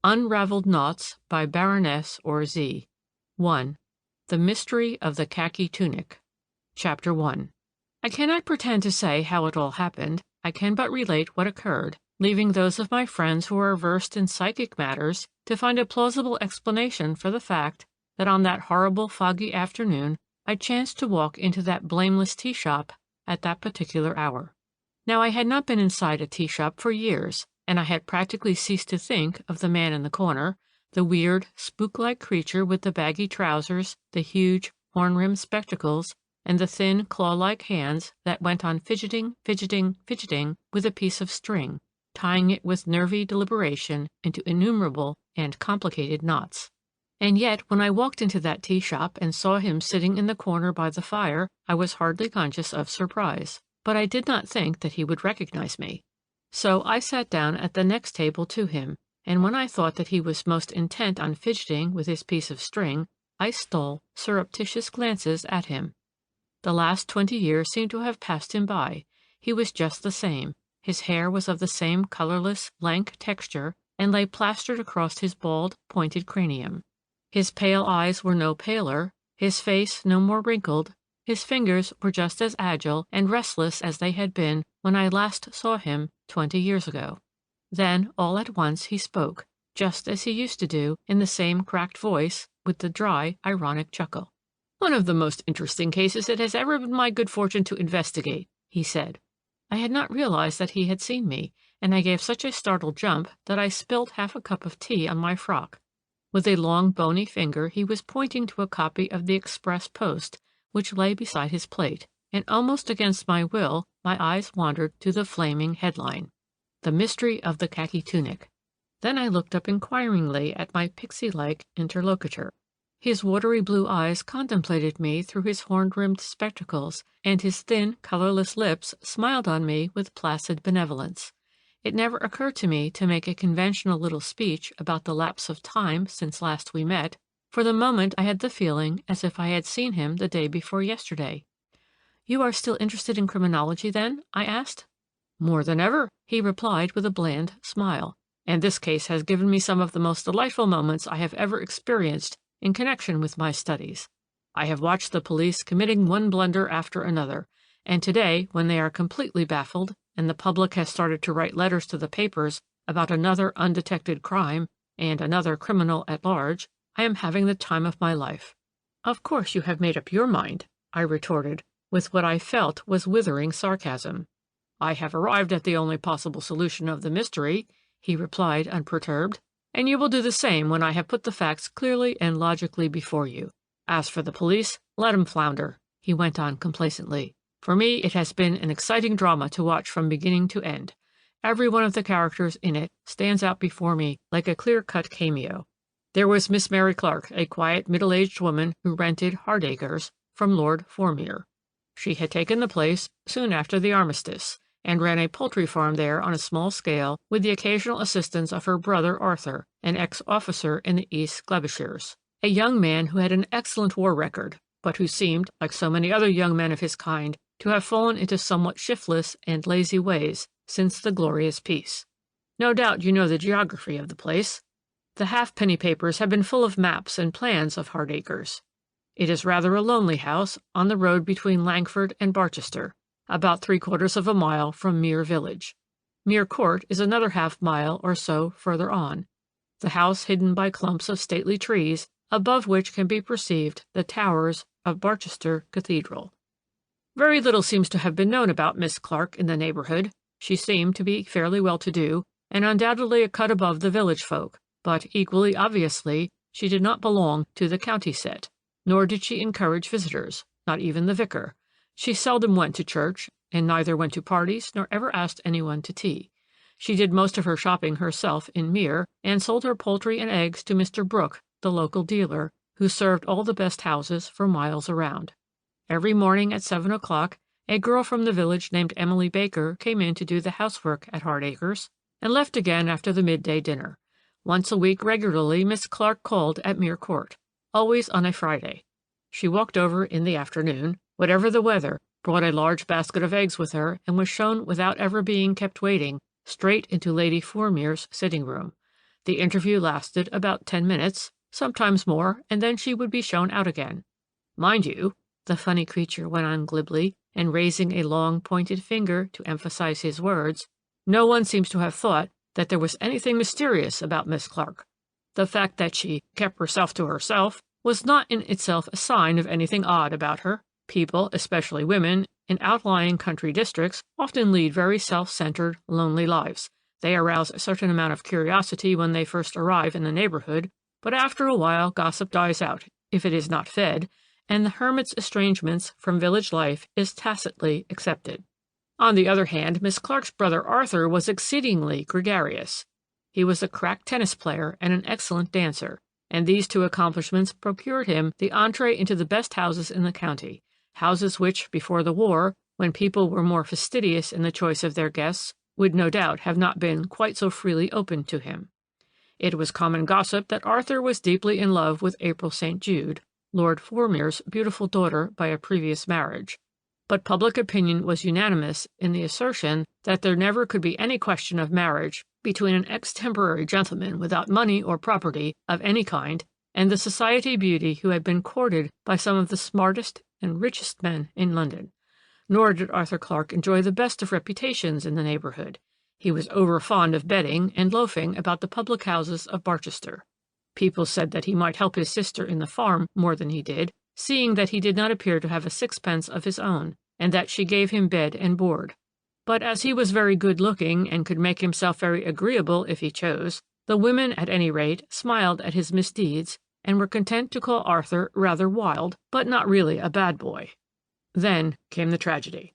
Unravelled Knots by Baroness or Z. 1. The Mystery of the Khaki Tunic. Chapter 1. I cannot pretend to say how it all happened. I can but relate what occurred, leaving those of my friends who are versed in psychic matters to find a plausible explanation for the fact that on that horrible foggy afternoon I chanced to walk into that blameless tea shop at that particular hour. Now I had not been inside a tea shop for years, and I had practically ceased to think of the man in the corner, the weird, spook-like creature with the baggy trousers, the huge, horn-rimmed spectacles, and the thin, claw-like hands that went on fidgeting with a piece of string, tying it with nervy deliberation into innumerable and complicated knots. And yet, when I walked into that tea shop and saw him sitting in the corner by the fire, I was hardly conscious of surprise. But I did not think that he would recognize me. So I sat down at the next table to him, and when I thought that he was most intent on fidgeting with his piece of string, I stole surreptitious glances at him. The last 20 years seemed to have passed him by. He was just the same. His hair was of the same colorless, lank texture, and lay plastered across his bald, pointed cranium. His pale eyes were no paler, his face no more wrinkled, his fingers were just as agile and restless as they had been when I last saw him 20 years ago. Then, all at once, he spoke, just as he used to do, in the same cracked voice, with the dry, ironic chuckle. "One of the most interesting cases it has ever been my good fortune to investigate," he said. I had not realized that he had seen me, and I gave such a startled jump that I spilt half a cup of tea on my frock. With a long, bony finger he was pointing to a copy of the Express Post, which lay beside his plate, and almost against my will my eyes wandered to the flaming headline, "The Mystery of the Khaki Tunic." Then I looked up inquiringly at my pixie-like interlocutor. His watery blue eyes contemplated me through his horn-rimmed spectacles, and his thin, colorless lips smiled on me with placid benevolence. It never occurred to me to make a conventional little speech about the lapse of time since last we met. For the moment I had the feeling as if I had seen him the day before yesterday. "You are still interested in criminology, then?" I asked. "More than ever," he replied with a bland smile. "And this case has given me some of the most delightful moments I have ever experienced in connection with my studies. I have watched the police committing one blunder after another, and today, when they are completely baffled, and the public has started to write letters to the papers about another undetected crime and another criminal at large, I am having the time of my life." "Of course you have made up your mind," I retorted, with what I felt was withering sarcasm. "I have arrived at the only possible solution of the mystery," he replied unperturbed, "and you will do the same when I have put the facts clearly and logically before you. As for the police, let 'em flounder," he went on complacently. "For me it has been an exciting drama to watch from beginning to end. Every one of the characters in it stands out before me like a clear-cut cameo. There was Miss Mary Clark, a quiet, middle-aged woman who rented Hardacres from Lord Formere. She had taken the place soon after the armistice, and ran a poultry farm there on a small scale with the occasional assistance of her brother Arthur, an ex-officer in the East Gloucesters, a young man who had an excellent war record, but who seemed, like so many other young men of his kind, to have fallen into somewhat shiftless and lazy ways since the glorious peace. No doubt you know the geography of the place. The halfpenny papers have been full of maps and plans of Hardacres. It is rather a lonely house on the road between Langford and Barchester, about 3/4 of a mile from Mere village. Mere Court is another half-mile or so further on, the house hidden by clumps of stately trees, above which can be perceived the towers of Barchester Cathedral. Very little seems to have been known about Miss Clark in the neighborhood. She seemed to be fairly well-to-do, and undoubtedly a cut above the village folk, but equally obviously she did not belong to the county set, nor did she encourage visitors, not even the vicar. She seldom went to church, and neither went to parties nor ever asked anyone to tea. She did most of her shopping herself in Mere, and sold her poultry and eggs to Mr. Brooke, the local dealer, who served all the best houses for miles around. Every morning at 7 o'clock, a girl from the village named Emily Baker came in to do the housework at Hardacres, and left again after the midday dinner. Once a week regularly Miss Clark called at Mere Court, always on a Friday. She walked over in the afternoon, whatever the weather, brought a large basket of eggs with her, and was shown without ever being kept waiting straight into Lady Formere's sitting-room. The interview lasted about 10 minutes, sometimes more, and then she would be shown out again. Mind you, the funny creature went on glibly, and raising a long pointed finger to emphasize his words, no one seems to have thought that there was anything mysterious about Miss Clark. The fact that she kept herself to herself was not in itself a sign of anything odd about her. People, especially women, in outlying country districts often lead very self-centered, lonely lives. They arouse a certain amount of curiosity when they first arrive in the neighborhood, but after a while gossip dies out, if it is not fed, and the hermit's estrangements from village life is tacitly accepted. On the other hand, Miss Clark's brother Arthur was exceedingly gregarious. He was a crack tennis player and an excellent dancer, and these two accomplishments procured him the entree into the best houses in the county, houses which, before the war, when people were more fastidious in the choice of their guests, would no doubt have not been quite so freely opened to him. It was common gossip that Arthur was deeply in love with April St. Jude, Lord Formere's beautiful daughter by a previous marriage, but public opinion was unanimous in the assertion that there never could be any question of marriage between an extemporary gentleman without money or property of any kind and the society beauty who had been courted by some of the smartest and richest men in London. Nor did Arthur Clark enjoy the best of reputations in the neighborhood. He was over-fond of betting and loafing about the public houses of Barchester. People said that he might help his sister in the farm more than he did, seeing that he did not appear to have a sixpence of his own, and that she gave him bed and board. But as he was very good-looking and could make himself very agreeable if he chose, the women, at any rate, smiled at his misdeeds, and were content to call Arthur rather wild, but not really a bad boy. Then came the tragedy.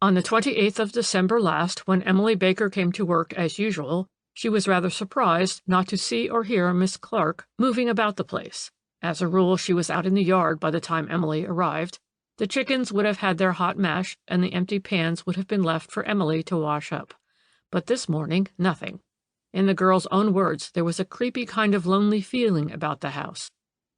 On the 28th of December last, when Emily Baker came to work as usual, she was rather surprised not to see or hear Miss Clark moving about the place. As a rule, she was out in the yard by the time Emily arrived. The chickens would have had their hot mash, and the empty pans would have been left for Emily to wash up. But this morning, nothing. In the girl's own words, there was a creepy kind of lonely feeling about the house.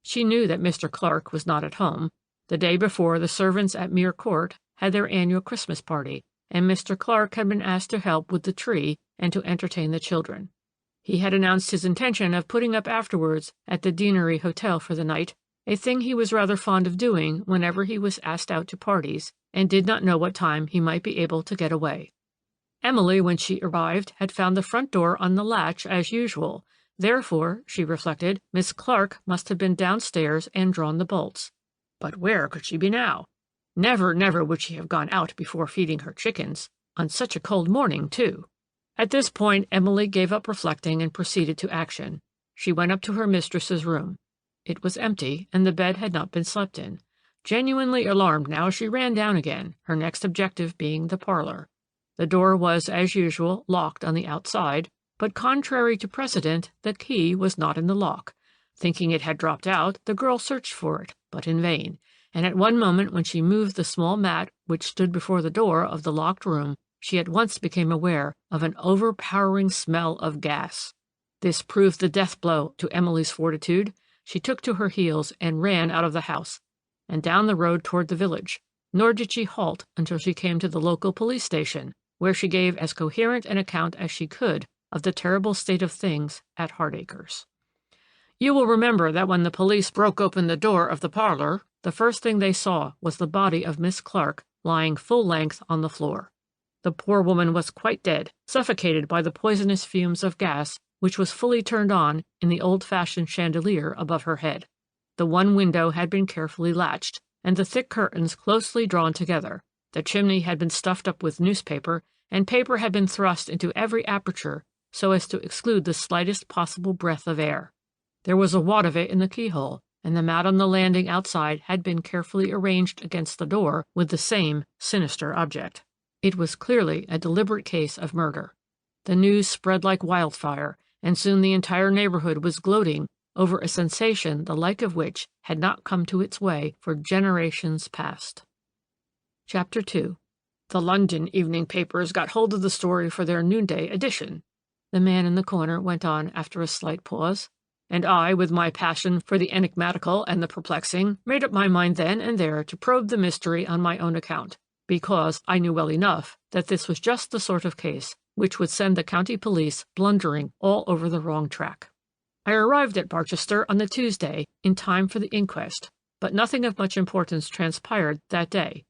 She knew that Mr. Clark was not at home. The day before, the servants at Mere Court had their annual Christmas party, and Mr. Clark had been asked to help with the tree and to entertain the children. He had announced his intention of putting up afterwards at the Deanery Hotel for the night, a thing he was rather fond of doing whenever he was asked out to parties, and did not know what time he might be able to get away. Emily, when she arrived, had found the front door on the latch as usual. Therefore, she reflected, Miss Clark must have been downstairs and drawn the bolts. But where could she be now? Never, never would she have gone out before feeding her chickens. On such a cold morning, too. At this point, Emily gave up reflecting and proceeded to action. She went up to her mistress's room. It was empty, and the bed had not been slept in. Genuinely alarmed now, she ran down again, her next objective being the parlor. The door was, as usual, locked on the outside, but contrary to precedent, the key was not in the lock. Thinking it had dropped out, the girl searched for it, but in vain, and at one moment when she moved the small mat which stood before the door of the locked room, she at once became aware of an overpowering smell of gas. This proved the death blow to Emily's fortitude. She took to her heels and ran out of the house, and down the road toward the village, nor did she halt until she came to the local police station, where she gave as coherent an account as she could of the terrible state of things at Hardacres. You will remember that when the police broke open the door of the parlor, the first thing they saw was the body of Miss Clark lying full length on the floor. The poor woman was quite dead, suffocated by the poisonous fumes of gas which was fully turned on in the old-fashioned chandelier above her head. The one window had been carefully latched, and the thick curtains closely drawn together. The chimney had been stuffed up with newspaper, and paper had been thrust into every aperture so as to exclude the slightest possible breath of air. There was a wad of it in the keyhole, and the mat on the landing outside had been carefully arranged against the door with the same sinister object. It was clearly a deliberate case of murder. The news spread like wildfire, and soon the entire neighborhood was gloating over a sensation the like of which had not come to its way for generations past. Chapter 2. The London evening papers got hold of the story for their noonday edition. The man in the corner went on after a slight pause. And I, with my passion for the enigmatical and the perplexing, made up my mind then and there to probe the mystery on my own account, because I knew well enough that this was just the sort of case which would send the county police blundering all over the wrong track. I arrived at Barchester on the Tuesday in time for the inquest, but nothing of much importance transpired that day.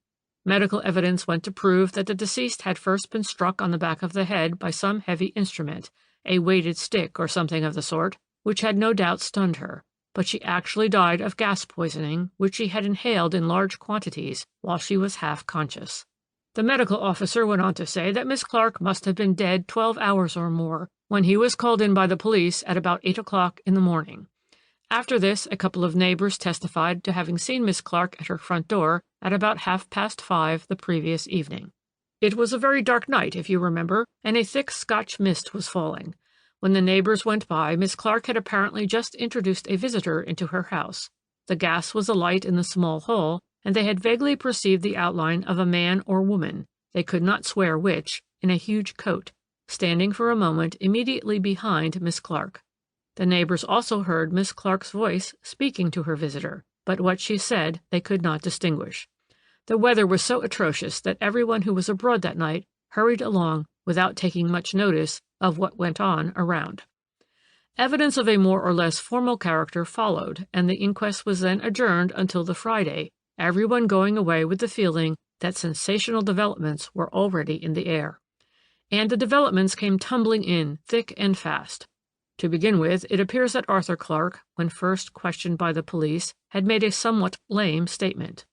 Medical evidence went to prove that the deceased had first been struck on the back of the head by some heavy instrument, a weighted stick or something of the sort, which had no doubt stunned her, but she actually died of gas poisoning, which she had inhaled in large quantities while she was half conscious. The medical officer went on to say that Miss Clark must have been dead 12 hours or more when he was called in by the police at about 8 o'clock in the morning. After this, a couple of neighbors testified to having seen Miss Clark at her front door at about 5:30 the previous evening. It was a very dark night, if you remember, and a thick Scotch mist was falling. When the neighbors went by, Miss Clark had apparently just introduced a visitor into her house. The gas was alight in the small hall, and they had vaguely perceived the outline of a man or woman, they could not swear which, in a huge coat, standing for a moment immediately behind Miss Clark. The neighbors also heard Miss Clark's voice speaking to her visitor, but what she said they could not distinguish. The weather was so atrocious that everyone who was abroad that night hurried along without taking much notice of what went on around. Evidence of a more or less formal character followed, and the inquest was then adjourned until the Friday, everyone going away with the feeling that sensational developments were already in the air. And the developments came tumbling in, thick and fast. To begin with, it appears that Arthur Clark, when first questioned by the police, had made a somewhat lame statement.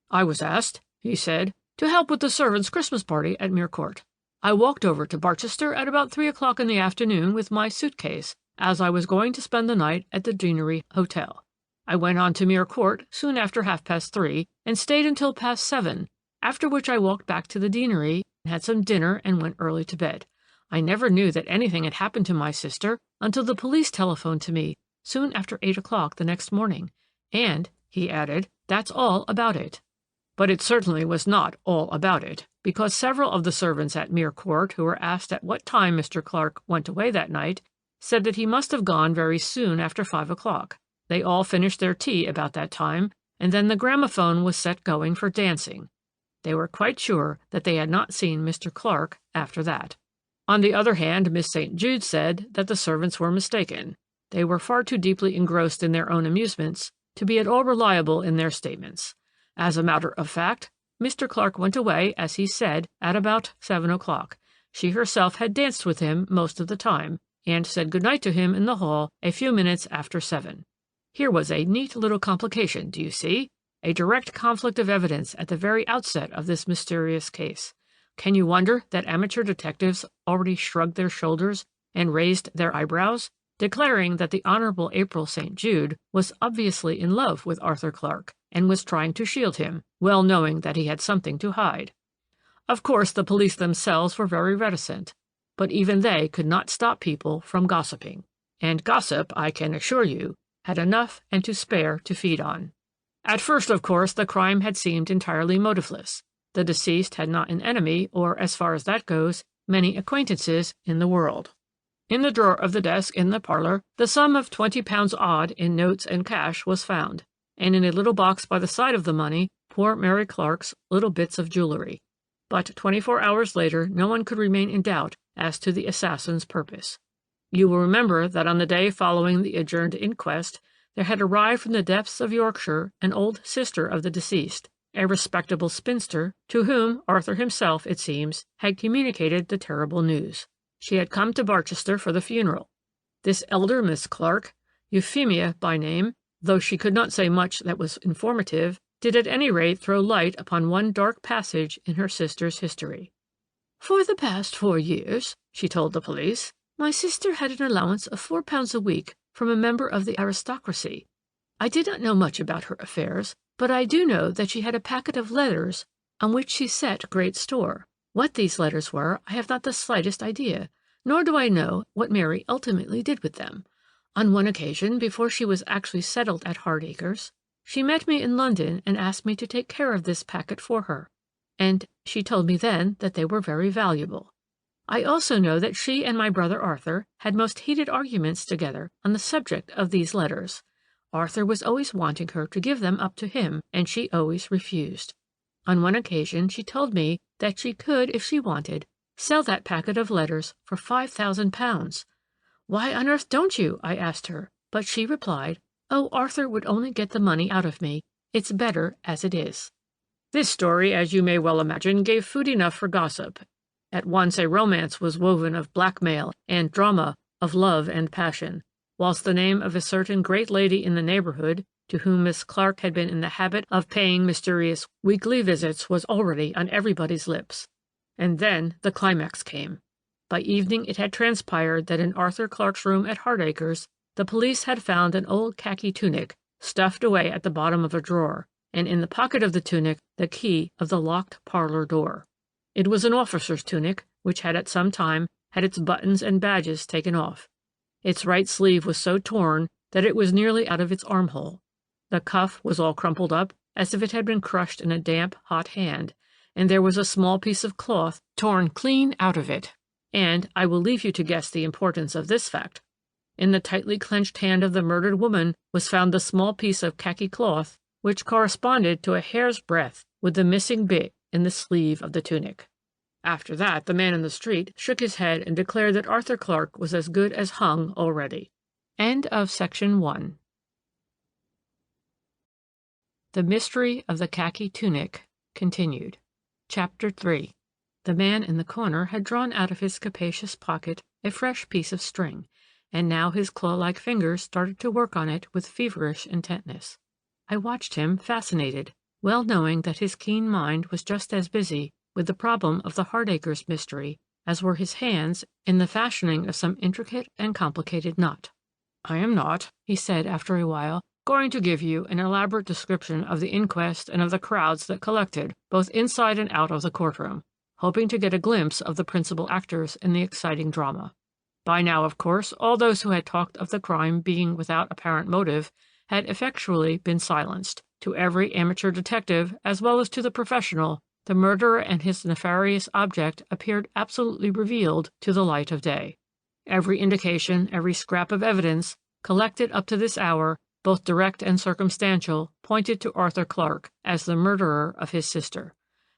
"I was asked," he said, "to help with the servants' Christmas party at Mere Court. I walked over to Barchester at about 3 o'clock in the afternoon with my suitcase, as I was going to spend the night at the Deanery Hotel. I went on to Mere Court soon after 3:30 and stayed until past 7, after which I walked back to the Deanery, had some dinner, and went early to bed. I never knew that anything had happened to my sister until the police telephoned to me soon after 8 o'clock the next morning. And," he added, "that's all about it." But it certainly was not all about it, because several of the servants at Mere Court who were asked at what time Mr. Clark went away that night said that he must have gone very soon after 5 o'clock. They all finished their tea about that time, and then the gramophone was set going for dancing. They were quite sure that they had not seen Mr. Clark after that. On the other hand, Miss St. Jude said that the servants were mistaken. They were far too deeply engrossed in their own amusements to be at all reliable in their statements. As a matter of fact, Mr. Clark went away, as he said, at about 7 o'clock. She herself had danced with him most of the time, and said good night to him in the hall a few minutes after 7. Here was a neat little complication, do you see? A direct conflict of evidence at the very outset of this mysterious case. Can you wonder that amateur detectives already shrugged their shoulders and raised their eyebrows, declaring that the Honorable April St. Jude was obviously in love with Arthur Clark and was trying to shield him, well knowing that he had something to hide? Of course, the police themselves were very reticent, but even they could not stop people from gossiping. And gossip, I can assure you, had enough and to spare to feed on. At first, of course, the crime had seemed entirely motiveless. The deceased had not an enemy, or, as far as that goes, many acquaintances in the world. In the drawer of the desk in the parlor, the sum of £20 odd in notes and cash was found, and in a little box by the side of the money, poor Mary Clark's little bits of jewelry. But 24 hours later, no one could remain in doubt as to the assassin's purpose. You will remember that on the day following the adjourned inquest, there had arrived from the depths of Yorkshire an old sister of the deceased, a respectable spinster, to whom Arthur himself, it seems, had communicated the terrible news. She had come to Barchester for the funeral. This elder Miss Clark, Euphemia by name, though she could not say much that was informative, did at any rate throw light upon one dark passage in her sister's history. "For the past 4 years," she told the police, "my sister had an allowance of £4 a week from a member of the aristocracy. I did not know much about her affairs, but I do know that she had a packet of letters on which she set great store. What these letters were, I have not the slightest idea, nor do I know what Mary ultimately did with them. On one occasion, before she was actually settled at Hardacres, she met me in London and asked me to take care of this packet for her, and she told me then that they were very valuable. I also know that she and my brother Arthur had most heated arguments together on the subject of these letters. Arthur was always wanting her to give them up to him, and she always refused. On one occasion she told me that she could, if she wanted, sell that packet of letters for £5,000. 'Why on earth don't you?' I asked her. but she replied, "Oh, Arthur would only get the money out of me. It's better as it is." This story, as you may well imagine, gave food enough for gossip. At once a romance was woven of blackmail and drama of love and passion, whilst the name of a certain great lady in the neighbourhood, to whom Miss Clark had been in the habit of paying mysterious weekly visits, was already on everybody's lips. And then the climax came. By evening it had transpired that in Arthur Clark's room at Hardacres the police had found an old khaki tunic stuffed away at the bottom of a drawer, and in the pocket of the tunic the key of the locked parlour door. It was an officer's tunic, which had at some time had its buttons and badges taken off. Its right sleeve was so torn that it was nearly out of its armhole. The cuff was all crumpled up, as if it had been crushed in a damp, hot hand, and there was a small piece of cloth torn clean out of it. And I will leave you to guess the importance of this fact. In the tightly clenched hand of the murdered woman was found the small piece of khaki cloth which corresponded to a hair's breadth with the missing bit in the sleeve of the tunic. After that, the man in the street shook his head and declared that Arthur Clark was as good as hung already. End of section 1. The Mystery of the Khaki Tunic continued. Chapter 3. The man in the corner had drawn out of his capacious pocket a fresh piece of string, and now his claw-like fingers started to work on it with feverish intentness. I watched him, fascinated, well knowing that his keen mind was just as busy with the problem of the Hardacres mystery as were his hands in the fashioning of some intricate and complicated knot. "I am not," he said after a while, "going to give you an elaborate description of the inquest and of the crowds that collected, both inside and out of the courtroom, hoping to get a glimpse of the principal actors in the exciting drama. By now, of course, all those who had talked of the crime being without apparent motive had effectually been silenced. To every amateur detective, as well as to the professional, the murderer and his nefarious object appeared absolutely revealed to the light of day. Every indication, every scrap of evidence, collected up to this hour, both direct and circumstantial, pointed to Arthur Clark as the murderer of his sister.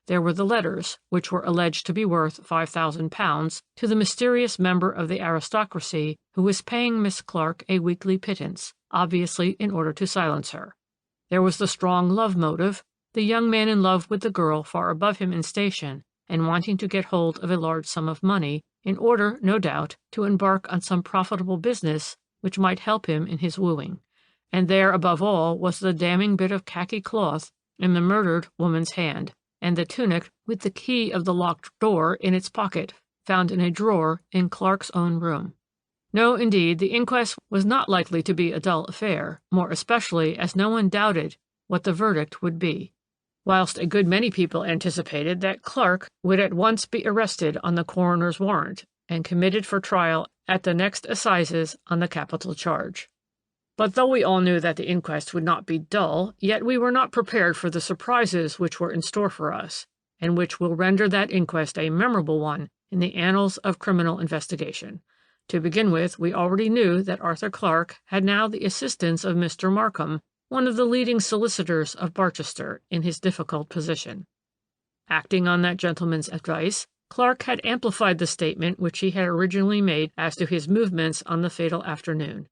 There were the letters, which were alleged to be worth £5,000, to the mysterious member of the aristocracy who was paying Miss Clark a weekly pittance, obviously in order to silence her. There was the strong love motive, the young man in love with the girl far above him in station and wanting to get hold of a large sum of money in order, no doubt, to embark on some profitable business which might help him in his wooing. And there, above all, was the damning bit of khaki cloth in the murdered woman's hand, and the tunic with the key of the locked door in its pocket, found in a drawer in Clark's own room. No, indeed, the inquest was not likely to be a dull affair, more especially as no one doubted what the verdict would be, whilst a good many people anticipated that Clark would at once be arrested on the coroner's warrant and committed for trial at the next assizes on the capital charge. But though we all knew that the inquest would not be dull, yet we were not prepared for the surprises which were in store for us, and which will render that inquest a memorable one in the annals of criminal investigation. To begin with, we already knew that Arthur Clark had now the assistance of Mr. Markham, one of the leading solicitors of Barchester, in his difficult position. Acting on that gentleman's advice, Clark had amplified the statement which he had originally made as to his movements on the fatal afternoon.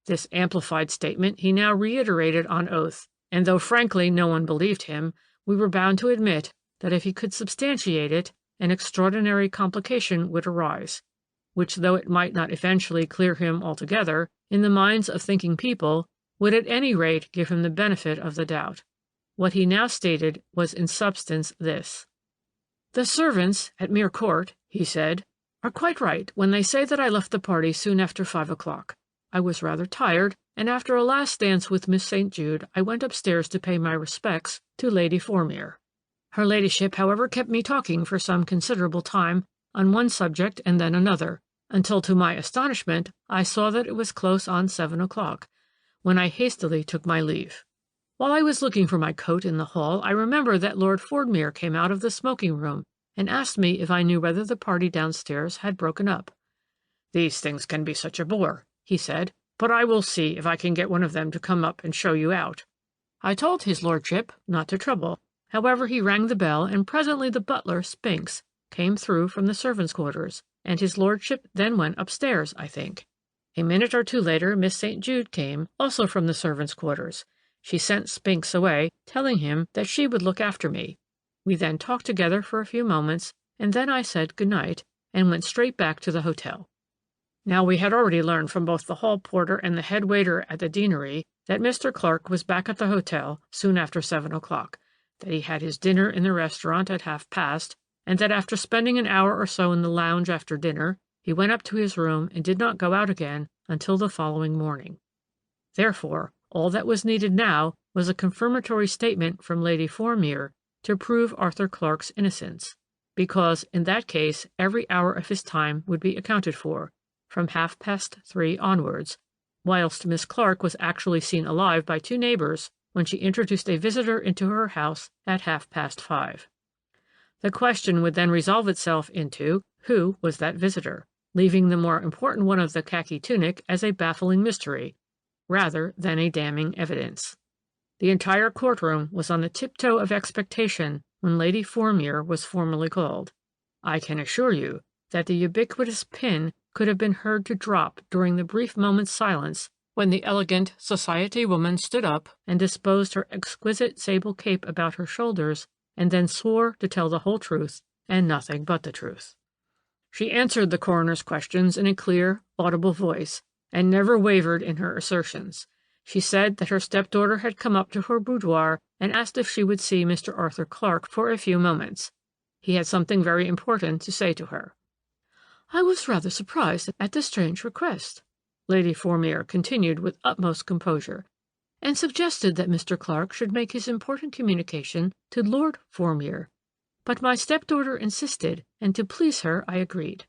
This amplified statement he now reiterated on oath, and though frankly no one believed him, we were bound to admit that if he could substantiate it, an extraordinary complication would arise, which, though it might not eventually clear him altogether, in the minds of thinking people, would at any rate give him the benefit of the doubt. What he now stated was in substance this. "The servants at Mere Court," he said, "are quite right when they say that I left the party soon after 5 o'clock. I was rather tired, and after a last dance with Miss St. Jude, I went upstairs to pay my respects to Lady Formere. Her ladyship, however, kept me talking for some considerable time on one subject and then another, until to my astonishment I saw that it was close on 7 o'clock, when I hastily took my leave. While I was looking for my coat in the hall, I remembered that Lord Fordmere came out of the smoking-room and asked me if I knew whether the party downstairs had broken up. 'These things can be such a bore,' he said, 'but I will see if I can get one of them to come up and show you out.' I told his lordship not to trouble. However, he rang the bell, and presently the butler, Spinks, came through from the servants' quarters, and his lordship then went upstairs, I think. A minute or two later, Miss St. Jude came, also from the servants' quarters. She sent Spinks away, telling him that she would look after me. We then talked together for a few moments, and then I said good night and went straight back to the hotel. Now, we had already learned from both the hall porter and the head waiter at the deanery that Mr. Clark was back at the hotel soon after 7 o'clock, that he had his dinner in the restaurant at half-past, and that after spending an hour or so in the lounge after dinner, he went up to his room and did not go out again until the following morning. Therefore, all that was needed now was a confirmatory statement from Lady Formere to prove Arthur Clark's innocence, because in that case every hour of his time would be accounted for, from 3:30 onwards, whilst Miss Clark was actually seen alive by 2 neighbors when she introduced a visitor into her house at 5:30. The question would then resolve itself into who was that visitor, leaving the more important one of the khaki tunic as a baffling mystery, rather than a damning evidence. The entire courtroom was on the tiptoe of expectation when Lady Formere was formally called. I can assure you that the ubiquitous pin could have been heard to drop during the brief moment's silence when the elegant society woman stood up and disposed her exquisite sable cape about her shoulders, and then swore to tell the whole truth and nothing but the truth. She answered the coroner's questions in a clear, audible voice, and never wavered in her assertions. She said that her stepdaughter had come up to her boudoir and asked if she would see Mr. Arthur Clark for a few moments. He had something very important to say to her. I was rather surprised at this strange request, Lady Formere continued with utmost composure, and suggested that Mr. Clark should make his important communication to Lord Formere. But my stepdaughter insisted, and to please her I agreed.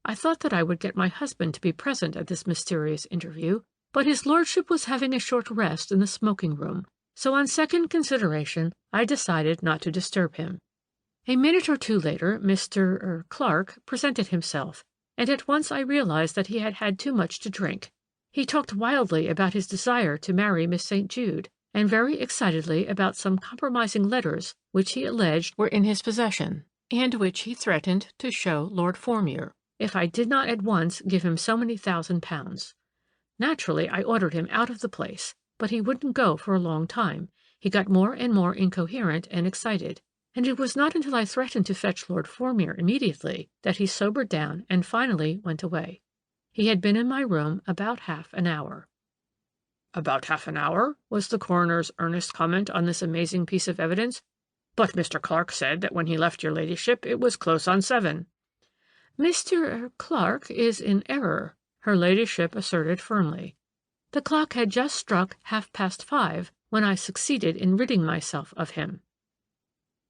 I thought that I would get my husband to be present at this mysterious interview, but his lordship was having a short rest in the smoking-room, so on second consideration I decided not to disturb him. A minute or two later, Mr. Clark presented himself, and at once I realized that he had had too much to drink. He talked wildly about his desire to marry Miss St. Jude, and very excitedly about some compromising letters which he alleged were in his possession, and which he threatened to show Lord Formere, if I did not at once give him so many £1,000. Naturally, I ordered him out of the place, but he wouldn't go for a long time. He got more and more incoherent and excited, and it was not until I threatened to fetch Lord Formere immediately that he sobered down and finally went away. He had been in my room about half an hour. About half an hour, was the coroner's earnest comment on this amazing piece of evidence. But Mr. Clark said that when he left your ladyship it was close on 7. Mr. Clark is in error, her ladyship asserted firmly. The clock had just struck 5:30 when I succeeded in ridding myself of him.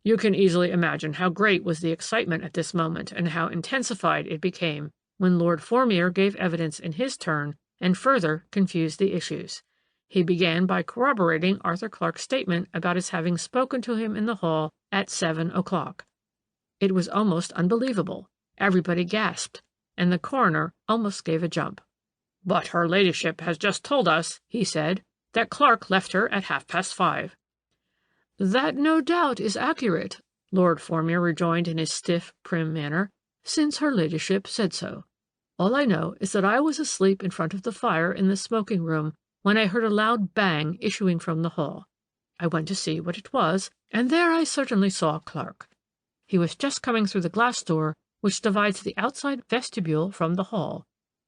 You can easily imagine how great was the excitement at this moment, and how intensified it became when Lord Formere gave evidence in his turn and further confused the issues. He began by corroborating Arthur Clark's statement about his having spoken to him in the hall at 7 o'clock. It was almost unbelievable. Everybody gasped, and the coroner almost gave a jump. But her ladyship has just told us, he said, that Clark left her at 5:30. That no doubt is accurate, Lord Formere rejoined in his stiff, prim manner, since her ladyship said so. All I know is that I was asleep in front of the fire in the smoking-room when I heard a loud bang issuing from the hall. I went to see what it was, and there I certainly saw Clark. He was just coming through the glass door which divides the outside vestibule from the hall,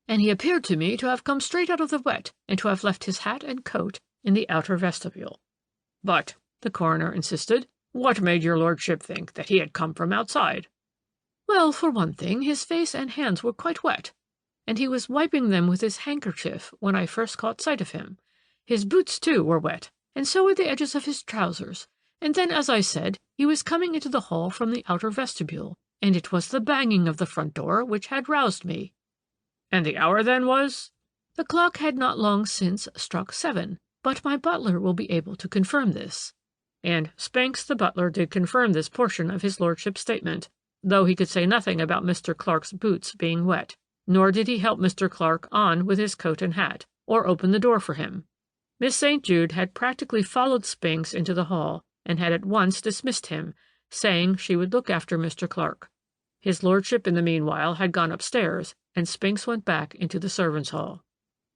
and he appeared to me to have come straight out of the wet and to have left his hat and coat in the outer vestibule. But, the coroner insisted, what made your lordship think that he had come from outside? Well, for one thing, his face and hands were quite wet, and he was wiping them with his handkerchief when I first caught sight of him. His boots, too, were wet, and so were the edges of his trousers, and then, as I said, he was coming into the hall from the outer vestibule, and it was the banging of the front door which had roused me. And the hour, then, was? The clock had not long since struck 7, but my butler will be able to confirm this. And Spinks the butler did confirm this portion of his lordship's statement, though he could say nothing about Mr. Clark's boots being wet, nor did he help Mr. Clark on with his coat and hat, or open the door for him. Miss St. Jude had practically followed Spinks into the hall, and had at once dismissed him, saying she would look after Mr. Clark. His lordship in the meanwhile had gone upstairs, and Spinks went back into the servants' hall.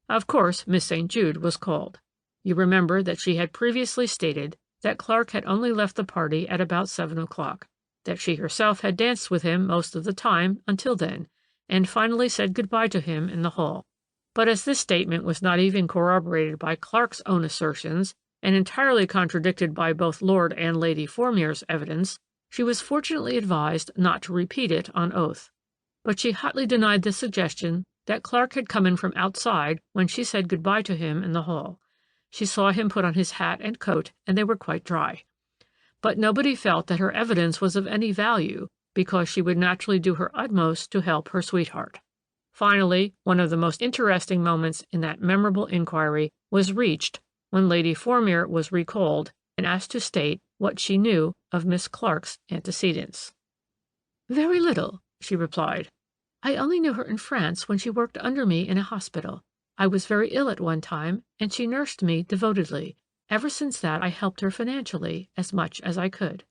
Of course, Miss St. Jude was called. You remember that she had previously stated that Clark had only left the party at about 7 o'clock, that she herself had danced with him most of the time until then, and finally said good-bye to him in the hall. But as this statement was not even corroborated by Clark's own assertions, and entirely contradicted by both Lord and Lady Formere's evidence, she was fortunately advised not to repeat it on oath. But she hotly denied the suggestion that Clark had come in from outside when she said good-bye to him in the hall. She saw him put on his hat and coat, and they were quite dry. But nobody felt that her evidence was of any value, because she would naturally do her utmost to help her sweetheart. Finally, one of the most interesting moments in that memorable inquiry was reached when Lady Formere was recalled and asked to state what she knew of Miss Clark's antecedents. "Very little," she replied. "I only knew her in France when she worked under me in a hospital. I was very ill at one time, and she nursed me devotedly. Ever since that I helped her financially as much as I could."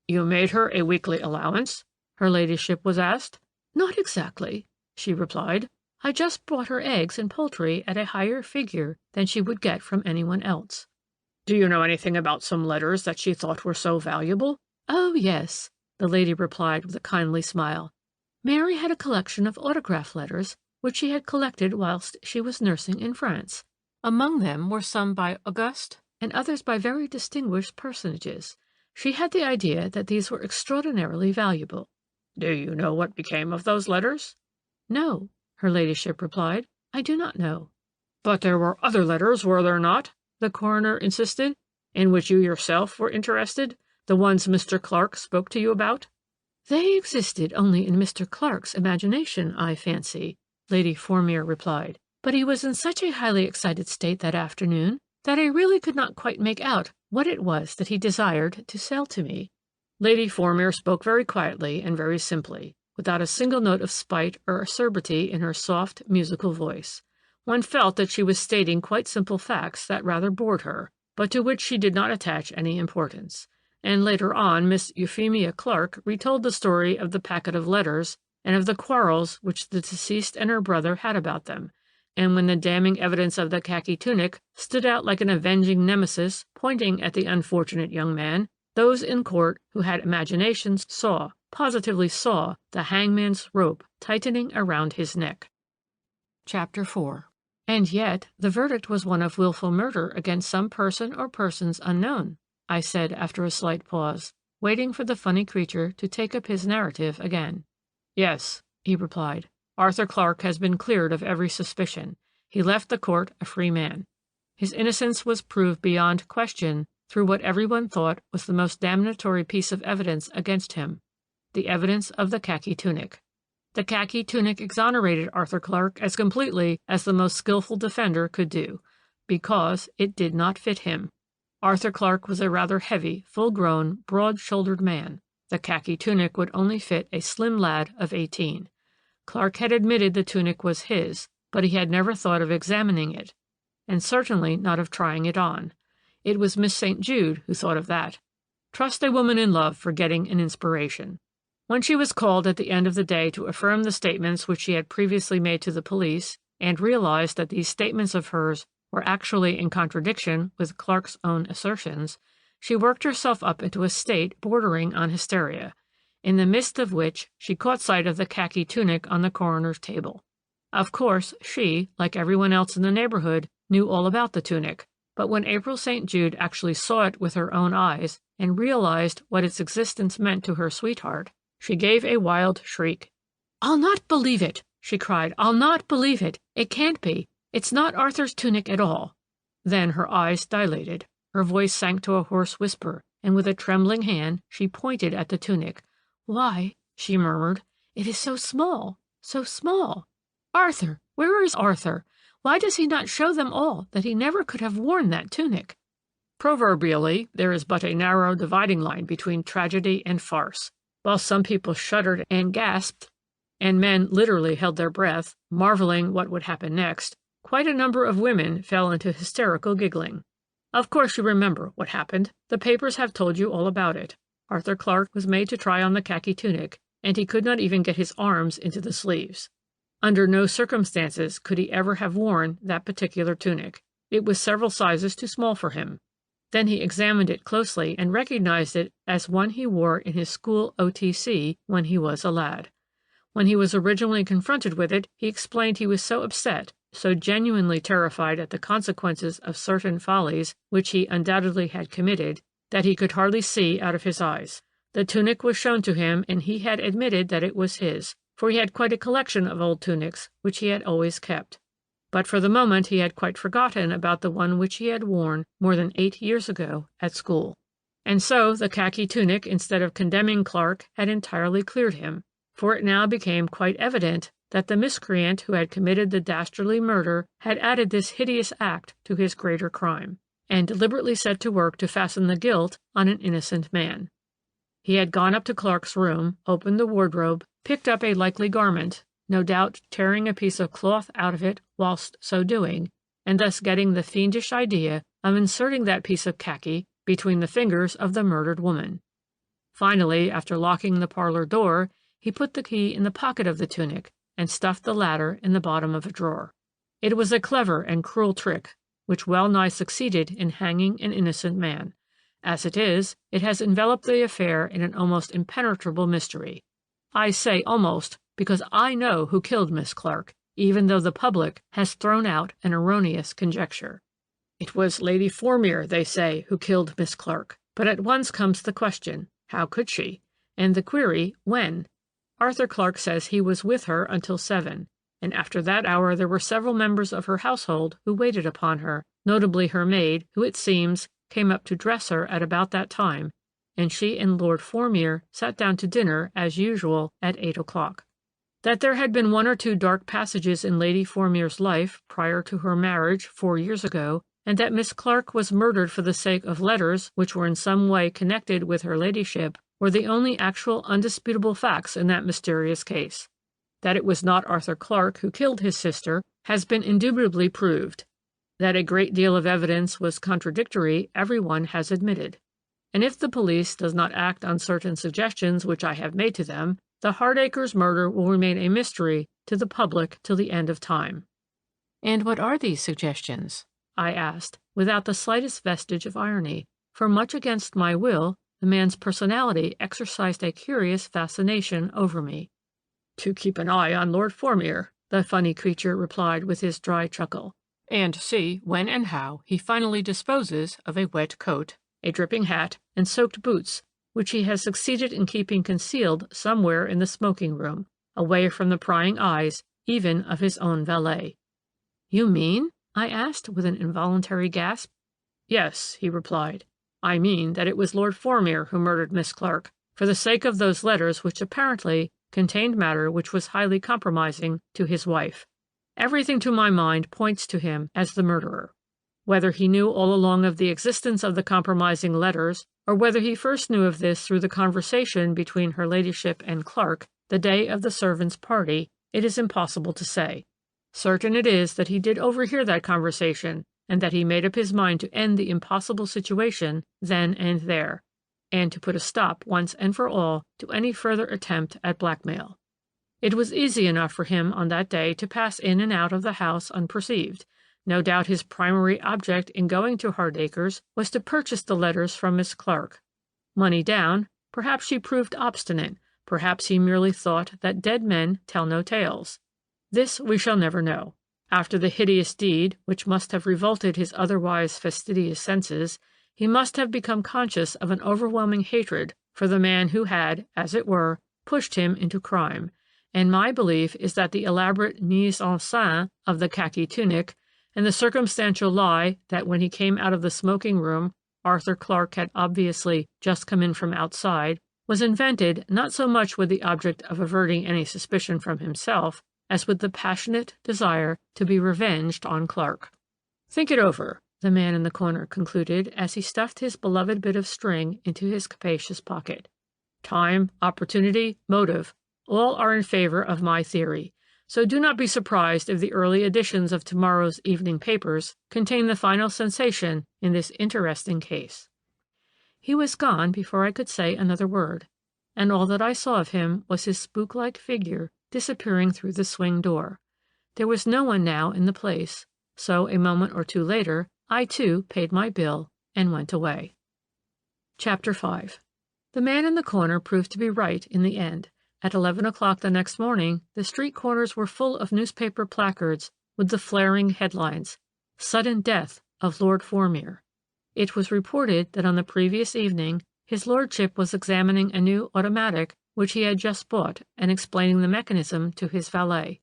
"You made her a weekly allowance?" her ladyship was asked. "Not exactly," she replied. "I just bought her eggs and poultry at a higher figure than she would get from anyone else." "Do you know anything about some letters that she thought were so valuable?" "Oh, yes," the lady replied with a kindly smile. "Mary had a collection of autograph letters which she had collected whilst she was nursing in France. Among them were some by Auguste and others by very distinguished personages. She had the idea that these were extraordinarily valuable." "Do you know what became of those letters?" "No," her ladyship replied. "I do not know." "But there were other letters, were there not?" the coroner insisted, "in which you yourself were interested, the ones Mr. Clark spoke to you about?" "They existed only in Mr. Clark's imagination, I fancy," Lady Formere replied. "But he was in such a highly excited state that afternoon that I really could not quite make out what it was that he desired to sell to me." Lady Formere spoke very quietly and very simply, without a single note of spite or acerbity in her soft, musical voice. One felt that she was stating quite simple facts that rather bored her, but to which she did not attach any importance. And later on Miss Euphemia Clark retold the story of the packet of letters and of the quarrels which the deceased and her brother had about them, and when the damning evidence of the khaki tunic stood out like an avenging nemesis pointing at the unfortunate young man, those in court who had imaginations positively saw, the hangman's rope tightening around his neck. Chapter 4. "And yet the verdict was one of wilful murder against some person or persons unknown," I said after a slight pause, waiting for the funny creature to take up his narrative again. "Yes," he replied. "Arthur Clark has been cleared of every suspicion. He left the court a free man. His innocence was proved beyond question through what everyone thought was the most damnatory piece of evidence against him, the evidence of the khaki tunic. The khaki tunic exonerated Arthur Clark as completely as the most skillful defender could do, because it did not fit him. Arthur Clark was a rather heavy, full-grown, broad-shouldered man. The khaki tunic would only fit a slim lad of 18. Clark had admitted the tunic was his, but he had never thought of examining it, and certainly not of trying it on. It was Miss St. Jude who thought of that. Trust a woman in love for getting an inspiration. When she was called at the end of the day to affirm the statements which she had previously made to the police, and realized that these statements of hers were actually in contradiction with Clark's own assertions, she worked herself up into a state bordering on hysteria, in the midst of which she caught sight of the khaki tunic on the coroner's table. Of course, she, like everyone else in the neighborhood, knew all about the tunic, but when April St. Jude actually saw it with her own eyes and realized what its existence meant to her sweetheart, she gave a wild shriek. "I'll not believe it!" she cried. "I'll not believe it! It can't be! It's not Arthur's tunic at all!" Then her eyes dilated, her voice sank to a hoarse whisper, and with a trembling hand she pointed at the tunic. "Why," she murmured, "it is so small, so small! Arthur! Where is Arthur? Why does he not show them all that he never could have worn that tunic?" Proverbially, there is but a narrow dividing line between tragedy and farce. While some people shuddered and gasped, and men literally held their breath, marveling what would happen next, quite a number of women fell into hysterical giggling. Of course you remember what happened. The papers have told you all about it. Arthur Clark was made to try on the khaki tunic, and he could not even get his arms into the sleeves. Under no circumstances could he ever have worn that particular tunic. It was several sizes too small for him. Then he examined it closely and recognized it as one he wore in his school OTC when he was a lad. When he was originally confronted with it, he explained he was so upset, so genuinely terrified at the consequences of certain follies which he undoubtedly had committed, that he could hardly see out of his eyes. The tunic was shown to him, and he had admitted that it was his, for he had quite a collection of old tunics, which he had always kept. But for the moment he had quite forgotten about the one which he had worn more than 8 years ago at school. And so the khaki tunic, instead of condemning Clark, had entirely cleared him, for it now became quite evident that the miscreant who had committed the dastardly murder had added this hideous act to his greater crime, and deliberately set to work to fasten the guilt on an innocent man. He had gone up to Clark's room, opened the wardrobe, picked up a likely garment, no doubt tearing a piece of cloth out of it whilst so doing, and thus getting the fiendish idea of inserting that piece of khaki between the fingers of the murdered woman. Finally, after locking the parlor door, he put the key in the pocket of the tunic and stuffed the latter in the bottom of a drawer. It was a clever and cruel trick, which well nigh succeeded in hanging an innocent man. As it is, it has enveloped the affair in an almost impenetrable mystery. I say almost, because I know who killed Miss Clark, even though the public has thrown out an erroneous conjecture. It was Lady Formere, they say, who killed Miss Clark. But at once comes the question, how could she? And the query, when? Arthur Clark says he was with her until 7, and after that hour there were several members of her household who waited upon her, notably her maid, who, it seems, came up to dress her at about that time, and she and Lord Formere sat down to dinner, as usual, at 8 o'clock. That there had been 1 or 2 dark passages in Lady Formere's life prior to her marriage 4 years ago, and that Miss Clark was murdered for the sake of letters which were in some way connected with her ladyship, were the only actual undisputable facts in that mysterious case. That it was not Arthur Clark who killed his sister has been indubitably proved. That a great deal of evidence was contradictory everyone has admitted. And if the police does not act on certain suggestions which I have made to them, the Hardacres murder will remain a mystery to the public till the end of time. And what are these suggestions? I asked, without the slightest vestige of irony, for much against my will, the man's personality exercised a curious fascination over me. To keep an eye on Lord Formere, the funny creature replied with his dry chuckle, and see when and how he finally disposes of a wet coat, a dripping hat, and soaked boots, which he has succeeded in keeping concealed somewhere in the smoking room, away from the prying eyes even of his own valet. You mean? I asked with an involuntary gasp. Yes, he replied. I mean that it was Lord Formere who murdered Miss Clark, for the sake of those letters which apparently contained matter which was highly compromising to his wife. Everything to my mind points to him as the murderer. Whether he knew all along of the existence of the compromising letters, or whether he first knew of this through the conversation between her ladyship and Clark the day of the servants' party, it is impossible to say. Certain it is that he did overhear that conversation, and that he made up his mind to end the impossible situation then and there, and to put a stop once and for all to any further attempt at blackmail. It was easy enough for him on that day to pass in and out of the house unperceived. No doubt his primary object in going to Hardacres was to purchase the letters from Miss Clark. Money down, perhaps she proved obstinate, perhaps he merely thought that dead men tell no tales. This we shall never know. After the hideous deed, which must have revolted his otherwise fastidious senses, he must have become conscious of an overwhelming hatred for the man who had, as it were, pushed him into crime, and my belief is that the elaborate mise en scène of the khaki tunic, and the circumstantial lie that when he came out of the smoking room Arthur Clark had obviously just come in from outside, was invented not so much with the object of averting any suspicion from himself, as with the passionate desire to be revenged on Clark. Think it over, the man in the corner concluded as he stuffed his beloved bit of string into his capacious pocket. Time, opportunity, motive, all are in favor of my theory, so do not be surprised if the early editions of tomorrow's evening papers contain the final sensation in this interesting case. He was gone before I could say another word, and all that I saw of him was his spook-like figure disappearing through the swing door. There was no one now in the place, so a moment or two later, I too paid my bill and went away. Chapter 5. The man in the corner proved to be right in the end. At 11 o'clock the next morning, the street corners were full of newspaper placards with the flaring headlines, "Sudden Death of Lord Formere." It was reported that on the previous evening his lordship was examining a new automatic which he had just bought and explaining the mechanism to his valet.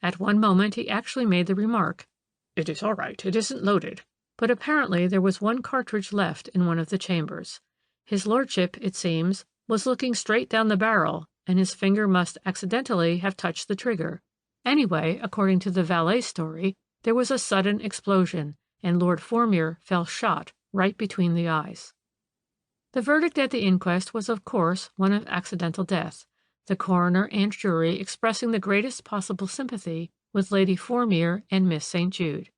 At one moment he actually made the remark, "It is all right, it isn't loaded." But apparently there was one cartridge left in one of the chambers. His lordship, it seems, was looking straight down the barrel, and his finger must accidentally have touched the trigger. Anyway, according to the valet's story, there was a sudden explosion, and Lord Formere fell shot right between the eyes. The verdict at the inquest was, of course, one of accidental death, the coroner and jury expressing the greatest possible sympathy with Lady Formere and Miss St. Jude.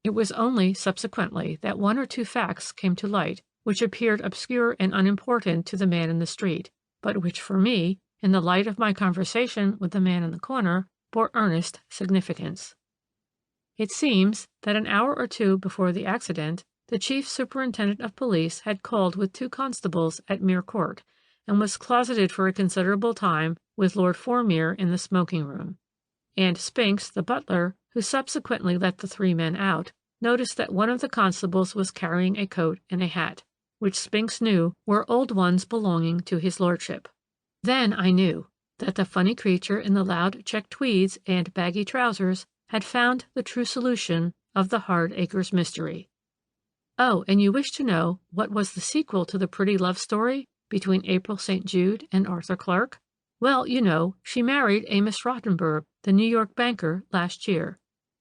It was only subsequently that one or two facts came to light, which appeared obscure and unimportant to the man in the street, but which for me, in the light of my conversation with the man in the corner, bore earnest significance. It seems that an hour or two before the accident, the chief superintendent of police had called with two constables at Mere Court, and was closeted for a considerable time with Lord Formere in the smoking room. And Spinks, the butler, who subsequently let the three men out, noticed that one of the constables was carrying a coat and a hat, which Spinks knew were old ones belonging to his lordship. Then I knew that the funny creature in the loud check tweeds and baggy trousers had found the true solution of the Hardacres mystery. Oh, and you wish to know what was the sequel to the pretty love story between April St. Jude and Arthur Clark? Well, you know, she married Amos Rottenberg, the New York banker, last year,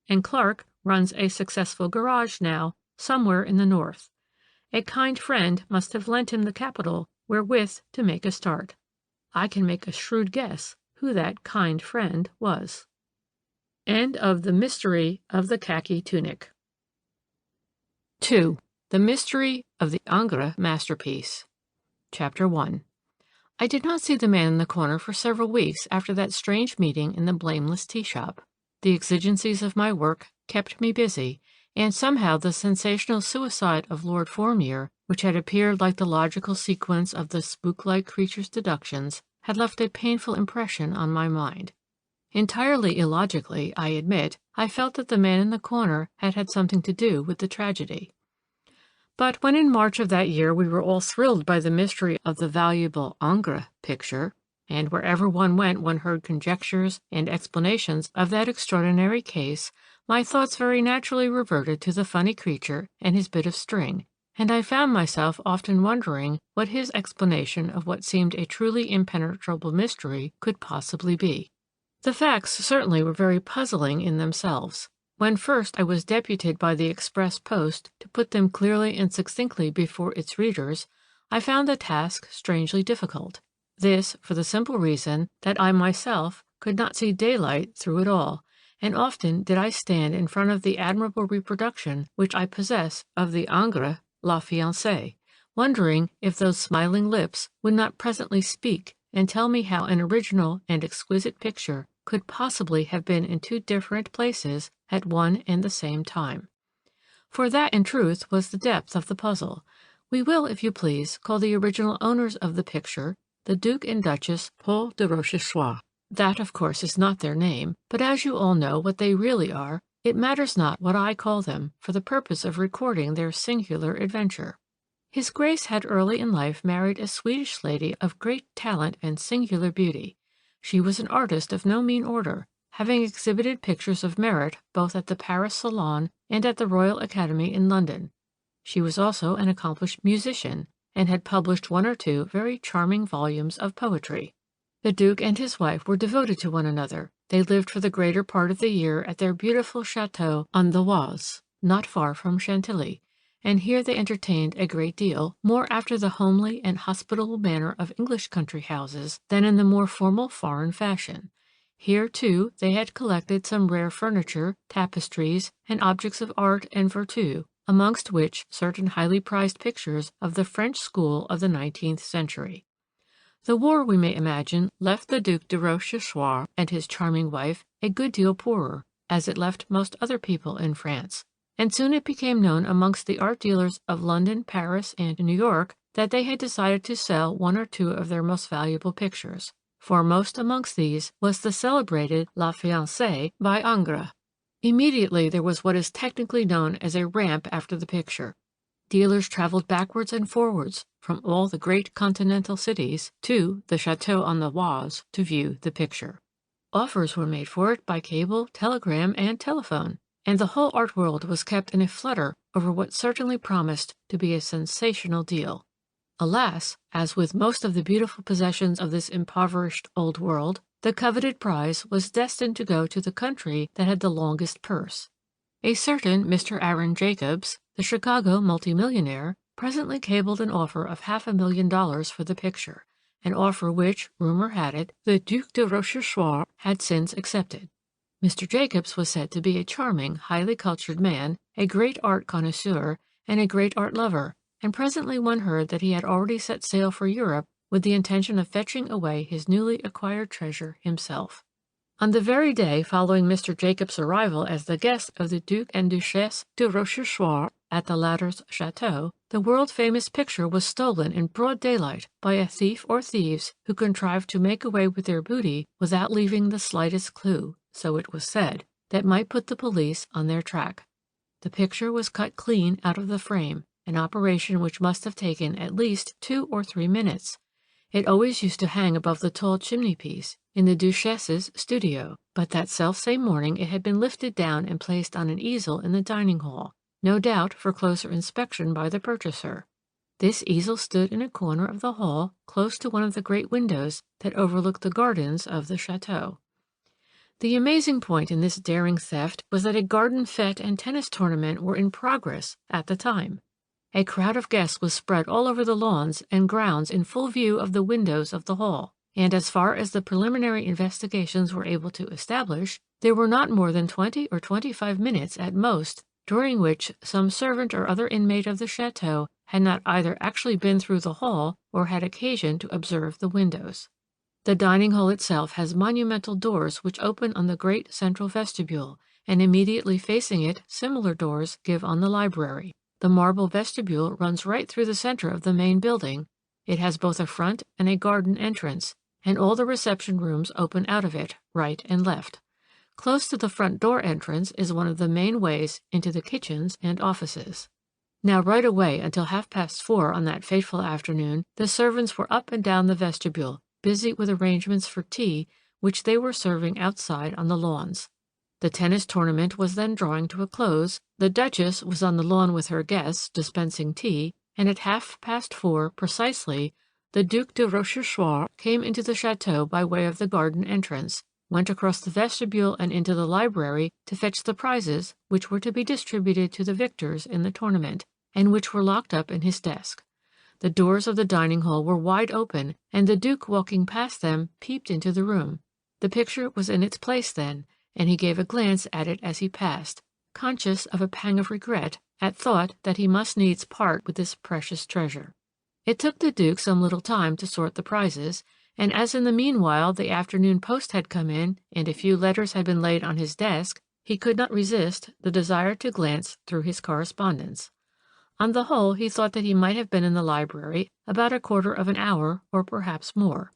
and Clark runs a successful garage now somewhere in the north. A kind friend must have lent him the capital wherewith to make a start. I can make a shrewd guess who that kind friend was. End of The Mystery of the Khaki Tunic. 2. The Mystery of the Ingres Masterpiece. Chapter 1. I did not see the man in the corner for several weeks after that strange meeting in the blameless tea shop. The exigencies of my work kept me busy, and somehow the sensational suicide of Lord Formere, which had appeared like the logical sequence of the spook-like creature's deductions, had left a painful impression on my mind. Entirely illogically, I admit, I felt that the man in the corner had had something to do with the tragedy. But when in March of that year we were all thrilled by the mystery of the valuable Ingres picture, and wherever one went one heard conjectures and explanations of that extraordinary case, my thoughts very naturally reverted to the funny creature and his bit of string, and I found myself often wondering what his explanation of what seemed a truly impenetrable mystery could possibly be. The facts certainly were very puzzling in themselves. When first I was deputed by the express post to put them clearly and succinctly before its readers, I found the task strangely difficult. This for the simple reason that I myself could not see daylight through it all, and often did I stand in front of the admirable reproduction which I possess of the Ingres La Fiancée, wondering if those smiling lips would not presently speak and tell me how an original and exquisite picture could possibly have been in two different places at one and the same time. For that, in truth, was the depth of the puzzle. We will, if you please, call the original owners of the picture the Duke and Duchess Paul de Rochechouart. That, of course, is not their name, but as you all know what they really are, it matters not what I call them for the purpose of recording their singular adventure. His Grace had early in life married a Swedish lady of great talent and singular beauty. She was an artist of no mean order, having exhibited pictures of merit both at the Paris Salon and at the Royal Academy in London. She was also an accomplished musician, and had published one or two very charming volumes of poetry. The Duke and his wife were devoted to one another. They lived for the greater part of the year at their beautiful chateau on the Oise, not far from Chantilly, and here they entertained a great deal, more after the homely and hospitable manner of English country houses than in the more formal foreign fashion. Here, too, they had collected some rare furniture, tapestries, and objects of art and vertu, amongst which certain highly prized pictures of the French school of the 19th century. The war, we may imagine, left the Duc de Rochechouart and his charming wife a good deal poorer, as it left most other people in France, and soon it became known amongst the art dealers of London, Paris, and New York that they had decided to sell one or two of their most valuable pictures. Foremost amongst these was the celebrated La Fiancée by Ingres. Immediately there was what is technically known as a ramp after the picture. Dealers traveled backwards and forwards from all the great continental cities to the Château on the Oise to view the picture. Offers were made for it by cable, telegram, and telephone, and the whole art world was kept in a flutter over what certainly promised to be a sensational deal. Alas, as with most of the beautiful possessions of this impoverished old world, the coveted prize was destined to go to the country that had the longest purse. A certain Mr. Aaron Jacobs, the Chicago multimillionaire, presently cabled an offer of $500,000 for the picture, an offer which, rumor had it, the Duc de Rochechouart had since accepted. Mr. Jacobs was said to be a charming, highly cultured man, a great art connoisseur, and a great art lover, and presently one heard that he had already set sail for Europe with the intention of fetching away his newly acquired treasure himself. On the very day following Mr. Jacobs' arrival as the guest of the Duc and Duchesse de Rochechouart at the latter's chateau, the world-famous picture was stolen in broad daylight by a thief or thieves who contrived to make away with their booty without leaving the slightest clue, so it was said, that might put the police on their track. The picture was cut clean out of the frame, an operation which must have taken at least 2 or 3 minutes. It always used to hang above the tall chimney-piece in the Duchesse's studio, but that self-same morning it had been lifted down and placed on an easel in the dining hall, no doubt for closer inspection by the purchaser. This easel stood in a corner of the hall, close to one of the great windows that overlooked the gardens of the chateau. The amazing point in this daring theft was that a garden fête and tennis tournament were in progress at the time. A crowd of guests was spread all over the lawns and grounds in full view of the windows of the hall, and as far as the preliminary investigations were able to establish, there were not more than 20 or 25 minutes at most during which some servant or other inmate of the chateau had not either actually been through the hall or had occasion to observe the windows. The dining hall itself has monumental doors which open on the great central vestibule, and immediately facing it similar doors give on the library. The marble vestibule runs right through the center of the main building. It has both a front and a garden entrance, and all the reception rooms open out of it, right and left. Close to the front door entrance is one of the main ways into the kitchens and offices. Now right away until 4:30 on that fateful afternoon, the servants were up and down the vestibule, busy with arrangements for tea, which they were serving outside on the lawns. The tennis tournament was then drawing to a close, the Duchess was on the lawn with her guests dispensing tea, and at 4:30 precisely, the Duc de Rochechouart came into the chateau by way of the garden entrance, went across the vestibule and into the library to fetch the prizes which were to be distributed to the victors in the tournament, and which were locked up in his desk. The doors of the dining hall were wide open, and the Duke walking past them peeped into the room. The picture was in its place then, and he gave a glance at it as he passed, conscious of a pang of regret at thought that he must needs part with this precious treasure. It took the Duke some little time to sort the prizes, and as in the meanwhile the afternoon post had come in and a few letters had been laid on his desk, he could not resist the desire to glance through his correspondence. On the whole, he thought that he might have been in the library about a quarter of an hour, or perhaps more.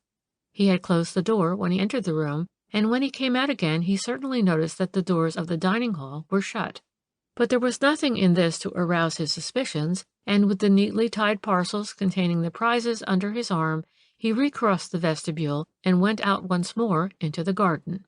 He had closed the door when he entered the room, and when he came out again he certainly noticed that the doors of the dining hall were shut. But there was nothing in this to arouse his suspicions, and with the neatly tied parcels containing the prizes under his arm, he recrossed the vestibule and went out once more into the garden.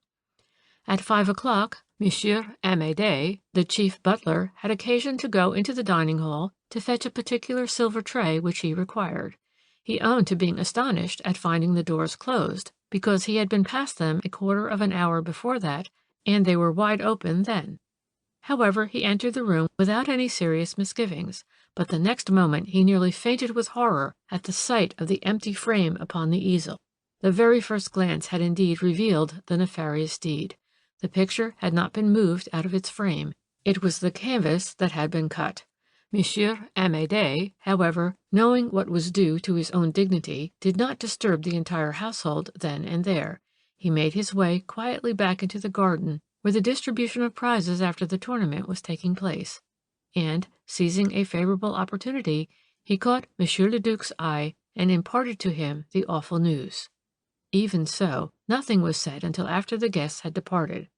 At 5 o'clock, Monsieur Amédée, the chief butler, had occasion to go into the dining hall to fetch a particular silver tray which he required. He owned to being astonished at finding the doors closed, because he had been past them a quarter of an hour before that, and they were wide open then. However, he entered the room without any serious misgivings, but the next moment he nearly fainted with horror at the sight of the empty frame upon the easel. The very first glance had indeed revealed the nefarious deed. The picture had not been moved out of its frame. It was the canvas that had been cut. Monsieur Amédée, however, knowing what was due to his own dignity, did not disturb the entire household then and there. He made his way quietly back into the garden where the distribution of prizes after the tournament was taking place, and, seizing a favorable opportunity, he caught Monsieur le Duc's eye and imparted to him the awful news. Even so, nothing was said until after the guests had departed.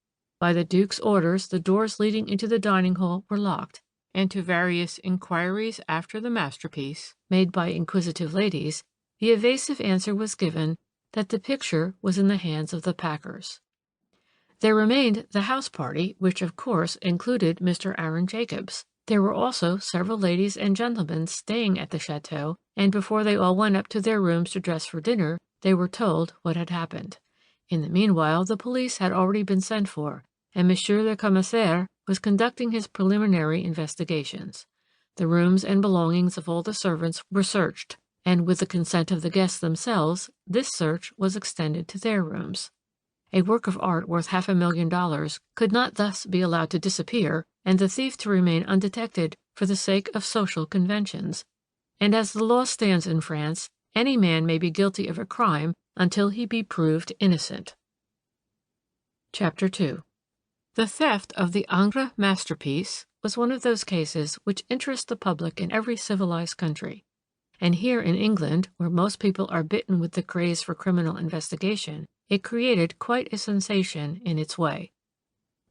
By the Duke's orders, the doors leading into the dining hall were locked, and to various inquiries after the masterpiece, made by inquisitive ladies, the evasive answer was given that the picture was in the hands of the packers. There remained the house party, which of course included Mr. Aaron Jacobs. There were also several ladies and gentlemen staying at the chateau, and before they all went up to their rooms to dress for dinner, they were told what had happened. In the meanwhile, the police had already been sent for, and Monsieur le Commissaire was conducting his preliminary investigations. The rooms and belongings of all the servants were searched, and with the consent of the guests themselves, this search was extended to their rooms. A work of art worth $500,000 could not thus be allowed to disappear and the thief to remain undetected for the sake of social conventions, and as the law stands in France, any man may be guilty of a crime until he be proved innocent. Chapter 2. The theft of the Ingres masterpiece was one of those cases which interest the public in every civilized country. And here in England, where most people are bitten with the craze for criminal investigation, it created quite a sensation in its way.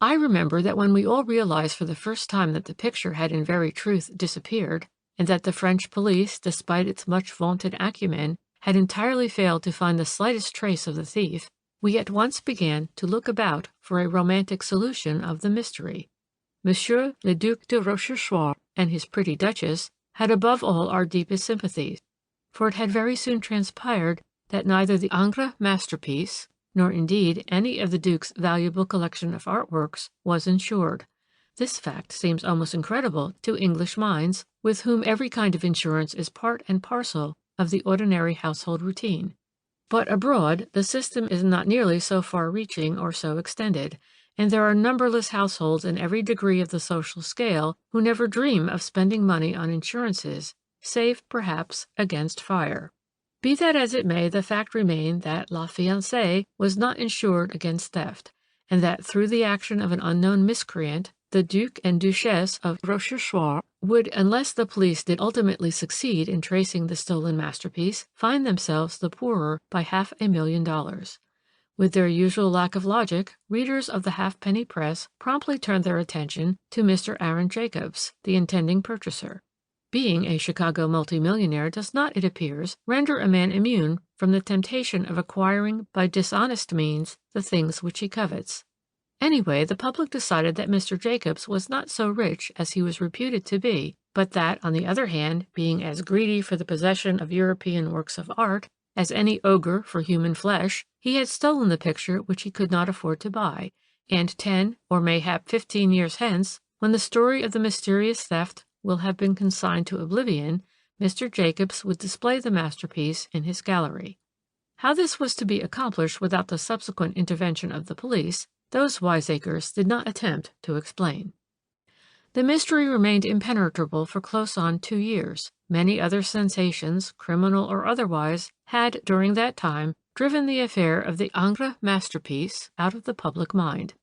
I remember that when we all realized for the first time that the picture had in very truth disappeared, and that the French police, despite its much vaunted acumen, had entirely failed to find the slightest trace of the thief, we at once began to look about for a romantic solution of the mystery. Monsieur le Duc de Rochechouart and his pretty Duchess had above all our deepest sympathies, for it had very soon transpired that neither the Ingres masterpiece, nor indeed any of the Duke's valuable collection of artworks, was insured. This fact seems almost incredible to English minds, with whom every kind of insurance is part and parcel of the ordinary household routine. But abroad, the system is not nearly so far-reaching or so extended, and there are numberless households in every degree of the social scale who never dream of spending money on insurances, save, perhaps, against fire. Be that as it may, the fact remained that La Fiancée was not insured against theft, and that through the action of an unknown miscreant, the Duke and Duchess of Rochechouart would, unless the police did ultimately succeed in tracing the stolen masterpiece, find themselves the poorer by $500,000. With their usual lack of logic, readers of the halfpenny press promptly turned their attention to Mr. Aaron Jacobs, the intending purchaser. Being a Chicago multimillionaire does not, it appears, render a man immune from the temptation of acquiring by dishonest means the things which he covets. Anyway, the public decided that Mr. Jacobs was not so rich as he was reputed to be, but that, on the other hand, being as greedy for the possession of European works of art as any ogre for human flesh, he had stolen the picture which he could not afford to buy, and 10 or mayhap 15 years hence, when the story of the mysterious theft will have been consigned to oblivion, Mr. Jacobs would display the masterpiece in his gallery. How this was to be accomplished without the subsequent intervention of the police, those wiseacres did not attempt to explain. The mystery remained impenetrable for close on 2 years. Many other sensations, criminal or otherwise, had during that time driven the affair of the Ingres masterpiece out of the public mind.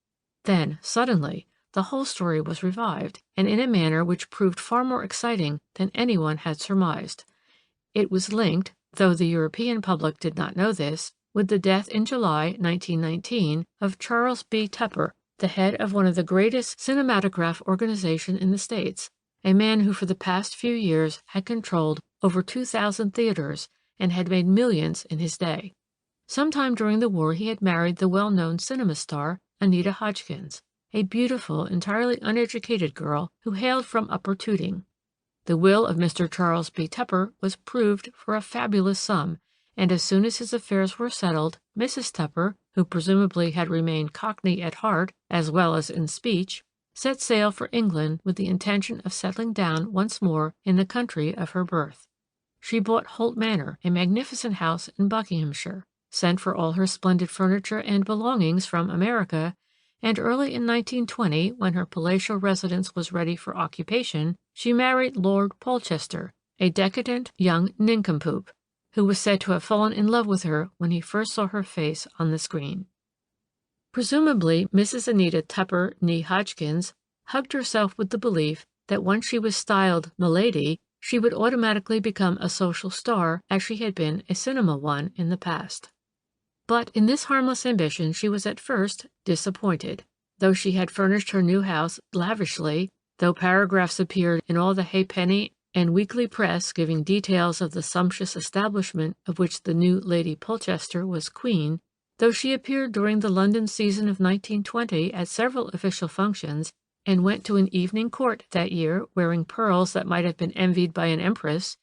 Then, suddenly, the whole story was revived, and in a manner which proved far more exciting than anyone had surmised. It was linked, though the European public did not know this, with the death in July 1919 of Charles B. Tupper, the head of one of the greatest cinematograph organizations in the States, a man who for the past few years had controlled over 2,000 theaters and had made millions in his day. Sometime during the war he had married the well-known cinema star Anita Hodgkins, a beautiful, entirely uneducated girl who hailed from Upper Tooting. The will of Mr. Charles B. Tupper was proved for a fabulous sum, and as soon as his affairs were settled, Mrs. Tupper, who presumably had remained Cockney at heart as well as in speech, set sail for England with the intention of settling down once more in the country of her birth. She bought Holt Manor, a magnificent house in Buckinghamshire, sent for all her splendid furniture and belongings from America, and early in 1920, when her palatial residence was ready for occupation, she married Lord Polchester, a decadent young nincompoop, who was said to have fallen in love with her when he first saw her face on the screen. Presumably, Mrs. Anita Tupper nee Hodgkins hugged herself with the belief that once she was styled "Milady," she would automatically become a social star as she had been a cinema one in the past. But in this harmless ambition she was at first disappointed. Though she had furnished her new house lavishly, though paragraphs appeared in all the halfpenny and weekly press giving details of the sumptuous establishment of which the new Lady Polchester was queen, though she appeared during the London season of 1920 at several official functions, and went to an evening court that year wearing pearls that might have been envied by an empress,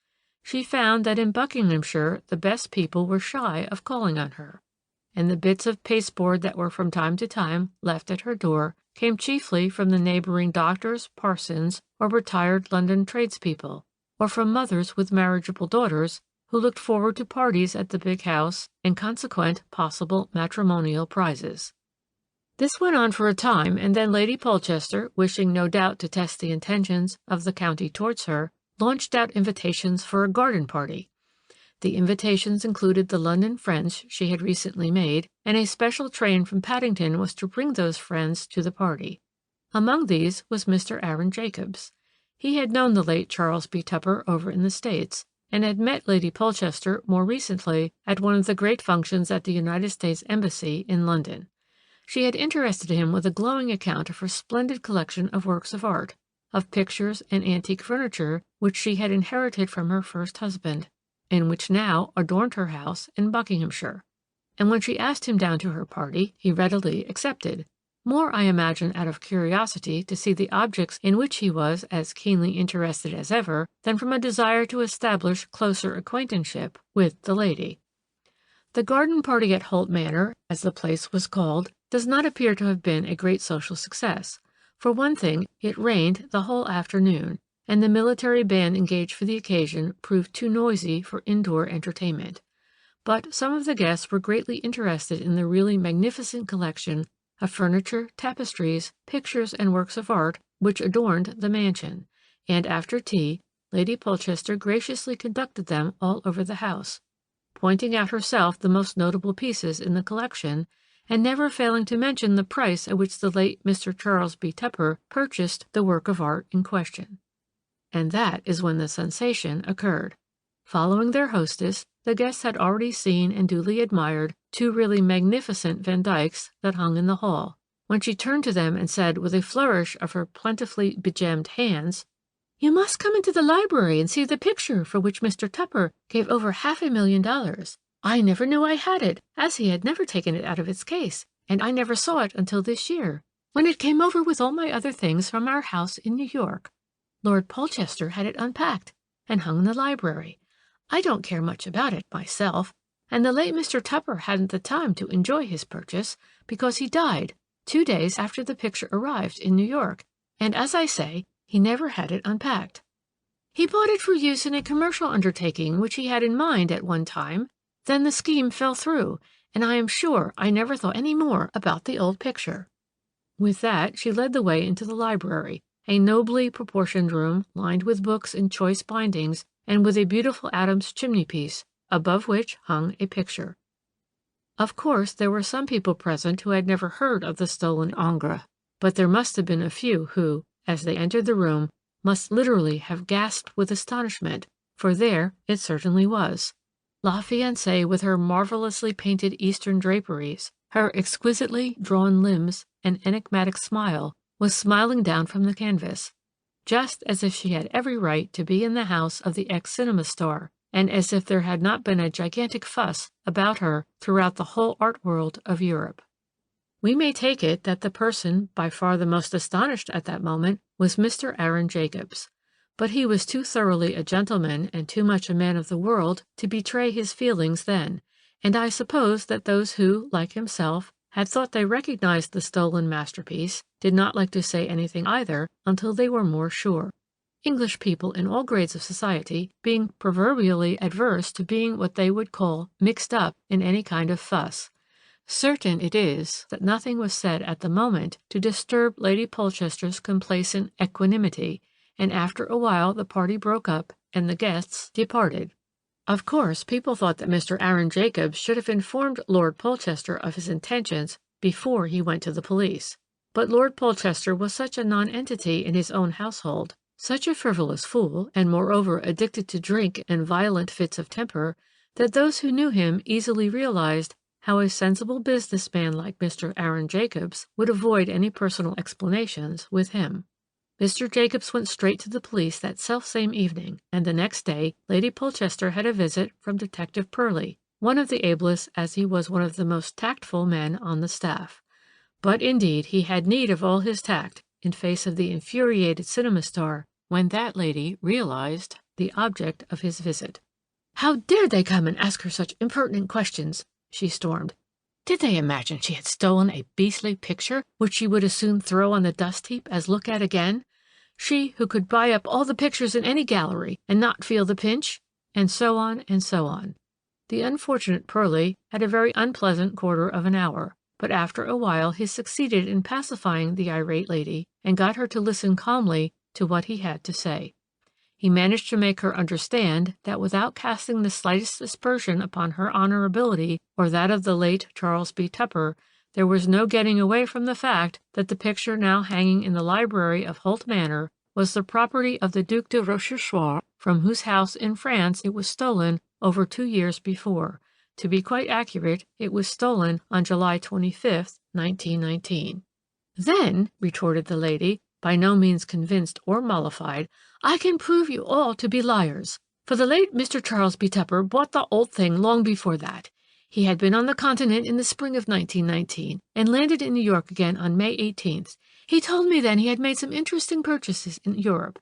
she found that in Buckinghamshire the best people were shy of calling on her, and the bits of pasteboard that were from time to time left at her door came chiefly from the neighboring doctors, parsons, or retired London tradespeople, or from mothers with marriageable daughters who looked forward to parties at the big house and consequent possible matrimonial prizes. This went on for a time, and then Lady Polchester, wishing no doubt to test the intentions of the county towards her, launched out invitations for a garden party. The invitations included the London friends she had recently made, and a special train from Paddington was to bring those friends to the party. Among these was Mr. Aaron Jacobs. He had known the late Charles B. Tupper over in the States, and had met Lady Polchester more recently at one of the great functions at the United States Embassy in London. She had interested him with a glowing account of her splendid collection of works of art, of pictures and antique furniture which she had inherited from her first husband, and which now adorned her house in Buckinghamshire. And when she asked him down to her party, he readily accepted, more, I imagine, out of curiosity to see the objects in which he was as keenly interested as ever, than from a desire to establish closer acquaintanceship with the lady. The garden party at Holt Manor, as the place was called, does not appear to have been a great social success. For one thing, it rained the whole afternoon, and the military band engaged for the occasion proved too noisy for indoor entertainment. But some of the guests were greatly interested in the really magnificent collection of furniture, tapestries, pictures, and works of art which adorned the mansion, and after tea, Lady Polchester graciously conducted them all over the house, pointing out herself the most notable pieces in the collection, and never failing to mention the price at which the late Mr. Charles B. Tupper purchased the work of art in question. And that is when the sensation occurred. Following their hostess, the guests had already seen and duly admired two really magnificent Van Dycks that hung in the hall, when she turned to them and said with a flourish of her plentifully begemmed hands, "You must come into the library and see the picture for which Mr. Tupper gave over $500,000. I never knew I had it, as he had never taken it out of its case, and I never saw it until this year, when it came over with all my other things from our house in New York. Lord Polchester had it unpacked and hung in the library. I don't care much about it myself, and the late Mr. Tupper hadn't the time to enjoy his purchase because he died 2 days after the picture arrived in New York, and as I say, he never had it unpacked. He bought it for use in a commercial undertaking which he had in mind at one time. Then the scheme fell through, and I am sure I never thought any more about the old picture." With that, she led the way into the library, a nobly proportioned room lined with books in choice bindings and with a beautiful Adams chimney-piece, above which hung a picture. Of course, there were some people present who had never heard of the stolen Ingres, but there must have been a few who, as they entered the room, must literally have gasped with astonishment, for there it certainly was. La Fiancée, with her marvelously painted Eastern draperies, her exquisitely drawn limbs, and enigmatic smile, was smiling down from the canvas, just as if she had every right to be in the house of the ex-cinema star, and as if there had not been a gigantic fuss about her throughout the whole art world of Europe. We may take it that the person by far the most astonished at that moment was Mr. Aaron Jacobs, but he was too thoroughly a gentleman and too much a man of the world to betray his feelings then, and I suppose that those who, like himself, had thought they recognized the stolen masterpiece did not like to say anything either until they were more sure. English people in all grades of society being proverbially adverse to being what they would call mixed up in any kind of fuss. Certain it is that nothing was said at the moment to disturb Lady Polchester's complacent equanimity, and after a while the party broke up and the guests departed. Of course, people thought that Mr. Aaron Jacobs should have informed Lord Polchester of his intentions before he went to the police. But Lord Polchester was such a nonentity in his own household, such a frivolous fool, and moreover addicted to drink and violent fits of temper, that those who knew him easily realized how a sensible business man like Mr. Aaron Jacobs would avoid any personal explanations with him. Mr. Jacobs went straight to the police that selfsame evening, and the next day Lady Polchester had a visit from Detective Purley, one of the ablest as he was one of the most tactful men on the staff. But indeed he had need of all his tact in face of the infuriated cinema star when that lady realized the object of his visit. "How dared they come and ask her such impertinent questions?" she stormed. "Did they imagine she had stolen a beastly picture which she would as soon throw on the dust heap as look at again? She who could buy up all the pictures in any gallery and not feel the pinch?" And so on and so on. The unfortunate Purley had a very unpleasant quarter of an hour, but after a while he succeeded in pacifying the irate lady and got her to listen calmly to what he had to say. He managed to make her understand that without casting the slightest aspersion upon her honorability or that of the late Charles B. Tupper, there was no getting away from the fact that the picture now hanging in the library of Holt Manor was the property of the Duc de Rochechouart, from whose house in France it was stolen over 2 years before. To be quite accurate, it was stolen on July 25th, 1919. "Then," retorted the lady, by no means convinced or mollified, "I can prove you all to be liars, for the late Mr. Charles B. Tupper bought the old thing long before that. He had been on the Continent in the spring of 1919 and landed in New York again on May 18th. He told me then he had made some interesting purchases in Europe.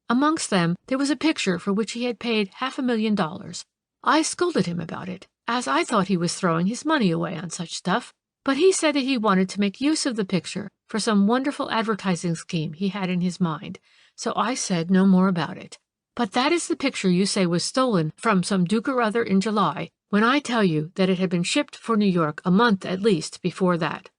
Amongst them there was a picture for which he had paid $500,000. I scolded him about it, as I thought he was throwing his money away on such stuff, but he said that he wanted to make use of the picture for some wonderful advertising scheme he had in his mind, so I said no more about it. But that is the picture you say was stolen from some duke or other in July, when I tell you that it had been shipped for New York a month at least before that."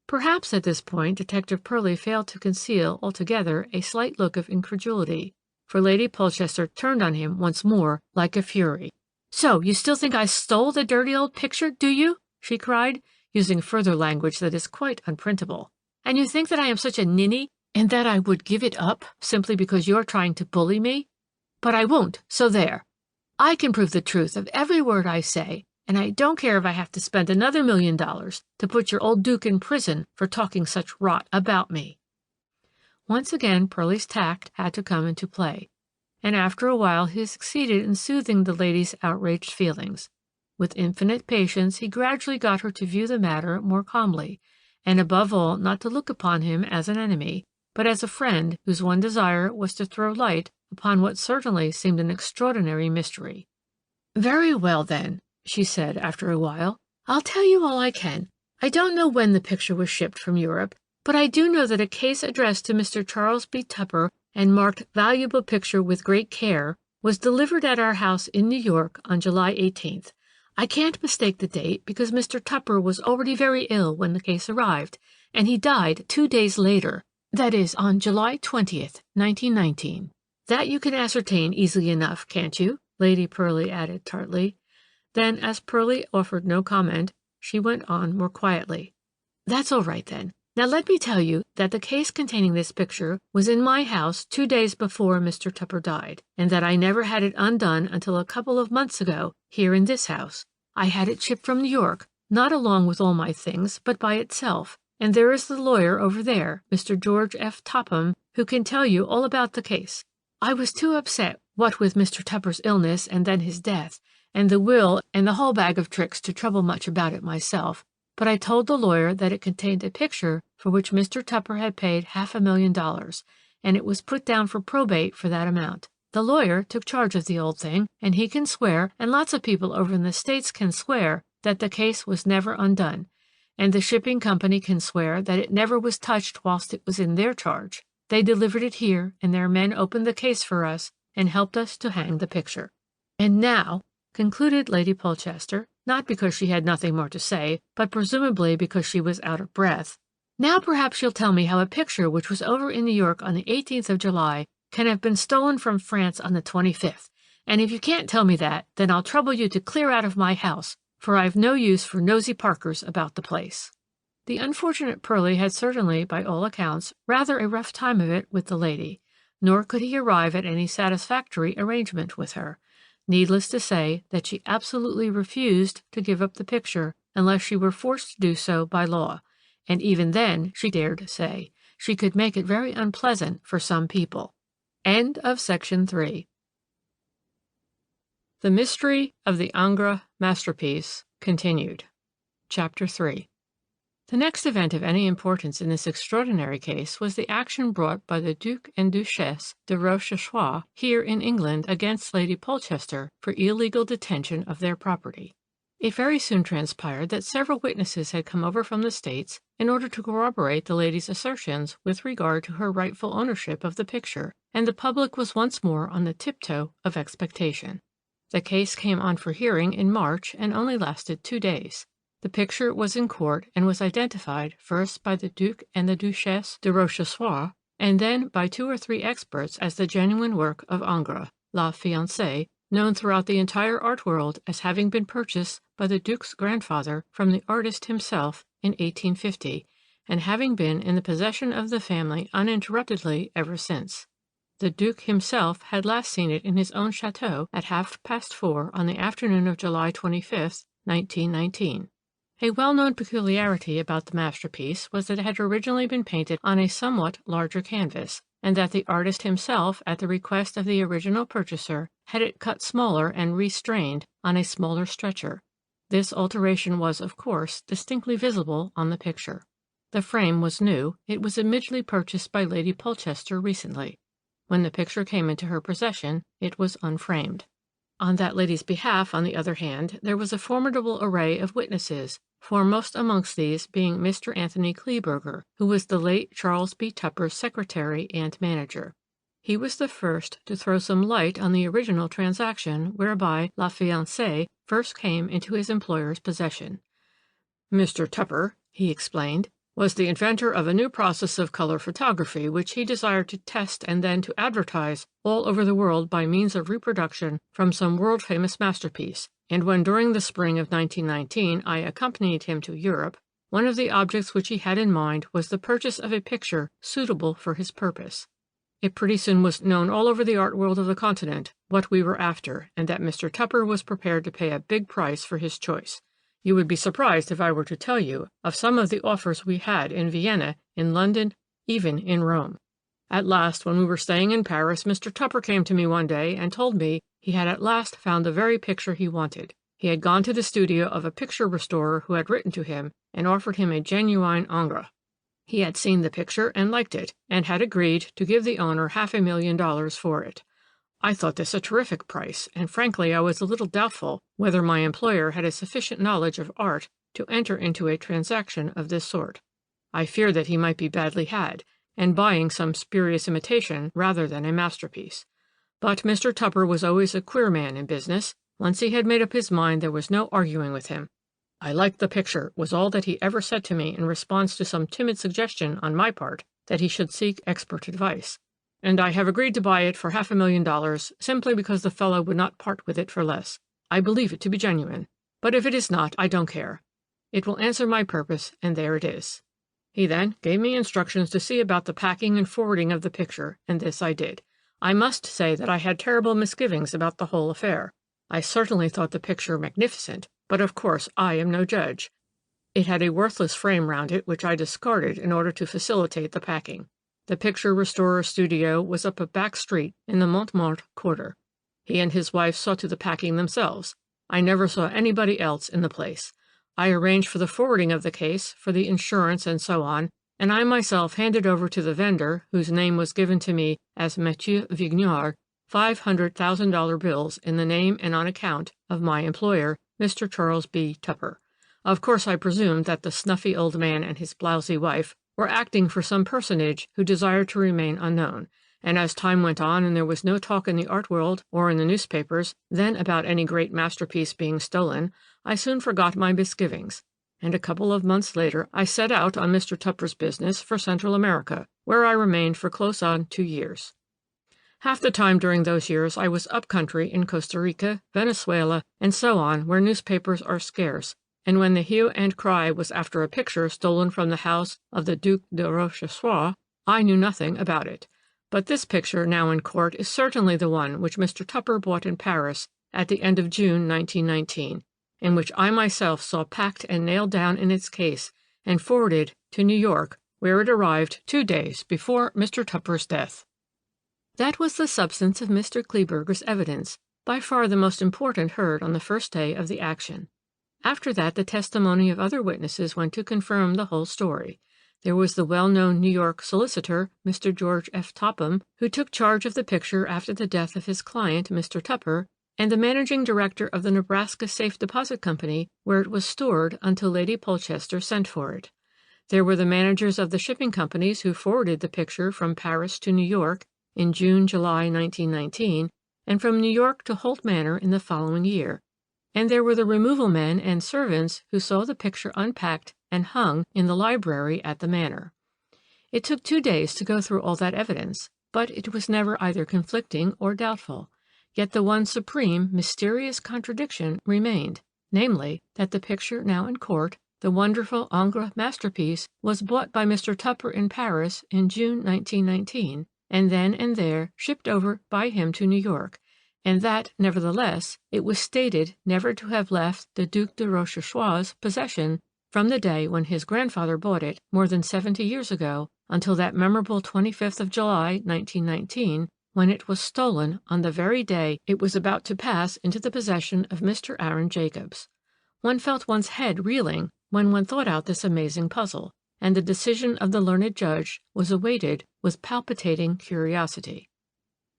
Perhaps at this point Detective Purley failed to conceal altogether a slight look of incredulity, for Lady Polchester turned on him once more like a fury. "So you still think I stole the dirty old picture, do you?" she cried, using further language that is quite unprintable. "And you think that I am such a ninny, and that I would give it up simply because you're trying to bully me? But I won't, so there. I can prove the truth of every word I say, and I don't care if I have to spend another $1,000,000 to put your old duke in prison for talking such rot about me." Once again Purley's tact had to come into play, and after a while he succeeded in soothing the lady's outraged feelings. With infinite patience he gradually got her to view the matter more calmly, and above all not to look upon him as an enemy, but as a friend whose one desire was to throw light upon what certainly seemed an extraordinary mystery. "Very well, then," she said after a while, "I'll tell you all I can. I don't know when the picture was shipped from Europe, but I do know that a case addressed to Mr. Charles B. Tupper and marked valuable picture with great care was delivered at our house in New York on July 18th. I can't mistake the date because Mr. Tupper was already very ill when the case arrived, and he died 2 days later, that is, on July 20th, 1919. That you can ascertain easily enough, can't you?" Lady Purley added tartly. Then, as Purley offered no comment, she went on more quietly. "That's all right, then. Now let me tell you that the case containing this picture was in my house 2 days before Mr. Tupper died, and that I never had it undone until a couple of months ago, here in this house. I had it shipped from New York, not along with all my things, but by itself, and there is the lawyer over there, Mr. George F. Topham, who can tell you all about the case. I was too upset, what with Mr. Tupper's illness and then his death, and the will and the whole bag of tricks to trouble much about it myself, but I told the lawyer that it contained a picture for which Mr. Tupper had paid $500,000, and it was put down for probate for that amount. The lawyer took charge of the old thing, and he can swear, and lots of people over in the States can swear, that the case was never undone, and the shipping company can swear that it never was touched whilst it was in their charge. They delivered it here, and their men opened the case for us and helped us to hang the picture. And now," concluded Lady Polchester, not because she had nothing more to say, but presumably because she was out of breath. "Now perhaps you'll tell me how a picture which was over in New York on the 18th of July can have been stolen from France on the 25th. And if you can't tell me that, then I'll trouble you to clear out of my house, for I've no use for nosy Parkers about the place." The unfortunate Pearlie had certainly, by all accounts, rather a rough time of it with the lady, nor could he arrive at any satisfactory arrangement with her. Needless to say that she absolutely refused to give up the picture unless she were forced to do so by law, and even then, she dared say, she could make it very unpleasant for some people. End of section 3. The Mystery of the Ingres Masterpiece continued. Chapter 3. The next event of any importance in this extraordinary case was the action brought by the Duc and Duchesse de Rochechouart here in England against Lady Polchester for illegal detention of their property. It very soon transpired that several witnesses had come over from the States in order to corroborate the lady's assertions with regard to her rightful ownership of the picture, and the public was once more on the tiptoe of expectation. The case came on for hearing in March and only lasted 2 days. The picture was in court and was identified first by the Duc and the Duchesse de Rochechouart, and then by 2 or 3 experts as the genuine work of Ingres, la fiancée, known throughout the entire art world as having been purchased by the Duc's grandfather from the artist himself in 1850, and having been in the possession of the family uninterruptedly ever since. The Duc himself had last seen it in his own chateau at 4:30 on the afternoon of July 25th, 1919. A well-known peculiarity about the masterpiece was that it had originally been painted on a somewhat larger canvas, and that the artist himself, at the request of the original purchaser, had it cut smaller and restrained on a smaller stretcher. This alteration was, of course, distinctly visible on the picture. The frame was new. It was immediately purchased by Lady Polchester recently. When the picture came into her possession, it was unframed. On that lady's behalf, on the other hand, there was a formidable array of witnesses, foremost amongst these being Mr. Anthony Kleeberger, who was the late Charles B. Tupper's secretary and manager. He was the first to throw some light on the original transaction whereby la fiancée first came into his employer's possession. "Mr. Tupper," he explained, "was the inventor of a new process of color photography which he desired to test and then to advertise all over the world by means of reproduction from some world-famous masterpiece, and when during the spring of 1919 I accompanied him to Europe, one of the objects which he had in mind was the purchase of a picture suitable for his purpose. It pretty soon was known all over the art world of the continent what we were after, and that Mr. Tupper was prepared to pay a big price for his choice. You would be surprised if I were to tell you of some of the offers we had in Vienna, in London, even in Rome. At last, when we were staying in Paris, Mr. Tupper came to me one day and told me he had at last found the very picture he wanted. He had gone to the studio of a picture restorer who had written to him and offered him a genuine Ingres. He had seen the picture and liked it, and had agreed to give the owner $500,000 for it. I thought this a terrific price, and frankly I was a little doubtful whether my employer had a sufficient knowledge of art to enter into a transaction of this sort. I feared that he might be badly had, and buying some spurious imitation rather than a masterpiece. But Mr. Tupper was always a queer man in business. Once he had made up his mind there was no arguing with him. I liked the picture, was all that he ever said to me in response to some timid suggestion on my part that he should seek expert advice. And I have agreed to buy it for $500,000 simply because the fellow would not part with it for less. I believe it to be genuine. But if it is not, I don't care. It will answer my purpose, and there it is. He then gave me instructions to see about the packing and forwarding of the picture, and this I did. I must say that I had terrible misgivings about the whole affair. I certainly thought the picture magnificent, but of course I am no judge. It had a worthless frame round it, which I discarded in order to facilitate the packing. The picture restorer's studio was up a back street in the Montmartre quarter. He and his wife saw to the packing themselves. I never saw anybody else in the place. I arranged for the forwarding of the case, for the insurance and so on, and I myself handed over to the vendor, whose name was given to me as Mathieu Vignard, $500,000 bills in the name and on account of my employer, Mr. Charles B. Tupper. Of course I presumed that the snuffy old man and his blousy wife were acting for some personage who desired to remain unknown, and as time went on and there was no talk in the art world or in the newspapers then about any great masterpiece being stolen, I soon forgot my misgivings, and a couple of months later I set out on Mr. Tupper's business for Central America, where I remained for close on 2 years. Half the time during those years I was up country in Costa Rica, Venezuela, and so on, where newspapers are scarce, and when the hue and cry was after a picture stolen from the house of the Duc de Rochechouart, I knew nothing about it. But this picture now in court is certainly the one which Mr. Tupper bought in Paris at the end of June 1919, and which I myself saw packed and nailed down in its case and forwarded to New York, where it arrived 2 days before Mr. Tupper's death. That was the substance of Mr. Kleeberger's evidence, by far the most important heard on the first day of the action. After that, the testimony of other witnesses went to confirm the whole story. There was the well-known New York solicitor, Mr. George F. Topham, who took charge of the picture after the death of his client, Mr. Tupper, and the managing director of the Nebraska Safe Deposit Company, where it was stored until Lady Polchester sent for it. There were the managers of the shipping companies who forwarded the picture from Paris to New York in June-July 1919, and from New York to Holt Manor in the following year. And there were the removal men and servants who saw the picture unpacked and hung in the library at the manor. It took 2 days to go through all that evidence, but it was never either conflicting or doubtful. Yet the one supreme, mysterious contradiction remained, namely, that the picture now in court, the wonderful Ingres masterpiece, was bought by Mr. Tupper in Paris in June 1919, and then and there shipped over by him to New York, and that, nevertheless, it was stated never to have left the Duc de Rochechouart's possession from the day when his grandfather bought it more than 70 years ago until that memorable 25th of July, 1919, when it was stolen on the very day it was about to pass into the possession of Mr. Aaron Jacobs. One felt one's head reeling when one thought out this amazing puzzle, and the decision of the learned judge was awaited with palpitating curiosity.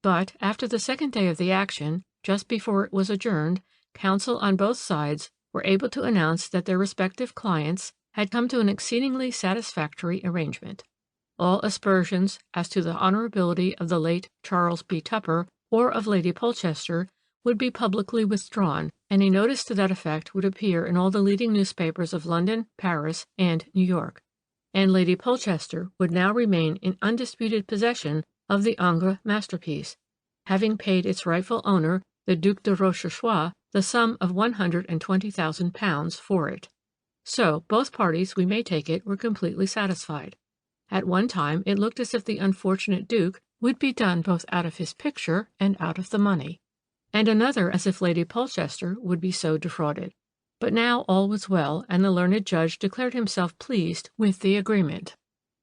But after the second day of the action, just before it was adjourned, counsel on both sides were able to announce that their respective clients had come to an exceedingly satisfactory arrangement. All aspersions as to the honorability of the late Charles B. Tupper or of Lady Polchester would be publicly withdrawn, and a notice to that effect would appear in all the leading newspapers of London, Paris, and New York. And Lady Polchester would now remain in undisputed possession of the Ingres masterpiece, having paid its rightful owner, the Duc de Rochechouart, the sum of £120,000 for it. So both parties, we may take it, were completely satisfied. At one time it looked as if the unfortunate Duke would be done both out of his picture and out of the money, and another as if Lady Polchester would be so defrauded. But now all was well, and the learned judge declared himself pleased with the agreement.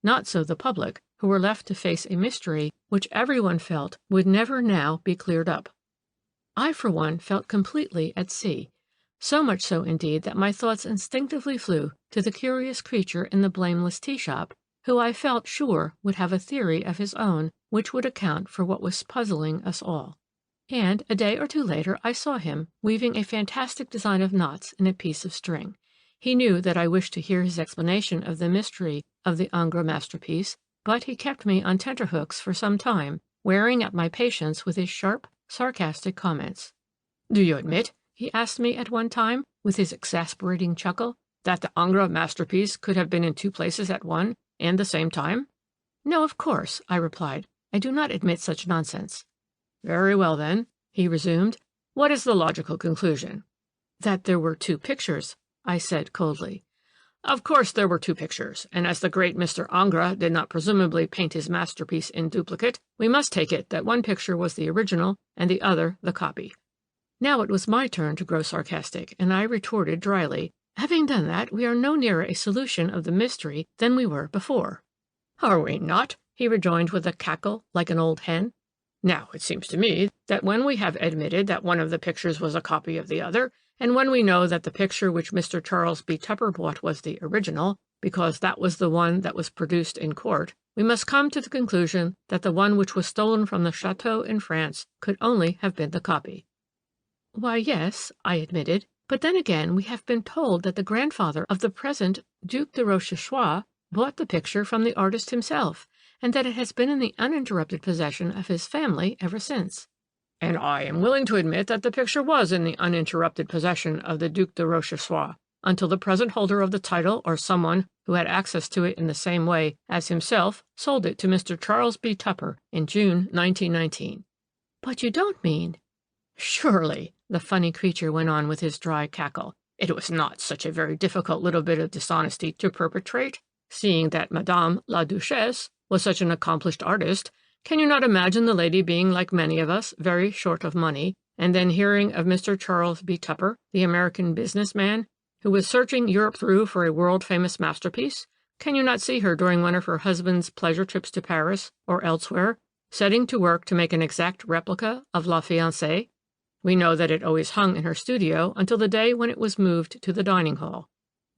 Not so the public, who were left to face a mystery which everyone felt would never now be cleared up. I, for one, felt completely at sea, so much so indeed that my thoughts instinctively flew to the curious creature in the blameless tea-shop, who I felt sure would have a theory of his own which would account for what was puzzling us all. And a day or two later I saw him weaving a fantastic design of knots in a piece of string. He knew that I wished to hear his explanation of the mystery of the Ingres masterpiece, but he kept me on tenterhooks for some time, wearing at my patience with his sharp, sarcastic comments. "Do you admit," he asked me at one time, with his exasperating chuckle, "that the Ingres masterpiece could have been in 2 places at one and the same time?" "No, of course," I replied. "I do not admit such nonsense." "Very well, then," he resumed. "What is the logical conclusion?" "That there were 2 pictures," I said coldly. "Of course there were 2 pictures, and as the great Mr. Ingres did not presumably paint his masterpiece in duplicate, we must take it that one picture was the original and the other the copy." Now it was my turn to grow sarcastic, and I retorted dryly, "Having done that, we are no nearer a solution of the mystery than we were before." "Are we not?" he rejoined with a cackle like an old hen. "Now, it seems to me that when we have admitted that one of the pictures was a copy of the other, and when we know that the picture which Mr. Charles B. Tupper bought was the original, because that was the one that was produced in court, we must come to the conclusion that the one which was stolen from the chateau in France could only have been the copy." "Why, yes," I admitted, "but then again we have been told that the grandfather of the present Duc de Rochechouart bought the picture from the artist himself, and that it has been in the uninterrupted possession of his family ever since." And I am willing to admit that the picture was in the uninterrupted possession of the Duc de Rochechouart until the present holder of the title or someone who had access to it in the same way as himself sold it to Mr. Charles B. Tupper in June 1919. "But you don't mean—" "Surely," the funny creature went on with his dry cackle, "it was not such a very difficult little bit of dishonesty to perpetrate, seeing that Madame la Duchesse was such an accomplished artist. Can you not imagine the lady being, like many of us, very short of money, and then hearing of Mr. Charles B. Tupper, the American business man, who was searching Europe through for a world-famous masterpiece? Can you not see her during one of her husband's pleasure trips to Paris or elsewhere, setting to work to make an exact replica of La Fiancée? We know that it always hung in her studio until the day when it was moved to the dining hall.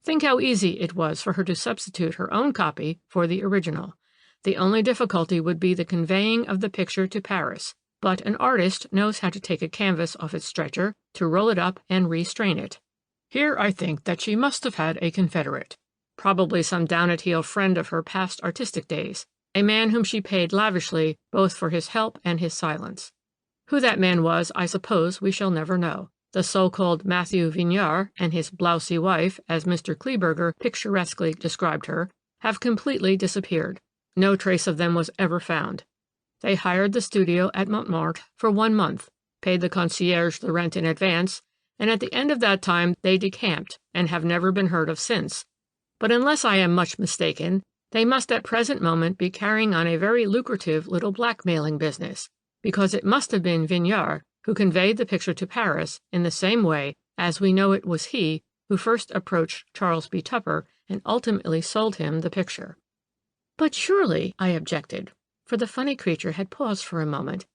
Think how easy it was for her to substitute her own copy for the original. The only difficulty would be the conveying of the picture to Paris, but an artist knows how to take a canvas off its stretcher, to roll it up and restrain it. Here I think that she must have had a confederate, probably some down-at-heel friend of her past artistic days, a man whom she paid lavishly both for his help and his silence. Who that man was, I suppose we shall never know. The so-called Matthew Vignard and his blousy wife, as Mr. Kleeberger picturesquely described her, have completely disappeared. No trace of them was ever found. They hired the studio at Montmartre for 1 month, paid the concierge the rent in advance, and at the end of that time they decamped and have never been heard of since. But unless I am much mistaken, they must at present moment be carrying on a very lucrative little blackmailing business, because it must have been Vignard who conveyed the picture to Paris in the same way as we know it was he who first approached Charles B. Tupper and ultimately sold him the picture. "But surely," I objected, for the funny creature had paused for a moment,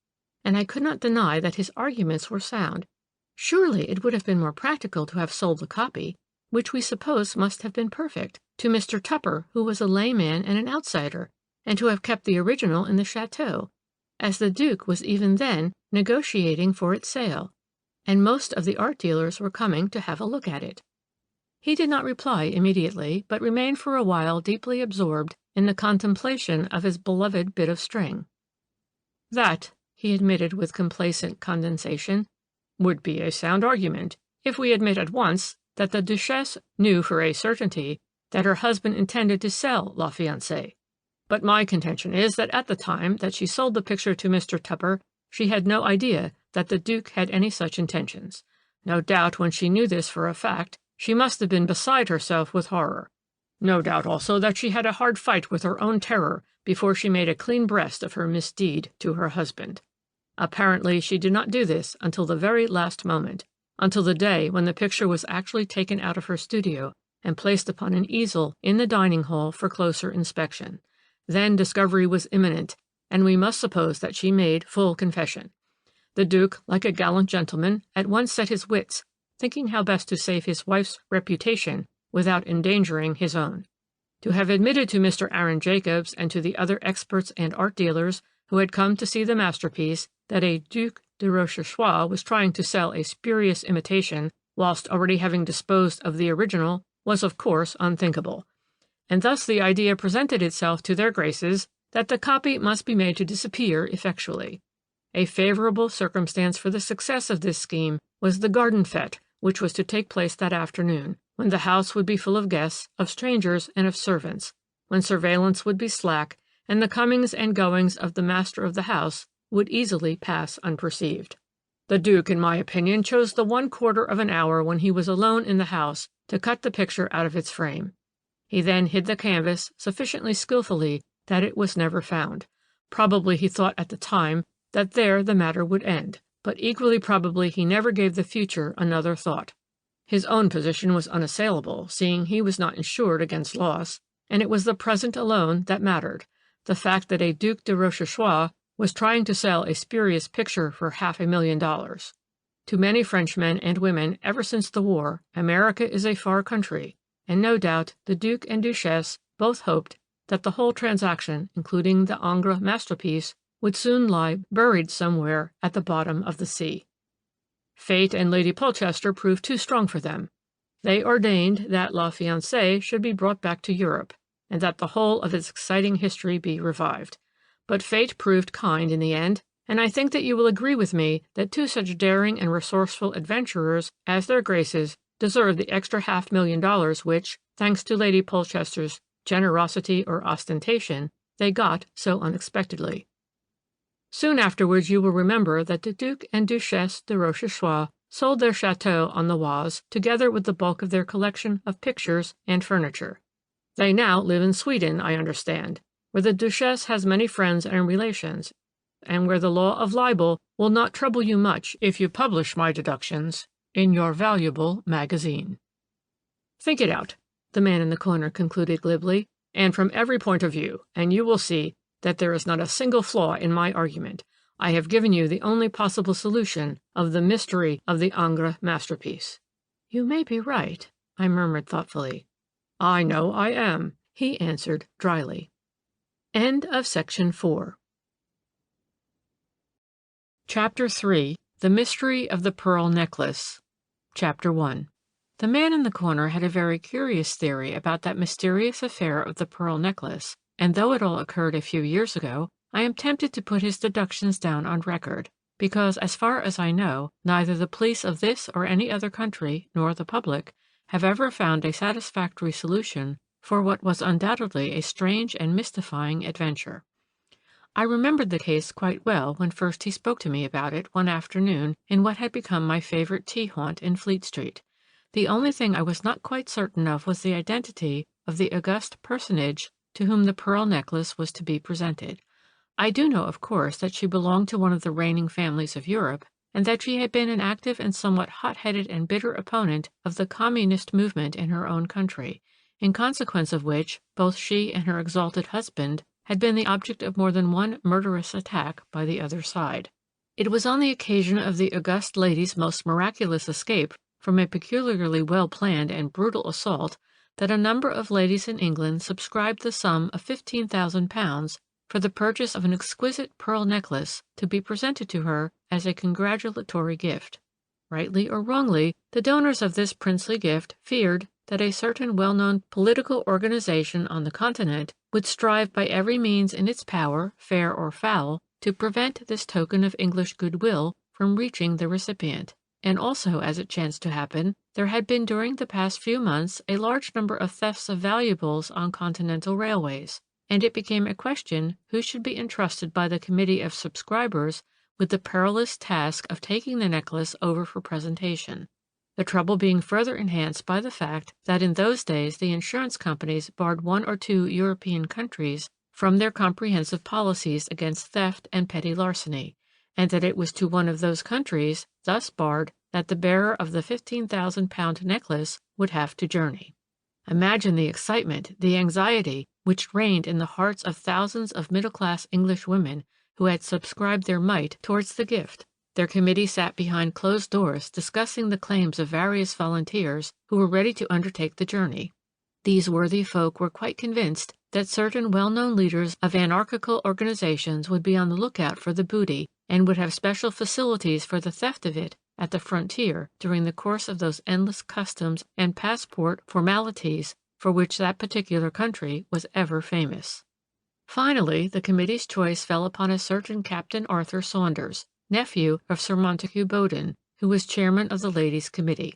and I could not deny that his arguments were sound, "surely it would have been more practical to have sold the copy, which we suppose must have been perfect, to Mr. Tupper, who was a layman and an outsider, and to have kept the original in the chateau, as the Duke was even then negotiating for its sale, and most of the art dealers were coming to have a look at it." He did not reply immediately, but remained for a while deeply absorbed in the contemplation of his beloved bit of string. "That," he admitted with complacent condescension, "would be a sound argument, if we admit at once that the Duchesse knew for a certainty that her husband intended to sell La Fiancée. But my contention is that at the time that she sold the picture to Mr. Tupper, she had no idea that the Duke had any such intentions. No doubt when she knew this for a fact, she must have been beside herself with horror. No doubt also that she had a hard fight with her own terror before she made a clean breast of her misdeed to her husband. Apparently she did not do this until the very last moment, until the day when the picture was actually taken out of her studio and placed upon an easel in the dining hall for closer inspection. Then discovery was imminent, and we must suppose that she made full confession. The Duke, like a gallant gentleman, at once set his wits, thinking how best to save his wife's reputation without endangering his own. To have admitted to Mr. Aaron Jacobs and to the other experts and art dealers who had come to see the masterpiece that a Duc de Rochechouart was trying to sell a spurious imitation whilst already having disposed of the original was of course unthinkable. And thus the idea presented itself to their graces that the copy must be made to disappear effectually. A favorable circumstance for the success of this scheme was the garden fête, which was to take place that afternoon, when the house would be full of guests, of strangers, and of servants, when surveillance would be slack, and the comings and goings of the master of the house would easily pass unperceived. The Duke, in my opinion, chose the 1/4 of an hour when he was alone in the house to cut the picture out of its frame. He then hid the canvas sufficiently skillfully that it was never found. Probably he thought at the time that there the matter would end, but equally probably he never gave the future another thought. His own position was unassailable, seeing he was not insured against loss, and it was the present alone that mattered, the fact that a Duc de Rochechouart was trying to sell a spurious picture for $500,000. To many Frenchmen and women ever since the war, America is a far country, and no doubt the Duke and Duchesse both hoped that the whole transaction, including the Ingres masterpiece, would soon lie buried somewhere at the bottom of the sea. Fate and Lady Polchester proved too strong for them. They ordained that La Fiancée should be brought back to Europe, and that the whole of its exciting history be revived. But fate proved kind in the end, and I think that you will agree with me that two such daring and resourceful adventurers as their graces deserve the extra $500,000 which, thanks to Lady Polchester's generosity or ostentation, they got so unexpectedly. Soon afterwards you will remember that the Duc and Duchesse de Rochechouart sold their chateau on the Oise, together with the bulk of their collection of pictures and furniture. They now live in Sweden, I understand, where the Duchesse has many friends and relations, and where the law of libel will not trouble you much if you publish my deductions in your valuable magazine. Think it out, the man in the corner concluded glibly, and from every point of view, and you will see that there is not a single flaw in my argument. I have given you the only possible solution of the mystery of the Ingres masterpiece. You may be right, I murmured thoughtfully. I know I am, he answered dryly. End of section 4. Chapter 3. The Mystery of the Pearl Necklace. Chapter 1. The man in the corner had a very curious theory about that mysterious affair of the pearl necklace, and though it all occurred a few years ago, I am tempted to put his deductions down on record, because, as far as I know, neither the police of this or any other country, nor the public, have ever found a satisfactory solution for what was undoubtedly a strange and mystifying adventure. I remembered the case quite well when first he spoke to me about it one afternoon in what had become my favorite tea haunt in Fleet Street. The only thing I was not quite certain of was the identity of the august personage to whom the pearl necklace was to be presented. I do know, of course, that she belonged to one of the reigning families of Europe, and that she had been an active and somewhat hot-headed and bitter opponent of the communist movement in her own country, in consequence of which both she and her exalted husband had been the object of more than one murderous attack by the other side. It was on the occasion of the august lady's most miraculous escape from a peculiarly well-planned and brutal assault that a number of ladies in England subscribed the sum of £15,000 for the purchase of an exquisite pearl necklace to be presented to her as a congratulatory gift. Rightly or wrongly, the donors of this princely gift feared that a certain well-known political organization on the continent would strive by every means in its power, fair or foul, to prevent this token of English goodwill from reaching the recipient. And also, as it chanced to happen, there had been during the past few months a large number of thefts of valuables on continental railways, and it became a question who should be entrusted by the committee of subscribers with the perilous task of taking the necklace over for presentation. The trouble being further enhanced by the fact that in those days the insurance companies barred 1 or 2 European countries from their comprehensive policies against theft and petty larceny, and that it was to one of those countries, thus barred, that the bearer of the £15,000 necklace would have to journey. Imagine the excitement, the anxiety, which reigned in the hearts of thousands of middle-class English women who had subscribed their mite towards the gift. Their committee sat behind closed doors discussing the claims of various volunteers who were ready to undertake the journey. These worthy folk were quite convinced that certain well-known leaders of anarchical organizations would be on the lookout for the booty and would have special facilities for the theft of it at the frontier during the course of those endless customs and passport formalities for which that particular country was ever famous. Finally, the committee's choice fell upon a certain Captain Arthur Saunders, nephew of Sir Montague Bowden, who was chairman of the Ladies' Committee.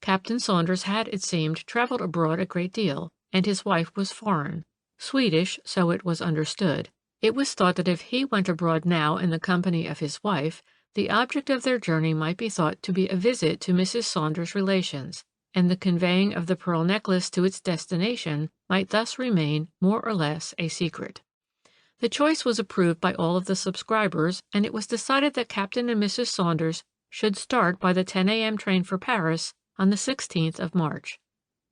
Captain Saunders had, it seemed, travelled abroad a great deal, and his wife was foreign, Swedish, so it was understood. It was thought that if he went abroad now in the company of his wife, the object of their journey might be thought to be a visit to Mrs. Saunders' relations, and the conveying of the pearl necklace to its destination might thus remain more or less a secret. The choice was approved by all of the subscribers, and it was decided that Captain and Mrs. Saunders should start by the 10 a.m. train for Paris on the 16th of March.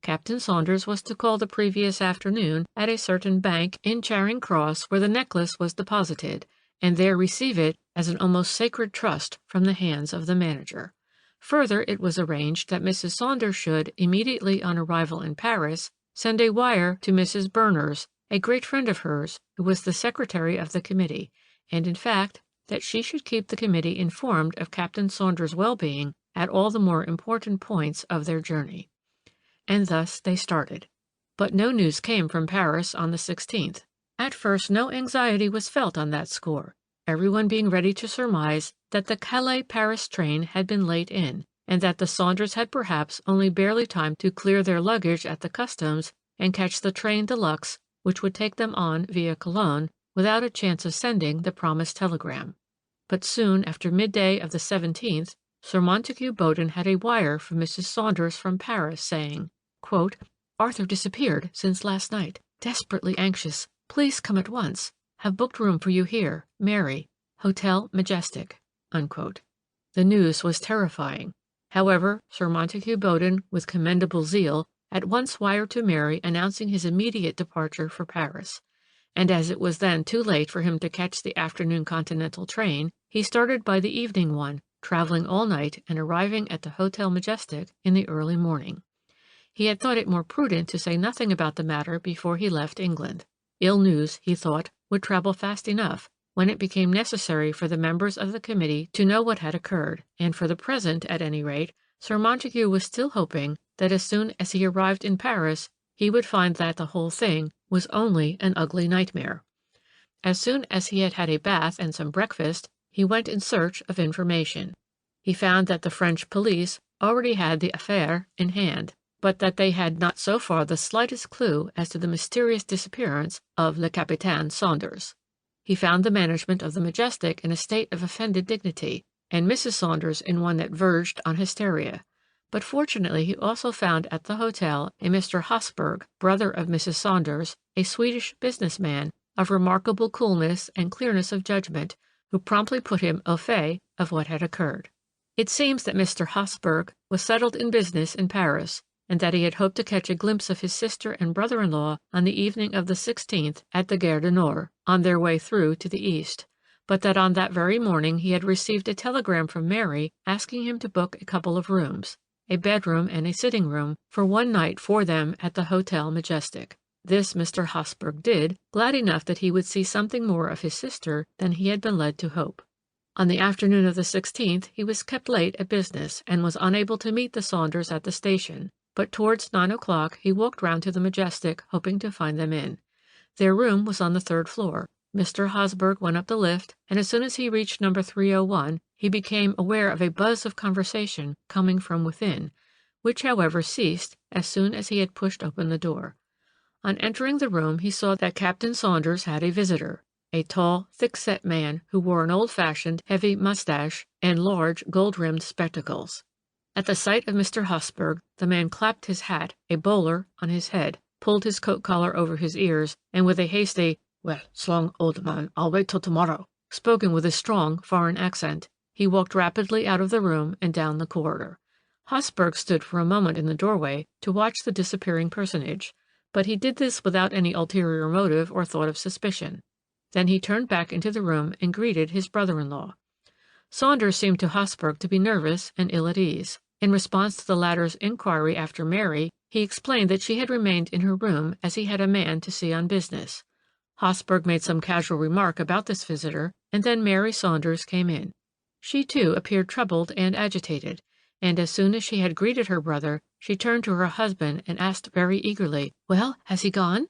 Captain Saunders was to call the previous afternoon at a certain bank in Charing Cross where the necklace was deposited, and there receive it as an almost sacred trust from the hands of the manager. Further, it was arranged that Mrs. Saunders should, immediately on arrival in Paris, send a wire to Mrs. Berners, a great friend of hers, who was the secretary of the committee, and in fact that she should keep the committee informed of Captain Saunders' well-being at all the more important points of their journey. And thus they started. But no news came from Paris on the 16th. At first no anxiety was felt on that score, everyone being ready to surmise that the Calais-Paris train had been late in, and that the Saunders had perhaps only barely time to clear their luggage at the customs and catch the train de luxe which would take them on via Cologne without a chance of sending the promised telegram. But soon after midday of the 17th, Sir Montague Bowden had a wire from Mrs. Saunders from Paris saying, quote, "Arthur disappeared since last night. Desperately anxious. Please come at once. Have booked room for you here. Mary. Hotel Majestic." Unquote. The news was terrifying. However, Sir Montague Bowden, with commendable zeal, at once wired to Mary announcing his immediate departure for Paris. And as it was then too late for him to catch the afternoon Continental train, he started by the evening one, traveling all night and arriving at the Hotel Majestic in the early morning. He had thought it more prudent to say nothing about the matter before he left England. Ill news, he thought, would travel fast enough when it became necessary for the members of the committee to know what had occurred, and for the present, at any rate, Sir Montague was still hoping that as soon as he arrived in Paris he would find that the whole thing was only an ugly nightmare. As soon as he had had a bath and some breakfast, he went in search of information. He found that the French police already had the affaire in hand, but that they had not so far the slightest clue as to the mysterious disappearance of Le Capitaine Saunders. He found the management of the Majestic in a state of offended dignity, and Mrs. Saunders in one that verged on hysteria. But fortunately he also found at the hotel a Mr. Hosberg, brother of Mrs. Saunders, a Swedish businessman of remarkable coolness and clearness of judgment, who promptly put him au fait of what had occurred. It seems that Mr. Hosberg was settled in business in Paris, and that he had hoped to catch a glimpse of his sister and brother-in-law on the evening of the 16th at the Gare du Nord, on their way through to the east, but that on that very morning he had received a telegram from Mary asking him to book a couple of rooms, a bedroom and a sitting room, for one night for them at the Hotel Majestic. This Mr. Hosberg did, glad enough that he would see something more of his sister than he had been led to hope. On the afternoon of the 16th he was kept late at business and was unable to meet the Saunders at the station, but towards 9 o'clock he walked round to the Majestic, hoping to find them in. Their room was on the 3rd floor. Mr. Hosberg went up the lift, and as soon as he reached number 301 he became aware of a buzz of conversation coming from within, which, however, ceased as soon as he had pushed open the door. On entering the room he saw that Captain Saunders had a visitor, a tall, thick-set man who wore an old-fashioned, heavy moustache and large, gold-rimmed spectacles. At the sight of Mr. Hosberg, the man clapped his hat, a bowler, on his head, pulled his coat collar over his ears, and with a hasty, "Well, s'long, old man, I'll wait till tomorrow," spoken with a strong foreign accent, he walked rapidly out of the room and down the corridor. Hosberg stood for a moment in the doorway to watch the disappearing personage, but he did this without any ulterior motive or thought of suspicion. Then he turned back into the room and greeted his brother-in-law. Saunders seemed to Hosberg to be nervous and ill at ease. In response to the latter's inquiry after Mary, he explained that she had remained in her room as he had a man to see on business. Hosberg made some casual remark about this visitor, and then Mary Saunders came in. She, too, appeared troubled and agitated, and as soon as she had greeted her brother, she turned to her husband and asked very eagerly, "Well, has he gone?"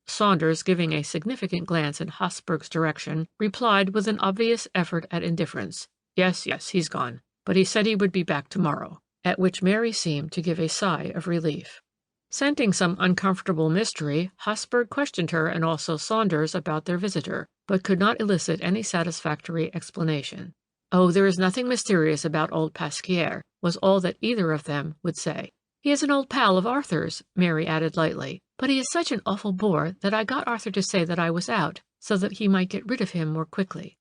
Saunders, giving a significant glance in Hosberg's direction, replied with an obvious effort at indifference, Yes, he's gone, but he said he would be back tomorrow," at which Mary seemed to give a sigh of relief. Scenting some uncomfortable mystery, Hosberg questioned her and also Saunders about their visitor, but could not elicit any satisfactory explanation. "Oh, there is nothing mysterious about old Pasquier," was all that either of them would say. "He is an old pal of Arthur's," Mary added lightly, "but he is such an awful bore that I got Arthur to say that I was out, so that he might get rid of him more quickly."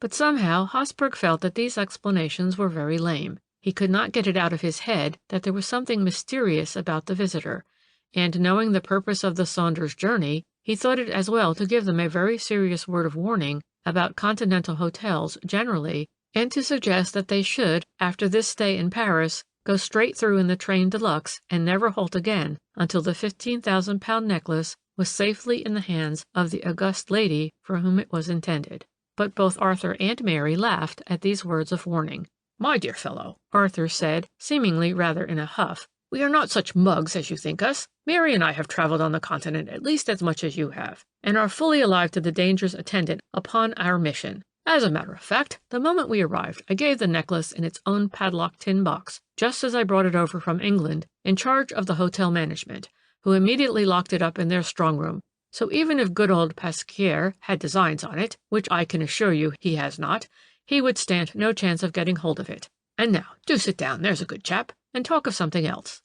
But somehow Hosberg felt that these explanations were very lame. He could not get it out of his head that there was something mysterious about the visitor, and knowing the purpose of the Saunders' journey, he thought it as well to give them a very serious word of warning about continental hotels generally, and to suggest that they should, after this stay in Paris, go straight through in the train de luxe and never halt again until the £15,000 necklace was safely in the hands of the august lady for whom it was intended. But both Arthur and Mary laughed at these words of warning. "My dear fellow," Arthur said, seemingly rather in a huff, We are not such mugs as you think us. Mary and I have traveled on the continent at least as much as you have, and are fully alive to the dangers attendant upon our mission. As a matter of fact, the moment we arrived, I gave the necklace in its own padlocked tin box, just as I brought it over from England, in charge of the hotel management, who immediately locked it up in their strong room. So even if good old Pasquier had designs on it, which I can assure you he has not, he would stand no chance of getting hold of it. And now, do sit down, there's a good chap, and talk of something else.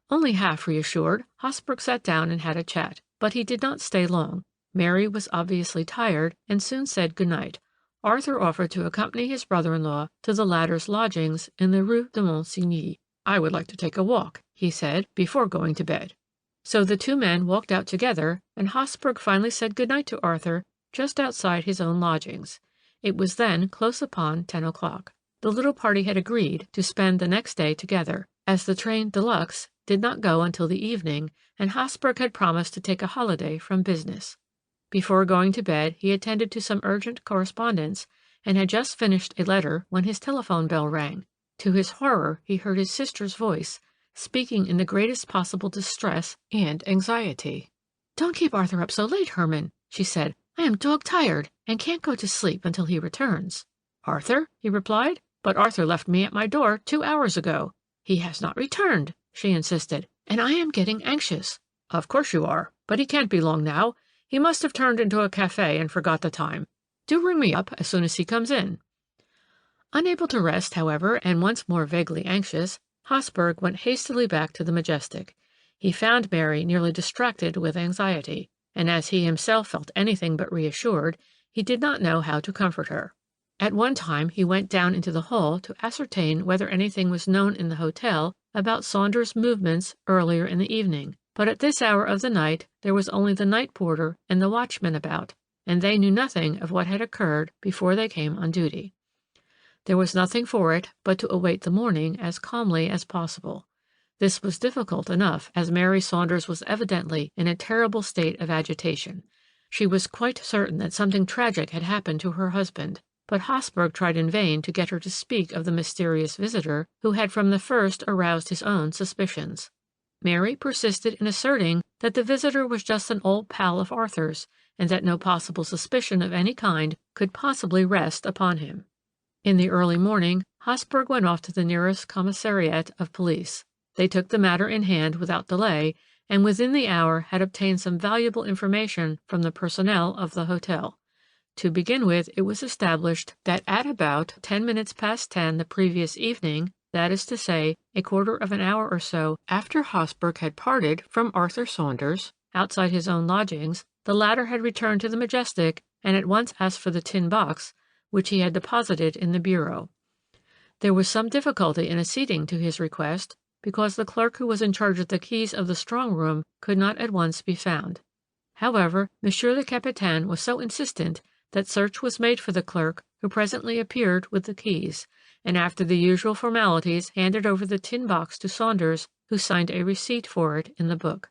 Only half reassured, Hosbrook sat down and had a chat, but he did not stay long. Mary was obviously tired, and soon said good night. Arthur offered to accompany his brother-in-law to the latter's lodgings in the Rue de Monsigny. I would like to take a walk, he said, before going to bed. So the two men walked out together, and Hosbrook finally said good night to Arthur just outside his own lodgings. It was then close upon 10 o'clock. The little party had agreed to spend the next day together, as the train de luxe did not go until the evening, and Hosbrook had promised to take a holiday from business. Before going to bed, he attended to some urgent correspondence, and had just finished a letter when his telephone bell rang. To his horror, he heard his sister's voice, speaking in the greatest possible distress and anxiety. "Don't keep Arthur up so late, Herman," she said. "I am dog-tired, and can't go to sleep until he returns." "Arthur?" he replied. "But Arthur left me at my door 2 hours ago." "He has not returned," she insisted, "and I am getting anxious." "Of course you are, but he can't be long now. He must have turned into a café and forgot the time. Do ring me up as soon as he comes in." Unable to rest, however, and once more vaguely anxious, Hosbrook went hastily back to the Majestic. He found Mary nearly distracted with anxiety, and as he himself felt anything but reassured, he did not know how to comfort her. At one time he went down into the hall to ascertain whether anything was known in the hotel about Saunders' movements earlier in the evening, but at this hour of the night there was only the night porter and the watchman about, and they knew nothing of what had occurred before they came on duty. There was nothing for it but to await the morning as calmly as possible. This was difficult enough, as Mary Saunders was evidently in a terrible state of agitation. She was quite certain that something tragic had happened to her husband, but Hosbrook tried in vain to get her to speak of the mysterious visitor who had from the first aroused his own suspicions. Mary persisted in asserting that the visitor was just an old pal of Arthur's, and that no possible suspicion of any kind could possibly rest upon him. In the early morning, Hosbrook went off to the nearest commissariat of police. They took the matter in hand without delay, and within the hour had obtained some valuable information from the personnel of the hotel. To begin with, it was established that at about 10 minutes past 10 the previous evening, that is to say, a quarter of an hour or so after Hosbrook had parted from Arthur Saunders outside his own lodgings, the latter had returned to the Majestic and at once asked for the tin box, which he had deposited in the bureau. There was some difficulty in acceding to his request, because the clerk who was in charge of the keys of the strong room could not at once be found. However, Monsieur le Capitaine was so insistent that search was made for the clerk, who presently appeared with the keys, and after the usual formalities handed over the tin box to Saunders, who signed a receipt for it in the book.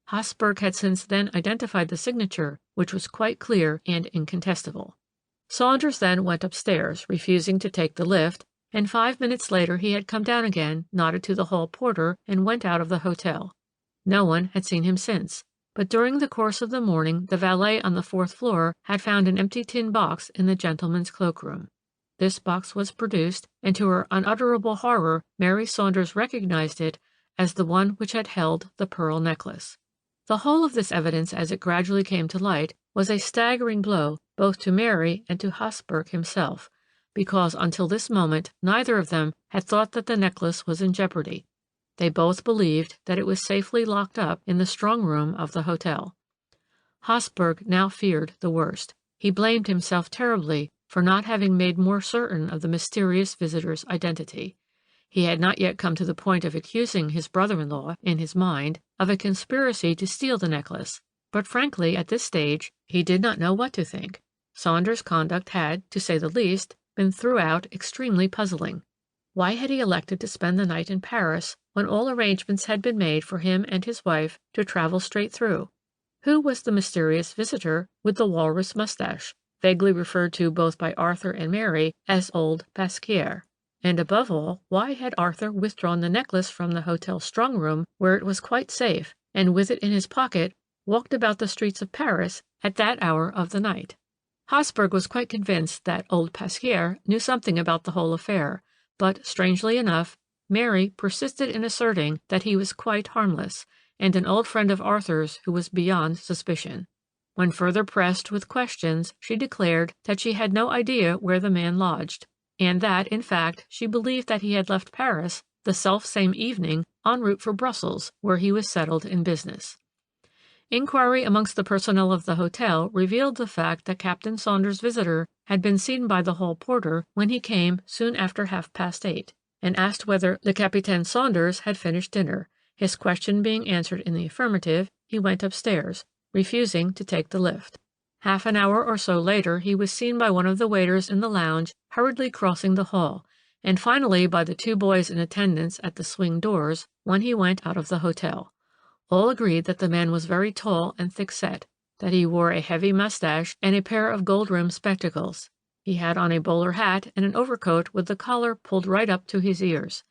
Hosbrook had since then identified the signature, which was quite clear and incontestable. Saunders then went upstairs, refusing to take the lift, and 5 minutes later he had come down again, nodded to the hall porter, and went out of the hotel. No one had seen him since, but during the course of the morning the valet on the 4th floor had found an empty tin box in the gentleman's cloakroom. This box was produced, and to her unutterable horror Mary Saunders recognized it as the one which had held the pearl necklace. The whole of this evidence, as it gradually came to light, was a staggering blow both to Mary and to Hosbrook himself, because until this moment neither of them had thought that the necklace was in jeopardy. They both believed that it was safely locked up in the strong room of the hotel. Hosbrook now feared the worst. He blamed himself terribly for not having made more certain of the mysterious visitor's identity. He had not yet come to the point of accusing his brother-in-law, in his mind, of a conspiracy to steal the necklace, but frankly, at this stage, he did not know what to think. Saunders' conduct had, to say the least, been throughout extremely puzzling. Why had he elected to spend the night in Paris when all arrangements had been made for him and his wife to travel straight through? Who was the mysterious visitor with the walrus mustache, vaguely referred to both by Arthur and Mary as old Pasquier? And above all, why had Arthur withdrawn the necklace from the hotel strong room where it was quite safe, and with it in his pocket, walked about the streets of Paris at that hour of the night? Hosberg was quite convinced that old Pasquier knew something about the whole affair, but, strangely enough, Mary persisted in asserting that he was quite harmless, and an old friend of Arthur's who was beyond suspicion. When further pressed with questions, she declared that she had no idea where the man lodged, and that, in fact, she believed that he had left Paris the self-same evening en route for Brussels, where he was settled in business. Inquiry amongst the personnel of the hotel revealed the fact that Captain Saunders' visitor had been seen by the hall porter when he came soon after 8:30, and asked whether le Capitaine Saunders had finished dinner. His question being answered in the affirmative, he went upstairs, refusing to take the lift. Half an hour or so later he was seen by one of the waiters in the lounge hurriedly crossing the hall, and finally by the 2 boys in attendance at the swing doors when he went out of the hotel. All agreed that the man was very tall and thick-set, that he wore a heavy mustache and a pair of gold-rimmed spectacles. He had on a bowler hat and an overcoat with the collar pulled right up to his ears.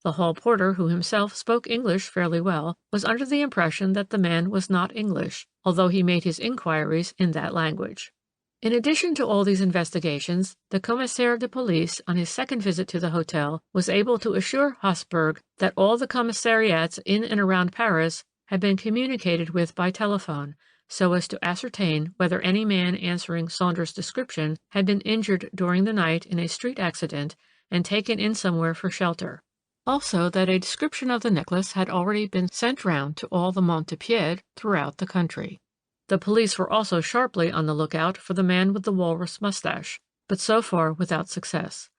The hall porter, who himself spoke English fairly well, was under the impression that the man was not English, although he made his inquiries in that language. In addition to all these investigations, the commissaire de police, on his second visit to the hotel, was able to assure Hosberg that all the commissariats in and around Paris had been communicated with by telephone, so as to ascertain whether any man answering Saunders' description had been injured during the night in a street accident and taken in somewhere for shelter. Also that a description of the necklace had already been sent round to all the Montpied throughout the country. The police were also sharply on the lookout for the man with the walrus mustache, but so far without success.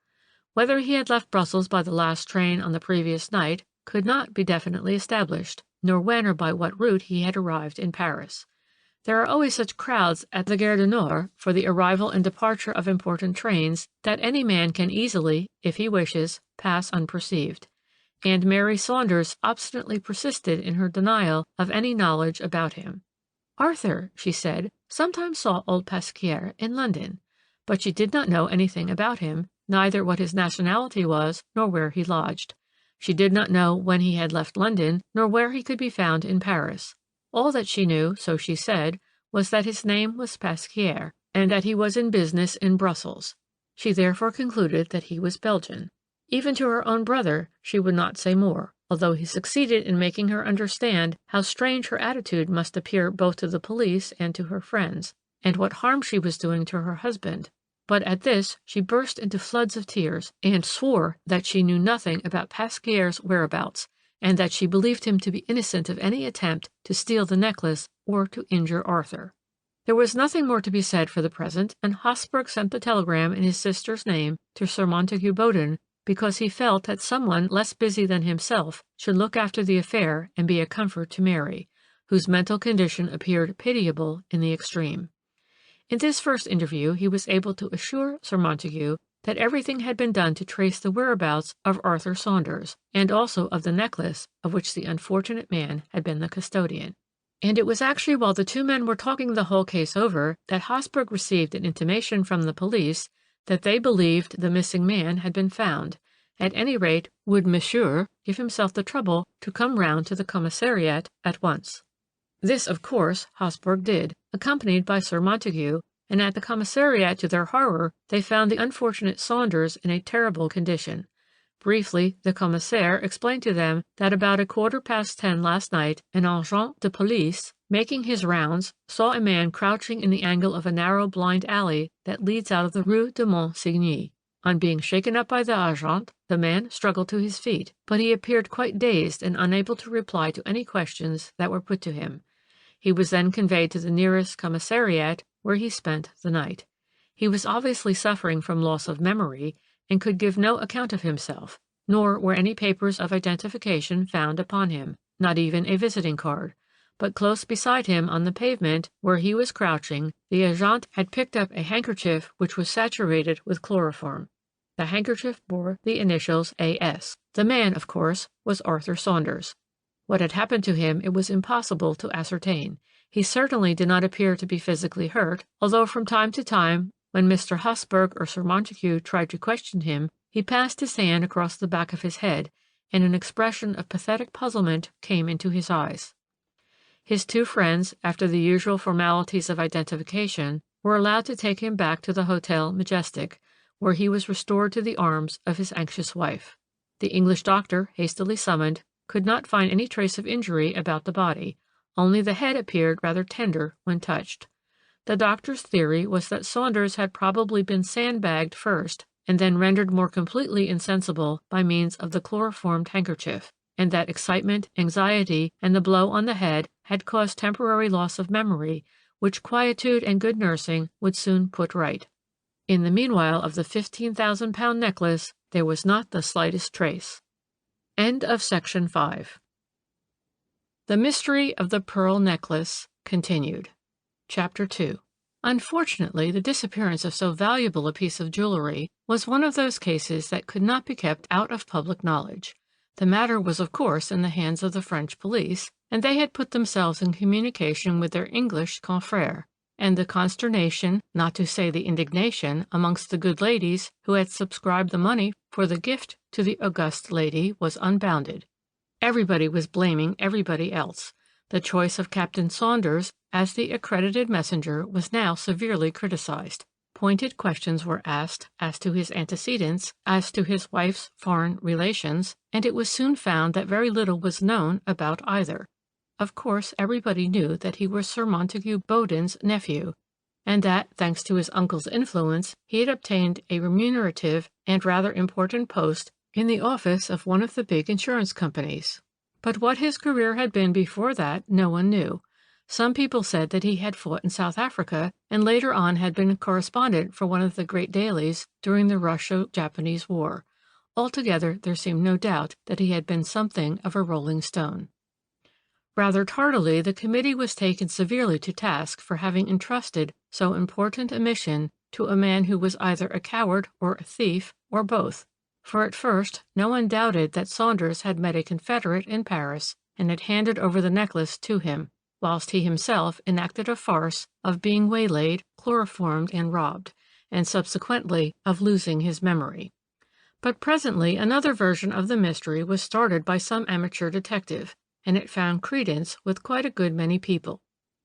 Whether he had left Brussels by the last train on the previous night could not be definitely established, nor when or by what route he had arrived in Paris. There are always such crowds at the Gare du Nord for the arrival and departure of important trains that any man can easily, if he wishes, pass unperceived. And Mary Saunders obstinately persisted in her denial of any knowledge about him. Arthur, she said, sometimes saw old Pasquier in London, but she did not know anything about him, neither what his nationality was nor where he lodged. She did not know when he had left London, nor where he could be found in Paris. All that she knew, so she said, was that his name was Pasquier, and that he was in business in Brussels. She therefore concluded that he was Belgian. Even to her own brother she would not say more, although he succeeded in making her understand how strange her attitude must appear both to the police and to her friends, and what harm she was doing to her husband. But at this she burst into floods of tears, and swore that she knew nothing about Pasquier's whereabouts, and that she believed him to be innocent of any attempt to steal the necklace or to injure Arthur. There was nothing more to be said for the present, and Hosberg sent the telegram in his sister's name to Sir Montague Bowden, because he felt that someone less busy than himself should look after the affair and be a comfort to Mary, whose mental condition appeared pitiable in the extreme. In this first interview he was able to assure Sir Montague that everything had been done to trace the whereabouts of Arthur Saunders, and also of the necklace of which the unfortunate man had been the custodian. And it was actually while the 2 men were talking the whole case over that Hosberg received an intimation from the police that they believed the missing man had been found. At any rate, would Monsieur give himself the trouble to come round to the commissariat at once. This, of course, Hosberg did, accompanied by Sir Montague, and at the commissariat, to their horror, they found the unfortunate Saunders in a terrible condition. Briefly, the commissaire explained to them that about 10:15 last night, an agent de police, making his rounds, saw a man crouching in the angle of a narrow blind alley that leads out of the Rue de Monsigny. On being shaken up by the agent, the man struggled to his feet, but he appeared quite dazed and unable to reply to any questions that were put to him. He was then conveyed to the nearest commissariat, where he spent the night. He was obviously suffering from loss of memory, and could give no account of himself, nor were any papers of identification found upon him, not even a visiting card. But close beside him on the pavement, where he was crouching, the agent had picked up a handkerchief which was saturated with chloroform. The handkerchief bore the initials A.S. The man, of course, was Arthur Saunders. What had happened to him it was impossible to ascertain. He certainly did not appear to be physically hurt, although from time to time, when Mr. Hosberg or Sir Montague tried to question him, He passed his hand across the back of his head, and an expression of pathetic puzzlement came into his eyes. His two friends, after the usual formalities of identification, were allowed to take him back to the Hotel Majestic, where he was restored to the arms of his anxious wife. The English doctor, hastily summoned, could not find any trace of injury about the body, only the head appeared rather tender when touched. The doctor's theory was that Saunders had probably been sandbagged first and then rendered more completely insensible by means of the chloroformed handkerchief, and that excitement, anxiety, and the blow on the head had caused temporary loss of memory, which quietude and good nursing would soon put right. In the meanwhile of the 15,000-pound necklace there was not the slightest trace. End of section 5. The Mystery of the Pearl Necklace continued. Chapter 2. Unfortunately, the disappearance of so valuable a piece of jewelry was one of those cases that could not be kept out of public knowledge. The matter was, of course, in the hands of the French police, and they had put themselves in communication with their English confrère, and the consternation, not to say the indignation, amongst the good ladies who had subscribed the money for the gift to the august lady was unbounded. Everybody was blaming everybody else. The choice of Captain Saunders as the accredited messenger was now severely criticized. Pointed questions were asked as to his antecedents, as to his wife's foreign relations, and it was soon found that very little was known about either. Of course, everybody knew that he was Sir Montague Bowden's nephew, and that, thanks to his uncle's influence, he had obtained a remunerative and rather important post in the office of one of the big insurance companies. But what his career had been before that, no one knew. Some people said that he had fought in South Africa, and later on had been a correspondent for one of the great dailies during the Russo-Japanese War. Altogether, there seemed no doubt that he had been something of a rolling stone. Rather tardily, the committee was taken severely to task for having entrusted so important a mission to a man who was either a coward or a thief, or both. For at first no one doubted that Saunders had met a confederate in Paris and had handed over the necklace to him, whilst he himself enacted a farce of being waylaid, chloroformed, and robbed, and subsequently of losing his memory. But presently another version of the mystery was started by some amateur detective, and it found credence with quite a good many people.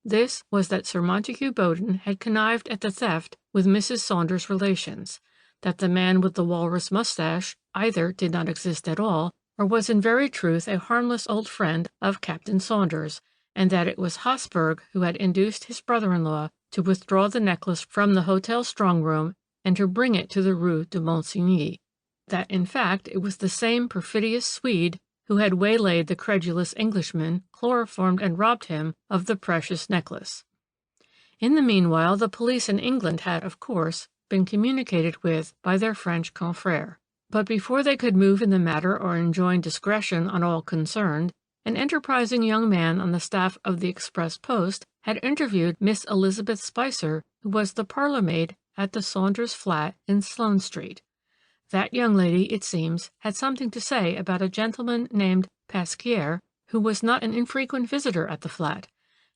This was that Sir Montague Bowden had connived at the theft with Mrs. Saunders' relations, that the man with the walrus mustache either did not exist at all, or was in very truth a harmless old friend of Captain Saunders, and that it was Hosburg who had induced his brother-in-law to withdraw the necklace from the hotel strong-room and to bring it to the Rue de Monsigny, that in fact it was the same perfidious Swede who had waylaid the credulous Englishman, chloroformed and robbed him of the precious necklace. In the meanwhile, the police in England had, of course, been communicated with by their French confrère. But before they could move in the matter or enjoin discretion on all concerned, an enterprising young man on the staff of the Express Post had interviewed Miss Elizabeth Spicer, who was the parlour-maid at the Saunders flat in Sloane Street. That young lady, it seems, had something to say about a gentleman named Pasquier, who was not an infrequent visitor at the flat.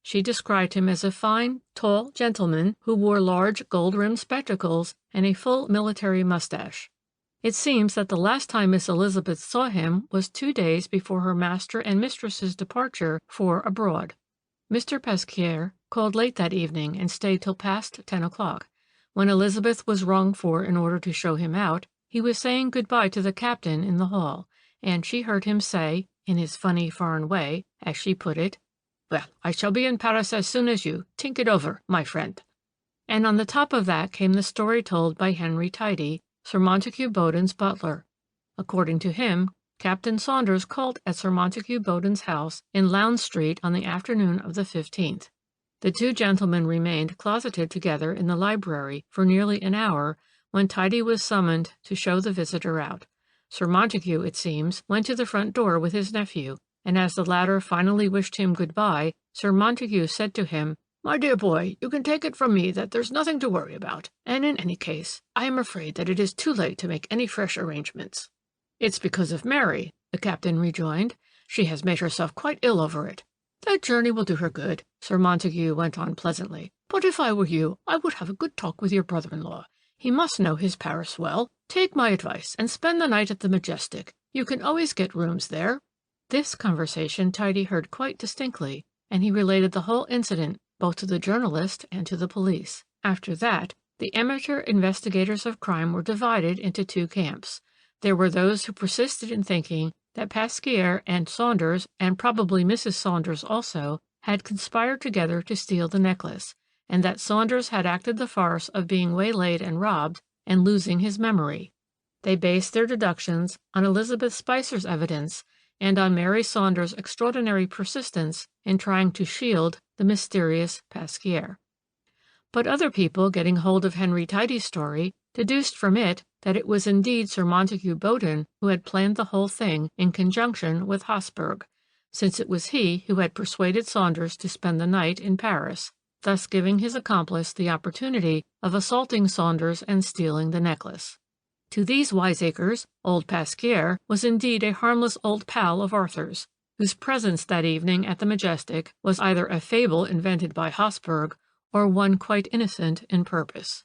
She described him as a fine, tall gentleman who wore large gold-rimmed spectacles and a full military mustache. It seems that the last time Miss Elizabeth saw him was 2 days before her master and mistress's departure for abroad. Mr. Pasquier called late that evening and stayed till past 10 o'clock. When Elizabeth was rung for in order to show him out, he was saying good-bye to the captain in the hall, and she heard him say, in his funny foreign way, as she put it, "Well, I shall be in Paris as soon as you. Think it over, my friend." And on the top of that came the story told by Henry Tidy, Sir Montague Bowden's butler. According to him, Captain Saunders called at Sir Montague Bowden's house in Lowndes Street on the afternoon of the 15th. The two gentlemen remained closeted together in the library for nearly an hour when Tidy was summoned to show the visitor out. Sir Montague, it seems, went to the front door with his nephew, and as the latter finally wished him good-bye, Sir Montague said to him, "My dear boy, you can take it from me that there's nothing to worry about, and in any case, I am afraid that it is too late to make any fresh arrangements." "It's because of Mary," the captain rejoined. "She has made herself quite ill over it." "That journey will do her good," Sir Montague went on pleasantly. "But if I were you, I would have a good talk with your brother-in-law. He must know his Paris well. Take my advice and spend the night at the Majestic. You can always get rooms there." This conversation Tidy heard quite distinctly, and he related the whole incident both to the journalist and to the police. After that, the amateur investigators of crime were divided into two camps. There were those who persisted in thinking that Pasquier and Saunders, and probably Mrs. Saunders also, had conspired together to steal the necklace, and that Saunders had acted the farce of being waylaid and robbed and losing his memory. They based their deductions on Elizabeth Spicer's evidence and on Mary Saunders' extraordinary persistence in trying to shield the mysterious Pasquier. But other people, getting hold of Henry Tidy's story, deduced from it that it was indeed Sir Montague Bowden who had planned the whole thing in conjunction with Hosburg, since it was he who had persuaded Saunders to spend the night in Paris, thus giving his accomplice the opportunity of assaulting Saunders and stealing the necklace. To these wiseacres, old Pasquier was indeed a harmless old pal of Arthur's, whose presence that evening at the Majestic was either a fable invented by Hosburg or one quite innocent in purpose.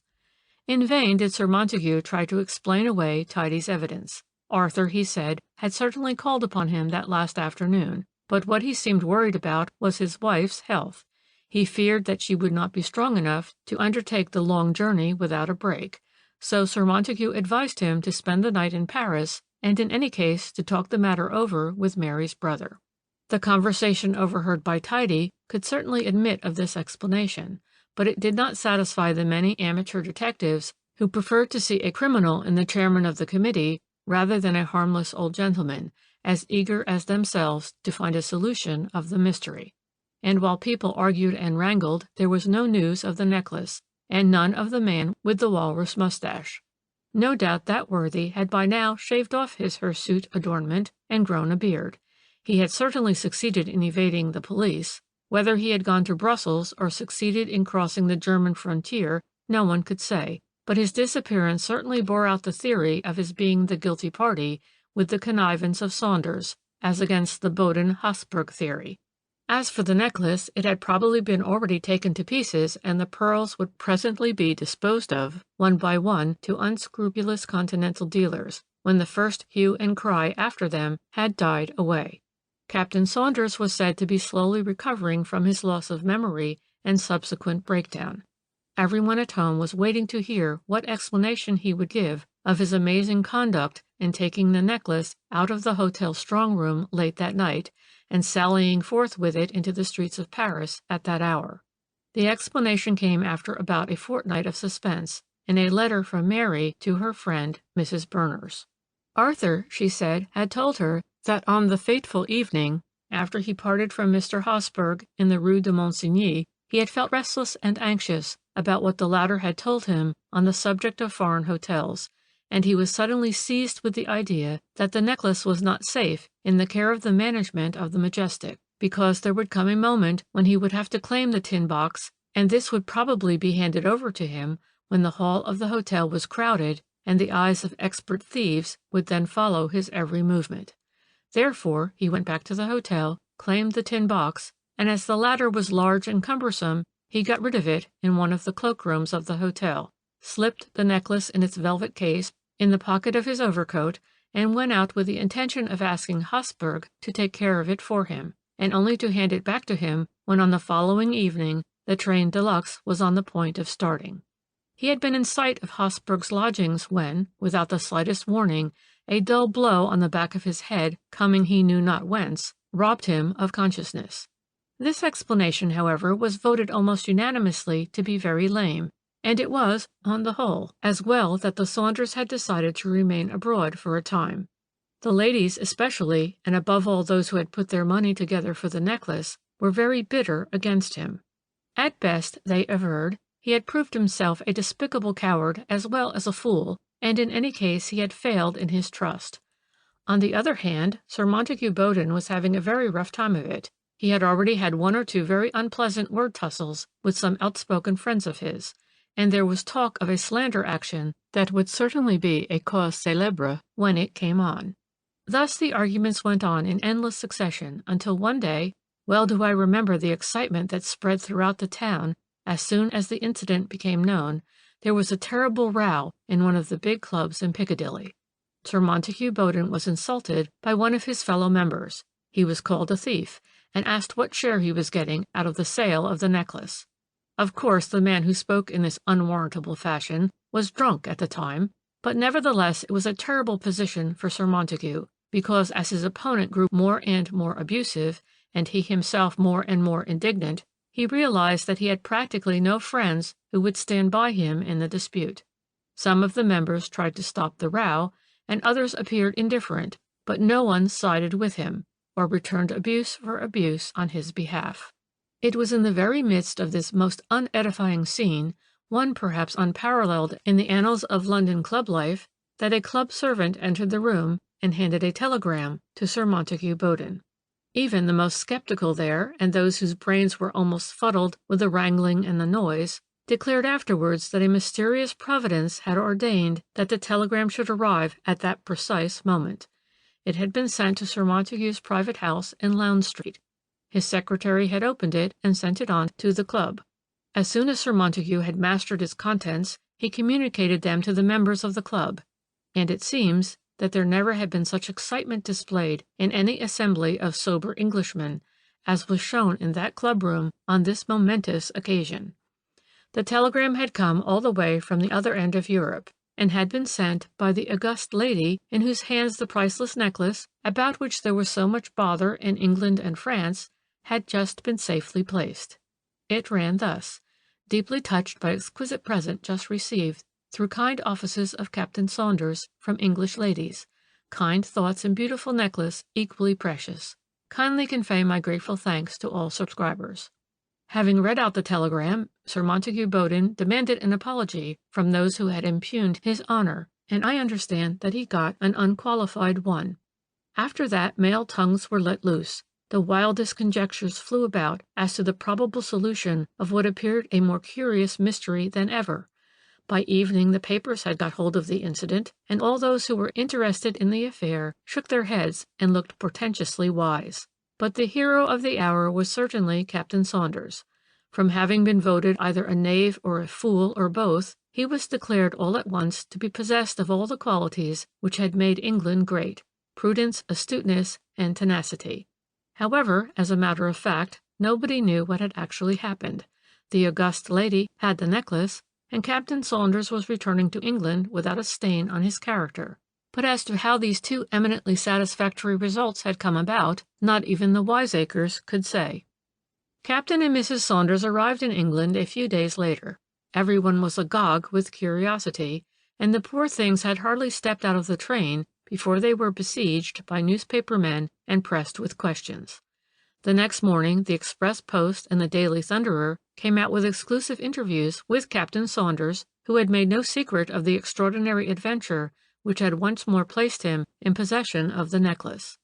In vain did Sir Montague try to explain away Tidy's evidence. Arthur, he said, had certainly called upon him that last afternoon, but what he seemed worried about was his wife's health. He feared that she would not be strong enough to undertake the long journey without a break. So Sir Montague advised him to spend the night in Paris, and in any case to talk the matter over with Mary's brother. The conversation overheard by Tidy could certainly admit of this explanation, but it did not satisfy the many amateur detectives who preferred to see a criminal in the chairman of the committee rather than a harmless old gentleman, as eager as themselves to find a solution of the mystery. And while people argued and wrangled, there was no news of the necklace, and none of the man with the walrus mustache. No doubt that worthy had by now shaved off his hirsute adornment and grown a beard. He had certainly succeeded in evading the police. Whether he had gone to Brussels or succeeded in crossing the German frontier, no one could say, but his disappearance certainly bore out the theory of his being the guilty party with the connivance of Saunders, as against the Bowden-Hosburg theory. As for the necklace, it had probably been already taken to pieces, and the pearls would presently be disposed of, one by one, to unscrupulous continental dealers, when the first hue and cry after them had died away. Captain Saunders was said to be slowly recovering from his loss of memory and subsequent breakdown. Everyone at home was waiting to hear what explanation he would give of his amazing conduct in taking the necklace out of the hotel strong-room late that night and sallying forth with it into the streets of Paris at that hour. The explanation came after about a fortnight of suspense in a letter from Mary to her friend Mrs. Berners. Arthur, she said, had told her that on the fateful evening after he parted from Mr. Hosburg in the Rue de Monsigny, he had felt restless and anxious about what the latter had told him on the subject of foreign hotels, and he was suddenly seized with the idea that the necklace was not safe in the care of the management of the Majestic, because there would come a moment when he would have to claim the tin box, and this would probably be handed over to him when the hall of the hotel was crowded, and the eyes of expert thieves would then follow his every movement. Therefore, he went back to the hotel, claimed the tin box, and as the latter was large and cumbersome, he got rid of it in one of the cloakrooms of the hotel, slipped the necklace in its velvet case in the pocket of his overcoat, and went out with the intention of asking Hosburg to take care of it for him, and only to hand it back to him when on the following evening the train de luxe was on the point of starting. He had been in sight of Hosburg's lodgings when, without the slightest warning, a dull blow on the back of his head, coming he knew not whence, robbed him of consciousness. This explanation, however, was voted almost unanimously to be very lame, and it was, on the whole, as well that the Saunders had decided to remain abroad for a time. The ladies especially, and above all those who had put their money together for the necklace, were very bitter against him. At best, they averred, he had proved himself a despicable coward as well as a fool, and in any case he had failed in his trust. On the other hand, Sir Montague Bowden was having a very rough time of it. He had already had one or two very unpleasant word tussles with some outspoken friends of his, and there was talk of a slander action that would certainly be a cause célèbre when it came on. Thus the arguments went on in endless succession until one day, well do I remember the excitement that spread throughout the town as soon as the incident became known, There was a terrible row in one of the big clubs in Piccadilly. Sir Montague Bowden was insulted by one of his fellow members. He was called a thief, and asked what share he was getting out of the sale of the necklace. Of course, the man who spoke in this unwarrantable fashion was drunk at the time, but nevertheless it was a terrible position for Sir Montague, because as his opponent grew more and more abusive, and he himself more and more indignant, he realized that he had practically no friends who would stand by him in the dispute. Some of the members tried to stop the row, and others appeared indifferent, but no one sided with him, or returned abuse for abuse on his behalf. It was in the very midst of this most unedifying scene, one perhaps unparalleled in the annals of London club life, that a club servant entered the room and handed a telegram to Sir Montague Bowden. Even the most skeptical there, and those whose brains were almost fuddled with the wrangling and the noise, declared afterwards that a mysterious providence had ordained that the telegram should arrive at that precise moment. It had been sent to Sir Montague's private house in Lowndes Street. His secretary had opened it and sent it on to the club. As soon as Sir Montague had mastered its contents, he communicated them to the members of the club, and it seems that there never had been such excitement displayed in any assembly of sober Englishmen as was shown in that club-room on this momentous occasion. The telegram had come all the way from the other end of Europe, and had been sent by the august lady in whose hands the priceless necklace, about which there was so much bother in England and France, had just been safely placed. It ran thus: deeply touched by exquisite present just received through kind offices of Captain Saunders from English ladies. Kind thoughts and beautiful necklace equally precious. Kindly convey my grateful thanks to all subscribers. Having read out the telegram, Sir Montague Bowden demanded an apology from those who had impugned his honor, and I understand that he got an unqualified one. After that, male tongues were let loose. The wildest conjectures flew about as to the probable solution of what appeared a more curious mystery than ever. By evening the papers had got hold of the incident, and all those who were interested in the affair shook their heads and looked portentously wise. But the hero of the hour was certainly Captain Saunders. From having been voted either a knave or a fool or both, he was declared all at once to be possessed of all the qualities which had made England great: prudence, astuteness, and tenacity. However, as a matter of fact, nobody knew what had actually happened. The august lady had the necklace, and Captain Saunders was returning to England without a stain on his character. But as to how these two eminently satisfactory results had come about, not even the wiseacres could say. Captain and Mrs. Saunders arrived in England a few days later. Everyone was agog with curiosity, and the poor things had hardly stepped out of the train before they were besieged by newspaper men and pressed with questions. The next morning the Express Post and the Daily Thunderer came out with exclusive interviews with Captain Saunders, who had made no secret of the extraordinary adventure which had once more placed him in possession of the necklace.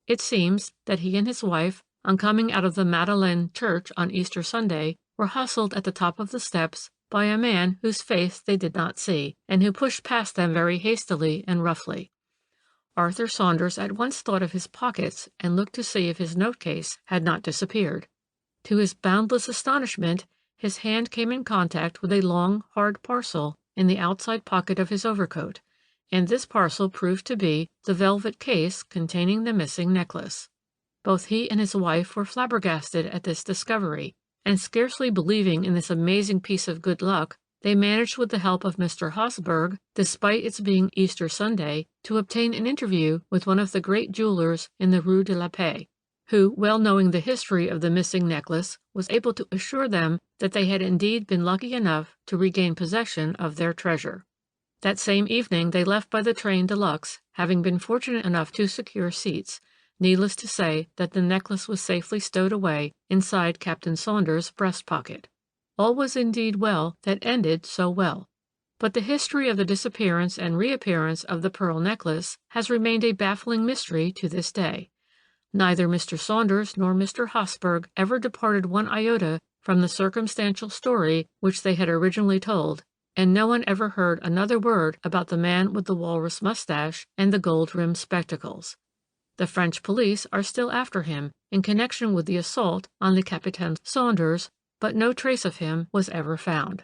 It seems that he and his wife, on coming out of the Magdalen Church on Easter Sunday, were hustled at the top of the steps by a man whose face they did not see, and who pushed past them very hastily and roughly. Arthur Saunders at once thought of his pockets and looked to see if his note-case had not disappeared. To his boundless astonishment, his hand came in contact with a long, hard parcel in the outside pocket of his overcoat, and this parcel proved to be the velvet case containing the missing necklace. Both he and his wife were flabbergasted at this discovery, and scarcely believing in this amazing piece of good luck, they managed with the help of Mr. Hosberg, despite its being Easter Sunday, to obtain an interview with one of the great jewelers in the Rue de la Paix, who, well knowing the history of the missing necklace, was able to assure them that they had indeed been lucky enough to regain possession of their treasure. That same evening they left by the train de luxe, having been fortunate enough to secure seats. Needless to say that the necklace was safely stowed away inside Captain Saunders' breast pocket. All was indeed well that ended so well. But the history of the disappearance and reappearance of the pearl necklace has remained a baffling mystery to this day. Neither Mr. Saunders nor Mr. Hosberg ever departed one iota from the circumstantial story which they had originally told, and no one ever heard another word about the man with the walrus mustache and the gold-rimmed spectacles. The French police are still after him in connection with the assault on the Capitaine Saunders, but no trace of him was ever found.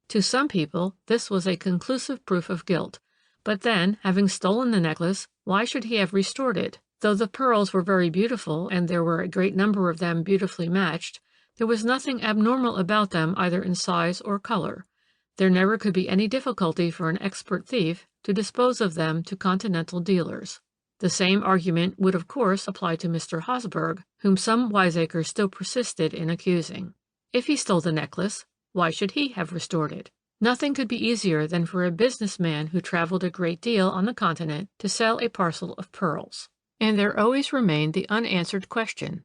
To some people, this was a conclusive proof of guilt. But then, having stolen the necklace, why should he have restored it? Though the pearls were very beautiful, and there were a great number of them beautifully matched, there was nothing abnormal about them either in size or color. There never could be any difficulty for an expert thief to dispose of them to continental dealers. The same argument would of course apply to Mr. Hosberg, whom some wiseacres still persisted in accusing. If he stole the necklace, why should he have restored it? Nothing could be easier than for a businessman who traveled a great deal on the continent to sell a parcel of pearls. And there always remained the unanswered question.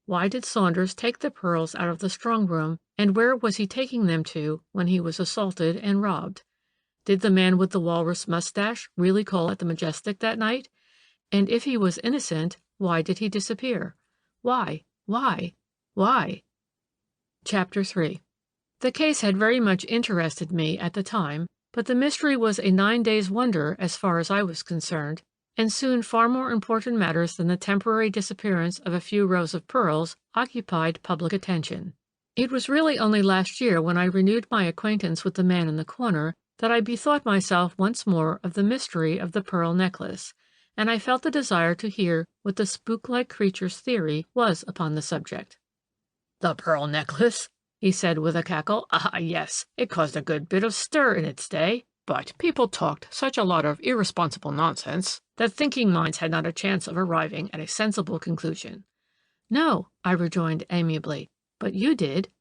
Why did Saunders take the pearls out of the strong room, and where was he taking them to when he was assaulted and robbed? Did the man with the walrus mustache really call at the Majestic that night? And if he was innocent, why did he disappear? Why? Chapter 3. The case had very much interested me at the time, but the mystery was a 9 days' wonder as far as I was concerned, and soon far more important matters than the temporary disappearance of a few rows of pearls occupied public attention. It was really only last year, when I renewed my acquaintance with the man in the corner, that I bethought myself once more of the mystery of the pearl necklace, and I felt the desire to hear what the spook-like creature's theory was upon the subject. "The pearl necklace?" he said with a cackle. "Ah, yes, it caused a good bit of stir in its day, but people talked such a lot of irresponsible nonsense that thinking minds had not a chance of arriving at a sensible conclusion." "No," I rejoined amiably, "but you did."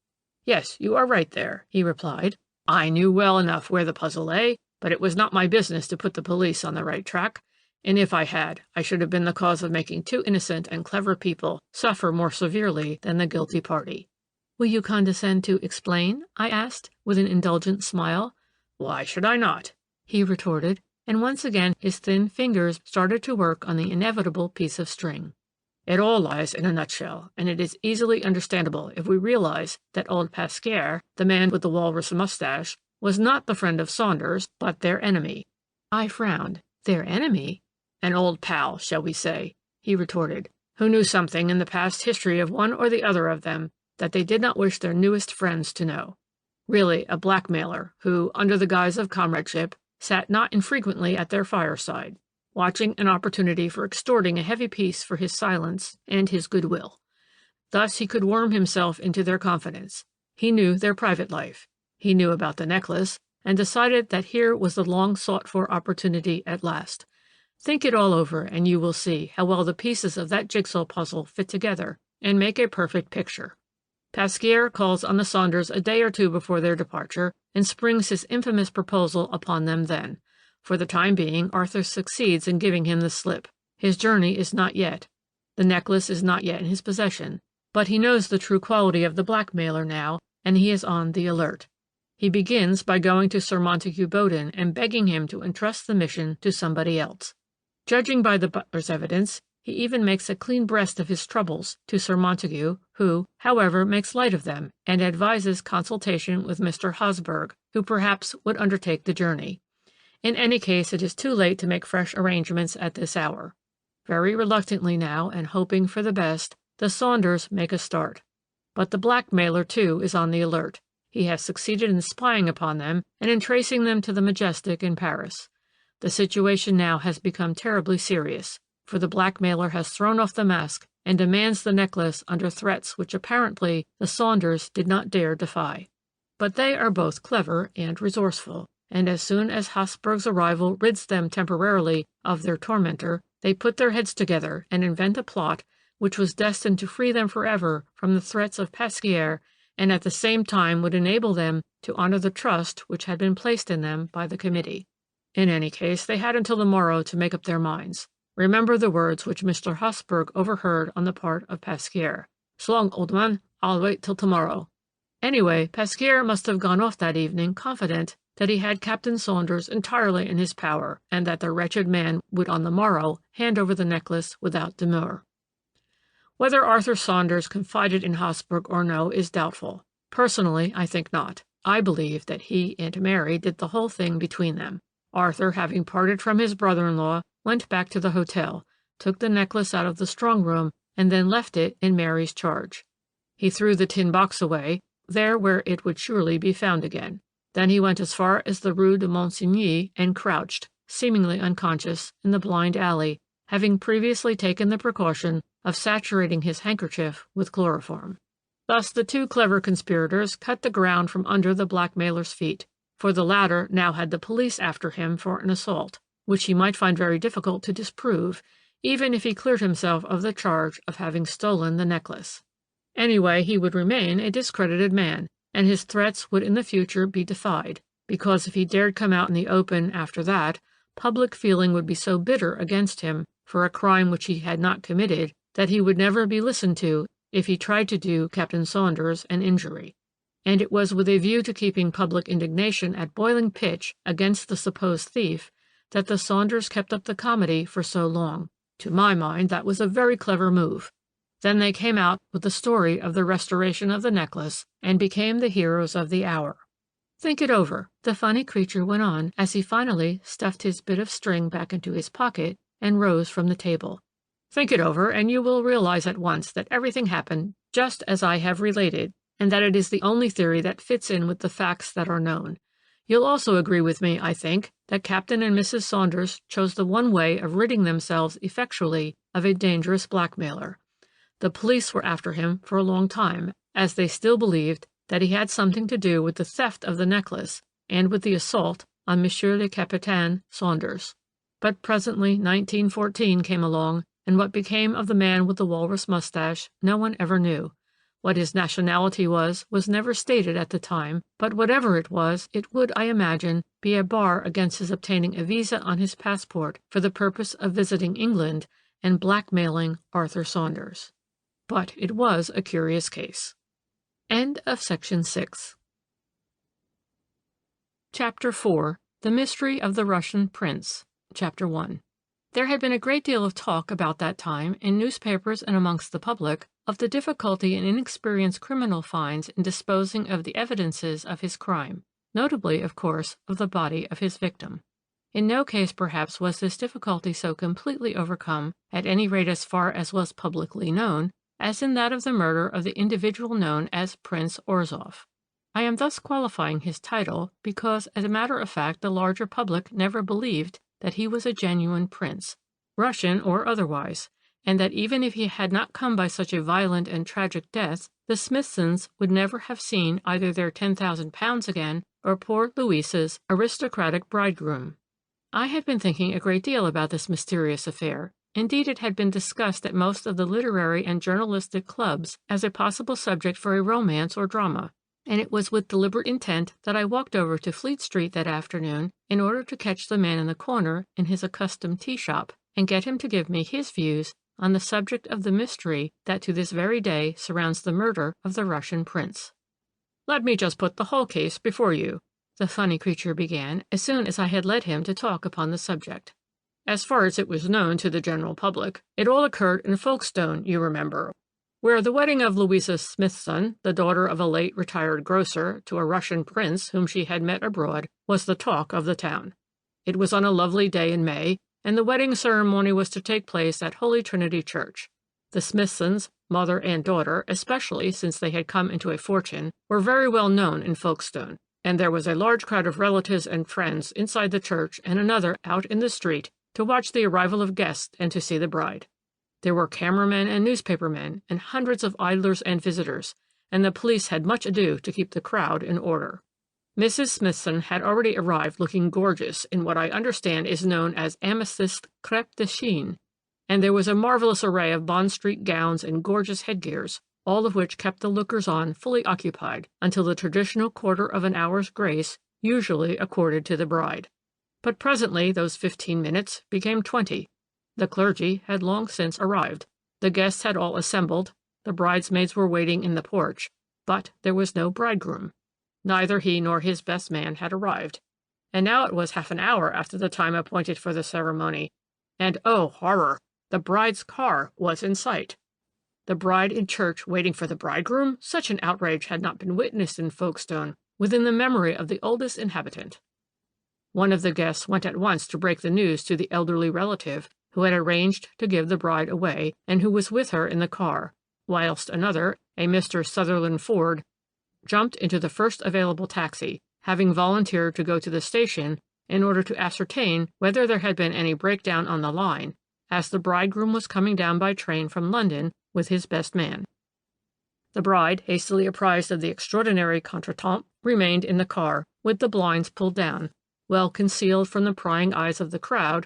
"Yes, you are right there," he replied. "I knew well enough where the puzzle lay, but it was not my business to put the police on the right track, and if I had, I should have been the cause of making 2 innocent and clever people suffer more severely than the guilty party." "Will you condescend to explain?" I asked, with an indulgent smile. "Why should I not?" he retorted, and once again his thin fingers started to work on the inevitable piece of string. "It all lies in a nutshell, and it is easily understandable if we realize that old Pasquier, the man with the walrus mustache, was not the friend of Saunders, but their enemy." I frowned. "Their enemy?" "An old pal, shall we say," he retorted, "who knew something in the past history of one or the other of them that they did not wish their newest friends to know. Really a blackmailer who, under the guise of comradeship, sat not infrequently at their fireside, watching an opportunity for extorting a heavy piece for his silence and his goodwill. Thus he could worm himself into their confidence. He knew their private life. He knew about the necklace, and decided that here was the long-sought-for opportunity at last. Think it all over, and you will see how well the pieces of that jigsaw puzzle fit together and make a perfect picture. Pasquier calls on the Saunders a day or 2 before their departure, and springs his infamous proposal upon them then. For the time being, Arthur succeeds in giving him the slip. His journey is not yet. The necklace is not yet in his possession, but he knows the true quality of the blackmailer now, and he is on the alert. He begins by going to Sir Montague Bowden and begging him to entrust the mission to somebody else. Judging by the butler's evidence, he even makes a clean breast of his troubles to Sir Montague, who, however, makes light of them, and advises consultation with Mr. Hosberg, who perhaps would undertake the journey. In any case, it is too late to make fresh arrangements at this hour. Very reluctantly now, and hoping for the best, the Saunders make a start. But the blackmailer, too, is on the alert. He has succeeded in spying upon them, and in tracing them to the Majestic in Paris. The situation now has become terribly serious, for the blackmailer has thrown off the mask and demands the necklace under threats which apparently the Saunders did not dare defy. But they are both clever and resourceful, and as soon as Hosberg's arrival rids them temporarily of their tormentor, they put their heads together and invent a plot which was destined to free them forever from the threats of Pasquier, and at the same time would enable them to honor the trust which had been placed in them by the committee. In any case, they had until the morrow to make up their minds. Remember the words which Mr. Hosberg overheard on the part of Pasquier. "So long, old man, I'll wait till tomorrow." Anyway, Pasquier must have gone off that evening confident that he had Captain Saunders entirely in his power, and that the wretched man would on the morrow hand over the necklace without demur. Whether Arthur Saunders confided in Hosberg or no is doubtful. Personally, I think not. I believe that he and Mary did the whole thing between them. Arthur, having parted from his brother-in-law, went back to the hotel, took the necklace out of the strong room, and then left it in Mary's charge. He threw the tin box away, there where it would surely be found again. Then he went as far as the Rue de Monsigny and crouched, seemingly unconscious, in the blind alley, having previously taken the precaution of saturating his handkerchief with chloroform. Thus the two clever conspirators cut the ground from under the blackmailer's feet, for the latter now had the police after him for an assault, which he might find very difficult to disprove, even if he cleared himself of the charge of having stolen the necklace. Anyway, he would remain a discredited man, and his threats would in the future be defied, because if he dared come out in the open after that, public feeling would be so bitter against him for a crime which he had not committed that he would never be listened to if he tried to do Captain Saunders an injury. And it was with a view to keeping public indignation at boiling pitch against the supposed thief that the Saunders kept up the comedy for so long. To my mind, that was a very clever move. Then they came out with the story of the restoration of the necklace and became the heroes of the hour. Think it over, the funny creature went on as he finally stuffed his bit of string back into his pocket and rose from the table. Think it over, and you will realize at once that everything happened just as I have related, and that it is the only theory that fits in with the facts that are known. You'll also agree with me, I think, that Captain and Mrs. Saunders chose the one way of ridding themselves effectually of a dangerous blackmailer. The police were after him for a long time, as they still believed that he had something to do with the theft of the necklace and with the assault on Monsieur le Capitaine Saunders. But presently 1914 came along, and what became of the man with the walrus mustache no one ever knew. What his nationality was never stated at the time, but whatever it was, it would, I imagine, be a bar against his obtaining a visa on his passport for the purpose of visiting England and blackmailing Arthur Saunders. But it was a curious case. End of section 6. Chapter 4. The Mystery of the Russian Prince. Chapter 1. There had been a great deal of talk about that time, in newspapers and amongst the public, of the difficulty an inexperienced criminal finds in disposing of the evidences of his crime, notably, of course, of the body of his victim. In no case, perhaps, was this difficulty so completely overcome, at any rate as far as was publicly known, as in that of the murder of the individual known as Prince Orzov. I am thus qualifying his title because, as a matter of fact, the larger public never believed that he was a genuine prince, Russian or otherwise, and that even if he had not come by such a violent and tragic death, the Smithsons would never have seen either their £10,000 again or poor Louisa's aristocratic bridegroom. I had been thinking a great deal about this mysterious affair. Indeed, it had been discussed at most of the literary and journalistic clubs as a possible subject for a romance or drama, and it was with deliberate intent that I walked over to Fleet Street that afternoon in order to catch the man in the corner in his accustomed tea shop and get him to give me his views on the subject of the mystery that to this very day surrounds the murder of the Russian prince. "Let me just put the whole case before you," the funny creature began, as soon as I had led him to talk upon the subject. "As far as it was known to the general public, it all occurred in Folkestone, you remember, where the wedding of Louisa Smithson, the daughter of a late retired grocer, to a Russian prince whom she had met abroad, was the talk of the town. It was on a lovely day in May, and the wedding ceremony was to take place at Holy Trinity Church. The Smithsons, mother and daughter, especially since they had come into a fortune, were very well known in Folkestone, and there was a large crowd of relatives and friends inside the church and another out in the street to watch the arrival of guests and to see the bride. There were cameramen and newspapermen and hundreds of idlers and visitors, and the police had much ado to keep the crowd in order. Mrs. Smithson had already arrived looking gorgeous in what I understand is known as amethyst crêpe de chine, and there was a marvelous array of Bond Street gowns and gorgeous headgears, all of which kept the lookers-on fully occupied until the traditional quarter of an hour's grace usually accorded to the bride. But presently those 15 minutes became 20. The clergy had long since arrived. The guests had all assembled. The bridesmaids were waiting in the porch, but there was no bridegroom. Neither he nor his best man had arrived. And now it was half an hour after the time appointed for the ceremony, and oh, horror! The bride's car was in sight. The bride in church waiting for the bridegroom? Such an outrage had not been witnessed in Folkestone within the memory of the oldest inhabitant. One of the guests went at once to break the news to the elderly relative who had arranged to give the bride away and who was with her in the car, whilst another, a Mr. Sutherland Ford, jumped into the first available taxi, having volunteered to go to the station in order to ascertain whether there had been any breakdown on the line, as the bridegroom was coming down by train from London with his best man. The bride, hastily apprised of the extraordinary contretemps, remained in the car, with the blinds pulled down, well concealed from the prying eyes of the crowd,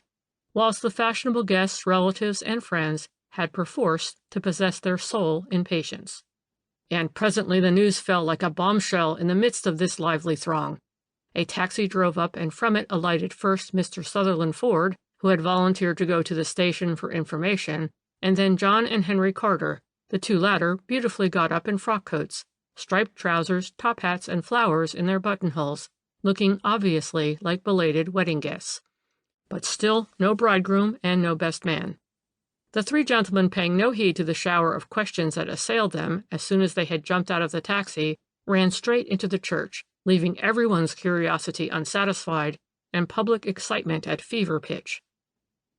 whilst the fashionable guests, relatives, and friends had perforce to possess their soul in patience. And presently the news fell like a bombshell in the midst of this lively throng. A taxi drove up, and from it alighted first Mr. Sutherland Ford, who had volunteered to go to the station for information, and then John and Henry Carter, the two latter beautifully got up in frock coats, striped trousers, top hats, and flowers in their buttonholes, looking obviously like belated wedding guests. But still no bridegroom and no best man. The three gentlemen, paying no heed to the shower of questions that assailed them as soon as they had jumped out of the taxi, ran straight into the church, leaving everyone's curiosity unsatisfied and public excitement at fever pitch.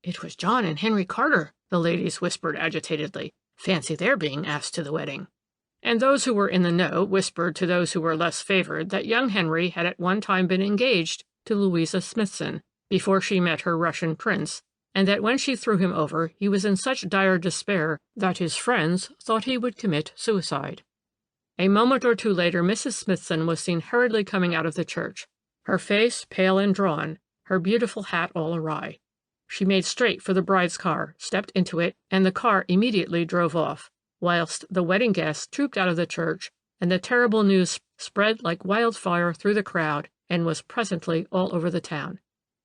"It was John and Henry Carter," the ladies whispered agitatedly. "Fancy their being asked to the wedding." And those who were in the know whispered to those who were less favored that young Henry had at one time been engaged to Louisa Smithson, before she met her Russian prince, and that when she threw him over he was in such dire despair that his friends thought he would commit suicide. A moment or two later Mrs. Smithson was seen hurriedly coming out of the church, her face pale and drawn, her beautiful hat all awry. She made straight for the bride's car, stepped into it, and the car immediately drove off, whilst the wedding guests trooped out of the church, and the terrible news spread like wildfire through the crowd and was presently all over the town.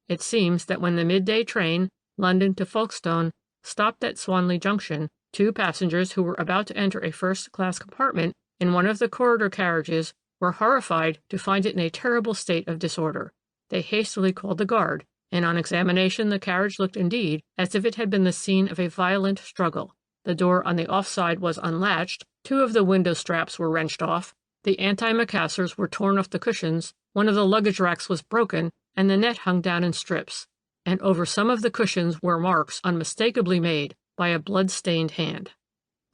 It seems that when the midday train, London to Folkestone, stopped at Swanley Junction, two passengers who were about to enter a first-class compartment in one of the corridor carriages were horrified to find it in a terrible state of disorder. They hastily called the guard, and on examination the carriage looked indeed as if it had been the scene of a violent struggle. The door on the off side was unlatched, two of the window straps were wrenched off, the antimacassars were torn off the cushions, one of the luggage racks was broken, and the net hung down in strips, and over some of the cushions were marks unmistakably made by a blood-stained hand.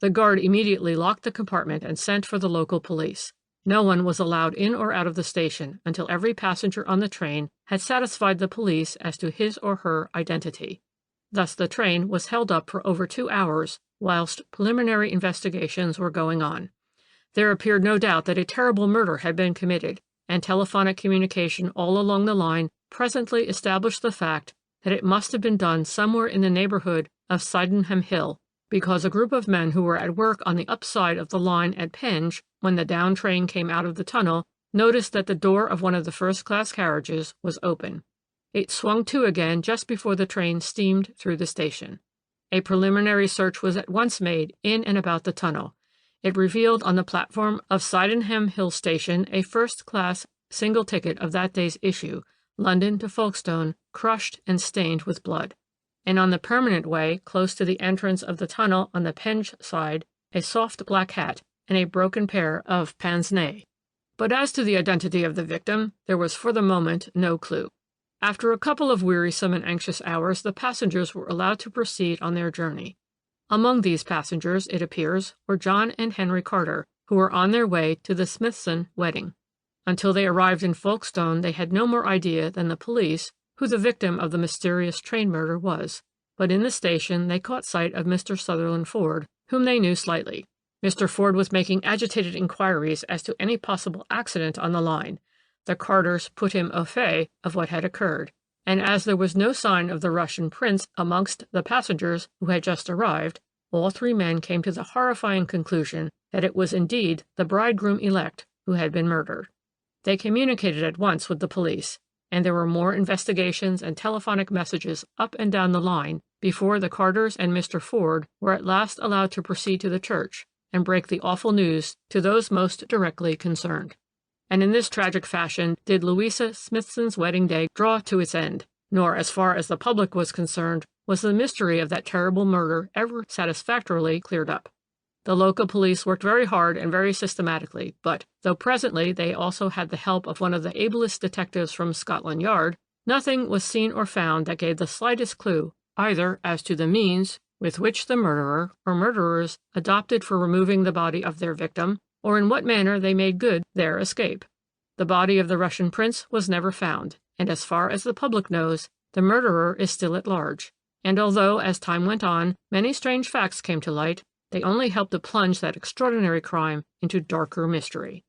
The guard immediately locked the compartment and sent for the local police. No one was allowed in or out of the station until every passenger on the train had satisfied the police as to his or her identity. Thus the train was held up for over 2 hours, whilst preliminary investigations were going on. There appeared no doubt that a terrible murder had been committed, and telephonic communication all along the line presently established the fact that it must have been done somewhere in the neighbourhood of Sydenham Hill, because a group of men who were at work on the upside of the line at Penge, when the down train came out of the tunnel, noticed that the door of one of the first-class carriages was open. It swung to again just before the train steamed through the station. A preliminary search was at once made in and about the tunnel. It revealed on the platform of Sydenham Hill Station a first-class single ticket of that day's issue, London to Folkestone, crushed and stained with blood. And on the permanent way, close to the entrance of the tunnel on the Penge side, a soft black hat and a broken pair of pince-nez. But as to the identity of the victim, there was for the moment no clue. After a couple of wearisome and anxious hours, the passengers were allowed to proceed on their journey. Among these passengers, it appears, were John and Henry Carter, who were on their way to the Smithson wedding. Until they arrived in Folkestone, they had no more idea than the police who the victim of the mysterious train murder was, but in the station they caught sight of Mr. Sutherland Ford, whom they knew slightly. Mr. Ford was making agitated inquiries as to any possible accident on the line. The Carters put him au fait of what had occurred, and as there was no sign of the Russian prince amongst the passengers who had just arrived, all three men came to the horrifying conclusion that it was indeed the bridegroom-elect who had been murdered. They communicated at once with the police, and there were more investigations and telephonic messages up and down the line before the Carters and Mr. Ford were at last allowed to proceed to the church and break the awful news to those most directly concerned. And in this tragic fashion did Louisa Smithson's wedding day draw to its end, nor, as far as the public was concerned, was the mystery of that terrible murder ever satisfactorily cleared up. The local police worked very hard and very systematically, but, though presently they also had the help of one of the ablest detectives from Scotland Yard, nothing was seen or found that gave the slightest clue either as to the means with which the murderer or murderers adopted for removing the body of their victim, or in what manner they made good their escape. The body of the Russian prince was never found, and as far as the public knows, the murderer is still at large. And although, as time went on, many strange facts came to light, they only helped to plunge that extraordinary crime into darker mystery.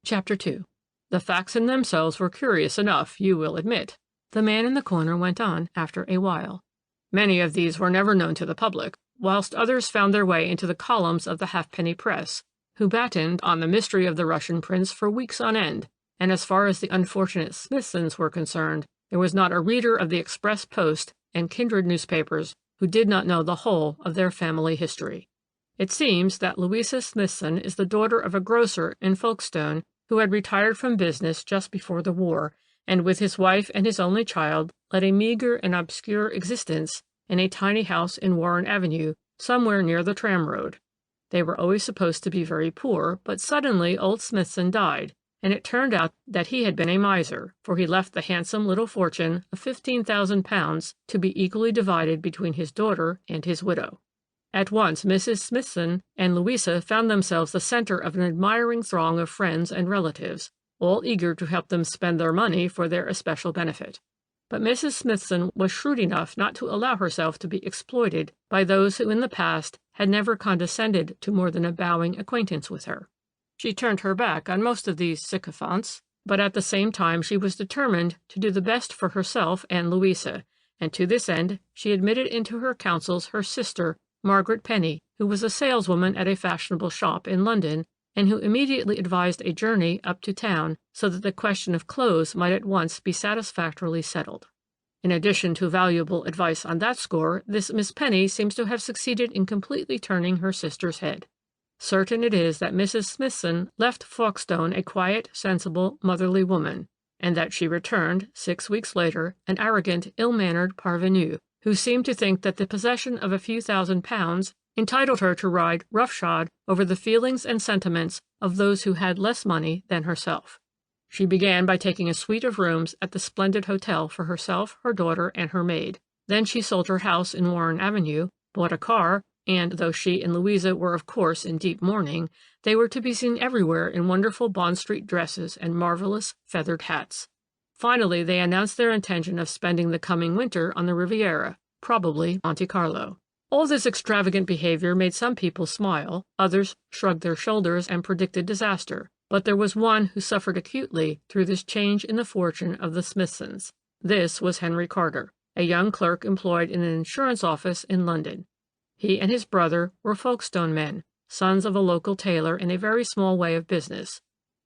Chapter 2. The facts in themselves were curious enough, you will admit. The man in the corner went on after a while. Many of these were never known to the public, whilst others found their way into the columns of the halfpenny press, who battened on the mystery of the Russian prince for weeks on end, and as far as the unfortunate Smithsons were concerned, there was not a reader of the Express Post and kindred newspapers who did not know the whole of their family history. It seems that Louisa Smithson is the daughter of a grocer in Folkestone who had retired from business just before the war, and with his wife and his only child led a meager and obscure existence in a tiny house in Warren Avenue, somewhere near the tram road. They were always supposed to be very poor, but suddenly old Smithson died, and it turned out that he had been a miser, for he left the handsome little fortune of £15,000 to be equally divided between his daughter and his widow. At once Mrs. Smithson and Louisa found themselves the center of an admiring throng of friends and relatives, all eager to help them spend their money for their especial benefit. But Mrs. Smithson was shrewd enough not to allow herself to be exploited by those who in the past had never condescended to more than a bowing acquaintance with her. She turned her back on most of these sycophants, but at the same time she was determined to do the best for herself and Louisa, and to this end she admitted into her counsels her sister, Margaret Penny, who was a saleswoman at a fashionable shop in London, and who immediately advised a journey up to town so that the question of clothes might at once be satisfactorily settled. In addition to valuable advice on that score, this Miss Penny seems to have succeeded in completely turning her sister's head. Certain it is that Mrs. Smithson left Folkestone a quiet, sensible, motherly woman, and that she returned, 6 weeks later, an arrogant, ill-mannered parvenue, who seemed to think that the possession of a few £1,000s entitled her to ride roughshod over the feelings and sentiments of those who had less money than herself. She began by taking a suite of rooms at the splendid hotel for herself, her daughter, and her maid. Then she sold her house in Warren Avenue, bought a car, and though she and Louisa were of course in deep mourning, they were to be seen everywhere in wonderful Bond Street dresses and marvelous feathered hats. Finally, they announced their intention of spending the coming winter on the Riviera, probably Monte Carlo. All this extravagant behavior made some people smile, others shrugged their shoulders and predicted disaster, but there was one who suffered acutely through this change in the fortune of the Smithsons. This was Henry Carter, a young clerk employed in an insurance office in London. He and his brother were Folkestone men, sons of a local tailor in a very small way of business,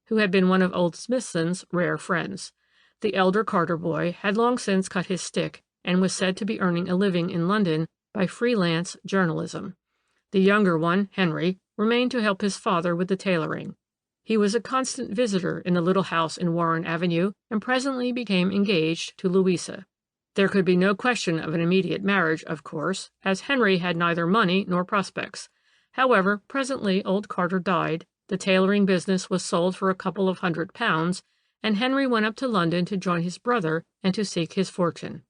who had been one of old Smithson's rare friends. The elder Carter boy had long since cut his stick and was said to be earning a living in London by freelance journalism. The younger one, Henry, remained to help his father with the tailoring. He was a constant visitor in the little house in Warren Avenue and presently became engaged to Louisa. There could be no question of an immediate marriage, of course, as Henry had neither money nor prospects. However, presently old Carter died, the tailoring business was sold for a couple of £100, and Henry went up to London to join his brother and to seek his fortune.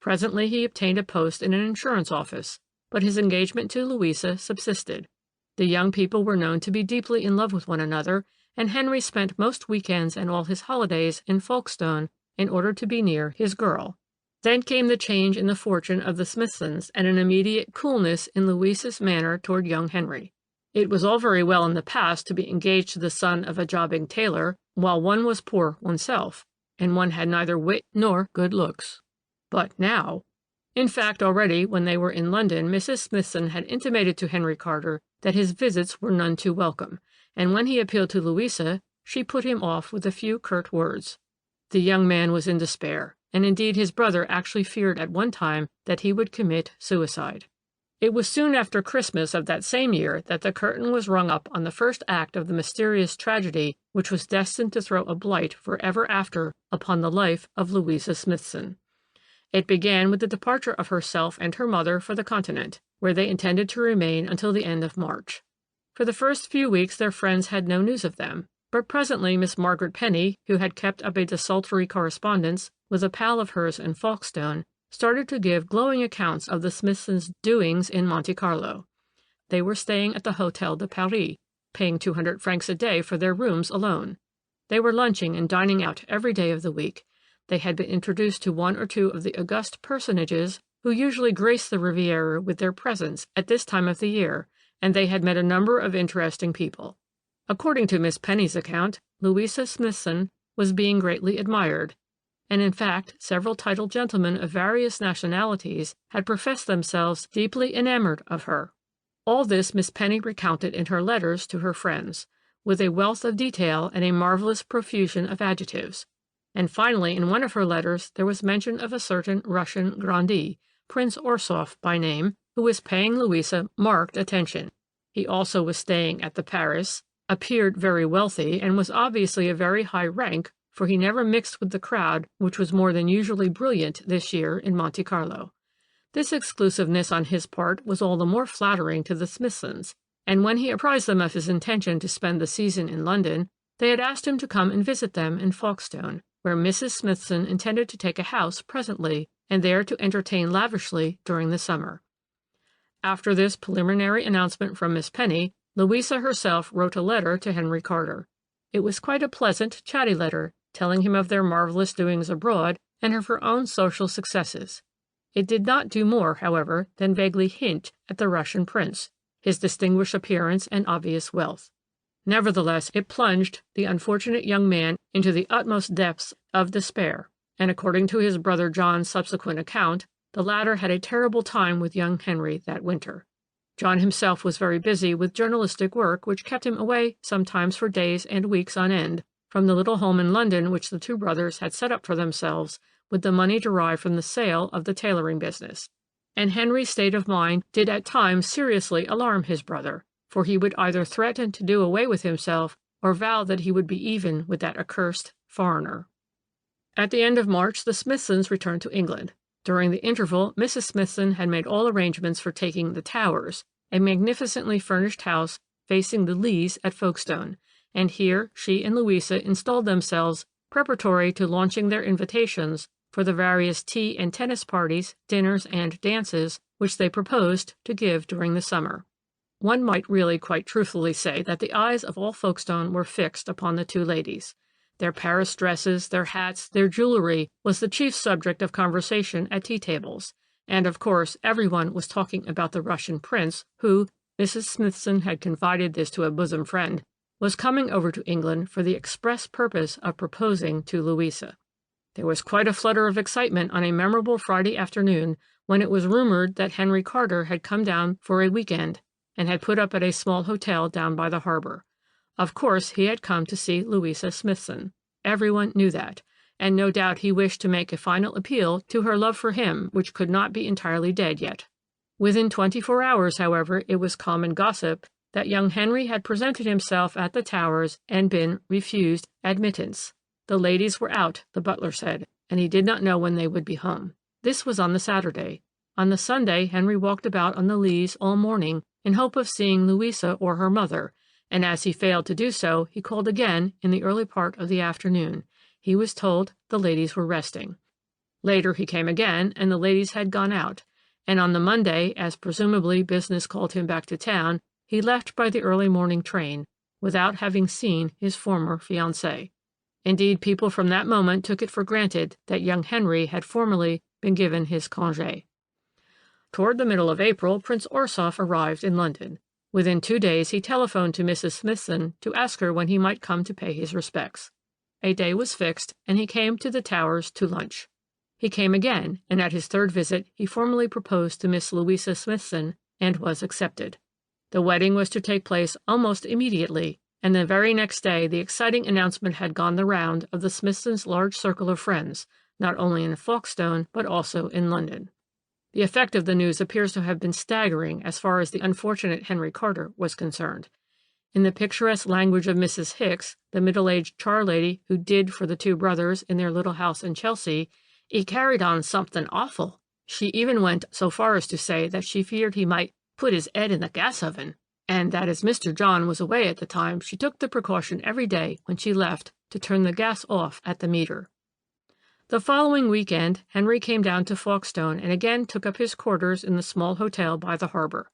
Presently he obtained a post in an insurance office, but his engagement to Louisa subsisted. The young people were known to be deeply in love with one another, and Henry spent most weekends and all his holidays in Folkestone in order to be near his girl. Then came the change in the fortune of the Smithsons and an immediate coolness in Louisa's manner toward young Henry. It was all very well in the past to be engaged to the son of a jobbing tailor, while one was poor oneself, and one had neither wit nor good looks. But now— In fact, already when they were in London, Mrs. Smithson had intimated to Henry Carter that his visits were none too welcome, and when he appealed to Louisa, she put him off with a few curt words. The young man was in despair, and indeed his brother actually feared at one time that he would commit suicide. It was soon after Christmas of that same year that the curtain was rung up on the first act of the mysterious tragedy which was destined to throw a blight forever after upon the life of Louisa Smithson. It began with the departure of herself and her mother for the Continent, where they intended to remain until the end of March. For the first few weeks their friends had no news of them, but presently Miss Margaret Penny, who had kept up a desultory correspondence with a pal of hers in Folkestone, started to give glowing accounts of the Smithsons' doings in Monte Carlo. They were staying at the Hôtel de Paris, paying 200 francs a day for their rooms alone. They were lunching and dining out every day of the week. They had been introduced to one or two of the august personages who usually grace the Riviera with their presence at this time of the year, and they had met a number of interesting people. According to Miss Penny's account, Louisa Smithson was being greatly admired, and in fact several titled gentlemen of various nationalities had professed themselves deeply enamored of her. All this Miss Penny recounted in her letters to her friends, with a wealth of detail and a marvelous profusion of adjectives. And finally, in one of her letters, there was mention of a certain Russian grandee, Prince Orsoff by name, who was paying Louisa marked attention. He also was staying at the Paris, appeared very wealthy, and was obviously of very high rank, for he never mixed with the crowd, which was more than usually brilliant this year in Monte Carlo. This exclusiveness on his part was all the more flattering to the Smithsons, and when he apprised them of his intention to spend the season in London, they had asked him to come and visit them in Folkestone, where Mrs. Smithson intended to take a house presently, and there to entertain lavishly during the summer. After this preliminary announcement from Miss Penny, Louisa herself wrote a letter to Henry Carter. It was quite a pleasant, chatty letter, telling him of their marvelous doings abroad and of her own social successes. It did not do more, however, than vaguely hint at the Russian prince, his distinguished appearance and obvious wealth. Nevertheless, it plunged the unfortunate young man into the utmost depths of despair, and according to his brother John's subsequent account, the latter had a terrible time with young Henry that winter. John himself was very busy with journalistic work, which kept him away sometimes for days and weeks on end from the little home in London which the two brothers had set up for themselves with the money derived from the sale of the tailoring business. And Henry's state of mind did at times seriously alarm his brother, for he would either threaten to do away with himself or vow that he would be even with that accursed foreigner. At the end of March, the Smithsons returned to England. During the interval, Mrs. Smithson had made all arrangements for taking the Towers, a magnificently furnished house facing the Leas at Folkestone, and here she and Louisa installed themselves preparatory to launching their invitations for the various tea and tennis parties, dinners, and dances which they proposed to give during the summer. One might really quite truthfully say that the eyes of all Folkestone were fixed upon the two ladies. Their Paris dresses, their hats, their jewelry was the chief subject of conversation at tea-tables, and of course everyone was talking about the Russian prince who, Mrs. Smithson had confided this to a bosom friend, was coming over to England for the express purpose of proposing to Louisa. There was quite a flutter of excitement on a memorable Friday afternoon when it was rumored that Henry Carter had come down for a week-end and had put up at a small hotel down by the harbor. Of course, he had come to see Louisa Smithson. Everyone knew that, and no doubt he wished to make a final appeal to her love for him, which could not be entirely dead yet. Within 24 hours, however, it was common gossip that young Henry had presented himself at the Towers and been refused admittance. The ladies were out, the butler said, and he did not know when they would be home. This was on the Saturday. On the Sunday, Henry walked about on the Leas all morning in hope of seeing Louisa or her mother, and as he failed to do so, he called again in the early part of the afternoon. He was told the ladies were resting. Later he came again, and the ladies had gone out, and on the Monday, as presumably business called him back to town, he left by the early morning train, without having seen his former fiancée. Indeed, people from that moment took it for granted that young Henry had formally been given his congé. Toward the middle of April, Prince Orsoff arrived in London. Within 2 days he telephoned to Mrs. Smithson to ask her when he might come to pay his respects. A day was fixed, and he came to the Towers to lunch. He came again, and at his third visit he formally proposed to Miss Louisa Smithson, and was accepted. The wedding was to take place almost immediately, and the very next day the exciting announcement had gone the round of the Smithsons' large circle of friends, not only in Folkestone, but also in London. The effect of the news appears to have been staggering as far as the unfortunate Henry Carter was concerned. In the picturesque language of Mrs. Hicks, the middle-aged charlady who did for the two brothers in their little house in Chelsea, "he carried on something awful." She even went so far as to say that she feared he might put his head in the gas oven, and that as Mr. John was away at the time, she took the precaution every day when she left to turn the gas off at the meter. The following week-end, Henry came down to Folkestone and again took up his quarters in the small hotel by the harbor.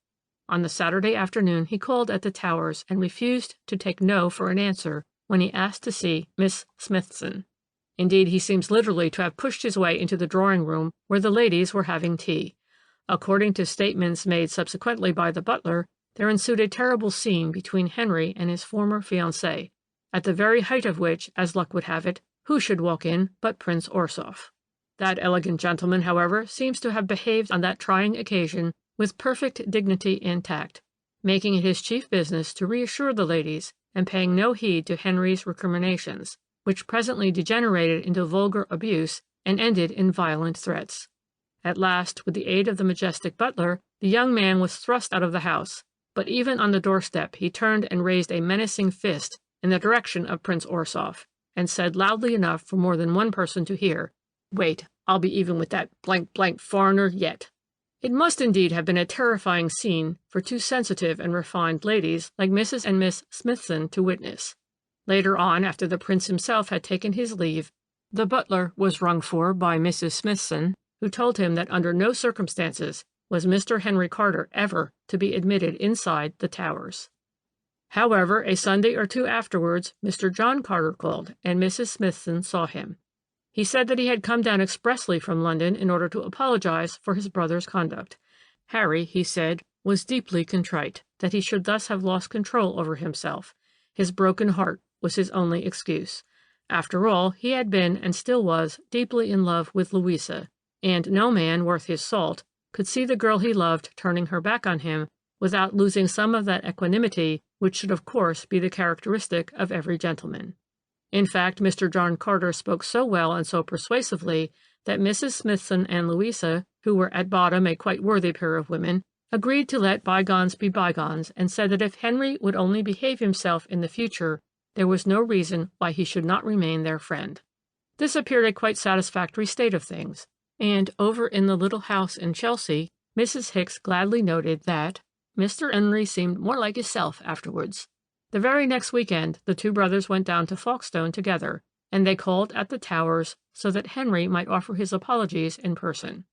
On the Saturday afternoon he called at the Towers and refused to take no for an answer when he asked to see Miss Smithson. Indeed, he seems literally to have pushed his way into the drawing room where the ladies were having tea. According to statements made subsequently by the butler, there ensued a terrible scene between Henry and his former fiancée, at the very height of which, as luck would have it, who should walk in but Prince Orsoff. That elegant gentleman, however, seems to have behaved on that trying occasion with perfect dignity and tact, making it his chief business to reassure the ladies, and paying no heed to Henry's recriminations, which presently degenerated into vulgar abuse and ended in violent threats. At last, with the aid of the majestic butler, the young man was thrust out of the house, but even on the doorstep he turned and raised a menacing fist in the direction of Prince Orsoff, and said loudly enough for more than one person to hear, "Wait, I'll be even with that foreigner yet." It must indeed have been a terrifying scene for two sensitive and refined ladies like Mrs. and Miss Smithson to witness. Later on, after the prince himself had taken his leave, the butler was rung for by Mrs. Smithson, who told him that under no circumstances was Mr. Henry Carter ever to be admitted inside the Towers. However, a Sunday or two afterwards, Mr. John Carter called, and Mrs. Smithson saw him. He said that he had come down expressly from London in order to apologize for his brother's conduct. Harry, he said, was deeply contrite that he should thus have lost control over himself. His broken heart was his only excuse. After all, he had been, and still was, deeply in love with Louisa, and no man worth his salt could see the girl he loved turning her back on him without losing some of that equanimity which should of course be the characteristic of every gentleman. In fact, Mr. John Carter spoke so well and so persuasively that Mrs. Smithson and Louisa, who were at bottom a quite worthy pair of women, agreed to let bygones be bygones, and said that if Henry would only behave himself in the future, there was no reason why he should not remain their friend. This appeared a quite satisfactory state of things, and over in the little house in Chelsea, Mrs. Hicks gladly noted that Mr. Henry seemed more like hisself afterwards. The very next week-end, the two brothers went down to Folkestone together, and they called at the Towers so that Henry might offer his apologies in person.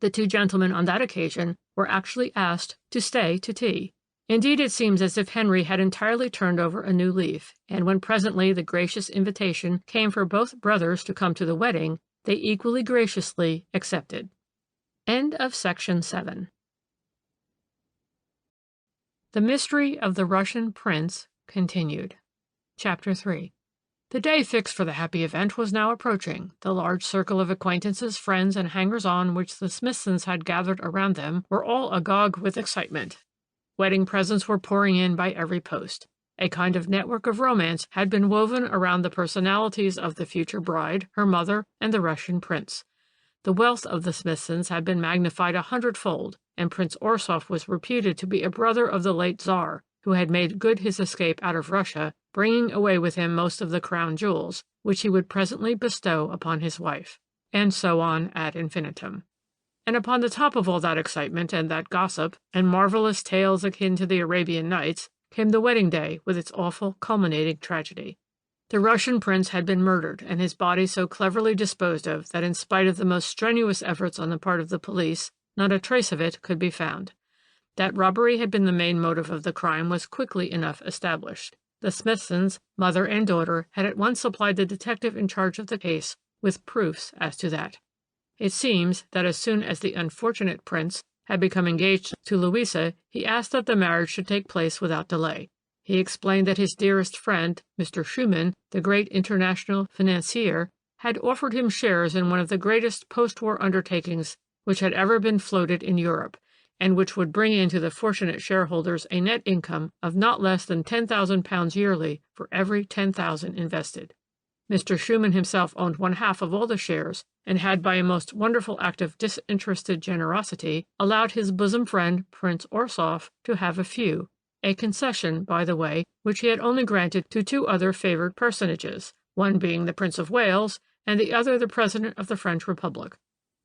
The two gentlemen on that occasion were actually asked to stay to tea. Indeed, it seems as if Henry had entirely turned over a new leaf, and when presently the gracious invitation came for both brothers to come to the wedding, they equally graciously accepted. End of section 7. The Mystery of the Russian Prince continued. Chapter 3. The day fixed for the happy event was now approaching. The large circle of acquaintances, friends, and hangers-on which the Smithsons had gathered around them were all agog with excitement. Wedding presents were pouring in by every post. A kind of network of romance had been woven around the personalities of the future bride, her mother, and the Russian prince. The wealth of the Smithsons had been magnified 100-fold, and Prince Orsoff was reputed to be a brother of the late Tsar, who had made good his escape out of Russia, bringing away with him most of the crown jewels, which he would presently bestow upon his wife, and so on ad infinitum. And upon the top of all that excitement and that gossip, and marvelous tales akin to the Arabian Nights, came the wedding day with its awful culminating tragedy. The Russian prince had been murdered, and his body so cleverly disposed of that in spite of the most strenuous efforts on the part of the police, not a trace of it could be found. That robbery had been the main motive of the crime was quickly enough established. The Smithsons, mother and daughter, had at once supplied the detective in charge of the case with proofs as to that. It seems that as soon as the unfortunate prince had become engaged to Louisa, he asked that the marriage should take place without delay. He explained that his dearest friend, Mr. Schumann, the great international financier, had offered him shares in one of the greatest post-war undertakings which had ever been floated in Europe, and which would bring in to the fortunate shareholders a net income of not less than £10,000 yearly for every 10,000 invested. Mr. Schumann himself owned 1/2 of all the shares, and had, by a most wonderful act of disinterested generosity, allowed his bosom friend, Prince Orsoff, to have a few, a concession, by the way, which he had only granted to two other favoured personages, one being the Prince of Wales, and the other the President of the French Republic.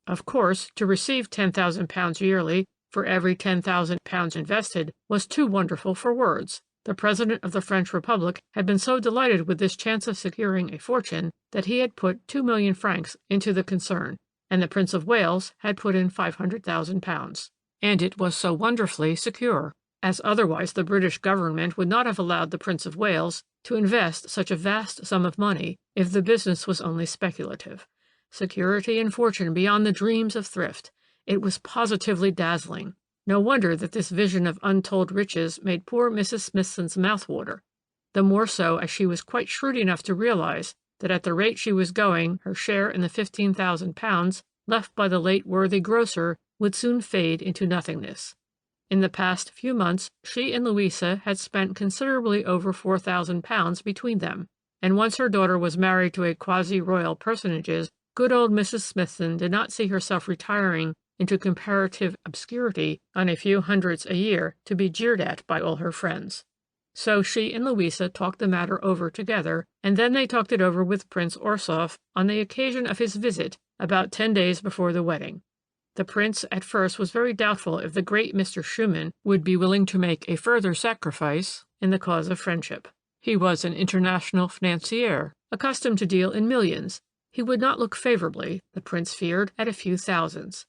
Of course, to receive £10,000 yearly for every £10,000 invested was too wonderful for words. The President of the French Republic had been so delighted with this chance of securing a fortune that he had put 2,000,000 francs into the concern, and the Prince of Wales had put in £500,000. And it was so wonderfully secure, as otherwise the British government would not have allowed the Prince of Wales to invest such a vast sum of money if the business was only speculative. Security and fortune beyond the dreams of thrift. It was positively dazzling. No wonder that this vision of untold riches made poor Mrs. Smithson's mouth water, the more so as she was quite shrewd enough to realize that at the rate she was going her share in the £15,000 left by the late worthy grocer would soon fade into nothingness. In the past few months she and Louisa had spent considerably over £4,000 between them, and once her daughter was married to a quasi-royal personage, good old Mrs. Smithson did not see herself retiring into comparative obscurity on a few hundreds a year to be jeered at by all her friends. So she and Louisa talked the matter over together, and then they talked it over with Prince Orsoff on the occasion of his visit about 10 days before the wedding. The prince at first was very doubtful if the great Mr. Schumann would be willing to make a further sacrifice in the cause of friendship. He was an international financier, accustomed to deal in millions. He would not look favorably, the prince feared, at a few thousands.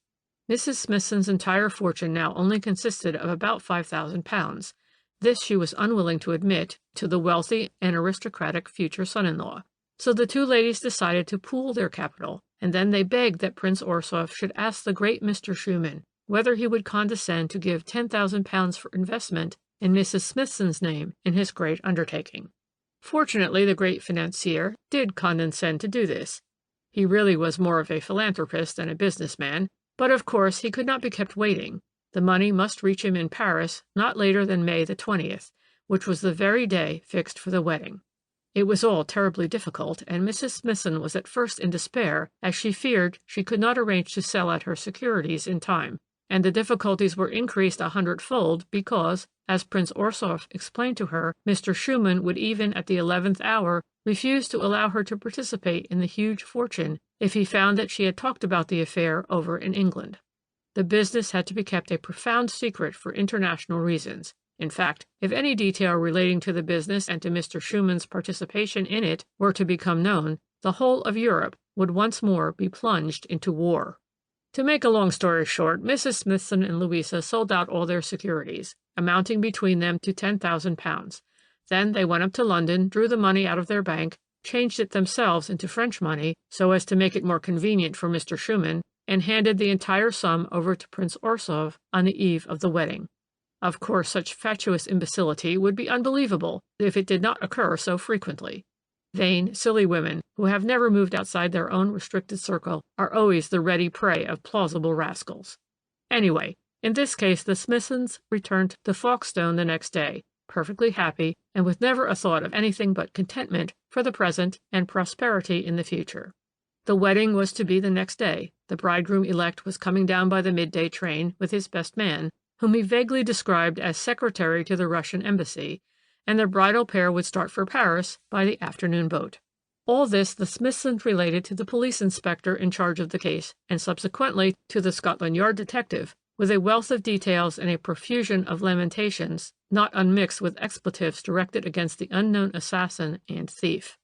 Mrs. Smithson's entire fortune now only consisted of about £5,000. This she was unwilling to admit to the wealthy and aristocratic future son-in-law. So the two ladies decided to pool their capital, and then they begged that Prince Orsoff should ask the great Mr. Schumann whether he would condescend to give £10,000 for investment in Mrs. Smithson's name in his great undertaking. Fortunately, the great financier did condescend to do this. He really was more of a philanthropist than a businessman, but of course he could not be kept waiting. The money must reach him in Paris not later than May the 20th, which was the very day fixed for the wedding. It was all terribly difficult, and Mrs. Smithson was at first in despair, as she feared she could not arrange to sell out her securities in time, and the difficulties were increased 100-fold because, as Prince Orsoff explained to her, Mr. Schumann would even at the 11th hour refuse to allow her to participate in the huge fortune if he found that she had talked about the affair over in England. The business had to be kept a profound secret for international reasons. In fact, if any detail relating to the business and to Mr. Schumann's participation in it were to become known, the whole of Europe would once more be plunged into war. To make a long story short, Mrs. Smithson and Louisa sold out all their securities, amounting between them to £10,000. Then they went up to London, drew the money out of their bank, changed it themselves into French money so as to make it more convenient for Mr. Schumann, and handed the entire sum over to Prince Orsoff on the eve of the wedding. Of course, such fatuous imbecility would be unbelievable if it did not occur so frequently. Vain, silly women who have never moved outside their own restricted circle are always the ready prey of plausible rascals. Anyway, in this case the Smithsons returned to Folkestone the next day, perfectly happy and with never a thought of anything but contentment for the present and prosperity in the future. The wedding was to be the next day. The bridegroom-elect was coming down by the midday train with his best man, whom he vaguely described as secretary to the Russian embassy, and the bridal pair would start for Paris by the afternoon boat. All this the Smithsons related to the police inspector in charge of the case, and subsequently to the Scotland Yard detective, with a wealth of details and a profusion of lamentations, not unmixed with expletives directed against the unknown assassin and thief.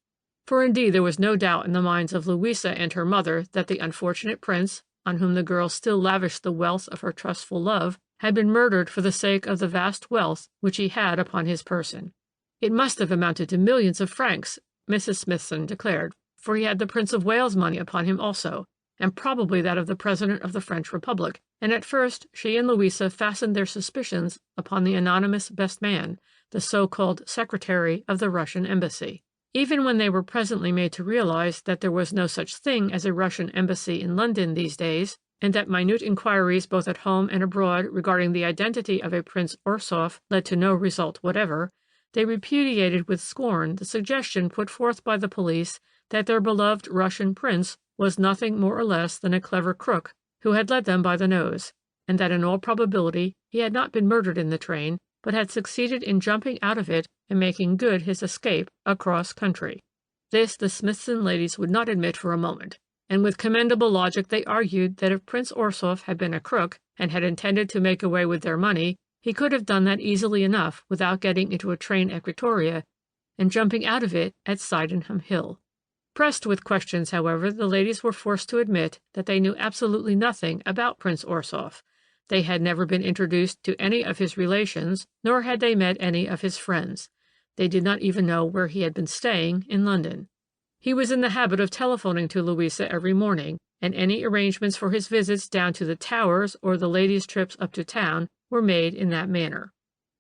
For indeed there was no doubt in the minds of Louisa and her mother that the unfortunate prince, on whom the girl still lavished the wealth of her trustful love, had been murdered for the sake of the vast wealth which he had upon his person. It must have amounted to millions of francs, Mrs. Smithson declared, for he had the Prince of Wales' money upon him also, and probably that of the President of the French Republic, and at first she and Louisa fastened their suspicions upon the anonymous best man, the so-called secretary of the Russian embassy. Even when they were presently made to realize that there was no such thing as a Russian embassy in London these days, and that minute inquiries both at home and abroad regarding the identity of a Prince Orsoff led to no result whatever, they repudiated with scorn the suggestion put forth by the police that their beloved Russian prince was nothing more or less than a clever crook who had led them by the nose, and that in all probability he had not been murdered in the train, but had succeeded in jumping out of it and making good his escape across country. This the Smithson ladies would not admit for a moment, and with commendable logic they argued that if Prince Orsoff had been a crook and had intended to make away with their money, he could have done that easily enough without getting into a train at Victoria and jumping out of it at Sydenham Hill. Pressed with questions, however, the ladies were forced to admit that they knew absolutely nothing about Prince Orsoff. They had never been introduced to any of his relations, nor had they met any of his friends. They did not even know where he had been staying in London. He was in the habit of telephoning to Louisa every morning, and any arrangements for his visits down to the Towers or the ladies' trips up to town were made in that manner.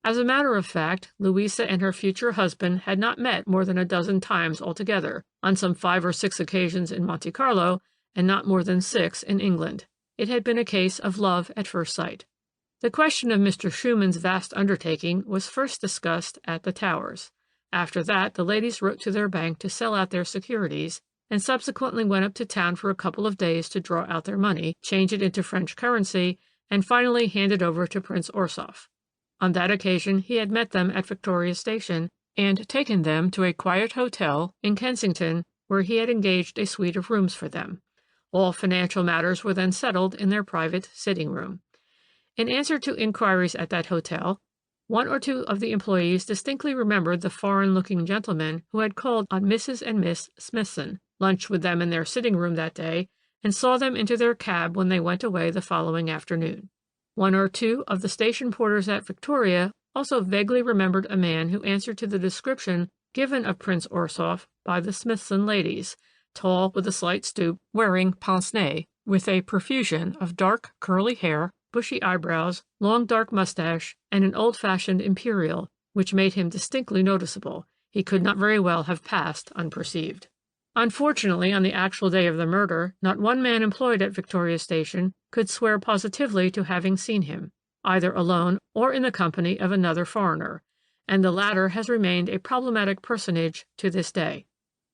As a matter of fact, Louisa and her future husband had not met more than a dozen times altogether, on some 5 or 6 occasions in Monte Carlo, and not more than 6 in England. It had been a case of love at first sight. The question of Mr. Schumann's vast undertaking was first discussed at the Towers. After that, the ladies wrote to their bank to sell out their securities, and subsequently went up to town for a couple of days to draw out their money, change it into French currency, and finally hand it over to Prince Orsoff. On that occasion he had met them at Victoria Station, and taken them to a quiet hotel in Kensington, where he had engaged a suite of rooms for them. All financial matters were then settled in their private sitting-room. In answer to inquiries at that hotel, 1 or 2 of the employees distinctly remembered the foreign-looking gentleman who had called on Mrs. and Miss Smithson, lunched with them in their sitting-room that day, and saw them into their cab when they went away the following afternoon. 1 or 2 of the station porters at Victoria also vaguely remembered a man who answered to the description given of Prince Orsoff by the Smithson ladies, tall with a slight stoop, wearing pince-nez, with a profusion of dark curly hair, bushy eyebrows, long dark mustache, and an old-fashioned imperial, which made him distinctly noticeable. He could not very well have passed unperceived. Unfortunately, on the actual day of the murder, not one man employed at Victoria Station could swear positively to having seen him, either alone or in the company of another foreigner, and the latter has remained a problematic personage to this day.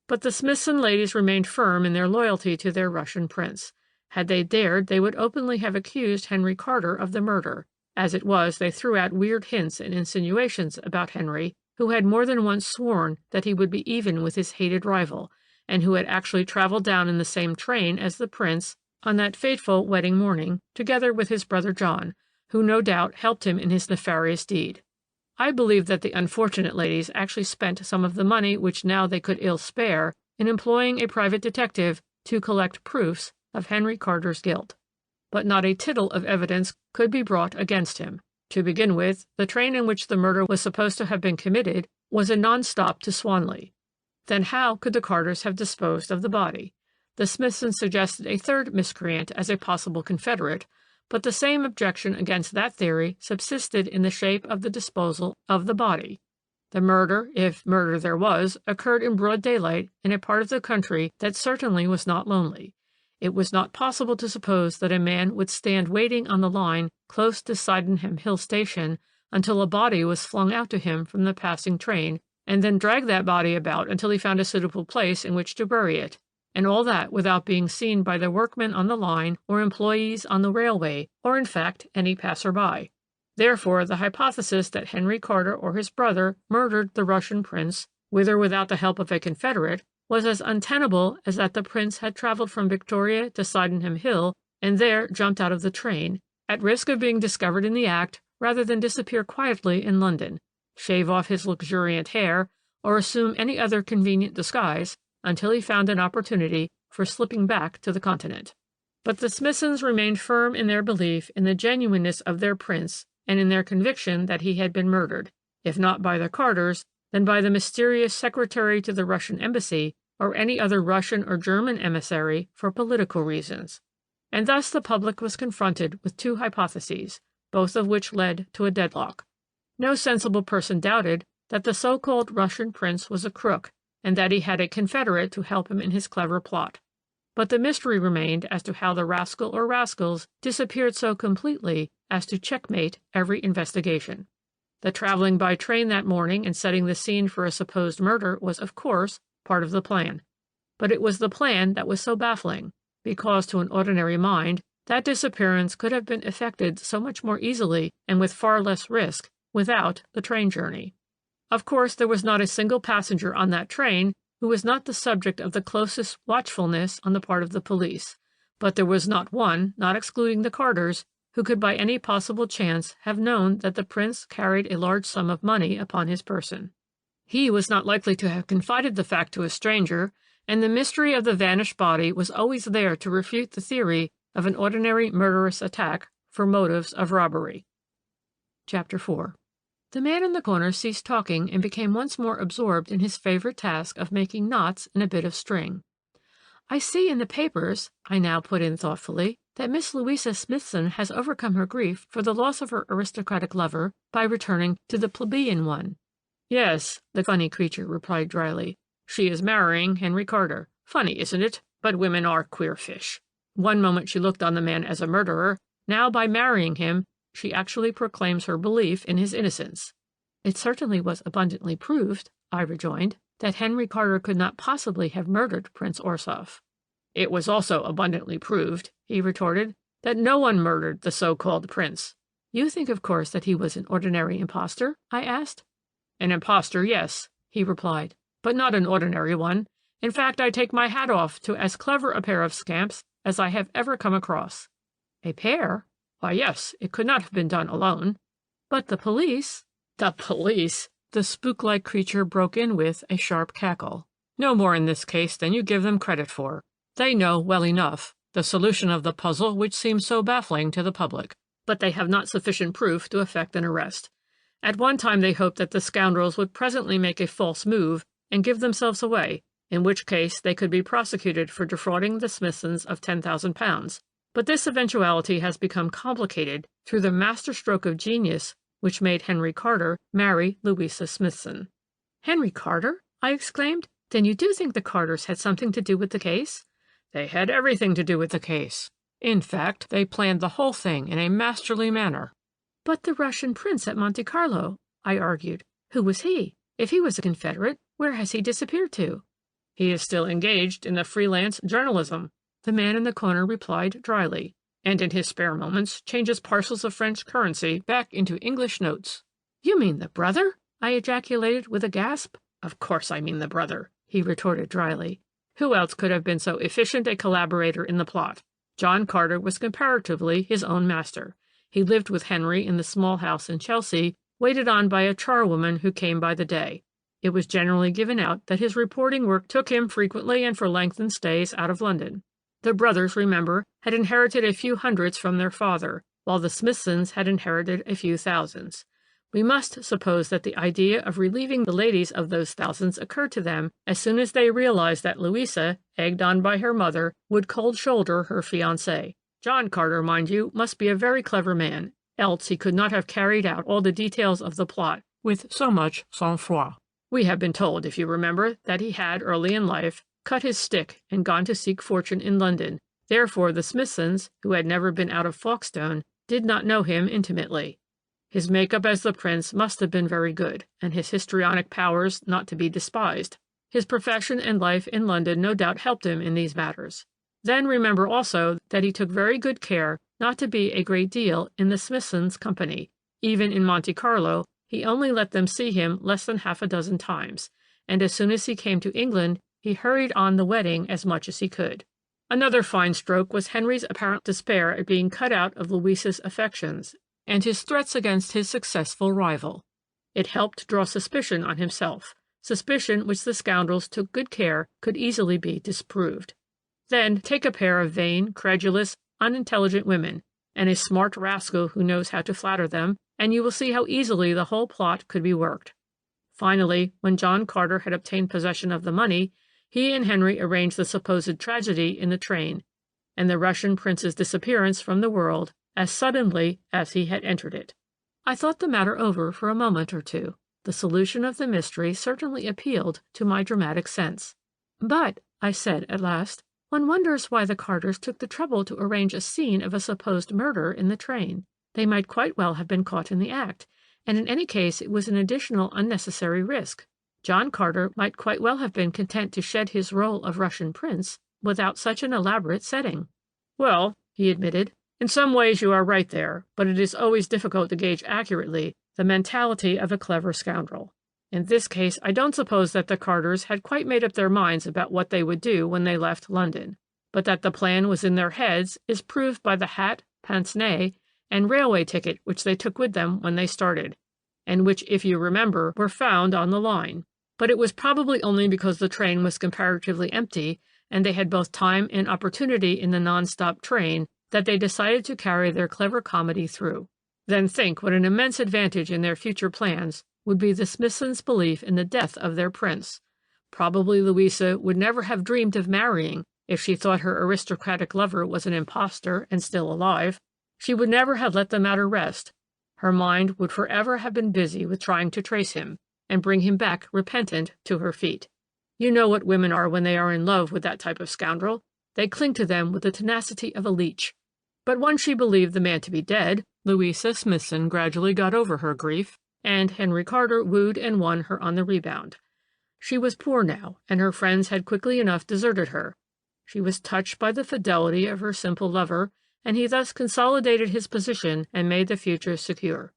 But the Smithson ladies remained firm in their loyalty to their Russian prince. Had they dared, they would openly have accused Henry Carter of the murder. As it was, they threw out weird hints and insinuations about Henry, who had more than once sworn that he would be even with his hated rival, and who had actually traveled down in the same train as the prince on that fateful wedding morning, together with his brother John, who no doubt helped him in his nefarious deed. I believe that the unfortunate ladies actually spent some of the money which now they could ill spare in employing a private detective to collect proofs of Henry Carter's guilt. But not a tittle of evidence could be brought against him. To begin with, the train in which the murder was supposed to have been committed was a non-stop to Swanley. Then how could the Carters have disposed of the body? The Smithsons suggested a third miscreant as a possible confederate, but the same objection against that theory subsisted in the shape of the disposal of the body. The murder, if murder there was, occurred in broad daylight in a part of the country that certainly was not lonely. It was not possible to suppose that a man would stand waiting on the line close to Sydenham Hill Station until a body was flung out to him from the passing train, and then drag that body about until he found a suitable place in which to bury it, and all that without being seen by the workmen on the line or employees on the railway, or in fact any passer-by. Therefore, the hypothesis that Henry Carter or his brother murdered the Russian prince, with or without the help of a confederate, was as untenable as that the prince had traveled from Victoria to Sydenham Hill and there jumped out of the train, at risk of being discovered in the act, rather than disappear quietly in London, shave off his luxuriant hair, or assume any other convenient disguise until he found an opportunity for slipping back to the continent. But the Smithsons remained firm in their belief in the genuineness of their prince and in their conviction that he had been murdered, if not by the Carters, then by the mysterious secretary to the Russian embassy or any other Russian or German emissary for political reasons. And thus the public was confronted with 2 hypotheses, both of which led to a deadlock. No sensible person doubted that the so-called Russian prince was a crook, and that he had a confederate to help him in his clever plot. But the mystery remained as to how the rascal or rascals disappeared so completely as to checkmate every investigation. The traveling by train that morning and setting the scene for a supposed murder was, of course, part of the plan. But it was the plan that was so baffling, because to an ordinary mind, that disappearance could have been effected so much more easily and with far less risk without the train journey. Of course, there was not a single passenger on that train who was not the subject of the closest watchfulness on the part of the police, but there was not one, not excluding the Carters, who could by any possible chance have known that the prince carried a large sum of money upon his person. He was not likely to have confided the fact to a stranger, and the mystery of the vanished body was always there to refute the theory of an ordinary murderous attack for motives of robbery. Chapter 4. The man in the corner ceased talking and became once more absorbed in his favorite task of making knots in a bit of string. I see in the papers, I now put in thoughtfully, that Miss Louisa Smithson has overcome her grief for the loss of her aristocratic lover by returning to the plebeian one. Yes, the funny creature replied dryly. She is marrying Henry Carter. Funny, isn't it? But women are queer fish. One moment she looked on the man as a murderer. Now, by marrying him, she actually proclaims her belief in his innocence. It certainly was abundantly proved, I rejoined, that Henry Carter could not possibly have murdered Prince Orsoff. It was also abundantly proved, he retorted, that no one murdered the so-called prince. You think, of course, that he was an ordinary impostor? I asked. An impostor, yes, he replied, but not an ordinary one. In fact, I take my hat off to as clever a pair of scamps as I have ever come across. A pair? Why, yes, it could not have been done alone. But the police— The police! The spook-like creature broke in with a sharp cackle. No more in this case than you give them credit for. They know well enough the solution of the puzzle which seems so baffling to the public, but they have not sufficient proof to effect an arrest. At one time they hoped that the scoundrels would presently make a false move and give themselves away, in which case they could be prosecuted for defrauding the Smithsons of £10,000. But this eventuality has become complicated through the masterstroke of genius which made Henry Carter marry Louisa Smithson. Henry Carter? I exclaimed. Then you do think the Carters had something to do with the case? They had everything to do with the case. In fact, they planned the whole thing in a masterly manner. But the Russian prince at Monte Carlo, I argued. Who was he? If he was a Confederate, where has he disappeared to? He is still engaged in the freelance journalism, the man in the corner replied dryly, and in his spare moments changes parcels of French currency back into English notes. You mean the brother? I ejaculated with a gasp. Of course I mean the brother, he retorted dryly. Who else could have been so efficient a collaborator in the plot? John Carter was comparatively his own master. He lived with Henry in the small house in Chelsea, waited on by a charwoman who came by the day. It was generally given out that his reporting work took him frequently and for lengthened stays out of London. The brothers, remember, had inherited a few hundreds from their father, while the Smithsons had inherited a few thousands. We must suppose that the idea of relieving the ladies of those thousands occurred to them as soon as they realized that Louisa, egged on by her mother, would cold-shoulder her fiancé. John Carter, mind you, must be a very clever man, else he could not have carried out all the details of the plot with so much sang-froid. We have been told, if you remember, that he had, early in life, cut his stick and gone to seek fortune in London. Therefore the Smithsons, who had never been out of Folkestone, did not know him intimately. His make-up as the prince must have been very good, and his histrionic powers not to be despised. His profession and life in London no doubt helped him in these matters. Then remember also that he took very good care not to be a great deal in the Smithsons' company. Even in Monte Carlo, he only let them see him less than half a dozen times, and as soon as he came to England, he hurried on the wedding as much as he could. Another fine stroke was Henry's apparent despair at being cut out of Louisa's affections, and his threats against his successful rival. It helped draw suspicion on himself, suspicion which the scoundrels took good care could easily be disproved. Then take a pair of vain, credulous, unintelligent women, and a smart rascal who knows how to flatter them, and you will see how easily the whole plot could be worked. Finally, when John Carter had obtained possession of the money, he and Henry arranged the supposed tragedy in the train, and the Russian prince's disappearance from the world as suddenly as he had entered it. I thought the matter over for a moment or two. The solution of the mystery certainly appealed to my dramatic sense. But, I said at last, one wonders why the Carters took the trouble to arrange a scene of a supposed murder in the train. They might quite well have been caught in the act, and in any case it was an additional unnecessary risk. John Carter might quite well have been content to shed his role of Russian prince without such an elaborate setting. Well, he admitted, in some ways you are right there, but it is always difficult to gauge accurately the mentality of a clever scoundrel. In this case, I don't suppose that the Carters had quite made up their minds about what they would do when they left London, but that the plan was in their heads is proved by the hat, pince-nez, and railway ticket which they took with them when they started, and which, if you remember, were found on the line. But it was probably only because the train was comparatively empty, and they had both time and opportunity in the non-stop train, that they decided to carry their clever comedy through. Then think what an immense advantage in their future plans would be the Smithsons' belief in the death of their prince. Probably Louisa would never have dreamed of marrying if she thought her aristocratic lover was an impostor and still alive. She would never have let the matter rest. Her mind would forever have been busy with trying to trace him and bring him back repentant to her feet. You know what women are when they are in love with that type of scoundrel. They cling to them with the tenacity of a leech. But once she believed the man to be dead, Louisa Smithson gradually got over her grief, and Henry Carter wooed and won her on the rebound. She was poor now, and her friends had quickly enough deserted her. She was touched by the fidelity of her simple lover, and he thus consolidated his position and made the future secure.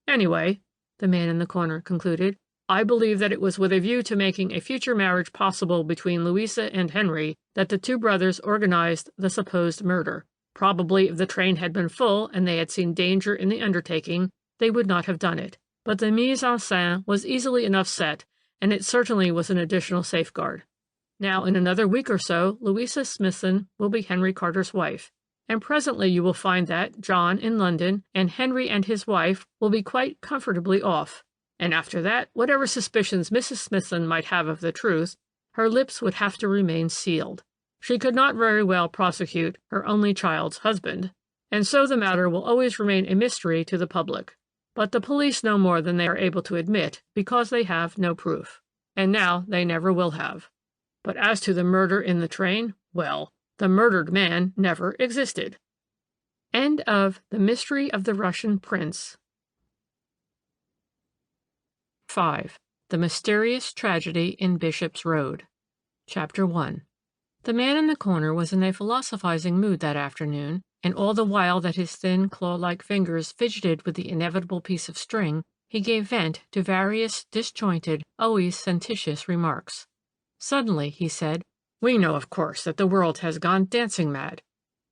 Anyway, the man in the corner concluded, I believe that it was with a view to making a future marriage possible between Louisa and Henry that the two brothers organized the supposed murder. Probably if the train had been full and they had seen danger in the undertaking, they would not have done it. But the mise en scène was easily enough set, and it certainly was an additional safeguard. Now, in another week or so, Louisa Smithson will be Henry Carter's wife, and presently you will find that John in London and Henry and his wife will be quite comfortably off. And after that, whatever suspicions Mrs. Smithson might have of the truth, her lips would have to remain sealed. She could not very well prosecute her only child's husband, and so the matter will always remain a mystery to the public. But the police know more than they are able to admit because they have no proof. And now they never will have. But as to the murder in the train, well, the murdered man never existed. End of The Mystery of the Russian Prince. 5. The Mysterious Tragedy in Bishop's Road. Chapter 1. The man in the corner was in a philosophizing mood that afternoon, and all the while that his thin, claw-like fingers fidgeted with the inevitable piece of string, he gave vent to various disjointed, always sententious remarks. Suddenly, he said, We know, of course, that the world has gone dancing mad.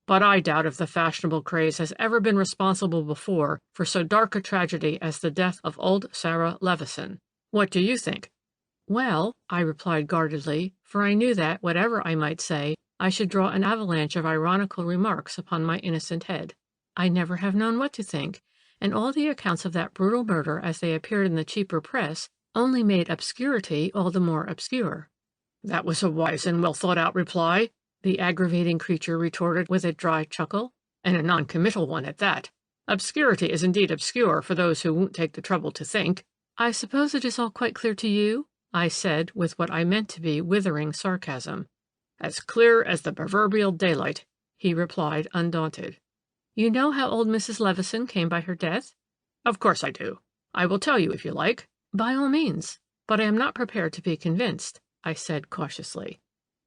But I doubt if the fashionable craze has ever been responsible before for so dark a tragedy as the death of old Sarah Levison. What do you think? Well, I replied guardedly, for I knew that, whatever I might say, I should draw an avalanche of ironical remarks upon my innocent head. I never have known what to think, and all the accounts of that brutal murder as they appeared in the cheaper press only made obscurity all the more obscure. That was a wise and well-thought-out reply, the aggravating creature retorted with a dry chuckle, and a non-committal one at that. Obscurity is indeed obscure for those who won't take the trouble to think. I suppose it is all quite clear to you? I said, with what I meant to be withering sarcasm. As clear as the proverbial daylight, he replied, undaunted. You know how old Mrs. Levison came by her death? Of course I do. I will tell you if you like. By all means. But I am not prepared to be convinced, I said cautiously.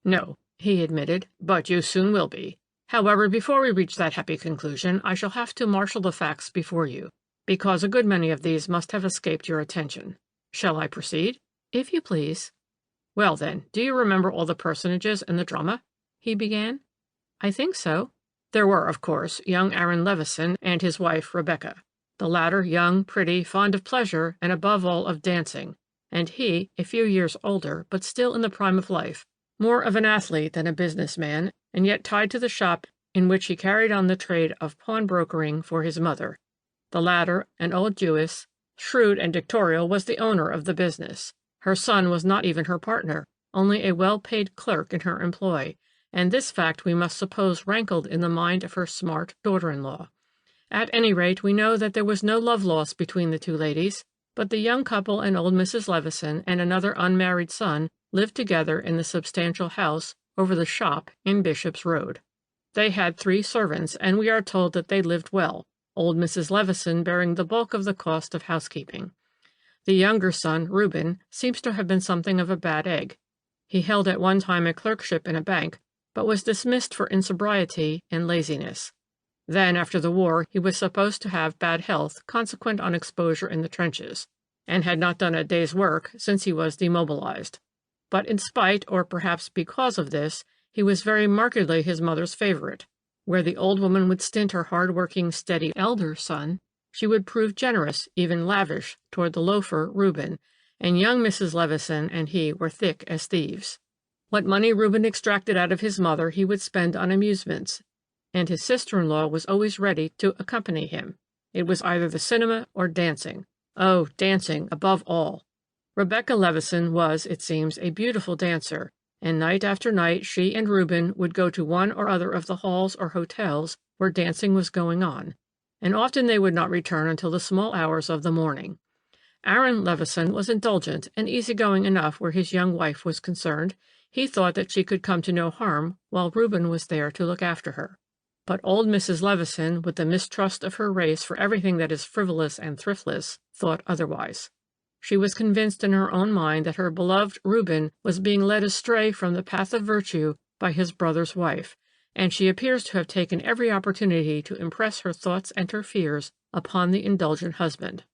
No, he admitted, but you soon will be. However, before we reach that happy conclusion, I shall have to marshal the facts before you, because a good many of these must have escaped your attention. Shall I proceed? If you please. Well, then, do you remember all the personages in the drama? He began. I think so. There were, of course, young Aaron Levison and his wife Rebecca. The latter young, pretty, fond of pleasure, and above all of dancing, and he a few years older, but still in the prime of life, more of an athlete than a businessman, and yet tied to the shop in which he carried on the trade of pawnbrokering for his mother. The latter, an old Jewess, shrewd and dictatorial, was the owner of the business. Her son was not even her partner, only a well-paid clerk in her employ, and this fact we must suppose rankled in the mind of her smart daughter-in-law. At any rate, we know that there was no love lost between the two ladies, but the young couple and old Mrs. Levison and another unmarried son lived together in the substantial house over the shop in Bishop's Road. They had 3 servants, and we are told that they lived well, old Mrs. Levison bearing the bulk of the cost of housekeeping. The younger son, Reuben, seems to have been something of a bad egg. He held at one time a clerkship in a bank, but was dismissed for insobriety and laziness. Then, after the war, he was supposed to have bad health consequent on exposure in the trenches, and had not done a day's work since he was demobilized. But in spite, or perhaps because of this, he was very markedly his mother's favorite. Where the old woman would stint her hard-working, steady elder son, she would prove generous, even lavish, toward the loafer, Reuben, and young Mrs. Levison and he were thick as thieves. What money Reuben extracted out of his mother he would spend on amusements, and his sister-in-law was always ready to accompany him. It was either the cinema or dancing. Oh, dancing, above all. Rebecca Levison was, it seems, a beautiful dancer, and night after night she and Reuben would go to one or other of the halls or hotels where dancing was going on, and often they would not return until the small hours of the morning. Aaron Levison was indulgent and easygoing enough where his young wife was concerned. He thought that she could come to no harm while Reuben was there to look after her. But old Mrs. Levison, with the mistrust of her race for everything that is frivolous and thriftless, thought otherwise. She was convinced in her own mind that her beloved Reuben was being led astray from the path of virtue by his brother's wife, and she appears to have taken every opportunity to impress her thoughts and her fears upon the indulgent husband.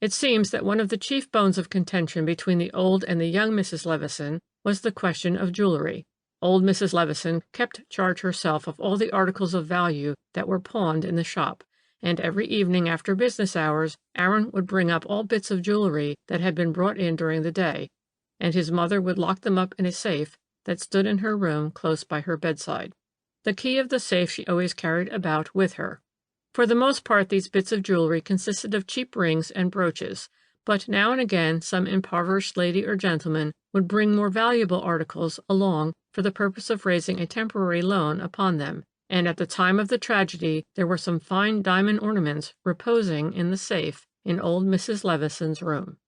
It seems that one of the chief bones of contention between the old and the young Mrs. Levison was the question of jewelry. Old Mrs. Levison kept charge herself of all the articles of value that were pawned in the shop, and every evening after business hours Aaron would bring up all bits of jewelry that had been brought in during the day, and his mother would lock them up in a safe that stood in her room close by her bedside. The key of the safe she always carried about with her. For the most part these bits of jewelry consisted of cheap rings and brooches, but now and again some impoverished lady or gentleman would bring more valuable articles along for the purpose of raising a temporary loan upon them, and at the time of the tragedy there were some fine diamond ornaments reposing in the safe in old Mrs. Levison's room.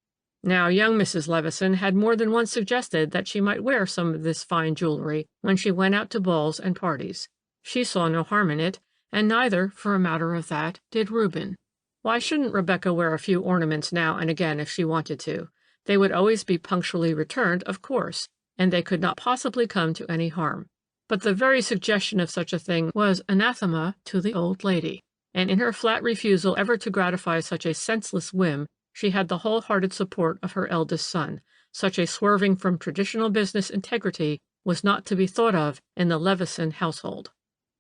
Now young Mrs. Levison had more than once suggested that she might wear some of this fine jewelry when she went out to balls and parties. She saw no harm in it, and neither, for a matter of that, did Reuben. Why shouldn't Rebecca wear a few ornaments now and again if she wanted to? They would always be punctually returned, of course, and they could not possibly come to any harm. But the very suggestion of such a thing was anathema to the old lady, and in her flat refusal ever to gratify such a senseless whim, she had the whole-hearted support of her eldest son. Such a swerving from traditional business integrity was not to be thought of in the Levison household.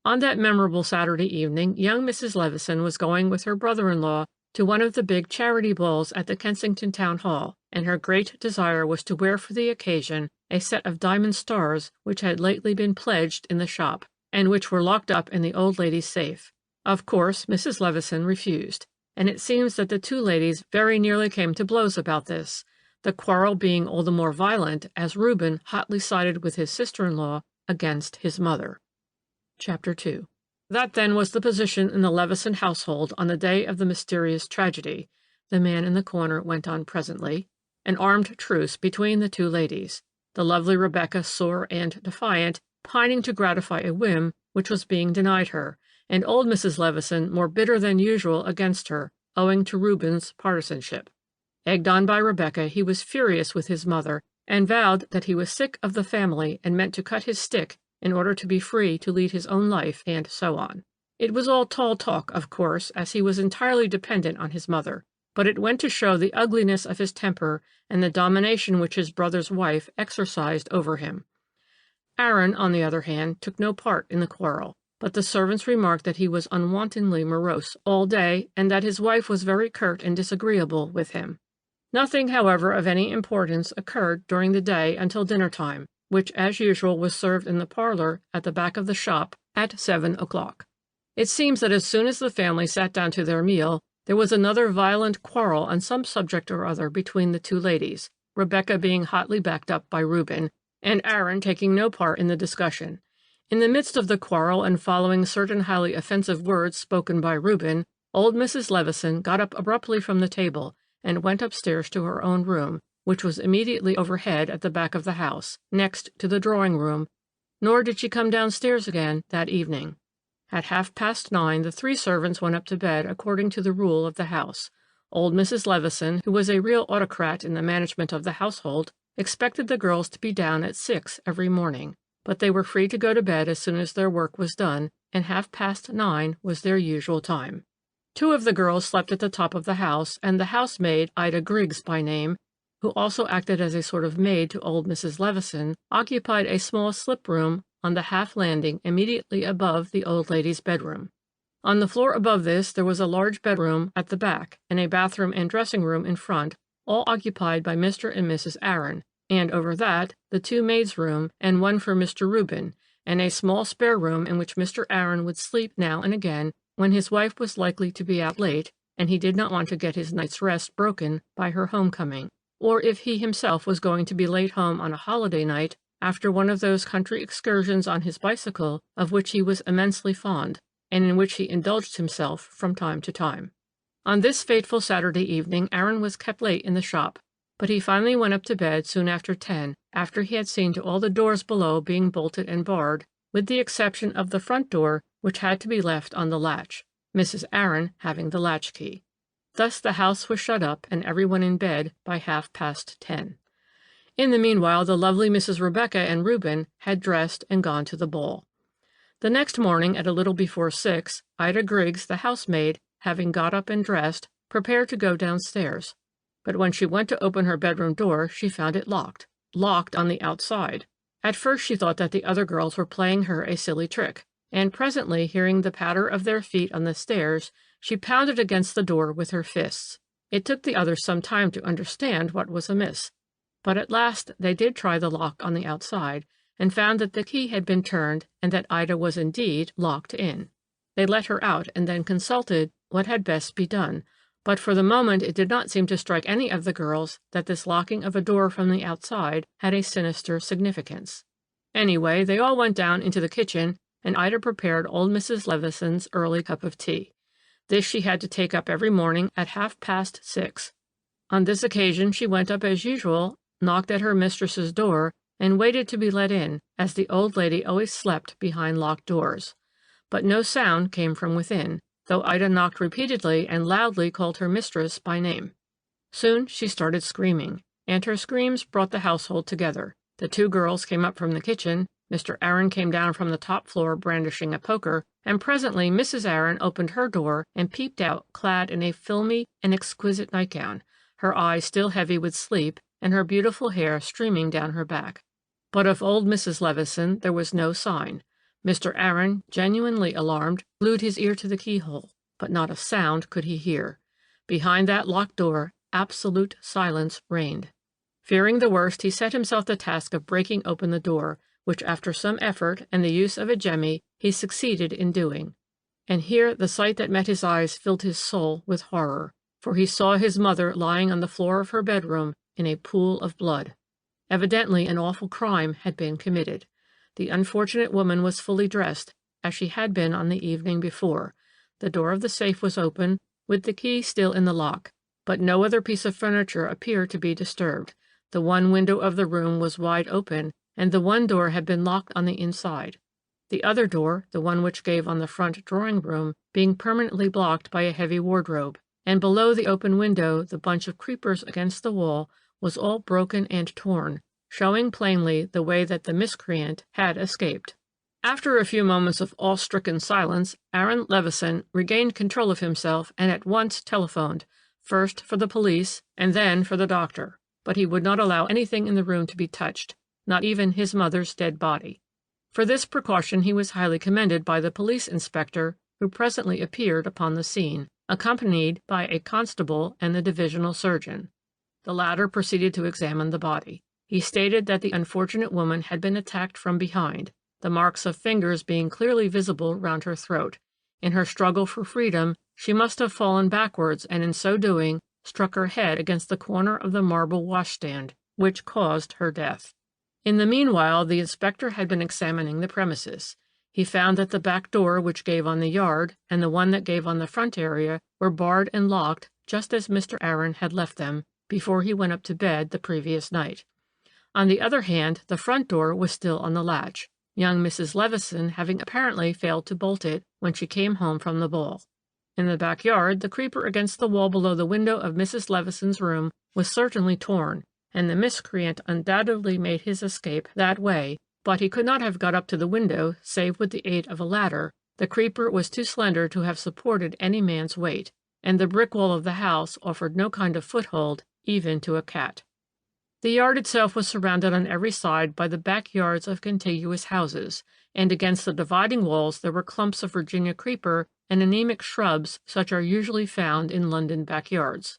On that memorable Saturday evening, young Mrs. Levison was going with her brother-in-law to one of the big charity balls at the Kensington Town Hall, and her great desire was to wear for the occasion a set of diamond stars which had lately been pledged in the shop, and which were locked up in the old lady's safe. Of course, Mrs. Levison refused, and it seems that the two ladies very nearly came to blows about this, the quarrel being all the more violent as Reuben hotly sided with his sister-in-law against his mother. Chapter 2. That then was the position in the Levison household on the day of the mysterious tragedy, the man in the corner went on presently, an armed truce between the two ladies, the lovely Rebecca sore and defiant, pining to gratify a whim which was being denied her, and old Mrs. Levison more bitter than usual against her, owing to Reuben's partisanship. Egged on by Rebecca, he was furious with his mother, and vowed that he was sick of the family and meant to cut his stick in order to be free to lead his own life, and so on. It was all tall talk, of course, as he was entirely dependent on his mother, but it went to show the ugliness of his temper and the domination which his brother's wife exercised over him. Aaron, on the other hand, took no part in the quarrel, but the servants remarked that he was unwontedly morose all day, and that his wife was very curt and disagreeable with him. Nothing, however, of any importance occurred during the day until dinner-time, which, as usual, was served in the parlor at the back of the shop at 7 o'clock. It seems that as soon as the family sat down to their meal, there was another violent quarrel on some subject or other between the two ladies, Rebecca being hotly backed up by Reuben, and Aaron taking no part in the discussion. In the midst of the quarrel, and following certain highly offensive words spoken by Reuben, old Mrs. Levison got up abruptly from the table and went upstairs to her own room, which was immediately overhead at the back of the house, next to the drawing-room, nor did she come downstairs again that evening. At 9:30, the three servants went up to bed according to the rule of the house. Old Mrs. Levison, who was a real autocrat in the management of the household, expected the girls to be down at 6 every morning, but they were free to go to bed as soon as their work was done, and 9:30 was their usual time. Two of the girls slept at the top of the house, and the housemaid, Ida Griggs by name, who also acted as a sort of maid to old Mrs. Levison, occupied a small slip-room on the half-landing immediately above the old lady's bedroom. On the floor above this there was a large bedroom at the back, and a bathroom and dressing-room in front, all occupied by Mr. and Mrs. Aaron, and over that the two maids' room and one for Mr. Reuben, and a small spare room in which Mr. Aaron would sleep now and again when his wife was likely to be out late, and he did not want to get his night's rest broken by her homecoming, or if he himself was going to be late home on a holiday night after one of those country excursions on his bicycle of which he was immensely fond, and in which he indulged himself from time to time. On this fateful Saturday evening Aaron was kept late in the shop, but he finally went up to bed soon after 10, after he had seen to all the doors below being bolted and barred, with the exception of the front door, which had to be left on the latch, Mrs. Aaron having the latch-key. Thus the house was shut up and everyone in bed by 10:30. In the meanwhile the lovely Mrs. Rebecca and Reuben had dressed and gone to the ball. The next morning at a little before 6, Ida Griggs, the housemaid, having got up and dressed, prepared to go downstairs. But when she went to open her bedroom door, she found it locked on the outside. At first she thought that the other girls were playing her a silly trick, and presently, hearing the patter of their feet on the stairs, she pounded against the door with her fists. It took the others some time to understand what was amiss, but at last they did try the lock on the outside, and found that the key had been turned and that Ida was indeed locked in. They let her out and then consulted what had best be done, but for the moment it did not seem to strike any of the girls that this locking of a door from the outside had a sinister significance. Anyway, they all went down into the kitchen, and Ida prepared old Mrs. Levison's early cup of tea. This she had to take up every morning at 6:30. On this occasion she went up as usual, knocked at her mistress's door, and waited to be let in, as the old lady always slept behind locked doors. But no sound came from within, though Ida knocked repeatedly and loudly called her mistress by name. Soon she started screaming, and her screams brought the household together. The two girls came up from the kitchen, Mr. Aaron came down from the top floor brandishing a poker, and presently Mrs. Aaron opened her door and peeped out clad in a filmy and exquisite nightgown, her eyes still heavy with sleep, and her beautiful hair streaming down her back. But of old Mrs. Levison there was no sign. Mr. Aaron, genuinely alarmed, glued his ear to the keyhole, but not a sound could he hear. Behind that locked door, absolute silence reigned. Fearing the worst, he set himself the task of breaking open the door, which after some effort and the use of a jemmy he succeeded in doing. And here the sight that met his eyes filled his soul with horror, for he saw his mother lying on the floor of her bedroom in a pool of blood. Evidently an awful crime had been committed. The unfortunate woman was fully dressed, as she had been on the evening before. The door of the safe was open, with the key still in the lock, but no other piece of furniture appeared to be disturbed. The one window of the room was wide open, and the one door had been locked on the inside. The other door, the one which gave on the front drawing-room, being permanently blocked by a heavy wardrobe, and below the open window the bunch of creepers against the wall was all broken and torn, showing plainly the way that the miscreant had escaped. After a few moments of awe-stricken silence, Aaron Levison regained control of himself and at once telephoned, first for the police and then for the doctor, but he would not allow anything in the room to be touched, not even his mother's dead body. For this precaution he was highly commended by the police inspector, who presently appeared upon the scene, accompanied by a constable and the divisional surgeon. The latter proceeded to examine the body. He stated that the unfortunate woman had been attacked from behind, the marks of fingers being clearly visible round her throat. In her struggle for freedom, she must have fallen backwards and in so doing struck her head against the corner of the marble washstand, which caused her death. In the meanwhile, the inspector had been examining the premises. He found that the back door which gave on the yard and the one that gave on the front area were barred and locked just as Mr. Aaron had left them before he went up to bed the previous night. On the other hand, the front door was still on the latch, young Mrs. Levison having apparently failed to bolt it when she came home from the ball. In the backyard, the creeper against the wall below the window of Mrs. Levison's room was certainly torn, and the miscreant undoubtedly made his escape that way, but he could not have got up to the window save with the aid of a ladder. The creeper was too slender to have supported any man's weight, and the brick wall of the house offered no kind of foothold even to a cat. The yard itself was surrounded on every side by the backyards of contiguous houses, and against the dividing walls there were clumps of Virginia creeper and anemic shrubs such are usually found in London backyards.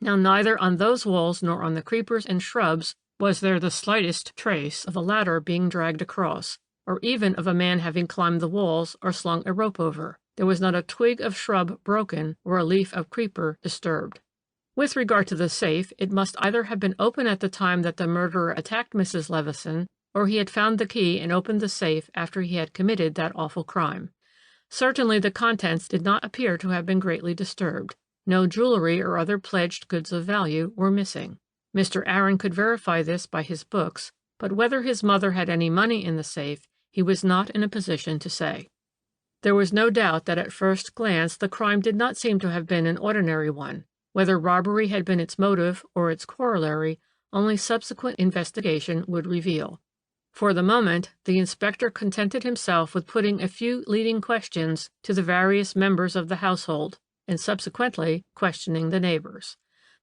Now neither on those walls nor on the creepers and shrubs was there the slightest trace of a ladder being dragged across, or even of a man having climbed the walls or slung a rope over. There was not a twig of shrub broken or a leaf of creeper disturbed. With regard to the safe, it must either have been open at the time that the murderer attacked Mrs. Levison, or he had found the key and opened the safe after he had committed that awful crime. Certainly the contents did not appear to have been greatly disturbed. No jewelry or other pledged goods of value were missing. Mr. Aaron could verify this by his books, but whether his mother had any money in the safe, he was not in a position to say. There was no doubt that at first glance the crime did not seem to have been an ordinary one. Whether robbery had been its motive or its corollary, only subsequent investigation would reveal. For the moment, the inspector contented himself with putting a few leading questions to the various members of the household, and subsequently questioning the neighbors.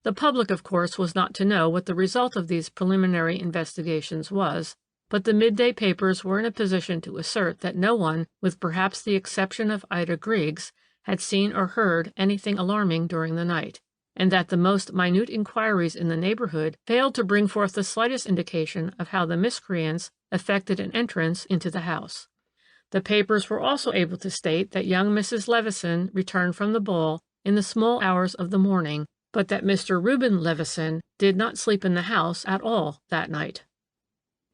The public, of course, was not to know what the result of these preliminary investigations was, but the midday papers were in a position to assert that no one, with perhaps the exception of Ida Griggs, had seen or heard anything alarming during the night, and that the most minute inquiries in the neighborhood failed to bring forth the slightest indication of how the miscreants effected an entrance into the house. The papers were also able to state that young Mrs. Levison returned from the ball in the small hours of the morning, but that Mr. Reuben Levison did not sleep in the house at all that night.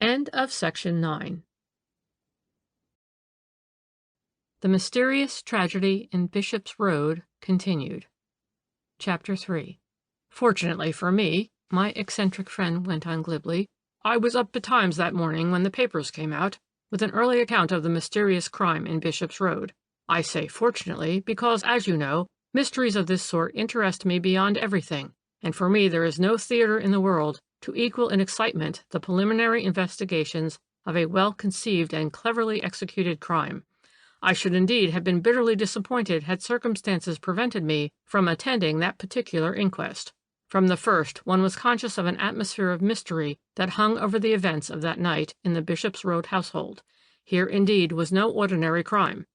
End of section 9. The Mysterious Tragedy in Bishop's Road continued. Chapter 3. Fortunately for me, my eccentric friend went on glibly, I was up betimes that morning when the papers came out, with an early account of the mysterious crime in Bishop's Road. I say fortunately because, as you know, mysteries of this sort interest me beyond everything, and for me there is no theater in the world to equal in excitement the preliminary investigations of a well-conceived and cleverly executed crime. I should indeed have been bitterly disappointed had circumstances prevented me from attending that particular inquest. From the first, one was conscious of an atmosphere of mystery that hung over the events of that night in the Bishop's Road household. Here, indeed, was no ordinary crime.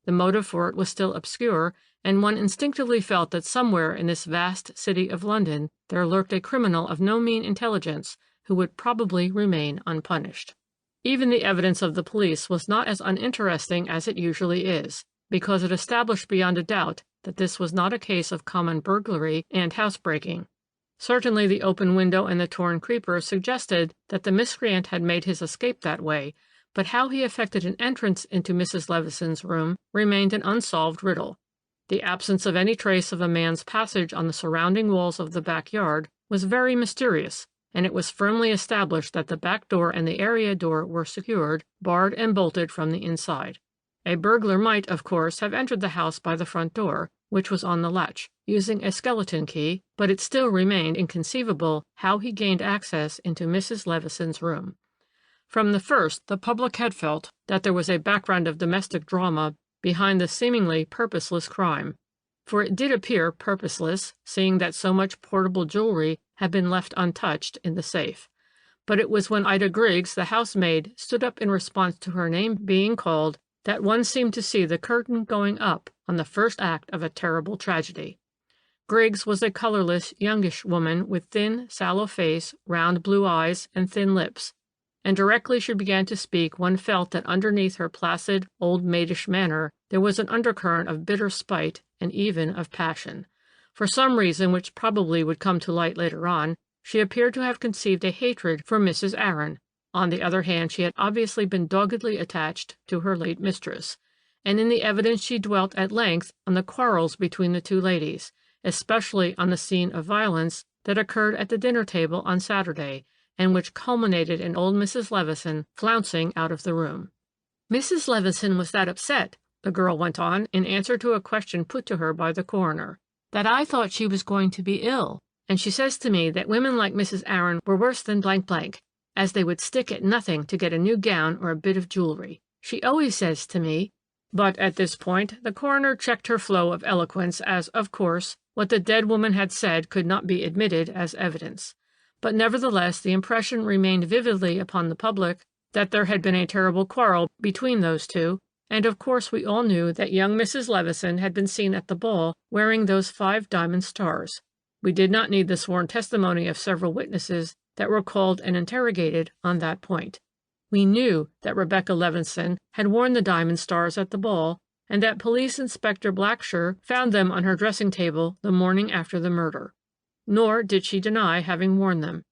The motive for it was still obscure, and one instinctively felt that somewhere in this vast city of London there lurked a criminal of no mean intelligence who would probably remain unpunished. Even the evidence of the police was not as uninteresting as it usually is, because it established beyond a doubt that this was not a case of common burglary and housebreaking. Certainly the open window and the torn creeper suggested that the miscreant had made his escape that way, but how he effected an entrance into Mrs. Levison's room remained an unsolved riddle. The absence of any trace of a man's passage on the surrounding walls of the backyard was very mysterious, and it was firmly established that the back door and the area door were secured, barred and bolted from the inside. A burglar might, of course, have entered the house by the front door, which was on the latch, using a skeleton key, but it still remained inconceivable how he gained access into Mrs. Levison's room. From the first, the public had felt that there was a background of domestic drama behind the seemingly purposeless crime, for it did appear purposeless, seeing that so much portable jewelry had been left untouched in the safe. But it was when Ida Griggs, the housemaid, stood up in response to her name being called that one seemed to see the curtain going up on the first act of a terrible tragedy. Griggs was a colorless, youngish woman with thin, sallow face, round blue eyes, and thin lips, and directly she began to speak one felt that underneath her placid, old-maidish manner there was an undercurrent of bitter spite and even of passion. For some reason which probably would come to light later on, she appeared to have conceived a hatred for Mrs. Aaron. On the other hand, she had obviously been doggedly attached to her late mistress, and in the evidence she dwelt at length on the quarrels between the two ladies, especially on the scene of violence that occurred at the dinner table on Saturday, and which culminated in old Mrs. Levison flouncing out of the room. Mrs. Levison was that upset, the girl went on, in answer to a question put to her by the coroner, that I thought she was going to be ill, and she says to me that women like Mrs. Aaron were worse than blank blank, as they would stick at nothing to get a new gown or a bit of jewelry. She always says to me— But at this point the coroner checked her flow of eloquence, as, of course, what the dead woman had said could not be admitted as evidence. But nevertheless the impression remained vividly upon the public that there had been a terrible quarrel between those two, and of course we all knew that young Mrs. Levison had been seen at the ball wearing those 5 diamond stars. We did not need the sworn testimony of several witnesses that were called and interrogated on that point. We knew that Rebecca Levison had worn the diamond stars at the ball, and that Police Inspector Blacksher found them on her dressing table the morning after the murder. Nor did she deny having worn them.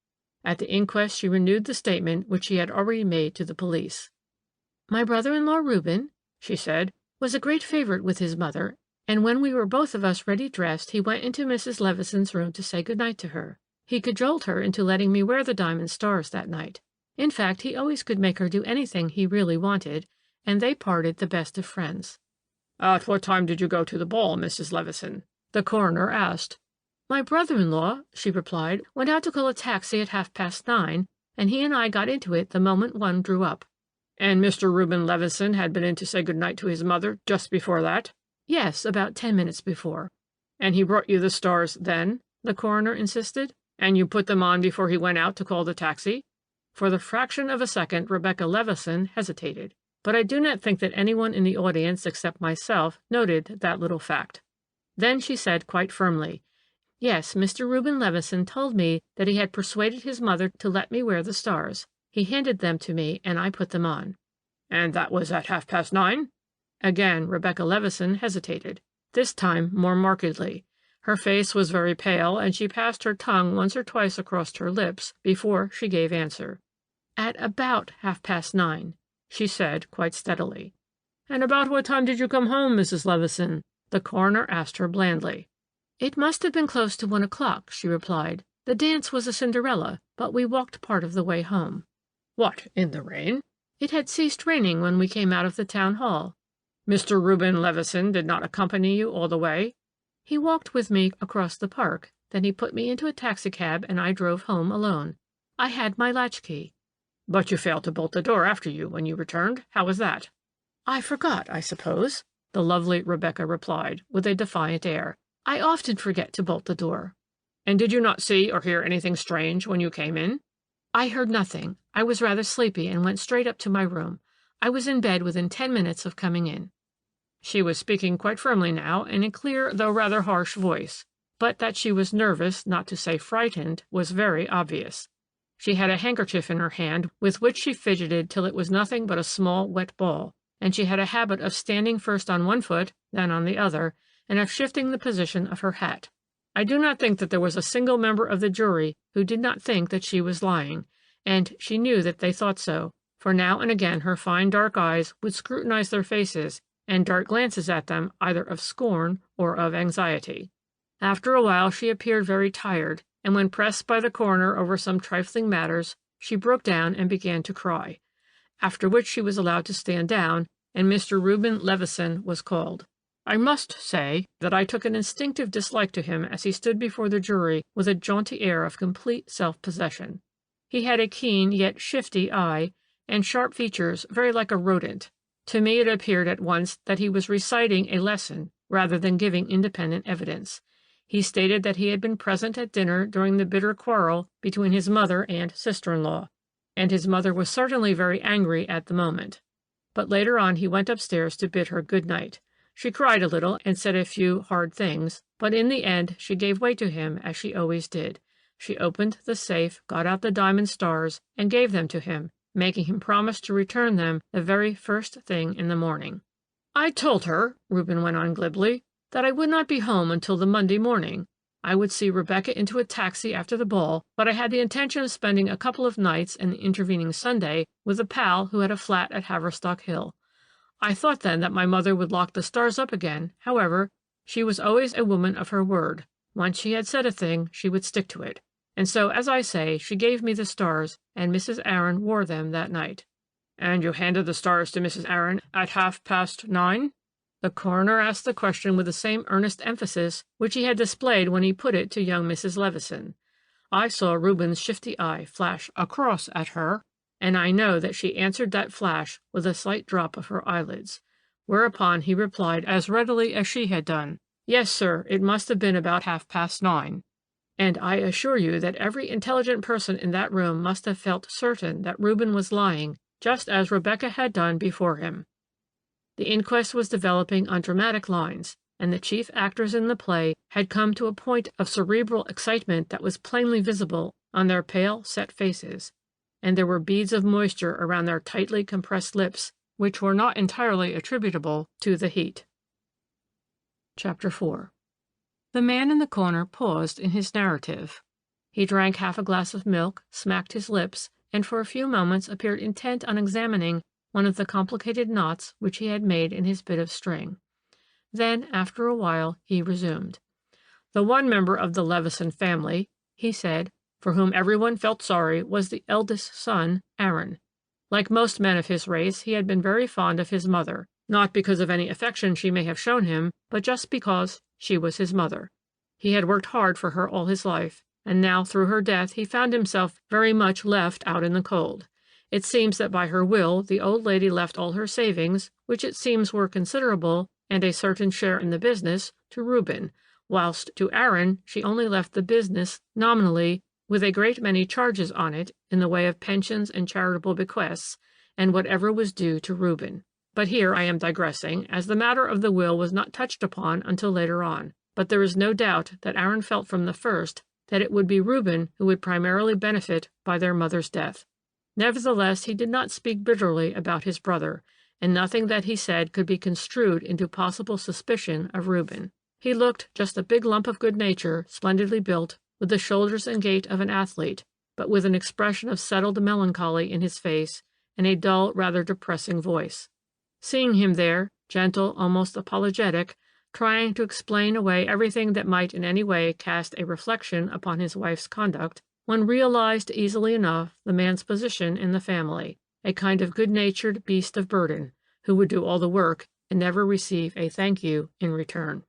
At the inquest she renewed the statement which she had already made to the police. "My brother-in-law Reuben," she said, "was a great favorite with his mother, and when we were both of us ready dressed, he went into Mrs. Levison's room to say good night to her. He cajoled her into letting me wear the diamond stars that night. In fact, he always could make her do anything he really wanted, and they parted the best of friends." "At what time did you go to the ball, Mrs. Levison?" the coroner asked. "My brother-in-law," she replied, "went out to call a taxi at 9:30, and he and I got into it the moment one drew up." "And Mr. Reuben Levison had been in to say good night to his mother just before that?" "Yes, about 10 minutes before." "And he brought you the stars then?" the coroner insisted. "And you put them on before he went out to call the taxi?" For the fraction of a second Rebecca Levison hesitated, but I do not think that anyone in the audience except myself noted that little fact. Then she said quite firmly, "Yes, Mr. Reuben Levison told me that he had persuaded his mother to let me wear the stars. He handed them to me, and I put them on." "And that was at 9:30?" Again Rebecca Levison hesitated, this time more markedly. Her face was very pale, and she passed her tongue once or twice across her lips before she gave answer. "At about 9:30, she said quite steadily. "And about what time did you come home, Mrs. Levison?" the coroner asked her blandly. "It must have been close to 1 o'clock, she replied. "The dance was a Cinderella, but we walked part of the way home." "What, in the rain?" "It had ceased raining when we came out of the town hall." "Mr. Reuben Levison did not accompany you all the way?" "He walked with me across the park, then he put me into a taxicab and I drove home alone. I had my latchkey." "But you failed to bolt the door after you when you returned. How was that?" "I forgot, I suppose," the lovely Rebecca replied, with a defiant air. "I often forget to bolt the door." "And did you not see or hear anything strange when you came in?" "I heard nothing. I was rather sleepy and went straight up to my room. I was in bed within 10 minutes of coming in." She was speaking quite firmly now, in a clear though rather harsh voice, but that she was nervous, not to say frightened, was very obvious. She had a handkerchief in her hand with which she fidgeted till it was nothing but a small wet ball, and she had a habit of standing first on one foot, then on the other, and of shifting the position of her hat. I do not think that there was a single member of the jury who did not think that she was lying, and she knew that they thought so, for now and again her fine dark eyes would scrutinize their faces and dart glances at them either of scorn or of anxiety. After a while she appeared very tired, and when pressed by the coroner over some trifling matters, she broke down and began to cry, after which she was allowed to stand down, and Mr. Reuben Levison was called. I must say that I took an instinctive dislike to him as he stood before the jury with a jaunty air of complete self-possession. He had a keen yet shifty eye, and sharp features very like a rodent. To me it appeared at once that he was reciting a lesson rather than giving independent evidence. He stated that he had been present at dinner during the bitter quarrel between his mother and sister-in-law, and his mother was certainly very angry at the moment. But later on he went upstairs to bid her good night. She cried a little and said a few hard things, but in the end she gave way to him as she always did. She opened the safe, got out the diamond stars, and gave them to him, making him promise to return them the very first thing in the morning. "I told her," Reuben went on glibly, "that I would not be home until the Monday morning. I would see Rebecca into a taxi after the ball, but I had the intention of spending a couple of nights and the intervening Sunday with a pal who had a flat at Haverstock Hill. I thought then that my mother would lock the stars up again. However, she was always a woman of her word. Once she had said a thing, she would stick to it. And so, as I say, she gave me the stars, and Mrs. Aaron wore them that night." "And you handed the stars to Mrs. Aaron at 9:30? The coroner asked the question with the same earnest emphasis which he had displayed when he put it to young Mrs. Levison. I saw Reuben's shifty eye flash across at her, and I know that she answered that flash with a slight drop of her eyelids, whereupon he replied as readily as she had done, "Yes, sir, it must have been about 9:30. And I assure you that every intelligent person in that room must have felt certain that Reuben was lying, just as Rebecca had done before him." The inquest was developing on dramatic lines, and the chief actors in the play had come to a point of cerebral excitement that was plainly visible on their pale, set faces, and there were beads of moisture around their tightly compressed lips which were not entirely attributable to the heat. Chapter 4. The man in the corner paused in his narrative. He drank half a glass of milk, smacked his lips, and for a few moments appeared intent on examining one of the complicated knots which he had made in his bit of string. Then, after a while, he resumed. The one member of the Levison family, he said, for whom everyone felt sorry, was the eldest son, Aaron. Like most men of his race, he had been very fond of his mother, not because of any affection she may have shown him, but just because she was his mother. He had worked hard for her all his life, and now through her death he found himself very much left out in the cold. It seems that by her will the old lady left all her savings, which it seems were considerable, and a certain share in the business, to Reuben, whilst to Aaron she only left the business nominally, with a great many charges on it in the way of pensions and charitable bequests, and whatever was due to Reuben. But here I am digressing, as the matter of the will was not touched upon until later on, but there is no doubt that Aaron felt from the first that it would be Reuben who would primarily benefit by their mother's death. Nevertheless, he did not speak bitterly about his brother, and nothing that he said could be construed into possible suspicion of Reuben. He looked just a big lump of good nature, splendidly built, with the shoulders and gait of an athlete, but with an expression of settled melancholy in his face and a dull, rather depressing voice. Seeing him there, gentle, almost apologetic, trying to explain away everything that might in any way cast a reflection upon his wife's conduct, one realized easily enough the man's position in the family, a kind of good-natured beast of burden, who would do all the work and never receive a thank you in return.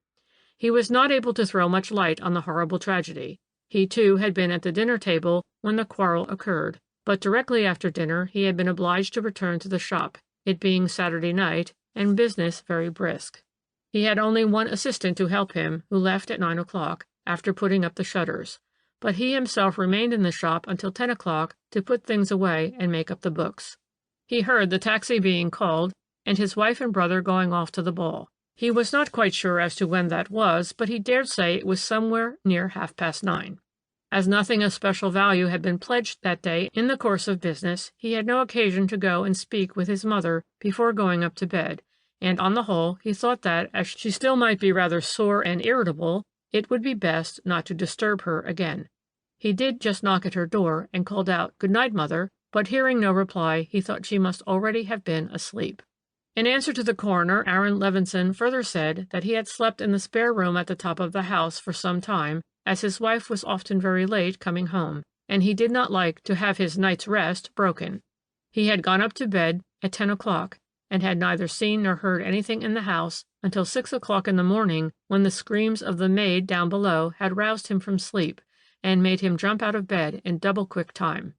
He was not able to throw much light on the horrible tragedy. He, too, had been at the dinner table when the quarrel occurred, but directly after dinner he had been obliged to return to the shop, it being Saturday night, and business very brisk. He had only one assistant to help him, who left at 9 o'clock, after putting up the shutters, but he himself remained in the shop until 10 o'clock to put things away and make up the books. He heard the taxi being called, and his wife and brother going off to the ball. He was not quite sure as to when that was, but he dared say it was somewhere near 9:30. As nothing of special value had been pledged that day in the course of business, he had no occasion to go and speak with his mother before going up to bed, and on the whole he thought that, as she still might be rather sore and irritable, it would be best not to disturb her again. He did just knock at her door and called out, "Good night, mother," but hearing no reply, he thought she must already have been asleep. In answer to the coroner, Aaron Levinson further said that he had slept in the spare room at the top of the house for some time, as his wife was often very late coming home, and he did not like to have his night's rest broken. He had gone up to bed at 10 o'clock, and had neither seen nor heard anything in the house until 6 o'clock in the morning, when the screams of the maid down below had roused him from sleep, and made him jump out of bed in double-quick time.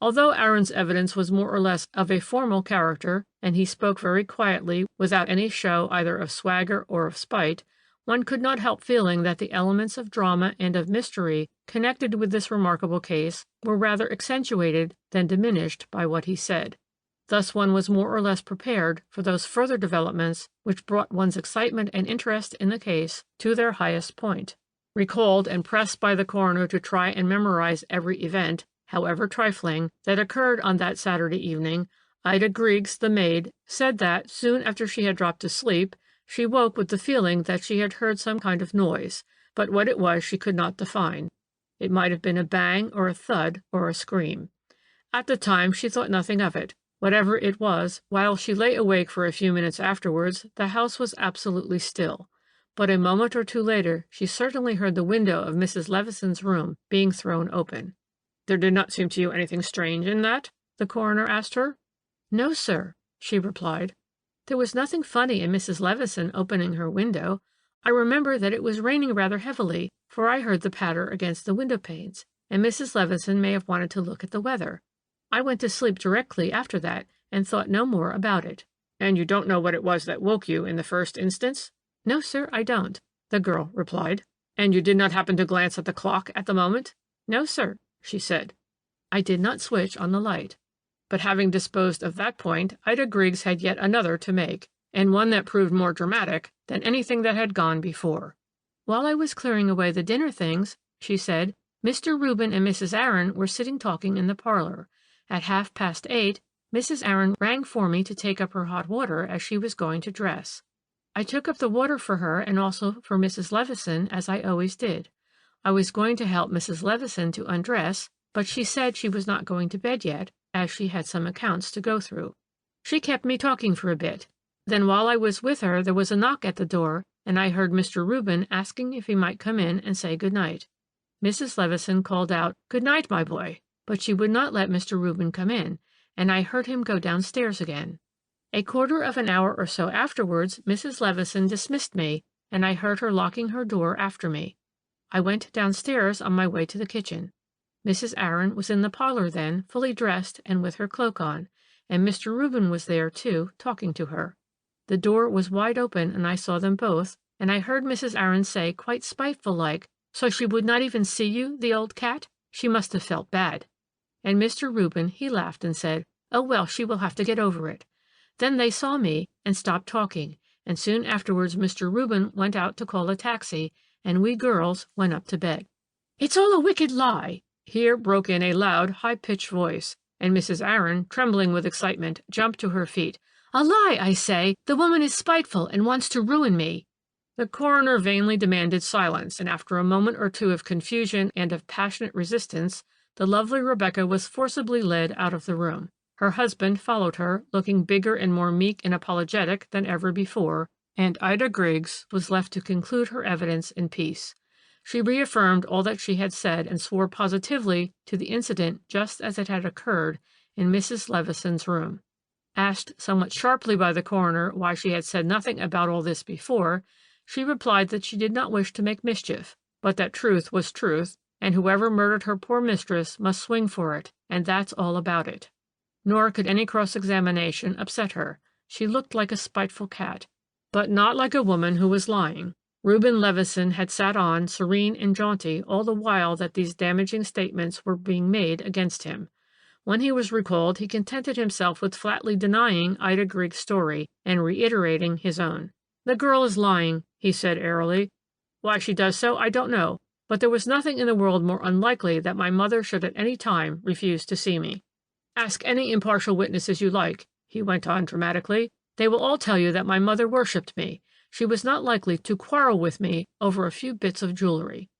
Although Aaron's evidence was more or less of a formal character, and he spoke very quietly, without any show either of swagger or of spite, one could not help feeling that the elements of drama and of mystery connected with this remarkable case were rather accentuated than diminished by what he said. Thus one was more or less prepared for those further developments which brought one's excitement and interest in the case to their highest point. Recalled and pressed by the coroner to try and memorize every event, however trifling, that occurred on that Saturday evening, Ida Griggs, the maid, said that, soon after she had dropped to sleep, she woke with the feeling that she had heard some kind of noise, but what it was she could not define. It might have been a bang or a thud or a scream. At the time she thought nothing of it. Whatever it was, while she lay awake for a few minutes afterwards, the house was absolutely still. But a moment or two later she certainly heard the window of Mrs. Levison's room being thrown open. "There did not seem to you anything strange in that?" the coroner asked her. "No, sir," she replied. "There was nothing funny in Mrs. Levison opening her window. I remember that it was raining rather heavily, for I heard the patter against the window panes, and Mrs. Levison may have wanted to look at the weather. I went to sleep directly after that, and thought no more about it." "And you don't know what it was that woke you in the first instance?" "No, sir, I don't," the girl replied. "And you did not happen to glance at the clock at the moment?" "No, sir," she said. "I did not switch on the light." But having disposed of that point, Ida Griggs had yet another to make, and one that proved more dramatic than anything that had gone before. "While I was clearing away the dinner things," she said, "Mr. Reuben and Mrs. Aaron were sitting talking in the parlor. At 8:30, Mrs. Aaron rang for me to take up her hot water as she was going to dress. I took up the water for her and also for Mrs. Levison, as I always did. I was going to help Mrs. Levison to undress, but she said she was not going to bed yet, as she had some accounts to go through. She kept me talking for a bit. Then while I was with her, there was a knock at the door, and I heard Mr. Reuben asking if he might come in and say good night. Mrs. Levison called out, "Good night, my boy," but she would not let Mr. Reuben come in, and I heard him go downstairs again. A quarter of an hour or so afterwards, Mrs. Levison dismissed me, and I heard her locking her door after me. I went downstairs on my way to the kitchen. Mrs. Aaron was in the parlor then, fully dressed and with her cloak on, and Mr. Reuben was there, too, talking to her. The door was wide open, and I saw them both, and I heard Mrs. Aaron say, quite spiteful-like, "So she would not even see you, the old cat? She must have felt bad." And Mr. Reuben, he laughed and said, "Oh, well, she will have to get over it." Then they saw me and stopped talking, and soon afterwards Mr. Reuben went out to call a taxi, and we girls went up to bed. "It's all a wicked lie," here broke in a loud, high-pitched voice, and Mrs. Aaron, trembling with excitement, jumped to her feet. "A lie, I say! The woman is spiteful and wants to ruin me." The coroner vainly demanded silence, and after a moment or two of confusion and of passionate resistance, the lovely Rebecca was forcibly led out of the room. Her husband followed her, looking bigger and more meek and apologetic than ever before, and Ida Griggs was left to conclude her evidence in peace. She reaffirmed all that she had said and swore positively to the incident just as it had occurred in Mrs. Levison's room. Asked somewhat sharply by the coroner why she had said nothing about all this before, she replied that she did not wish to make mischief, but that truth was truth, and whoever murdered her poor mistress must swing for it, and that's all about it. Nor could any cross-examination upset her. She looked like a spiteful cat, but not like a woman who was lying. Reuben Levison had sat on, serene and jaunty, all the while that these damaging statements were being made against him. When he was recalled, he contented himself with flatly denying Ida Grigg's story and reiterating his own. "The girl is lying," he said airily. "Why she does so, I don't know, but there was nothing in the world more unlikely that my mother should at any time refuse to see me. Ask any impartial witnesses you like," he went on dramatically. "They will all tell you that my mother worshipped me. She was not likely to quarrel with me over a few bits of jewelry."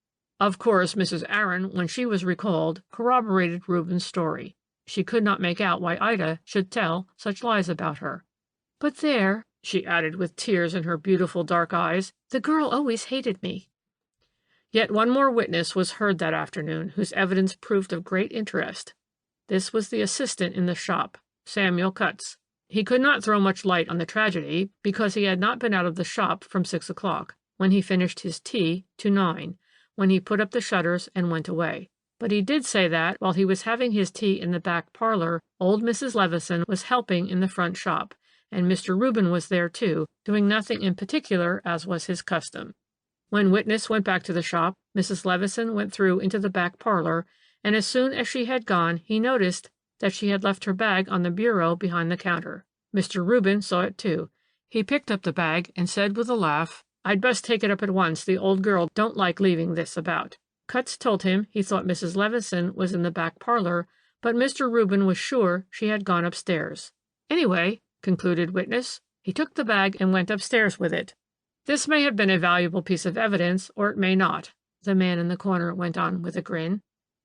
Of course, Mrs. Aaron, when she was recalled, corroborated Reuben's story. She could not make out why Ida should tell such lies about her. "But there," she added with tears in her beautiful dark eyes, "the girl always hated me." Yet one more witness was heard that afternoon, whose evidence proved of great interest. This was the assistant in the shop, Samuel Cutts. He could not throw much light on the tragedy, because he had not been out of the shop from 6 o'clock, when he finished his tea, to 9, when he put up the shutters and went away. But he did say that, while he was having his tea in the back parlor, old Mrs. Levison was helping in the front shop, and Mr. Reuben was there too, doing nothing in particular, as was his custom. When witness went back to the shop, Mrs. Levison went through into the back parlor, and as soon as she had gone, he noticed that she had left her bag on the bureau behind the counter. Mr. Reuben saw it too. He picked up the bag and said with a laugh, "I'd best take it up at once. The old girl don't like leaving this about." Cutts told him he thought Mrs. Levison was in the back parlor, but Mr. Reuben was sure she had gone upstairs. "Anyway," concluded witness, "he took the bag and went upstairs with it." "This may have been a valuable piece of evidence, or it may not," the man in the corner went on with a grin.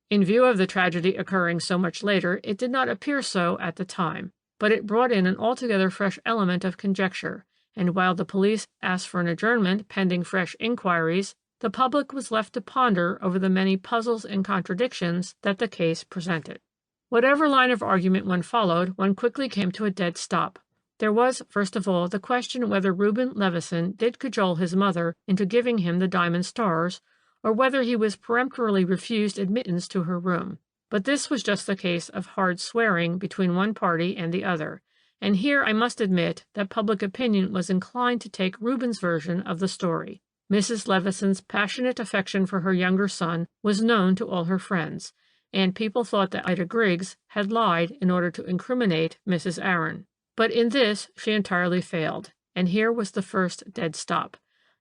In view of the tragedy occurring so much later, it did not appear so at the time, but it brought in an altogether fresh element of conjecture, and while the police asked for an adjournment pending fresh inquiries, the public was left to ponder over the many puzzles and contradictions that the case presented. Whatever line of argument one followed, one quickly came to a dead stop. There was, first of all, the question whether Reuben Levison did cajole his mother into giving him the diamond stars, or whether he was peremptorily refused admittance to her room. But this was just a case of hard swearing between one party and the other, and here I must admit that public opinion was inclined to take Reuben's version of the story. Mrs. Levison's passionate affection for her younger son was known to all her friends, and people thought that Ida Griggs had lied in order to incriminate Mrs. Aaron. But in this she entirely failed, and here was the first dead stop.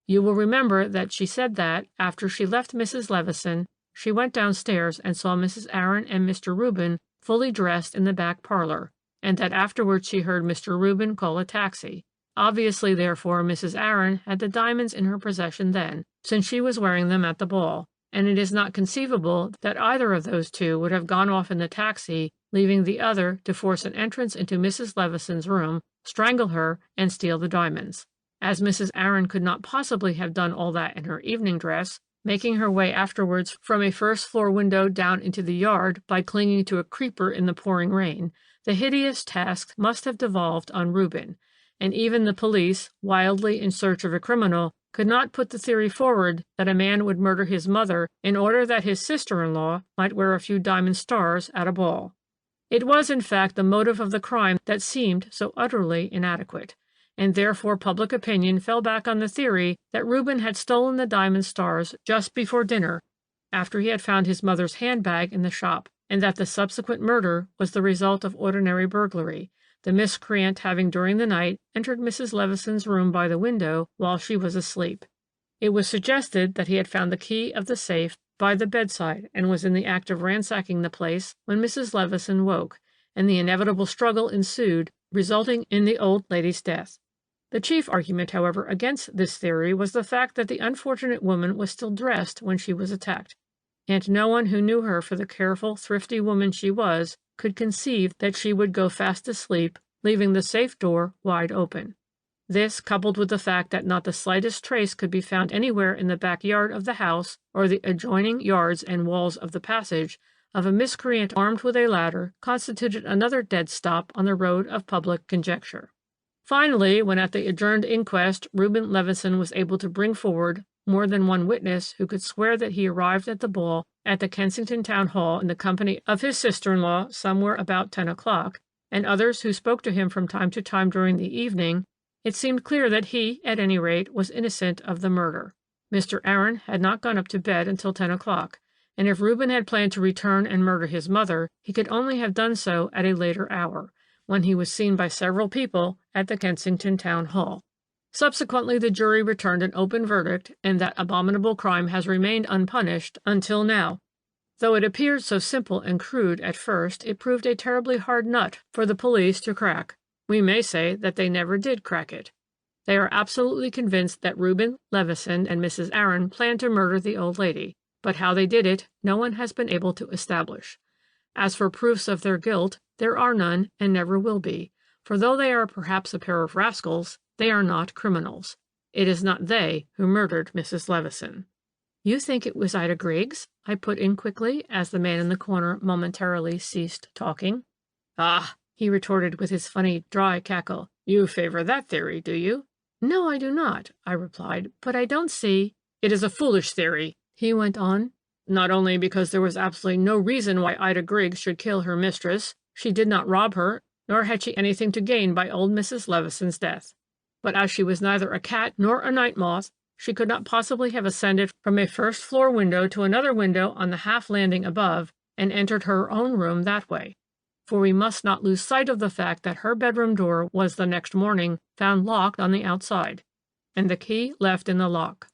You will remember that she said that, after she left Mrs. Levison, she went downstairs and saw Mrs. Aaron and Mr. Reuben fully dressed in the back parlor, and that afterwards she heard Mr. Reuben call a taxi. Obviously, therefore, Mrs. Aaron had the diamonds in her possession then, since she was wearing them at the ball, and it is not conceivable that either of those two would have gone off in the taxi, leaving the other to force an entrance into Mrs. Levison's room, strangle her, and steal the diamonds. As Mrs. Aaron could not possibly have done all that in her evening dress, making her way afterwards from a first-floor window down into the yard by clinging to a creeper in the pouring rain, the hideous task must have devolved on Reuben, and even the police, wildly in search of a criminal, could not put the theory forward that a man would murder his mother in order that his sister-in-law might wear a few diamond stars at a ball. It was, in fact, the motive of the crime that seemed so utterly inadequate, and therefore public opinion fell back on the theory that Reuben had stolen the diamond stars just before dinner, after he had found his mother's handbag in the shop, and that the subsequent murder was the result of ordinary burglary, the miscreant having during the night entered Mrs. Levison's room by the window while she was asleep. It was suggested that he had found the key of the safe by the bedside and was in the act of ransacking the place when Mrs. Levison woke, and the inevitable struggle ensued, resulting in the old lady's death. The chief argument, however, against this theory was the fact that the unfortunate woman was still dressed when she was attacked, and no one who knew her for the careful, thrifty woman she was could conceive that she would go fast asleep, leaving the safe door wide open. This, coupled with the fact that not the slightest trace could be found anywhere in the backyard of the house or the adjoining yards and walls of the passage of a miscreant armed with a ladder, constituted another dead stop on the road of public conjecture. Finally, when at the adjourned inquest Reuben Levison was able to bring forward more than one witness who could swear that he arrived at the ball at the Kensington Town Hall in the company of his sister-in-law somewhere about 10 o'clock, and others who spoke to him from time to time during the evening, it seemed clear that he, at any rate, was innocent of the murder. Mr. Aaron had not gone up to bed until 10 o'clock, and if Reuben had planned to return and murder his mother, he could only have done so at a later hour, when he was seen by several people at the Kensington Town Hall. Subsequently, the jury returned an open verdict, and that abominable crime has remained unpunished until now. Though it appeared so simple and crude at first, it proved a terribly hard nut for the police to crack. We may say that they never did crack it. They are absolutely convinced that Reuben Levison and Mrs. Aaron planned to murder the old lady, but how they did it, no one has been able to establish. As for proofs of their guilt, there are none and never will be, for though they are perhaps a pair of rascals, they are not criminals. It is not they who murdered Mrs. Levison. You think it was Ida Griggs? I put in quickly, as the man in the corner momentarily ceased talking. Ah, he retorted with his funny, dry cackle. You favor that theory, do you? No, I do not, I replied, but I don't see— It is a foolish theory, he went on. Not only because there was absolutely no reason why Ida Griggs should kill her mistress, she did not rob her, nor had she anything to gain by old Mrs. Levison's death. But as she was neither a cat nor a night moth, she could not possibly have ascended from a first-floor window to another window on the half-landing above and entered her own room that way. For we must not lose sight of the fact that her bedroom door was the next morning found locked on the outside, and the key left in the lock.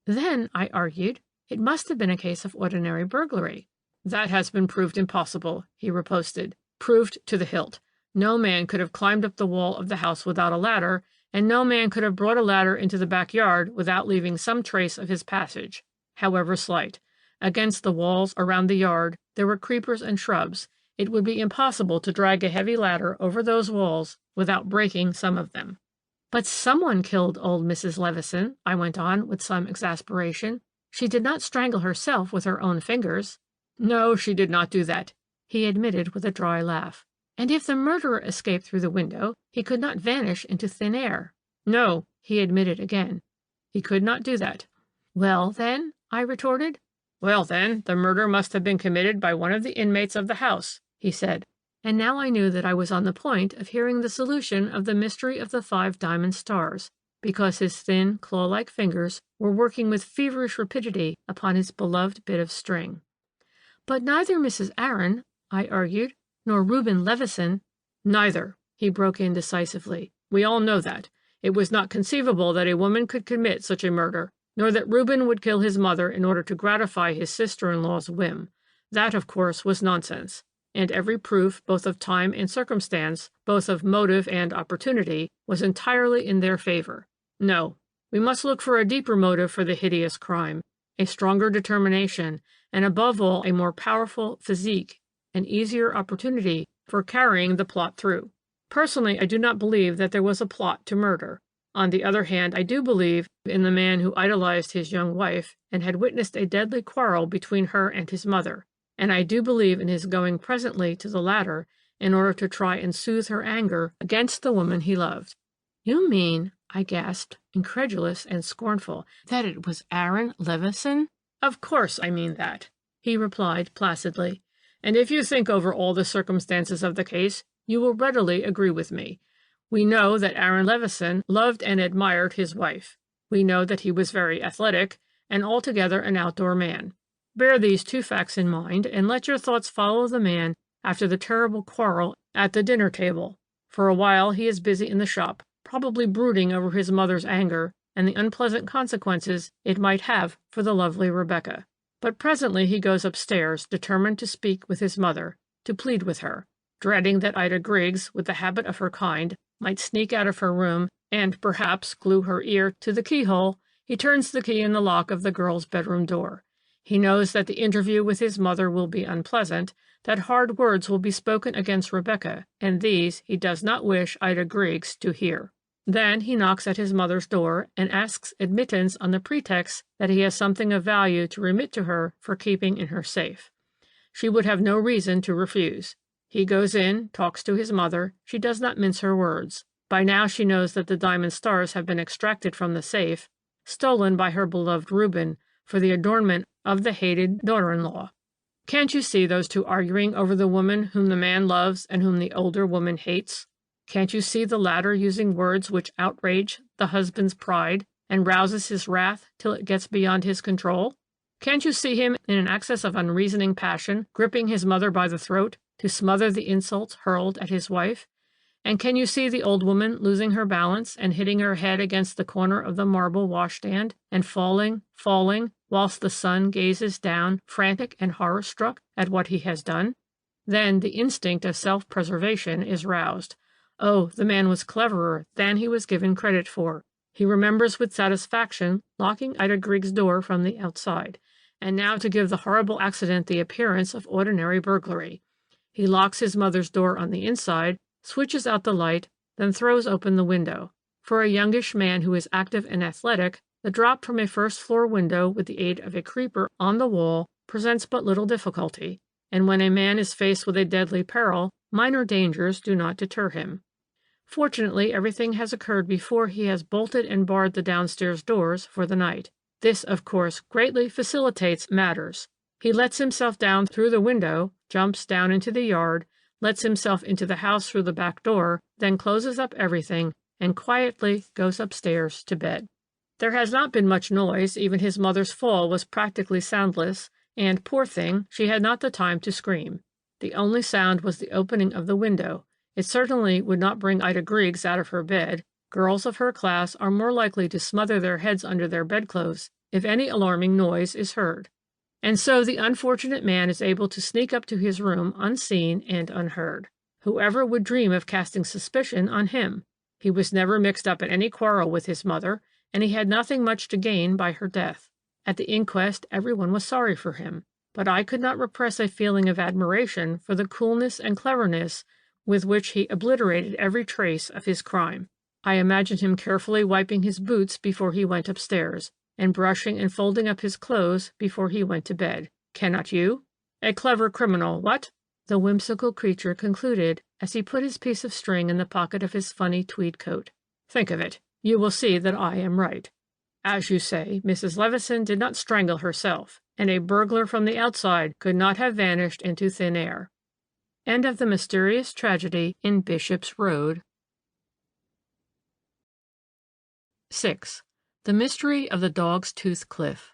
Then, I argued, it must have been a case of ordinary burglary. That has been proved impossible, he riposted. Proved to the hilt. No man could have climbed up the wall of the house without a ladder, and no man could have brought a ladder into the backyard without leaving some trace of his passage, however slight. Against the walls around the yard there were creepers and shrubs. It would be impossible to drag a heavy ladder over those walls without breaking some of them. But someone killed old Mrs. Levison, I went on with some exasperation. She did not strangle herself with her own fingers. No, she did not do that, he admitted with a dry laugh. And if the murderer escaped through the window, he could not vanish into thin air. No, he admitted again. He could not do that. Well, then, I retorted. Well, then, the murder must have been committed by one of the inmates of the house, he said. And now I knew that I was on the point of hearing the solution of the mystery of the 5 diamond stars, because his thin, claw-like fingers were working with feverish rapidity upon his beloved bit of string. But neither Mrs. Aaron, I argued, nor Reuben Levison— Neither, he broke in decisively. We all know that. It was not conceivable that a woman could commit such a murder, nor that Reuben would kill his mother in order to gratify his sister-in-law's whim. That, of course, was nonsense. and every proof, both of time and circumstance, both of motive and opportunity, was entirely in their favor. No, we must look for a deeper motive for the hideous crime, a stronger determination, and above all a more powerful physique, an easier opportunity for carrying the plot through. Personally, I do not believe that there was a plot to murder. On the other hand, I do believe in the man who idolized his young wife and had witnessed a deadly quarrel between her and his mother, and I do believe in his going presently to the latter in order to try and soothe her anger against the woman he loved. "You mean," I gasped, incredulous and scornful, "that it was Aaron Levison?" "Of course I mean that," he replied placidly, "and if you think over all the circumstances of the case, you will readily agree with me. We know that Aaron Levison loved and admired his wife. We know that he was very athletic and altogether an outdoor man. Bear these two facts in mind, and let your thoughts follow the man after the terrible quarrel at the dinner table. For a while he is busy in the shop, probably brooding over his mother's anger and the unpleasant consequences it might have for the lovely Rebecca. But presently he goes upstairs, determined to speak with his mother, to plead with her. Dreading that Ida Griggs, with the habit of her kind, might sneak out of her room and perhaps glue her ear to the keyhole, he turns the key in the lock of the girl's bedroom door. He knows that the interview with his mother will be unpleasant, that hard words will be spoken against Rebecca, and these he does not wish Ida Griggs to hear. Then he knocks at his mother's door and asks admittance on the pretext that he has something of value to remit to her for keeping in her safe. She would have no reason to refuse. He goes in, talks to his mother. She does not mince her words. By now she knows that the diamond stars have been extracted from the safe, stolen by her beloved Reuben, for the adornment of the hated daughter-in-law. Can't you see those two arguing over the woman whom the man loves and whom the older woman hates? Can't you see the latter using words which outrage the husband's pride and rouses his wrath till it gets beyond his control? Can't you see him in an access of unreasoning passion, gripping his mother by the throat to smother the insults hurled at his wife? And can you see the old woman losing her balance and hitting her head against the corner of the marble washstand and falling, whilst the son gazes down, frantic and horror-struck, at what he has done? Then the instinct of self-preservation is roused. Oh, the man was cleverer than he was given credit for. He remembers with satisfaction locking Ida Griggs' door from the outside, and now to give the horrible accident the appearance of ordinary burglary. He locks his mother's door on the inside, switches out the light, then throws open the window. For a youngish man who is active and athletic, the drop from a first-floor window with the aid of a creeper on the wall presents but little difficulty, and when a man is faced with a deadly peril, minor dangers do not deter him. Fortunately, everything has occurred before he has bolted and barred the downstairs doors for the night. This, of course, greatly facilitates matters. He lets himself down through the window, jumps down into the yard, lets himself into the house through the back door, then closes up everything, and quietly goes upstairs to bed. There has not been much noise. Even his mother's fall was practically soundless, and, poor thing, she had not the time to scream. The only sound was the opening of the window. It certainly would not bring Ida Griggs out of her bed. Girls of her class are more likely to smother their heads under their bedclothes if any alarming noise is heard. And so the unfortunate man is able to sneak up to his room unseen and unheard. Whoever would dream of casting suspicion on him? He was never mixed up in any quarrel with his mother, and he had nothing much to gain by her death. At the inquest, everyone was sorry for him, but I could not repress a feeling of admiration for the coolness and cleverness with which he obliterated every trace of his crime. I imagined him carefully wiping his boots before he went upstairs, and brushing and folding up his clothes before he went to bed. Cannot you? A clever criminal, what? The whimsical creature concluded as he put his piece of string in the pocket of his funny tweed coat. Think of it. You will see that I am right. As you say, Mrs. Levison did not strangle herself, and a burglar from the outside could not have vanished into thin air. End of the mysterious tragedy in Bishop's Road. 6. The Mystery of the Dog's Tooth Cliff.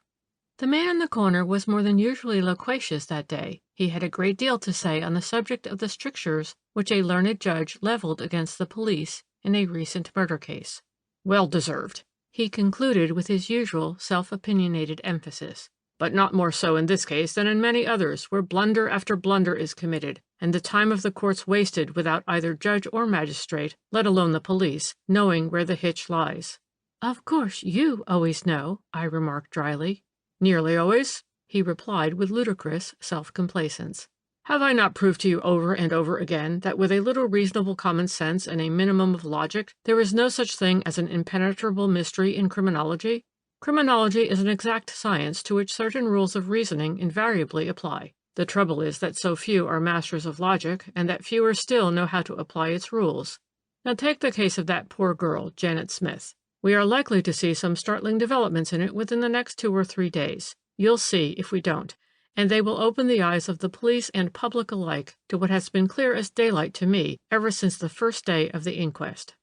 The man in the corner was more than usually loquacious that day. He had a great deal to say on the subject of the strictures which a learned judge leveled against the police in a recent murder case. Well deserved, he concluded with his usual self-opinionated emphasis. but not more so in this case than in many others where blunder after blunder is committed, and the time of the courts wasted without either judge or magistrate, let alone the police, knowing where the hitch lies." "Of course you always know," I remarked dryly. "Nearly always," he replied with ludicrous self-complacence. "Have I not proved to you over and over again that with a little reasonable common sense and a minimum of logic, there is no such thing as an impenetrable mystery in criminology? Criminology is an exact science to which certain rules of reasoning invariably apply. The trouble is that so few are masters of logic, and that fewer still know how to apply its rules. Now take the case of that poor girl, Janet Smith. We are likely to see some startling developments in it within the next 2 or 3 days. You'll see if we don't, and they will open the eyes of the police and public alike to what has been clear as daylight to me ever since the first day of the inquest."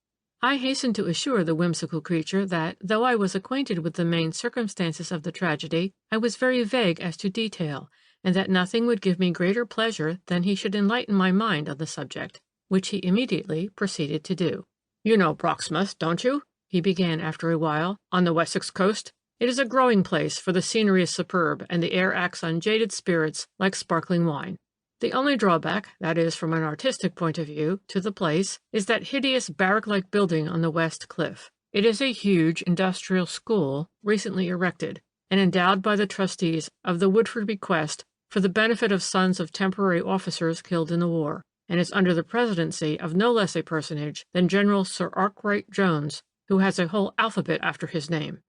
I hastened to assure the whimsical creature that, though I was acquainted with the main circumstances of the tragedy, I was very vague as to detail, and that nothing would give me greater pleasure than he should enlighten my mind on the subject, which he immediately proceeded to do. "You know Broxmouth, don't you?" he began after a while, "on the Wessex coast. It is a growing place, for the scenery is superb, and the air acts on jaded spirits like sparkling wine. The only drawback, that is, from an artistic point of view, to the place, is that hideous barrack-like building on the west cliff. It is a huge industrial school, recently erected, and endowed by the trustees of the Woodford bequest for the benefit of sons of temporary officers killed in the war, and is under the presidency of no less a personage than General Sir Arkwright Jones, who has a whole alphabet after his name.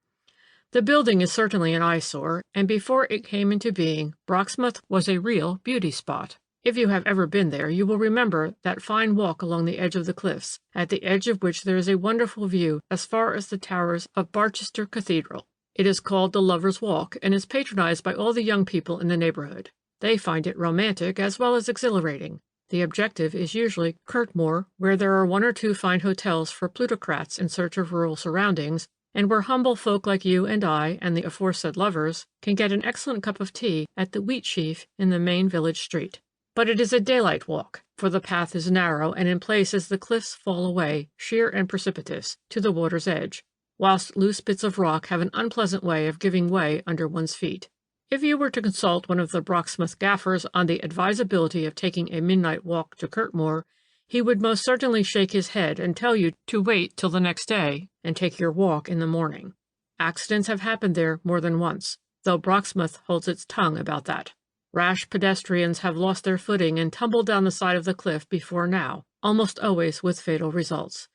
The building is certainly an eyesore, and before it came into being, Broxmouth was a real beauty spot. If you have ever been there, you will remember that fine walk along the edge of the cliffs, at the edge of which there is a wonderful view as far as the towers of Barchester Cathedral. It is called the Lovers' Walk, and is patronized by all the young people in the neighborhood. They find it romantic as well as exhilarating. The objective is usually Curtmoor, where there are 1 or 2 fine hotels for plutocrats in search of rural surroundings, and where humble folk like you and I and the aforesaid lovers can get an excellent cup of tea at the Wheatsheaf in the main village street. But it is a daylight walk, for the path is narrow, and in places the cliffs fall away, sheer and precipitous, to the water's edge, whilst loose bits of rock have an unpleasant way of giving way under one's feet. If you were to consult one of the Broxmouth gaffers on the advisability of taking a midnight walk to Curtmoor, he would most certainly shake his head and tell you to wait till the next day and take your walk in the morning. Accidents have happened there more than once, though Broxmouth holds its tongue about that. Rash pedestrians have lost their footing and tumbled down the side of the cliff before now, almost always with fatal results.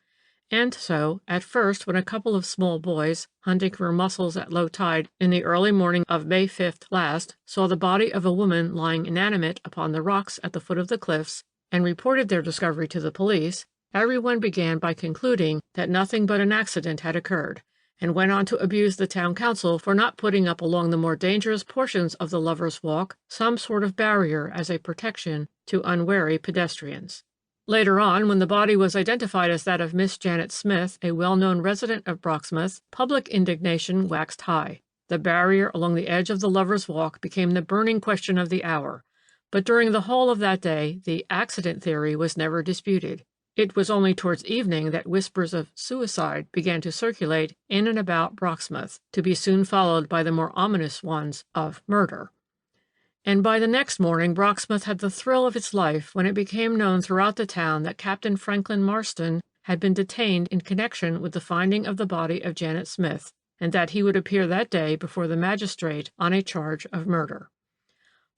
And so, at first, when a couple of small boys, hunting for mussels at low tide in the early morning of May 5th last, saw the body of a woman lying inanimate upon the rocks at the foot of the cliffs, and reported their discovery to the police, everyone began by concluding that nothing but an accident had occurred, and went on to abuse the town council for not putting up along the more dangerous portions of the Lovers' Walk some sort of barrier as a protection to unwary pedestrians. Later on, when the body was identified as that of Miss Janet Smith, a well-known resident of Broxmouth, public indignation waxed high. The barrier along the edge of the Lovers' Walk became the burning question of the hour, but during the whole of that day the accident theory was never disputed. It was only towards evening that whispers of suicide began to circulate in and about Broxmouth, to be soon followed by the more ominous ones of murder. And by the next morning Broxmouth had the thrill of its life when it became known throughout the town that Captain Franklin Marston had been detained in connection with the finding of the body of Janet Smith, and that he would appear that day before the magistrate on a charge of murder.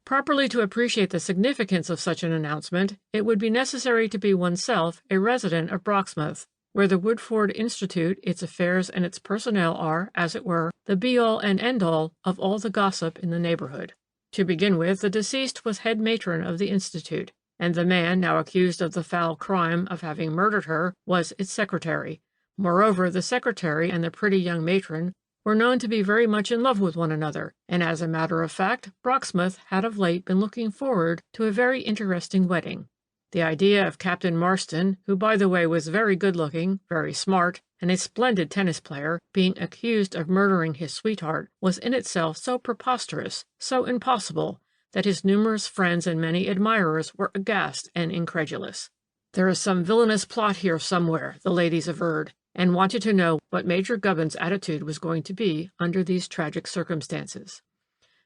Properly to appreciate the significance of such an announcement, it would be necessary to be oneself a resident of Broxmouth, where the Woodford Institute, its affairs and its personnel are, as it were, the be-all and end-all of all the gossip in the neighborhood. To begin with, the deceased was head matron of the Institute, and the man now accused of the foul crime of having murdered her was its secretary. Moreover, the secretary and the pretty young matron were known to be very much in love with one another, and as a matter of fact, Broxmouth had of late been looking forward to a very interesting wedding. The idea of Captain Marston, who by the way was very good-looking, very smart, and a splendid tennis player, being accused of murdering his sweetheart, was in itself so preposterous, so impossible, that his numerous friends and many admirers were aghast and incredulous. "There is some villainous plot here somewhere," the ladies averred, and wanted to know what Major Gubbin's attitude was going to be under these tragic circumstances.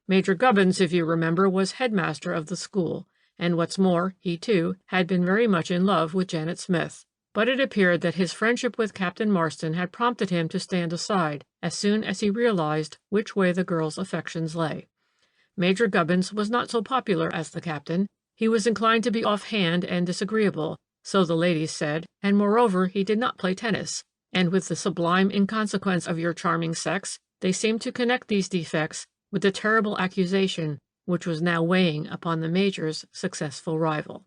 Major Gubbins, if you remember, was headmaster of the school, and what's more, he, too, had been very much in love with Janet Smith. But it appeared that his friendship with Captain Marston had prompted him to stand aside as soon as he realized which way the girl's affections lay. Major Gubbins was not so popular as the captain. He was inclined to be offhand and disagreeable, so the ladies said, and moreover he did not play tennis, and with the sublime inconsequence of your charming sex, they seemed to connect these defects with the terrible accusation which was now weighing upon the Major's successful rival.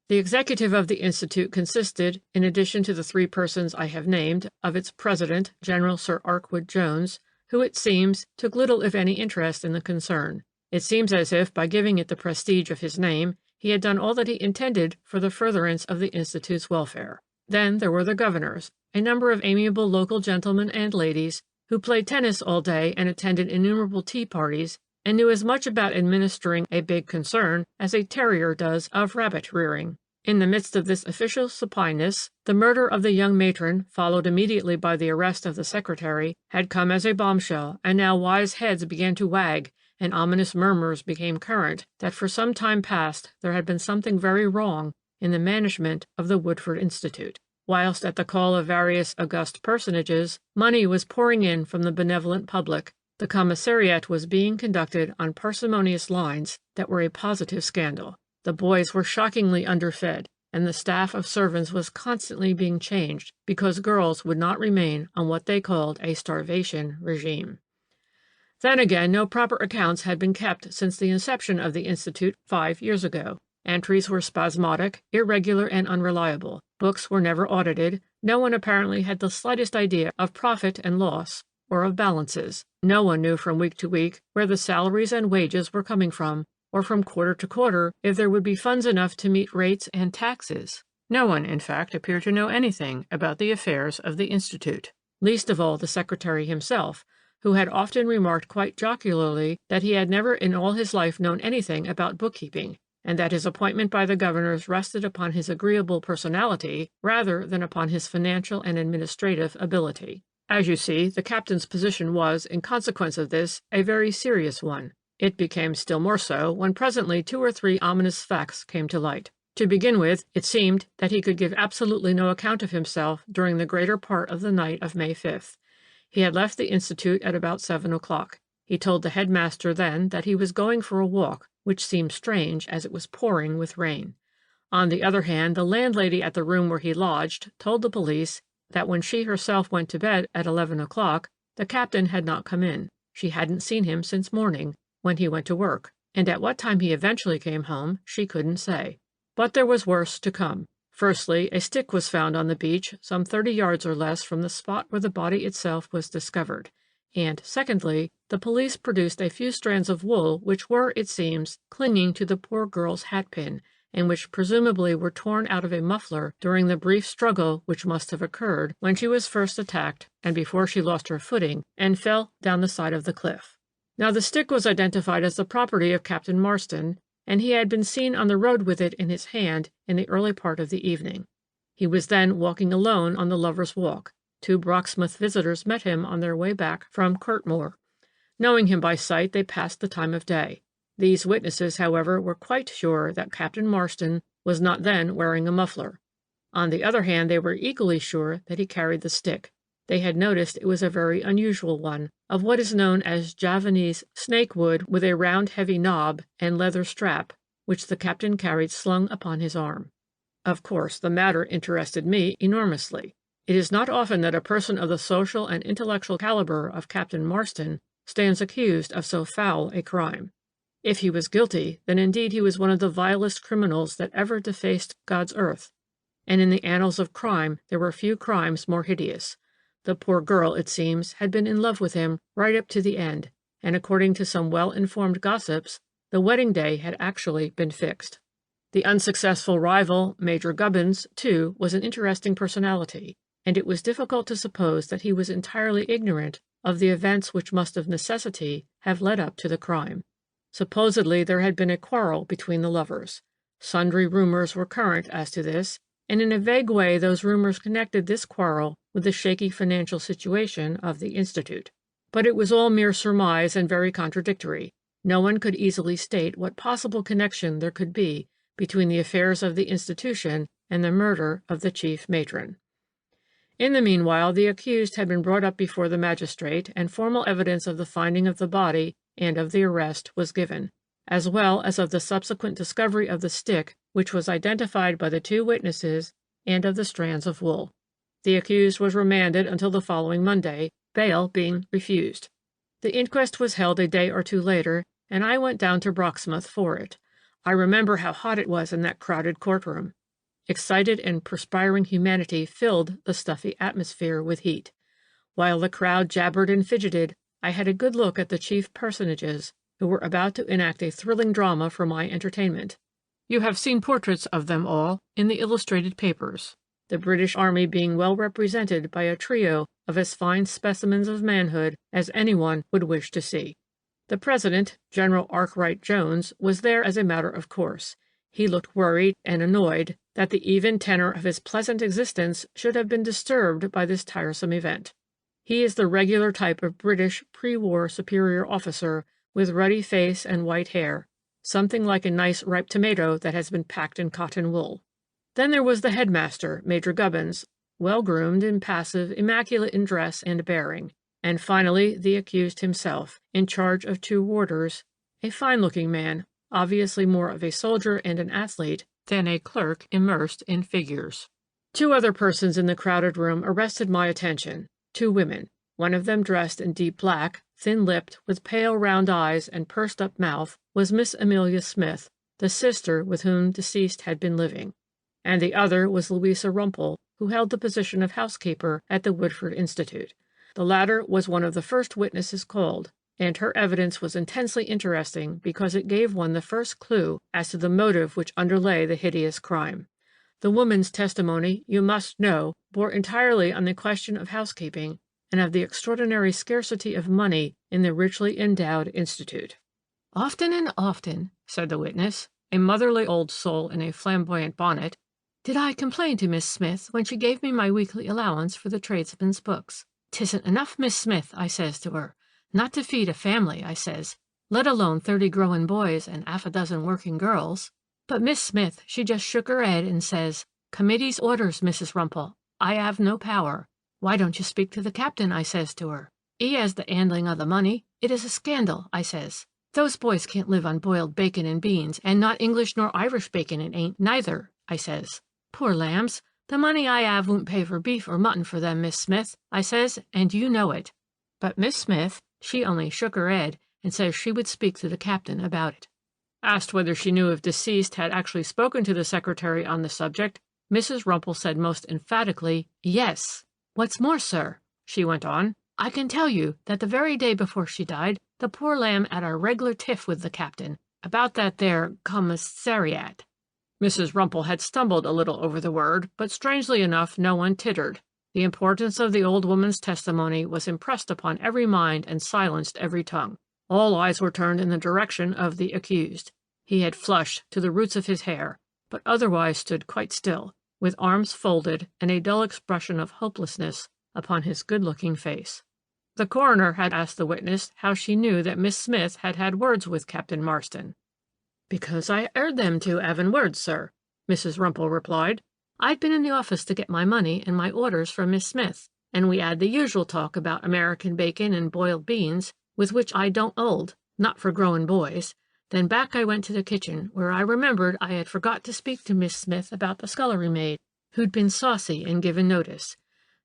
The executive of the Institute consisted, in addition to the 3 persons I have named, of its president, General Sir Arkwood Jones, who, it seems, took little if any interest in the concern. It seems as if, by giving it the prestige of his name, he had done all that he intended for the furtherance of the Institute's welfare. Then there were the governors, a number of amiable local gentlemen and ladies, who played tennis all day and attended innumerable tea parties, and knew as much about administering a big concern as a terrier does of rabbit-rearing. In the midst of this official supineness, the murder of the young matron, followed immediately by the arrest of the secretary, had come as a bombshell, and now wise heads began to wag, and ominous murmurs became current that for some time past there had been something very wrong in the management of the Woodford Institute. Whilst at the call of various august personages, money was pouring in from the benevolent public, the commissariat was being conducted on parsimonious lines that were a positive scandal. The boys were shockingly underfed, and the staff of servants was constantly being changed because girls would not remain on what they called a starvation regime. Then again, no proper accounts had been kept since the inception of the Institute 5 years ago. Entries were spasmodic, irregular, and unreliable. Books were never audited. No one apparently had the slightest idea of profit and loss, or of balances. No one knew from week to week where the salaries and wages were coming from, or from quarter to quarter if there would be funds enough to meet rates and taxes. No one, in fact, appeared to know anything about the affairs of the Institute, least of all the secretary himself, who had often remarked quite jocularly that he had never in all his life known anything about bookkeeping, and that his appointment by the governors rested upon his agreeable personality rather than upon his financial and administrative ability. As you see, the captain's position was, in consequence of this, a very serious one. It became still more so when presently 2 or 3 ominous facts came to light. To begin with, it seemed that he could give absolutely no account of himself during the greater part of the night of May 5th. He had left the Institute at about 7 o'clock. He told the headmaster then that he was going for a walk, which seemed strange as it was pouring with rain. On the other hand, the landlady at the room where he lodged told the police that when she herself went to bed at 11 o'clock, the captain had not come in. She hadn't seen him since morning, when he went to work, and at what time he eventually came home she couldn't say. But there was worse to come. Firstly, a stick was found on the beach some 30 yards or less from the spot where the body itself was discovered, and secondly, the police produced a few strands of wool which were, it seems, clinging to the poor girl's hatpin, and which presumably were torn out of a muffler during the brief struggle which must have occurred when she was first attacked and before she lost her footing and fell down the side of the cliff. Now the stick was identified as the property of Captain Marston, and he had been seen on the road with it in his hand in the early part of the evening. He was then walking alone on the Lovers' Walk. 2 Brocksmouth visitors met him on their way back from Courtmoor. Knowing him by sight, they passed the time of day. These witnesses, however, were quite sure that Captain Marston was not then wearing a muffler. On the other hand, they were equally sure that he carried the stick. They had noticed it was a very unusual one, of what is known as Javanese snakewood, with a round heavy knob and leather strap, which the captain carried slung upon his arm. Of course, the matter interested me enormously. It is not often that a person of the social and intellectual caliber of Captain Marston stands accused of so foul a crime. If he was guilty, then indeed he was one of the vilest criminals that ever defaced God's earth, and in the annals of crime there were few crimes more hideous. The poor girl, it seems, had been in love with him right up to the end, and according to some well-informed gossips, the wedding day had actually been fixed. The unsuccessful rival, Major Gubbins, too, was an interesting personality, and it was difficult to suppose that he was entirely ignorant of the events which must of necessity have led up to the crime. Supposedly there had been a quarrel between the lovers. Sundry rumors were current as to this, and in a vague way those rumors connected this quarrel with the shaky financial situation of the Institute. But it was all mere surmise and very contradictory. No one could easily state what possible connection there could be between the affairs of the institution and the murder of the chief matron. In the meanwhile, the accused had been brought up before the magistrate, and formal evidence of the finding of the body and of the arrest was given, as well as of the subsequent discovery of the stick, which was identified by the two witnesses, and of the strands of wool. The accused was remanded until the following Monday, bail being refused. The inquest was held a day or two later, and I went down to Broxmouth for it. I remember how hot it was in that crowded courtroom. Excited and perspiring humanity filled the stuffy atmosphere with heat. While the crowd jabbered and fidgeted, I had a good look at the chief personages, who were about to enact a thrilling drama for my entertainment. You have seen portraits of them all in the illustrated papers, the British Army being well represented by a trio of as fine specimens of manhood as anyone would wish to see. The President, General Arkwright Jones, was there as a matter of course. He looked worried and annoyed that the even tenor of his pleasant existence should have been disturbed by this tiresome event. He is the regular type of British pre-war superior officer with ruddy face and white hair, something like a nice ripe tomato that has been packed in cotton wool. Then there was the headmaster, Major Gubbins, well-groomed, impassive, immaculate in dress and bearing, and finally the accused himself, in charge of two warders, a fine-looking man, obviously more of a soldier and an athlete than a clerk immersed in figures. Two other persons in the crowded room arrested my attention, two women, one of them dressed in deep black, thin-lipped, with pale round eyes and pursed-up mouth, was Miss Amelia Smith, the sister with whom deceased had been living, and the other was Louisa Rumpel, who held the position of housekeeper at the Woodford Institute. The latter was one of the first witnesses called, and her evidence was intensely interesting because it gave one the first clue as to the motive which underlay the hideous crime. The woman's testimony, you must know, bore entirely on the question of housekeeping and of the extraordinary scarcity of money in the richly endowed institute. "Often and often," said the witness, a motherly old soul in a flamboyant bonnet, "did I complain to Miss Smith when she gave me my weekly allowance for the tradesmen's books. 'Tisn't enough, Miss Smith,' I says to her, 'not to feed a family,' I says, 'let alone 30 growing boys and half a dozen working girls.' But Miss Smith, she just shook her head and says, 'Committee's orders, Mrs. Rumpel. I have no power.' 'Why don't you speak to the captain?' I says to her. 'He has the handling of the money. It is a scandal,' I says. 'Those boys can't live on boiled bacon and beans, and not English nor Irish bacon it ain't, neither,' I says. 'Poor lambs, the money I have won't pay for beef or mutton for them, Miss Smith,' I says, 'and you know it.' But Miss Smith, she only shook her head and says she would speak to the captain about it." Asked whether she knew if deceased had actually spoken to the secretary on the subject, Mrs. Rumpel said most emphatically, "Yes. What's more, sir," she went on, "I can tell you that the very day before she died, the poor lamb had a reg'lar tiff with the captain about that there commissariat." Mrs. Rumpel had stumbled a little over the word, but strangely enough no one tittered. The importance of the old woman's testimony was impressed upon every mind and silenced every tongue. All eyes were turned in the direction of the accused. He had flushed to the roots of his hair, but otherwise stood quite still, with arms folded and a dull expression of hopelessness upon his good-looking face. The coroner had asked the witness how she knew that Miss Smith had had words with Captain Marston. "Because I heard them two having words, sir," Mrs. Rumpel replied. "I'd been in the office to get my money and my orders from Miss Smith, and we had the usual talk about American bacon and boiled beans, with which I don't hold, not for growing boys. Then back I went to the kitchen, where I remembered I had forgot to speak to Miss Smith about the scullery maid, who'd been saucy and given notice.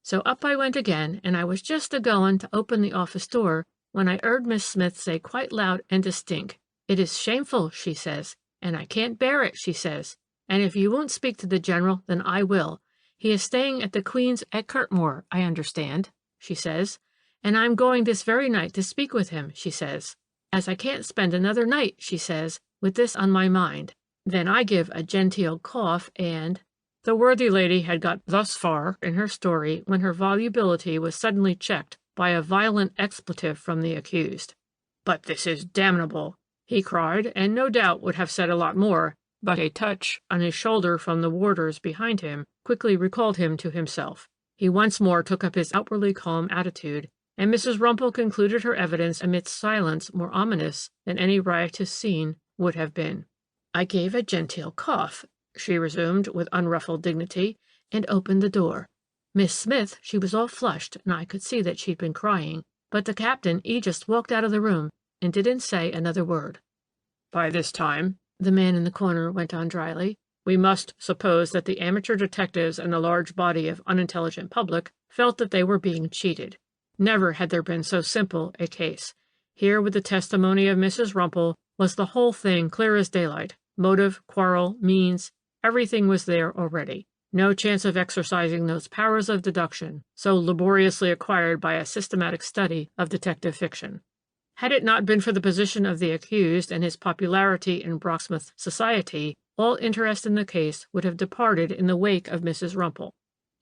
So up I went again, and I was just a-going to open the office door when I heard Miss Smith say quite loud and distinct, 'It is shameful,' she says, 'and I can't bear it,' she says, 'and if you won't speak to the General, then I will. He is staying at the Queen's at Kirtmoor, I understand,' she says, 'and I'm going this very night to speak with him,' she says, 'as I can't spend another night,' she says, 'with this on my mind.' Then I give a genteel cough, and—" The worthy lady had got thus far in her story when her volubility was suddenly checked by a violent expletive from the accused. "But this is damnable!" he cried, and no doubt would have said a lot more, but a touch on his shoulder from the warders behind him quickly recalled him to himself. He once more took up his outwardly calm attitude, and Mrs. Rumpel concluded her evidence amidst silence more ominous than any riotous scene would have been. "I gave a genteel cough," she resumed with unruffled dignity, "and opened the door. Miss Smith, she was all flushed, and I could see that she'd been crying, but the captain, he just walked out of the room and didn't say another word." "By this time," the man in the corner went on dryly, "we must suppose that the amateur detectives and the large body of unintelligent public felt that they were being cheated. Never had there been so simple a case. Here, with the testimony of Mrs. Rumpel, was the whole thing clear as daylight. Motive, quarrel, means, everything was there already. No chance of exercising those powers of deduction so laboriously acquired by a systematic study of detective fiction. Had it not been for the position of the accused and his popularity in Brocksmouth society, all interest in the case would have departed in the wake of Mrs. Rumpel.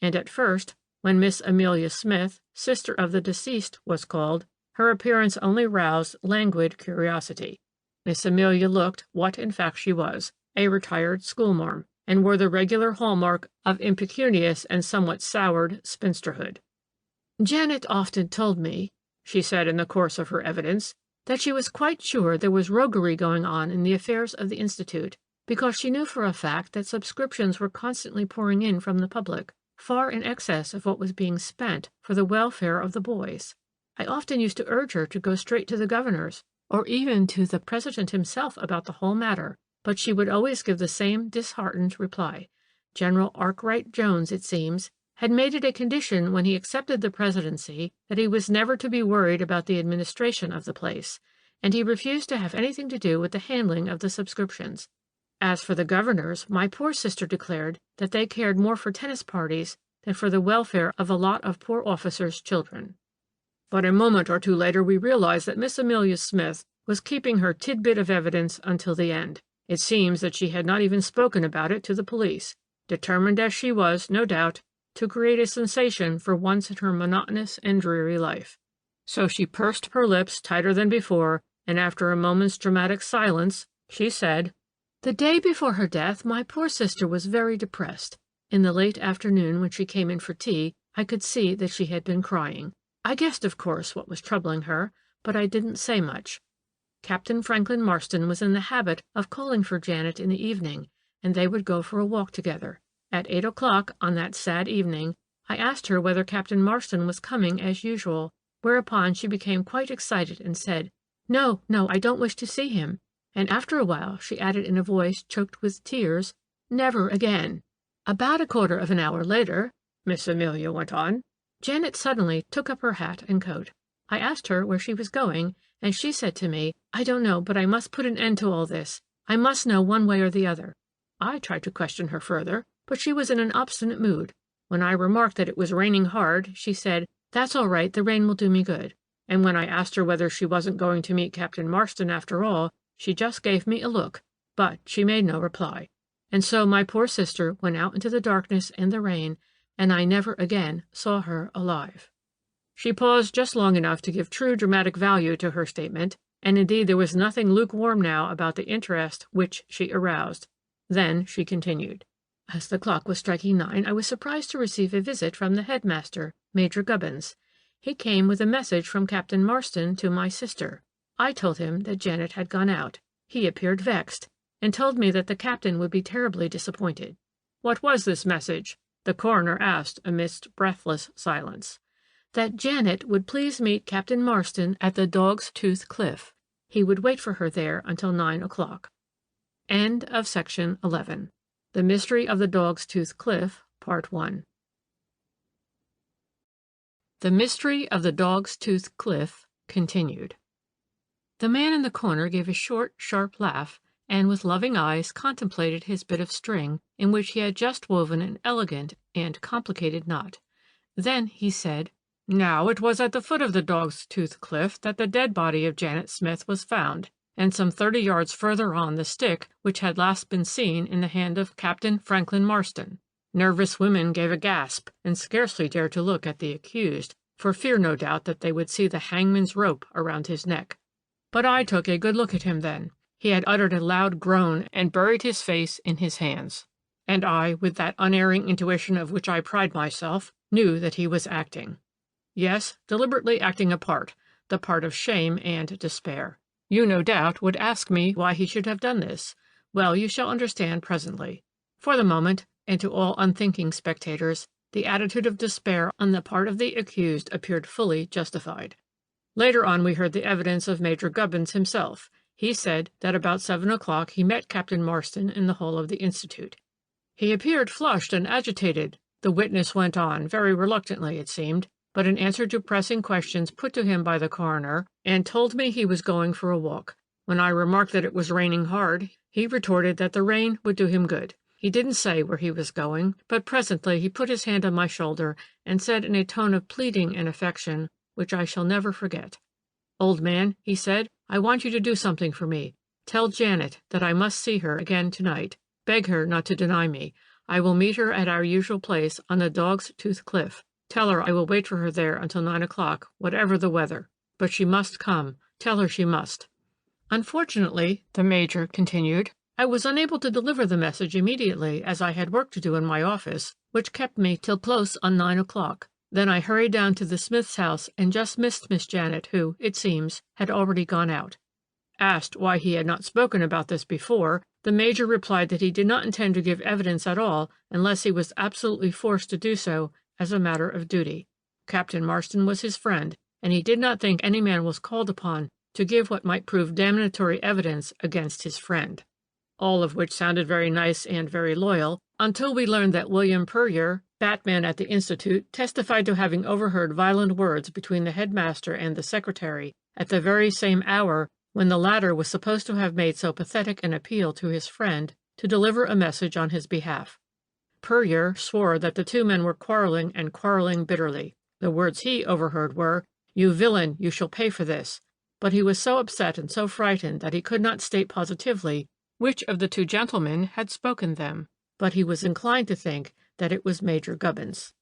And at first, when Miss Amelia Smith, sister of the deceased, was called, her appearance only roused languid curiosity. Miss Amelia looked what in fact she was, a retired schoolmarm, and wore the regular hallmark of impecunious and somewhat soured spinsterhood. "Janet often told me," she said in the course of her evidence, "that she was quite sure there was roguery going on in the affairs of the Institute, because she knew for a fact that subscriptions were constantly pouring in from the public, far in excess of what was being spent for the welfare of the boys. I often used to urge her to go straight to the governors, or even to the president himself about the whole matter, but she would always give the same disheartened reply. General Arkwright Jones, it seems, had made it a condition when he accepted the presidency that he was never to be worried about the administration of the place, and he refused to have anything to do with the handling of the subscriptions. As for the governors, my poor sister declared that they cared more for tennis parties than for the welfare of a lot of poor officers' children." But a moment or two later we realized that Miss Amelia Smith was keeping her tidbit of evidence until the end. It seems that she had not even spoken about it to the police, determined as she was, no doubt, to create a sensation for once in her monotonous and dreary life. So she pursed her lips tighter than before, and after a moment's dramatic silence, she said, "The day before her death, my poor sister was very depressed. In the late afternoon, when she came in for tea, I could see that she had been crying. I guessed, of course, what was troubling her, but I didn't say much. Captain Franklin Marston was in the habit of calling for Janet in the evening, and they would go for a walk together. At 8 o'clock on that sad evening, I asked her whether Captain Marston was coming as usual, whereupon she became quite excited and said, 'No, no, I don't wish to see him,' and after a while she added in a voice choked with tears, 'Never again.' About a quarter of an hour later," Miss Amelia went on, "Janet suddenly took up her hat and coat. I asked her where she was going, and she said to me, 'I don't know, but I must put an end to all this. I must know one way or the other.' I tried to question her further, but she was in an obstinate mood. When I remarked that it was raining hard, she said, 'That's all right, the rain will do me good.' And when I asked her whether she wasn't going to meet Captain Marston after all, she just gave me a look, but she made no reply. And so my poor sister went out into the darkness and the rain, and I never again saw her alive." She paused just long enough to give true dramatic value to her statement, and indeed there was nothing lukewarm now about the interest which she aroused. Then she continued, "As the clock was striking 9, I was surprised to receive a visit from the headmaster, Major Gubbins. He came with a message from Captain Marston to my sister. I told him that Janet had gone out. He appeared vexed, and told me that the captain would be terribly disappointed." "What was this message?" the coroner asked amidst breathless silence. "That Janet would please meet Captain Marston at the Dog's Tooth Cliff. He would wait for her there until 9 o'clock. End of section 11. The Mystery of the Dog's Tooth Cliff, Part 1. The Mystery of the Dog's Tooth Cliff, continued. The man in the corner gave a short, sharp laugh, and with loving eyes contemplated his bit of string, in which he had just woven an elegant and complicated knot. Then he said, "Now it was at the foot of the Dog's Tooth Cliff that the dead body of Janet Smith was found, and some 30 yards further on the stick which had last been seen in the hand of Captain Franklin Marston. Nervous women gave a gasp, and scarcely dared to look at the accused, for fear no doubt that they would see the hangman's rope around his neck. But I took a good look at him then. He had uttered a loud groan and buried his face in his hands. And I, with that unerring intuition of which I pride myself, knew that he was acting. Yes, deliberately acting a part, the part of shame and despair. You no doubt would ask me why he should have done this. Well, you shall understand presently. For the moment, and to all unthinking spectators, the attitude of despair on the part of the accused appeared fully justified. Later on we heard the evidence of Major Gubbins himself. He said that about 7 o'clock he met Captain Marston in the hall of the Institute. He appeared flushed and agitated, the witness went on, very reluctantly it seemed, but in answer to pressing questions put to him by the coroner, and told me he was going for a walk. When I remarked that it was raining hard, he retorted that the rain would do him good. He didn't say where he was going, but presently he put his hand on my shoulder and said in a tone of pleading and affection, which I shall never forget. "Old man," he said, "I want you to do something for me. Tell Janet that I must see her again tonight. Beg her not to deny me. I will meet her at our usual place on the Dog's Tooth Cliff. Tell her I will wait for her there until 9 o'clock, whatever the weather. But she must come. Tell her she must." Unfortunately, the Major continued, I was unable to deliver the message immediately, as I had work to do in my office, which kept me till close on 9 o'clock. Then I hurried down to the Smith's house and just missed Miss Janet, who, it seems, had already gone out. Asked why he had not spoken about this before, the Major replied that he did not intend to give evidence at all unless he was absolutely forced to do so as a matter of duty. Captain Marston was his friend, and he did not think any man was called upon to give what might prove damnatory evidence against his friend. All of which sounded very nice and very loyal, until we learned that William Puryear, batman at the Institute, testified to having overheard violent words between the headmaster and the secretary at the very same hour when the latter was supposed to have made so pathetic an appeal to his friend to deliver a message on his behalf. Puryear swore that the two men were quarreling and quarreling bitterly. The words he overheard were, "You villain, you shall pay for this," but he was so upset and so frightened that he could not state positively which of the two gentlemen had spoken them, but he was inclined to think that it was Major Gubbins.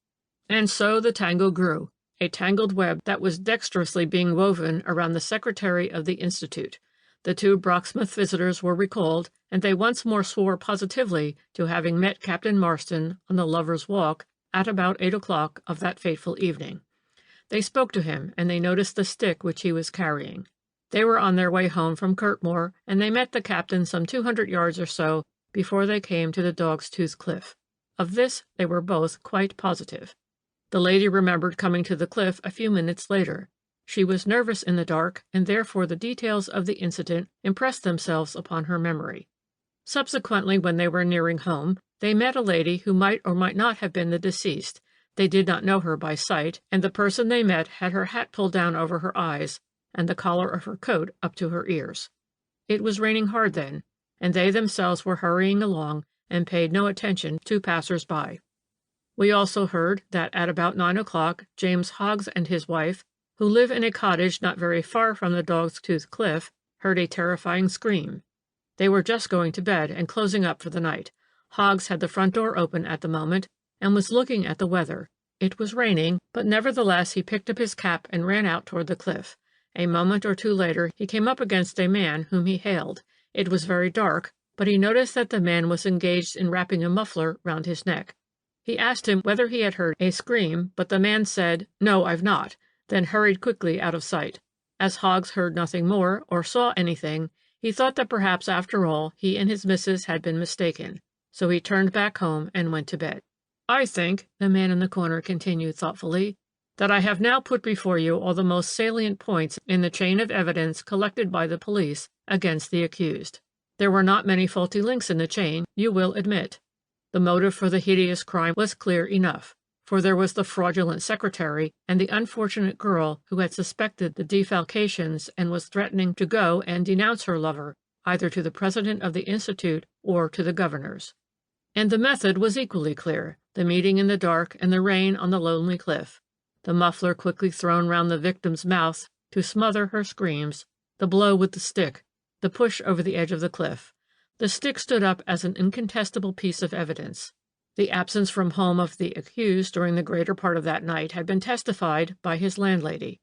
And so the tangle grew, a tangled web that was dexterously being woven around the secretary of the Institute. The two Brocksmith visitors were recalled, and they once more swore positively to having met Captain Marston on the Lovers' Walk at about 8 o'clock of that fateful evening. They spoke to him, and they noticed the stick which he was carrying. They were on their way home from Kirtmoor, and they met the captain some 200 yards or so before they came to the Dog's Tooth Cliff. Of this they were both quite positive. The lady remembered coming to the cliff a few minutes later. She was nervous in the dark, and therefore the details of the incident impressed themselves upon her memory. Subsequently, when they were nearing home, they met a lady who might or might not have been the deceased. They did not know her by sight, and the person they met had her hat pulled down over her eyes, and the collar of her coat up to her ears. It was raining hard then, and they themselves were hurrying along and paid no attention to passers-by. We also heard that at about 9 o'clock, James Hoggs and his wife, who live in a cottage not very far from the Dog's Tooth Cliff, heard a terrifying scream. They were just going to bed and closing up for the night. Hoggs had the front door open at the moment and was looking at the weather. It was raining, but nevertheless he picked up his cap and ran out toward the cliff. A moment or two later he came up against a man whom he hailed. It was very dark, but he noticed that the man was engaged in wrapping a muffler round his neck. He asked him whether he had heard a scream, but the man said, "No, I've not," then hurried quickly out of sight. As Hoggs heard nothing more, or saw anything, he thought that perhaps after all he and his missus had been mistaken, so he turned back home and went to bed. "I think," the man in the corner continued thoughtfully, "that I have now put before you all the most salient points in the chain of evidence collected by the police against the accused. There were not many faulty links in the chain, you will admit. The motive for the hideous crime was clear enough, for there was the fraudulent secretary and the unfortunate girl who had suspected the defalcations and was threatening to go and denounce her lover either to the president of the Institute or to the governors. And the method was equally clear, the meeting in the dark and the rain on the lonely cliff, the muffler quickly thrown round the victim's mouth to smother her screams, the blow with the stick, the push over the edge of the cliff. The stick stood up as an incontestable piece of evidence. The absence from home of the accused during the greater part of that night had been testified by his landlady,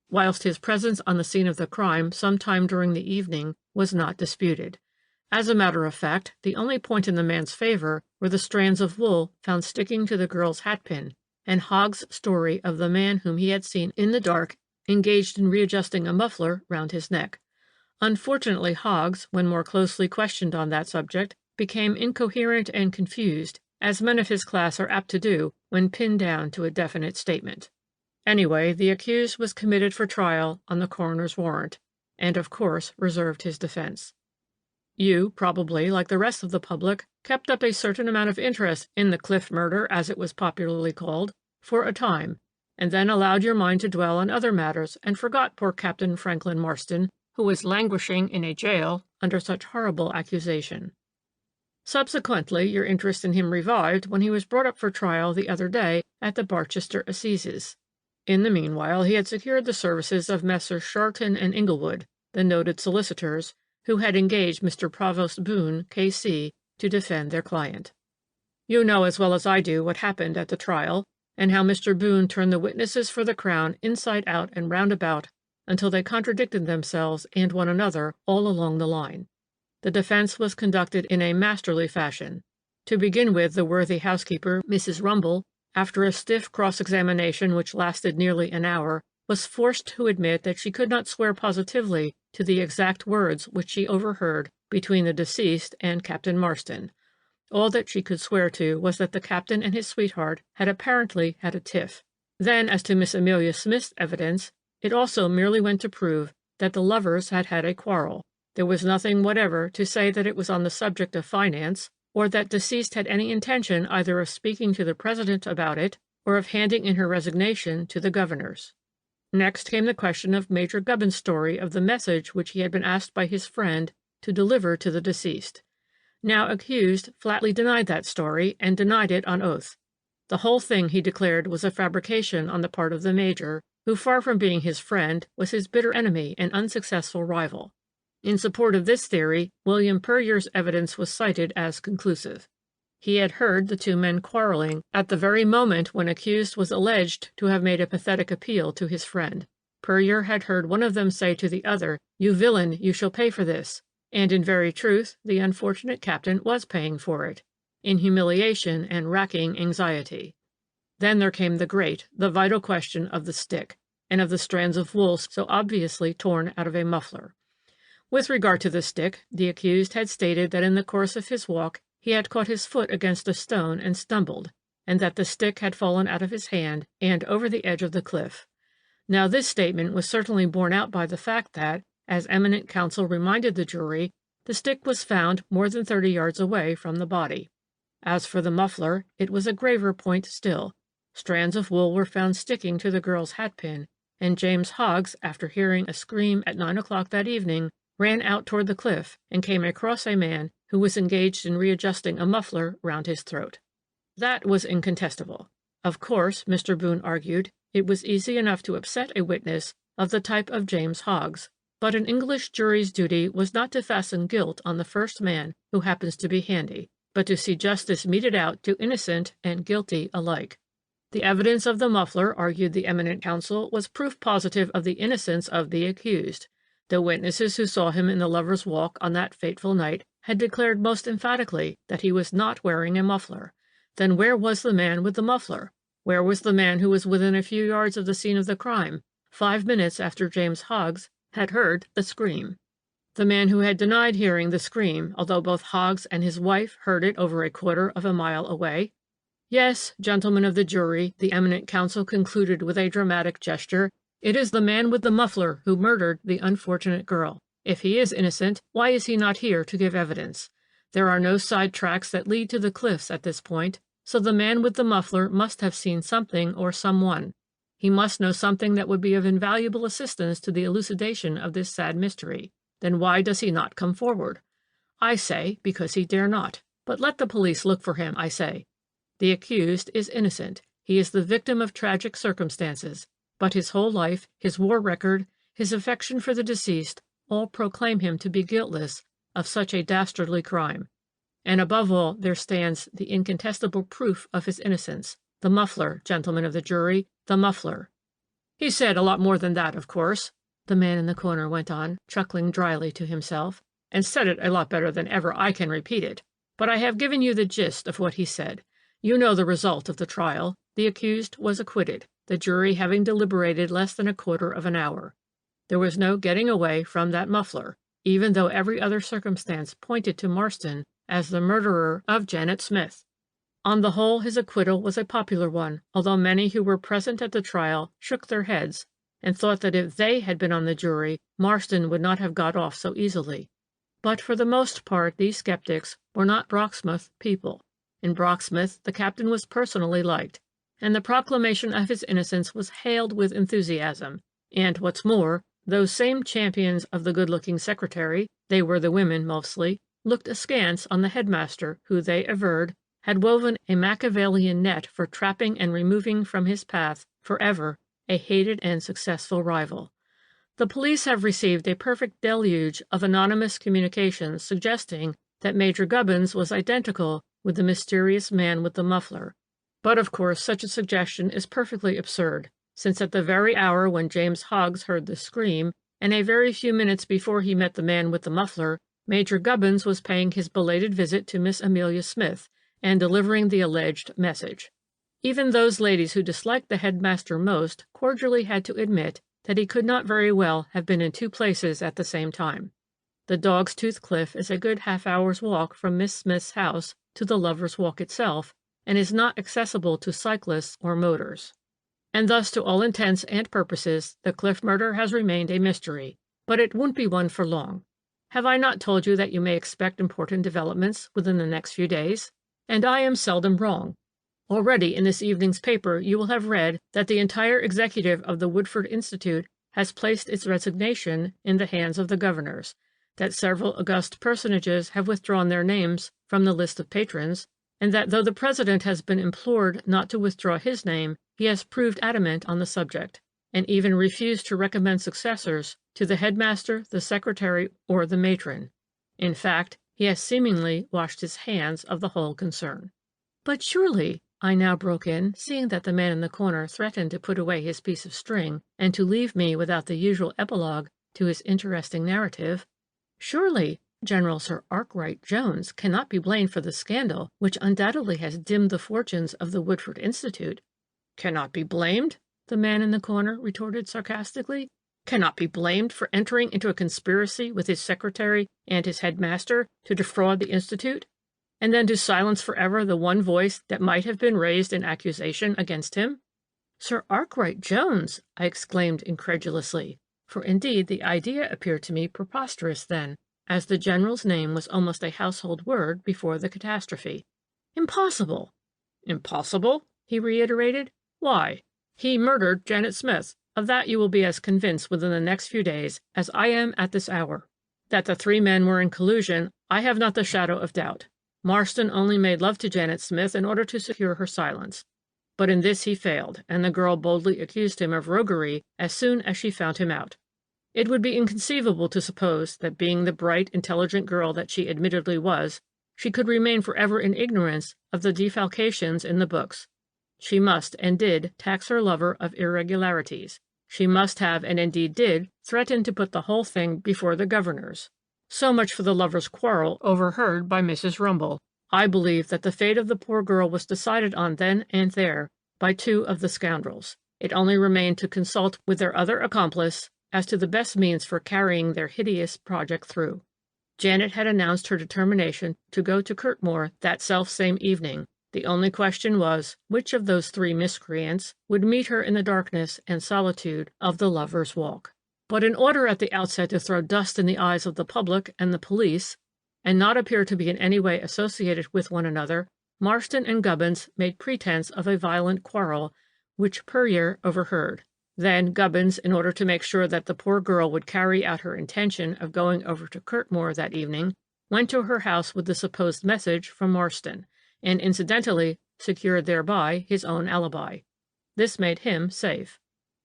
whilst his presence on the scene of the crime some time during the evening was not disputed. As a matter of fact, the only point in the man's favor were the strands of wool found sticking to the girl's hatpin, and Hogg's story of the man whom he had seen in the dark engaged in readjusting a muffler round his neck. Unfortunately, Hoggs, when more closely questioned on that subject, became incoherent and confused, as men of his class are apt to do when pinned down to a definite statement. Anyway, the accused was committed for trial on the coroner's warrant, and of course reserved his defense. You, probably, like the rest of the public, kept up a certain amount of interest in the Cliff murder, as it was popularly called, for a time, and then allowed your mind to dwell on other matters and forgot poor Captain Franklin Marston, who was languishing in a jail under such horrible accusation. Subsequently, your interest in him revived when he was brought up for trial the other day at the Barchester Assizes. In the meanwhile, he had secured the services of Messrs. Sharton and Inglewood, the noted solicitors, who had engaged Mr. Provost Boone, K.C., to defend their client. You know as well as I do what happened at the trial, and how Mr. Boone turned the witnesses for the Crown inside out and round about until they contradicted themselves and one another all along the line. The defense was conducted in a masterly fashion. To begin with, the worthy housekeeper, Mrs. Rumble, after a stiff cross-examination which lasted nearly an hour, was forced to admit that she could not swear positively to the exact words which she overheard between the deceased and Captain Marston. All that she could swear to was that the captain and his sweetheart had apparently had a tiff. Then, as to Miss Amelia Smith's evidence, it also merely went to prove that the lovers had had a quarrel. There was nothing whatever to say that it was on the subject of finance, or that deceased had any intention either of speaking to the president about it, or of handing in her resignation to the governors. Next came the question of Major Gubbin's story of the message which he had been asked by his friend to deliver to the deceased. Now accused flatly denied that story, and denied it on oath. The whole thing, he declared, was a fabrication on the part of the Major, who, far from being his friend, was his bitter enemy and unsuccessful rival. In support of this theory, William Puryear's evidence was cited as conclusive. He had heard the two men quarreling at the very moment when accused was alleged to have made a pathetic appeal to his friend. Puryear had heard one of them say to the other, "You villain, you shall pay for this," and in very truth the unfortunate captain was paying for it, in humiliation and racking anxiety. Then there came the great, the vital question of the stick, and of the strands of wool so obviously torn out of a muffler. With regard to the stick, the accused had stated that in the course of his walk he had caught his foot against a stone and stumbled, and that the stick had fallen out of his hand and over the edge of the cliff. Now this statement was certainly borne out by the fact that, as eminent counsel reminded the jury, the stick was found more than 30 yards away from the body. As for the muffler, it was a graver point still. Strands of wool were found sticking to the girl's hatpin, and James Hoggs, after hearing a scream at 9 o'clock that evening, ran out toward the cliff and came across a man who was engaged in readjusting a muffler round his throat. That was incontestable. Of course, Mr. Boone argued, it was easy enough to upset a witness of the type of James Hoggs, but an English jury's duty was not to fasten guilt on the first man who happens to be handy, but to see justice meted out to innocent and guilty alike. The evidence of the muffler, argued the eminent counsel, was proof positive of the innocence of the accused. The witnesses who saw him in the Lovers' Walk on that fateful night had declared most emphatically that he was not wearing a muffler. Then where was the man with the muffler? Where was the man who was within a few yards of the scene of the crime, 5 minutes after James Hoggs had heard the scream? The man who had denied hearing the scream, although both Hoggs and his wife heard it over a quarter of a mile away? Yes, gentlemen of the jury, the eminent counsel concluded with a dramatic gesture, it is the man with the muffler who murdered the unfortunate girl. If he is innocent, why is he not here to give evidence? There are no side tracks that lead to the cliffs at this point, so the man with the muffler must have seen something or someone. He must know something that would be of invaluable assistance to the elucidation of this sad mystery. Then why does he not come forward? I say, because he dare not. But let the police look for him, I say. The accused is innocent. He is the victim of tragic circumstances. But his whole life, his war record, his affection for the deceased, all proclaim him to be guiltless of such a dastardly crime. And above all, there stands the incontestable proof of his innocence, the muffler, gentlemen of the jury, the muffler. He said a lot more than that, of course, the man in the corner went on, chuckling dryly to himself, and said it a lot better than ever I can repeat it. But I have given you the gist of what he said. You know the result of the trial. The accused was acquitted, the jury having deliberated less than a quarter of an hour. There was no getting away from that muffler, even though every other circumstance pointed to Marston as the murderer of Janet Smith. On the whole, his acquittal was a popular one, although many who were present at the trial shook their heads and thought that if they had been on the jury, Marston would not have got off so easily. But for the most part these skeptics were not Brocksmouth people. In Brocksmouth the captain was personally liked, and the proclamation of his innocence was hailed with enthusiasm, and what's more, those same champions of the good-looking secretary, they were the women mostly, looked askance on the headmaster, who, they averred, had woven a Machiavellian net for trapping and removing from his path forever a hated and successful rival. The police have received a perfect deluge of anonymous communications suggesting that Major Gubbins was identical with the mysterious man with the muffler, but of course such a suggestion is perfectly absurd, since at the very hour when James Hoggs heard the scream, and a very few minutes before he met the man with the muffler, Major Gubbins was paying his belated visit to Miss Amelia Smith, and delivering the alleged message. Even those ladies who disliked the headmaster most cordially had to admit that he could not very well have been in two places at the same time. The Dog's Tooth Cliff is a good half-hour's walk from Miss Smith's house to the Lovers' Walk itself, and is not accessible to cyclists or motors. And thus, to all intents and purposes, the Cliff murder has remained a mystery, but it won't be one for long. Have I not told you that you may expect important developments within the next few days? And I am seldom wrong. Already in this evening's paper you will have read that the entire executive of the Woodford Institute has placed its resignation in the hands of the governors, that several august personages have withdrawn their names from the list of patrons, and that though the president has been implored not to withdraw his name, he has proved adamant on the subject, and even refused to recommend successors to the headmaster, the secretary, or the matron. In fact, he has seemingly washed his hands of the whole concern. But surely, I now broke in, seeing that the man in the corner threatened to put away his piece of string, and to leave me without the usual epilogue to his interesting narrative, surely General Sir Arkwright Jones cannot be blamed for the scandal which undoubtedly has dimmed the fortunes of the Woodford Institute. Cannot be blamed? The man in the corner retorted sarcastically. Cannot be blamed for entering into a conspiracy with his secretary and his headmaster to defraud the Institute, and then to silence forever the one voice that might have been raised in accusation against him? Sir Arkwright Jones! I exclaimed incredulously, for indeed the idea appeared to me preposterous then, as the General's name was almost a household word before the catastrophe. Impossible! Impossible? He reiterated. Why? He murdered Janet Smith. Of that you will be as convinced within the next few days as I am at this hour. That the three men were in collusion, I have not the shadow of doubt. Marston only made love to Janet Smith in order to secure her silence. But in this he failed, and the girl boldly accused him of roguery as soon as she found him out. It would be inconceivable to suppose that, being the bright, intelligent girl that she admittedly was, she could remain forever in ignorance of the defalcations in the books. She must, and did, tax her lover of irregularities. She must have, and indeed did, threaten to put the whole thing before the governors. So much for the lovers' quarrel overheard by Mrs. Rumble. I believe that the fate of the poor girl was decided on then and there by two of the scoundrels. It only remained to consult with their other accomplice as to the best means for carrying their hideous project through. Janet had announced her determination to go to Kirtmoor that self-same evening. The only question was, which of those three miscreants would meet her in the darkness and solitude of the Lovers' Walk. But in order at the outset to throw dust in the eyes of the public and the police, and not appear to be in any way associated with one another, Marston and Gubbins made pretense of a violent quarrel, which Puryear overheard. Then Gubbins, in order to make sure that the poor girl would carry out her intention of going over to Kirtmoor that evening, went to her house with the supposed message from Marston, and incidentally secured thereby his own alibi. This made him safe.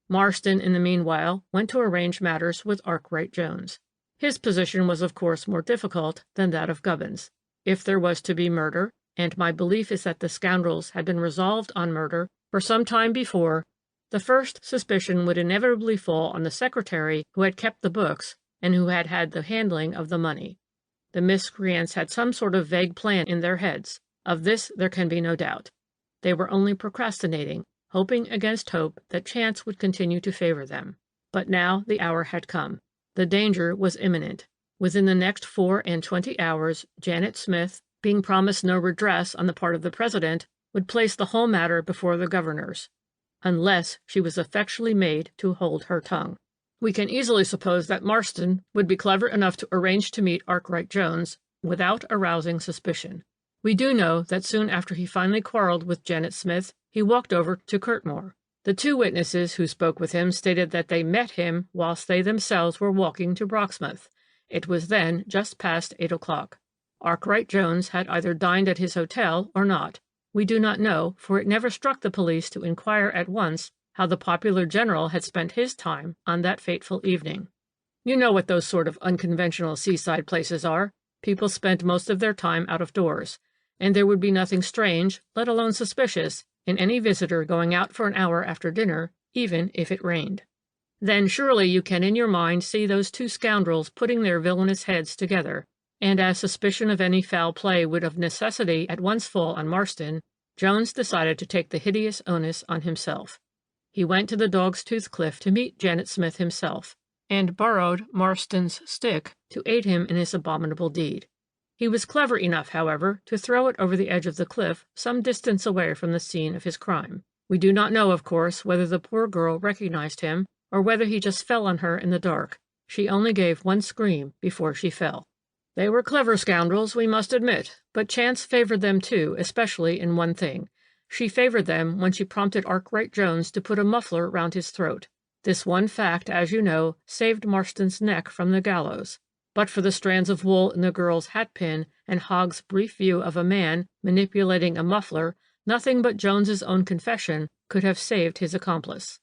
Marston, in the meanwhile, went to arrange matters with Arkwright Jones. His position was of course more difficult than that of Gubbins. If there was to be murder, and my belief is that the scoundrels had been resolved on murder for some time before, the first suspicion would inevitably fall on the secretary who had kept the books and who had had the handling of the money. The miscreants had some sort of vague plan in their heads. Of this there can be no doubt. They were only procrastinating, hoping against hope that chance would continue to favor them. But now the hour had come. The danger was imminent. Within the next 24 hours, Janet Smith, being promised no redress on the part of the president, would place the whole matter before the governors, unless she was effectually made to hold her tongue. We can easily suppose that Marston would be clever enough to arrange to meet Arkwright Jones without arousing suspicion. We do know that soon after he finally quarreled with Janet Smith, he walked over to Curtmore. The 2 witnesses who spoke with him stated that they met him whilst they themselves were walking to Broxmouth. It was then just past 8 o'clock. Arkwright Jones had either dined at his hotel or not. We do not know, for it never struck the police to inquire at once how the popular general had spent his time on that fateful evening. You know what those sort of unconventional seaside places are. People spend most of their time out of doors, and there would be nothing strange, let alone suspicious, in any visitor going out for an hour after dinner, even if it rained. Then surely you can in your mind see those 2 scoundrels putting their villainous heads together, and as suspicion of any foul play would of necessity at once fall on Marston, Jones decided to take the hideous onus on himself. He went to the Dog's Tooth Cliff to meet Janet Smith himself, and borrowed Marston's stick to aid him in his abominable deed. He was clever enough, however, to throw it over the edge of the cliff some distance away from the scene of his crime. We do not know, of course, whether the poor girl recognized him, or whether he just fell on her in the dark. She only gave one scream before she fell. They were clever scoundrels, we must admit, but chance favored them too, especially in one thing. She favored them when she prompted Arkwright Jones to put a muffler round his throat. This one fact, as you know, saved Marston's neck from the gallows. But for the strands of wool in the girl's hat-pin and Hogg's brief view of a man manipulating a muffler, nothing but Jones's own confession could have saved his accomplice.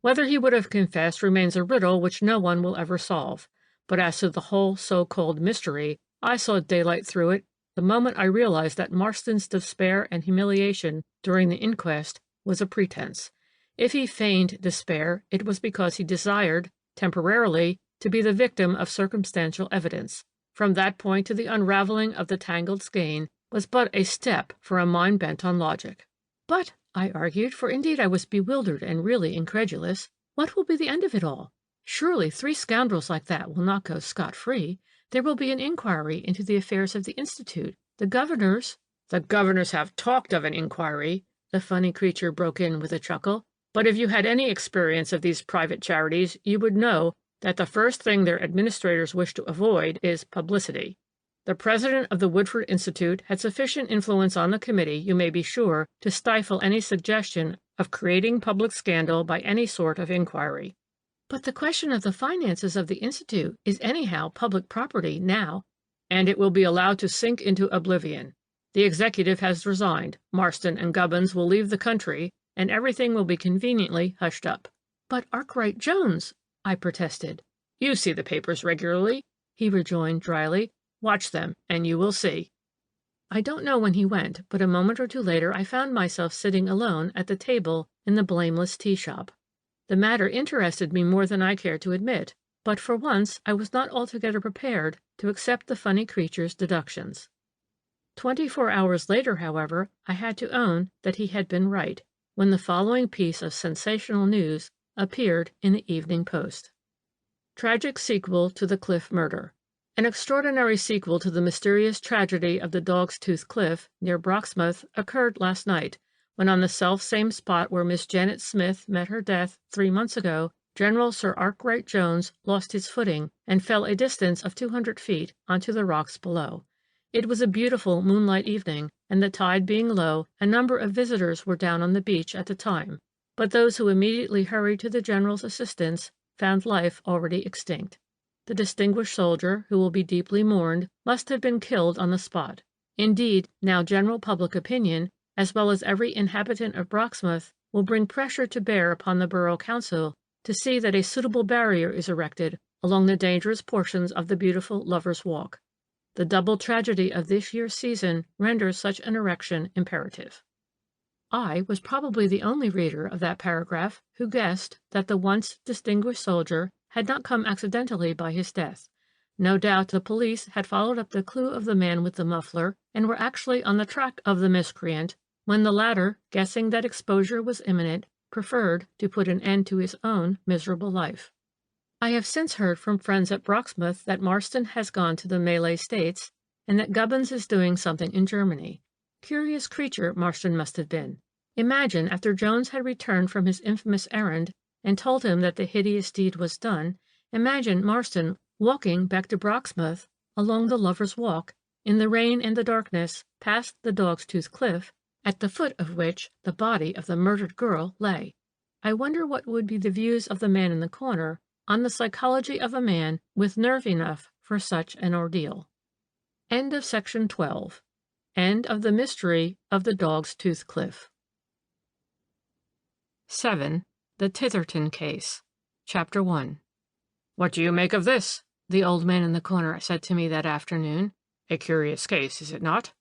Whether he would have confessed remains a riddle which no one will ever solve. But as to the whole so-called mystery, I saw daylight through it the moment I realized that Marston's despair and humiliation during the inquest was a pretense. If he feigned despair, it was because he desired, temporarily, to be the victim of circumstantial evidence. From that point to the unraveling of the tangled skein was but a step for a mind bent on logic. But, I argued, for indeed I was bewildered and really incredulous, what will be the end of it all? Surely 3 scoundrels like that will not go scot-free. There will be an inquiry into the affairs of the Institute. The governors— The governors have talked of an inquiry, the funny creature broke in with a chuckle. But if you had any experience of these private charities, you would know that the first thing their administrators wish to avoid is publicity. The president of the Woodford Institute had sufficient influence on the committee, you may be sure, to stifle any suggestion of creating public scandal by any sort of inquiry. But the question of the finances of the Institute is anyhow public property now, and it will be allowed to sink into oblivion. The executive has resigned, Marston and Gubbins will leave the country, and everything will be conveniently hushed up. But Arkwright Jones, I protested. You see the papers regularly, he rejoined dryly. Watch them, and you will see. I don't know when he went, but a moment or 2 later I found myself sitting alone at the table in the blameless tea shop. The matter interested me more than I cared to admit, but for once I was not altogether prepared to accept the funny creature's deductions. 24 hours later, however, I had to own that he had been right, when the following piece of sensational news appeared in the Evening Post. Tragic sequel to the Cliff murder. An extraordinary sequel to the mysterious tragedy of the Dog's Tooth Cliff, near Broxmouth, occurred last night, when on the self-same spot where Miss Janet Smith met her death 3 months ago, General Sir Arkwright Jones lost his footing and fell a distance of 200 feet onto the rocks below. It was a beautiful moonlight evening, and the tide being low, a number of visitors were down on the beach at the time, but those who immediately hurried to the General's assistance found life already extinct. The distinguished soldier, who will be deeply mourned, must have been killed on the spot. Indeed, now general public opinion, as well as every inhabitant of Broxmouth, will bring pressure to bear upon the Borough Council to see that a suitable barrier is erected along the dangerous portions of the beautiful Lovers' Walk. The double tragedy of this year's season renders such an erection imperative. I was probably the only reader of that paragraph who guessed that the once distinguished soldier had not come accidentally by his death. No doubt the police had followed up the clue of the man with the muffler and were actually on the track of the miscreant when the latter, guessing that exposure was imminent, preferred to put an end to his own miserable life. I have since heard from friends at Broxmouth that Marston has gone to the Malay States, and that Gubbins is doing something in Germany. Curious creature Marston must have been. Imagine, after Jones had returned from his infamous errand and told him that the hideous deed was done, imagine Marston walking back to Broxmouth along the Lovers' Walk, in the rain and the darkness, past the Dog's Tooth Cliff, at the foot of which the body of the murdered girl lay. I wonder what would be the views of the man in the corner on the psychology of a man with nerve enough for such an ordeal. End of section 12. End of the mystery of the Dog's Tooth Cliff. 7. The Titherton Case. Chapter 1. "What do you make of this?" the old man in the corner said to me that afternoon. "A curious case, is it not?"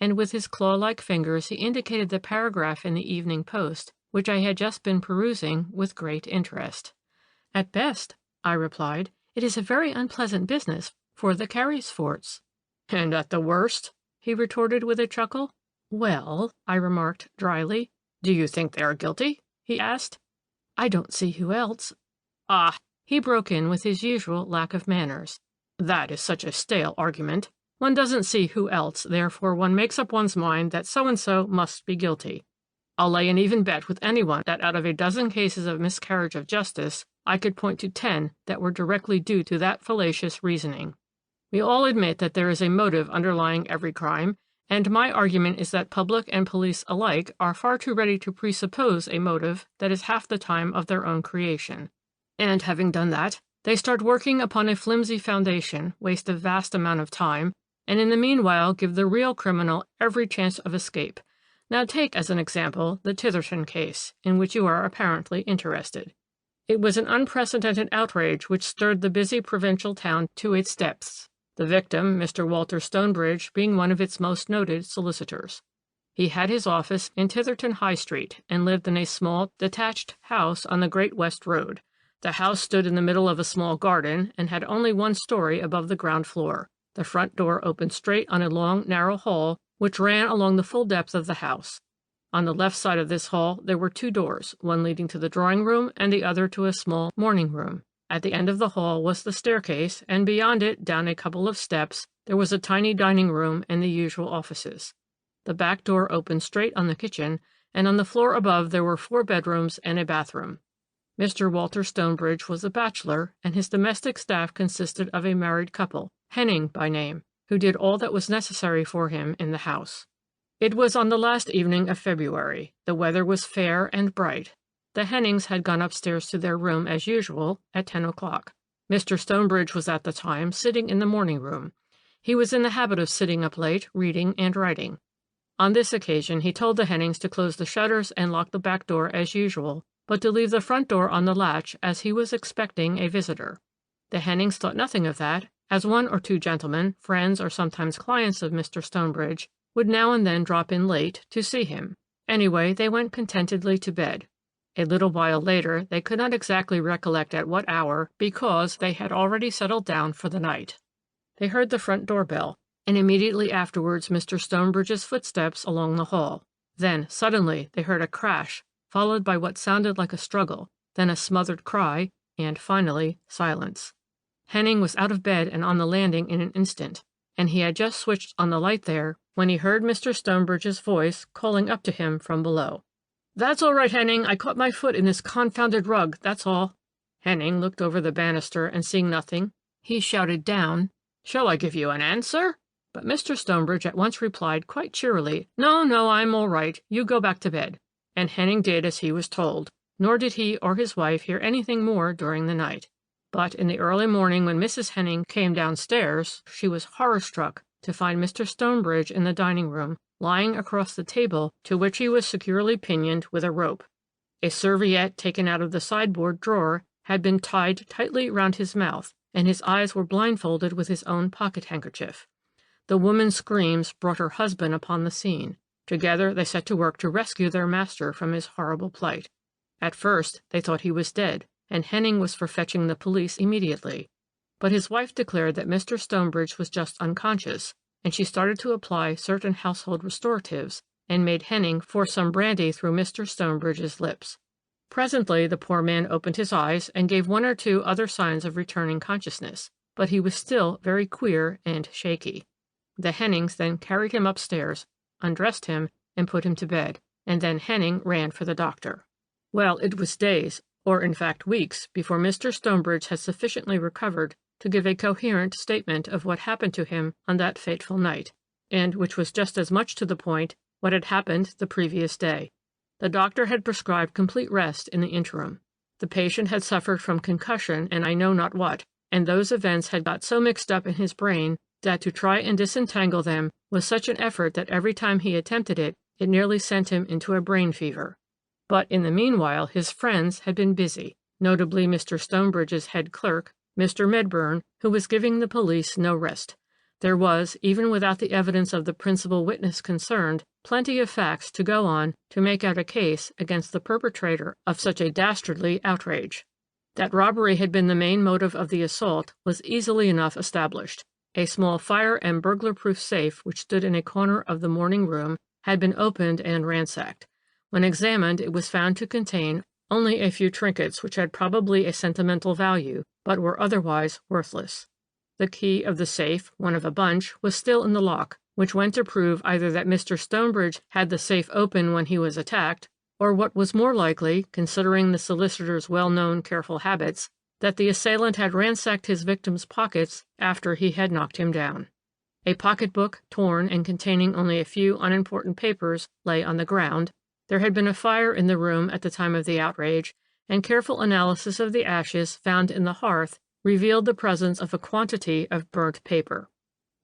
And with his claw-like fingers he indicated the paragraph in the Evening Post, which I had just been perusing with great interest. At best, I replied, it is a very unpleasant business for the Carysforts. "And at the worst?" he retorted with a chuckle. "Well," I remarked dryly. "Do you think they are guilty?" he asked. "I don't see who else—" "Ah!" he broke in with his usual lack of manners. "That is such a stale argument. One doesn't see who else, therefore one makes up one's mind that so-and-so must be guilty. I'll lay an even bet with anyone that out of a dozen cases of miscarriage of justice, I could point to 10 that were directly due to that fallacious reasoning. We all admit that there is a motive underlying every crime, and my argument is that public and police alike are far too ready to presuppose a motive that is half the time of their own creation. And having done that, they start working upon a flimsy foundation, waste a vast amount of time, and in the meanwhile give the real criminal every chance of escape. Now take as an example the Titherton case, in which you are apparently interested. It was an unprecedented outrage which stirred the busy provincial town to its depths, the victim, Mr. Walter Stonebridge, being one of its most noted solicitors. He had his office in Titherton High Street, and lived in a small, detached house on the Great West Road. The house stood in the middle of a small garden, and had only one story above the ground floor. The front door opened straight on a long, narrow hall, which ran along the full depth of the house. On the left side of this hall there were 2 doors, one leading to the drawing-room and the other to a small morning-room. At the end of the hall was the staircase, and beyond it, down a couple of steps, there was a tiny dining-room and the usual offices. The back door opened straight on the kitchen, and on the floor above there were 4 bedrooms and a bathroom. Mr. Walter Stonebridge was a bachelor, and his domestic staff consisted of a married couple, Henning by name, who did all that was necessary for him in the house. It was on the last evening of February. The weather was fair and bright. The Hennings had gone upstairs to their room as usual at 10 o'clock. Mr. Stonebridge was at the time sitting in the morning-room. He was in the habit of sitting up late, reading and writing. On this occasion he told the Hennings to close the shutters and lock the back door as usual, but to leave the front door on the latch, as he was expecting a visitor. The Hennings thought nothing of that, as 1 or 2 gentlemen, friends or sometimes clients of Mr. Stonebridge, would now and then drop in late to see him. Anyway, they went contentedly to bed. A little while later, they could not exactly recollect at what hour, because they had already settled down for the night. They heard the front door bell, and immediately afterwards Mr. Stonebridge's footsteps along the hall. Then, suddenly, they heard a crash, followed by what sounded like a struggle, then a smothered cry, and, finally, silence. Henning was out of bed and on the landing in an instant, and he had just switched on the light there when he heard Mr. Stonebridge's voice calling up to him from below. "That's all right, Henning. I caught my foot in this confounded rug, that's all." Henning looked over the banister, and seeing nothing, he shouted down, "Shall I give you an answer?" But Mr. Stonebridge at once replied quite cheerily, "No, I'm all right. You go back to bed." And Henning did as he was told, nor did he or his wife hear anything more during the night. But in the early morning, when Mrs. Henning came downstairs, she was horror-struck to find Mr. Stonebridge in the dining-room, lying across the table to which he was securely pinioned with a rope. A serviette taken out of the sideboard drawer had been tied tightly round his mouth, and his eyes were blindfolded with his own pocket-handkerchief. The woman's screams brought her husband upon the scene. Together they set to work to rescue their master from his horrible plight. At first they thought he was dead, and Henning was for fetching the police immediately. But his wife declared that Mr. Stonebridge was just unconscious, and she started to apply certain household restoratives, and made Henning force some brandy through Mr. Stonebridge's lips. Presently the poor man opened his eyes and gave one or two other signs of returning consciousness, but he was still very queer and shaky. The Hennings then carried him upstairs, undressed him, and put him to bed, and then Henning ran for the doctor. Well, it was days, or in fact weeks, before Mr. Stonebridge had sufficiently recovered to give a coherent statement of what happened to him on that fateful night, and which was just as much to the point what had happened the previous day. The doctor had prescribed complete rest in the interim. The patient had suffered from concussion and I know not what, and those events had got so mixed up in his brain that to try and disentangle them was such an effort that every time he attempted it, it nearly sent him into a brain fever. But in the meanwhile his friends had been busy, notably Mr. Stonebridge's head clerk, Mr. Medburn, who was giving the police no rest. There was, even without the evidence of the principal witness concerned, plenty of facts to go on to make out a case against the perpetrator of such a dastardly outrage. That robbery had been the main motive of the assault was easily enough established. A small fire and burglar-proof safe which stood in a corner of the morning room had been opened and ransacked. When examined, it was found to contain only a few trinkets which had probably a sentimental value, but were otherwise worthless. The key of the safe, one of a bunch, was still in the lock, which went to prove either that Mr. Stonebridge had the safe open when he was attacked, or what was more likely, considering the solicitor's well-known careful habits, that the assailant had ransacked his victim's pockets after he had knocked him down. A pocketbook, torn and containing only a few unimportant papers, lay on the ground. There had been a fire in the room at the time of the outrage, and careful analysis of the ashes found in the hearth revealed the presence of a quantity of burnt paper.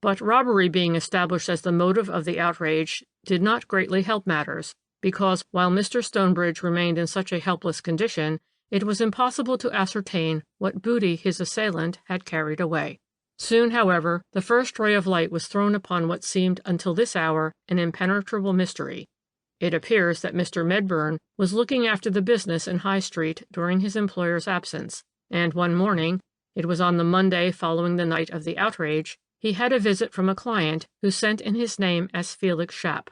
But robbery being established as the motive of the outrage did not greatly help matters, because while Mr. Stonebridge remained in such a helpless condition, it was impossible to ascertain what booty his assailant had carried away. Soon, however, the first ray of light was thrown upon what seemed until this hour an impenetrable mystery. It appears that Mr. Medburn was looking after the business in High Street during his employer's absence, and one morning, it was on the Monday following the night of the outrage, he had a visit from a client who sent in his name as Felix Schapp.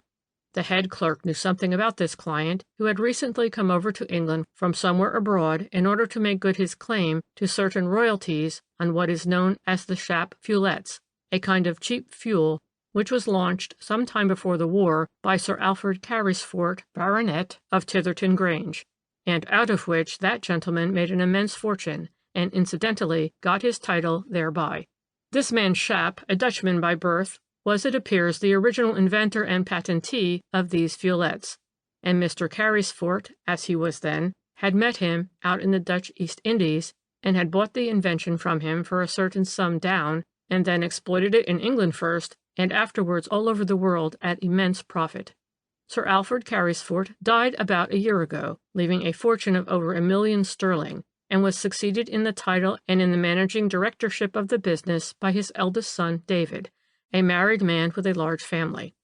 The head clerk knew something about this client, who had recently come over to England from somewhere abroad in order to make good his claim to certain royalties on what is known as the Schapp Fulettes, a kind of cheap fuel which was launched some time before the war by Sir Alfred Carysfort, Baronet, of Titherton Grange, and out of which that gentleman made an immense fortune, and incidentally got his title thereby. This man Schapp, a Dutchman by birth, was, it appears, the original inventor and patentee of these fulettes, and Mr. Carysfort, as he was then, had met him out in the Dutch East Indies, and had bought the invention from him for a certain sum down, and then exploited it in England first, and afterwards all over the world at immense profit. Sir Alfred Carysfort died about a year ago, leaving a fortune of over £1 million sterling, and was succeeded in the title and in the managing directorship of the business by his eldest son David, a married man with a large family.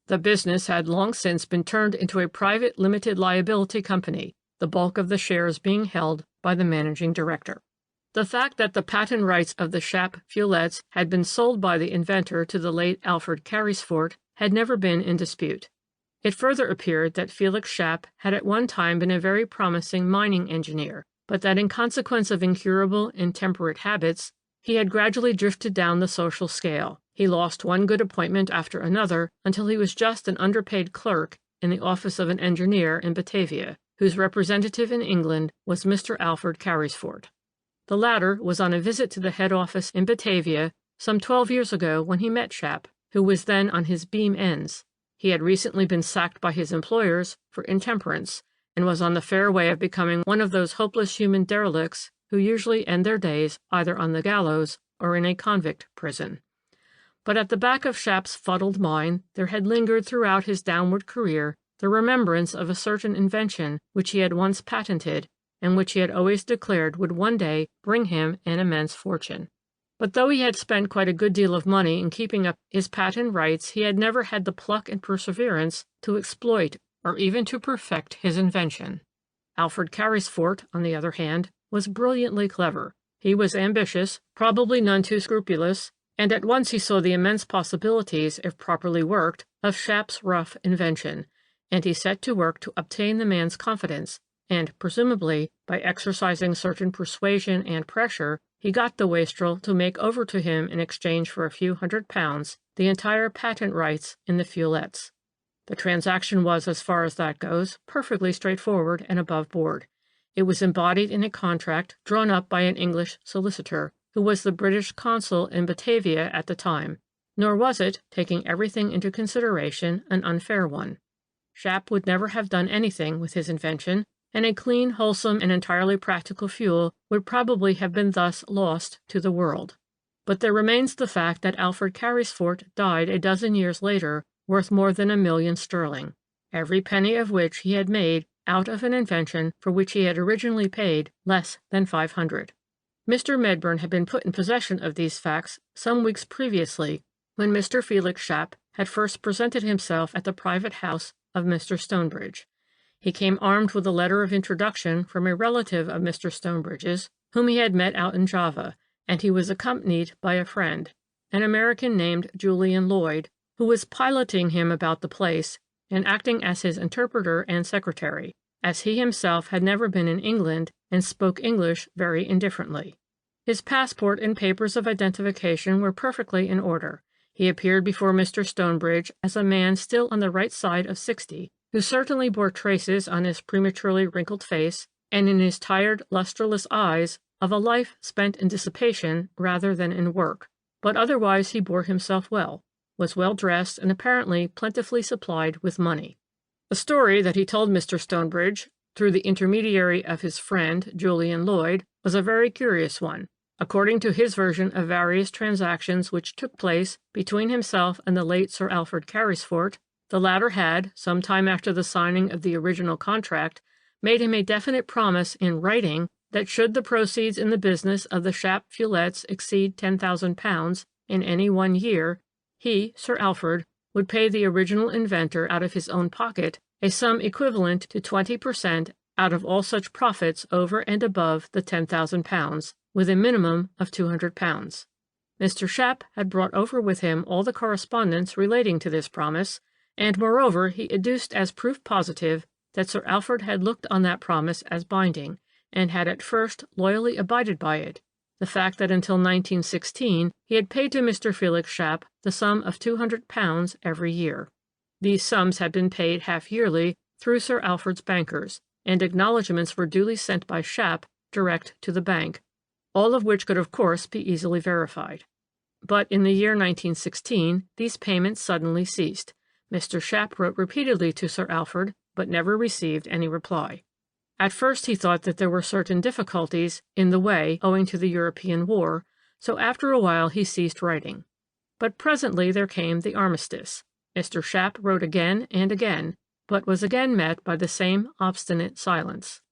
The business had long since been turned into a private limited liability company, the bulk of the shares being held by the managing director. The fact that the patent rights of the Schapp fulettes had been sold by the inventor to the late Alfred Carysfort had never been in dispute. It further appeared that Felix Schapp had at one time been a very promising mining engineer, but that in consequence of incurable intemperate habits, he had gradually drifted down the social scale. He lost one good appointment after another until he was just an underpaid clerk in the office of an engineer in Batavia, whose representative in England was Mr. Alfred Carysfort. The latter was on a visit to the head office in Batavia some 12 years ago when he met Schapp, who was then on his beam ends. He had recently been sacked by his employers for intemperance, and was on the fair way of becoming one of those hopeless human derelicts who usually end their days either on the gallows or in a convict prison. But at the back of Schapp's fuddled mind there had lingered throughout his downward career the remembrance of a certain invention which he had once patented, and which he had always declared would one day bring him an immense fortune. But though he had spent quite a good deal of money in keeping up his patent rights, he had never had the pluck and perseverance to exploit or even to perfect his invention. Alfred Carysfort, on the other hand, was brilliantly clever. He was ambitious, probably none too scrupulous, and at once he saw the immense possibilities, if properly worked, of Schapp's rough invention, and he set to work to obtain the man's confidence, and, presumably, by exercising certain persuasion and pressure, he got the wastrel to make over to him in exchange for a few £100 the entire patent rights in the Feuillettes. The transaction was, as far as that goes, perfectly straightforward and above board. It was embodied in a contract drawn up by an English solicitor, who was the British consul in Batavia at the time, nor was it, taking everything into consideration, an unfair one. Shap would never have done anything with his invention, and a clean, wholesome, and entirely practical fuel would probably have been thus lost to the world. But there remains the fact that Alfred Carysfort died a dozen years later, worth more than £1,000,000, every penny of which he had made out of an invention for which he had originally paid less than £500. Mr. Medbourne had been put in possession of these facts some weeks previously, when Mr. Felix Shap had first presented himself at the private house of Mr. Stonebridge. He came armed with a letter of introduction from a relative of Mr. Stonebridge's, whom he had met out in Java, and he was accompanied by a friend, an American named Julian Lloyd, who was piloting him about the place and acting as his interpreter and secretary, as he himself had never been in England and spoke English very indifferently. His passport and papers of identification were perfectly in order. He appeared before Mr. Stonebridge as a man still on the right side of 60, who certainly bore traces on his prematurely wrinkled face and in his tired, lustreless eyes of a life spent in dissipation rather than in work, but otherwise he bore himself well, was well dressed, and apparently plentifully supplied with money. The story that he told Mr. Stonebridge, through the intermediary of his friend, Julian Lloyd, was a very curious one. According to his version of various transactions which took place between himself and the late Sir Alfred Carysfort, the latter had, some time after the signing of the original contract, made him a definite promise in writing that should the proceeds in the business of the Shap Feuillettes exceed £10,000 in any 1 year, he, Sir Alfred, would pay the original inventor out of his own pocket a sum equivalent to 20% out of all such profits over and above the £10,000, with a minimum of £200. Mr. Shap had brought over with him all the correspondence relating to this promise, and moreover he adduced as proof positive that Sir Alfred had looked on that promise as binding, and had at first loyally abided by it, the fact that until 1916 he had paid to Mr. Felix Shap the sum of £200 every year. These sums had been paid half-yearly through Sir Alfred's bankers, and acknowledgments were duly sent by Shap direct to the bank, all of which could of course be easily verified. But in the year 1916 these payments suddenly ceased. Mr. Shap wrote repeatedly to Sir Alfred, but never received any reply. At first he thought that there were certain difficulties in the way owing to the European war, so after a while he ceased writing. But presently there came the armistice. Mr. Shap wrote again and again, but was again met by the same obstinate silence.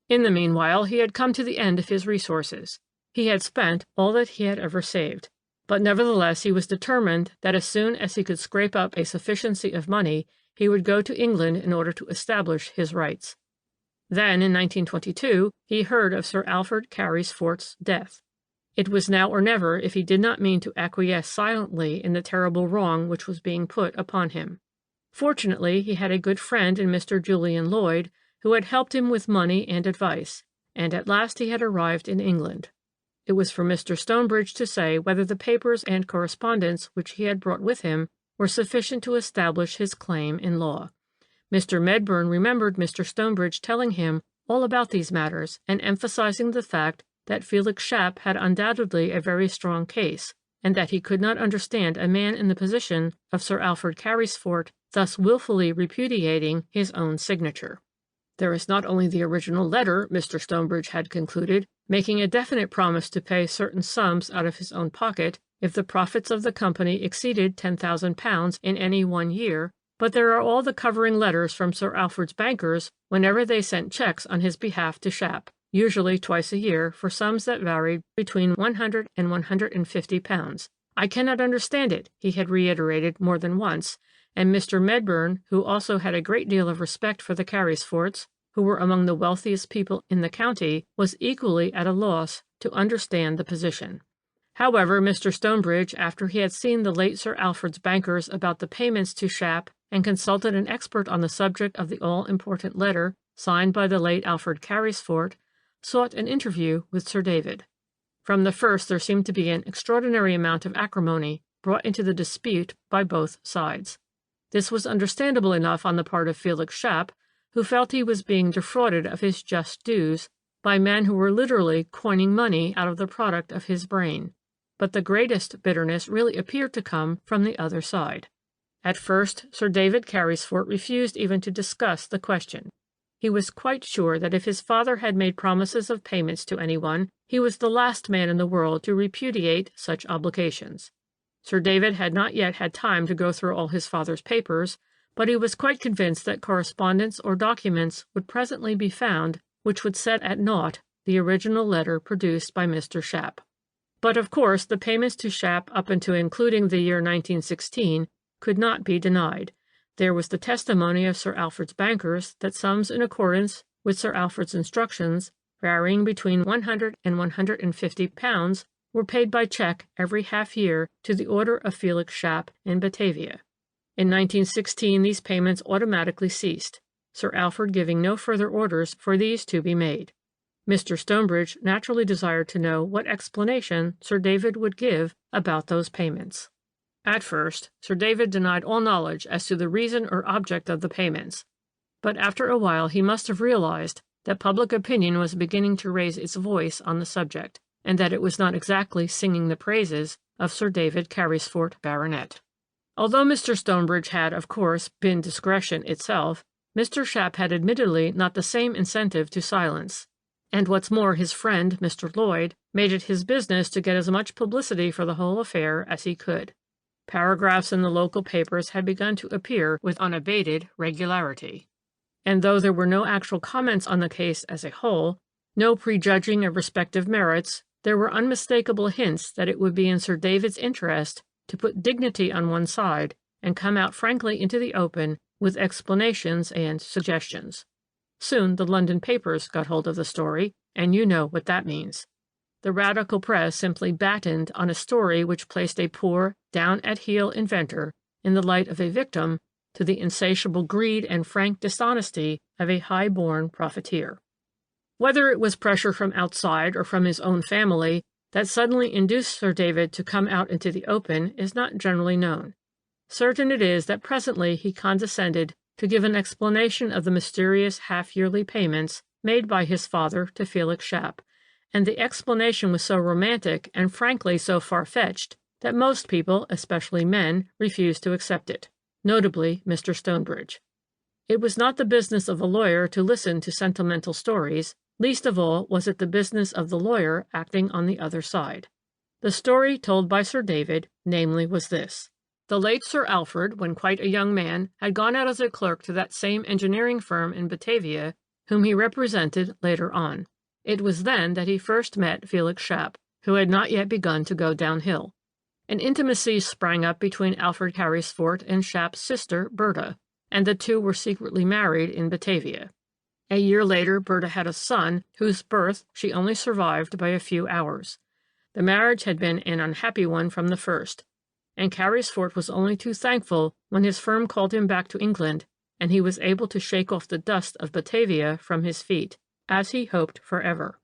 In the meanwhile he had come to the end of his resources. He had spent all that he had ever saved, but nevertheless he was determined that as soon as he could scrape up a sufficiency of money, he would go to England in order to establish his rights. Then, in 1922, he heard of Sir Alfred Carysfort's death. It was now or never if he did not mean to acquiesce silently in the terrible wrong which was being put upon him. Fortunately, he had a good friend in Mr. Julian Lloyd, who had helped him with money and advice, and at last he had arrived in England. It was for Mr. Stonebridge to say whether the papers and correspondence which he had brought with him were sufficient to establish his claim in law. Mr. Medbourne remembered Mr. Stonebridge telling him all about these matters and emphasizing the fact that Felix Shap had undoubtedly a very strong case, and that he could not understand a man in the position of Sir Alfred Carysfort thus wilfully repudiating his own signature. There is not only the original letter, Mr. Stonebridge had concluded, making a definite promise to pay certain sums out of his own pocket if the profits of the company exceeded £10,000 in any 1 year, but there are all the covering letters from Sir Alfred's bankers whenever they sent checks on his behalf to Shap, usually twice a year, for sums that varied between £100 and £150. I cannot understand it, he had reiterated more than once, and Mr. Medbourne, who also had a great deal of respect for the Carysforts, who were among the wealthiest people in the county, was equally at a loss to understand the position. However, Mr. Stonebridge, after he had seen the late Sir Alfred's bankers about the payments to Shap and consulted an expert on the subject of the all-important letter signed by the late Alfred Carysfort, sought an interview with Sir David. From the first there seemed to be an extraordinary amount of acrimony brought into the dispute by both sides. This was understandable enough on the part of Felix Schapp, who felt he was being defrauded of his just dues by men who were literally coining money out of the product of his brain. But the greatest bitterness really appeared to come from the other side. At first, Sir David Carysfort refused even to discuss the question. He was quite sure that if his father had made promises of payments to anyone, he was the last man in the world to repudiate such obligations. Sir David had not yet had time to go through all his father's papers, but he was quite convinced that correspondence or documents would presently be found which would set at naught the original letter produced by Mr. Schapp. But of course the payments to Schapp up until including the year 1916 could not be denied. There was the testimony of Sir Alfred's bankers that sums in accordance with Sir Alfred's instructions, varying between £100 and £150, were paid by cheque every half year to the order of Felix Schapp in Batavia. In 1916 these payments automatically ceased, Sir Alfred giving no further orders for these to be made. Mr. Stonebridge naturally desired to know what explanation Sir David would give about those payments. At first, Sir David denied all knowledge as to the reason or object of the payments, but after a while he must have realized that public opinion was beginning to raise its voice on the subject, and that it was not exactly singing the praises of Sir David Carysfort, Baronet. Although Mr. Stonebridge had, of course, been discretion itself, Mr. Schapp had admittedly not the same incentive to silence. And what's more, his friend, Mr. Lloyd, made it his business to get as much publicity for the whole affair as he could. Paragraphs in the local papers had begun to appear with unabated regularity. And though there were no actual comments on the case as a whole, no prejudging of respective merits, there were unmistakable hints that it would be in Sir David's interest to put dignity on one side and come out frankly into the open with explanations and suggestions. Soon the London papers got hold of the story, and you know what that means. The radical press simply battened on a story which placed a poor, down-at-heel inventor in the light of a victim to the insatiable greed and frank dishonesty of a high-born profiteer. Whether it was pressure from outside or from his own family that suddenly induced Sir David to come out into the open is not generally known. Certain it is that presently he condescended to give an explanation of the mysterious half-yearly payments made by his father to Felix Schapp, and the explanation was so romantic and frankly so far-fetched that most people, especially men, refused to accept it, notably Mr. Stonebridge. It was not the business of a lawyer to listen to sentimental stories, least of all was it the business of the lawyer acting on the other side. The story told by Sir David, namely, was this. The late Sir Alfred, when quite a young man, had gone out as a clerk to that same engineering firm in Batavia, whom he represented later on. It was then that he first met Felix Schapp, who had not yet begun to go downhill. An intimacy sprang up between Alfred Carysfort and Schapp's sister, Berta, and the two were secretly married in Batavia. A year later, Berta had a son, whose birth she only survived by a few hours. The marriage had been an unhappy one from the first, and Carysfort was only too thankful when his firm called him back to England, and he was able to shake off the dust of Batavia from his feet, as he hoped forever.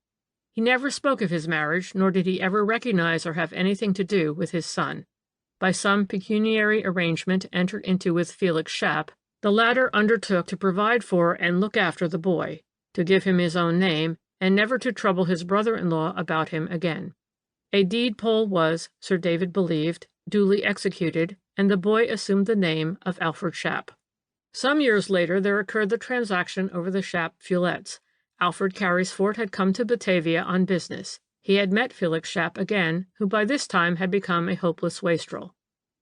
He never spoke of his marriage, nor did he ever recognize or have anything to do with his son. By some pecuniary arrangement entered into with Felix Schapp, the latter undertook to provide for and look after the boy, to give him his own name, and never to trouble his brother-in-law about him again. A deed poll was, Sir David believed, duly executed, and the boy assumed the name of Alfred Schapp. Some years later there occurred the transaction over the Schapp feuillettes. Alfred Carysfort had come to Batavia on business. He had met Felix Schapp again, who by this time had become a hopeless wastrel.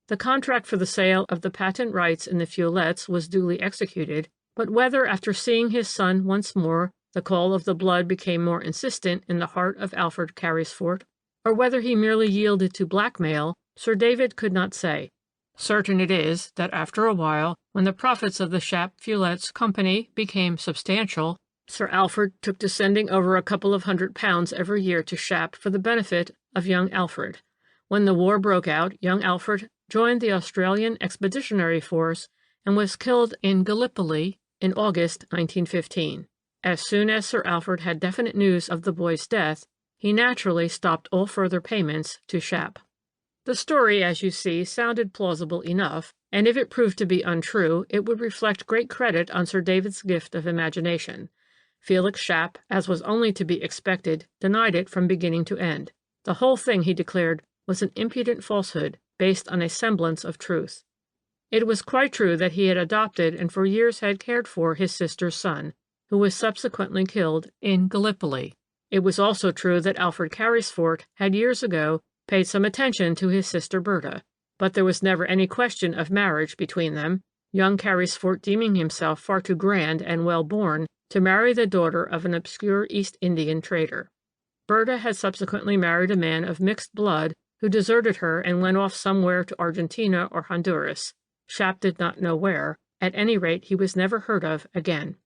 The contract for the sale of the patent rights in the feuillettes was duly executed, but whether after seeing his son once more the call of the blood became more insistent in the heart of Alfred Carysfort, or whether he merely yielded to blackmail, Sir David could not say. Certain it is that after a while, when the profits of the Schapp Feuillettes Company became substantial, Sir Alfred took to sending over a couple of £100 every year to Schapp for the benefit of young Alfred. When the war broke out, young Alfred joined the Australian Expeditionary Force and was killed in Gallipoli in August 1915. As soon as Sir Alfred had definite news of the boy's death, he naturally stopped all further payments to Shap. The story, as you see, sounded plausible enough, and if it proved to be untrue, it would reflect great credit on Sir David's gift of imagination. Felix Shap, as was only to be expected, denied it from beginning to end. The whole thing, he declared, was an impudent falsehood, based on a semblance of truth. It was quite true that he had adopted and for years had cared for his sister's son, who was subsequently killed in Gallipoli. It was also true that Alfred Carysfort had years ago paid some attention to his sister Berta, but there was never any question of marriage between them, young Carysfort deeming himself far too grand and well-born to marry the daughter of an obscure East Indian trader. Berta had subsequently married a man of mixed blood who deserted her and went off somewhere to Argentina or Honduras. Shap did not know where. At any rate, he was never heard of again.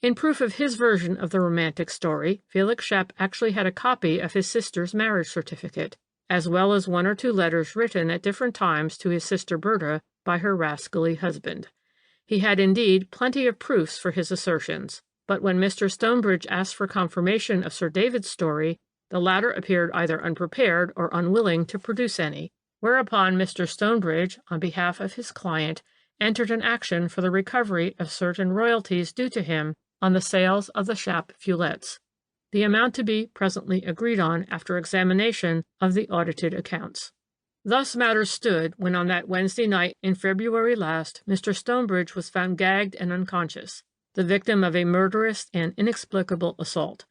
In proof of his version of the romantic story, Felix Shap actually had a copy of his sister's marriage certificate, as well as one or two letters written at different times to his sister Berta by her rascally husband. He had indeed plenty of proofs for his assertions, but when Mr. Stonebridge asked for confirmation of Sir David's story, the latter appeared either unprepared or unwilling to produce any, whereupon Mr. Stonebridge, on behalf of his client, entered an action for the recovery of certain royalties due to him on the sales of the Shap Fulettes, the amount to be presently agreed on after examination of the audited accounts. Thus matters stood when on that Wednesday night in February last Mr. Stonebridge was found gagged and unconscious, the victim of a murderous and inexplicable assault.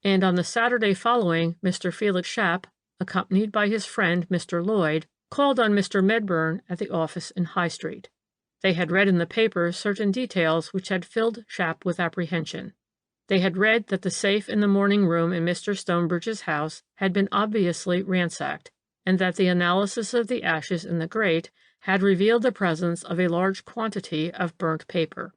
And on the Saturday following, Mr. Felix Shap, accompanied by his friend Mr. Lloyd, called on Mr. Medburn at the office in High Street. They had read in the papers certain details which had filled Shap with apprehension. They had read that the safe in the morning room in Mr. Stonebridge's house had been obviously ransacked, and that the analysis of the ashes in the grate had revealed the presence of a large quantity of burnt paper.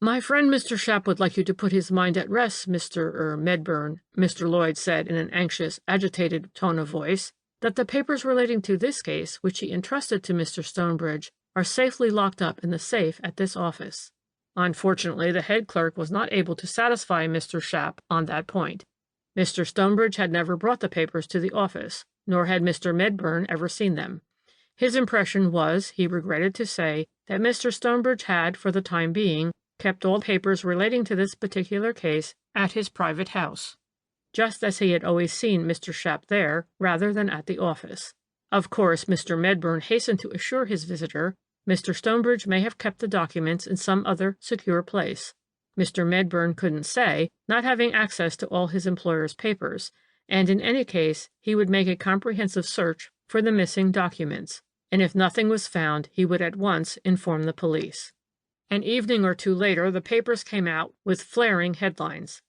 "My friend Mr. Shap would like you to put his mind at rest, Mr. Medburn," Mr. Lloyd said in an anxious, agitated tone of voice, "that the papers relating to this case, which he entrusted to Mr. Stonebridge, are safely locked up in the safe at this office." Unfortunately, the head clerk was not able to satisfy Mr. Shap on that point. Mr. Stonebridge had never brought the papers to the office, nor had Mr. Medburn ever seen them. His impression was, he regretted to say, that Mr. Stonebridge had, for the time being, kept all papers relating to this particular case at his private house, just as he had always seen Mr. Shap there, rather than at the office. Of course, Mr. Medburn hastened to assure his visitor Mr. Stonebridge may have kept the documents in some other secure place. Mr. Medburn couldn't say, not having access to all his employer's papers, and in any case he would make a comprehensive search for the missing documents, and if nothing was found he would at once inform the police. An evening or two later the papers came out with flaring headlines.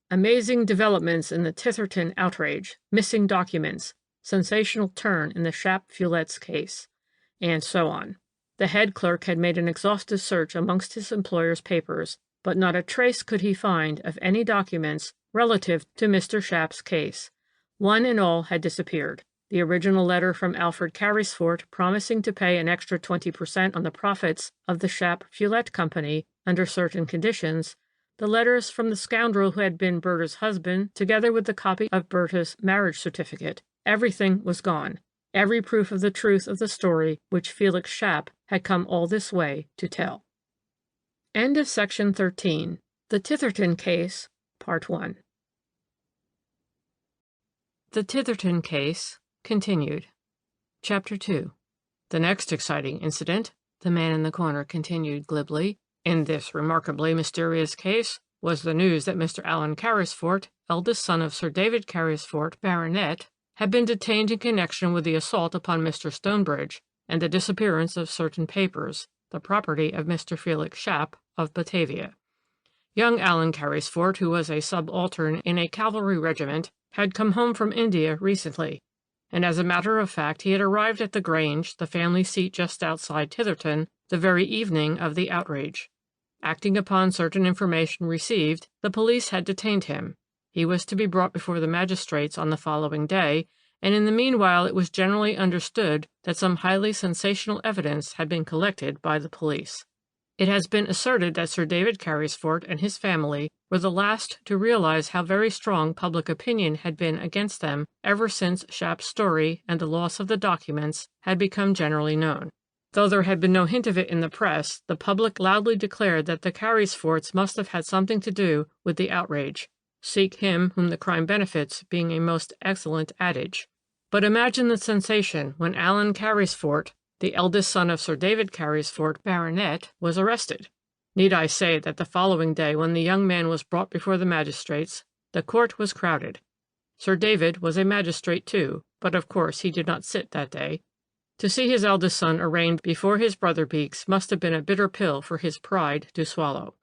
"Amazing developments in the Titherton outrage, missing documents, sensational turn in the Shap Fulettes case," and so on. The head clerk had made an exhaustive search amongst his employer's papers, but not a trace could he find of any documents relative to Mr. Shap's case. One and all had disappeared. The original letter from Alfred Carysfort promising to pay an extra 20% on the profits of the Shap Fulette Company under certain conditions, the letters from the scoundrel who had been Berta's husband, together with the copy of Berta's marriage certificate, everything was gone. Every proof of the truth of the story which Felix Shap had come all this way to tell. End of section 13. The Titherton Case, Part 1. The Titherton Case, continued. Chapter 2. The next exciting incident, the man in the corner continued glibly, in this remarkably mysterious case, was the news that Mr. Alan Carysfort, eldest son of Sir David Carysfort, Baronet, had been detained in connection with the assault upon Mr. Stonebridge and the disappearance of certain papers, the property of Mr. Felix Shap of Batavia. Young Alan Carysfort, who was a subaltern in a cavalry regiment, had come home from India recently, and as a matter of fact he had arrived at the Grange, the family seat just outside Titherton, the very evening of the outrage. Acting upon certain information received, the police had detained him. He was to be brought before the magistrates on the following day, and in the meanwhile it was generally understood that some highly sensational evidence had been collected by the police. It has been asserted that Sir David Carysfort and his family were the last to realize how very strong public opinion had been against them ever since Shap's story and the loss of the documents had become generally known. Though there had been no hint of it in the press, the public loudly declared that the Carysforts must have had something to do with the outrage. Seek him whom the crime benefits being a most excellent adage. But imagine the sensation when Alan Carysfort, the eldest son of Sir David Carysfort, Baronet, was arrested. Need I say that the following day, when the young man was brought before the magistrates, the court was crowded. Sir David was a magistrate too, but of course he did not sit that day. To see his eldest son arraigned before his brother Beeks must have been a bitter pill for his pride to swallow.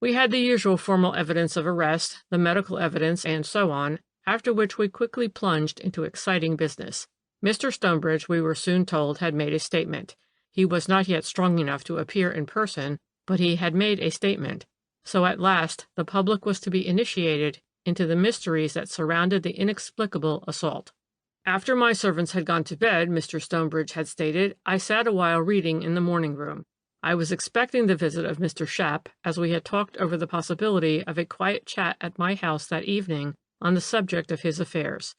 We had the usual formal evidence of arrest, the medical evidence, and so on, after which we quickly plunged into exciting business. Mr. Stonebridge, we were soon told, had made a statement. He was not yet strong enough to appear in person, but he had made a statement. So at last the public was to be initiated into the mysteries that surrounded the inexplicable assault. After my servants had gone to bed, Mr. Stonebridge had stated, I sat a while reading in the morning room. I was expecting the visit of Mr. Shap, as we had talked over the possibility of a quiet chat at my house that evening on the subject of his affairs.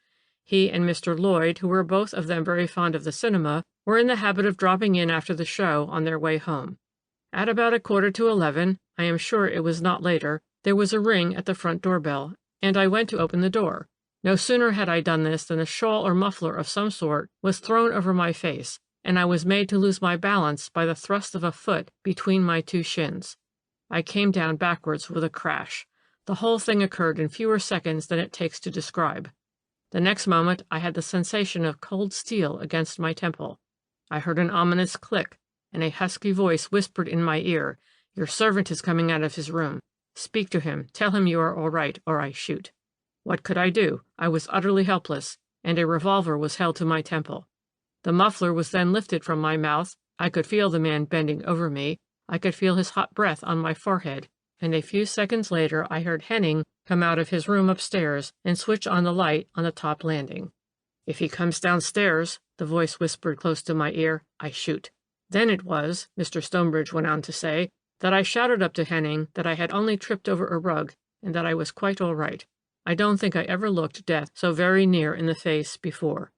He and Mr. Lloyd, who were both of them very fond of the cinema, were in the habit of dropping in after the show on their way home. At about 11:15, I am sure it was not later, there was a ring at the front doorbell, and I went to open the door. No sooner had I done this than a shawl or muffler of some sort was thrown over my face, and I was made to lose my balance by the thrust of a foot between my two shins. I came down backwards with a crash. The whole thing occurred in fewer seconds than it takes to describe. The next moment I had the sensation of cold steel against my temple. I heard an ominous click, and a husky voice whispered in my ear, "Your servant is coming out of his room. Speak to him, tell him you are all right, or I shoot." What could I do? I was utterly helpless, and a revolver was held to my temple. The muffler was then lifted from my mouth. I could feel the man bending over me. I could feel his hot breath on my forehead, and a few seconds later I heard Henning come out of his room upstairs and switch on the light on the top landing. "If he comes downstairs," the voice whispered close to my ear, "I shoot." Then it was, Mr. Stonebridge went on to say, that I shouted up to Henning that I had only tripped over a rug and that I was quite all right. I don't think I ever looked death so very near in the face before.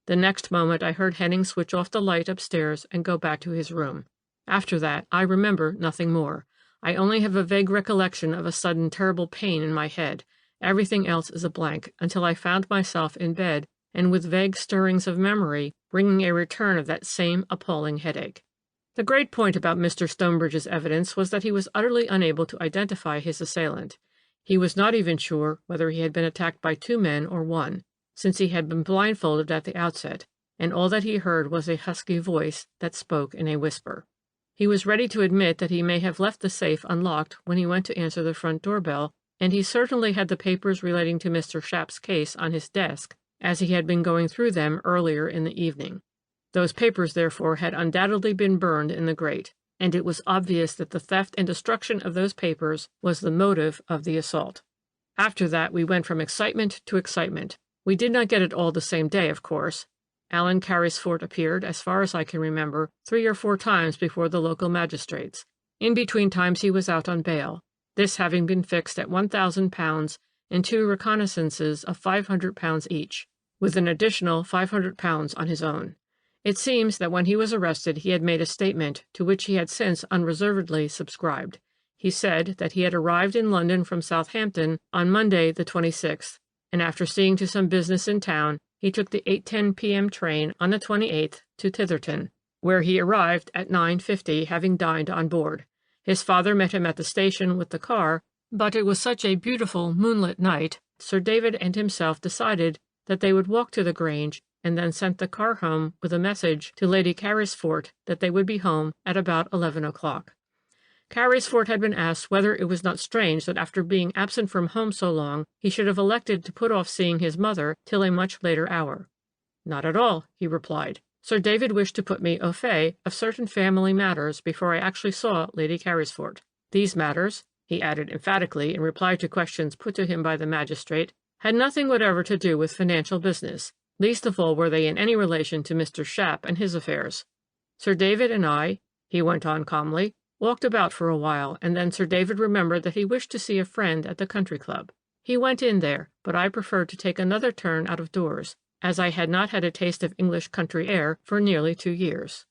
The next moment I heard Henning switch off the light upstairs and go back to his room. After that, I remember nothing more. I only have a vague recollection of a sudden terrible pain in my head. Everything else is a blank, until I found myself in bed and with vague stirrings of memory, bringing a return of that same appalling headache. The great point about Mr. Stonebridge's evidence was that he was utterly unable to identify his assailant. He was not even sure whether he had been attacked by two men or one, since he had been blindfolded at the outset, and all that he heard was a husky voice that spoke in a whisper. He was ready to admit that he may have left the safe unlocked when he went to answer the front doorbell, and he certainly had the papers relating to Mr. Shap's case on his desk, as he had been going through them earlier in the evening. Those papers, therefore, had undoubtedly been burned in the grate, and it was obvious that the theft and destruction of those papers was the motive of the assault. After that, we went from excitement to excitement. We did not get it all the same day, of course. Alan Carysfort appeared, as far as I can remember, 3 or 4 times before the local magistrates. In between times he was out on bail, this having been fixed at £1,000 and 2 reconnaissances of £500 each, with an additional £500 on his own. It seems that when he was arrested he had made a statement to which he had since unreservedly subscribed. He said that he had arrived in London from Southampton on Monday the 26th, and after seeing to some business in town, he took the 8:10 p.m. train on the 28th to Titherton, where he arrived at 9:50, having dined on board. His father met him at the station with the car, but it was such a beautiful moonlit night, Sir David and himself decided that they would walk to the Grange, and then sent the car home with a message to Lady Carysfort that they would be home at about 11 o'clock. Carysfort had been asked whether it was not strange that after being absent from home so long, he should have elected to put off seeing his mother till a much later hour. "Not at all," he replied. "Sir David wished to put me au fait of certain family matters before I actually saw Lady Carysfort. These matters," he added emphatically in reply to questions put to him by the magistrate, "had nothing whatever to do with financial business, least of all were they in any relation to Mr. Shap and his affairs. Sir David and I," he went on calmly, walked about for a while, and then Sir David remembered that he wished to see a friend at the country club. He went in there, but I preferred to take another turn out of doors, as I had not had a taste of English country air for nearly 2 years.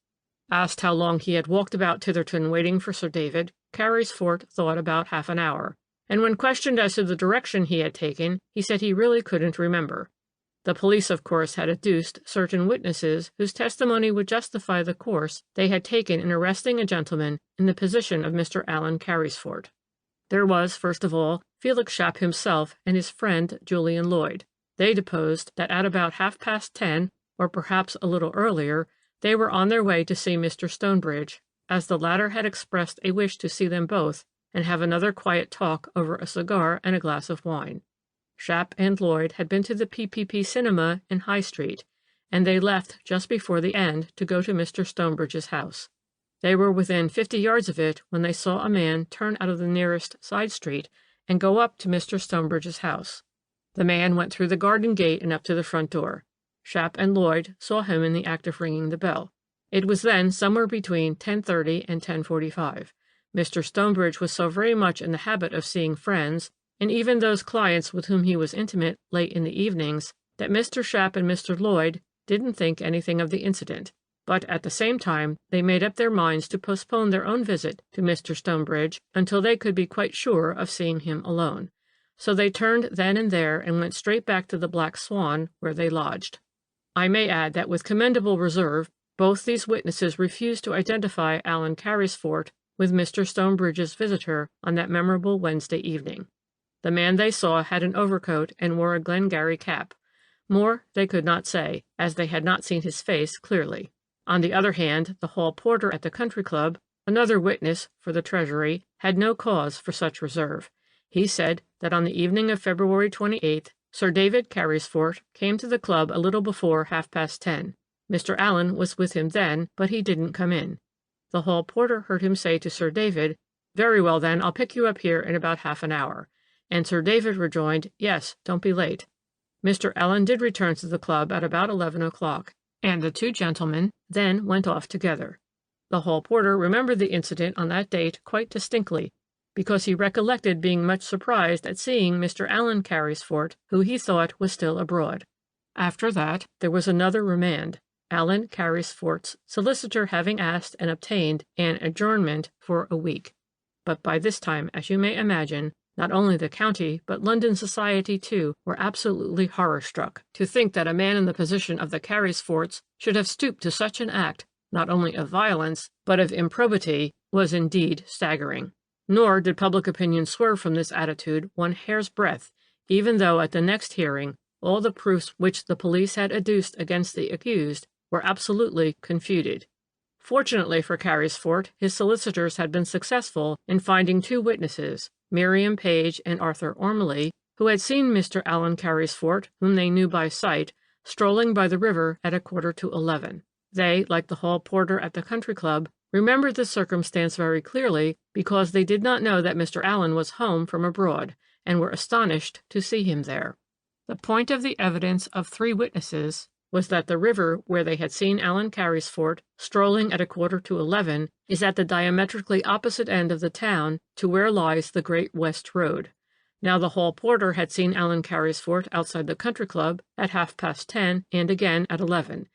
Asked how long he had walked about Titherton waiting for Sir David, Carysfort thought about half an hour, and when questioned as to the direction he had taken, he said he really couldn't remember. The police, of course, had adduced certain witnesses whose testimony would justify the course they had taken in arresting a gentleman in the position of Mr. Alan Carysfort. There was, first of all, Felix Schapp himself and his friend Julian Lloyd. They deposed that at about 10:30, or perhaps a little earlier, they were on their way to see Mr. Stonebridge, as the latter had expressed a wish to see them both and have another quiet talk over a cigar and a glass of wine. Schapp and Lloyd had been to the PPP Cinema in High Street, and they left just before the end to go to Mr. Stonebridge's house. They were within 50 yards of it when they saw a man turn out of the nearest side street and go up to Mr. Stonebridge's house. The man went through the garden gate and up to the front door. Schapp and Lloyd saw him in the act of ringing the bell. It was then somewhere between 10:30 and 10:45. Mr. Stonebridge was so very much in the habit of seeing friends, and even those clients with whom he was intimate late in the evenings, that Mr. Schapp and Mr. Lloyd didn't think anything of the incident, but at the same time they made up their minds to postpone their own visit to Mr. Stonebridge until they could be quite sure of seeing him alone. So they turned then and there and went straight back to the Black Swan, where they lodged. I may add that with commendable reserve, both these witnesses refused to identify Alan Carysfort with Mr. Stonebridge's visitor on that memorable Wednesday evening. The man they saw had an overcoat and wore a Glengarry cap. More they could not say, as they had not seen his face clearly. On the other hand, the hall porter at the country club, another witness for the Treasury, had no cause for such reserve. He said that on the evening of February 28th, Sir David Carysfort came to the club a little before 10:30. Mr. Allen was with him then, but he didn't come in. The hall porter heard him say to Sir David, "Very well, then, I'll pick you up here in about half an hour." And Sir David rejoined, "Yes, don't be late." Mr. Allen did return to the club at about 11 o'clock, and the two gentlemen then went off together. The hall porter remembered the incident on that date quite distinctly, because he recollected being much surprised at seeing Mr. Alan Carysfort, who he thought was still abroad. After that, there was another remand, Alan Carysfort's solicitor having asked and obtained an adjournment for a week. But by this time, as you may imagine, not only the county, but London society, too, were absolutely horror-struck. To think that a man in the position of the Carysforts should have stooped to such an act, not only of violence, but of improbity, was indeed staggering. Nor did public opinion swerve from this attitude one hair's breadth, even though at the next hearing all the proofs which the police had adduced against the accused were absolutely confuted. Fortunately for Carysfort, his solicitors had been successful in finding two witnesses, Miriam Page and Arthur Ormley, who had seen Mr. Alan Carysfort, whom they knew by sight, strolling by the river at 10:45. They, like the hall porter at the country club, remembered the circumstance very clearly because they did not know that Mr. Allen was home from abroad, and were astonished to see him there. The point of the evidence of three witnesses was that the river where they had seen Alan Carysfort strolling at 10:45 is at the diametrically opposite end of the town to where lies the Great West Road. Now the hall porter had seen Alan Carysfort outside the country club at 10:30 and again at 11.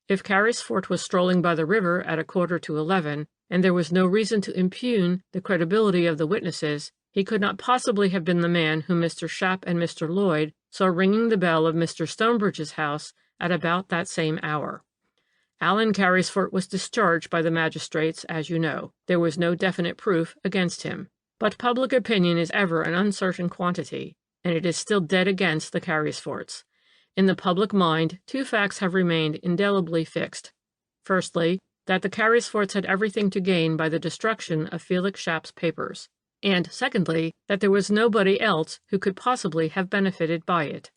If Carysfort was strolling by the river at 10:45, and there was no reason to impugn the credibility of the witnesses, he could not possibly have been the man whom Mr. Schapp and Mr. Lloyd saw ringing the bell of Mr. Stonebridge's house at about that same hour. Alan Carysfort was discharged by the magistrates, as you know. There was no definite proof against him. But public opinion is ever an uncertain quantity, and it is still dead against the Carysforts. In the public mind, two facts have remained indelibly fixed. Firstly, that the Carysforts had everything to gain by the destruction of Felix Schapp's papers, and secondly, that there was nobody else who could possibly have benefited by it.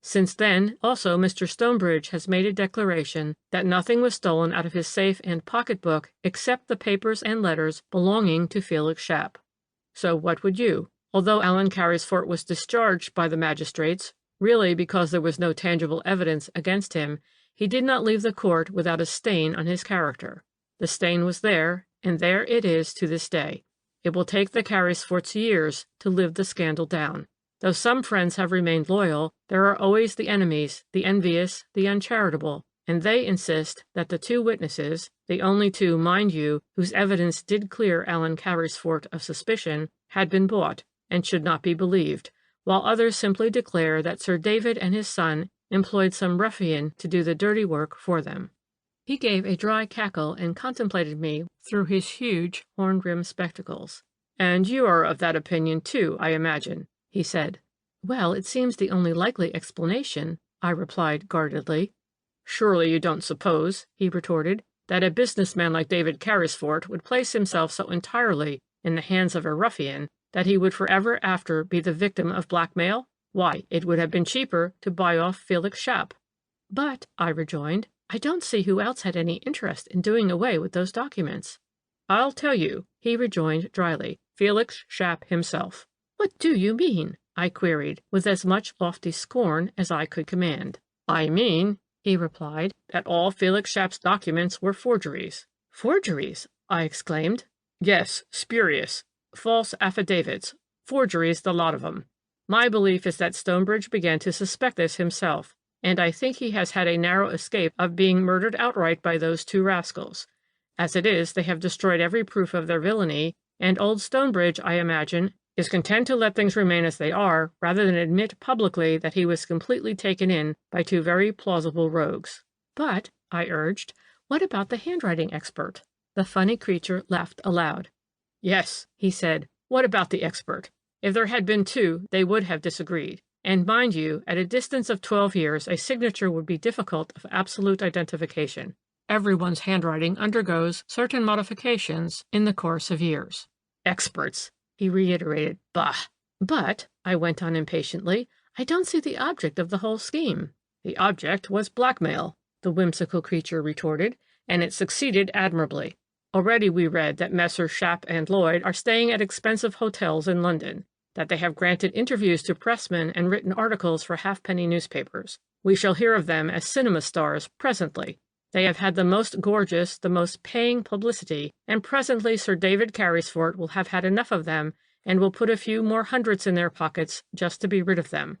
Since then, also, Mr. Stonebridge has made a declaration that nothing was stolen out of his safe and pocketbook except the papers and letters belonging to Felix Schapp. So what would you? Although Alan Carysfort was discharged by the magistrates, really because there was no tangible evidence against him, he did not leave the court without a stain on his character. The stain was there, and there it is to this day. It will take the Carrisforts years to live the scandal down. Though some friends have remained loyal, there are always the enemies, the envious, the uncharitable, and they insist that the two witnesses, the only two, mind you, whose evidence did clear Alan Carrisfort of suspicion, had been bought, and should not be believed, while others simply declare that Sir David and his son employed some ruffian to do the dirty work for them. He gave a dry cackle and contemplated me through his huge horn-rimmed spectacles. "And you are of that opinion, too, I imagine," he said. "Well, it seems the only likely explanation," I replied guardedly. "Surely you don't suppose," he retorted, "that a businessman like David Carrisfort would place himself so entirely in the hands of a ruffian that he would forever after be the victim of blackmail? Why, it would have been cheaper to buy off Felix Schapp." "But," I rejoined, "I don't see who else had any interest in doing away with those documents." "I'll tell you," he rejoined dryly, "Felix Schapp himself." "What do you mean?" I queried, with as much lofty scorn as I could command. "I mean," he replied, "that all Felix Schapp's documents were forgeries." "Forgeries!" I exclaimed. "Yes, spurious, false affidavits, forgeries the lot of 'em. My belief is that Stonebridge began to suspect this himself, and I think he has had a narrow escape of being murdered outright by those two rascals. As it is, they have destroyed every proof of their villainy, and old Stonebridge, I imagine, is content to let things remain as they are, rather than admit publicly that he was completely taken in by two very plausible rogues." "But," I urged, "what about the handwriting expert?" The funny creature laughed aloud. "Yes," he said, "what about the expert? If there had been two, they would have disagreed. And mind you, at a distance of 12 years, a signature would be difficult of absolute identification. Everyone's handwriting undergoes certain modifications in the course of years." "Experts," he reiterated. "Bah!" "But," I went on impatiently, "I don't see the object of the whole scheme." "The object was blackmail," the whimsical creature retorted, "and it succeeded admirably. Already we read that Messrs. Schapp and Lloyd are staying at expensive hotels in London, that they have granted interviews to pressmen and written articles for halfpenny newspapers. We shall hear of them as cinema stars presently. They have had the most gorgeous, the most paying publicity, and presently Sir David Carrisfort will have had enough of them and will put a few more hundreds in their pockets just to be rid of them.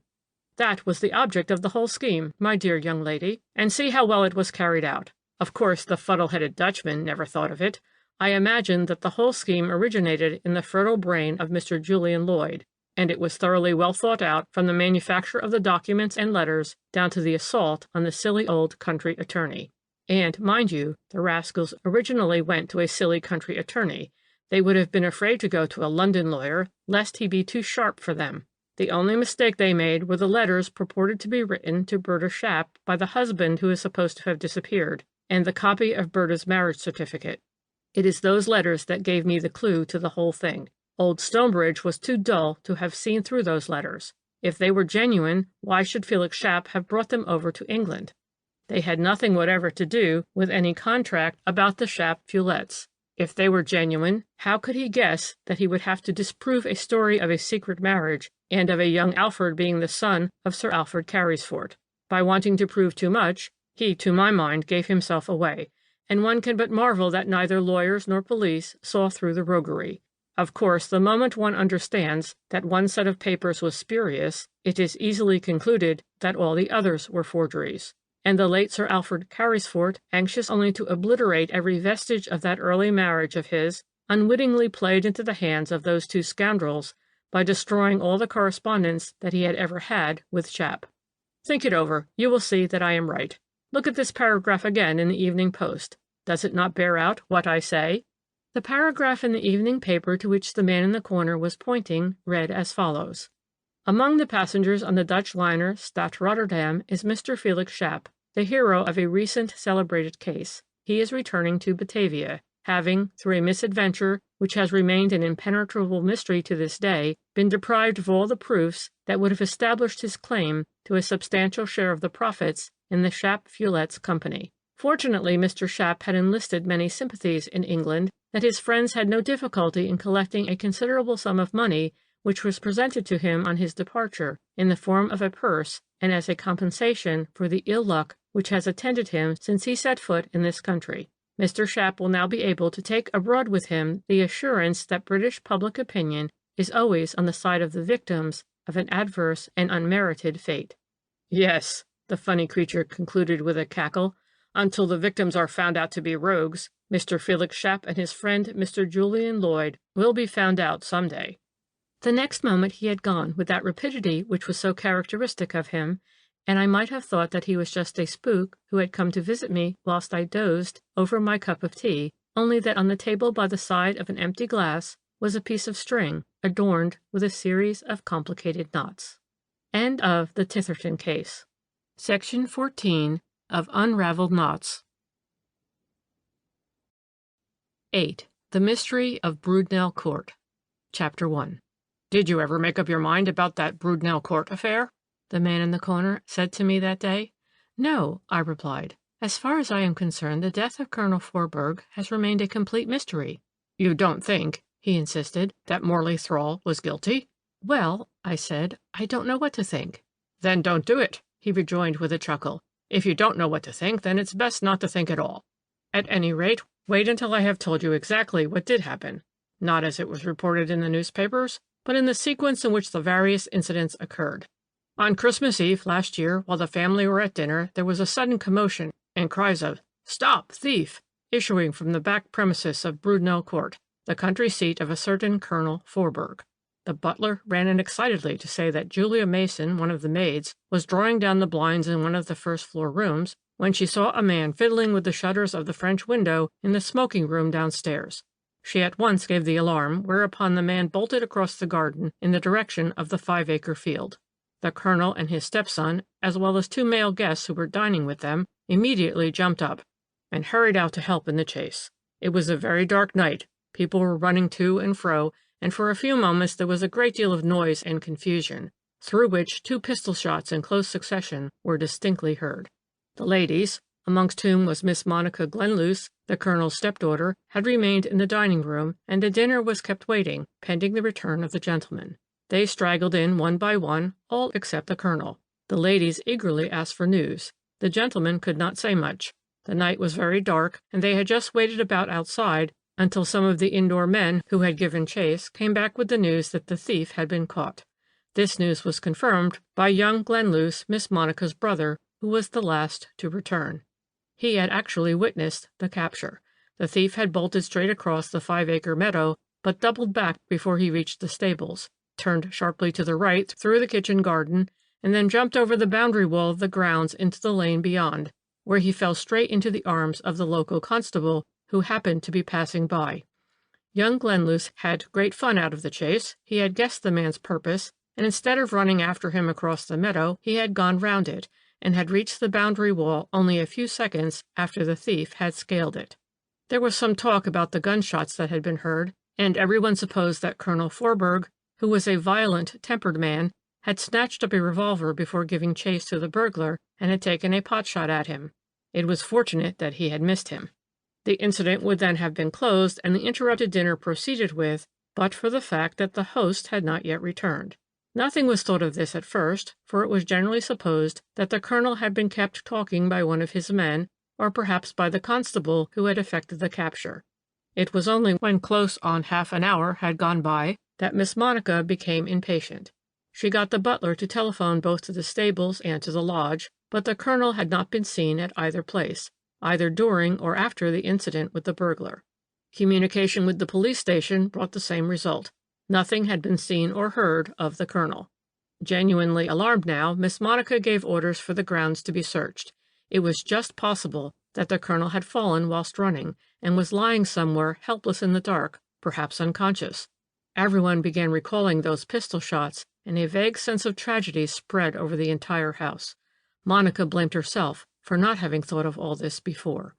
That was the object of the whole scheme, my dear young lady, and see how well it was carried out. Of course, the fuddle-headed Dutchman never thought of it. I imagine that the whole scheme originated in the fertile brain of Mr. Julian Lloyd, and it was thoroughly well thought out from the manufacture of the documents and letters down to the assault on the silly old country attorney. And, mind you, the rascals originally went to a silly country attorney. They would have been afraid to go to a London lawyer, lest he be too sharp for them. The only mistake they made were the letters purported to be written to Berta Schapp by the husband who is supposed to have disappeared, and the copy of Berta's marriage certificate. It is those letters that gave me the clue to the whole thing. Old Stonebridge was too dull to have seen through those letters. If they were genuine, why should Felix Schapp have brought them over to England? They had nothing whatever to do with any contract about the Schapp feuillettes. If they were genuine, how could he guess that he would have to disprove a story of a secret marriage and of a young Alfred being the son of Sir Alfred Carrisfort? By wanting to prove too much, he, to my mind, gave himself away, and one can but marvel that neither lawyers nor police saw through the roguery. Of course, the moment one understands that one set of papers was spurious, it is easily concluded that all the others were forgeries. And the late Sir Alfred Carrisfort, anxious only to obliterate every vestige of that early marriage of his, unwittingly played into the hands of those two scoundrels by destroying all the correspondence that he had ever had with Schapp. Think it over. You will see that I am right. Look at this paragraph again in the Evening Post. Does it not bear out what I say? The paragraph in the evening paper to which the man in the corner was pointing read as follows. Among the passengers on the Dutch liner Stad Rotterdam is Mr. Felix Schapp, the hero of a recent celebrated case. He is returning to Batavia, having, through a misadventure which has remained an impenetrable mystery to this day, been deprived of all the proofs that would have established his claim to a substantial share of the profits in the Schapp Feuillettes Company. Fortunately, Mr. Schapp had enlisted many sympathies in England, that his friends had no difficulty in collecting a considerable sum of money which was presented to him on his departure in the form of a purse and as a compensation for the ill luck which has attended him since he set foot in this country. Mr. Shapp will now be able to take abroad with him the assurance that British public opinion is always on the side of the victims of an adverse and unmerited fate. Yes, the funny creature concluded with a cackle, until the victims are found out to be rogues, Mr. Felix Shapp and his friend Mr. Julian Lloyd will be found out some day. The next moment he had gone with that rapidity which was so characteristic of him, and I might have thought that he was just a spook who had come to visit me whilst I dozed over my cup of tea, only that on the table by the side of an empty glass was a piece of string adorned with a series of complicated knots. End of the Titherton Case. Section 14 of Unravelled Knots. 8. The Mystery of Broodnell Court. Chapter 1. "Did you ever make up your mind about that Broodnell Court affair?" the man in the corner said to me that day. "No," I replied. "As far as I am concerned, the death of Colonel Forberg has remained a complete mystery." "You don't think," he insisted, "that Morley Thrall was guilty?" "Well," I said, "I don't know what to think." "Then don't do it," he rejoined with a chuckle. "If you don't know what to think, then it's best not to think at all. At any rate, wait until I have told you exactly what did happen. Not as it was reported in the newspapers, but in the sequence in which the various incidents occurred. On Christmas Eve last year, while the family were at dinner, there was a sudden commotion and cries of 'Stop, thief!' issuing from the back premises of Broodnell Court, the country seat of a certain Colonel Forberg. The butler ran in excitedly to say that Julia Mason, one of the maids, was drawing down the blinds in one of the first-floor rooms when she saw a man fiddling with the shutters of the French window in the smoking room downstairs. She at once gave the alarm, whereupon the man bolted across the garden in the direction of the 5-acre field. The colonel and his stepson, as well as 2 male guests who were dining with them, immediately jumped up and hurried out to help in the chase. It was a very dark night. People were running to and fro, and for a few moments there was a great deal of noise and confusion, through which 2 pistol shots in close succession were distinctly heard. The ladies, amongst whom was Miss Monica Glenluce, the colonel's stepdaughter, had remained in the dining room, and the dinner was kept waiting, pending the return of the gentlemen. They straggled in one by one, all except the colonel. The ladies eagerly asked for news. The gentlemen could not say much. The night was very dark, and they had just waited about outside until some of the indoor men who had given chase came back with the news that the thief had been caught. This news was confirmed by young Glenluce, Miss Monica's brother, who was the last to return. He had actually witnessed the capture. The thief had bolted straight across the 5-acre meadow, but doubled back before he reached the stables, turned sharply to the right through the kitchen garden, and then jumped over the boundary wall of the grounds into the lane beyond, where he fell straight into the arms of the local constable, who happened to be passing by. Young Glenluce had great fun out of the chase. He had guessed the man's purpose, and instead of running after him across the meadow, he had gone round it, and had reached the boundary wall only a few seconds after the thief had scaled it. There was some talk about the gunshots that had been heard, and everyone supposed that Colonel Forberg, who was a violent-tempered man, had snatched up a revolver before giving chase to the burglar and had taken a pot-shot at him. It was fortunate that he had missed him. The incident would then have been closed and the interrupted dinner proceeded with, but for the fact that the host had not yet returned. Nothing was thought of this at first, for it was generally supposed that the colonel had been kept talking by one of his men, or perhaps by the constable who had effected the capture. It was only when close on half an hour had gone by that Miss Monica became impatient. She got the butler to telephone both to the stables and to the lodge, but the colonel had not been seen at either place, either during or after the incident with the burglar. Communication with the police station brought the same result. Nothing had been seen or heard of the colonel. Genuinely alarmed now, Miss Monica gave orders for the grounds to be searched. It was just possible that the colonel had fallen whilst running, and was lying somewhere helpless in the dark, perhaps unconscious. Everyone began recalling those pistol shots, and a vague sense of tragedy spread over the entire house. Monica blamed herself for not having thought of all this before.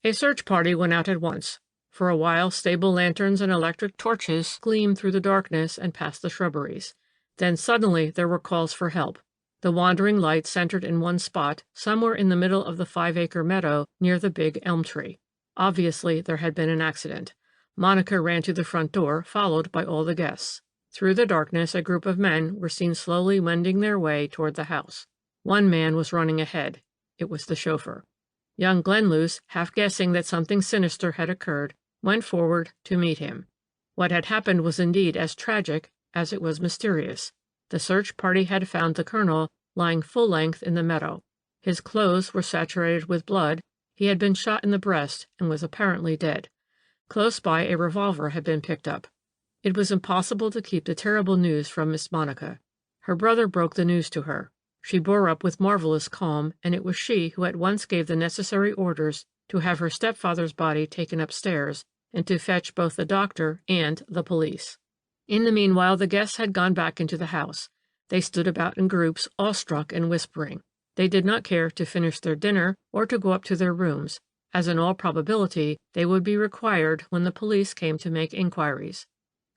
A search party went out at once. For a while, stable lanterns and electric torches gleamed through the darkness and past the shrubberies. Then suddenly there were calls for help. The wandering light centered in one spot, somewhere in the middle of the 5-acre meadow near the big elm tree. Obviously, there had been an accident. Monica ran to the front door, followed by all the guests. Through the darkness, a group of men were seen slowly wending their way toward the house. One man was running ahead. It was the chauffeur. Young Glenluce, half guessing that something sinister had occurred, went forward to meet him. What had happened was indeed as tragic as it was mysterious. The search party had found the colonel lying full length in the meadow. His clothes were saturated with blood, he had been shot in the breast and was apparently dead. Close by a revolver had been picked up. It was impossible to keep the terrible news from Miss Monica. Her brother broke the news to her. She bore up with marvelous calm, and it was she who at once gave the necessary orders to have her stepfather's body taken upstairs and to fetch both the doctor and the police. In the meanwhile, the guests had gone back into the house. They stood about in groups, awestruck and whispering. They did not care to finish their dinner or to go up to their rooms, as in all probability they would be required when the police came to make inquiries.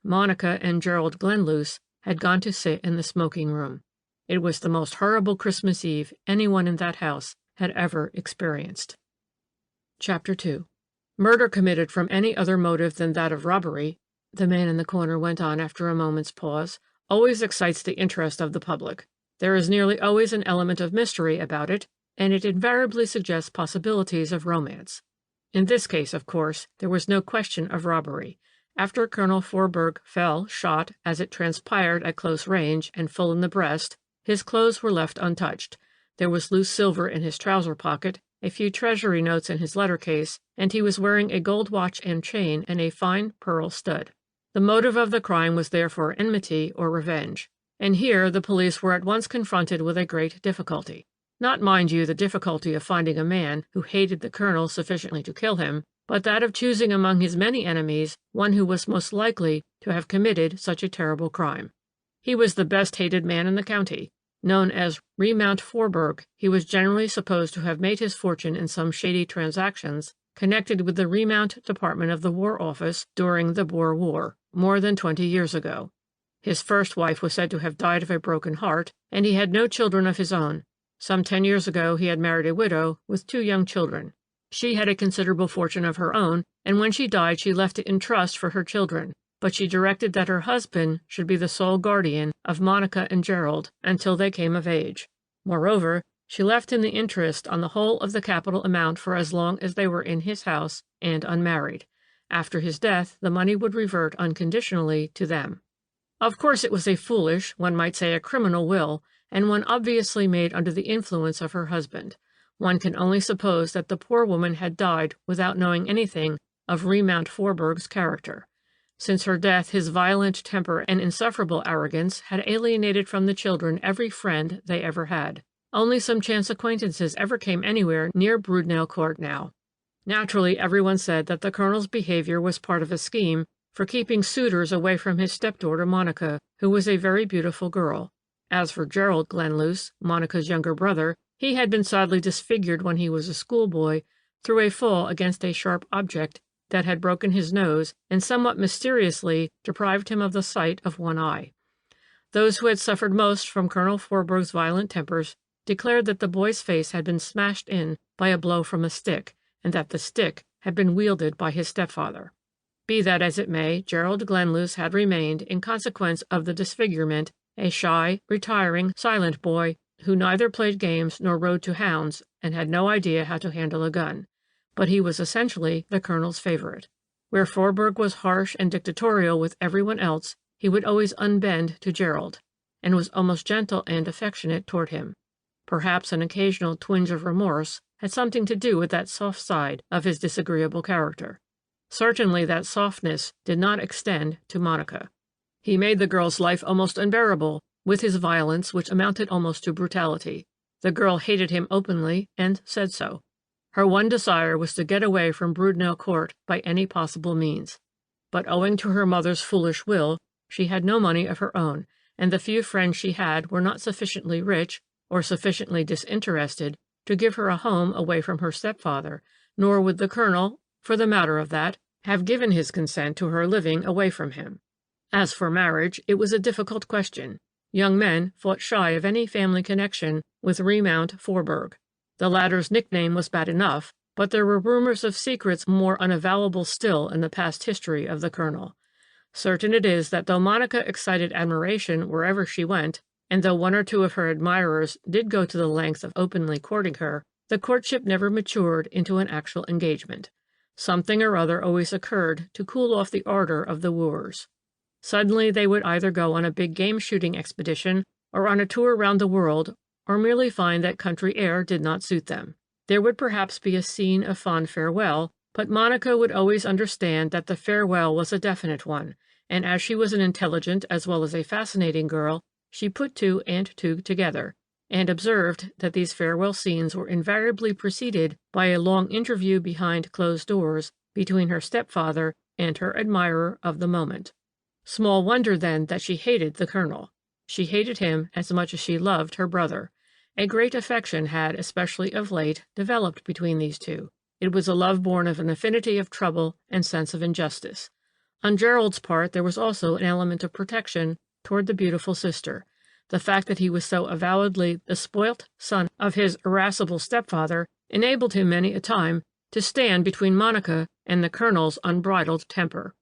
Monica and Gerald Glenluce had gone to sit in the smoking room. It was the most horrible Christmas Eve anyone in that house had ever experienced. Chapter 2. Murder committed from any other motive than that of robbery, the man in the corner went on after a moment's pause, always excites the interest of the public. There is nearly always an element of mystery about it, and it invariably suggests possibilities of romance. In this case, of course, there was no question of robbery. After Colonel Forberg fell, shot, as it transpired at close range and full in the breast, his clothes were left untouched. There was loose silver in his trouser pocket, a few treasury notes in his letter case, and he was wearing a gold watch and chain and a fine pearl stud. The motive of the crime was therefore enmity or revenge. And here the police were at once confronted with a great difficulty. Not, mind you, the difficulty of finding a man who hated the colonel sufficiently to kill him, but that of choosing among his many enemies one who was most likely to have committed such a terrible crime. He was the best-hated man in the county. Known as Remount Forberg, he was generally supposed to have made his fortune in some shady transactions connected with the Remount Department of the War Office during the Boer War, more than 20 years ago. His first wife was said to have died of a broken heart, and he had no children of his own. Some 10 years ago he had married a widow with 2 young children. She had a considerable fortune of her own, and when she died she left it in trust for her children, but she directed that her husband should be the sole guardian of Monica and Gerald until they came of age. Moreover, she left him the interest on the whole of the capital amount for as long as they were in his house and unmarried. After his death, the money would revert unconditionally to them. Of course it was a foolish, one might say a criminal will, and one obviously made under the influence of her husband. One can only suppose that the poor woman had died without knowing anything of Remount Forberg's character. Since her death, his violent temper and insufferable arrogance had alienated from the children every friend they ever had. Only some chance acquaintances ever came anywhere near Broodnell Court now. Naturally, everyone said that the colonel's behavior was part of a scheme for keeping suitors away from his stepdaughter Monica, who was a very beautiful girl. As for Gerald Glenluce, Monica's younger brother, he had been sadly disfigured when he was a schoolboy through a fall against a sharp object that had broken his nose and somewhat mysteriously deprived him of the sight of one eye. Those who had suffered most from Colonel Forberg's violent tempers declared that the boy's face had been smashed in by a blow from a stick, and that the stick had been wielded by his stepfather. Be that as it may, Gerald Glenluce had remained, in consequence of the disfigurement, a shy, retiring, silent boy who neither played games nor rode to hounds and had no idea how to handle a gun. But he was essentially the colonel's favorite. Where Forberg was harsh and dictatorial with everyone else, he would always unbend to Gerald, and was almost gentle and affectionate toward him. Perhaps an occasional twinge of remorse had something to do with that soft side of his disagreeable character. Certainly that softness did not extend to Monica. He made the girl's life almost unbearable with his violence, which amounted almost to brutality. The girl hated him openly and said so. Her one desire was to get away from Broodnell Court by any possible means. But owing to her mother's foolish will, she had no money of her own, and the few friends she had were not sufficiently rich or sufficiently disinterested to give her a home away from her stepfather, nor would the colonel, for the matter of that, have given his consent to her living away from him. As for marriage, it was a difficult question. Young men fought shy of any family connection with Remount Forberg. The latter's nickname was bad enough, but there were rumors of secrets more unavowable still in the past history of the colonel. Certain it is that though Monica excited admiration wherever she went, and though one or two of her admirers did go to the length of openly courting her, The courtship never matured into an actual engagement. Something or other always occurred to cool off the ardor of the wooers. Suddenly they would either go on a big game-shooting expedition, or on a tour round the world, or merely find that country air did not suit them. There would perhaps be a scene of fond farewell, but Monica would always understand that the farewell was a definite one, and as she was an intelligent as well as a fascinating girl, she put two and two together, and observed that these farewell scenes were invariably preceded by a long interview behind closed doors between her stepfather and her admirer of the moment. Small wonder, then, that she hated the Colonel. She hated him as much as she loved her brother. A great affection had, especially of late, developed between these two. It was a love born of an affinity of trouble and sense of injustice. On Gerald's part there was also an element of protection toward the beautiful sister. The fact that he was so avowedly the spoilt son of his irascible stepfather enabled him many a time to stand between Monica and the Colonel's unbridled temper.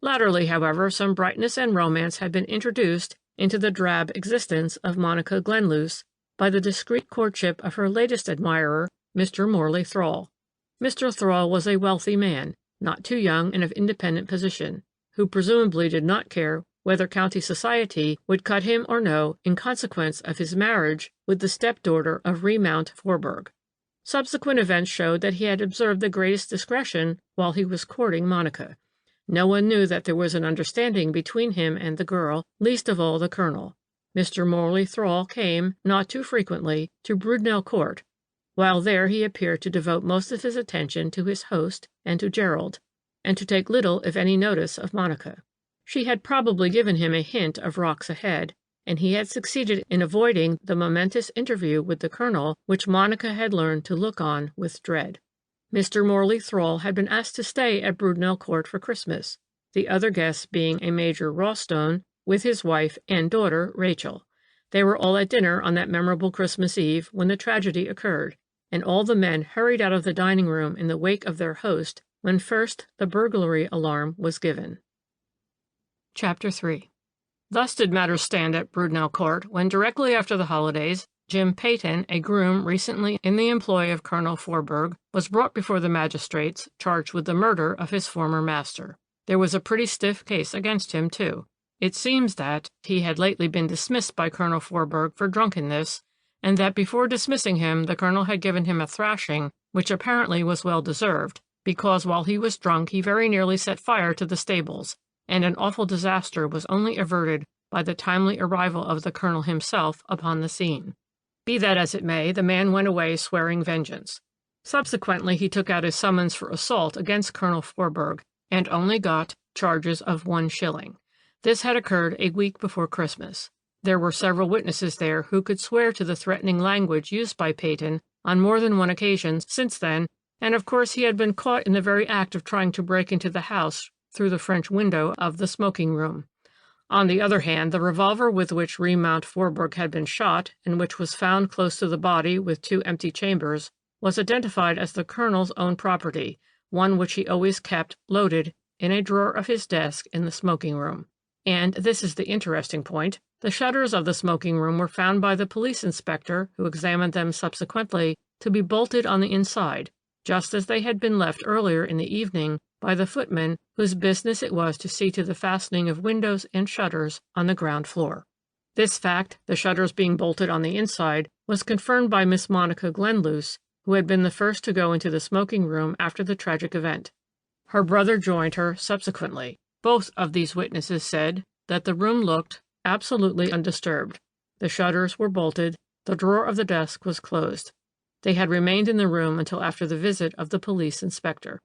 Latterly, however, some brightness and romance had been introduced into the drab existence of Monica Glenluce by the discreet courtship of her latest admirer, Mr. Morley Thrall. Mr. Thrall was a wealthy man, not too young and of independent position, who presumably did not care whether county society would cut him or no in consequence of his marriage with the stepdaughter of Remount Forburg. Subsequent events showed that he had observed the greatest discretion while he was courting Monica. No one knew that there was an understanding between him and the girl, least of all the Colonel. Mr. Morley Thrall came, not too frequently, to Broodnell Court. While there he appeared to devote most of his attention to his host and to Gerald, and to take little, if any, notice of Monica. She had probably given him a hint of rocks ahead, and he had succeeded in avoiding the momentous interview with the Colonel which Monica had learned to look on with dread. Mr. Morley Thrall had been asked to stay at Broodnell Court for Christmas, the other guests being a Major Rawstone with his wife and daughter Rachel. They were all at dinner on that memorable Christmas Eve when the tragedy occurred, and all the men hurried out of the dining room in the wake of their host when first the burglary alarm was given. Chapter 3. Thus did matters stand at Broodnell Court when, directly after the holidays, Jim Peyton, a groom recently in the employ of Colonel Forburg, was brought before the magistrates, charged with the murder of his former master. There was a pretty stiff case against him, too. It seems that he had lately been dismissed by Colonel Forburg for drunkenness, and that before dismissing him the Colonel had given him a thrashing, which apparently was well deserved, because while he was drunk he very nearly set fire to the stables, and an awful disaster was only averted by the timely arrival of the Colonel himself upon the scene. Be that as it may, the man went away swearing vengeance. Subsequently he took out a summons for assault against Colonel Forburg, and only got charges of 1 shilling. This had occurred a week before Christmas. There were several witnesses there who could swear to the threatening language used by Peyton on more than one occasion since then, and of course he had been caught in the very act of trying to break into the house through the French window of the smoking room. On the other hand, the revolver with which Remount Forburg had been shot, and which was found close to the body with 2 empty chambers, was identified as the Colonel's own property, one which he always kept loaded in a drawer of his desk in the smoking room. And this is the interesting point. The shutters of the smoking room were found by the police inspector, who examined them subsequently, to be bolted on the inside, just as they had been left earlier in the evening by the footman whose business it was to see to the fastening of windows and shutters on the ground floor. This fact, the shutters being bolted on the inside, was confirmed by Miss Monica Glenluce, who had been the first to go into the smoking room after the tragic event. Her brother joined her subsequently. Both of these witnesses said that the room looked absolutely undisturbed. The shutters were bolted, the drawer of the desk was closed. They had remained in the room until after the visit of the police inspector.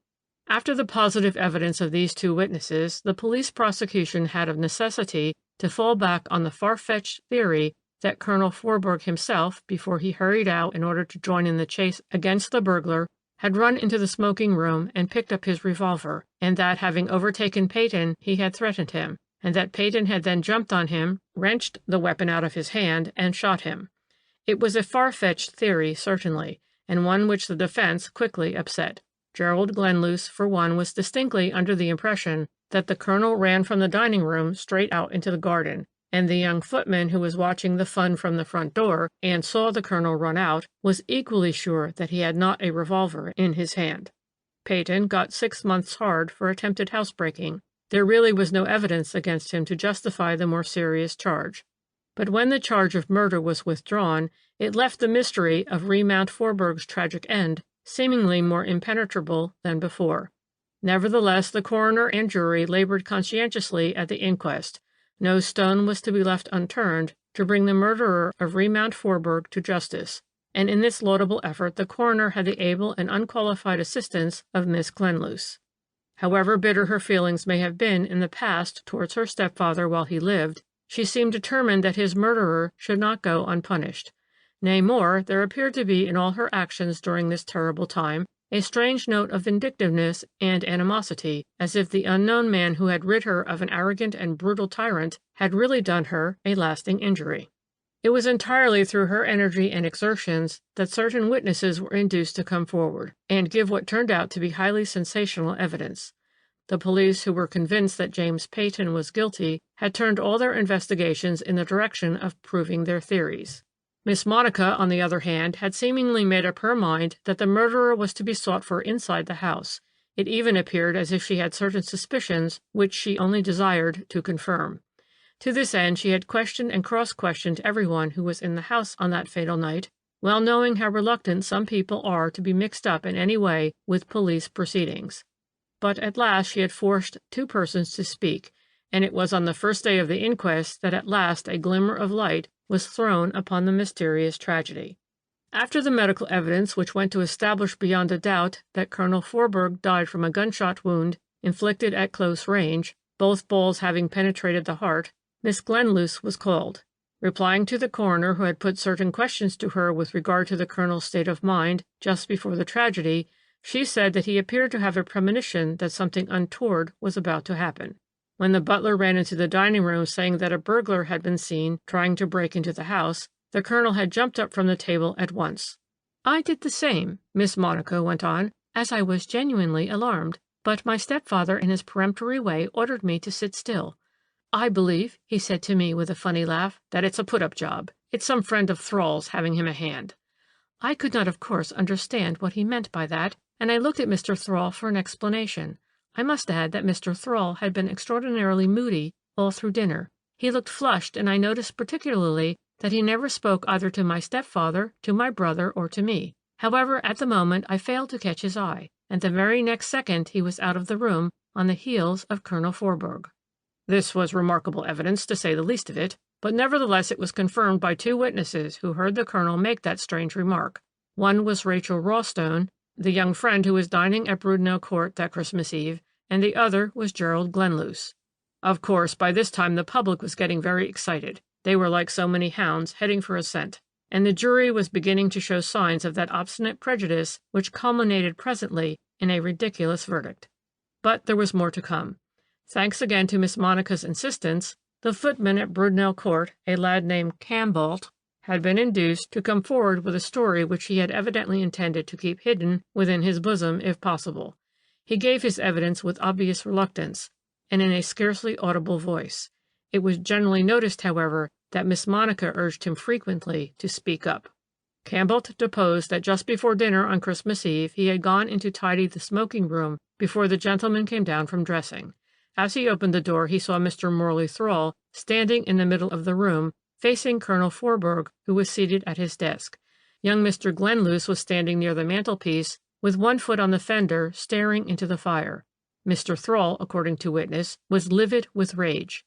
After the positive evidence of these 2 witnesses, the police prosecution had of necessity to fall back on the far-fetched theory that Colonel Forburg himself, before he hurried out in order to join in the chase against the burglar, had run into the smoking room and picked up his revolver, and that, having overtaken Peyton, he had threatened him, and that Peyton had then jumped on him, wrenched the weapon out of his hand, and shot him. It was a far-fetched theory, certainly, and one which the defense quickly upset. Gerald Glenluce, for one, was distinctly under the impression that the Colonel ran from the dining room straight out into the garden, and the young footman who was watching the fun from the front door and saw the colonel run out was equally sure that he had not a revolver in his hand. Peyton got 6 months hard for attempted housebreaking. There really was no evidence against him to justify the more serious charge. But when the charge of murder was withdrawn, it left the mystery of Remount Forburg's tragic end seemingly more impenetrable than before. Nevertheless, the coroner and jury labored conscientiously at the inquest. No stone was to be left unturned to bring the murderer of Remount Forburg to justice, and in this laudable effort the coroner had the able and unqualified assistance of Miss Glenluce. However bitter her feelings may have been in the past towards her stepfather while he lived, she seemed determined that his murderer should not go unpunished. Nay, more, there appeared to be in all her actions during this terrible time a strange note of vindictiveness and animosity, as if the unknown man who had rid her of an arrogant and brutal tyrant had really done her a lasting injury. It was entirely through her energy and exertions that certain witnesses were induced to come forward and give what turned out to be highly sensational evidence. The police, who were convinced that James Peyton was guilty, had turned all their investigations in the direction of proving their theories. Miss Monica, on the other hand, had seemingly made up her mind that the murderer was to be sought for inside the house. It even appeared as if she had certain suspicions which she only desired to confirm. To this end she had questioned and cross-questioned everyone who was in the house on that fatal night, well knowing how reluctant some people are to be mixed up in any way with police proceedings. But at last she had forced 2 persons to speak, and it was on the first day of the inquest that at last a glimmer of light was thrown upon the mysterious tragedy. After the medical evidence which went to establish beyond a doubt that Colonel Forburg died from a gunshot wound inflicted at close range, both balls having penetrated the heart, Miss Glenluce was called. Replying to the coroner, who had put certain questions to her with regard to the colonel's state of mind just before the tragedy, she said that he appeared to have a premonition that something untoward was about to happen. When the butler ran into the dining room saying that a burglar had been seen trying to break into the house, the colonel had jumped up from the table at once. "I did the same," Miss Monica went on, "as I was genuinely alarmed, but my stepfather in his peremptory way ordered me to sit still. 'I believe,' he said to me with a funny laugh, 'that it's a put-up job. It's some friend of Thrall's having him a hand.' I could not, of course, understand what he meant by that, and I looked at Mr. Thrall for an explanation. I must add that Mr. Thrall had been extraordinarily moody all through dinner. He looked flushed, and I noticed particularly that he never spoke either to my stepfather, to my brother, or to me. However, at the moment I failed to catch his eye, and the very next second he was out of the room on the heels of Colonel Forburg." This was remarkable evidence, to say the least of it, but nevertheless it was confirmed by 2 witnesses who heard the colonel make that strange remark. One was Rachel Rawstone, the young friend who was dining at Brudenell Court that Christmas Eve, and the other was Gerald Glenluce. Of course, by this time the public was getting very excited. They were like so many hounds heading for a scent, and the jury was beginning to show signs of that obstinate prejudice which culminated presently in a ridiculous verdict. But there was more to come. Thanks again to Miss Monica's insistence, the footman at Brudenell Court, a lad named Campbell, had been induced to come forward with a story which he had evidently intended to keep hidden within his bosom if possible. He gave his evidence with obvious reluctance, and in a scarcely audible voice. It was generally noticed, however, that Miss Monica urged him frequently to speak up. Campbell deposed that just before dinner on Christmas Eve he had gone in to tidy the smoking room before the gentleman came down from dressing. As he opened the door he saw Mr. Morley Thrall standing in the middle of the room, facing Colonel Forburg, who was seated at his desk. Young Mr. Glenluce was standing near the mantelpiece, with one foot on the fender, staring into the fire. Mr. Thrall, according to witness, was livid with rage.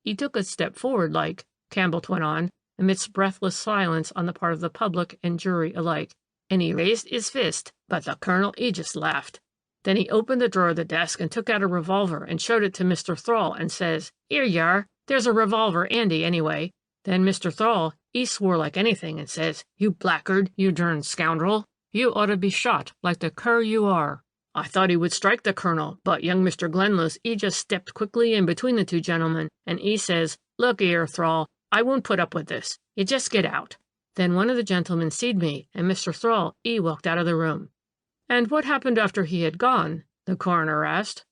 "He took a step forward like," Campbell went on, amidst breathless silence on the part of the public and jury alike, "and he raised his fist, but the colonel, he just laughed. Then he opened the drawer of the desk and took out a revolver and showed it to Mr. Thrall and says, 'Here you are, there's a revolver 'andy anyway.' Then Mr. Thrall, he swore like anything and says, 'You blackguard, you derned scoundrel, you ought to be shot like the cur you are.' I thought he would strike the colonel, but young Mr. Glenluce, he just stepped quickly in between the 2 gentlemen, and he says, 'Look here, Thrall, I won't put up with this. You just get out.' Then one of the gentlemen seed me, and Mr. Thrall, he walked out of the room." "And what happened after he had gone?" the coroner asked.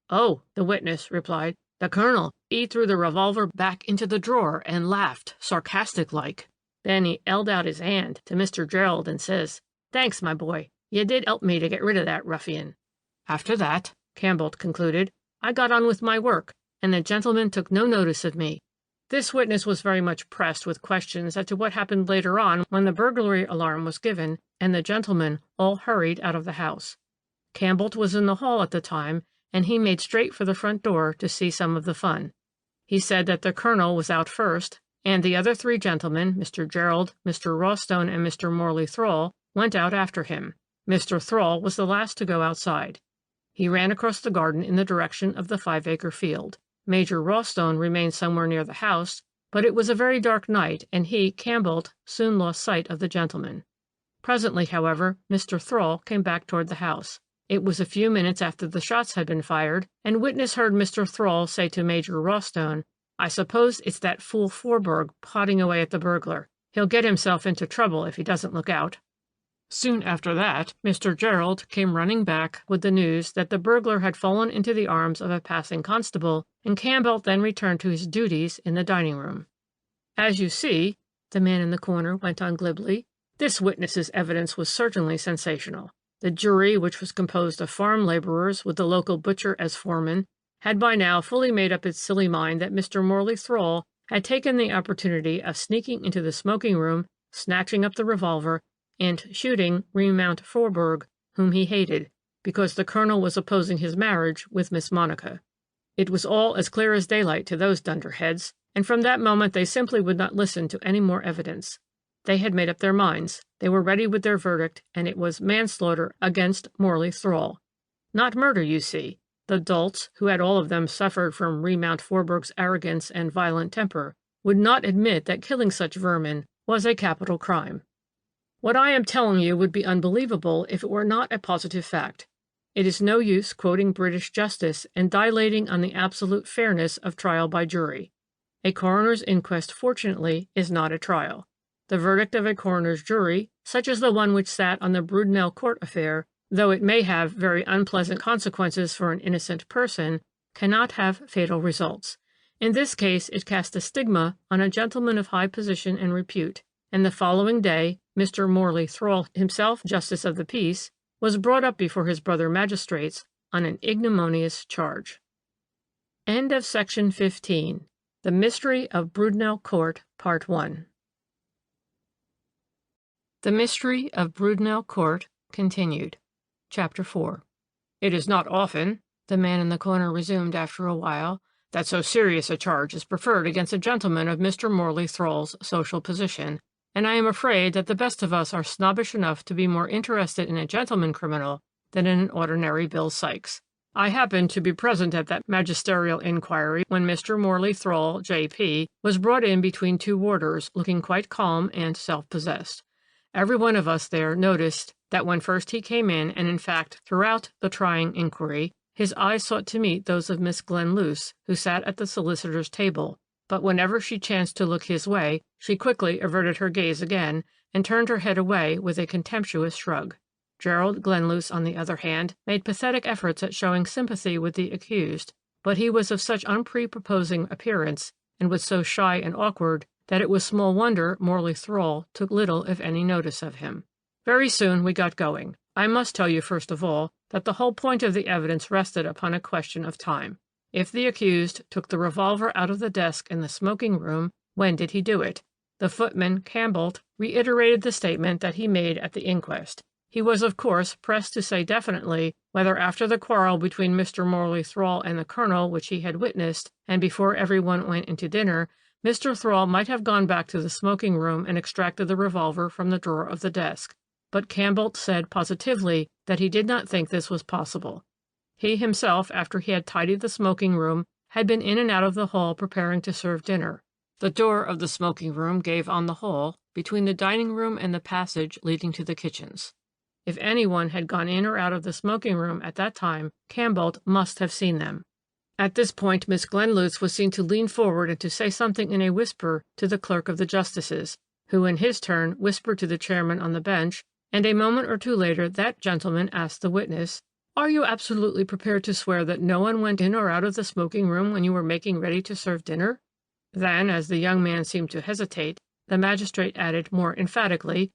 "Oh," the witness replied, The colonel, he threw the revolver back into the drawer and laughed, sarcastic-like. Then he held out his hand to Mr. Gerald and says, 'Thanks, my boy. You did help me to get rid of that ruffian.' After that," Campbell concluded, "I got on with my work, and the gentleman took no notice of me." This witness was very much pressed with questions as to what happened later on when the burglary alarm was given, and the gentlemen all hurried out of the house. Campbell was in the hall at the time, and he made straight for the front door to see some of the fun. He said that the colonel was out first, and the other three gentlemen, Mr. Gerald, Mr. Rawstone, and Mr. Morley Thrall, went out after him. Mr. Thrall was the last to go outside. He ran across the garden in the direction of the 5-acre field. Major Rawstone remained somewhere near the house, but it was a very dark night, and he, Campbell, soon lost sight of the gentleman. Presently, however, Mr. Thrall came back toward the house. It was a few minutes after the shots had been fired, and witness heard Mr. Thrall say to Major Rawstone, "I suppose it's that fool Forberg potting away at the burglar. He'll get himself into trouble if he doesn't look out." Soon after that, Mr. Gerald came running back with the news that the burglar had fallen into the arms of a passing constable, and Campbell then returned to his duties in the dining room. "As you see," the man in the corner went on glibly, "this witness's evidence was certainly sensational. The jury, which was composed of farm laborers with the local butcher as foreman, had by now fully made up its silly mind that Mr. Morley Thrall had taken the opportunity of sneaking into the smoking room, snatching up the revolver, and shooting Remount Forberg, whom he hated, because the colonel was opposing his marriage with Miss Monica. It was all as clear as daylight to those dunderheads, and from that moment they simply would not listen to any more evidence. They had made up their minds, they were ready with their verdict, and it was manslaughter against Morley Thrall. Not murder, you see. The dolts, who had all of them suffered from Remount Forberg's arrogance and violent temper, would not admit that killing such vermin was a capital crime. What I am telling you would be unbelievable if it were not a positive fact. It is no use quoting British justice and dilating on the absolute fairness of trial by jury. A coroner's inquest, fortunately, is not a trial. The verdict of a coroner's jury, such as the one which sat on the Brudnell Court affair, though it may have very unpleasant consequences for an innocent person, cannot have fatal results. In this case it cast a stigma on a gentleman of high position and repute, and the following day Mr. Morley Thrall, himself Justice of the Peace, was brought up before his brother magistrates on an ignominious charge. End of section 15. The Mystery of Brudnell Court, Part 1. The Mystery of Brudnell Court, continued. Chapter 4. "It is not often," the man in the corner resumed after a while, "that so serious a charge is preferred against a gentleman of Mr. Morley Thrall's social position, and I am afraid that the best of us are snobbish enough to be more interested in a gentleman criminal than in an ordinary Bill Sikes. I happened to be present at that magisterial inquiry when Mr. Morley Thrall, J.P., was brought in between two warders, looking quite calm and self-possessed. Every one of us there noticed that when first he came in, and in fact throughout the trying inquiry, his eyes sought to meet those of Miss Glenluce, who sat at the solicitor's table, but whenever she chanced to look his way, she quickly averted her gaze again, and turned her head away with a contemptuous shrug. Gerald Glenluce, on the other hand, made pathetic efforts at showing sympathy with the accused, but he was of such unprepossessing appearance, and was so shy and awkward, that it was small wonder Morley Thrall took little if any notice of him. Very soon we got going. I must tell you first of all that the whole point of the evidence rested upon a question of time. If the accused took the revolver out of the desk in the smoking room, when did he do it? The footman, Campbell, reiterated the statement that he made at the inquest. He was, of course, pressed to say definitely whether after the quarrel between Mr. Morley Thrall and the colonel, which he had witnessed, and before everyone went into dinner, Mr. Thrall might have gone back to the smoking room and extracted the revolver from the drawer of the desk. But Campbell said positively that he did not think this was possible. He himself, after he had tidied the smoking room, had been in and out of the hall preparing to serve dinner. The door of the smoking room gave on the hall, between the dining room and the passage leading to the kitchens. If anyone had gone in or out of the smoking room at that time, Campbell must have seen them. At this point Miss Glenluce was seen to lean forward and to say something in a whisper to the clerk of the justices, who in his turn whispered to the chairman on the bench, and a moment or two later that gentleman asked the witness, Are you absolutely prepared to swear that no one went in or out of the smoking room when you were making ready to serve dinner?" Then, as the young man seemed to hesitate, the magistrate added more emphatically,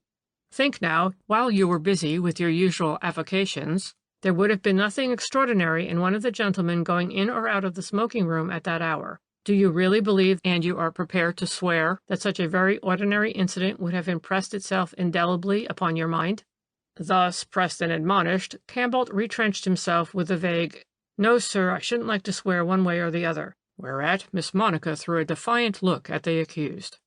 "Think now, while you were busy with your usual avocations, there would have been nothing extraordinary in one of the gentlemen going in or out of the smoking room at that hour. Do you really believe, and you are prepared to swear, that such a very ordinary incident would have impressed itself indelibly upon your mind?" Thus pressed and admonished, Campbell retrenched himself with a vague, "No, sir, I shouldn't like to swear one way or the other," whereat Miss Monica threw a defiant look at the accused,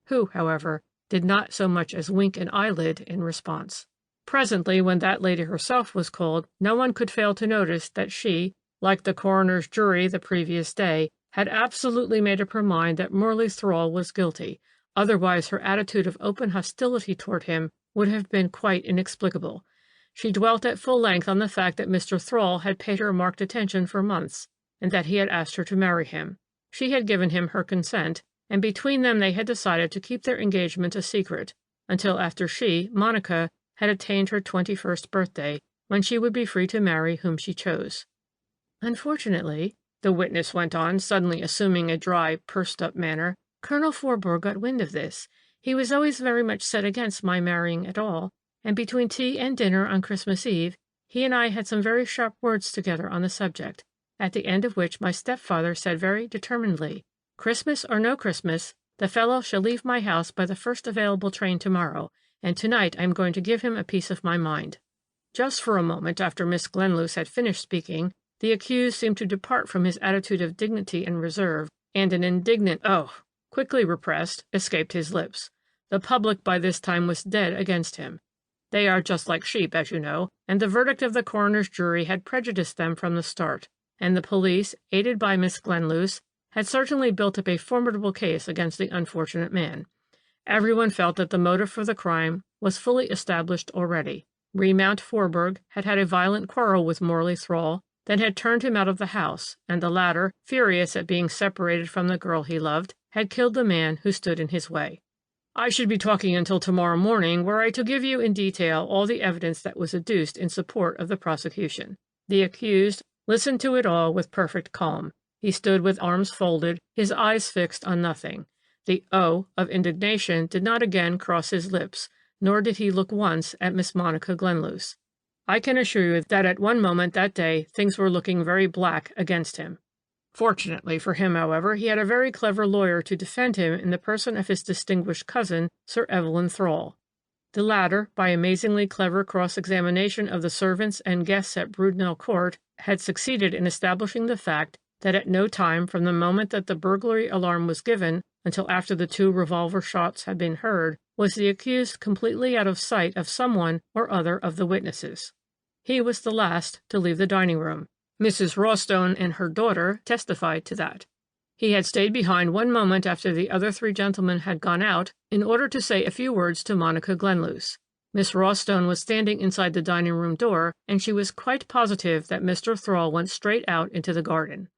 who, however, did not so much as wink an eyelid in response. Presently, when that lady herself was called, no one could fail to notice that she, like the coroner's jury the previous day, had absolutely made up her mind that Morley Thrall was guilty, otherwise her attitude of open hostility toward him would have been quite inexplicable. She dwelt at full length on the fact that Mr. Thrall had paid her marked attention for months, and that he had asked her to marry him. She had given him her consent, and between them they had decided to keep their engagement a secret, until after she, Monica, had attained her 21st birthday, when she would be free to marry whom she chose. "Unfortunately," the witness went on, suddenly assuming a dry, pursed-up manner, "Colonel Forbourg got wind of this. He was always very much set against my marrying at all, and between tea and dinner on Christmas Eve, he and I had some very sharp words together on the subject, at the end of which my stepfather said very determinedly, 'Christmas or no Christmas, the fellow shall leave my house by the first available train tomorrow, and tonight I am going to give him a piece of my mind.'" Just for a moment after Miss Glenluce had finished speaking, the accused seemed to depart from his attitude of dignity and reserve, and an indignant "Oh!" quickly repressed, escaped his lips. The public by this time was dead against him. They are just like sheep, as you know, and the verdict of the coroner's jury had prejudiced them from the start, and the police, aided by Miss Glenluce, had certainly built up a formidable case against the unfortunate man. Everyone felt that the motive for the crime was fully established already. Remount Forbourg had had a violent quarrel with Morley Thrall, then had turned him out of the house, and the latter, furious at being separated from the girl he loved, had killed the man who stood in his way. I should be talking until tomorrow morning were I to give you in detail all the evidence that was adduced in support of the prosecution. The accused listened to it all with perfect calm. He stood with arms folded, his eyes fixed on nothing. The "O" of indignation did not again cross his lips, nor did he look once at Miss Monica Glenluce. I can assure you that at one moment that day things were looking very black against him. Fortunately for him, however, he had a very clever lawyer to defend him in the person of his distinguished cousin, Sir Evelyn Thrall. The latter, by amazingly clever cross-examination of the servants and guests at Broodnell Court, had succeeded in establishing the fact that at no time from the moment that the burglary alarm was given until after the 2 revolver shots had been heard was the accused completely out of sight of someone or other of the witnesses. He was the last to leave the dining room. Mrs. Rawstone and her daughter testified to that. He had stayed behind one moment after the other 3 gentlemen had gone out in order to say a few words to Monica Glenluce. Miss Rawstone was standing inside the dining room door, and she was quite positive that Mr. Thrall went straight out into the garden.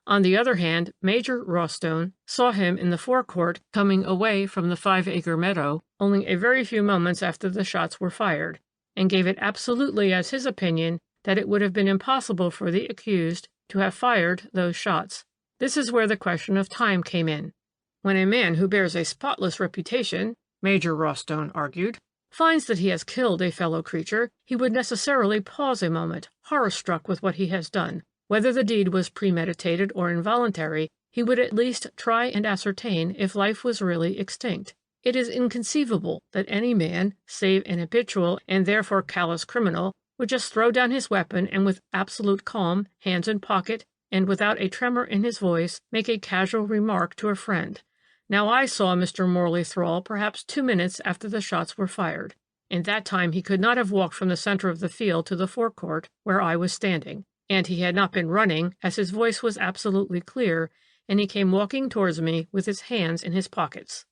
On the other hand, Major Rawstone saw him in the forecourt coming away from the 5-acre meadow only a very few moments after the shots were fired, and gave it absolutely as his opinion that it would have been impossible for the accused to have fired those shots. This is where the question of time came in. When a man who bears a spotless reputation, Major Rawstone argued, finds that he has killed a fellow creature, he would necessarily pause a moment, horror-struck with what he has done. Whether the deed was premeditated or involuntary, he would at least try and ascertain if life was really extinct. It is inconceivable that any man, save an habitual and therefore callous criminal, would just throw down his weapon and with absolute calm, hands in pocket, and without a tremor in his voice, make a casual remark to a friend. Now I saw Mr. Morley Thrall perhaps 2 minutes after the shots were fired. In that time he could not have walked from the center of the field to the forecourt where I was standing, and he had not been running, as his voice was absolutely clear, and he came walking towards me with his hands in his pockets.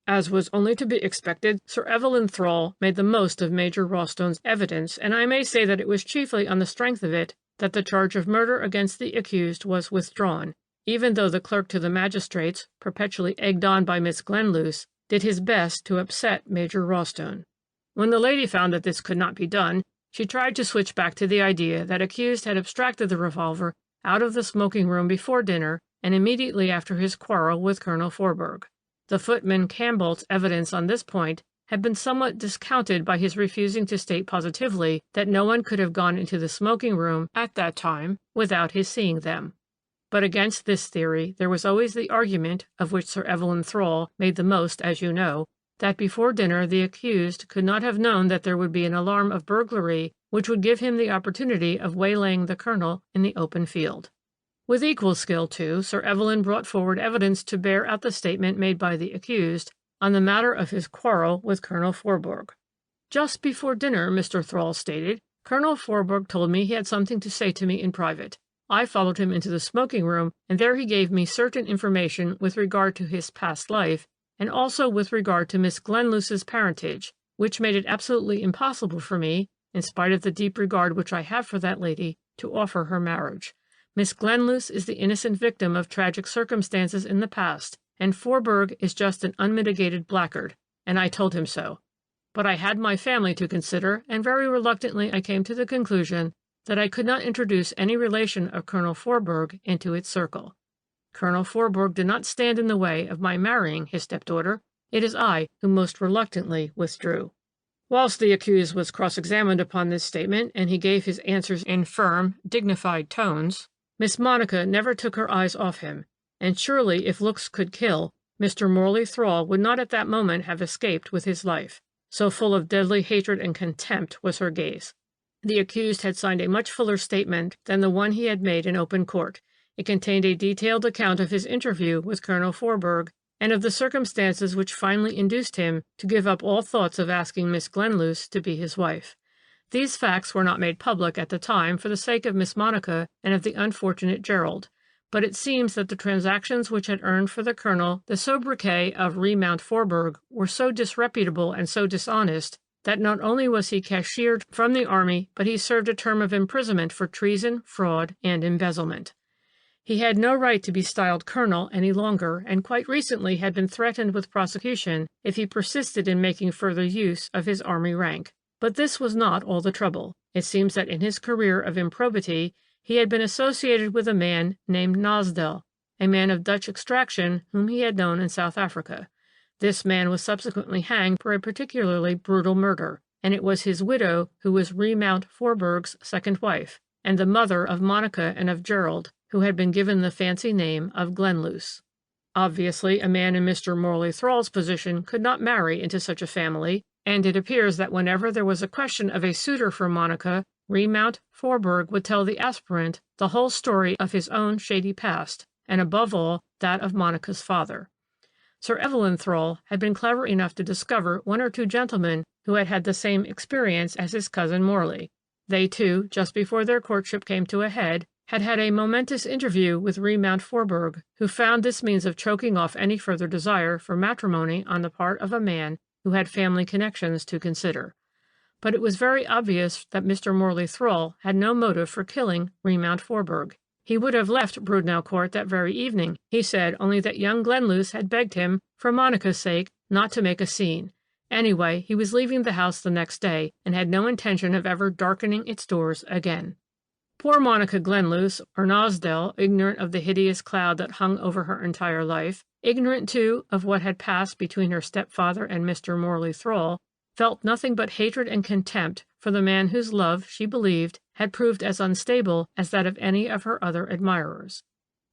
As was only to be expected, Sir Evelyn Thrall made the most of Major Rawstone's evidence, and I may say that it was chiefly on the strength of it that the charge of murder against the accused was withdrawn, even though the clerk to the magistrates, perpetually egged on by Miss Glenluce, did his best to upset Major Rawstone. When the lady found that this could not be done, She tried to switch back to the idea that accused had abstracted the revolver out of the smoking room before dinner and immediately after his quarrel with Colonel Forberg. The footman Campbell's evidence on this point had been somewhat discounted by his refusing to state positively that no one could have gone into the smoking room at that time without his seeing them. But against this theory there was always the argument, of which Sir Evelyn Thrall made the most, as you know, that before dinner the accused could not have known that there would be an alarm of burglary which would give him the opportunity of waylaying the colonel in the open field. With equal skill, too, Sir Evelyn brought forward evidence to bear out the statement made by the accused on the matter of his quarrel with Colonel Forberg. "Just before dinner," Mr. Thrall stated, "Colonel Forberg told me he had something to say to me in private. I followed him into the smoking room, and there he gave me certain information with regard to his past life, and also with regard to Miss Glenluce's parentage, which made it absolutely impossible for me, in spite of the deep regard which I have for that lady, to offer her marriage. Miss Glenluce is the innocent victim of tragic circumstances in the past, and Forberg is just an unmitigated blackguard, and I told him so. But I had my family to consider, and very reluctantly I came to the conclusion that I could not introduce any relation of Colonel Forberg into its circle. Colonel Forberg did not stand in the way of my marrying his stepdaughter. It is I who most reluctantly withdrew." Whilst the accused was cross-examined upon this statement, and he gave his answers in firm, dignified tones, Miss Monica never took her eyes off him, and surely if looks could kill, Mr. Morley Thrall would not at that moment have escaped with his life. So full of deadly hatred and contempt was her gaze. The accused had signed a much fuller statement than the one he had made in open court. It contained a detailed account of his interview with Colonel Forberg, and of the circumstances which finally induced him to give up all thoughts of asking Miss Glenluce to be his wife. These facts were not made public at the time for the sake of Miss Monica and of the unfortunate Gerald, but it seems that the transactions which had earned for the colonel the sobriquet of Remount Forberg were so disreputable and so dishonest that not only was he cashiered from the army, but he served a term of imprisonment for treason, fraud, and embezzlement. He had no right to be styled colonel any longer, and quite recently had been threatened with prosecution if he persisted in making further use of his army rank. But this was not all the trouble. It seems that in his career of improbity he had been associated with a man named Nosdell, a man of Dutch extraction whom he had known in South Africa. This man was subsequently hanged for a particularly brutal murder, and it was his widow who was Remount Forberg's second wife, and the mother of Monica and of Gerald, who had been given the fancy name of Glenluce. Obviously, a man in Mr. Morley Thrall's position could not marry into such a family, and it appears that whenever there was a question of a suitor for Monica, Remount Forberg would tell the aspirant the whole story of his own shady past, and above all, that of Monica's father. Sir Evelyn Thrall had been clever enough to discover one or two gentlemen who had had the same experience as his cousin Morley. They, too, just before their courtship came to a head, had had a momentous interview with Remount Forberg, who found this means of choking off any further desire for matrimony on the part of a man who had family connections to consider. But it was very obvious that Mr. Morley Thrall had no motive for killing Remount Forberg. He would have left Broodnell Court that very evening, he said, only that young Glenluce had begged him, for Monica's sake, not to make a scene. Anyway, he was leaving the house the next day, and had no intention of ever darkening its doors again. Poor Monica Glenluce, or Nosdell, ignorant of the hideous cloud that hung over her entire life, ignorant, too, of what had passed between her stepfather and Mr. Morley Thrall, felt nothing but hatred and contempt for the man whose love, she believed, had proved as unstable as that of any of her other admirers.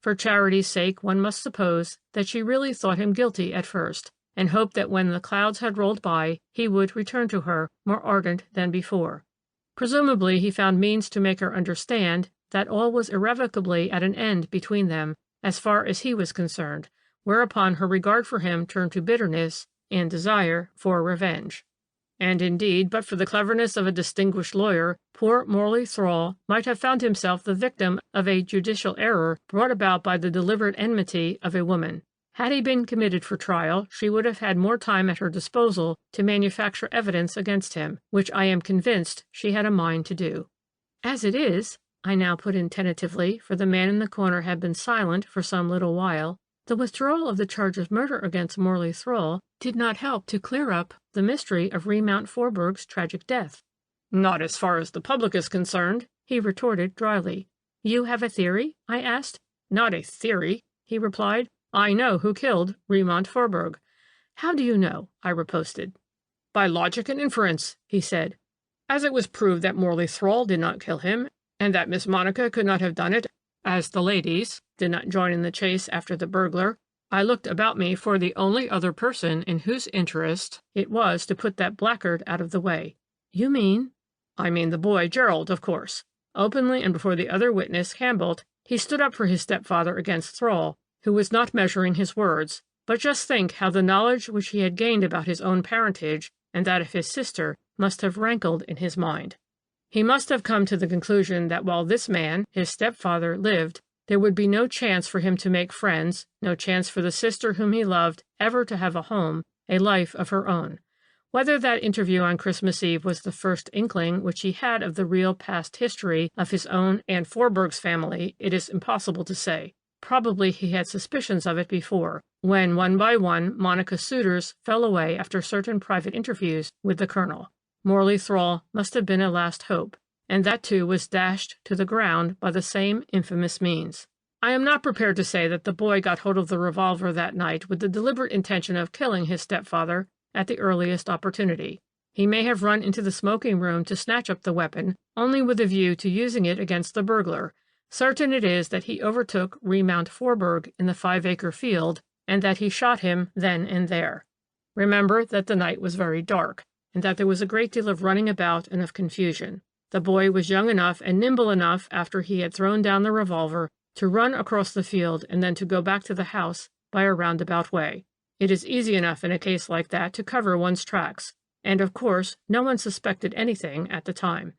For charity's sake, one must suppose that she really thought him guilty at first, and hoped that when the clouds had rolled by, he would return to her more ardent than before. Presumably he found means to make her understand that all was irrevocably at an end between them, as far as he was concerned, whereupon her regard for him turned to bitterness and desire for revenge. And indeed, but for the cleverness of a distinguished lawyer, poor Morley Thrall might have found himself the victim of a judicial error brought about by the deliberate enmity of a woman. Had he been committed for trial, she would have had more time at her disposal to manufacture evidence against him, which I am convinced she had a mind to do. As it is, I now put in tentatively, for the man in the corner had been silent for some little while, the withdrawal of the charge of murder against Morley Thrall did not help to clear up the mystery of Remount Forberg's tragic death. Not as far as the public is concerned, he retorted dryly. You have a theory? I asked. Not a theory, he replied. I know who killed Remont Forburg. How do you know? I riposted. By logic and inference, he said. As it was proved that Morley Thrall did not kill him, and that Miss Monica could not have done it, as the ladies did not join in the chase after the burglar, I looked about me for the only other person in whose interest it was to put that blackguard out of the way. You mean? I mean the boy Gerald, of course. Openly and before the other witness, Cambolt, he stood up for his stepfather against Thrall, who was not measuring his words. But just think how the knowledge which he had gained about his own parentage and that of his sister must have rankled in his mind. He must have come to the conclusion that while this man, his stepfather, lived, there would be no chance for him to make friends, no chance for the sister whom he loved ever to have a home, a life of her own. Whether that interview on Christmas Eve was the first inkling which he had of the real past history of his own and Forburg's family, it is impossible to say. Probably he had suspicions of it before, when one by one Monica's suitors fell away after certain private interviews with the colonel. Morley Thrall must have been a last hope, and that too was dashed to the ground by the same infamous means. I am not prepared to say that the boy got hold of the revolver that night with the deliberate intention of killing his stepfather at the earliest opportunity. He may have run into the smoking room to snatch up the weapon, only with a view to using it against the burglar. Certain it is that he overtook Remount Forburg in the 5-acre field, and that he shot him then and there. Remember that the night was very dark, and that there was a great deal of running about and of confusion. The boy was young enough and nimble enough after he had thrown down the revolver to run across the field and then to go back to the house by a roundabout way. It is easy enough in a case like that to cover one's tracks, and of course no one suspected anything at the time.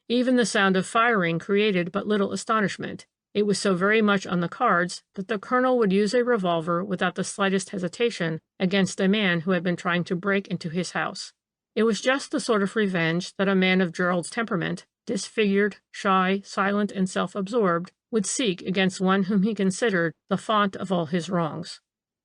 Even the sound of firing created but little astonishment. It was so very much on the cards that the colonel would use a revolver without the slightest hesitation against a man who had been trying to break into his house. It was just the sort of revenge that a man of Gerald's temperament, disfigured, shy, silent, and self-absorbed, would seek against one whom he considered the font of all his wrongs.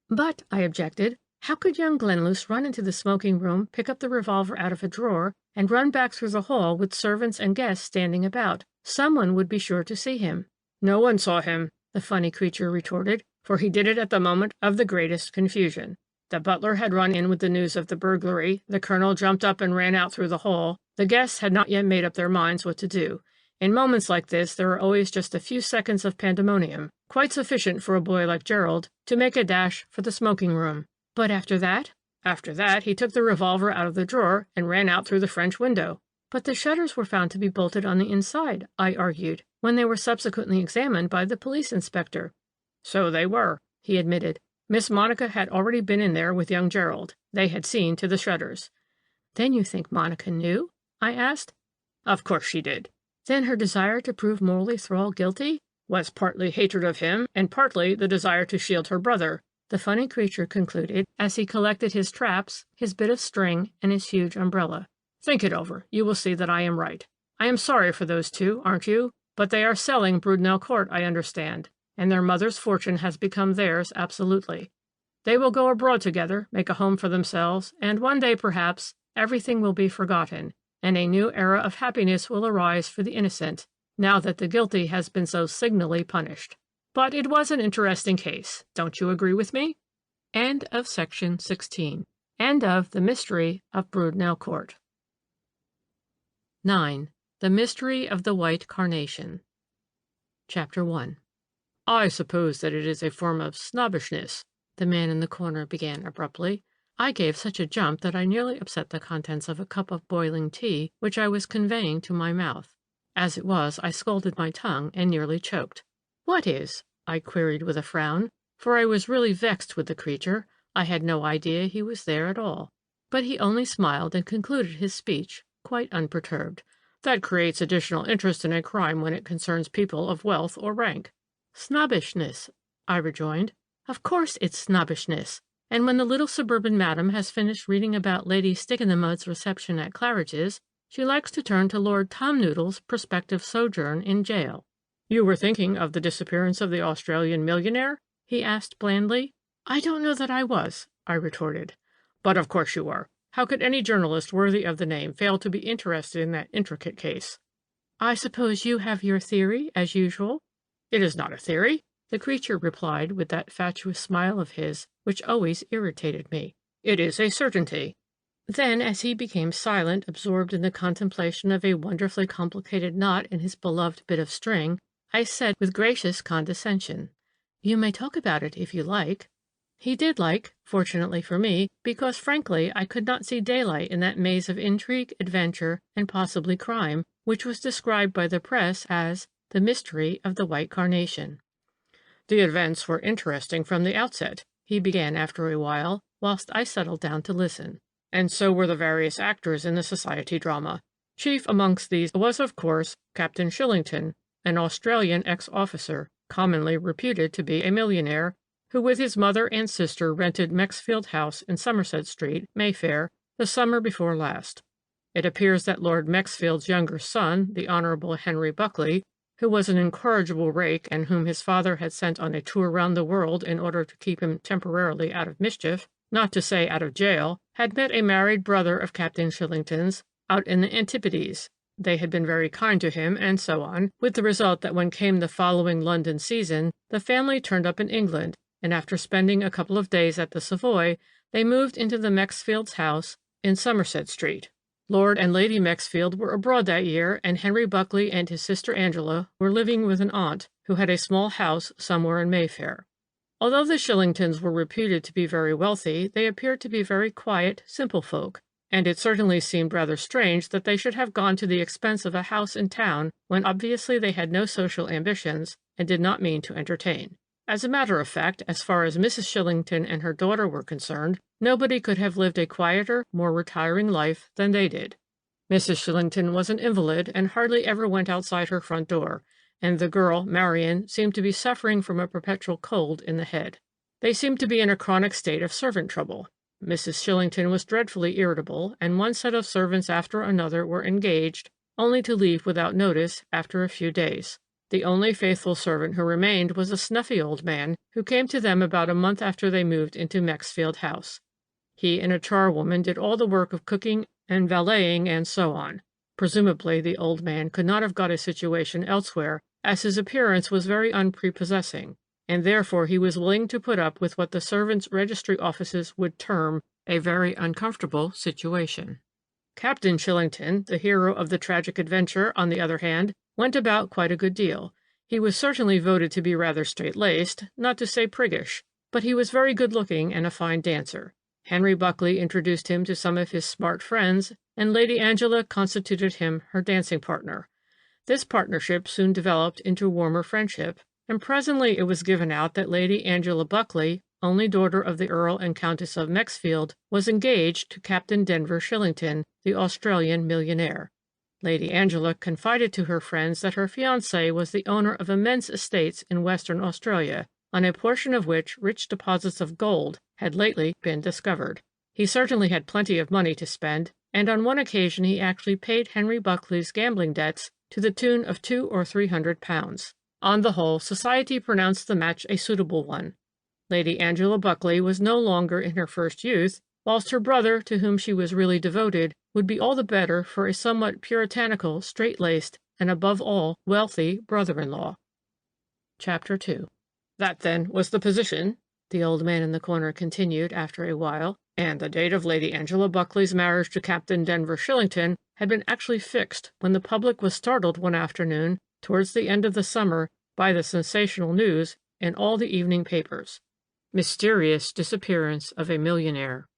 But, I objected, how could young Glenluce run into the smoking room, pick up the revolver out of a drawer, and run back through the hall with servants and guests standing about? Someone would be sure to see him. No one saw him, the funny creature retorted, for he did it at the moment of the greatest confusion. The butler had run in with the news of the burglary, the colonel jumped up and ran out through the hall, the guests had not yet made up their minds what to do. In moments like this there are always just a few seconds of pandemonium, quite sufficient for a boy like Gerald to make a dash for the smoking room. But after that? After that, he took the revolver out of the drawer and ran out through the French window. But the shutters were found to be bolted on the inside, I argued, when they were subsequently examined by the police inspector. So they were, he admitted. Miss Monica had already been in there with young Gerald. They had seen to the shutters. Then you think Monica knew? I asked. Of course she did. Then her desire to prove Morley Thrall guilty was partly hatred of him and partly the desire to shield her brother, the funny creature concluded as he collected his traps, his bit of string, and his huge umbrella. Think it over. You will see that I am right. I am sorry for those two, aren't you? But they are selling Broodnell Court, I understand, and their mother's fortune has become theirs absolutely. They will go abroad together, make a home for themselves, and one day, perhaps, everything will be forgotten, and a new era of happiness will arise for the innocent, now that the guilty has been so signally punished. But it was an interesting case. Don't you agree with me? End of section 16. End of The Mystery of Broodnell Court. 9. The Mystery of the White Carnation. Chapter 1. I suppose that it is a form of snobbishness, the man in the corner began abruptly. I gave such a jump that I nearly upset the contents of a cup of boiling tea which I was conveying to my mouth. As it was, I scalded my tongue and nearly choked. What is? I queried with a frown, for I was really vexed with the creature. I had no idea he was there at all. But he only smiled and concluded his speech, quite unperturbed. That creates additional interest in a crime when it concerns people of wealth or rank. Snobbishness, I rejoined. Of course it's snobbishness. And when the little suburban madam has finished reading about Lady Stick-in-the-Mud's reception at Claridge's, she likes to turn to Lord Tom Noodle's prospective sojourn in jail. You were thinking of the disappearance of the Australian millionaire? He asked blandly. I don't know that I was, I retorted. But of course you were. How could any journalist worthy of the name fail to be interested in that intricate case? I suppose you have your theory, as usual? It is not a theory, The creature replied with that fatuous smile of his, which always irritated me. it is a certainty. Then, as he became silent, absorbed in the contemplation of a wonderfully complicated knot in his beloved bit of string, I said with gracious condescension, "You may talk about it if you like." He did like, fortunately for me, because frankly I could not see daylight in that maze of intrigue, adventure, and possibly crime, which was described by the press as the mystery of the white carnation. The events were interesting from the outset, he began after a while, whilst I settled down to listen. And so were the various actors in the society drama. Chief amongst these was, of course, Captain Shillington, an Australian ex-officer, commonly reputed to be a millionaire, who with his mother and sister rented Mexfield House in Somerset Street, Mayfair, the summer before last. It appears that Lord Mexfield's younger son, the Honourable Henry Buckley, who was an incorrigible rake and whom his father had sent on a tour round the world in order to keep him temporarily out of mischief, not to say out of jail, had met a married brother of Captain Shillington's out in the Antipodes. They had been very kind to him, and so on, with the result that when came the following London season, the family turned up in England, and after spending a couple of days at the Savoy, they moved into the Mexfields' house in Somerset Street. Lord and Lady Mexfield were abroad that year, and Henry Buckley and his sister Angela were living with an aunt who had a small house somewhere in Mayfair. Although the Shillingtons were reputed to be very wealthy, they appeared to be very quiet, simple folk, and it certainly seemed rather strange that they should have gone to the expense of a house in town when obviously they had no social ambitions and did not mean to entertain. As a matter of fact, as far as Mrs. Shillington and her daughter were concerned, nobody could have lived a quieter, more retiring life than they did. Mrs. Shillington was an invalid and hardly ever went outside her front door, and the girl, Marian, seemed to be suffering from a perpetual cold in the head. They seemed to be in a chronic state of servant trouble. Mrs. Shillington was dreadfully irritable, and one set of servants after another were engaged, only to leave without notice after a few days. The only faithful servant who remained was a snuffy old man who came to them about a month after they moved into Mexfield House. He and a charwoman did all the work of cooking and valeting and so on. Presumably the old man could not have got a situation elsewhere, as his appearance was very unprepossessing, and therefore he was willing to put up with what the servants' registry offices would term a very uncomfortable situation. Captain Shillington, the hero of the tragic adventure, on the other hand, went about quite a good deal. He was certainly voted to be rather straight-laced, not to say priggish, but he was very good-looking and a fine dancer. Henry Buckley introduced him to some of his smart friends, and Lady Angela constituted him her dancing partner. This partnership soon developed into warmer friendship, and presently it was given out that Lady Angela Buckley, only daughter of the Earl and Countess of Mexfield, was engaged to Captain Denver Shillington, the Australian millionaire. Lady Angela confided to her friends that her fiancé was the owner of immense estates in Western Australia, on a portion of which rich deposits of gold had lately been discovered. He certainly had plenty of money to spend, and on one occasion he actually paid Henry Buckley's gambling debts to the tune of £200 or £300. On the whole, society pronounced the match a suitable one. Lady Angela Buckley was no longer in her first youth, whilst her brother, to whom she was really devoted, would be all the better for a somewhat puritanical, straight-laced, and above all, wealthy brother-in-law. Chapter 2. That, then, was the position, the old man in the corner continued after a while, and the date of Lady Angela Buckley's marriage to Captain Denver Shillington had been actually fixed when the public was startled one afternoon, towards the end of the summer, by the sensational news in all the evening papers. Mysterious disappearance of a millionaire.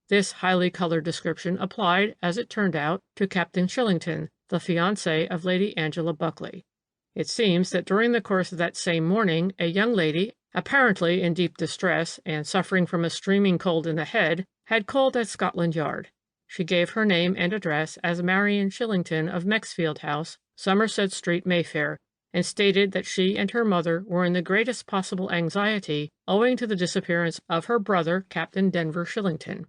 This highly colored description applied, as it turned out, to Captain Shillington, the fiancé of Lady Angela Buckley. It seems that during the course of that same morning, a young lady, apparently in deep distress and suffering from a streaming cold in the head, had called at Scotland Yard. She gave her name and address as Marian Shillington of Mexfield House, Somerset Street, Mayfair, and stated that she and her mother were in the greatest possible anxiety owing to the disappearance of her brother, Captain Denver Shillington.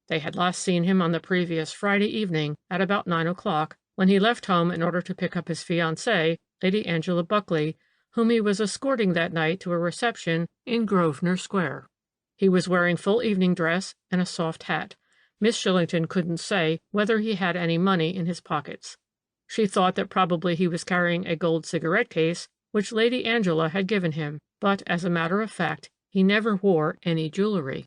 They had last seen him on the previous Friday evening at about 9 o'clock, when he left home in order to pick up his fiancée, Lady Angela Buckley, whom he was escorting that night to a reception in Grosvenor Square. He was wearing full evening dress and a soft hat, Miss Shillington couldn't say whether he had any money in his pockets. She thought that probably he was carrying a gold cigarette case, which Lady Angela had given him, but, as a matter of fact, he never wore any jewelry.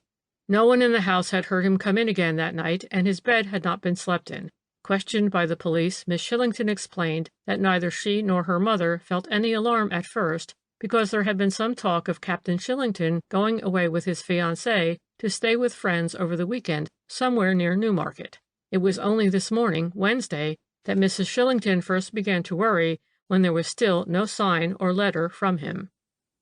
No one in the house had heard him come in again that night, and his bed had not been slept in. Questioned by the police, Miss Shillington explained that neither she nor her mother felt any alarm at first, because there had been some talk of Captain Shillington going away with his fiancée to stay with friends over the weekend somewhere near Newmarket. It was only this morning, Wednesday, that Mrs. Shillington first began to worry when there was still no sign or letter from him.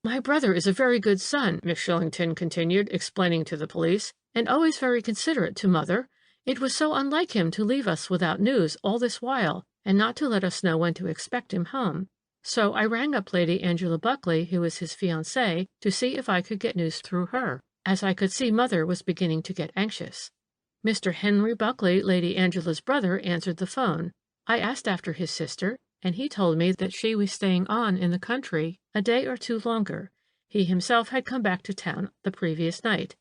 "My brother is a very good son," Miss Shillington continued, explaining to the police, "and always very considerate to Mother. It was so unlike him to leave us without news all this while, and not to let us know when to expect him home. So I rang up Lady Angela Buckley, who is his fiancée, to see if I could get news through her, as I could see Mother was beginning to get anxious. Mr. Henry Buckley, Lady Angela's brother, answered the phone. I asked after his sister, and he told me that she was staying on in the country a day or two longer. He himself had come back to town the previous night.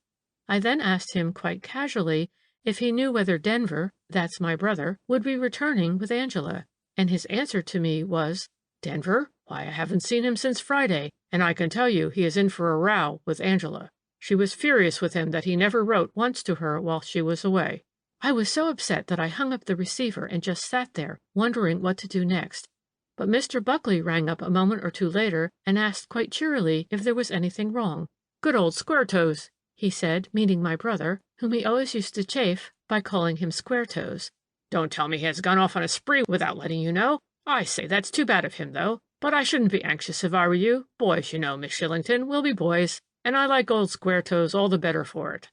I then asked him quite casually if he knew whether Denver, that's my brother, would be returning with Angela, and his answer to me was, 'Denver? Why, I haven't seen him since Friday, and I can tell you he is in for a row with Angela. She was furious with him that he never wrote once to her while she was away.' I was so upset that I hung up the receiver and just sat there, wondering what to do next. But Mr. Buckley rang up a moment or two later and asked quite cheerily if there was anything wrong. 'Good old Squaretoes,' he said, meaning my brother, whom he always used to chaff by calling him Squaretoes. 'Don't tell me he has gone off on a spree without letting you know. I say, that's too bad of him, though. But I shouldn't be anxious if I were you. Boys, you know, Miss Shillington, will be boys, and I like old Squaretoes all the better for it.'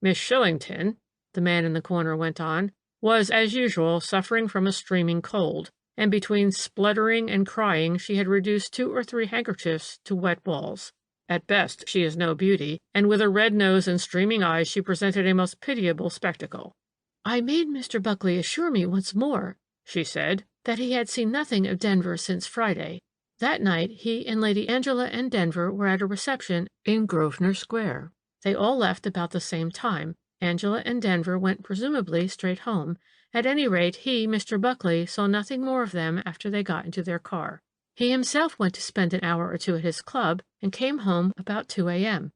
Miss Shillington," the man in the corner went on, "was, as usual, suffering from a streaming cold, and between spluttering and crying she had reduced 2 or 3 handkerchiefs to wet balls. At best she is no beauty, and with a red nose and streaming eyes she presented a most pitiable spectacle. 'I made Mr. Buckley assure me once more,' she said, 'that he had seen nothing of Denver since Friday. That night he and Lady Angela and Denver were at a reception in Grosvenor Square. They all left about the same time. Angela and Denver went presumably straight home. At any rate, he, Mr. Buckley, saw nothing more of them after they got into their car. He himself went to spend an hour or two at his club and came home about 2 a.m.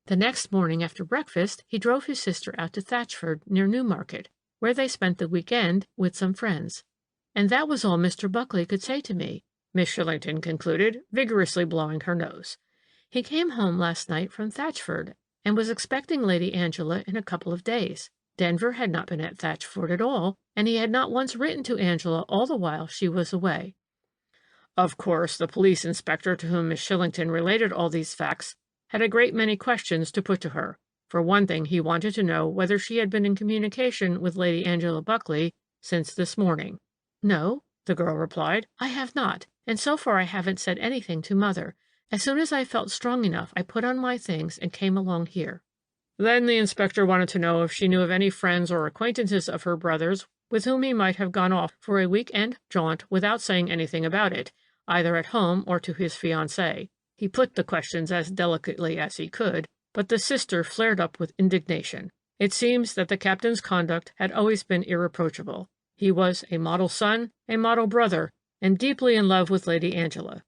The next morning after breakfast he drove his sister out to Thatchford, near Newmarket, where they spent the week-end with some friends. And that was all Mr. Buckley could say to me," Miss Shillington concluded, vigorously blowing her nose. "He came home last night from Thatchford, and was expecting Lady Angela in a couple of days. Denver had not been at Thatchford at all, and he had not once written to Angela all the while she was away." Of course, the police inspector to whom Miss Shillington related all these facts had a great many questions to put to her. For one thing, he wanted to know whether she had been in communication with Lady Angela Buckley since this morning. "No," the girl replied, "I have not, and so far I haven't said anything to Mother. As soon as I felt strong enough, I put on my things and came along here." Then the inspector wanted to know if she knew of any friends or acquaintances of her brother's with whom he might have gone off for a week-end jaunt without saying anything about it, either at home or to his fiancée. He put the questions as delicately as he could, but the sister flared up with indignation. It seems that the captain's conduct had always been irreproachable. He was a model son, a model brother, and deeply in love with Lady Angela.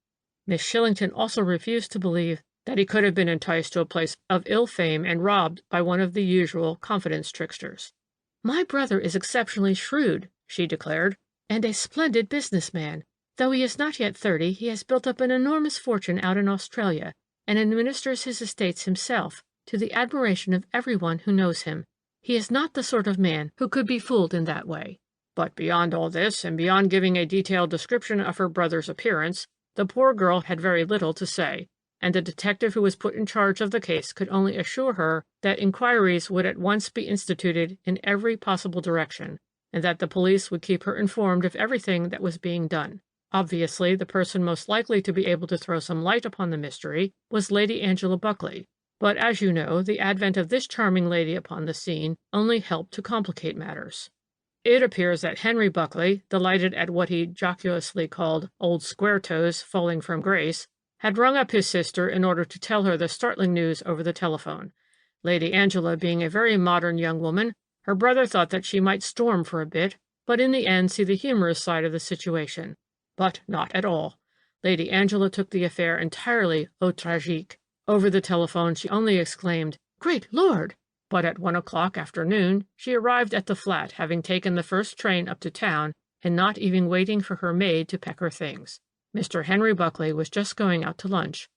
Miss Shillington also refused to believe that he could have been enticed to a place of ill fame and robbed by one of the usual confidence tricksters. "My brother is exceptionally shrewd," she declared, "and a splendid business man. Though he is not yet 30, he has built up an enormous fortune out in Australia, and administers his estates himself, to the admiration of everyone who knows him. He is not the sort of man who could be fooled in that way." But beyond all this, and beyond giving a detailed description of her brother's appearance, the poor girl had very little to say, and the detective who was put in charge of the case could only assure her that inquiries would at once be instituted in every possible direction, and that the police would keep her informed of everything that was being done. Obviously, the person most likely to be able to throw some light upon the mystery was Lady Angela Buckley, but as you know, the advent of this charming lady upon the scene only helped to complicate matters. It appears that Henry Buckley, delighted at what he jocosely called old Squaretoes falling from grace, had rung up his sister in order to tell her the startling news over the telephone. Lady Angela, being a very modern young woman, Her brother thought that she might storm for a bit, but in the end see the humorous side of the situation. But not at all. Lady Angela took the affair entirely au tragique. Over the telephone she only exclaimed, "Great Lord!" But at 1 o'clock after noon she arrived at the flat, having taken the first train up to town, and not even waiting for her maid to pack her things. Mr. Henry Buckley was just going out to lunch.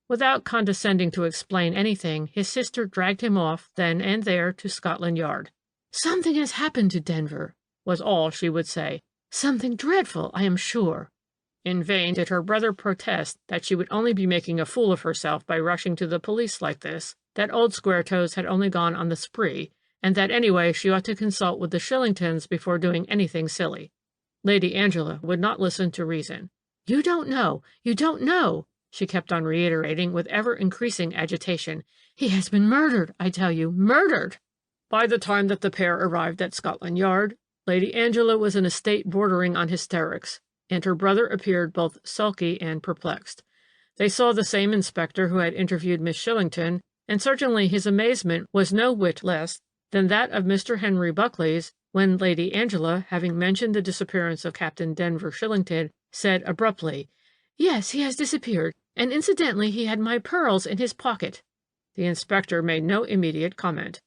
Without condescending to explain anything, his sister dragged him off then and there to Scotland Yard. "Something has happened to Denver," was all she would say. "Something dreadful, I am sure." In vain did her brother protest that she would only be making a fool of herself by rushing to the police like this, that old Squaretoes had only gone on the spree, and that anyway she ought to consult with the Shillingtons before doing anything silly. Lady Angela would not listen to reason. "You don't know, she kept on reiterating with ever-increasing agitation. "He has been murdered, I tell you, murdered!" By the time that the pair arrived at Scotland Yard, Lady Angela was in a state bordering on hysterics, and her brother appeared both sulky and perplexed. They saw the same inspector who had interviewed Miss Shillington, and certainly his amazement was no whit less than that of Mr. Henry Buckley's when Lady Angela, having mentioned the disappearance of Captain Denver Shillington, said abruptly, "Yes, he has disappeared, and incidentally he had my pearls in his pocket." The inspector made no immediate comment.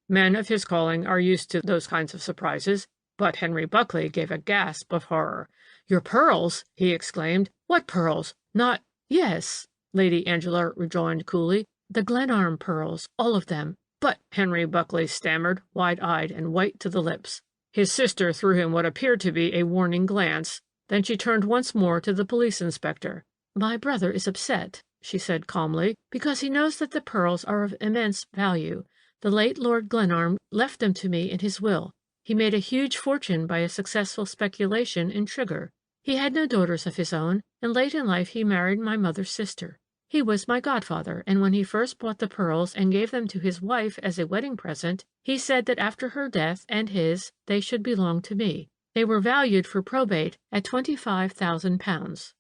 Men of his calling are used to those kinds of surprises, but Henry Buckley gave a gasp of horror. "Your pearls!" he exclaimed. "What pearls? Not—" "Yes," Lady Angela rejoined coolly, "the Glenarm pearls, all of them. But—" Henry Buckley stammered, wide-eyed and white to the lips. His sister threw him what appeared to be a warning glance. Then she turned once more to the police inspector. "My brother is upset," she said calmly, "because he knows that the pearls are of immense value. The late Lord Glenarm left them to me in his will. He made a huge fortune by a successful speculation in sugar. He had no daughters of his own, and late in life he married my mother's sister. He was my godfather, and when he first bought the pearls and gave them to his wife as a wedding present, he said that after her death and his, they should belong to me. They were valued for probate at £25,000.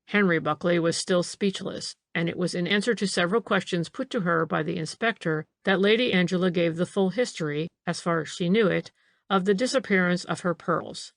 Henry Buckley was still speechless, and it was in answer to several questions put to her by the inspector that Lady Angela gave the full history, as far as she knew it, of the disappearance of her pearls.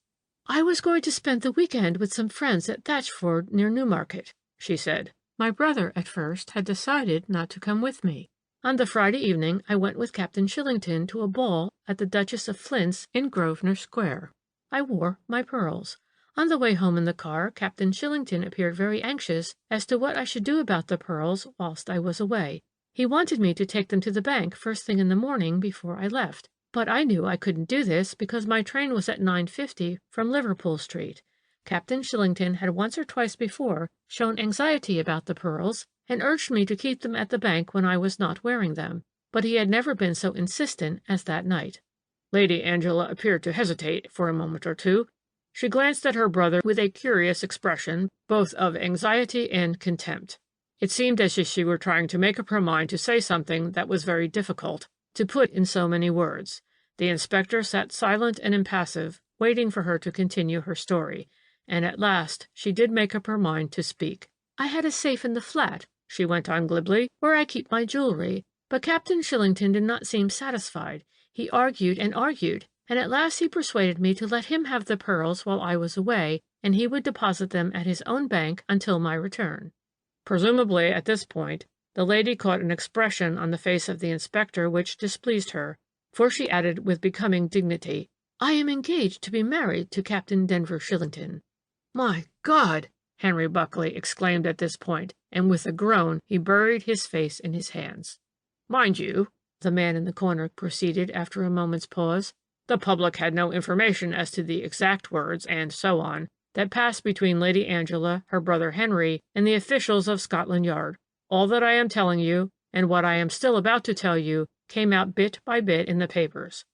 "I was going to spend the week-end with some friends at Thatchford near Newmarket," she said. "My brother, at first, had decided not to come with me. On the Friday evening I went with Captain Shillington to a ball at the Duchess of Flint's in Grosvenor Square. I wore my pearls. On the way home in the car, Captain Shillington appeared very anxious as to what I should do about the pearls whilst I was away. He wanted me to take them to the bank first thing in the morning before I left. But I knew I couldn't do this because my train was at 9:50 from Liverpool Street. Captain Shillington had once or twice before shown anxiety about the pearls and urged me to keep them at the bank when I was not wearing them, but he had never been so insistent as that night." Lady Angela appeared to hesitate for a moment or two. She glanced at her brother with a curious expression, both of anxiety and contempt. It seemed as if she were trying to make up her mind to say something that was very difficult to put in so many words. The inspector sat silent and impassive, waiting for her to continue her story, and at last she did make up her mind to speak. "I had a safe in the flat," she went on glibly, "where I keep my jewelry, but Captain Shillington did not seem satisfied. He argued and argued, and at last he persuaded me to let him have the pearls while I was away, and he would deposit them at his own bank until my return." Presumably at this point the lady caught an expression on the face of the inspector which displeased her, for she added with becoming dignity, "I am engaged to be married to Captain Denver Shillington." "My God!" Henry Buckley exclaimed at this point, and with a groan he buried his face in his hands. "Mind you," the man in the corner proceeded after a moment's pause, "the public had no information as to the exact words, and so on, that passed between Lady Angela, her brother Henry, and the officials of Scotland Yard. All that I am telling you, and what I am still about to tell you, came out bit by bit in the papers.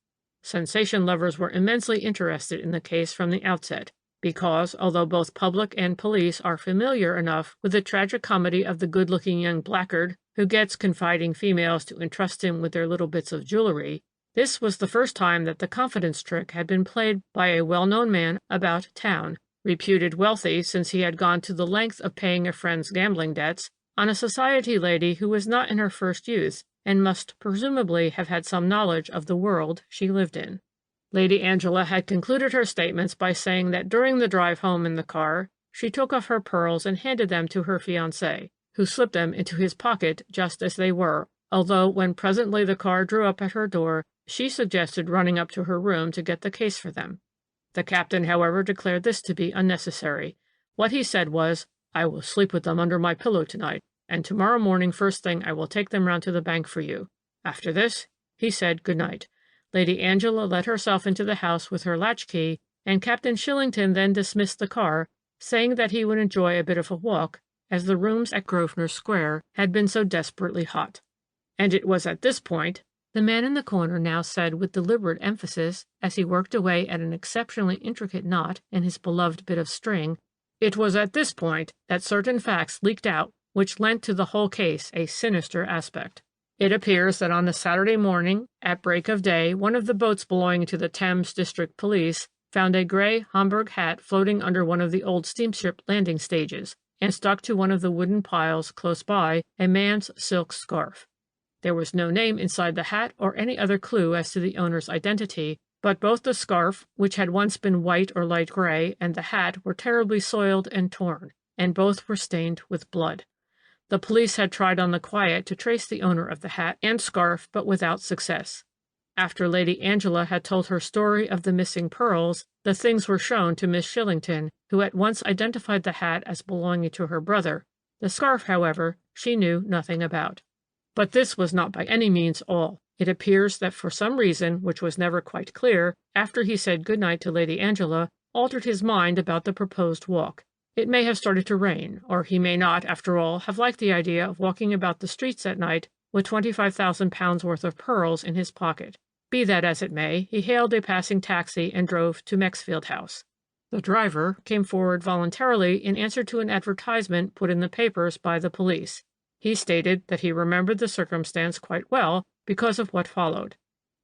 Sensation lovers were immensely interested in the case from the outset, because, although both public and police are familiar enough with the tragic comedy of the good-looking young blackguard who gets confiding females to entrust him with their little bits of jewelry, this was the first time that the confidence trick had been played by a well-known man about town, reputed wealthy since he had gone to the length of paying a friend's gambling debts, on a society lady who was not in her first youth, and must presumably have had some knowledge of the world she lived in. Lady Angela had concluded her statements by saying that during the drive home in the car, she took off her pearls and handed them to her fiancé, who slipped them into his pocket just as they were, although when presently the car drew up at her door, she suggested running up to her room to get the case for them. The captain, however, declared this to be unnecessary. What he said was, "I will sleep with them under my pillow tonight, and tomorrow morning first thing I will take them round to the bank for you." After this, he said good night. Lady Angela let herself into the house with her latchkey, and Captain Shillington then dismissed the car, saying that he would enjoy a bit of a walk, as the rooms at Grosvenor Square had been so desperately hot. And it was at this point, the man in the corner now said with deliberate emphasis, as he worked away at an exceptionally intricate knot in his beloved bit of string, it was at this point that certain facts leaked out which lent to the whole case a sinister aspect. It appears that on the Saturday morning, at break of day, one of the boats belonging to the Thames District Police found a gray Homburg hat floating under one of the old steamship landing stages, and stuck to one of the wooden piles close by a man's silk scarf. There was no name inside the hat or any other clue as to the owner's identity, but both the scarf, which had once been white or light gray, and the hat were terribly soiled and torn, and both were stained with blood. The police had tried on the quiet to trace the owner of the hat and scarf, but without success. After Lady Angela had told her story of the missing pearls, the things were shown to Miss Shillington, who at once identified the hat as belonging to her brother. The scarf, however, she knew nothing about. But this was not by any means all. It appears that for some reason, which was never quite clear, after he said good night to Lady Angela, altered his mind about the proposed walk. It may have started to rain, or he may not, after all, have liked the idea of walking about the streets at night with £25,000 worth of pearls in his pocket. Be that as it may, he hailed a passing taxi and drove to Mexfield House. The driver came forward voluntarily in answer to an advertisement put in the papers by the police. He stated that he remembered the circumstance quite well because of what followed.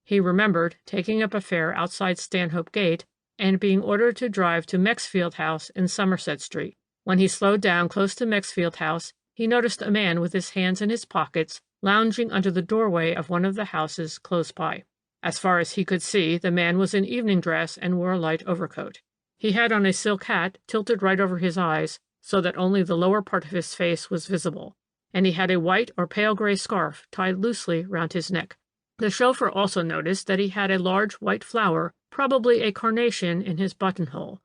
He remembered taking up a fare outside Stanhope Gate and being ordered to drive to Mexfield House in Somerset Street. When he slowed down close to Mexfield House, he noticed a man with his hands in his pockets lounging under the doorway of one of the houses close by. As far as he could see, the man was in evening dress and wore a light overcoat. He had on a silk hat tilted right over his eyes, so that only the lower part of his face was visible, and he had a white or pale gray scarf tied loosely round his neck. The chauffeur also noticed that he had a large white flower, probably a carnation, in his buttonhole.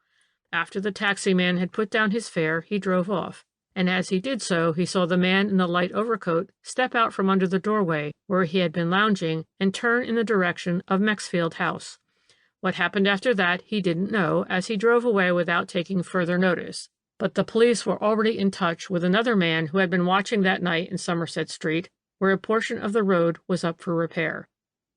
After the taxi-man had put down his fare, he drove off, and as he did so, he saw the man in the light overcoat step out from under the doorway where he had been lounging and turn in the direction of Mexfield House. What happened after that he didn't know, as he drove away without taking further notice. But the police were already in touch with another man who had been watching that night in Somerset Street, where a portion of the road was up for repair.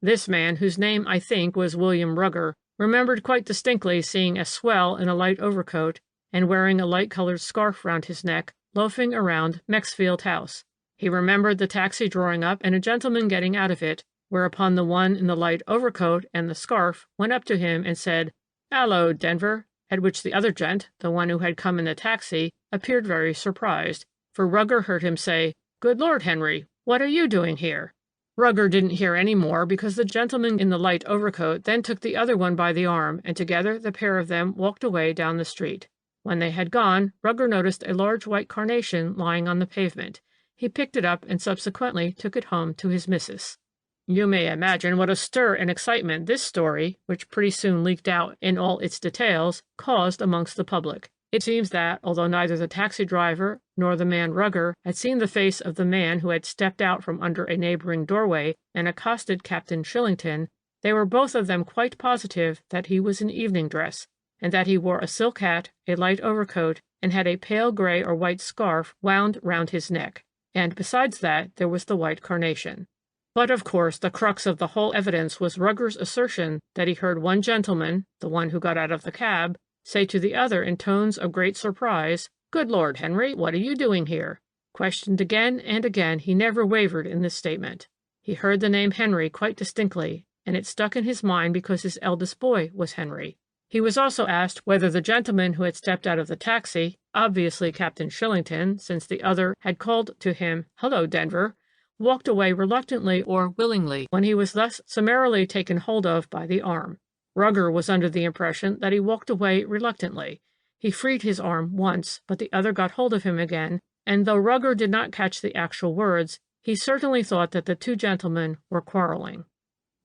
This man, whose name I think was William Rugger, remembered quite distinctly seeing a swell in a light overcoat and wearing a light-colored scarf round his neck, loafing around Mexfield House. He remembered the taxi drawing up and a gentleman getting out of it, whereupon the one in the light overcoat and the scarf went up to him and said, "Hallo, Denver," at which the other gent, the one who had come in the taxi, appeared very surprised, for Rugger heard him say, "Good Lord, Henry, what are you doing here?" Rugger didn't hear any more because the gentleman in the light overcoat then took the other one by the arm, and together the pair of them walked away down the street. When they had gone, Rugger noticed a large white carnation lying on the pavement. He picked it up and subsequently took it home to his missus. You may imagine what a stir and excitement this story, which pretty soon leaked out in all its details, caused amongst the public. It seems that, although neither the taxi driver nor the man Rugger had seen the face of the man who had stepped out from under a neighboring doorway and accosted Captain Shillington, they were both of them quite positive that he was in evening dress, and that he wore a silk hat, a light overcoat, and had a pale gray or white scarf wound round his neck. And besides that, there was the white carnation. But, of course, the crux of the whole evidence was Rugger's assertion that he heard one gentleman, the one who got out of the cab, say to the other in tones of great surprise, "Good Lord, Henry, what are you doing here?" Questioned again and again, he never wavered in this statement. He heard the name Henry quite distinctly, and it stuck in his mind because his eldest boy was Henry. He was also asked whether the gentleman who had stepped out of the taxi, obviously Captain Shillington, since the other had called to him, "Hello, Denver," walked away reluctantly or willingly when he was thus summarily taken hold of by the arm. Rugger was under the impression that he walked away reluctantly. He freed his arm once, but the other got hold of him again, and though Rugger did not catch the actual words, he certainly thought that the two gentlemen were quarreling.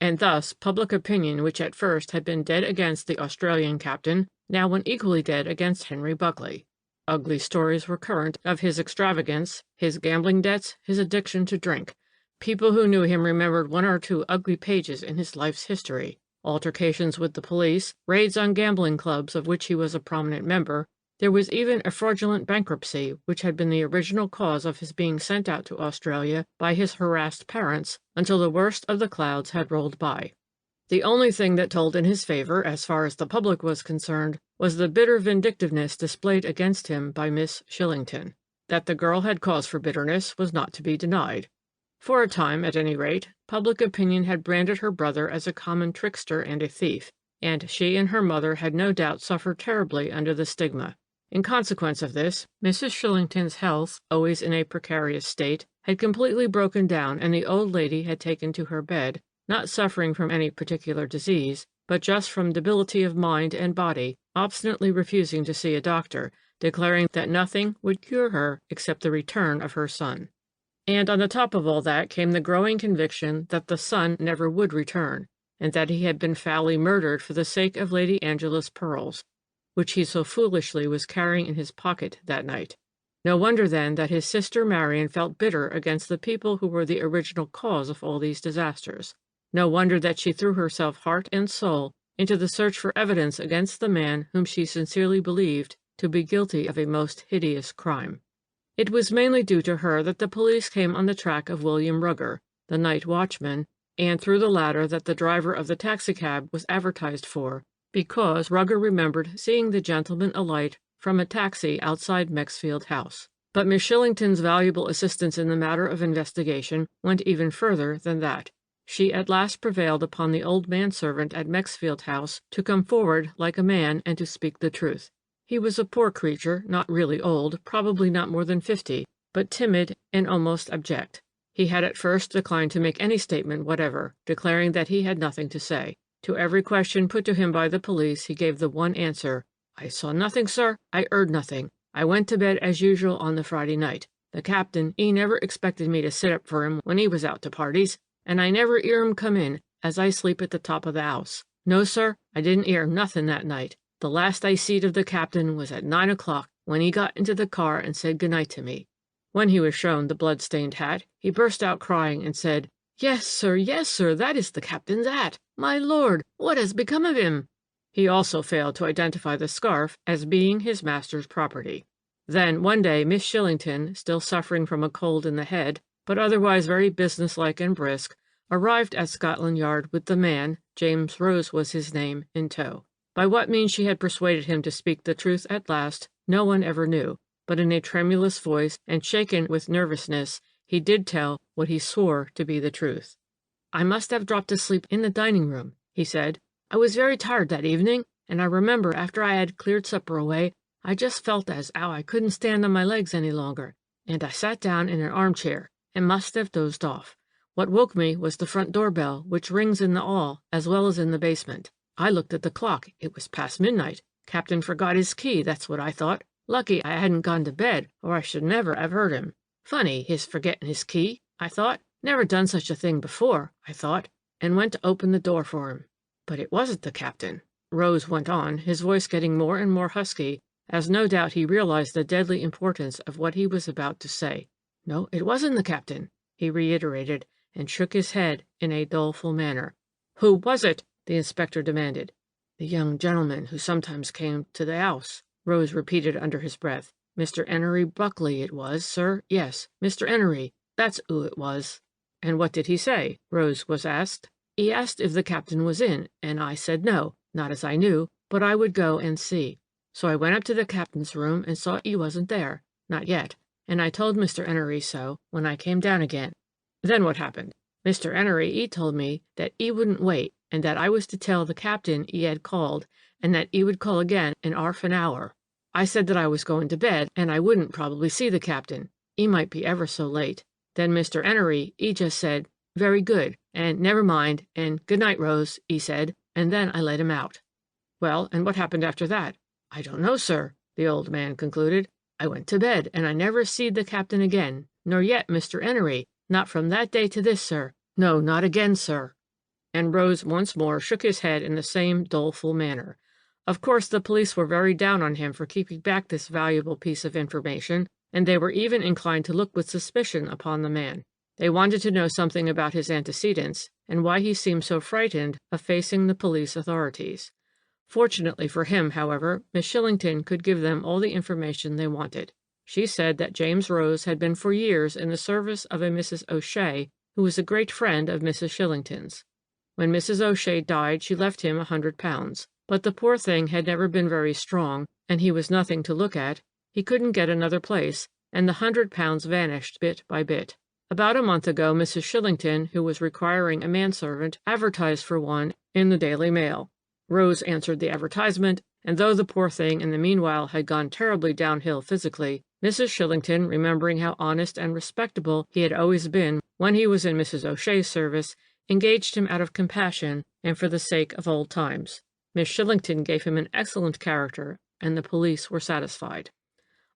And thus public opinion, which at first had been dead against the Australian captain, now went equally dead against Henry Buckley. Ugly stories were current of his extravagance, his gambling debts, his addiction to drink. People who knew him remembered one or two ugly pages in his life's history: altercations with the police, raids on gambling clubs of which he was a prominent member. There was even a fraudulent bankruptcy, which had been the original cause of his being sent out to Australia by his harassed parents until the worst of the clouds had rolled by. The only thing that told in his favor, as far as the public was concerned, was the bitter vindictiveness displayed against him by Miss Shillington. That the girl had cause for bitterness was not to be denied. For a time, at any rate, public opinion had branded her brother as a common trickster and a thief, and she and her mother had no doubt suffered terribly under the stigma. In consequence of this, Mrs. Shillington's health, always in a precarious state, had completely broken down, and the old lady had taken to her bed, not suffering from any particular disease, but just from debility of mind and body, obstinately refusing to see a doctor, declaring that nothing would cure her except the return of her son. And on the top of all that came the growing conviction that the son never would return, and that he had been foully murdered for the sake of Lady Angela's pearls, which he so foolishly was carrying in his pocket that night. No wonder, then, that his sister Marian felt bitter against the people who were the original cause of all these disasters. No wonder that she threw herself heart and soul into the search for evidence against the man whom she sincerely believed to be guilty of a most hideous crime. It was mainly due to her that the police came on the track of William Rugger, the night watchman, and through the latter that the driver of the taxicab was advertised for, because Rugger remembered seeing the gentleman alight from a taxi outside Mexfield House. But Miss Shillington's valuable assistance in the matter of investigation went even further than that. She at last prevailed upon the old manservant at Mexfield House to come forward like a man and to speak the truth. He was a poor creature, not really old, probably not more than 50, but timid and almost abject. He had at first declined to make any statement whatever, declaring that he had nothing to say. To every question put to him by the police he gave the one answer: "I saw nothing, sir. I heard nothing. I went to bed as usual on the Friday night. The captain, he never expected me to sit up for him when he was out to parties, and I never 'ear him come in, as I sleep at the top of the house. No, sir, I didn't 'ear nothing that night. The last I seed of the captain was at 9 o'clock, when he got into the car and said good night to me." When he was shown the blood-stained hat, he burst out crying and said, yes, sir, that is the captain's hat. My lord, what has become of him?" He also failed to identify the scarf as being his master's property. Then, one day, Miss Shillington, still suffering from a cold in the head, but otherwise very businesslike and brisk, arrived at Scotland Yard with the man, James Rose was his name, in tow. By what means she had persuaded him to speak the truth at last, no one ever knew, but in a tremulous voice and shaken with nervousness, he did tell what he swore to be the truth. "I must have dropped asleep in the dining-room," he said. "I was very tired that evening, and I remember after I had cleared supper away, I just felt as 'ow I couldn't stand on my legs any longer, and I sat down in an armchair and must have dozed off. What woke me was the front door-bell, which rings in the hall as well as in the basement. I looked at the clock. It was past midnight. Captain forgot his key, that's what I thought. Lucky I hadn't gone to bed, or I should never have heard him. Funny, his forgetting his key, I thought. Never done such a thing before, I thought, and went to open the door for him. But it wasn't the captain," Rose went on, his voice getting more and more husky, as no doubt he realized the deadly importance of what he was about to say. "No, it wasn't the captain," he reiterated, and shook his head in a doleful manner. "Who was it?" the inspector demanded. "The young gentleman who sometimes came to the house," Rose repeated under his breath. "Mr. 'Enery Buckley it was, sir. Yes, Mr. 'Enery. That's who it was." "And what did he say?" Rose was asked. "He asked if the captain was in, and I said no, not as I knew, but I would go and see. So I went up to the captain's room and saw he wasn't there, not yet, and I told Mr. 'Enery so when I came down again." "Then what happened?" "Mr. 'Enery, he told me that he wouldn't wait, and that I was to tell the captain he had called, and that he would call again in 'arf an hour. I said that I was going to bed, and I wouldn't probably see the captain. He might be ever so late. Then Mr. 'Enery, he just said, 'Very good,' and 'Never mind,' and 'Good night, Rose,' he said, and then I let him out." "Well, and what happened after that?" "I don't know, sir," the old man concluded. "I went to bed, and I never seed the captain again, nor yet Mr. Enery, not from that day to this, sir. No, not again, sir." And Rose once more shook his head in the same doleful manner. Of course, the police were very down on him for keeping back this valuable piece of information, and they were even inclined to look with suspicion upon the man. They wanted to know something about his antecedents, and why he seemed so frightened of facing the police authorities. Fortunately for him, however, Miss Shillington could give them all the information they wanted. She said that James Rose had been for years in the service of a Mrs. O'Shea, who was a great friend of Mrs. Shillington's. When Mrs. O'Shea died, she left him £100, but the poor thing had never been very strong, and he was nothing to look at. He couldn't get another place, and the £100 vanished bit by bit. About a month ago, Mrs. Shillington, who was requiring a manservant, advertised for one in the Daily Mail. Rose answered the advertisement, and though the poor thing in the meanwhile had gone terribly downhill physically, Mrs. Shillington, remembering how honest and respectable he had always been when he was in Mrs. O'Shea's service, engaged him out of compassion and for the sake of old times. Miss Shillington gave him an excellent character, and the police were satisfied.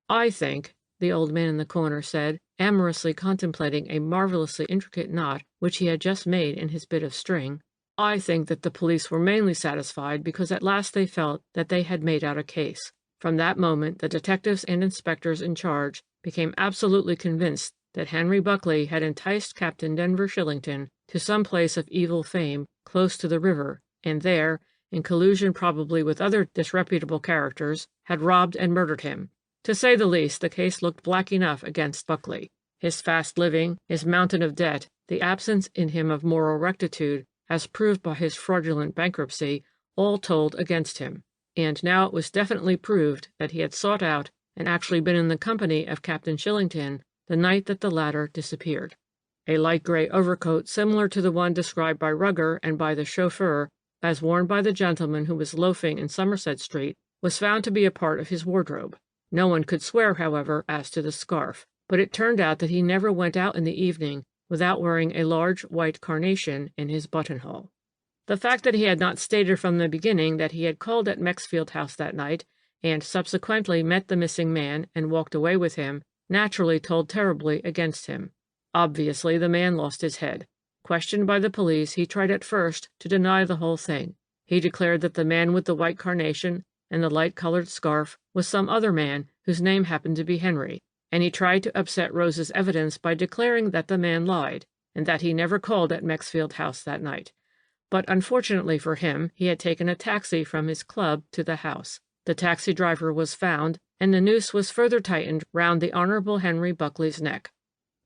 "I think," the old man in the corner said, amorously contemplating a marvelously intricate knot which he had just made in his bit of string, "I think that the police were mainly satisfied because at last they felt that they had made out a case. From that moment the detectives and inspectors in charge became absolutely convinced that Henry Buckley had enticed Captain Denver Shillington to some place of evil fame close to the river, and there, in collusion probably with other disreputable characters, had robbed and murdered him. To say the least, the case looked black enough against Buckley. His fast living, his mountain of debt, the absence in him of moral rectitude, as proved by his fraudulent bankruptcy, all told against him. And now it was definitely proved that he had sought out and actually been in the company of Captain Shillington the night that the latter disappeared. A light gray overcoat similar to the one described by Rugger and by the chauffeur as worn by the gentleman who was loafing in Somerset Street was found to be a part of his wardrobe. No one could swear, however, as to the scarf, but it turned out that he never went out in the evening without wearing a large white carnation in his buttonhole. The fact that he had not stated from the beginning that he had called at Mexfield House that night, and subsequently met the missing man and walked away with him, naturally told terribly against him. Obviously, the man lost his head. Questioned by the police, he tried at first to deny the whole thing. He declared that the man with the white carnation and the light-colored scarf was some other man whose name happened to be Henry, and he tried to upset Rose's evidence by declaring that the man lied, and that he never called at Mexfield House that night. But unfortunately for him, he had taken a taxi from his club to the house. The taxi driver was found, and the noose was further tightened round the Honorable Henry Buckley's neck.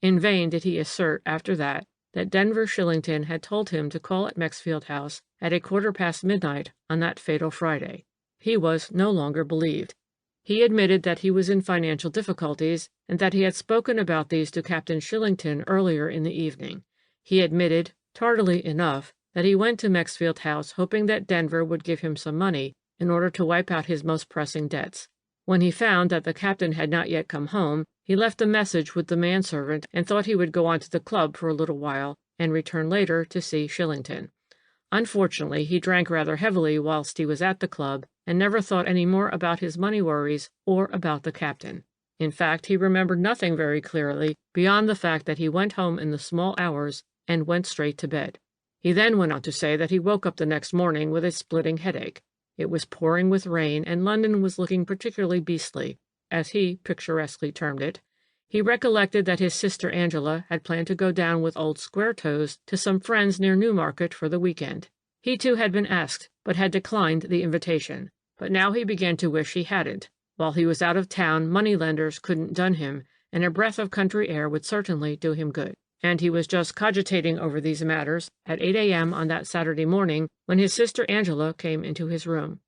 In vain did he assert, after that Denver Shillington had told him to call at Mexfield House at midnight midnight on that fatal Friday. He was no longer believed. He admitted that he was in financial difficulties, and that he had spoken about these to Captain Shillington earlier in the evening. He admitted, tardily enough, that he went to Mexfield House hoping that Denver would give him some money in order to wipe out his most pressing debts. When he found that the captain had not yet come home, he left a message with the manservant and thought he would go on to the club for a little while and return later to see Shillington. Unfortunately, he drank rather heavily whilst he was at the club and never thought any more about his money worries or about the captain. In fact, he remembered nothing very clearly beyond the fact that he went home in the small hours and went straight to bed. He then went on to say that he woke up the next morning with a splitting headache. It was pouring with rain, and London was looking particularly beastly, as he picturesquely termed it. He recollected that his sister Angela had planned to go down with old Squaretoes to some friends near Newmarket for the week-end. He too had been asked, but had declined the invitation. But now he began to wish he hadn't. While he was out of town, money-lenders couldn't dun him, and a breath of country air would certainly do him good. And he was just cogitating over these matters at 8 a.m. on that Saturday morning when his sister Angela came into his room.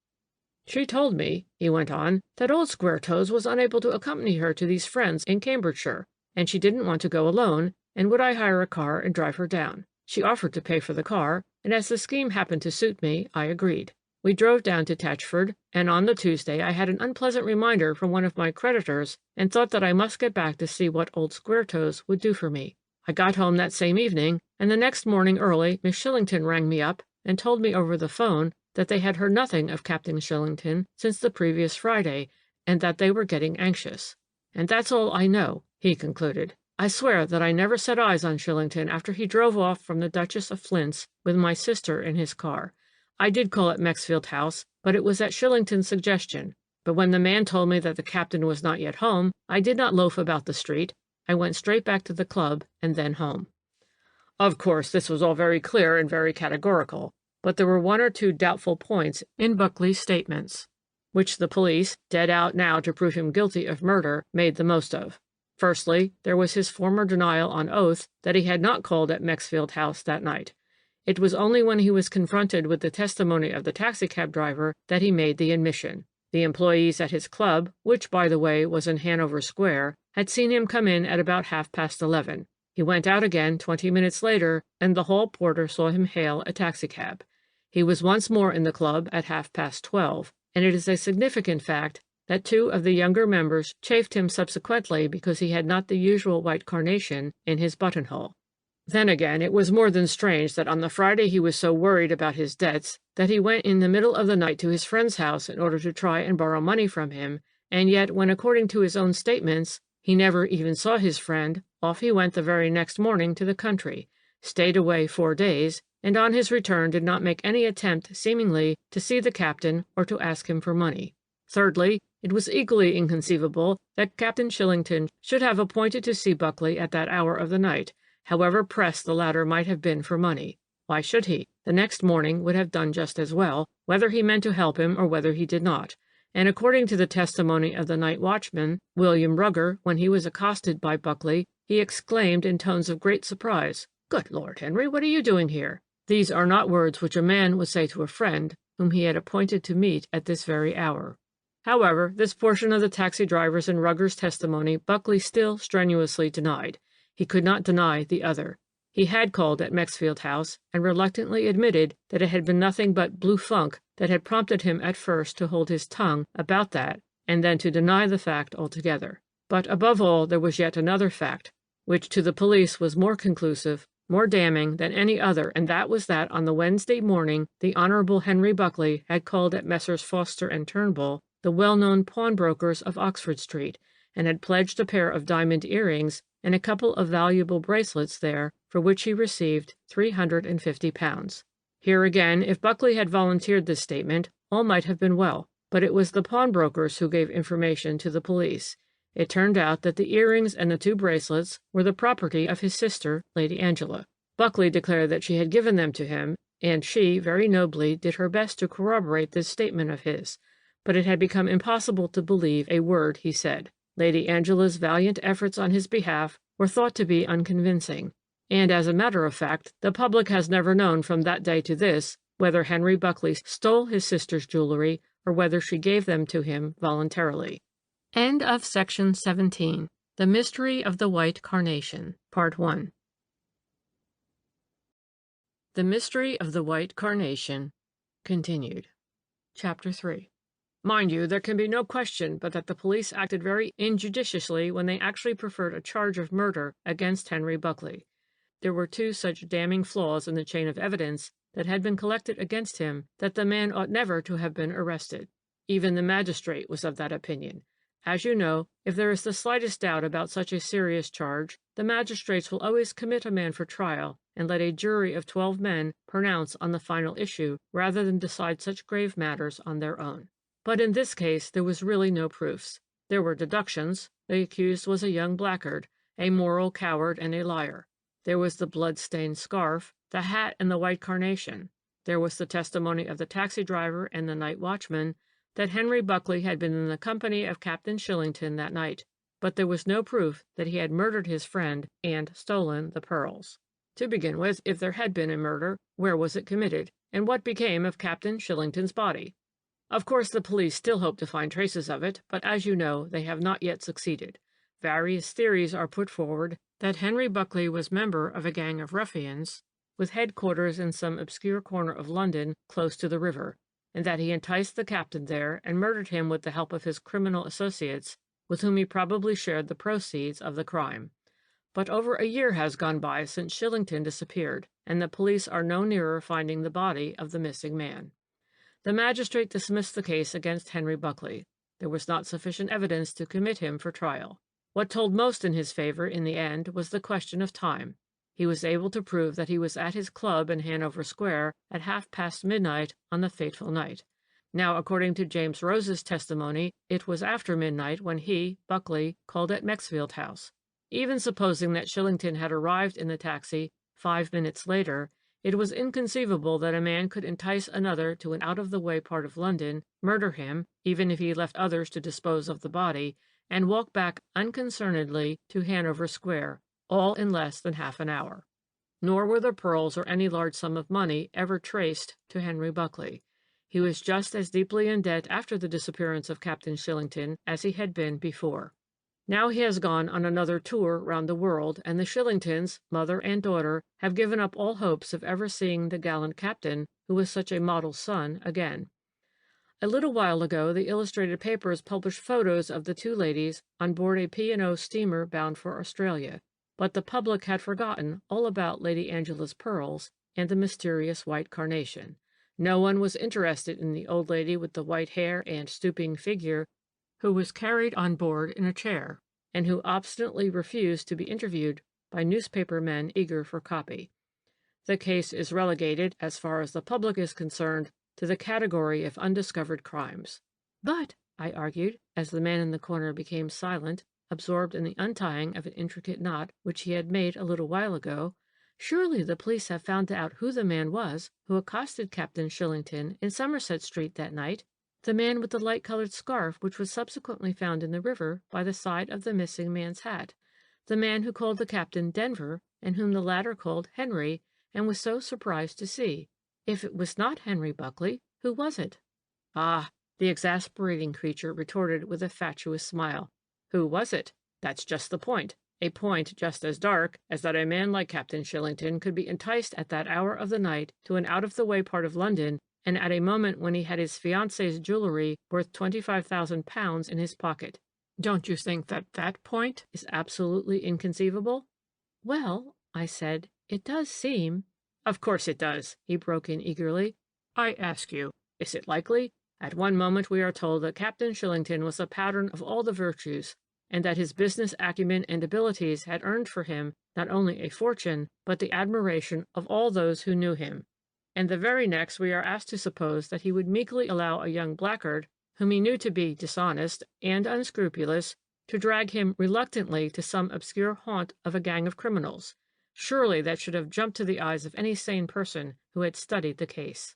"She told me," he went on, "that old Squaretoes was unable to accompany her to these friends in Cambridgeshire, and she didn't want to go alone, and would I hire a car and drive her down. She offered to pay for the car, and as the scheme happened to suit me, I agreed. We drove down to Tatchford, and on the Tuesday I had an unpleasant reminder from one of my creditors and thought that I must get back to see what old Squaretoes would do for me. I got home that same evening, and the next morning early Miss Shillington rang me up and told me over the phone that they had heard nothing of Captain Shillington since the previous Friday, and that they were getting anxious. And that's all I know," he concluded. "I swear that I never set eyes on Shillington after he drove off from the Duchess of Flint's with my sister in his car. I did call at Mexfield House, but it was at Shillington's suggestion. But when the man told me that the captain was not yet home, I did not loaf about the street. I went straight back to the club and then home." Of course, this was all very clear and very categorical, but there were one or two doubtful points in Buckley's statements, which the police, dead out now to prove him guilty of murder, made the most of. Firstly, there was his former denial on oath that he had not called at Mexfield House that night. It was only when he was confronted with the testimony of the taxicab driver that he made the admission. The employees at his club, which, by the way, was in Hanover Square, had seen him come in at about 11:30. He went out again 20 minutes later, and the hall porter saw him hail a taxicab. He was once more in the club at 12:30, and it is a significant fact that two of the younger members chaffed him subsequently because he had not the usual white carnation in his buttonhole. Then again, it was more than strange that on the Friday he was so worried about his debts that he went in the middle of the night to his friend's house in order to try and borrow money from him, and yet when, according to his own statements, he never even saw his friend, off he went the very next morning to the country, stayed away 4 days, and on his return did not make any attempt, seemingly, to see the captain or to ask him for money. Thirdly, it was equally inconceivable that Captain Shillington should have appointed to see Buckley at that hour of the night, however pressed the latter might have been for money. Why should he? The next morning would have done just as well, whether he meant to help him or whether he did not. And according to the testimony of the night watchman, William Rugger, when he was accosted by Buckley, he exclaimed in tones of great surprise, "Good Lord, Henry, what are you doing here?" These are not words which a man would say to a friend whom he had appointed to meet at this very hour. However, this portion of the taxi driver's and Rugger's testimony Buckley still strenuously denied. He could not deny the other. He had called at Mexfield House, and reluctantly admitted that it had been nothing but blue funk that had prompted him at first to hold his tongue about that, and then to deny the fact altogether. But above all, there was yet another fact, which to the police was more conclusive, more damning than any other, and that was that on the Wednesday morning the Honorable Henry Buckley had called at Messrs. Foster and Turnbull, the well-known pawnbrokers of Oxford Street, and had pledged a pair of diamond earrings and a couple of valuable bracelets there, for which he received £350. Here again, if Buckley had volunteered this statement, all might have been well, but it was the pawnbrokers who gave information to the police. It turned out that the earrings and the 2 bracelets were the property of his sister, Lady Angela. Buckley declared that she had given them to him, and she, very nobly, did her best to corroborate this statement of his, but it had become impossible to believe a word he said. Lady Angela's valiant efforts on his behalf were thought to be unconvincing, and as a matter of fact, the public has never known from that day to this whether Henry Buckley stole his sister's jewelry or whether she gave them to him voluntarily. End of section 17. The Mystery of the White Carnation, Part 1. The Mystery of the White Carnation, continued. Chapter 3. Mind you, there can be no question but that the police acted very injudiciously when they actually preferred a charge of murder against Henry Buckley. There were 2 such damning flaws in the chain of evidence that had been collected against him that the man ought never to have been arrested. Even the magistrate was of that opinion. As you know, if there is the slightest doubt about such a serious charge, the magistrates will always commit a man for trial and let a jury of 12 men pronounce on the final issue rather than decide such grave matters on their own. But in this case there was really no proofs. There were deductions. The accused was a young blackguard, a moral coward and a liar. There was the blood-stained scarf, the hat and the white carnation. There was the testimony of the taxi driver and the night watchman that Henry Buckley had been in the company of Captain Shillington that night, but there was no proof that he had murdered his friend and stolen the pearls. To begin with, if there had been a murder, where was it committed, and what became of Captain Shillington's body? Of course, the police still hope to find traces of it, but as you know, they have not yet succeeded. Various theories are put forward that Henry Buckley was member of a gang of ruffians with headquarters in some obscure corner of London close to the river, and that he enticed the captain there and murdered him with the help of his criminal associates, with whom he probably shared the proceeds of the crime. But over a year has gone by since Shillington disappeared, and the police are no nearer finding the body of the missing man. The magistrate dismissed the case against Henry Buckley. There was not sufficient evidence to commit him for trial. What told most in his favor in the end was the question of time. He was able to prove that he was at his club in Hanover Square at midnight on the fateful night. Now, according to James Rose's testimony, it was after midnight when he, Buckley, called at Mexfield House. Even supposing that Shillington had arrived in the taxi 5 minutes later, it was inconceivable that a man could entice another to an out-of-the-way part of London, murder him, even if he left others to dispose of the body, and walk back unconcernedly to Hanover Square, all in less than half an hour. Nor were the pearls or any large sum of money ever traced to Henry Buckley. He was just as deeply in debt after the disappearance of Captain Shillington as he had been before. Now he has gone on another tour round the world, and the Shillingtons, mother and daughter, have given up all hopes of ever seeing the gallant captain, who was such a model son, again. A little while ago, the illustrated papers published photos of the two ladies on board a P&O steamer bound for Australia, but the public had forgotten all about Lady Angela's pearls and the mysterious white carnation. No one was interested in the old lady with the white hair and stooping figure, who was carried on board in a chair, and who obstinately refused to be interviewed by newspaper men eager for copy. The case is relegated, as far as the public is concerned, to the category of undiscovered crimes. But, I argued, as the man in the corner became silent, absorbed in the untying of an intricate knot which he had made a little while ago, surely the police have found out who the man was who accosted Captain Shillington in Somerset Street that night, the man with the light-colored scarf which was subsequently found in the river by the side of the missing man's hat, the man who called the captain Denver, and whom the latter called Henry, and was so surprised to see. If it was not Henry Buckley, who was it? Ah, the exasperating creature retorted with a fatuous smile. Who was it? That's just the point. A point just as dark as that a man like Captain Shillington could be enticed at that hour of the night to an out-of-the-way part of London, and at a moment when he had his fiancée's jewellery worth £25,000 in his pocket. Don't you think that that point is absolutely inconceivable? Well, I said, it does seem— Of course it does, he broke in eagerly. I ask you, is it likely? At one moment we are told that Captain Shillington was a pattern of all the virtues, and that his business acumen and abilities had earned for him not only a fortune, but the admiration of all those who knew him. And the very next we are asked to suppose that he would meekly allow a young blackguard, whom he knew to be dishonest and unscrupulous, to drag him reluctantly to some obscure haunt of a gang of criminals. Surely that should have jumped to the eyes of any sane person who had studied the case.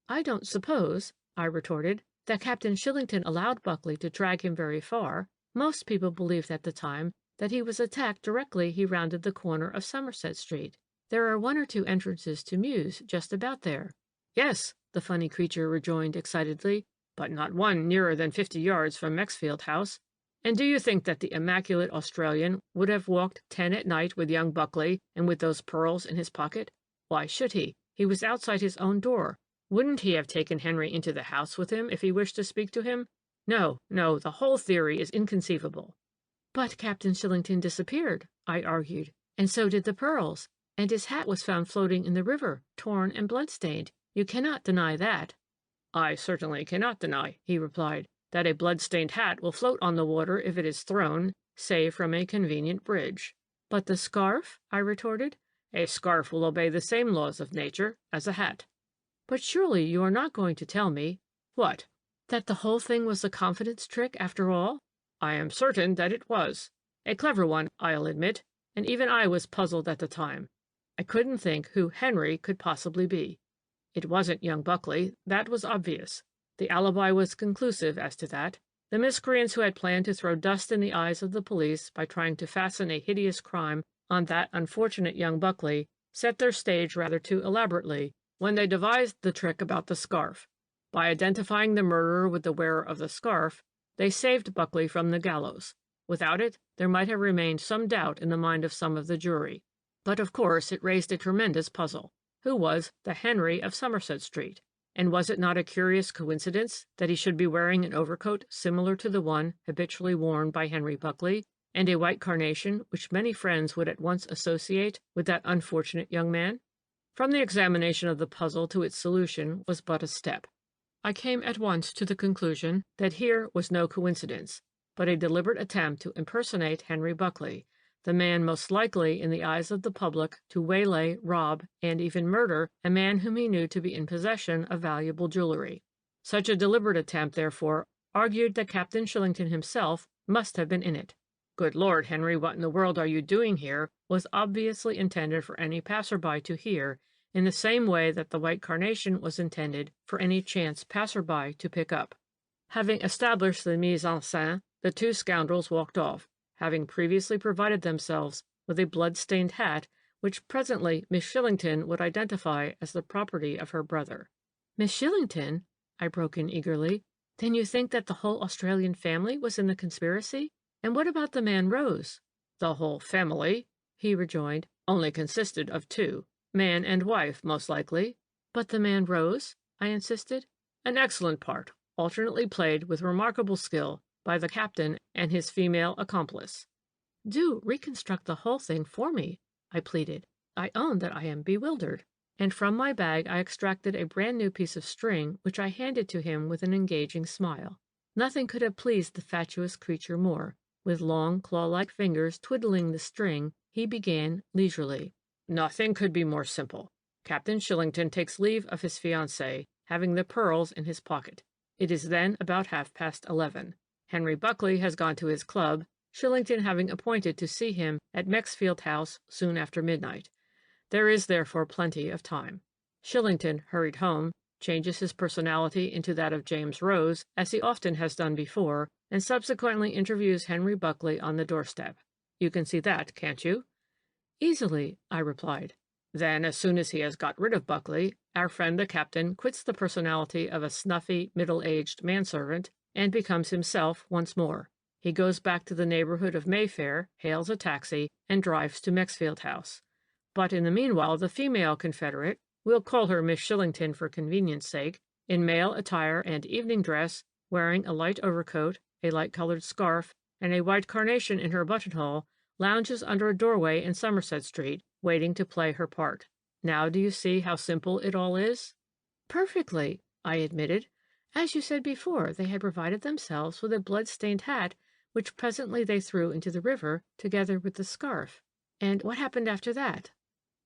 I don't suppose, I retorted, that Captain Shillington allowed Buckley to drag him very far. Most people believed at the time that he was attacked directly he rounded the corner of Somerset Street. There are 1 or 2 entrances to Mews just about there. Yes, the funny creature rejoined excitedly, but not one nearer than 50 yards from Mexfield House. And do you think that the immaculate Australian would have walked 10 at night with young Buckley and with those pearls in his pocket? Why should he? He was outside his own door. Wouldn't he have taken Henry into the house with him if he wished to speak to him? No, the whole theory is inconceivable. But Captain Shillington disappeared, I argued, and so did the pearls, and his hat was found floating in the river, torn and blood-stained. You cannot deny that. I certainly cannot deny, he replied, that a blood-stained hat will float on the water if it is thrown, say, from a convenient bridge. But the scarf? I retorted. A scarf will obey the same laws of nature as a hat. But surely you are not going to tell me— What? That the whole thing was a confidence trick after all? I am certain that it was. A clever one, I'll admit, and even I was puzzled at the time. I couldn't think who Henry could possibly be. It wasn't young Buckley, that was obvious. The alibi was conclusive as to that. The miscreants who had planned to throw dust in the eyes of the police by trying to fasten a hideous crime on that unfortunate young Buckley set their stage rather too elaborately when they devised the trick about the scarf. By identifying the murderer with the wearer of the scarf, they saved Buckley from the gallows. Without it, there might have remained some doubt in the mind of some of the jury. But of course it raised a tremendous puzzle. Who was the Henry of Somerset Street? And was it not a curious coincidence that he should be wearing an overcoat similar to the one habitually worn by Henry Buckley, and a white carnation which many friends would at once associate with that unfortunate young man? From the examination of the puzzle to its solution was but a step. I came at once to the conclusion that here was no coincidence, but a deliberate attempt to impersonate Henry Buckley, the man most likely in the eyes of the public to waylay, rob, and even murder a man whom he knew to be in possession of valuable jewelry. Such a deliberate attempt, therefore, argued that Captain Shillington himself must have been in it. "Good Lord, Henry, what in the world are you doing here?" was obviously intended for any passerby to hear, in the same way that the white carnation was intended for any chance passerby to pick up. Having established the mise en scène, the two scoundrels walked off, having previously provided themselves with a blood-stained hat, which presently Miss Shillington would identify as the property of her brother. "Miss Shillington?" I broke in eagerly. "Then you think that the whole Australian family was in the conspiracy? And what about the man Rose?" "The whole family," he rejoined, "only consisted of two, man and wife, most likely." "But the man Rose?" I insisted. "An excellent part, alternately played with remarkable skill by the captain and his female accomplice." "Do reconstruct the whole thing for me," I pleaded. "I own that I am bewildered." And from my bag I extracted a brand new piece of string, which I handed to him with an engaging smile. Nothing could have pleased the fatuous creature more. With long, claw-like fingers twiddling the string, he began leisurely. "Nothing could be more simple. Captain Shillington takes leave of his fiancée, having the pearls in his pocket. It is then about 11:30. Henry Buckley has gone to his club, Shillington having appointed to see him at Mexfield House soon after midnight. There is therefore plenty of time. Shillington, hurried home, changes his personality into that of James Rose, as he often has done before, and subsequently interviews Henry Buckley on the doorstep. You can see that, can't you?" "Easily," I replied. "Then, as soon as he has got rid of Buckley, our friend the captain quits the personality of a snuffy, middle-aged manservant and becomes himself once more. He goes back to the neighborhood of Mayfair, hails a taxi, and drives to Mexfield House. But in the meanwhile the female confederate, we'll call her Miss Shillington for convenience sake, in male attire and evening dress, wearing a light overcoat, a light-colored scarf, and a white carnation in her buttonhole, lounges under a doorway in Somerset Street, waiting to play her part. Now do you see how simple it all is?" "Perfectly," I admitted. "As you said before, they had provided themselves with a blood-stained hat, which presently they threw into the river, together with the scarf. And what happened after that?"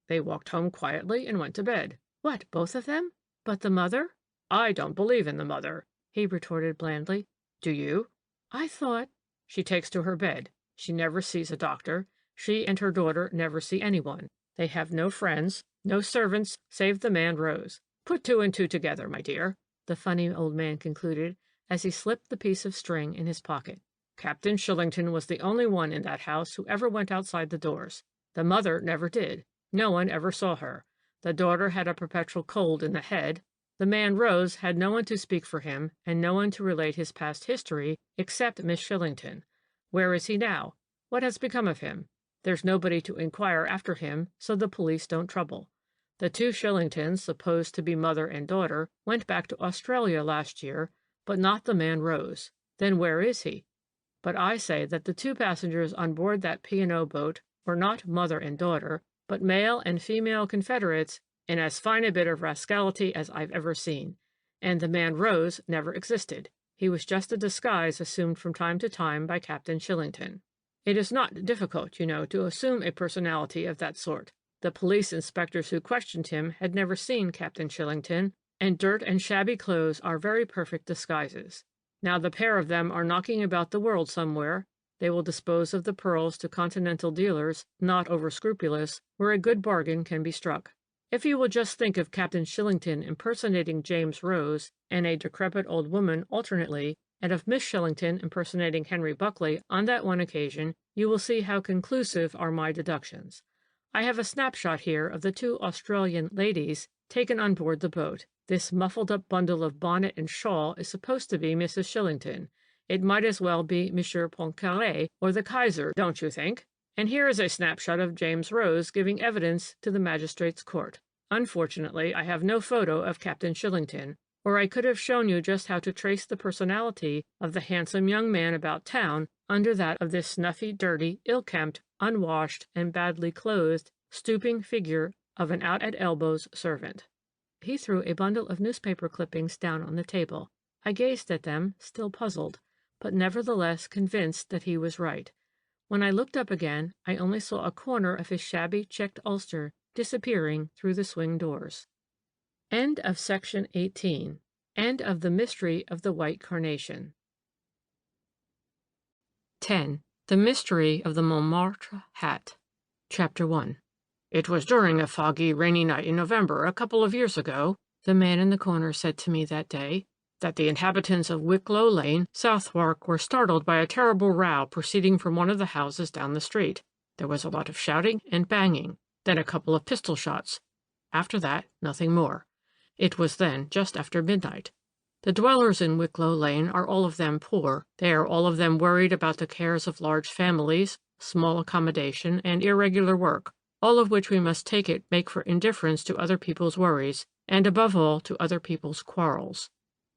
"They walked home quietly and went to bed." "What, both of them? But the mother?" "I don't believe in the mother," he retorted blandly. "Do you?" "I thought—" "She takes to her bed. She never sees a doctor. She and her daughter never see anyone. They have no friends, no servants, save the man Rose. Put two and two together, my dear," the funny old man concluded, as he slipped the piece of string in his pocket. "Captain Shillington was the only one in that house who ever went outside the doors. The mother never did. No one ever saw her. The daughter had a perpetual cold in the head. The man Rose had no one to speak for him, and no one to relate his past history except Miss Shillington. Where is he now? What has become of him? There's nobody to inquire after him, so the police don't trouble. The two Shillingtons, supposed to be mother and daughter, went back to Australia last year, but not the man Rose. Then where is he? But I say that the two passengers on board that P&O boat were not mother and daughter, but male and female confederates in as fine a bit of rascality as I've ever seen. And the man Rose never existed. He was just a disguise assumed from time to time by Captain Shillington. It is not difficult, you know, to assume a personality of that sort. The police inspectors who questioned him had never seen Captain Shillington, and dirt and shabby clothes are very perfect disguises. Now the pair of them are knocking about the world somewhere. They will dispose of the pearls to continental dealers, not over-scrupulous, where a good bargain can be struck. If you will just think of Captain Shillington impersonating James Rose and a decrepit old woman alternately, and of Miss Shillington impersonating Henry Buckley on that one occasion, you will see how conclusive are my deductions. I have a snapshot here of the two Australian ladies taken on board the boat. This muffled-up bundle of bonnet and shawl is supposed to be Mrs. Shillington. It might as well be Monsieur Poincaré or the Kaiser, don't you think? And here is a snapshot of James Rose giving evidence to the magistrate's court. Unfortunately, I have no photo of Captain Shillington, Or I could have shown you just how to trace the personality of the handsome young man about town under that of this snuffy, dirty, ill-kempt, unwashed, and badly clothed, stooping figure of an out-at-elbows servant. He threw a bundle of newspaper clippings down on the table. I gazed at them, still puzzled, but nevertheless convinced that he was right. When I looked up again, I only saw a corner of his shabby checked ulster disappearing through the swing doors. End of section 18. End of The Mystery of the White Carnation. 10. The Mystery of the Montmartre Hat. Chapter 1. It was during a foggy, rainy night in November a couple of years ago, the man in the corner said to me that day, that the inhabitants of Wicklow Lane, Southwark, were startled by a terrible row proceeding from one of the houses down the street. There was a lot of shouting and banging, then a couple of pistol shots. After that, nothing more. It was then just after midnight. The dwellers in Wicklow Lane are all of them poor. They are all of them worried about the cares of large families, small accommodation, and irregular work, all of which we must take it make for indifference to other people's worries, and above all to other people's quarrels.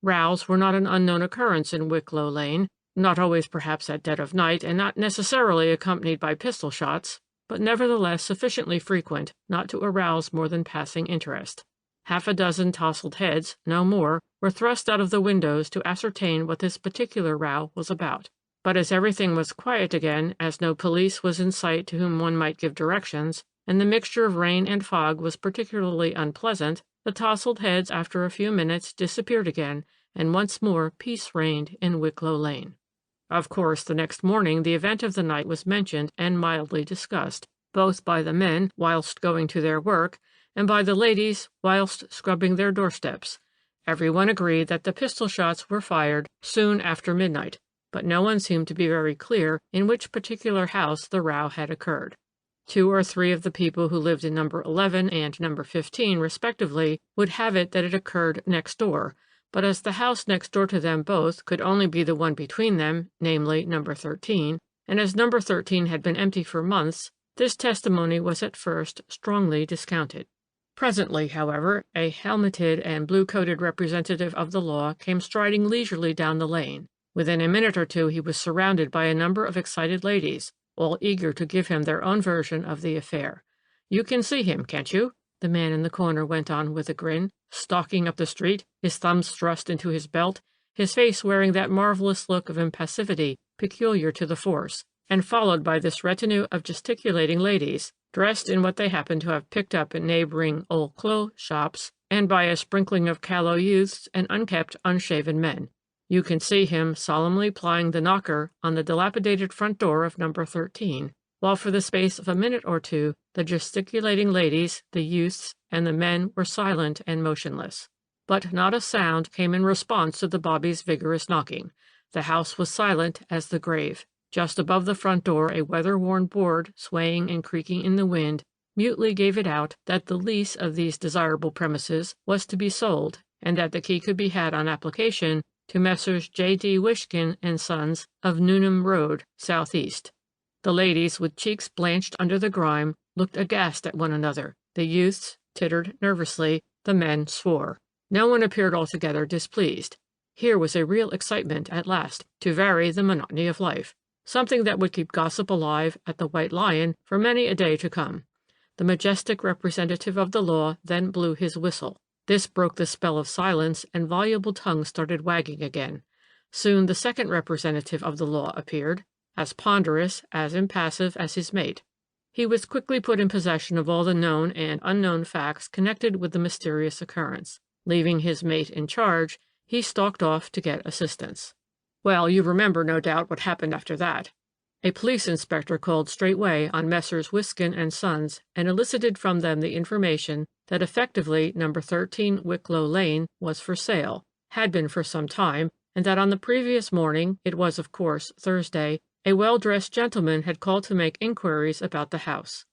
Rows were not an unknown occurrence in Wicklow Lane, not always perhaps at dead of night, and not necessarily accompanied by pistol shots, but nevertheless sufficiently frequent not to arouse more than passing interest. Half a dozen tousled heads, no more, were thrust out of the windows to ascertain what this particular row was about. But as everything was quiet again, as no police was in sight to whom one might give directions, and the mixture of rain and fog was particularly unpleasant, the tousled heads after a few minutes disappeared again, and once more peace reigned in Wicklow Lane. Of course, the next morning the event of the night was mentioned and mildly discussed, both by the men whilst going to their work, and by the ladies whilst scrubbing their doorsteps. Everyone agreed that the pistol shots were fired soon after midnight, but no one seemed to be very clear in which particular house the row had occurred. 2 or 3 of the people who lived in number 11 and number 15, respectively, would have it that it occurred next door, but as the house next door to them both could only be the one between them, namely number 13, and as number 13 had been empty for months, this testimony was at first strongly discounted. Presently, however, a helmeted and blue-coated representative of the law came striding leisurely down the lane. Within a minute or two he was surrounded by a number of excited ladies, all eager to give him their own version of the affair. "You can see him, can't you?" the man in the corner went on with a grin, stalking up the street, his thumbs thrust into his belt, his face wearing that marvelous look of impassivity peculiar to the force, and followed by this retinue of gesticulating ladies, dressed in what they happened to have picked up in neighboring old clothes shops, and by a sprinkling of callow youths and unkempt, unshaven men. You can see him solemnly plying the knocker on the dilapidated front door of number 13, while for the space of a minute or two the gesticulating ladies, the youths, and the men were silent and motionless. But not a sound came in response to the bobby's vigorous knocking. The house was silent as the grave. Just above the front door a weather-worn board, swaying and creaking in the wind, mutely gave it out that the lease of these desirable premises was to be sold, and that the key could be had on application to Messrs. J.D. Wishkin and Sons of Newnham Road, southeast. The ladies, with cheeks blanched under the grime, looked aghast at one another. The youths tittered nervously. The men swore. No one appeared altogether displeased. Here was a real excitement at last, to vary the monotony of life. Something that would keep gossip alive at the White Lion for many a day to come. The majestic representative of the law then blew his whistle. This broke the spell of silence, and voluble tongues started wagging again. Soon the second representative of the law appeared, as ponderous, as impassive as his mate. He was quickly put in possession of all the known and unknown facts connected with the mysterious occurrence. Leaving his mate in charge, he stalked off to get assistance. Well, you remember, no doubt, what happened after that. A police inspector called straightway on Messrs. Wishkin and Sons and elicited from them the information that effectively number 13 Wicklow Lane was for sale, had been for some time, and that on the previous morning, it was of course Thursday, a well-dressed gentleman had called to make inquiries about the house.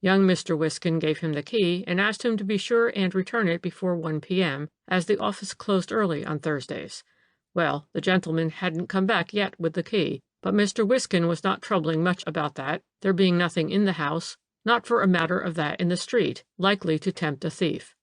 Young Mr. Wishkin gave him the key and asked him to be sure and return it before 1 p.m., as the office closed early on Thursdays. Well, the gentleman hadn't come back yet with the key, but Mr. Wishkin was not troubling much about that, there being nothing in the house, not for a matter of that in the street, likely to tempt a thief.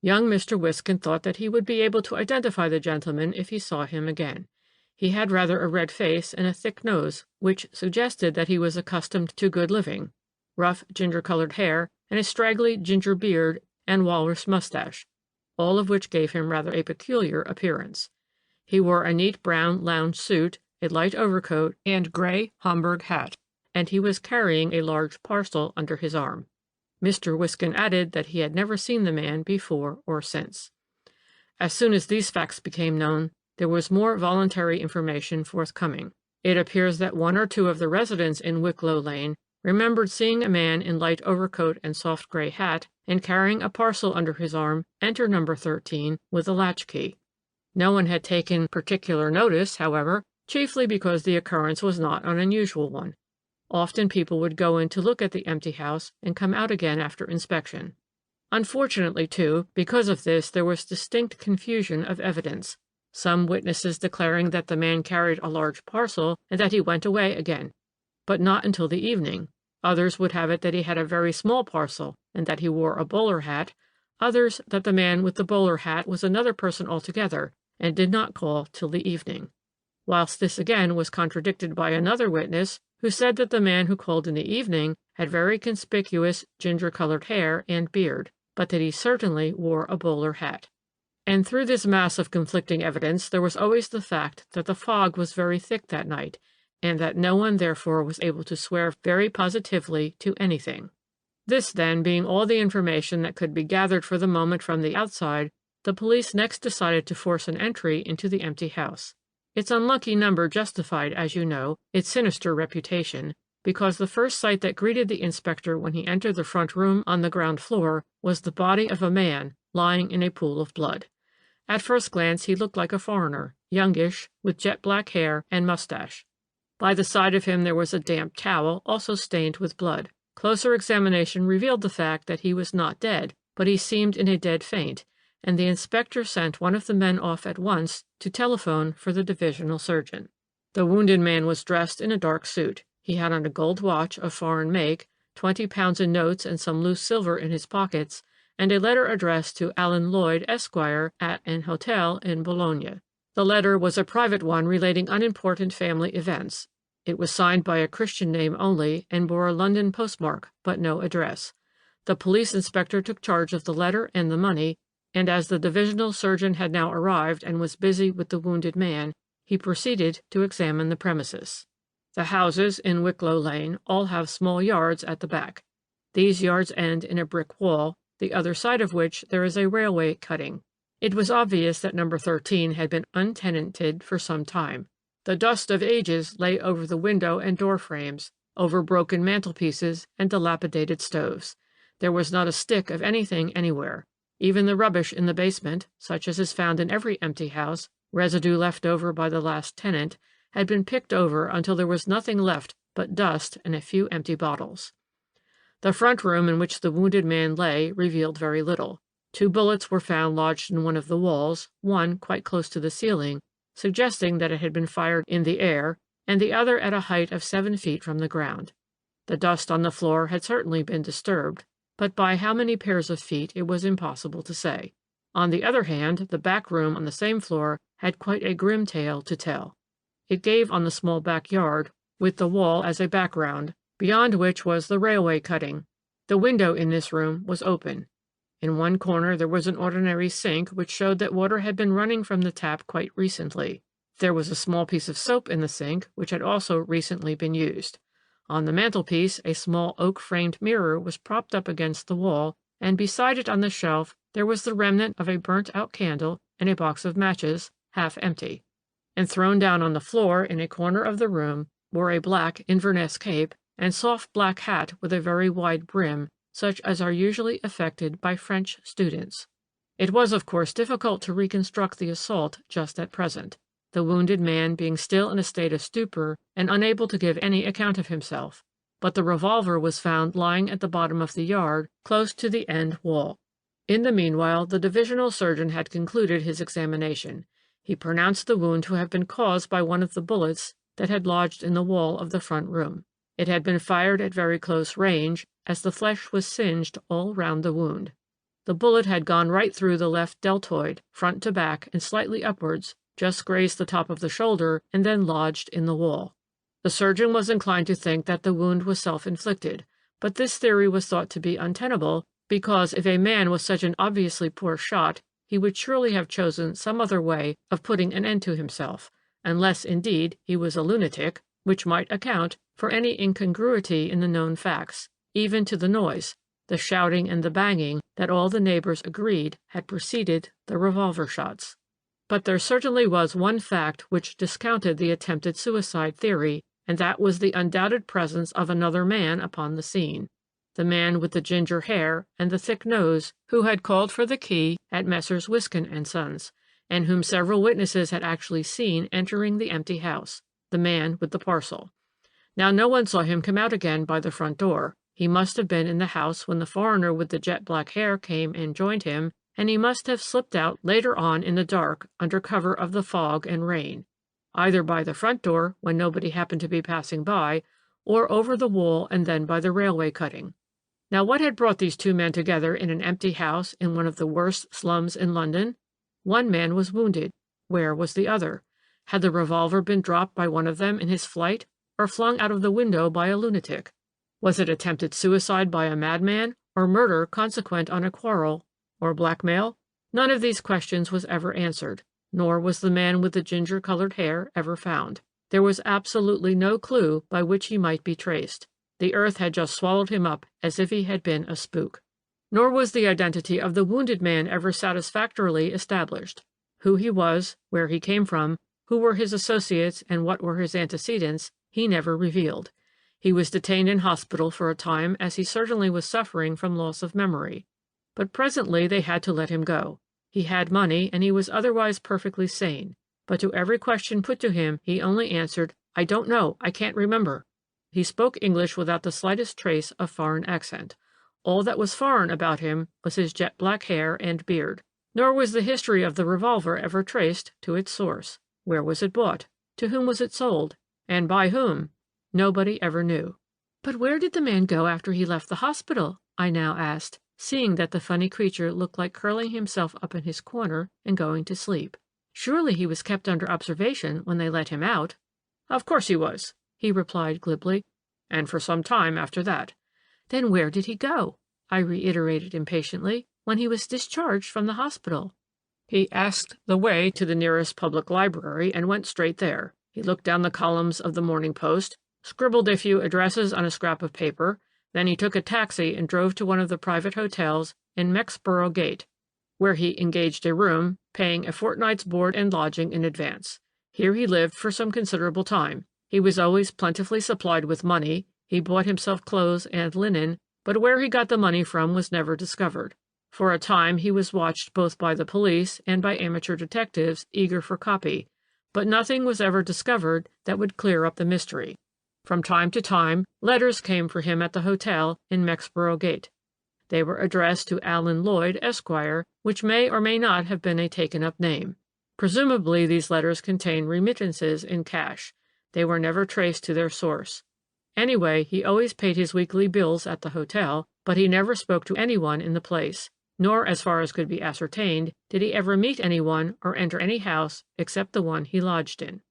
Young Mr. Whiskin thought that he would be able to identify the gentleman if he saw him again. He had rather a red face and a thick nose, which suggested that he was accustomed to good living, rough ginger-colored hair, and a straggly ginger beard and walrus mustache, all of which gave him rather a peculiar appearance. He wore a neat brown lounge suit, a light overcoat, and gray Homburg hat, and he was carrying a large parcel under his arm. Mr. Whiskin added that he had never seen the man before or since. As soon as these facts became known, there was more voluntary information forthcoming. It appears that one or two of the residents in Wicklow Lane remembered seeing a man in light overcoat and soft gray hat and carrying a parcel under his arm enter number 13 with a latchkey. No one had taken particular notice, however, chiefly because the occurrence was not an unusual one. Often people would go in to look at the empty house and come out again after inspection. Unfortunately, too, because of this there was distinct confusion of evidence, some witnesses declaring that the man carried a large parcel and that he went away again, but not until the evening. Others would have it that he had a very small parcel and that he wore a bowler hat, others that the man with the bowler hat was another person altogether and did not call till the evening. Whilst this again was contradicted by another witness who said that the man who called in the evening had very conspicuous ginger-colored hair and beard, but that he certainly wore a bowler hat. And through this mass of conflicting evidence there was always the fact that the fog was very thick that night, and that no one therefore was able to swear very positively to anything. This, then, being all the information that could be gathered for the moment from the outside, the police next decided to force an entry into the empty house. Its unlucky number justified, as you know, its sinister reputation, because the first sight that greeted the inspector when he entered the front room on the ground floor was the body of a man lying in a pool of blood. At first glance he looked like a foreigner, youngish, with jet-black hair and mustache. By the side of him there was a damp towel, also stained with blood. Closer examination revealed the fact that he was not dead, but he seemed in a dead faint, and the inspector sent one of the men off at once to telephone for the divisional surgeon. The wounded man was dressed in a dark suit. He had on a gold watch of foreign make, 20 pounds in notes and some loose silver in his pockets, and a letter addressed to Alan Lloyd, Esquire, at an hotel in Bologna. The letter was a private one relating unimportant family events. It was signed by a Christian name only and bore a London postmark, but no address. The police inspector took charge of the letter and the money, and as the divisional surgeon had now arrived and was busy with the wounded man, he proceeded to examine the premises. The houses in Wicklow Lane all have small yards at the back. These yards end in a brick wall, the other side of which there is a railway cutting. It was obvious that number 13 had been untenanted for some time. The dust of ages lay over the window and door frames, over broken mantelpieces and dilapidated stoves. There was not a stick of anything anywhere. Even the rubbish in the basement, such as is found in every empty house, residue left over by the last tenant, had been picked over until there was nothing left but dust and a few empty bottles. The front room in which the wounded man lay revealed very little. 2 bullets were found lodged in one of the walls, one quite close to the ceiling, suggesting that it had been fired in the air, and the other at a height of 7 feet from the ground. The dust on the floor had certainly been disturbed, but by how many pairs of feet it was impossible to say. On the other hand, the back room on the same floor had quite a grim tale to tell. It gave on the small backyard, with the wall as a background, beyond which was the railway cutting. The window in this room was open. In one corner there was an ordinary sink which showed that water had been running from the tap quite recently. There was a small piece of soap in the sink which had also recently been used. On the mantelpiece a small oak-framed mirror was propped up against the wall, and beside it on the shelf there was the remnant of a burnt-out candle and a box of matches, half empty. And thrown down on the floor in a corner of the room were a black Inverness cape and soft black hat with a very wide brim, such as are usually affected by French students. It was, of course, difficult to reconstruct the assault just at present, the wounded man being still in a state of stupor and unable to give any account of himself, but the revolver was found lying at the bottom of the yard, close to the end wall. In the meanwhile, the divisional surgeon had concluded his examination. He pronounced the wound to have been caused by one of the bullets that had lodged in the wall of the front room. It had been fired at very close range, as the flesh was singed all round the wound. The bullet had gone right through the left deltoid, front to back and slightly upwards, just grazed the top of the shoulder, and then lodged in the wall. The surgeon was inclined to think that the wound was self-inflicted, but this theory was thought to be untenable, because if a man was such an obviously poor shot, he would surely have chosen some other way of putting an end to himself, unless, indeed, he was a lunatic, which might account for any incongruity in the known facts, even to the noise, the shouting and the banging that all the neighbors agreed had preceded the revolver shots. But there certainly was one fact which discounted the attempted suicide theory, and that was the undoubted presence of another man upon the scene, the man with the ginger hair and the thick nose who had called for the key at Messrs. Wiskin and Sons, and whom several witnesses had actually seen entering the empty house, the man with the parcel. Now no one saw him come out again by the front door. He must have been in the house when the foreigner with the jet-black hair came and joined him, and he must have slipped out later on in the dark under cover of the fog and rain, either by the front door when nobody happened to be passing by, or over the wall and then by the railway cutting. Now what had brought these two men together in an empty house in one of the worst slums in London? One man was wounded. Where was the other? Had the revolver been dropped by one of them in his flight, or flung out of the window by a lunatic? Was it attempted suicide by a madman, or murder consequent on a quarrel, or blackmail? None of these questions was ever answered, nor was the man with the ginger-colored hair ever found. There was absolutely no clue by which he might be traced. The earth had just swallowed him up as if he had been a spook. Nor was the identity of the wounded man ever satisfactorily established. Who he was, where he came from, who were his associates, and what were his antecedents, he never revealed. He was detained in hospital for a time, as he certainly was suffering from loss of memory. But presently they had to let him go. He had money, and he was otherwise perfectly sane. But to every question put to him he only answered, "I don't know, I can't remember." He spoke English without the slightest trace of foreign accent. All that was foreign about him was his jet-black hair and beard. Nor was the history of the revolver ever traced to its source. Where was it bought? To whom was it sold? And by whom? Nobody ever knew. "But where did the man go after he left the hospital?" I now asked, seeing that the funny creature looked like curling himself up in his corner and going to sleep. "Surely he was kept under observation when they let him out." "Of course he was," he replied glibly, "and for some time after that." "Then where did he go?" I reiterated impatiently, "when he was discharged from the hospital?" "He asked the way to the nearest public library and went straight there. He looked down the columns of the Morning Post, scribbled a few addresses on a scrap of paper, then he took a taxi and drove to one of the private hotels in Mexborough Gate, where he engaged a room, paying a fortnight's board and lodging in advance. Here he lived for some considerable time. He was always plentifully supplied with money. He bought himself clothes and linen, but where he got the money from was never discovered. For a time he was watched both by the police and by amateur detectives eager for copy, but nothing was ever discovered that would clear up the mystery. From time to time, letters came for him at the hotel in Mexborough Gate. They were addressed to Allen Lloyd, Esquire, which may or may not have been a taken-up name. Presumably these letters contained remittances in cash. They were never traced to their source. Anyway, he always paid his weekly bills at the hotel, but he never spoke to anyone in the place, nor, as far as could be ascertained, did he ever meet anyone or enter any house except the one he lodged in.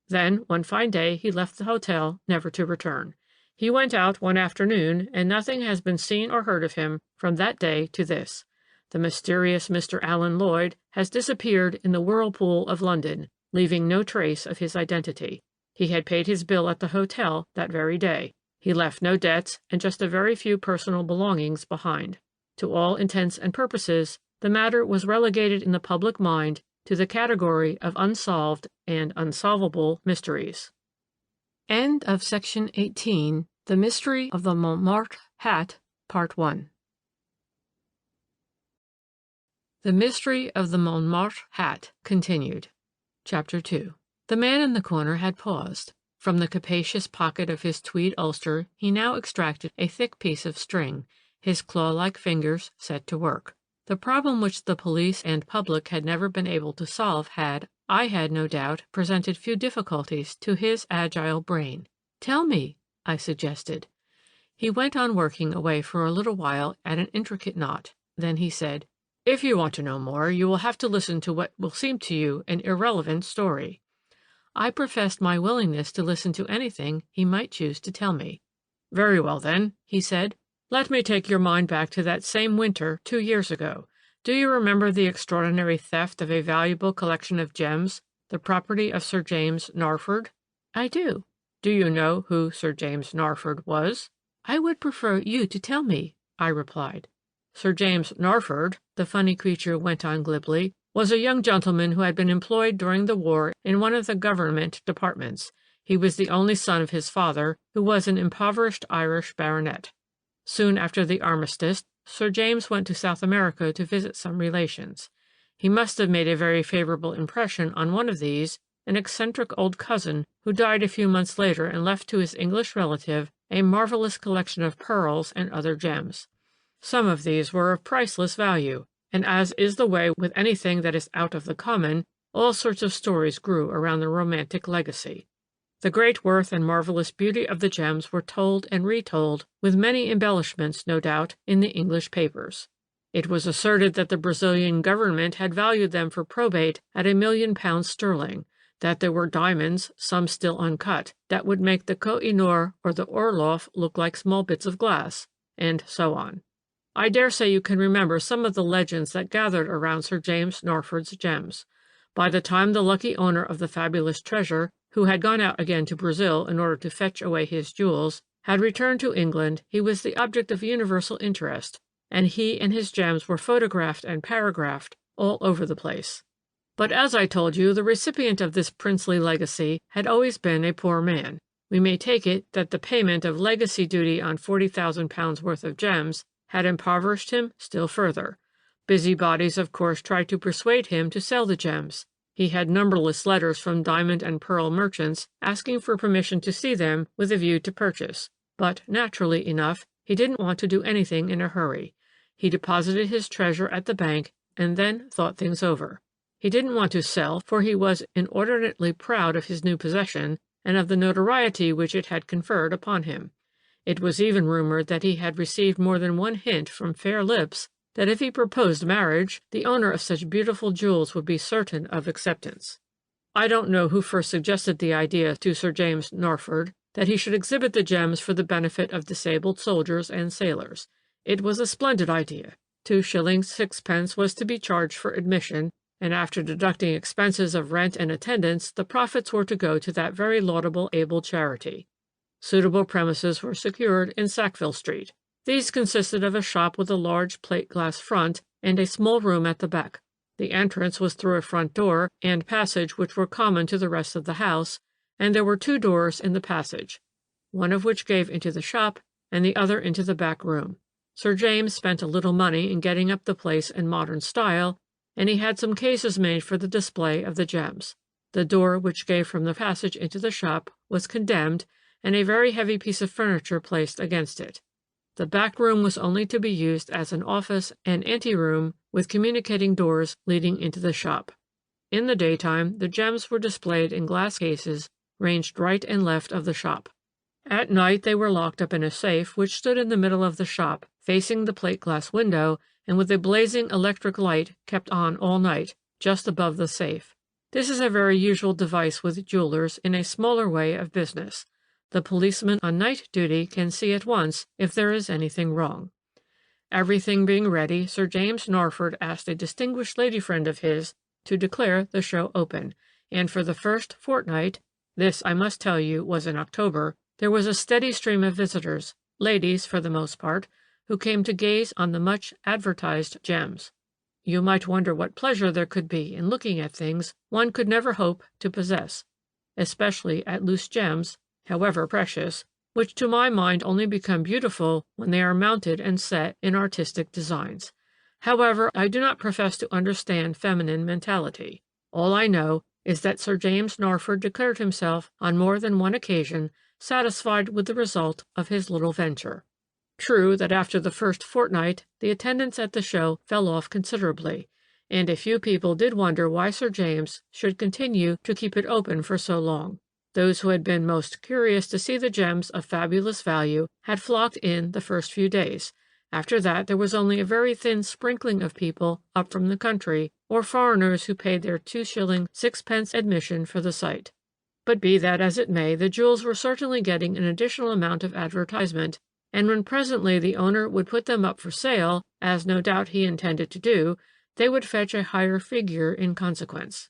Then, one fine day, he left the hotel, never to return. He went out one afternoon, and nothing has been seen or heard of him from that day to this. The mysterious Mr. Allen Lloyd has disappeared in the whirlpool of London, leaving no trace of his identity. He had paid his bill at the hotel that very day. He left no debts and just a very few personal belongings behind. To all intents and purposes, the matter was relegated in the public mind to the category of unsolved and unsolvable mysteries. End of section 18. The Mystery of the Montmartre Hat, Part 1. The Mystery of the Montmartre Hat continued. Chapter 2. The man in the corner had paused. From the capacious pocket of his tweed ulster he now extracted a thick piece of string, his claw-like fingers set to work. The problem which the police and public had never been able to solve had, I had no doubt, presented few difficulties to his agile brain. "Tell me," I suggested. He went on working away for a little while at an intricate knot. Then he said, "If you want to know more, you will have to listen to what will seem to you an irrelevant story." I professed my willingness to listen to anything he might choose to tell me. "Very well, then," he said. "Let me take your mind back to that same winter 2 years ago. Do you remember the extraordinary theft of a valuable collection of gems, the property of Sir James Narford?" "I do." "Do you know who Sir James Narford was?" "I would prefer you to tell me," I replied. "Sir James Narford," the funny creature went on glibly, "was a young gentleman who had been employed during the war in one of the government departments. He was the only son of his father, who was an impoverished Irish baronet. Soon after the armistice, Sir James went to South America to visit some relations. He must have made a very favorable impression on one of these, an eccentric old cousin, who died a few months later and left to his English relative a marvelous collection of pearls and other gems. Some of these were of priceless value, and as is the way with anything that is out of the common, all sorts of stories grew around the romantic legacy. The great worth and marvelous beauty of the gems were told and retold, with many embellishments, no doubt, in the English papers. It was asserted that the Brazilian government had valued them for probate at £1,000,000 sterling, that there were diamonds, some still uncut, that would make the Koh-i-Noor or the Orloff look like small bits of glass, and so on. I dare say you can remember some of the legends that gathered around Sir James Narford's gems. By the time the lucky owner of the fabulous treasure, who had gone out again to Brazil in order to fetch away his jewels, had returned to England, he was the object of universal interest, and he and his gems were photographed and paragraphed all over the place. But as I told you, the recipient of this princely legacy had always been a poor man. We may take it that the payment of legacy duty on £40,000 worth of gems had impoverished him still further. Busybodies, of course, tried to persuade him to sell the gems. He had numberless letters from diamond and pearl merchants asking for permission to see them with a view to purchase, but, naturally enough, he didn't want to do anything in a hurry. He deposited his treasure at the bank and then thought things over. He didn't want to sell, for he was inordinately proud of his new possession and of the notoriety which it had conferred upon him. It was even rumored that he had received more than one hint from fair lips that if he proposed marriage, the owner of such beautiful jewels would be certain of acceptance. I don't know who first suggested the idea to Sir James Narford that he should exhibit the gems for the benefit of disabled soldiers and sailors. It was a splendid idea. 2s. 6d. was to be charged for admission, and after deducting expenses of rent and attendance, the profits were to go to that very laudable able charity. Suitable premises were secured in Sackville Street. These consisted of a shop with a large plate-glass front and a small room at the back. The entrance was through a front door and passage which were common to the rest of the house, and there were 2 doors in the passage, one of which gave into the shop and the other into the back room. Sir James spent a little money in getting up the place in modern style, and he had some cases made for the display of the gems. The door which gave from the passage into the shop was condemned, and a very heavy piece of furniture placed against it. The back room was only to be used as an office and anteroom with communicating doors leading into the shop. In the daytime, the gems were displayed in glass cases ranged right and left of the shop. At night they were locked up in a safe which stood in the middle of the shop, facing the plate-glass window, and with a blazing electric light kept on all night, just above the safe. This is a very usual device with jewelers in a smaller way of business. The policeman on night duty can see at once if there is anything wrong. Everything being ready, Sir James Narford asked a distinguished lady friend of his to declare the show open, and for the first fortnight, this I must tell you was in October, there was a steady stream of visitors, ladies for the most part, who came to gaze on the much advertised gems. You might wonder what pleasure there could be in looking at things one could never hope to possess, especially at loose gems, however precious, which to my mind only become beautiful when they are mounted and set in artistic designs. However, I do not profess to understand feminine mentality. All I know is that Sir James Narford declared himself on more than one occasion satisfied with the result of his little venture. True that after the first fortnight the attendance at the show fell off considerably, and a few people did wonder why Sir James should continue to keep it open for so long. Those who had been most curious to see the gems of fabulous value had flocked in the first few days, After that there was only a very thin sprinkling of people up from the country, or foreigners who paid their 2s. 6d. admission for the sight. But be that as it may, the jewels were certainly getting an additional amount of advertisement, and when presently the owner would put them up for sale, as no doubt he intended to do, they would fetch a higher figure in consequence.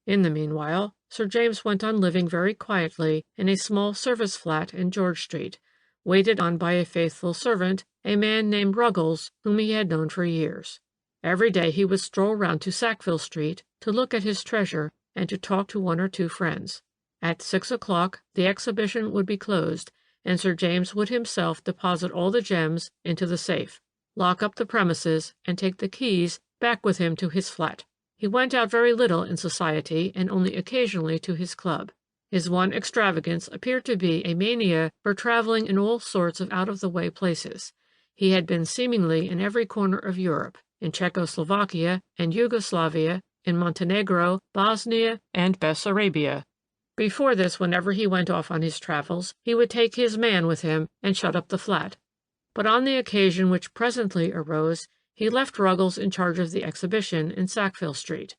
In the meanwhile, Sir James went on living very quietly in a small service flat in George Street, waited on by a faithful servant, a man named Ruggles, whom he had known for years. Every day he would stroll round to Sackville Street to look at his treasure and to talk to one or two friends. At 6 o'clock the exhibition would be closed, and Sir James would himself deposit all the gems into the safe, lock up the premises, and take the keys back with him to his flat. He went out very little in society, and only occasionally to his club. His one extravagance appeared to be a mania for traveling in all sorts of out-of-the-way places. He had been seemingly in every corner of Europe, in Czechoslovakia and Yugoslavia, in Montenegro, Bosnia, and Bessarabia. Before this, whenever he went off on his travels, he would take his man with him and shut up the flat. But on the occasion which presently arose, he left Ruggles in charge of the exhibition in Sackville Street.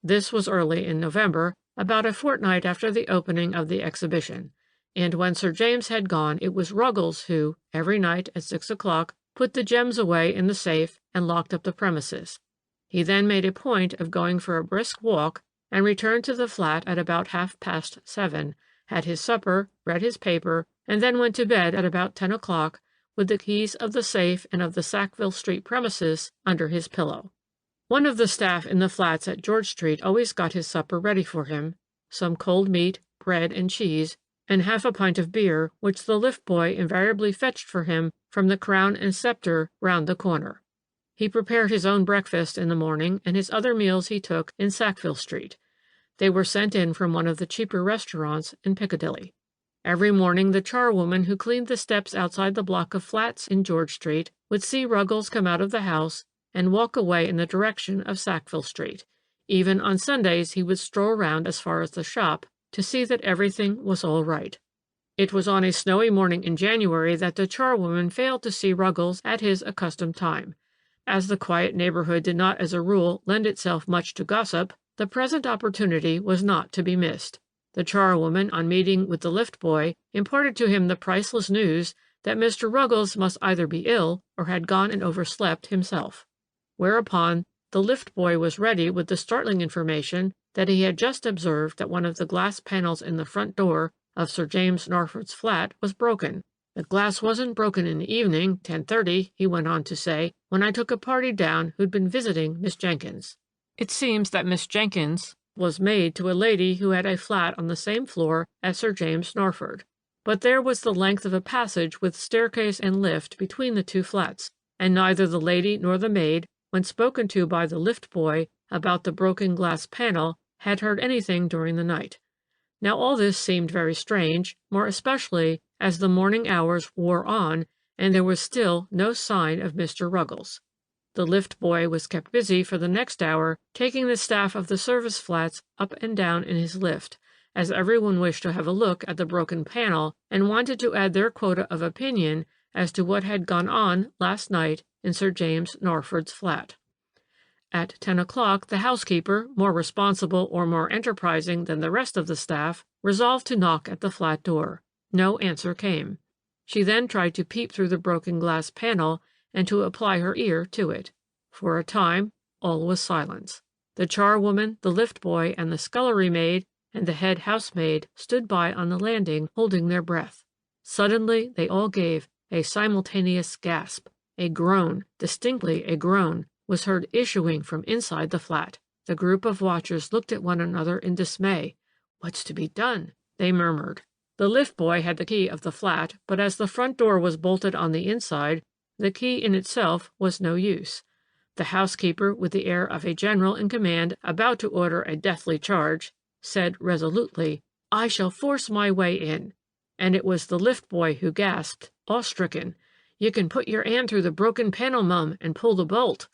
This was early in November, about a fortnight after the opening of the exhibition, and when Sir James had gone it was Ruggles who, every night at 6 o'clock, put the gems away in the safe and locked up the premises. He then made a point of going for a brisk walk and returned to the flat at about 7:30, had his supper, read his paper, and then went to bed at about 10 o'clock with the keys of the safe and of the Sackville Street premises under his pillow. One of the staff in the flats at George Street always got his supper ready for him, some cold meat, bread and cheese, and half a pint of beer, which the lift boy invariably fetched for him from the Crown and Sceptre round the corner. He prepared his own breakfast in the morning, and his other meals he took in Sackville Street. They were sent in from one of the cheaper restaurants in Piccadilly. Every morning the charwoman who cleaned the steps outside the block of flats in George Street would see Ruggles come out of the house and walk away in the direction of Sackville Street. Even on Sundays he would stroll round as far as the shop to see that everything was all right. It was on a snowy morning in January that the charwoman failed to see Ruggles at his accustomed time. As the quiet neighborhood did not as a rule lend itself much to gossip, the present opportunity was not to be missed. The charwoman, on meeting with the lift boy, imparted to him the priceless news that Mr. Ruggles must either be ill or had gone and overslept himself. Whereupon the lift boy was ready with the startling information that he had just observed that one of the glass panels in the front door of Sir James Narford's flat was broken. "The glass wasn't broken in the evening, 10:30, he went on to say, when I took a party down who'd been visiting Miss Jenkins. It seems that Miss Jenkins was maid to a lady who had a flat on the same floor as Sir James Narford. But there was the length of a passage with staircase and lift between the two flats, and neither the lady nor the maid, when spoken to by the lift boy about the broken glass panel, had heard anything during the night. Now all this seemed very strange, more especially as the morning hours wore on and there was still no sign of Mr. Ruggles. The lift boy was kept busy for the next hour taking the staff of the service flats up and down in his lift, as everyone wished to have a look at the broken panel and wanted to add their quota of opinion as to what had gone on last night in Sir James Narford's flat. At 10 o'clock the housekeeper, more responsible or more enterprising than the rest of the staff, resolved to knock at the flat door. No answer came. She then tried to peep through the broken glass panel and to apply her ear to it. For a time all was silence. The charwoman, the lift boy, and the scullery maid, and the head housemaid stood by on the landing holding their breath. Suddenly they all gave a simultaneous gasp. A groan, distinctly a groan, was heard issuing from inside the flat. The group of watchers looked at one another in dismay. "What's to be done?" they murmured. The lift boy had the key of the flat, but as the front door was bolted on the inside, the key in itself was no use. The housekeeper, with the air of a general in command about to order a deathly charge, said resolutely, "I shall force my way in." And it was the lift boy who gasped, awe-stricken, "You can put your hand through the broken panel, mum, and pull the bolt."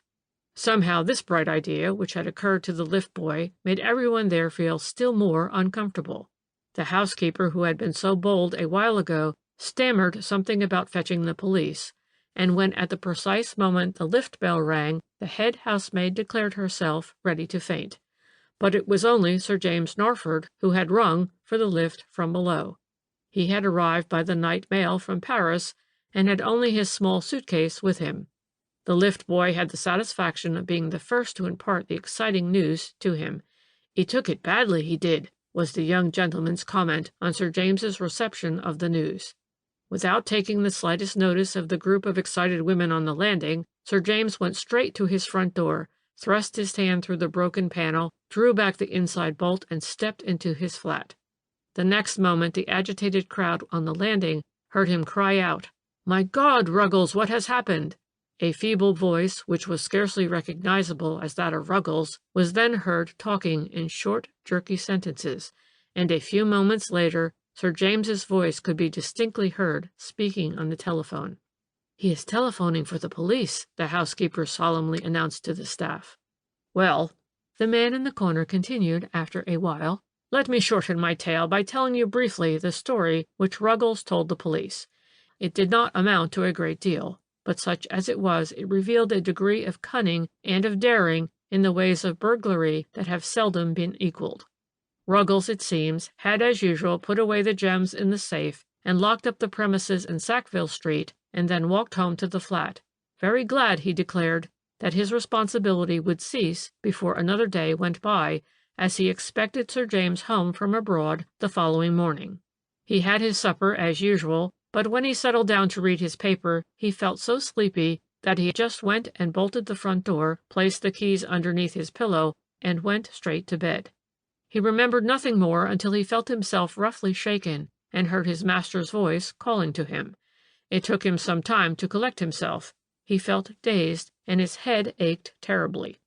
Somehow this bright idea, which had occurred to the lift boy, made everyone there feel still more uncomfortable. The housekeeper, who had been so bold a while ago, stammered something about fetching the police, and when at the precise moment the lift bell rang, the head housemaid declared herself ready to faint. But it was only Sir James Norford who had rung for the lift from below. He had arrived by the night mail from Paris and had only his small suitcase with him. The lift boy had the satisfaction of being the first to impart the exciting news to him. "He took it badly, he did," was the young gentleman's comment on Sir James's reception of the news. Without taking the slightest notice of the group of excited women on the landing, Sir James went straight to his front door, thrust his hand through the broken panel, drew back the inside bolt, and stepped into his flat. The next moment the agitated crowd on the landing heard him cry out, "My God, Ruggles, what has happened?" A feeble voice, which was scarcely recognizable as that of Ruggles, was then heard talking in short, jerky sentences, and a few moments later Sir James's voice could be distinctly heard speaking on the telephone. "He is telephoning for the police," the housekeeper solemnly announced to the staff. "Well," the man in the corner continued after a while, "let me shorten my tale by telling you briefly the story which Ruggles told the police. It did not amount to a great deal, but such as it was, it revealed a degree of cunning and of daring in the ways of burglary that have seldom been equaled. Ruggles, it seems, had as usual put away the gems in the safe and locked up the premises in Sackville Street, and then walked home to the flat, very glad, he declared, that his responsibility would cease before another day went by, as he expected Sir James home from abroad the following morning. He had his supper as usual, but when he settled down to read his paper he felt so sleepy that he just went and bolted the front door, placed the keys underneath his pillow, and went straight to bed. He remembered nothing more until he felt himself roughly shaken and heard his master's voice calling to him. It took him some time to collect himself. He felt dazed, and his head ached terribly.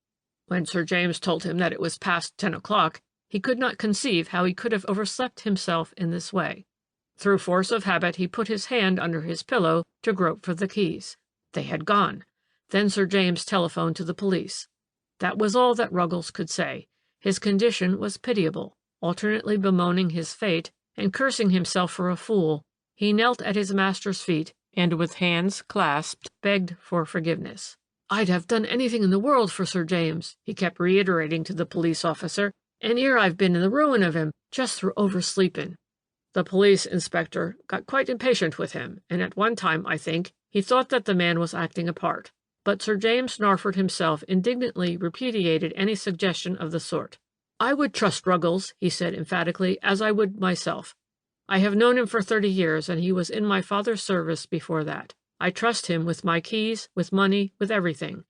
When Sir James told him that it was past 10 o'clock, he could not conceive how he could have overslept himself in this way. Through force of habit he put his hand under his pillow to grope for the keys. They had gone. Then Sir James telephoned to the police. That was all that Ruggles could say. His condition was pitiable. Alternately bemoaning his fate and cursing himself for a fool, he knelt at his master's feet and with hands clasped begged for forgiveness. "I'd have done anything in the world for Sir James," he kept reiterating to the police officer, "and 'ere I've been in the ruin of him just through oversleeping." The police inspector got quite impatient with him, and at one time, I think, he thought that the man was acting a part. But Sir James Norford himself indignantly repudiated any suggestion of the sort. "I would trust Ruggles," he said emphatically, "as I would myself. I have known him for 30 years, and he was in my father's service before that. I trust him with my keys, with money, with everything.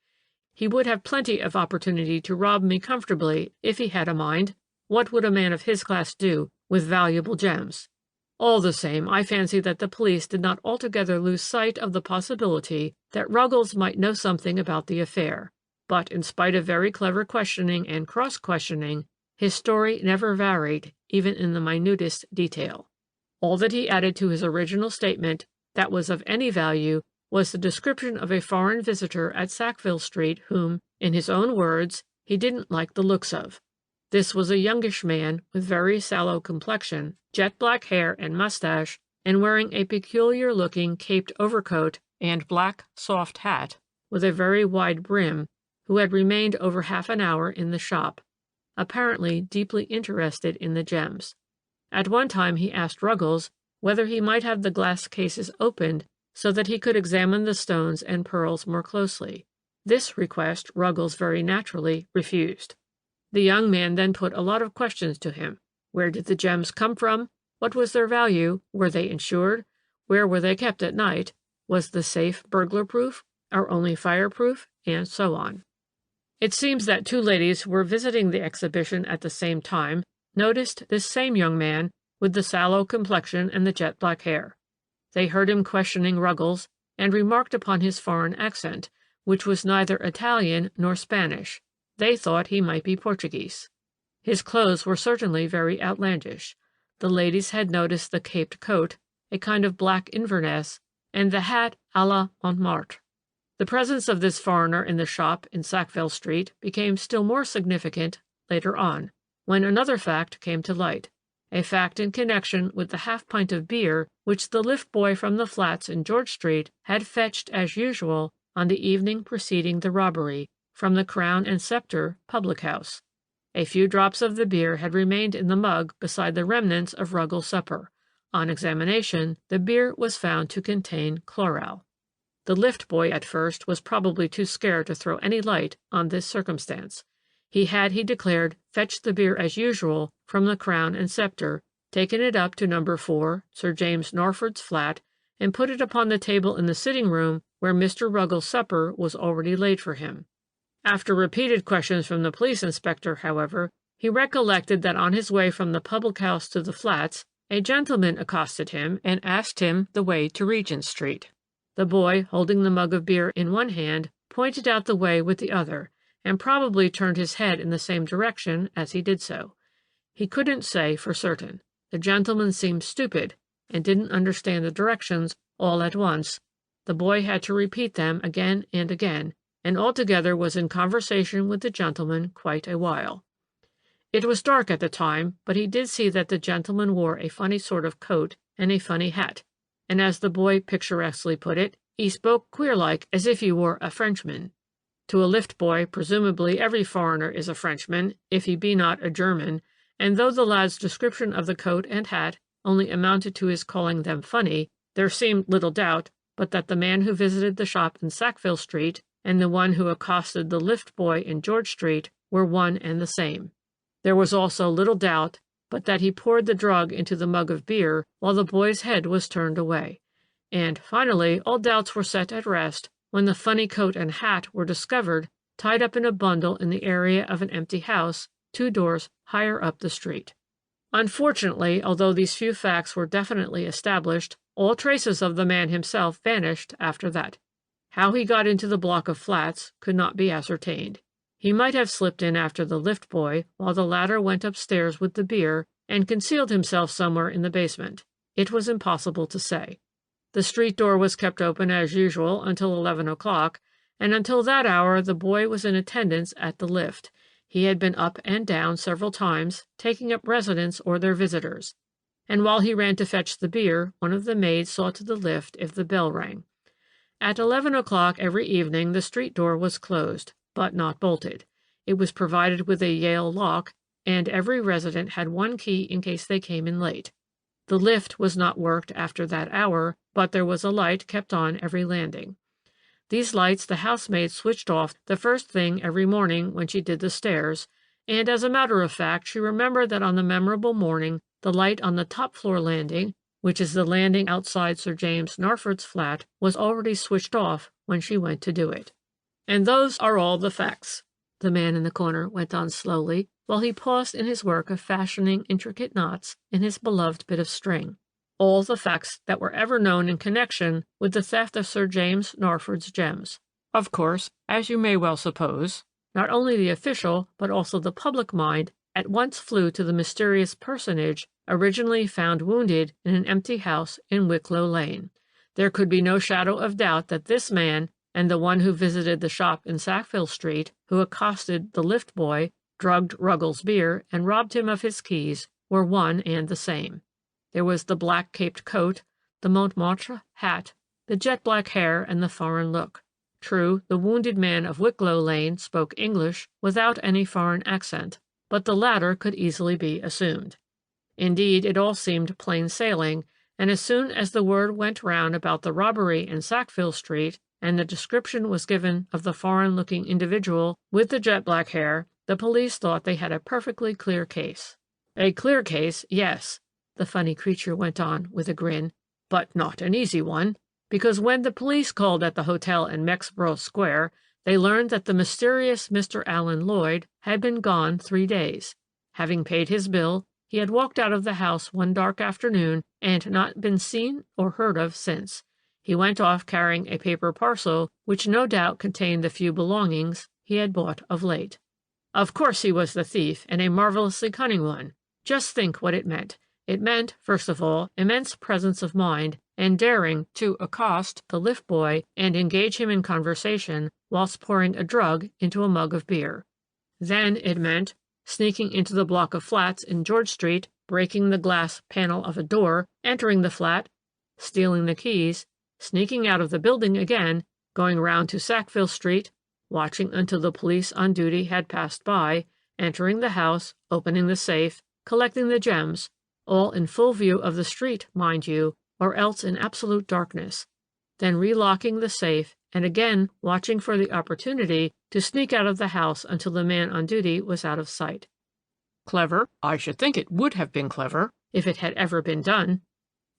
He would have plenty of opportunity to rob me comfortably if he had a mind. What would a man of his class do with valuable gems? All the same, I fancy that the police did not altogether lose sight of the possibility that Ruggles might know something about the affair, but in spite of very clever questioning and cross-questioning, his story never varied, even in the minutest detail. All that he added to his original statement that was of any value was the description of a foreign visitor at Sackville Street whom, in his own words, he didn't like the looks of. This was a youngish man with very sallow complexion, jet-black hair and mustache, and wearing a peculiar-looking caped overcoat and black soft hat with a very wide brim, who had remained over half an hour in the shop, apparently deeply interested in the gems. At one time he asked Ruggles whether he might have the glass cases opened so that he could examine the stones and pearls more closely. This request Ruggles very naturally refused. The young man then put a lot of questions to him. Where did the gems come from? What was their value? Were they insured? Where were they kept at night? Was the safe burglar-proof, or only fireproof? And so on. It seems that 2 ladies who were visiting the exhibition at the same time noticed this same young man with the sallow complexion and the jet-black hair. They heard him questioning Ruggles, and remarked upon his foreign accent, which was neither Italian nor Spanish. They thought he might be Portuguese. His clothes were certainly very outlandish. The ladies had noticed the caped coat, a kind of black Inverness, and the hat à la Montmartre. The presence of this foreigner in the shop in Sackville Street became still more significant later on, when another fact came to light. a fact in connection with the half-pint of beer which the lift boy from the flats in George Street had fetched as usual on the evening preceding the robbery from the Crown and Scepter public-house. A few drops of the beer had remained in the mug beside the remnants of Ruggles' supper. On examination, the beer was found to contain chloral. The lift boy at first was probably too scared to throw any light on this circumstance. He had, he declared, fetched the beer as usual from the Crown and Scepter, taken it up to No. 4, Sir James Norford's flat, and put it upon the table in the sitting-room where Mr. Ruggles' supper was already laid for him. After repeated questions from the police inspector, however, he recollected that on his way from the public-house to the flats, a gentleman accosted him and asked him the way to Regent Street. The boy, holding the mug of beer in one hand, pointed out the way with the other, and probably turned his head in the same direction as he did so. He couldn't say for certain. The gentleman seemed stupid, and didn't understand the directions all at once. The boy had to repeat them again and again, and altogether was in conversation with the gentleman quite a while. It was dark at the time, but he did see that the gentleman wore a funny sort of coat and a funny hat, and as the boy picturesquely put it, he spoke queer-like as if he were a Frenchman. To a lift boy, presumably every foreigner is a Frenchman, if he be not a German, and though the lad's description of the coat and hat only amounted to his calling them funny, there seemed little doubt but that the man who visited the shop in Sackville Street and the one who accosted the lift boy in George Street were one and the same. There was also little doubt but that he poured the drug into the mug of beer while the boy's head was turned away. And, finally, all doubts were set at rest when the funny coat and hat were discovered tied up in a bundle in the area of an empty house 2 doors higher up the street. Unfortunately, although these few facts were definitely established, all traces of the man himself vanished after that. How he got into the block of flats could not be ascertained. He might have slipped in after the lift boy while the latter went upstairs with the beer and concealed himself somewhere in the basement. It was impossible to say. The street door was kept open as usual until 11 o'clock, and until that hour the boy was in attendance at the lift. He had been up and down several times, taking up residents or their visitors. And while he ran to fetch the beer, one of the maids saw to the lift if the bell rang. At 11 o'clock every evening the street door was closed, but not bolted. It was provided with a Yale lock, and every resident had one key in case they came in late. The lift was not worked after that hour, but there was a light kept on every landing. These lights the housemaid switched off the first thing every morning when she did the stairs, and as a matter of fact she remembered that on the memorable morning the light on the top-floor landing, which is the landing outside Sir James Norford's flat, was already switched off when she went to do it. And those are all the facts, the man in the corner went on slowly, while he paused in his work of fashioning intricate knots in his beloved bit of string. All the facts that were ever known in connection with the theft of Sir James Norford's gems. Of course, as you may well suppose, not only the official but also the public mind at once flew to the mysterious personage originally found wounded in an empty house in Wicklow Lane. There could be no shadow of doubt that this man and the one who visited the shop in Sackville Street, who accosted the lift boy, drugged Ruggles' beer, and robbed him of his keys, were one and the same. There was the black-caped coat, the Montmartre hat, the jet-black hair, and the foreign look. True, the wounded man of Wicklow Lane spoke English without any foreign accent, but the latter could easily be assumed. Indeed, it all seemed plain sailing, and as soon as the word went round about the robbery in Sackville Street, and the description was given of the foreign-looking individual with the jet-black hair, the police thought they had a perfectly clear case. A clear case, yes, the funny creature went on with a grin, but not an easy one, because when the police called at the hotel in Mexborough Square, they learned that the mysterious Mr. Allen Lloyd had been gone 3 days. Having paid his bill, he had walked out of the house one dark afternoon and not been seen or heard of since. He went off carrying a paper parcel which no doubt contained the few belongings he had bought of late. Of course he was the thief, and a marvelously cunning one. Just think what it meant. It meant, first of all, immense presence of mind and daring to accost the lift boy and engage him in conversation whilst pouring a drug into a mug of beer. Then it meant sneaking into the block of flats in George Street, breaking the glass panel of a door, entering the flat, stealing the keys, sneaking out of the building again, going round to Sackville Street, watching until the police on duty had passed by, entering the house, opening the safe, collecting the gems, all in full view of the street, mind you, or else in absolute darkness, then relocking the safe and again watching for the opportunity to sneak out of the house until the man on duty was out of sight. Clever? I should think it would have been clever. If it had ever been done.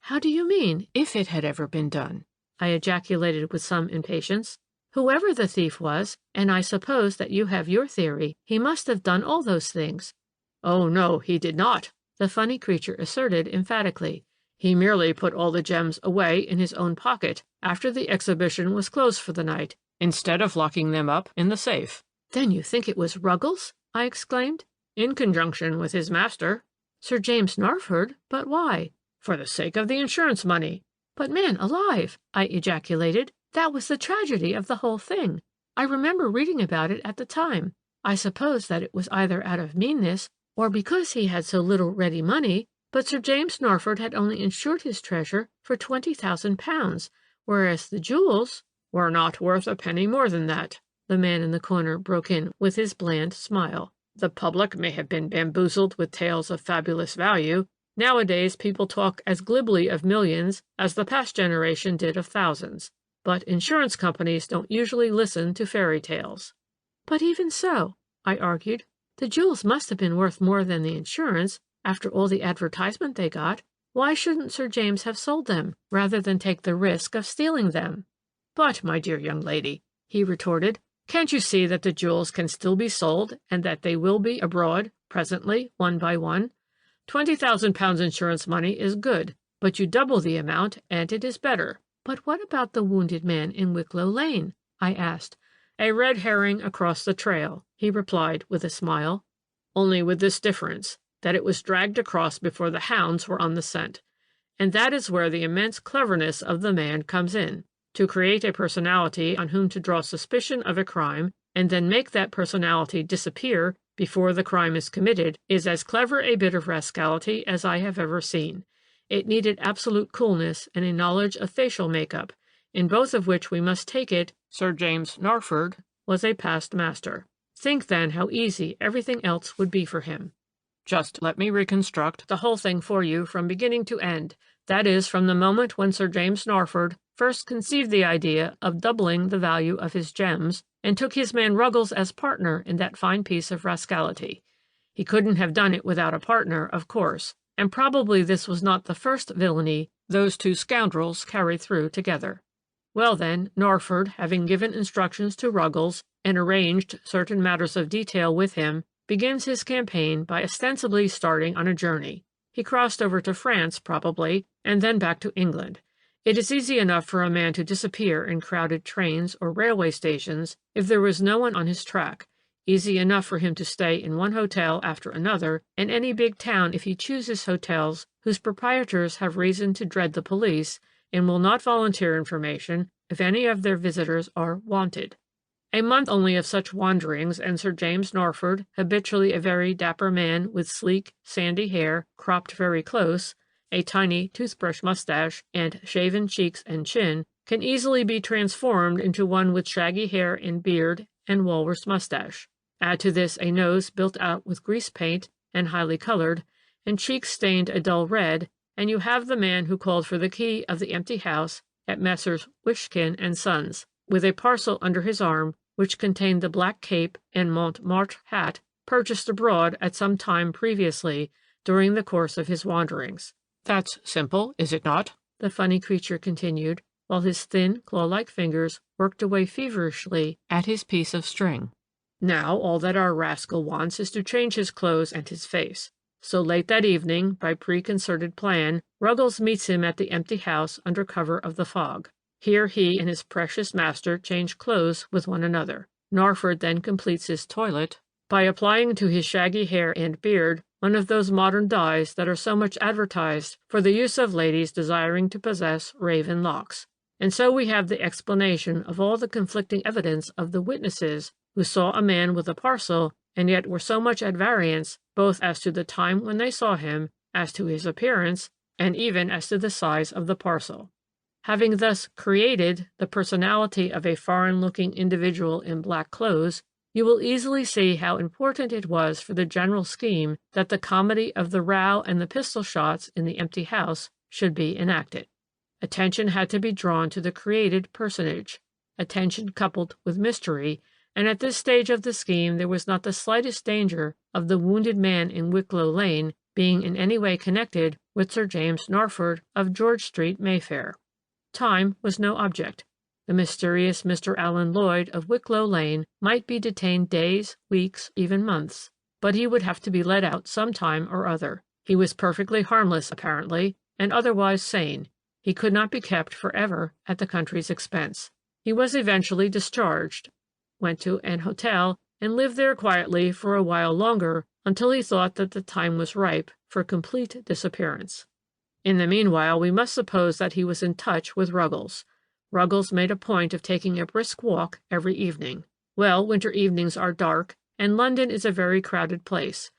How do you mean, if it had ever been done? I ejaculated with some impatience. Whoever the thief was, and I suppose that you have your theory, he must have done all those things. Oh, no, he did not, the funny creature asserted emphatically. He merely put all the gems away in his own pocket after the exhibition was closed for the night, instead of locking them up in the safe. Then you think it was Ruggles? I exclaimed. In conjunction with his master. Sir James Narford? But why? For the sake of the insurance money. But man alive, I ejaculated. That was the tragedy of the whole thing. I remember reading about it at the time. I suppose that it was either out of meanness or because he had so little ready money, but Sir James Narford had only insured his treasure for £20,000, whereas the jewels were not worth a penny more than that, the man in the corner broke in with his bland smile. The public may have been bamboozled with tales of fabulous value. Nowadays people talk as glibly of millions as the past generation did of thousands. But insurance companies don't usually listen to fairy tales. But even so, I argued, the jewels must have been worth more than the insurance after all the advertisement they got. Why shouldn't Sir James have sold them rather than take the risk of stealing them? But, my dear young lady, he retorted, can't you see that the jewels can still be sold and that they will be abroad presently, one by one? £20,000 insurance money is good, but you double the amount and it is better. But what about the wounded man in Wicklow Lane? I asked. A red herring across the trail, he replied with a smile. Only with this difference, that it was dragged across before the hounds were on the scent. And that is where the immense cleverness of the man comes in. To create a personality on whom to draw suspicion of a crime, and then make that personality disappear before the crime is committed, is as clever a bit of rascality as I have ever seen. It needed absolute coolness and a knowledge of facial makeup, in both of which we must take it Sir James Narford was a past master. Think then how easy everything else would be for him. Just let me reconstruct the whole thing for you from beginning to end, that is, from the moment when Sir James Narford first conceived the idea of doubling the value of his gems, and took his man Ruggles as partner in that fine piece of rascality. He couldn't have done it without a partner, of course, and probably this was not the first villainy those two scoundrels carried through together. Well then, Narford, having given instructions to Ruggles, and arranged certain matters of detail with him, begins his campaign by ostensibly starting on a journey. He crossed over to France, probably, and then back to England. It is easy enough for a man to disappear in crowded trains or railway stations if there was no one on his track, easy enough for him to stay in one hotel after another, in any big town if he chooses hotels whose proprietors have reason to dread the police and will not volunteer information if any of their visitors are wanted. A month only of such wanderings, and Sir James Narford, habitually a very dapper man with sleek, sandy hair, cropped very close, a tiny toothbrush mustache, and shaven cheeks and chin, can easily be transformed into one with shaggy hair and beard and walrus mustache. Add to this a nose built out with grease paint and highly colored, and cheeks stained a dull red, and you have the man who called for the key of the empty house at Messrs. Wishkin and Sons, with a parcel under his arm which contained the black cape and Montmartre hat purchased abroad at some time previously during the course of his wanderings. That's simple, is it not? The funny creature continued, while his thin, claw-like fingers worked away feverishly at his piece of string. Now all that our rascal wants is to change his clothes and his face. So late that evening, by preconcerted plan, Ruggles meets him at the empty house under cover of the fog. Here he and his precious master change clothes with one another. Narford then completes his toilet by applying to his shaggy hair and beard one of those modern dyes that are so much advertised for the use of ladies desiring to possess raven locks. And so we have the explanation of all the conflicting evidence of the witnesses who saw a man with a parcel and yet were so much at variance both as to the time when they saw him as to his appearance, and even as to the size of the parcel. Having thus created the personality of a foreign-looking individual in black clothes, you will easily see how important it was for the general scheme that the comedy of the row and the pistol shots in the empty house should be enacted. Attention had to be drawn to the created personage, attention coupled with mystery, and at this stage of the scheme there was not the slightest danger of the wounded man in Wicklow Lane being in any way connected with Sir James Norford of George Street, Mayfair. Time was no object. The mysterious Mr. Alan Lloyd of Wicklow Lane might be detained days, weeks, even months, but he would have to be let out some time or other. He was perfectly harmless, apparently, and otherwise sane. He could not be kept forever at the country's expense. He was eventually discharged, went to an hotel, and lived there quietly for a while longer until he thought that the time was ripe for complete disappearance. In the meanwhile, we must suppose that he was in touch with Ruggles. Ruggles made a point of taking a brisk walk every evening. Well, winter evenings are dark, and London is a very crowded place.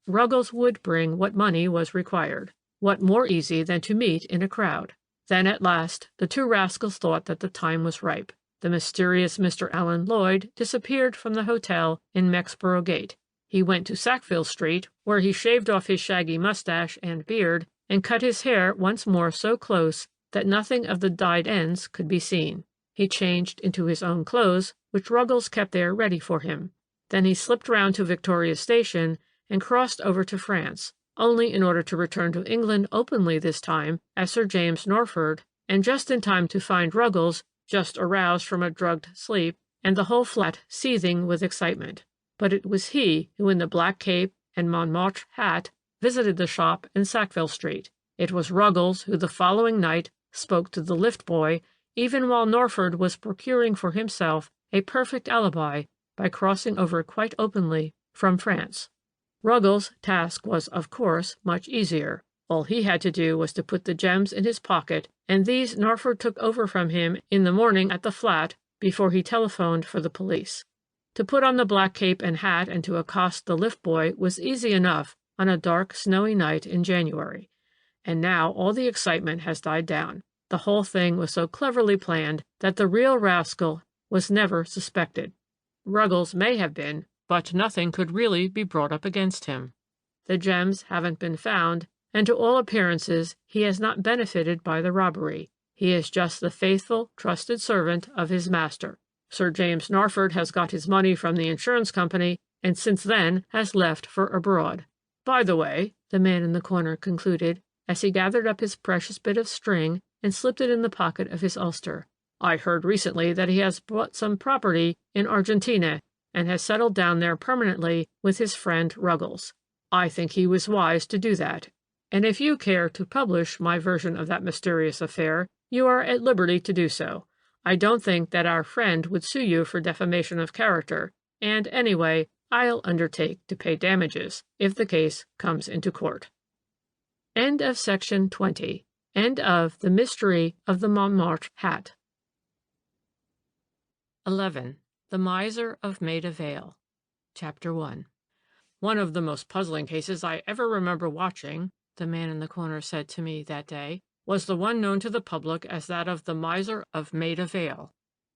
Ruggles would bring what money was required. What more easy than to meet in a crowd? Then at last the two rascals thought that the time was ripe. The mysterious Mr. Alan Lloyd disappeared from the hotel in Mexborough Gate. He went to Sackville Street, where he shaved off his shaggy mustache and beard, and cut his hair once more so close that nothing of the dyed ends could be seen. He changed into his own clothes, which Ruggles kept there ready for him. Then he slipped round to Victoria Station and crossed over to France, only in order to return to England openly this time as Sir James Norford, and just in time to find Ruggles just aroused from a drugged sleep, and the whole flat seething with excitement. But it was he who, in the black cape and Montmartre hat, visited the shop in Sackville Street. It was Ruggles who the following night spoke to the lift boy, even while Norford was procuring for himself a perfect alibi by crossing over quite openly from France. Ruggles' task was, of course, much easier. All he had to do was to put the gems in his pocket, and these Norford took over from him in the morning at the flat before he telephoned for the police. To put on the black cape and hat and to accost the lift boy was easy enough on a dark, snowy night in January. And now all the excitement has died down. The whole thing was so cleverly planned that the real rascal was never suspected. Ruggles may have been, but nothing could really be brought up against him. The gems haven't been found, and to all appearances he has not benefited by the robbery. He is just the faithful, trusted servant of his master. Sir James Norford has got his money from the insurance company, and since then has left for abroad. By the way, the man in the corner concluded, as he gathered up his precious bit of string and slipped it in the pocket of his ulster, I heard recently that he has bought some property in Argentina and has settled down there permanently with his friend Ruggles. I think he was wise to do that, and if you care to publish my version of that mysterious affair, you are at liberty to do so. I don't think that our friend would sue you for defamation of character, and anyway, I'll undertake to pay damages if the case comes into court. End of section 20. End of The Mystery of the Montmartre Hat. 11. The Miser of Maida Vale. Chapter 1. One of the most puzzling cases I ever remember watching, the man in the corner said to me that day, was the one known to the public as that of the Miser of Maida Vale.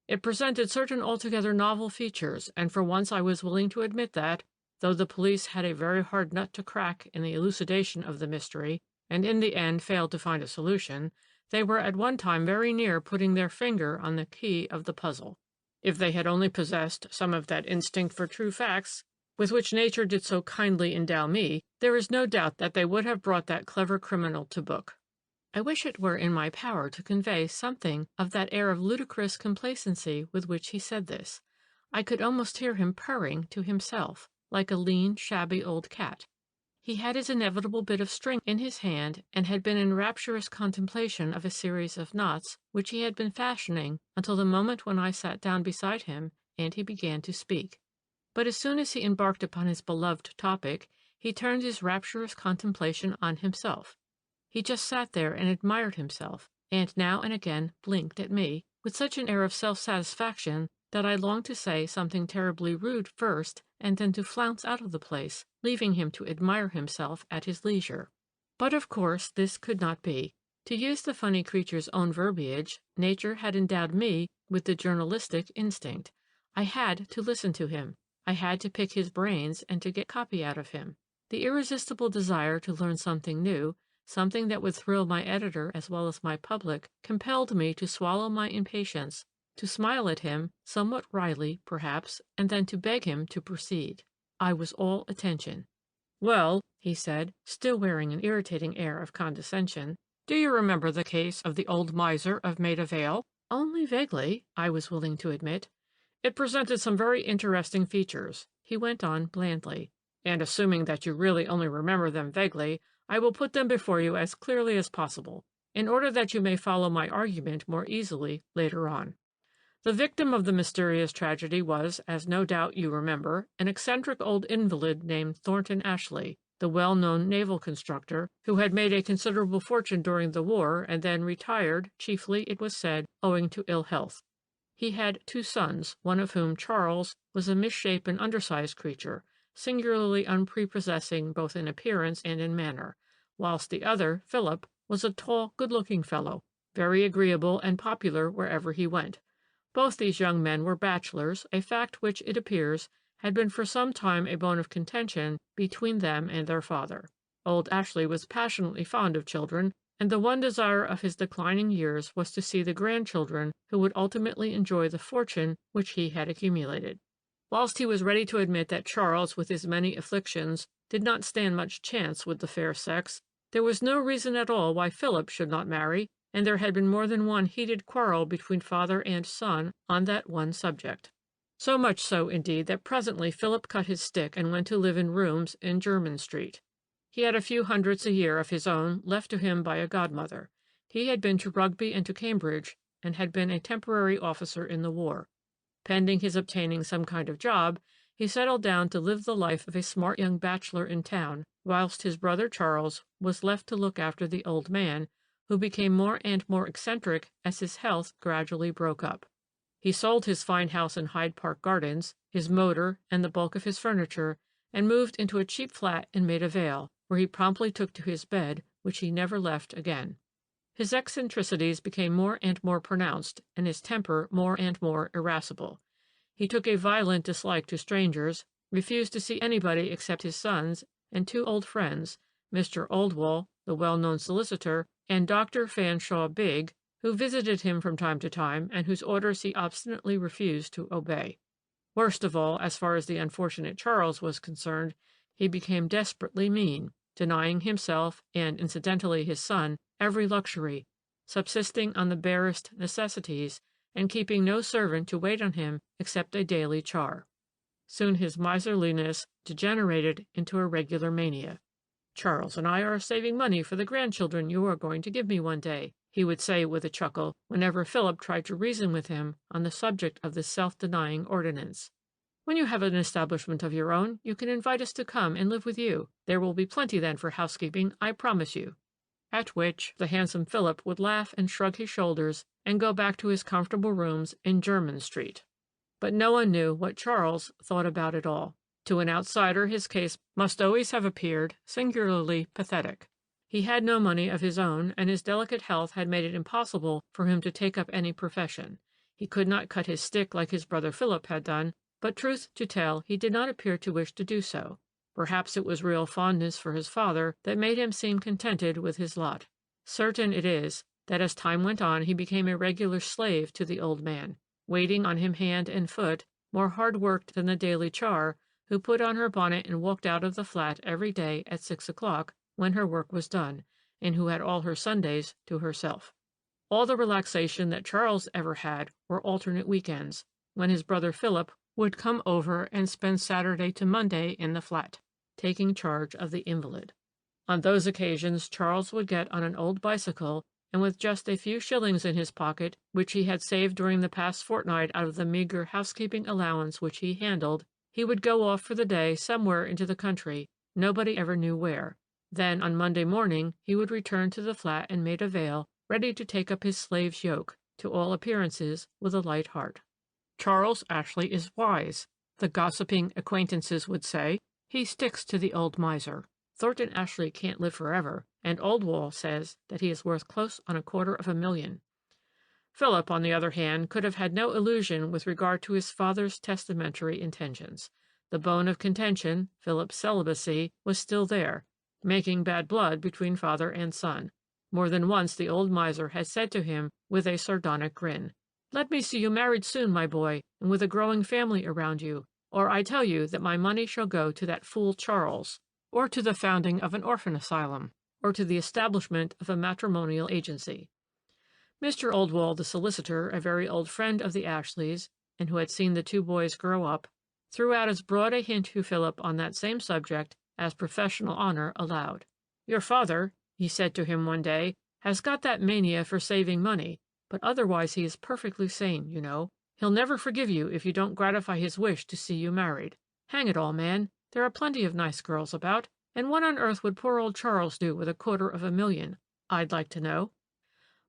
It presented certain altogether novel features, and for once I was willing to admit that, though the police had a very hard nut to crack in the elucidation of the mystery, and in the end failed to find a solution, they were at one time very near putting their finger on the key of the puzzle. If they had only possessed some of that instinct for true facts, with which nature did so kindly endow me, there is no doubt that they would have brought that clever criminal to book. I wish it were in my power to convey something of that air of ludicrous complacency with which he said this. I could almost hear him purring to himself, like a lean, shabby old cat. He had his inevitable bit of string in his hand, and had been in rapturous contemplation of a series of knots which he had been fashioning until the moment when I sat down beside him and he began to speak. But as soon as he embarked upon his beloved topic, he turned his rapturous contemplation on himself. He just sat there and admired himself, and now and again blinked at me, with such an air of self-satisfaction that I longed to say something terribly rude first, and then to flounce out of the place, leaving him to admire himself at his leisure. But of course this could not be. To use the funny creature's own verbiage, nature had endowed me with the journalistic instinct. I had to listen to him. I had to pick his brains and to get copy out of him. The irresistible desire to learn something new, something that would thrill my editor as well as my public, compelled me to swallow my impatience, to smile at him, somewhat wryly, perhaps, and then to beg him to proceed. I was all attention. "Well," he said, still wearing an irritating air of condescension, "do you remember the case of the old miser of Maida Vale?" only vaguely, I was willing to admit. "It presented some very interesting features," he went on blandly, "and assuming that you really only remember them vaguely, I will put them before you as clearly as possible, in order that you may follow my argument more easily later on. The victim of the mysterious tragedy was, as no doubt you remember, an eccentric old invalid named Thornton Ashley, the well-known naval constructor, who had made a considerable fortune during the war and then retired, chiefly, it was said, owing to ill health. He had 2 sons, one of whom, Charles, was a misshapen, undersized creature, singularly unprepossessing both in appearance and in manner, whilst the other, Philip, was a tall, good-looking fellow, very agreeable and popular wherever he went. Both these young men were bachelors, a fact which, it appears, had been for some time a bone of contention between them and their father. Old Ashley was passionately fond of children, and the one desire of his declining years was to see the grandchildren who would ultimately enjoy the fortune which he had accumulated. Whilst he was ready to admit that Charles, with his many afflictions, did not stand much chance with the fair sex, there was no reason at all why Philip should not marry, and there had been more than one heated quarrel between father and son on that one subject. So much so, indeed, that presently Philip cut his stick and went to live in rooms in Jermyn Street. He had a few hundreds a year of his own left to him by a godmother. He had been to Rugby and to Cambridge, and had been a temporary officer in the war. Pending his obtaining some kind of job, he settled down to live the life of a smart young bachelor in town, whilst his brother Charles was left to look after the old man, who became more and more eccentric as his health gradually broke up. He sold his fine house in Hyde Park Gardens, his motor, and the bulk of his furniture, and moved into a cheap flat in Maida Vale, where he promptly took to his bed, which he never left again. His eccentricities became more and more pronounced, and his temper more and more irascible. He took a violent dislike to strangers, refused to see anybody except his sons and 2 old friends, Mr. Oldwall, the well-known solicitor, and Dr. Fanshawe Bigg, who visited him from time to time, and whose orders he obstinately refused to obey. Worst of all, as far as the unfortunate Charles was concerned, he became desperately mean, denying himself, and incidentally his son, every luxury, subsisting on the barest necessities, and keeping no servant to wait on him except a daily char. Soon his miserliness degenerated into a regular mania. "Charles and I are saving money for the grandchildren you are going to give me one day," he would say with a chuckle whenever Philip tried to reason with him on the subject of this self-denying ordinance. "When you have an establishment of your own, you can invite us to come and live with you. There will be plenty then for housekeeping, I promise you." At which the handsome Philip would laugh and shrug his shoulders and go back to his comfortable rooms in Jermyn Street. But no one knew what Charles thought about it all. To an outsider his case must always have appeared singularly pathetic. He had no money of his own, and his delicate health had made it impossible for him to take up any profession. He could not cut his stick like his brother Philip had done, but truth to tell, he did not appear to wish to do so. Perhaps it was real fondness for his father that made him seem contented with his lot. Certain it is that as time went on he became a regular slave to the old man, waiting on him hand and foot, more hard-worked than the daily char, who put on her bonnet and walked out of the flat every day at 6 o'clock, when her work was done, and who had all her Sundays to herself. All the relaxation that Charles ever had were alternate weekends, when his brother Philip would come over and spend Saturday to Monday in the flat, taking charge of the invalid. On those occasions Charles would get on an old bicycle, and with just a few shillings in his pocket, which he had saved during the past fortnight out of the meagre housekeeping allowance which he handled, he would go off for the day somewhere into the country, nobody ever knew where. Then on Monday morning he would return to the flat in Maida Vale, ready to take up his slave's yoke, to all appearances with a light heart. "Charles Ashley is wise," the gossiping acquaintances would say. "He sticks to the old miser. Thornton Ashley can't live forever, and Oldwall says that he is worth close on $250,000. Philip, on the other hand, could have had no illusion with regard to his father's testamentary intentions. The bone of contention, Philip's celibacy, was still there, making bad blood between father and son. More than once the old miser had said to him with a sardonic grin, "Let me see you married soon, my boy, and with a growing family around you, or I tell you that my money shall go to that fool Charles, or to the founding of an orphan asylum, or to the establishment of a matrimonial agency." Mr. Oldwall, the solicitor, a very old friend of the Ashleys, and who had seen the two boys grow up, threw out as broad a hint to Philip on that same subject as professional honor allowed. "Your father," he said to him one day, "has got that mania for saving money, but otherwise he is perfectly sane, you know. He'll never forgive you if you don't gratify his wish to see you married. Hang it all, man, there are plenty of nice girls about, and what on earth would poor old Charles do with $250,000, I'd like to know?"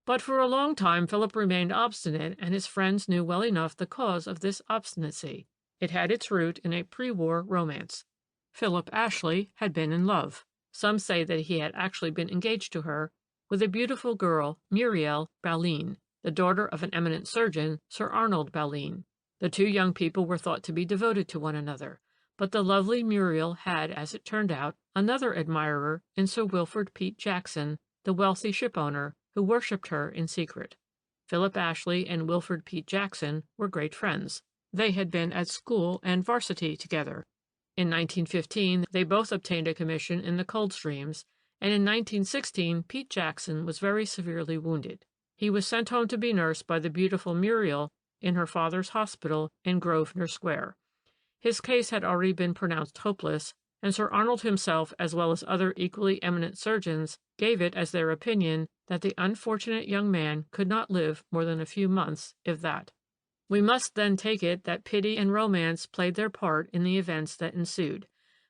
But for a long time Philip remained obstinate, and his friends knew well enough the cause of this obstinacy. It had its root in a pre-war romance. Philip Ashley had been in love. Some say that he had actually been engaged to her, with a beautiful girl, Muriel Balline, the daughter of an eminent surgeon, Sir Arnold Balline. The two young people were thought to be devoted to one another, but the lovely Muriel had, as it turned out, another admirer in Sir Wilfrid Pete Jackson, the wealthy shipowner, who worshipped her in secret. Philip Ashley and Wilfrid Pete Jackson were great friends. They had been at school and varsity together. In 1915, they both obtained a commission in the Coldstreams, and in 1916 Pete Jackson was very severely wounded. He was sent home to be nursed by the beautiful Muriel in her father's hospital in Grosvenor Square. His case had already been pronounced hopeless, and Sir Arnold himself, as well as other equally eminent surgeons, gave it as their opinion that the unfortunate young man could not live more than a few months, if that. We must then take it that pity and romance played their part in the events that ensued.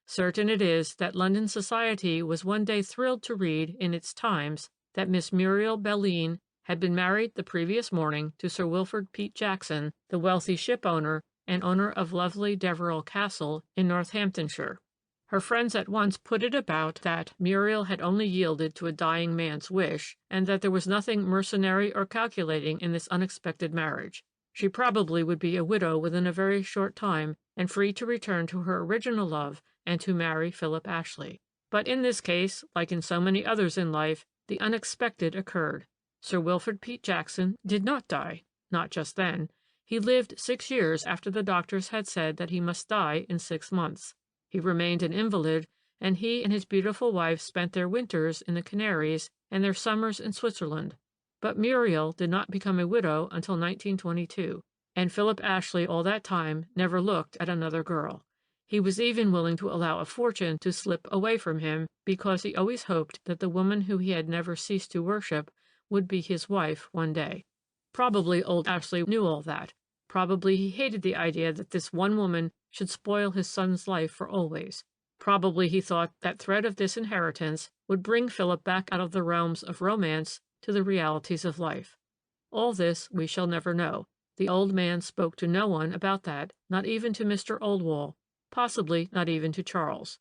Certain it is that London society was one day thrilled to read in its Times that Miss Muriel Balline had been married the previous morning to Sir Wilfrid Pete Jackson, the wealthy shipowner and owner of lovely Deverell Castle in Northamptonshire. Her friends at once put it about that Muriel had only yielded to a dying man's wish, and that there was nothing mercenary or calculating in this unexpected marriage. She probably would be a widow within a very short time, and free to return to her original love and to marry Philip Ashley. But in this case, like in so many others in life, the unexpected occurred. Sir Wilfrid Pete Jackson did not die, not just then. He lived 6 years after the doctors had said that he must die in 6 months. He remained an invalid, and he and his beautiful wife spent their winters in the Canaries and their summers in Switzerland. But Muriel did not become a widow until 1922, and Philip Ashley all that time never looked at another girl. He was even willing to allow a fortune to slip away from him, because he always hoped that the woman who he had never ceased to worship would be his wife one day. Probably old Ashley knew all that. Probably he hated the idea that this one woman should spoil his son's life for always. Probably he thought that threat of this inheritance would bring Philip back out of the realms of romance to the realities of life. All this we shall never know. The old man spoke to no one about that, not even to Mr. Oldwall, possibly not even to Charles.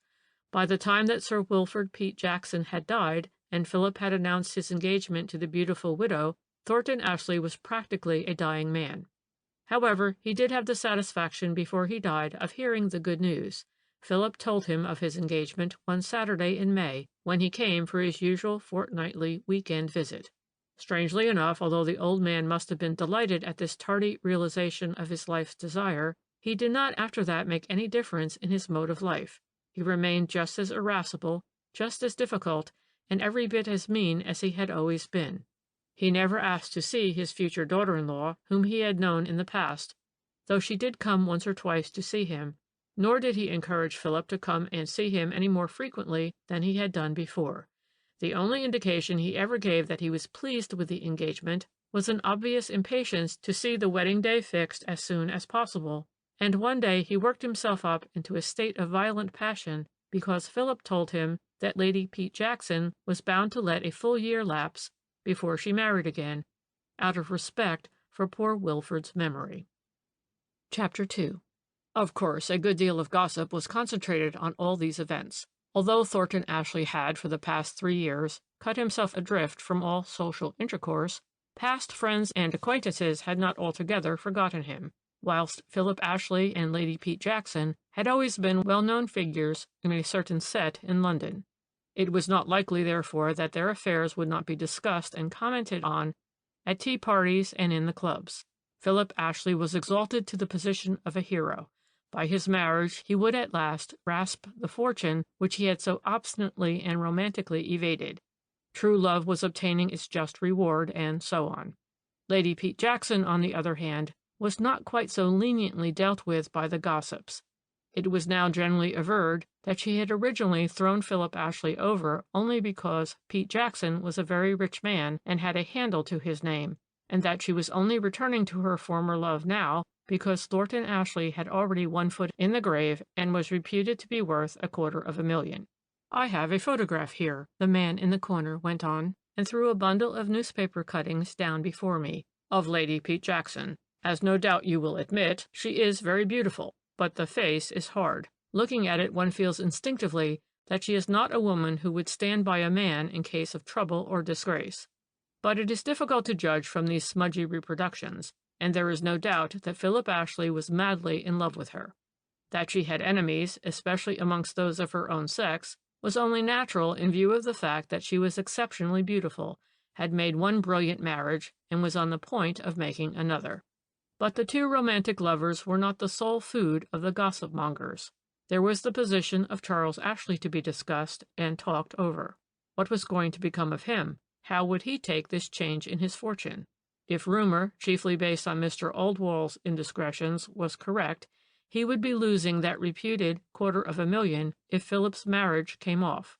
By the time that Sir Wilfrid Pete Jackson had died, and Philip had announced his engagement to the beautiful widow, Thornton Ashley was practically a dying man. However, he did have the satisfaction before he died of hearing the good news. Philip told him of his engagement one Saturday in May, when he came for his usual fortnightly week-end visit. Strangely enough, although the old man must have been delighted at this tardy realization of his life's desire, he did not after that make any difference in his mode of life. He remained just as irascible, just as difficult, and every bit as mean as he had always been. He never asked to see his future daughter-in-law, whom he had known in the past, though she did come once or twice to see him, nor did he encourage Philip to come and see him any more frequently than he had done before. The only indication he ever gave that he was pleased with the engagement was an obvious impatience to see the wedding day fixed as soon as possible, and one day he worked himself up into a state of violent passion because Philip told him that Lady Pete Jackson was bound to let a full year lapse before she married again, out of respect for poor Wilfrid's memory. Chapter 2. Of course, a good deal of gossip was concentrated on all these events. Although Thornton Ashley had, for the past 3 years, cut himself adrift from all social intercourse, past friends and acquaintances had not altogether forgotten him, whilst Philip Ashley and Lady Pete Jackson had always been well-known figures in a certain set in London. It was not likely, therefore, that their affairs would not be discussed and commented on at tea parties and in the clubs. Philip Ashley was exalted to the position of a hero. By his marriage he would at last grasp the fortune which he had so obstinately and romantically evaded. True love was obtaining its just reward, and so on. Lady Pete Jackson, on the other hand, was not quite so leniently dealt with by the gossips. It was now generally averred that she had originally thrown Philip Ashley over only because Pete Jackson was a very rich man and had a handle to his name, and that she was only returning to her former love now because Thornton Ashley had already one foot in the grave and was reputed to be worth $250,000. "I have a photograph here," the man in the corner went on, and threw a bundle of newspaper cuttings down before me, "of Lady Pete Jackson. As no doubt you will admit, she is very beautiful, but the face is hard. Looking at it one feels instinctively that she is not a woman who would stand by a man in case of trouble or disgrace. But it is difficult to judge from these smudgy reproductions, and there is no doubt that Philip Ashley was madly in love with her. That she had enemies, especially amongst those of her own sex, was only natural in view of the fact that she was exceptionally beautiful, had made one brilliant marriage, and was on the point of making another. But the two romantic lovers were not the sole food of the gossip mongers. There was the position of Charles Ashley to be discussed and talked over. What was going to become of him? How would he take this change in his fortune? If rumor, chiefly based on Mr. Oldwall's indiscretions, was correct, he would be losing that reputed $250,000 if Philip's marriage came off.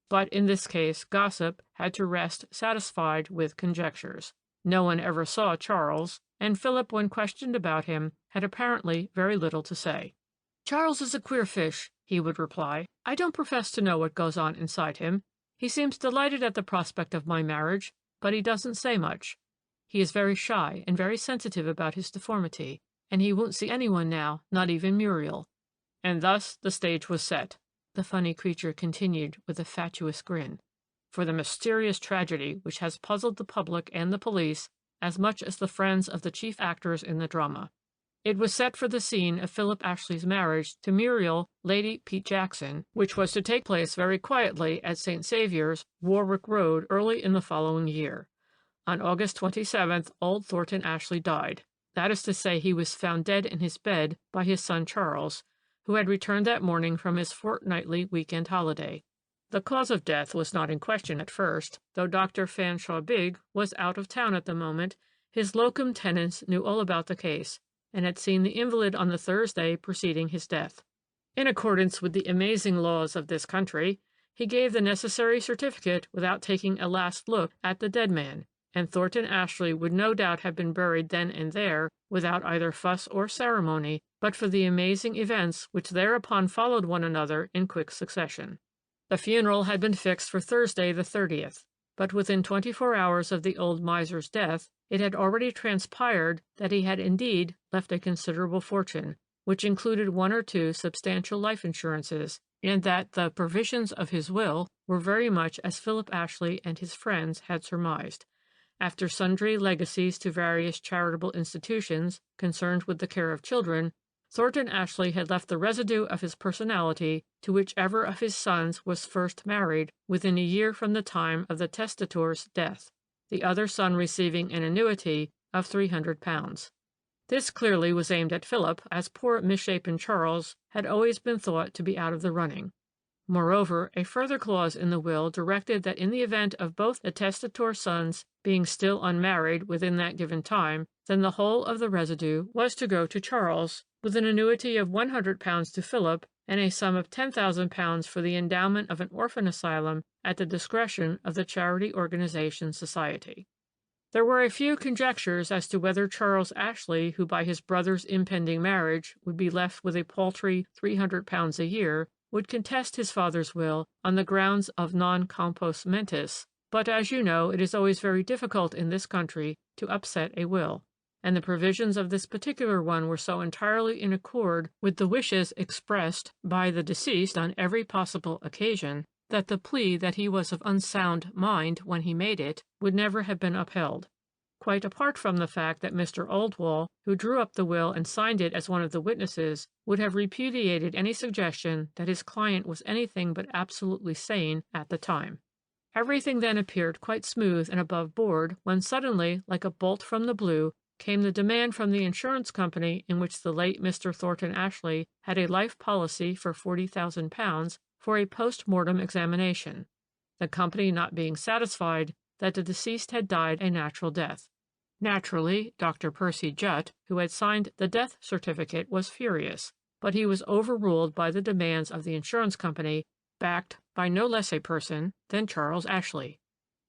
But in this case, gossip had to rest satisfied with conjectures. No one ever saw Charles, and Philip, when questioned about him, had apparently very little to say. "Charles is a queer fish," he would reply. "I don't profess to know what goes on inside him. He seems delighted at the prospect of my marriage, but he doesn't say much. He is very shy and very sensitive about his deformity, and he won't see anyone now, not even Muriel." And thus the stage was set, the funny creature continued with a fatuous grin, "for the mysterious tragedy which has puzzled the public and the police as much as the friends of the chief actors in the drama. It was set for the scene of Philip Ashley's marriage to Muriel, Lady Pete Jackson, which was to take place very quietly at St. Saviour's, Warwick Road, early in the following year. On August 27th, old Thornton Ashley died. That is to say, he was found dead in his bed by his son Charles, who had returned that morning from his fortnightly week-end holiday. The cause of death was not in question at first, though Dr. Fanshawe Bigg was out of town at the moment. His locum tenens knew all about the case, and had seen the invalid on the Thursday preceding his death. In accordance with the amazing laws of this country, he gave the necessary certificate without taking a last look at the dead man, and Thornton Ashley would no doubt have been buried then and there, without either fuss or ceremony, but for the amazing events which thereupon followed one another in quick succession. The funeral had been fixed for Thursday the 30th, but within 24 hours of the old miser's death, it had already transpired that he had indeed left a considerable fortune, which included 1 or 2 substantial life insurances, and that the provisions of his will were very much as Philip Ashley and his friends had surmised. After sundry legacies to various charitable institutions concerned with the care of children, Thornton Ashley had left the residue of his personality to whichever of his sons was first married within a year from the time of the testator's death, the other son receiving an annuity of £300. This clearly was aimed at Philip, as poor misshapen Charles had always been thought to be out of the running. Moreover, a further clause in the will directed that in the event of both the testator's sons being still unmarried within that given time, then the whole of the residue was to go to Charles, with an annuity of £100 to Philip, and a sum of £10,000 for the endowment of an orphan asylum at the discretion of the Charity Organization Society. There were a few conjectures as to whether Charles Ashley, who by his brother's impending marriage would be left with a paltry £300 a year, would contest his father's will on the grounds of non compos mentis, but as you know, it is always very difficult in this country to upset a will, and the provisions of this particular one were so entirely in accord with the wishes expressed by the deceased on every possible occasion, that the plea that he was of unsound mind when he made it would never have been upheld. Quite apart from the fact that Mr. Oldwall, who drew up the will and signed it as one of the witnesses, would have repudiated any suggestion that his client was anything but absolutely sane at the time. Everything then appeared quite smooth and above board when suddenly, like a bolt from the blue, came the demand from the insurance company in which the late Mr. Thornton Ashley had a life policy for £40,000 for a post-mortem examination, the company not being satisfied that the deceased had died a natural death. Naturally, Dr. Percy Jutt, who had signed the death certificate, was furious, but he was overruled by the demands of the insurance company, backed by no less a person than Charles Ashley.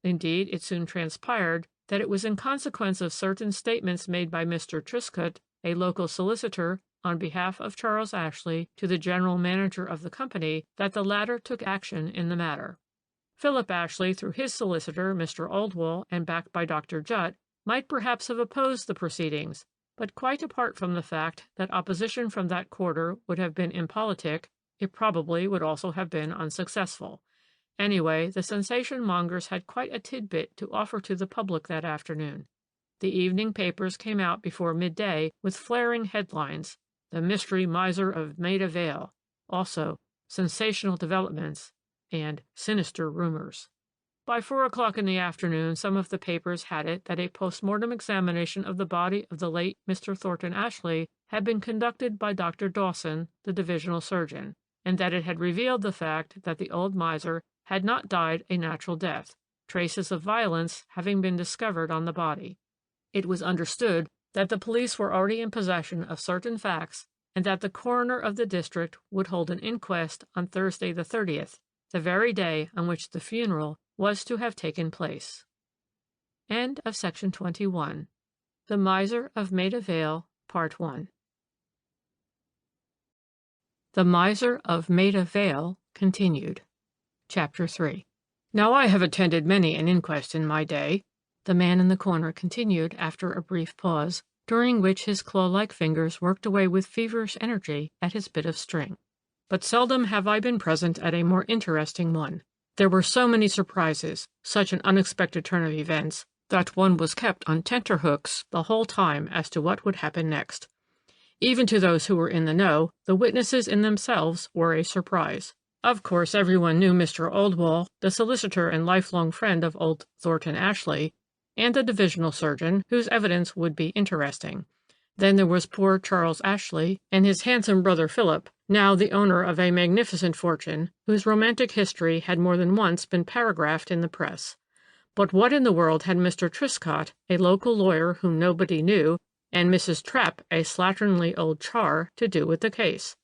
Indeed, it soon transpired that it was in consequence of certain statements made by Mr. Triscott, a local solicitor, on behalf of Charles Ashley to the general manager of the company, that the latter took action in the matter. Philip Ashley, through his solicitor, Mr. Oldwall, and backed by Dr. Jutt, might perhaps have opposed the proceedings, but quite apart from the fact that opposition from that quarter would have been impolitic, it probably would also have been unsuccessful. Anyway, the sensation mongers had quite a tidbit to offer to the public that afternoon. The evening papers came out before midday with flaring headlines, "The Mystery Miser of Maida Vale," also "Sensational Developments," and "Sinister Rumors." By 4 o'clock in the afternoon, some of the papers had it that a post-mortem examination of the body of the late Mr. Thornton Ashley had been conducted by Dr. Dawson, the divisional surgeon, and that it had revealed the fact that the old miser had not died a natural death, traces of violence having been discovered on the body. It was understood that the police were already in possession of certain facts and that the coroner of the district would hold an inquest on Thursday the 30th, the very day on which the funeral was to have taken place. End of section 21. The Miser of Maida Vale, Part 1. The Miser of Maida Vale, continued. Chapter 3. Now I have attended many an inquest in my day, the man in the corner continued after a brief pause, during which his claw-like fingers worked away with feverish energy at his bit of string. But seldom have I been present at a more interesting one. There were so many surprises, such an unexpected turn of events, that one was kept on tenterhooks the whole time as to what would happen next. Even to those who were in the know, the witnesses in themselves were a surprise. Of course, everyone knew Mr. Oldwall, the solicitor and lifelong friend of old Thornton Ashley, and the divisional surgeon, whose evidence would be interesting. Then there was poor Charles Ashley and his handsome brother Philip, now the owner of a magnificent fortune, whose romantic history had more than once been paragraphed in the press. But what in the world had Mr. Triscott, a local lawyer whom nobody knew, and Mrs. Trapp, a slatternly old char, to do with the case?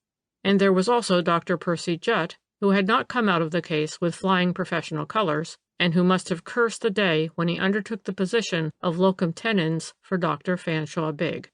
And there was also Dr. Percy Jutt, who had not come out of the case with flying professional colors, and who must have cursed the day when he undertook the position of locum tenens for Dr. Fanshawe Bigg.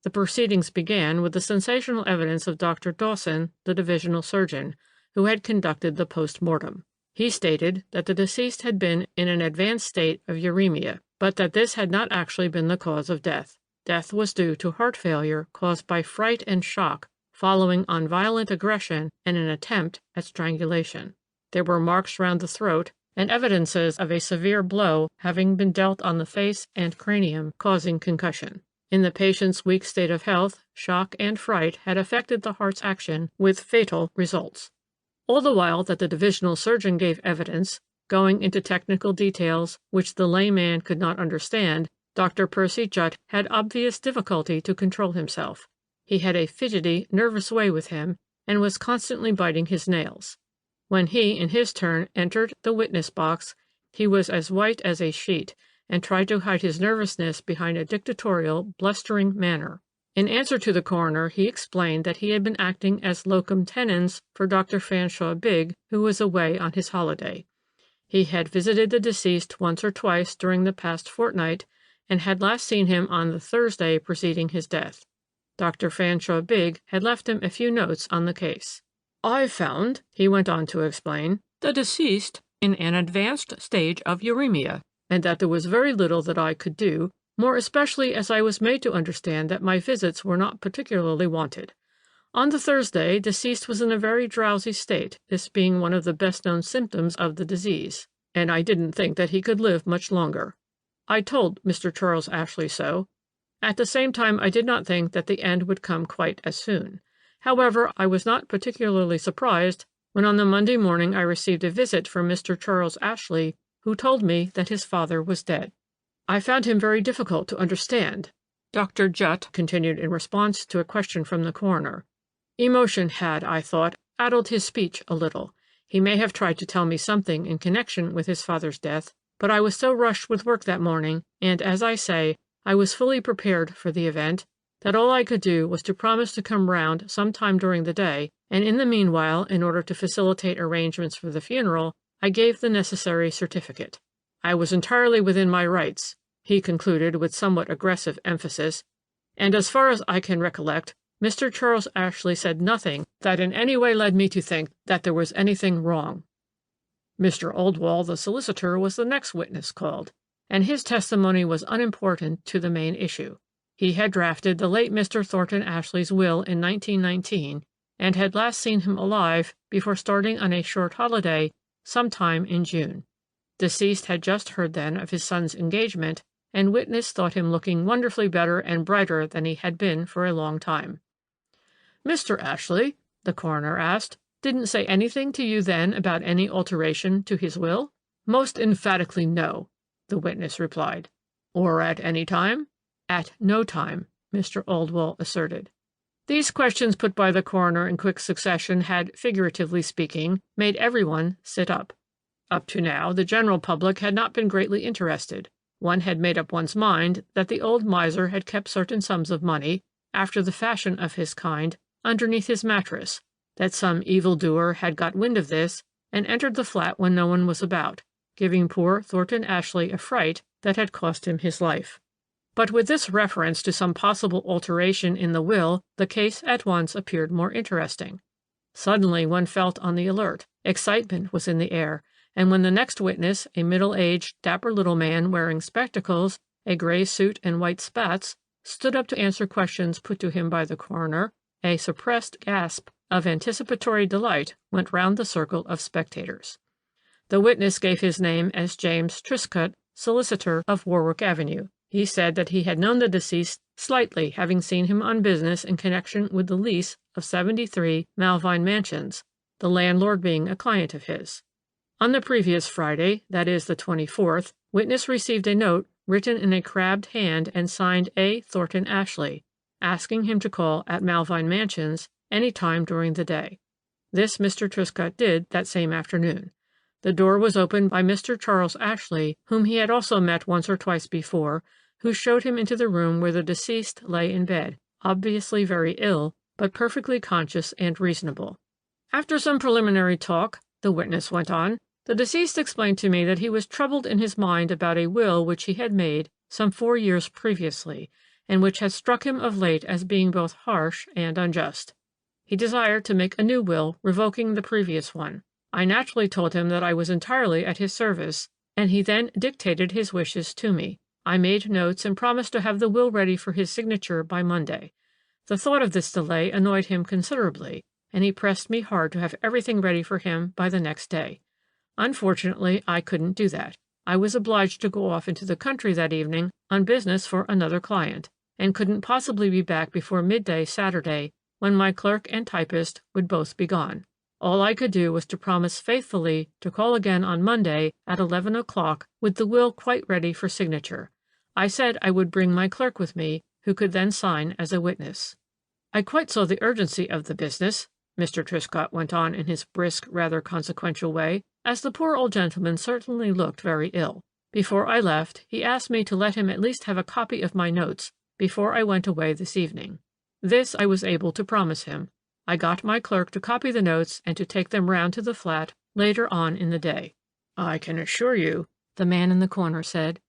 The proceedings began with the sensational evidence of Dr. Dawson, the divisional surgeon, who had conducted the post-mortem. He stated that the deceased had been in an advanced state of uremia, but that this had not actually been the cause of death. Death was due to heart failure caused by fright and shock following on violent aggression and an attempt at strangulation. There were marks round the throat and evidences of a severe blow having been dealt on the face and cranium, causing concussion. In the patient's weak state of health, shock and fright had affected the heart's action with fatal results. All the while that the divisional surgeon gave evidence, going into technical details which the layman could not understand, Dr. Percy Jutt had obvious difficulty to control himself. He had a fidgety, nervous way with him, and was constantly biting his nails. When he, in his turn, entered the witness box, he was as white as a sheet, and tried to hide his nervousness behind a dictatorial, blustering manner. In answer to the coroner, he explained that he had been acting as locum tenens for Dr. Fanshawe Bigg, who was away on his holiday. He had visited the deceased once or twice during the past fortnight, and had last seen him on the Thursday preceding his death. Dr. Fanshawe Bigg had left him a few notes on the case. "I found," he went on to explain, "the deceased in an advanced stage of uremia, and that there was very little that I could do, more especially as I was made to understand that my visits were not particularly wanted. On the Thursday, deceased was in a very drowsy state, this being one of the best-known symptoms of the disease, and I didn't think that he could live much longer. I told Mr. Charles Ashley so. At the same time, I did not think that the end would come quite as soon. However, I was not particularly surprised when on the Monday morning I received a visit from Mr. Charles Ashley, who told me that his father was dead. I found him very difficult to understand, Dr. Jutt continued in response to a question from the coroner. Emotion had, I thought, addled his speech a little. He may have tried to tell me something in connection with his father's death, but I was so rushed with work that morning, and, as I say, I was fully prepared for the event, that all I could do was to promise to come round some time during the day, and in the meanwhile, in order to facilitate arrangements for the funeral, I gave the necessary certificate. I was entirely within my rights, he concluded with somewhat aggressive emphasis, and as far as I can recollect, Mr. Charles Ashley said nothing that in any way led me to think that there was anything wrong. Mr. Oldwall, the solicitor, was the next witness called, and his testimony was unimportant to the main issue. He had drafted the late Mr. Thornton Ashley's will in 1919, and had last seen him alive before starting on a short holiday sometime in June. Deceased had just heard then of his son's engagement, and witness thought him looking wonderfully better and brighter than he had been for a long time. Mr. Ashley, the coroner asked, didn't say anything to you then about any alteration to his will? Most emphatically no, the witness replied. Or at any time? At no time, Mr. Oldwall asserted. These questions put by the coroner in quick succession had, figuratively speaking, made everyone sit up. Up to now, the general public had not been greatly interested. One had made up one's mind that the old miser had kept certain sums of money, after the fashion of his kind, underneath his mattress, that some evildoer had got wind of this and entered the flat when no one was about, giving poor Thornton Ashley a fright that had cost him his life. But with this reference to some possible alteration in the will, the case at once appeared more interesting. Suddenly one felt on the alert. Excitement was in the air, and when the next witness, a middle-aged, dapper little man wearing spectacles, a gray suit and white spats, stood up to answer questions put to him by the coroner, a suppressed gasp of anticipatory delight went round the circle of spectators. The witness gave his name as James Truscott, solicitor of Warwick Avenue. He said that he had known the deceased slightly, having seen him on business in connection with the lease of 73 Malvine Mansions, the landlord being a client of his. On the previous Friday, that is the 24th, witness received a note written in a crabbed hand and signed A. Thornton Ashley, asking him to call at Malvine Mansions any time during the day. This Mr. Truscott did that same afternoon. The door was opened by Mr. Charles Ashley, whom he had also met once or twice before, who showed him into the room where the deceased lay in bed, obviously very ill, but perfectly conscious and reasonable. After some preliminary talk, the witness went on, the deceased explained to me that he was troubled in his mind about a will which he had made some 4 years previously, and which had struck him of late as being both harsh and unjust. He desired to make a new will, revoking the previous one. I naturally told him that I was entirely at his service, and he then dictated his wishes to me. I made notes and promised to have the will ready for his signature by Monday. The thought of this delay annoyed him considerably, and he pressed me hard to have everything ready for him by the next day. Unfortunately, I couldn't do that. I was obliged to go off into the country that evening on business for another client, and couldn't possibly be back before midday Saturday, when my clerk and typist would both be gone. All I could do was to promise faithfully to call again on Monday at 11 o'clock with the will quite ready for signature. I said I would bring my clerk with me, who could then sign as a witness. I quite saw the urgency of the business, Mr. Truscott went on in his brisk, rather consequential way, as the poor old gentleman certainly looked very ill. Before I left, he asked me to let him at least have a copy of my notes before I went away this evening. This I was able to promise him. I got my clerk to copy the notes and to take them round to the flat later on in the day. I can assure you, the man in the corner said,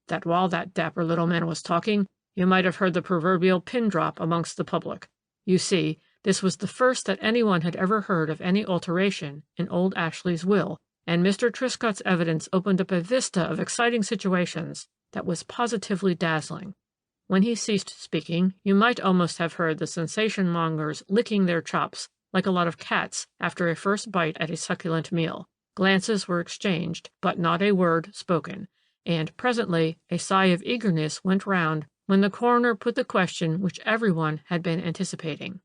that while that dapper little man was talking, you might have heard the proverbial pin drop amongst the public. You see, this was the first that anyone had ever heard of any alteration in old Ashley's will, and Mr. Truscott's evidence opened up a vista of exciting situations that was positively dazzling. When he ceased speaking, you might almost have heard the sensation mongers licking their chops like a lot of cats after a first bite at a succulent meal. Glances were exchanged, but not a word spoken, and presently a sigh of eagerness went round when the coroner put the question which everyone had been anticipating.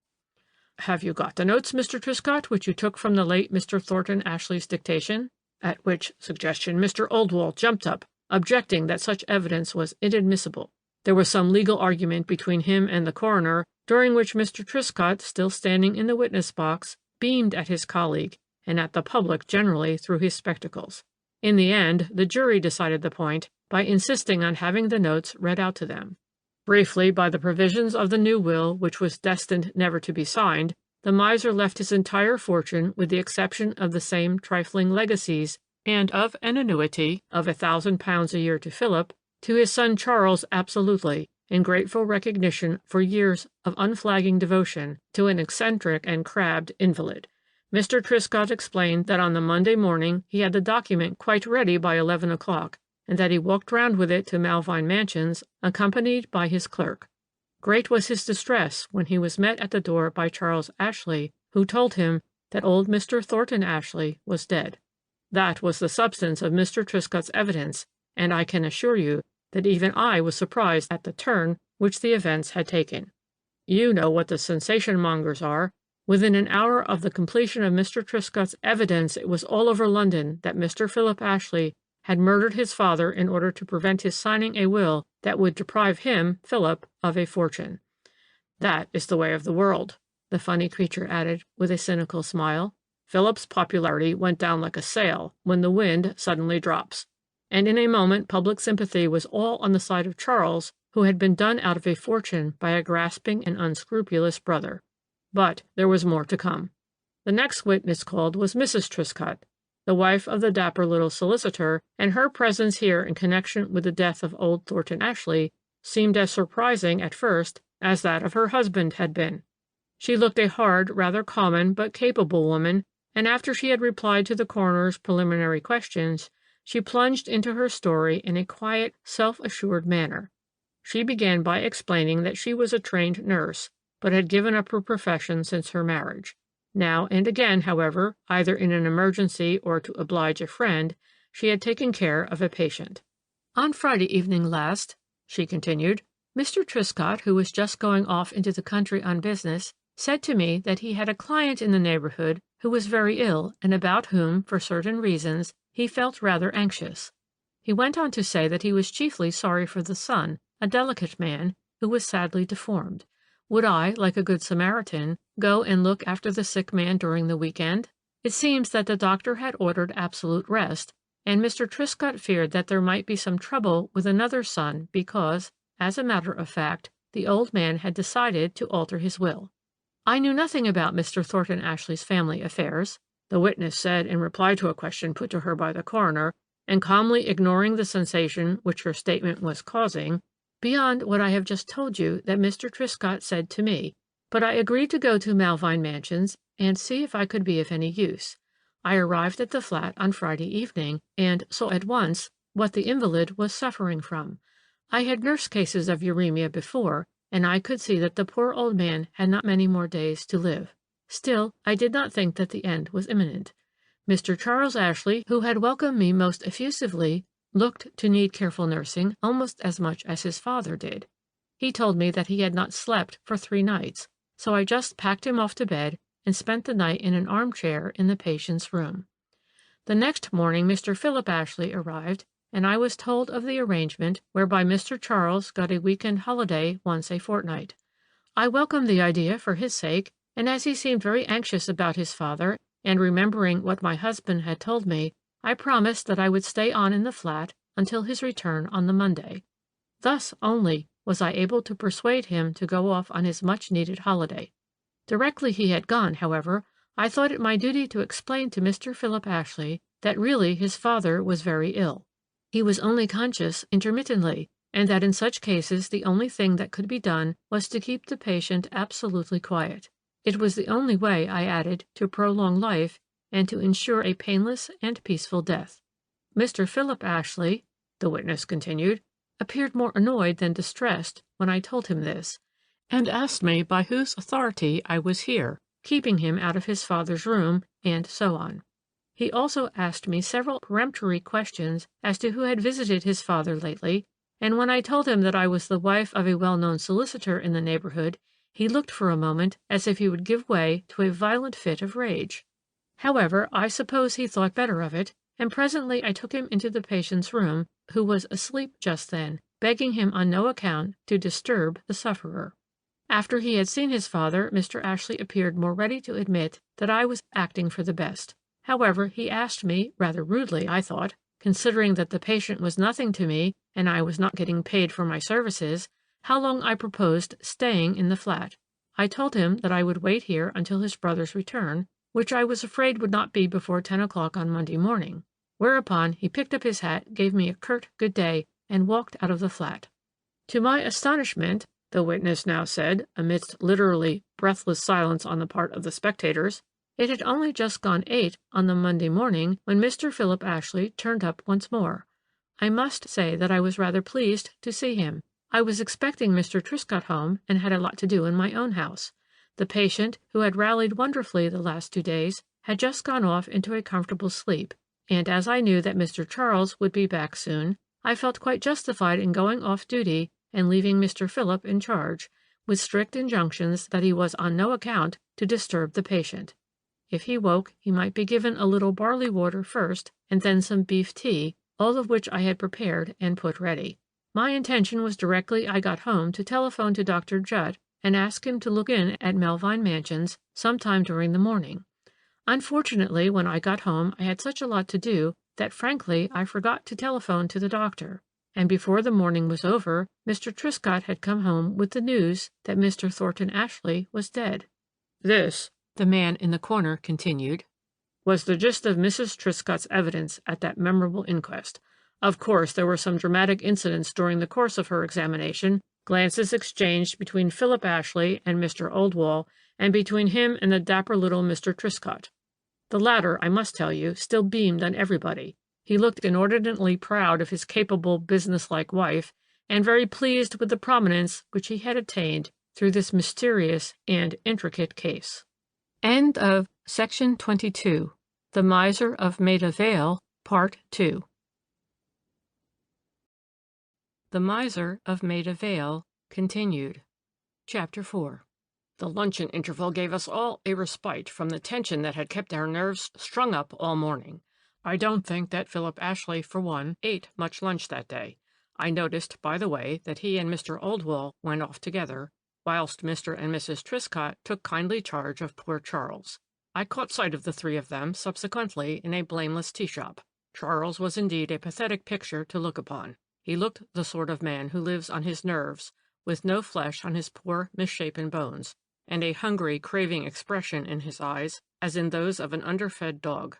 "Have you got the notes, Mr. Truscott, which you took from the late Mr. Thornton Ashley's dictation?" At which suggestion Mr. Oldwall jumped up, objecting that such evidence was inadmissible. There was some legal argument between him and the coroner, during which Mr. Truscott, still standing in the witness box, beamed at his colleague and at the public generally through his spectacles. In the end, the jury decided the point by insisting on having the notes read out to them. Briefly, by the provisions of the new will, which was destined never to be signed, the miser left his entire fortune, with the exception of the same trifling legacies and of an annuity of £1,000 a year to Philip, to his son Charles absolutely, in grateful recognition for years of unflagging devotion to an eccentric and crabbed invalid. Mr. Truscott explained that on the Monday morning he had the document quite ready by 11 o'clock, and that he walked round with it to Malvine Mansions, accompanied by his clerk. Great was his distress when he was met at the door by Charles Ashley, who told him that old Mr. Thornton Ashley was dead. That was the substance of Mr. Truscott's evidence, and I can assure you that even I was surprised at the turn which the events had taken. You know what the sensation mongers are. Within an hour of the completion of Mr. Truscott's evidence, it was all over London that Mr. Philip Ashley had murdered his father in order to prevent his signing a will that would deprive him, Philip, of a fortune. That is the way of the world, the funny creature added with a cynical smile. Philip's popularity went down like a sail when the wind suddenly drops, and in a moment public sympathy was all on the side of Charles, who had been done out of a fortune by a grasping and unscrupulous brother. But there was more to come. The next witness called was Mrs. Truscott, the wife of the dapper little solicitor, and her presence here in connection with the death of old Thornton Ashley seemed as surprising at first as that of her husband had been. She looked a hard, rather common, but capable woman, and after she had replied to the coroner's preliminary questions, she plunged into her story in a quiet, self-assured manner. She began by explaining that she was a trained nurse, but had given up her profession since her marriage. Now and again, however, either in an emergency or to oblige a friend, she had taken care of a patient. "On Friday evening last," she continued, "Mr. Truscott, who was just going off into the country on business, said to me that he had a client in the neighborhood who was very ill and about whom, for certain reasons, he felt rather anxious. He went on to say that he was chiefly sorry for the son, a delicate man, who was sadly deformed. Would I, like a good Samaritan, go and look after the sick man during the week-end? It seems that the doctor had ordered absolute rest, and Mr. Truscott feared that there might be some trouble with another son because, as a matter of fact, the old man had decided to alter his will. I knew nothing about Mr. Thornton Ashley's family affairs," the witness said in reply to a question put to her by the coroner, and calmly ignoring the sensation which her statement was causing, "beyond what I have just told you that Mr. Truscott said to me, but I agreed to go to Malvine Mansions and see if I could be of any use. I arrived at the flat on Friday evening and saw at once what the invalid was suffering from. I had nursed cases of uremia before, and I could see that the poor old man had not many more days to live. Still, I did not think that the end was imminent. Mr. Charles Ashley, who had welcomed me most effusively, looked to need careful nursing almost as much as his father did. He told me that he had not slept for 3 nights, so I just packed him off to bed and spent the night in an armchair in the patient's room. The next morning Mr. Philip Ashley arrived, and I was told of the arrangement whereby Mr. Charles got a week-end holiday once a fortnight. I welcomed the idea for his sake, and as he seemed very anxious about his father, and remembering what my husband had told me, I promised that I would stay on in the flat until his return on the Monday. Thus only was I able to persuade him to go off on his much-needed holiday. Directly he had gone, however, I thought it my duty to explain to Mr. Philip Ashley that really his father was very ill. He was only conscious intermittently, and that in such cases the only thing that could be done was to keep the patient absolutely quiet. It was the only way, I added, to prolong life and to ensure a painless and peaceful death. Mr. Philip Ashley, the witness continued, appeared more annoyed than distressed when I told him this, and asked me by whose authority I was here, keeping him out of his father's room, and so on. He also asked me several peremptory questions as to who had visited his father lately, and when I told him that I was the wife of a well-known solicitor in the neighborhood, he looked for a moment as if he would give way to a violent fit of rage. However, I suppose he thought better of it, and presently I took him into the patient's room, who was asleep just then, begging him on no account to disturb the sufferer. After he had seen his father, Mr. Ashley appeared more ready to admit that I was acting for the best. However, he asked me, rather rudely, I thought, considering that the patient was nothing to me and I was not getting paid for my services, how long I proposed staying in the flat. I told him that I would wait here until his brother's return, which I was afraid would not be before 10 o'clock on Monday morning, whereupon he picked up his hat, gave me a curt good day, and walked out of the flat. To my astonishment, the witness now said, amidst literally breathless silence on the part of the spectators, it had only just gone 8 on the Monday morning when Mr. Philip Ashley turned up once more. I must say that I was rather pleased to see him. I was expecting Mr. Truscott home and had a lot to do in my own house. The patient, who had rallied wonderfully the last 2 days, had just gone off into a comfortable sleep, and as I knew that Mr. Charles would be back soon, I felt quite justified in going off duty and leaving Mr. Philip in charge, with strict injunctions that he was on no account to disturb the patient. If he woke, he might be given a little barley water first, and then some beef tea, all of which I had prepared and put ready. My intention was directly I got home to telephone to Dr. Judd and ask him to look in at Melvine Mansions sometime during the morning. Unfortunately, when I got home, I had such a lot to do that frankly I forgot to telephone to the doctor, and before the morning was over, Mr. Truscott had come home with the news that Mr. Thornton Ashley was dead. This, the man in the corner continued, was the gist of Mrs. Truscott's evidence at that memorable inquest. Of course, there were some dramatic incidents during the course of her examination, glances exchanged between Philip Ashley and Mr. Oldwall, and between him and the dapper little Mr. Truscott. The latter, I must tell you, still beamed on everybody. He looked inordinately proud of his capable, businesslike wife, and very pleased with the prominence which he had attained through this mysterious and intricate case. End of Section 22. The Miser of Maida Vale, Part 2. The Miser of Maida Vale, continued. Chapter 4. The luncheon interval gave us all a respite from the tension that had kept our nerves strung up all morning. I don't think that Philip Ashley, for one, ate much lunch that day. I noticed, by the way, that he and Mr. Oldwall went off together, whilst Mr. and Mrs. Truscott took kindly charge of poor Charles. I caught sight of the three of them subsequently in a blameless tea-shop. Charles was indeed a pathetic picture to look upon. He looked the sort of man who lives on his nerves, with no flesh on his poor, misshapen bones, and a hungry, craving expression in his eyes, as in those of an underfed dog.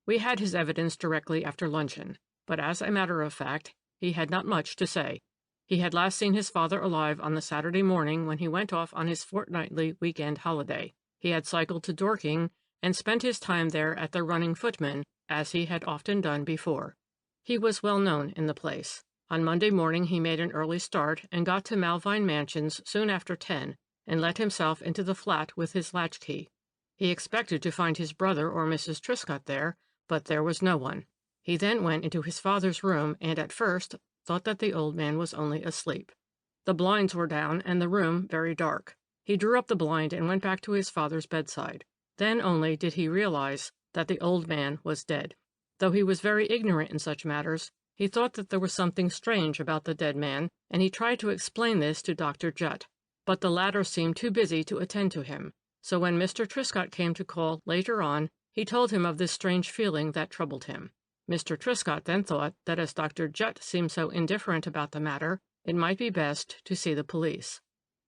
We had his evidence directly after luncheon, but as a matter of fact, he had not much to say. He had last seen his father alive on the Saturday morning when he went off on his fortnightly week-end holiday. He had cycled to Dorking and spent his time there at the Running Footman, as he had often done before. He was well known in the place. On Monday morning he made an early start and got to Melvine Mansions soon after 10, and let himself into the flat with his latchkey. He expected to find his brother or Mrs. Truscott there, but there was no one. He then went into his father's room and at first thought that the old man was only asleep. The blinds were down and the room very dark. He drew up the blind and went back to his father's bedside. Then only did he realize that the old man was dead. Though he was very ignorant in such matters, he thought that there was something strange about the dead man, and he tried to explain this to Dr. Judd. But the latter seemed too busy to attend to him, so when Mr. Truscott came to call later on, he told him of this strange feeling that troubled him. Mr. Truscott then thought that as Dr. Judd seemed so indifferent about the matter, it might be best to see the police.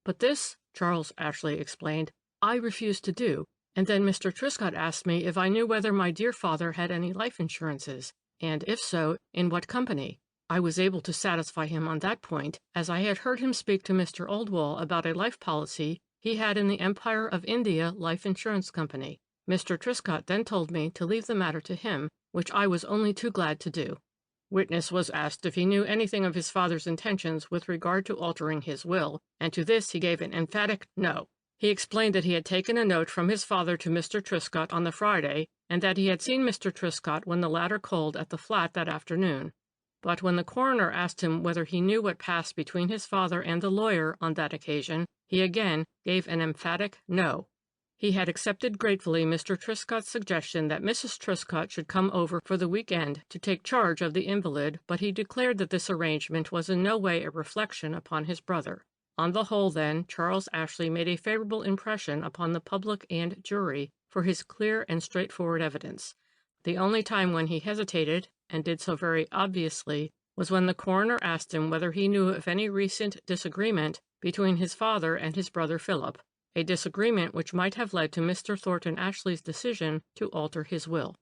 But this, Charles Ashley explained, I refused to do, and then Mr. Truscott asked me if I knew whether my dear father had any life insurances, and if so, in what company. I was able to satisfy him on that point, as I had heard him speak to Mr. Oldwall about a life policy he had in the Empire of India Life Insurance Company. Mr. Truscott then told me to leave the matter to him, which I was only too glad to do. Witness was asked if he knew anything of his father's intentions with regard to altering his will, and to this he gave an emphatic no. He explained that he had taken a note from his father to Mr. Truscott on the Friday, and that he had seen Mr. Truscott when the latter called at the flat that afternoon. But when the coroner asked him whether he knew what passed between his father and the lawyer on that occasion, he again gave an emphatic no. He had accepted gratefully Mr. Truscott's suggestion that Mrs. Truscott should come over for the week-end to take charge of the invalid, but he declared that this arrangement was in no way a reflection upon his brother. On the whole, then, Charles Ashley made a favorable impression upon the public and jury for his clear and straightforward evidence. The only time when he hesitated, and did so very obviously, was when the coroner asked him whether he knew of any recent disagreement between his father and his brother Philip, a disagreement which might have led to Mr. Thornton Ashley's decision to alter his will.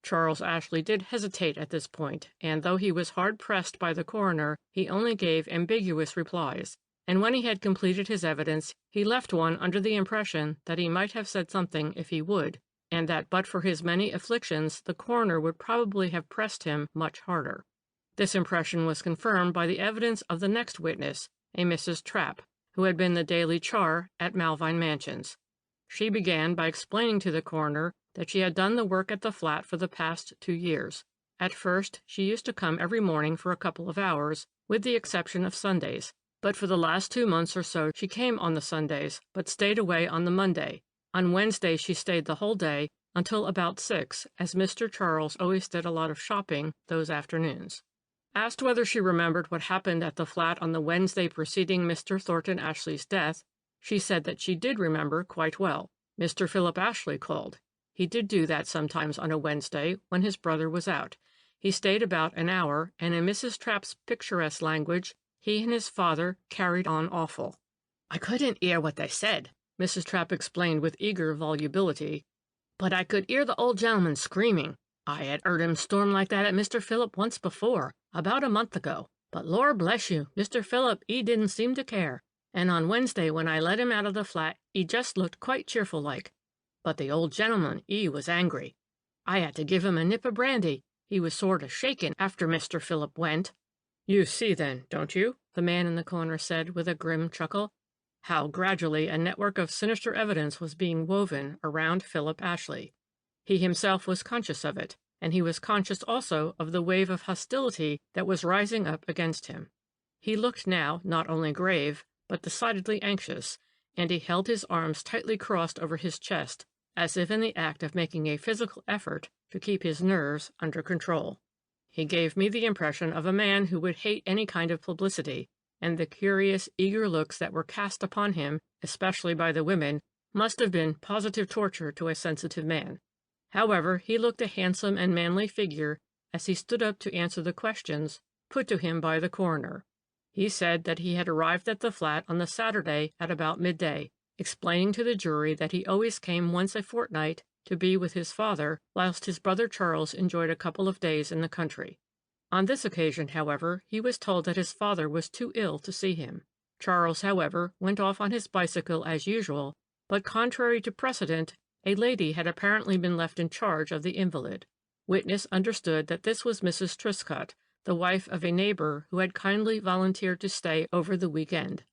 Charles Ashley did hesitate at this point, and though he was hard-pressed by the coroner, he only gave ambiguous replies, and when he had completed his evidence, he left one under the impression that he might have said something if he would, and that but for his many afflictions the coroner would probably have pressed him much harder. This impression was confirmed by the evidence of the next witness, a Mrs. Trapp, who had been the daily char at Malvine Mansions. She began by explaining to the coroner that she had done the work at the flat for the past 2 years. At first, she used to come every morning for a couple of hours, with the exception of Sundays, but for the last 2 months or so she came on the Sundays, but stayed away on the Monday. On Wednesday she stayed the whole day, until about 6, as Mr. Charles always did a lot of shopping those afternoons. Asked whether she remembered what happened at the flat on the Wednesday preceding Mr. Thornton Ashley's death, she said that she did remember quite well. Mr. Philip Ashley called. He did do that sometimes on a Wednesday when his brother was out. He stayed about an hour, and in Mrs. Trapp's picturesque language, he and his father carried on awful. "I couldn't 'ear what they said," Mrs. Trapp explained with eager volubility, "but I could 'ear the old gentleman screaming. I had 'eard him storm like that at Mr. Philip once before, about a month ago. But Lord bless you, Mr. Philip, he didn't seem to care. And on Wednesday, when I let him out of the flat, he just looked quite cheerful like. But the old gentleman, he was angry. I had to give him a nip of brandy. He was sort of shaken after Mr. Philip went." "You see, then, don't you?" the man in the corner said with a grim chuckle, "how gradually a network of sinister evidence was being woven around Philip Ashley. He himself was conscious of it, and he was conscious also of the wave of hostility that was rising up against him. He looked now not only grave, but decidedly anxious, and he held his arms tightly crossed over his chest, as if in the act of making a physical effort to keep his nerves under control. He gave me the impression of a man who would hate any kind of publicity, and the curious, eager looks that were cast upon him, especially by the women, must have been positive torture to a sensitive man. However, he looked a handsome and manly figure as he stood up to answer the questions put to him by the coroner. He said that he had arrived at the flat on the Saturday at about midday, explaining to the jury that he always came once a fortnight to be with his father, whilst his brother Charles enjoyed a couple of days in the country. On this occasion, however, he was told that his father was too ill to see him. Charles, however, went off on his bicycle as usual, but contrary to precedent, a lady had apparently been left in charge of the invalid. Witness understood that this was Mrs. Truscott, the wife of a neighbor who had kindly volunteered to stay over the week-end.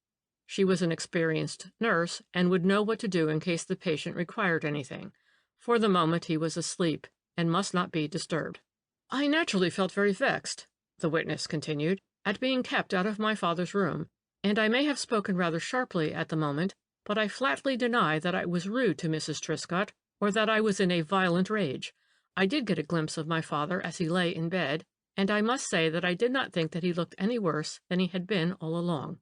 She was an experienced nurse, and would know what to do in case the patient required anything. For the moment he was asleep, and must not be disturbed. "I naturally felt very vexed," the witness continued, "at being kept out of my father's room, and I may have spoken rather sharply at the moment, but I flatly deny that I was rude to Mrs. Truscott, or that I was in a violent rage. I did get a glimpse of my father as he lay in bed, and I must say that I did not think that he looked any worse than he had been all along.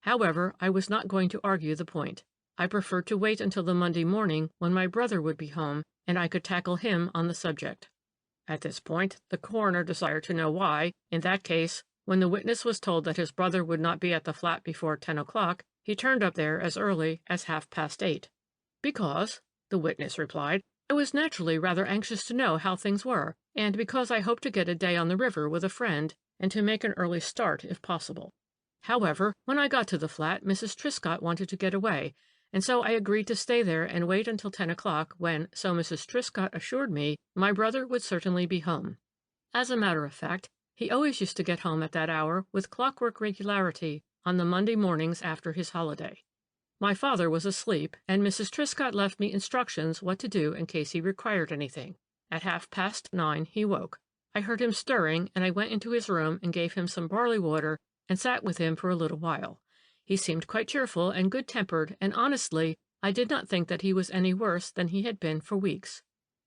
However, I was not going to argue the point. I preferred to wait until the Monday morning, when my brother would be home, and I could tackle him on the subject." At this point, the coroner desired to know why, in that case, when the witness was told that his brother would not be at the flat before 10 o'clock, he turned up there as early as 8:30. "Because," the witness replied, "I was naturally rather anxious to know how things were, and because I hoped to get a day on the river with a friend, and to make an early start if possible. However, when I got to the flat, Mrs. Truscott wanted to get away, and so I agreed to stay there and wait until 10 o'clock, when, so Mrs. Truscott assured me, my brother would certainly be home. As a matter of fact, He always used to get home at that hour with clockwork regularity on the Monday mornings after his holiday. My father was asleep, and Mrs. Truscott left me instructions what to do in case he required anything. At 9:30 he woke. I heard him stirring, and I went into his room and gave him some barley water and sat with him for a little while. He seemed quite cheerful and good-tempered, and honestly, I did not think that he was any worse than he had been for weeks.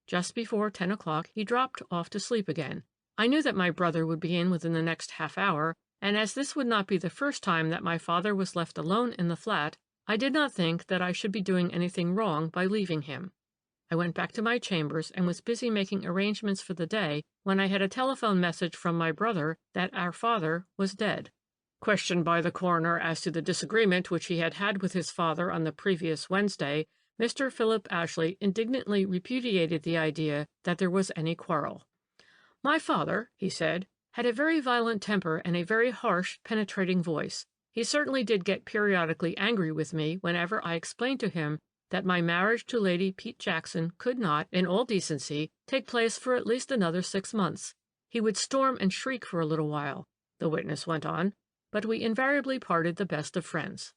Just before 10 o'clock he dropped off to sleep again. I knew that my brother would be in within the next half hour, and as this would not be the first time that my father was left alone in the flat, I did not think that I should be doing anything wrong by leaving him. I went back to my chambers and was busy making arrangements for the day when I had a telephone message from my brother that our father was dead. Questioned by the coroner as to the disagreement which he had had with his father on the previous Wednesday, Mr. Philip Ashley indignantly repudiated the idea that there was any quarrel. "My father," he said, "had a very violent temper and a very harsh, penetrating voice. He certainly did get periodically angry with me whenever I explained to him that my marriage to Lady Pete Jackson could not, in all decency, take place for at least another 6 months. He would storm and shriek for a little while," the witness went on, "but we invariably parted the best of friends."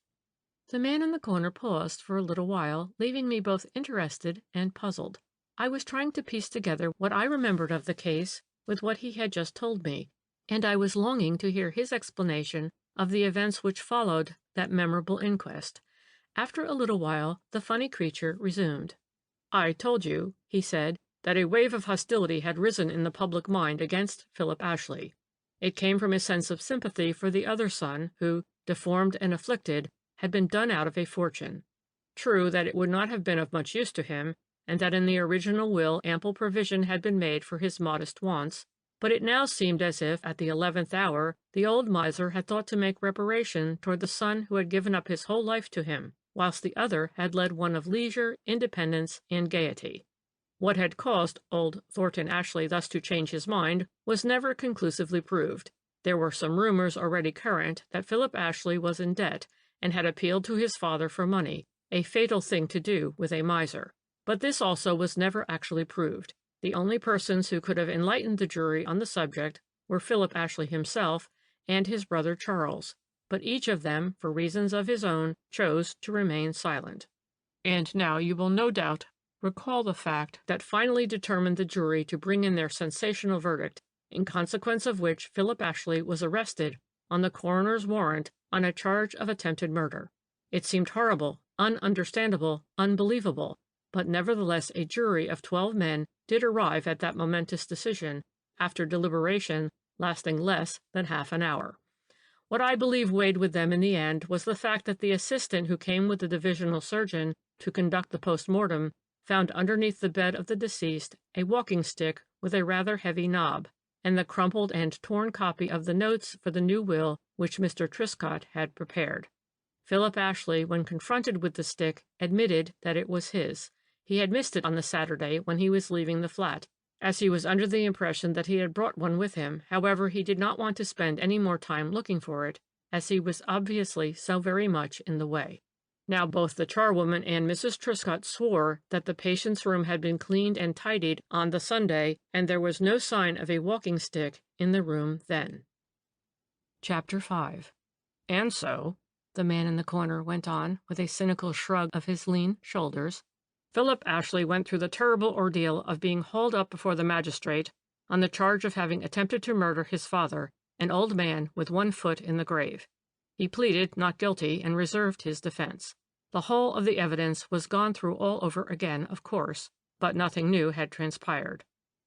The man in the corner paused for a little while, leaving me both interested and puzzled. I was trying to piece together what I remembered of the case with what he had just told me, and I was longing to hear his explanation of the events which followed that memorable inquest. After a little while, the funny creature resumed. "I told you," he said, "that a wave of hostility had risen in the public mind against Philip Ashley. It came from a sense of sympathy for the other son, who, deformed and afflicted, had been done out of a fortune. True that it would not have been of much use to him, and that in the original will ample provision had been made for his modest wants, but it now seemed as if, at the 11th hour, the old miser had thought to make reparation toward the son who had given up his whole life to him, whilst the other had led one of leisure, independence, and gaiety. What had caused old Thornton Ashley thus to change his mind was never conclusively proved. There were some rumors already current that Philip Ashley was in debt, and had appealed to his father for money, a fatal thing to do with a miser. But this also was never actually proved. The only persons who could have enlightened the jury on the subject were Philip Ashley himself and his brother Charles, but each of them, for reasons of his own, chose to remain silent. And now you will no doubt recall the fact that finally determined the jury to bring in their sensational verdict, in consequence of which Philip Ashley was arrested on the coroner's warrant on a charge of attempted murder. It seemed horrible, ununderstandable, unbelievable, but nevertheless a jury of 12 men did arrive at that momentous decision, after deliberation lasting less than half an hour. What I believe weighed with them in the end was the fact that the assistant who came with the divisional surgeon to conduct the post-mortem found underneath the bed of the deceased a walking stick with a rather heavy knob, and the crumpled and torn copy of the notes for the new will which Mr. Truscott had prepared. Philip Ashley, when confronted with the stick, admitted that it was his. He had missed it on the Saturday when he was leaving the flat, as he was under the impression that he had brought one with him. However, he did not want to spend any more time looking for it, as he was obviously so very much in the way. Now both the charwoman and Mrs. Truscott swore that the patient's room had been cleaned and tidied on the Sunday, and there was no sign of a walking stick in the room then. Chapter 5. "And so," the man in the corner went on, with a cynical shrug of his lean shoulders, "Philip Ashley went through the terrible ordeal of being hauled up before the magistrate on the charge of having attempted to murder his father, an old man with one foot in the grave. He pleaded not guilty and reserved his defense. The whole of the evidence was gone through all over again, of course, but nothing new had transpired.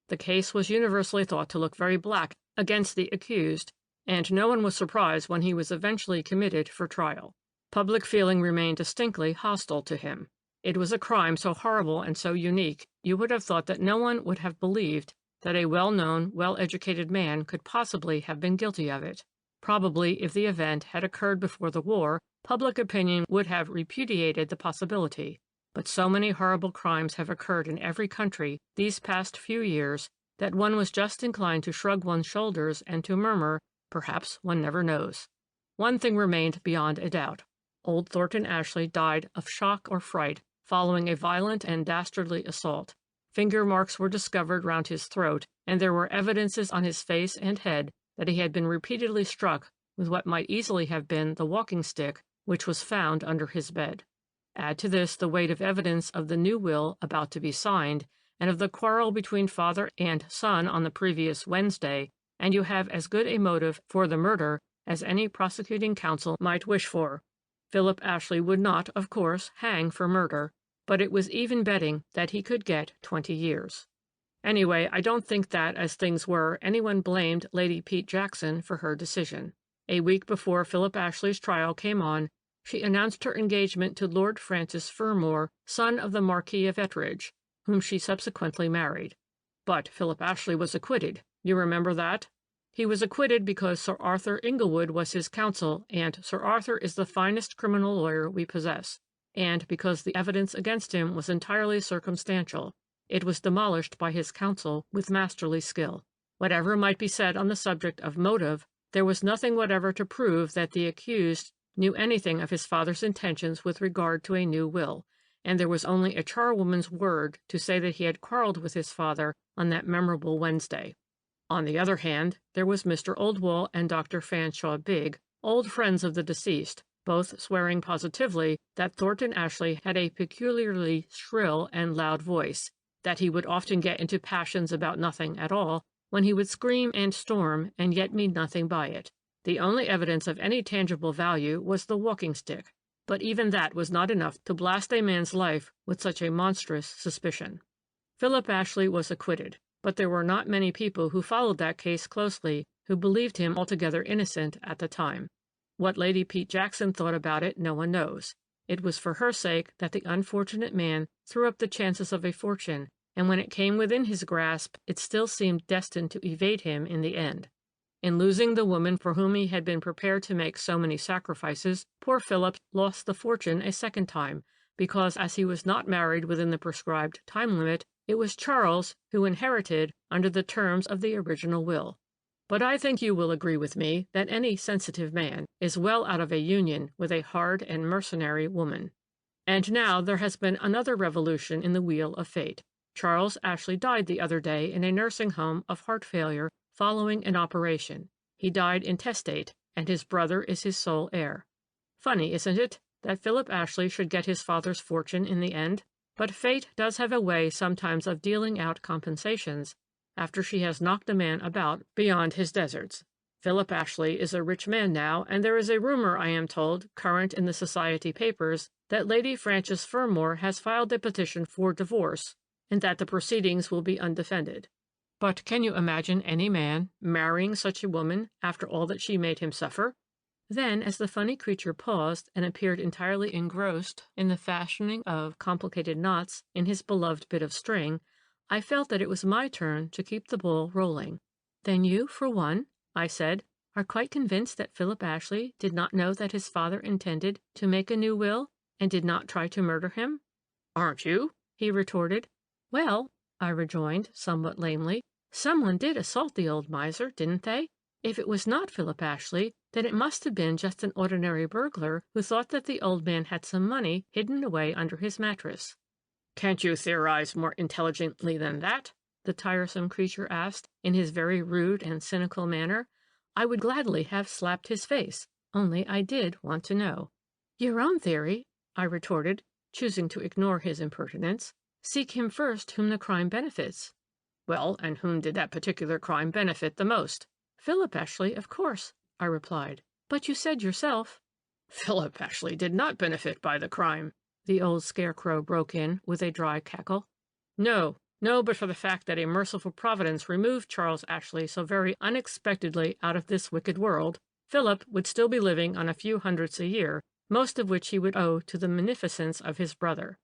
The case was universally thought to look very black against the accused, and no one was surprised when he was eventually committed for trial. Public feeling remained distinctly hostile to him. It was a crime so horrible and so unique, you would have thought that no one would have believed that a well-known, well-educated man could possibly have been guilty of it. Probably, if the event had occurred before the war, public opinion would have repudiated the possibility. But so many horrible crimes have occurred in every country these past few years that one was just inclined to shrug one's shoulders and to murmur, perhaps one never knows. One thing remained beyond a doubt. Old Thornton Ashley died of shock or fright following a violent and dastardly assault. Finger marks were discovered round his throat, and there were evidences on his face and head that he had been repeatedly struck with what might easily have been the walking stick which was found under his bed. Add to this the weight of evidence of the new will about to be signed, and of the quarrel between father and son on the previous Wednesday, and you have as good a motive for the murder as any prosecuting counsel might wish for. Philip Ashley would not, of course, hang for murder, but it was even betting that he could get 20 years. Anyway, I don't think that, as things were, anyone blamed Lady Pete Jackson for her decision. A week before Philip Ashley's trial came on, she announced her engagement to Lord Francis Fermor, son of the Marquis of Ettridge, whom she subsequently married. But Philip Ashley was acquitted. You remember that? He was acquitted because Sir Arthur Inglewood was his counsel, and Sir Arthur is the finest criminal lawyer we possess, and because the evidence against him was entirely circumstantial. It was demolished by his counsel with masterly skill. Whatever might be said on the subject of motive, there was nothing whatever to prove that the accused knew anything of his father's intentions with regard to a new will, and there was only a charwoman's word to say that he had quarreled with his father on that memorable Wednesday. On the other hand, there was Mr. Oldwall and Dr. Fanshawe Bigg, old friends of the deceased, both swearing positively that Thornton Ashley had a peculiarly shrill and loud voice, that he would often get into passions about nothing at all, when he would scream and storm and yet mean nothing by it. The only evidence of any tangible value was the walking stick, but even that was not enough to blast a man's life with such a monstrous suspicion. Philip Ashley was acquitted, but there were not many people who followed that case closely who believed him altogether innocent at the time. What Lady Pete Jackson thought about it no one knows. It was for her sake that the unfortunate man threw up the chances of a fortune, and when it came within his grasp, it still seemed destined to evade him in the end. In losing the woman for whom he had been prepared to make so many sacrifices, poor Philip lost the fortune a second time, because as he was not married within the prescribed time limit, it was Charles who inherited under the terms of the original will. But I think you will agree with me that any sensitive man is well out of a union with a hard and mercenary woman. And now there has been another revolution in the wheel of fate. Charles Ashley died the other day in a nursing home of heart failure following an operation. He died intestate, and his brother is his sole heir. Funny, isn't it, that Philip Ashley should get his father's fortune in the end? But fate does have a way sometimes of dealing out compensations after she has knocked a man about beyond his deserts. Philip Ashley is a rich man now, and there is a rumor, I am told, current in the society papers, that Lady Frances Fermor has filed a petition for divorce, and that the proceedings will be undefended. But can you imagine any man marrying such a woman after all that she made him suffer? Then, as the funny creature paused and appeared entirely engrossed in the fashioning of complicated knots in his beloved bit of string, I felt that it was my turn to keep the ball rolling. Then you, for one, I said, are quite convinced that Philip Ashley did not know that his father intended to make a new will, and did not try to murder him? Aren't you? He retorted. Well, I rejoined, somewhat lamely, someone did assault the old miser, didn't they? If it was not Philip Ashley, then it must have been just an ordinary burglar who thought that the old man had some money hidden away under his mattress. Can't you theorize more intelligently than that? The tiresome creature asked, in his very rude and cynical manner. I would gladly have slapped his face, only I did want to know. Your own theory, I retorted, choosing to ignore his impertinence. Seek him first whom the crime benefits. Well, and whom did that particular crime benefit the most? Philip Ashley, of course, I replied. But you said yourself. Philip Ashley did not benefit by the crime, the old scarecrow broke in with a dry cackle. No, but for the fact that a merciful providence removed Charles Ashley so very unexpectedly out of this wicked world, Philip would still be living on a few hundreds a year, most of which he would owe to the munificence of his brother.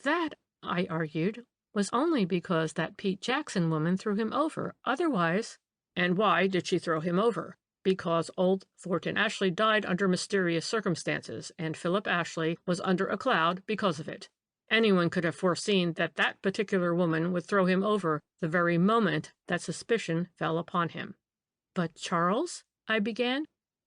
That, I argued, was only because that Pete Jackson woman threw him over. Otherwise— And why did she throw him over? Because old Thornton Ashley died under mysterious circumstances, and Philip Ashley was under a cloud because of it. Anyone could have foreseen that that particular woman would throw him over the very moment that suspicion fell upon him. But Charles? I began.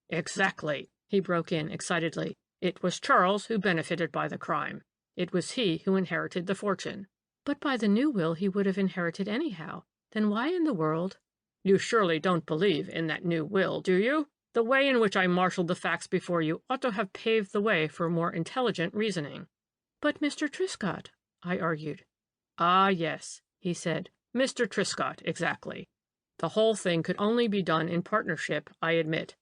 Exactly, he broke in excitedly. It was Charles who benefited by the crime. It was he who inherited the fortune. But by the new will he would have inherited anyhow. Then why in the world— You surely don't believe in that new will, do you? The way in which I marshaled the facts before you ought to have paved the way for more intelligent reasoning." "But Mr. Truscott," I argued. "Ah, yes," he said. "Mr. Truscott, exactly. The whole thing could only be done in partnership, I admit.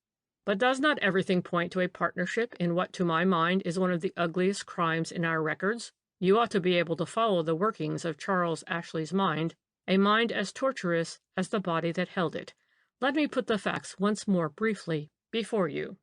But does not everything point to a partnership in what to my mind is one of the ugliest crimes in our records? You ought to be able to follow the workings of Charles Ashley's mind, a mind as tortuous as the body that held it. Let me put the facts once more briefly before you.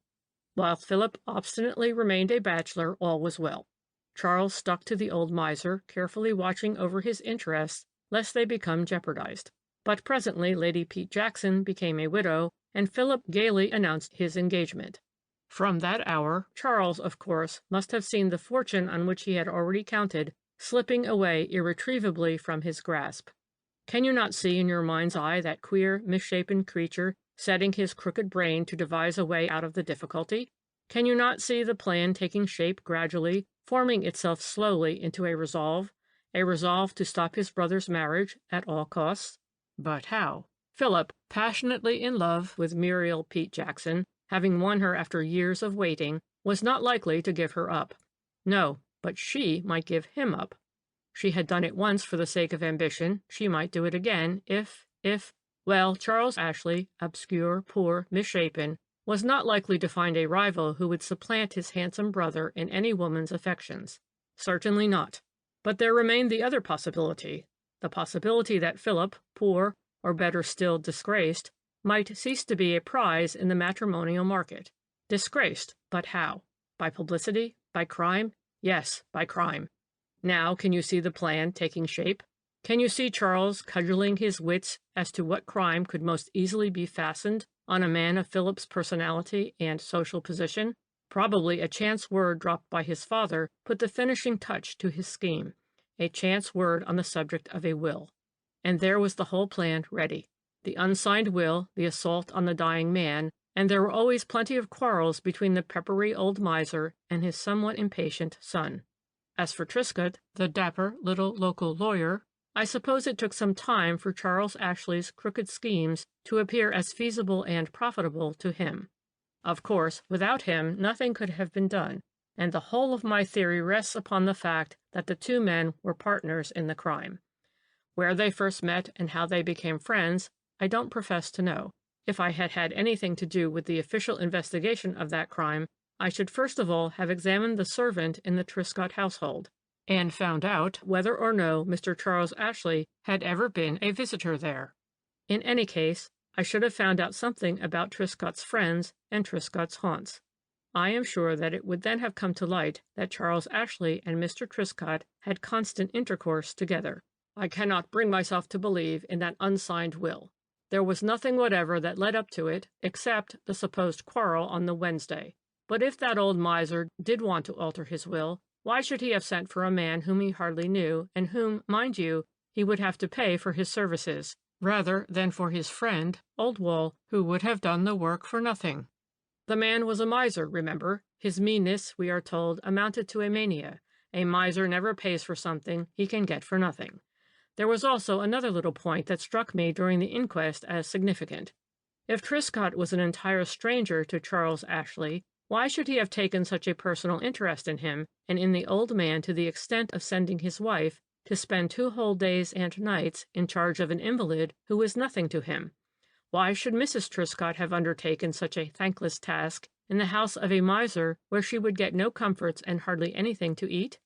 While Philip obstinately remained a bachelor, all was well. Charles stuck to the old miser, carefully watching over his interests lest they become jeopardized. But presently Lady Pete Jackson became a widow, and Philip gaily announced his engagement. From that hour, Charles, of course, must have seen the fortune on which he had already counted slipping away irretrievably from his grasp. Can you not see in your mind's eye that queer, misshapen creature setting his crooked brain to devise a way out of the difficulty? Can you not see the plan taking shape gradually, forming itself slowly into a resolve to stop his brother's marriage at all costs? But how? Philip, passionately in love with Muriel Pete Jackson, having won her after years of waiting, was not likely to give her up. No, but she might give him up. She had done it once for the sake of ambition. She might do it again well, Charles Ashley, obscure, poor, misshapen, was not likely to find a rival who would supplant his handsome brother in any woman's affections. Certainly not. But there remained the other possibility, the possibility that Philip, poor, or better still disgraced, might cease to be a prize in the matrimonial market. Disgraced, but how? By publicity? By crime? Yes, by crime. Now, can you see the plan taking shape? Can you see Charles cudgeling his wits as to what crime could most easily be fastened on a man of Philip's personality and social position? Probably a chance word dropped by his father put the finishing touch to his scheme, a chance word on the subject of a will. And there was the whole plan ready. The unsigned will, the assault on the dying man, and there were always plenty of quarrels between the peppery old miser and his somewhat impatient son. As for Truscott, the dapper little local lawyer, I suppose it took some time for Charles Ashley's crooked schemes to appear as feasible and profitable to him. Of course, without him nothing could have been done, and the whole of my theory rests upon the fact that the two men were partners in the crime. Where they first met and how they became friends, I don't profess to know. If I had had anything to do with the official investigation of that crime, I should first of all have examined the servant in the Truscott household, and found out whether or no Mr. Charles Ashley had ever been a visitor there. In any case, I should have found out something about Truscott's friends and Truscott's haunts. I am sure that it would then have come to light that Charles Ashley and Mr. Truscott had constant intercourse together. I cannot bring myself to believe in that unsigned will. There was nothing whatever that led up to it, except the supposed quarrel on the Wednesday. But if that old miser did want to alter his will, why should he have sent for a man whom he hardly knew, and whom, mind you, he would have to pay for his services, rather than for his friend, Oldwall, who would have done the work for nothing? The man was a miser, remember. His meanness, we are told, amounted to a mania. A miser never pays for something he can get for nothing. There was also another little point that struck me during the inquest as significant. If Truscott was an entire stranger to Charles Ashley, why should he have taken such a personal interest in him and in the old man to the extent of sending his wife to spend 2 whole days and nights in charge of an invalid who was nothing to him? Why should Mrs. Truscott have undertaken such a thankless task in the house of a miser where she would get no comforts and hardly anything to eat?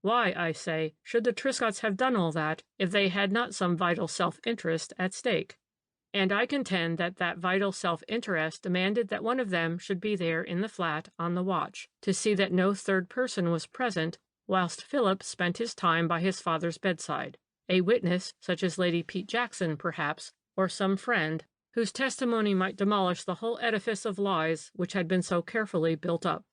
Why, I say, should the Truscotts have done all that if they had not some vital self-interest at stake? And I contend that that vital self-interest demanded that one of them should be there in the flat on the watch, to see that no third person was present whilst Philip spent his time by his father's bedside, a witness such as Lady Pete Jackson, perhaps, or some friend, whose testimony might demolish the whole edifice of lies which had been so carefully built up.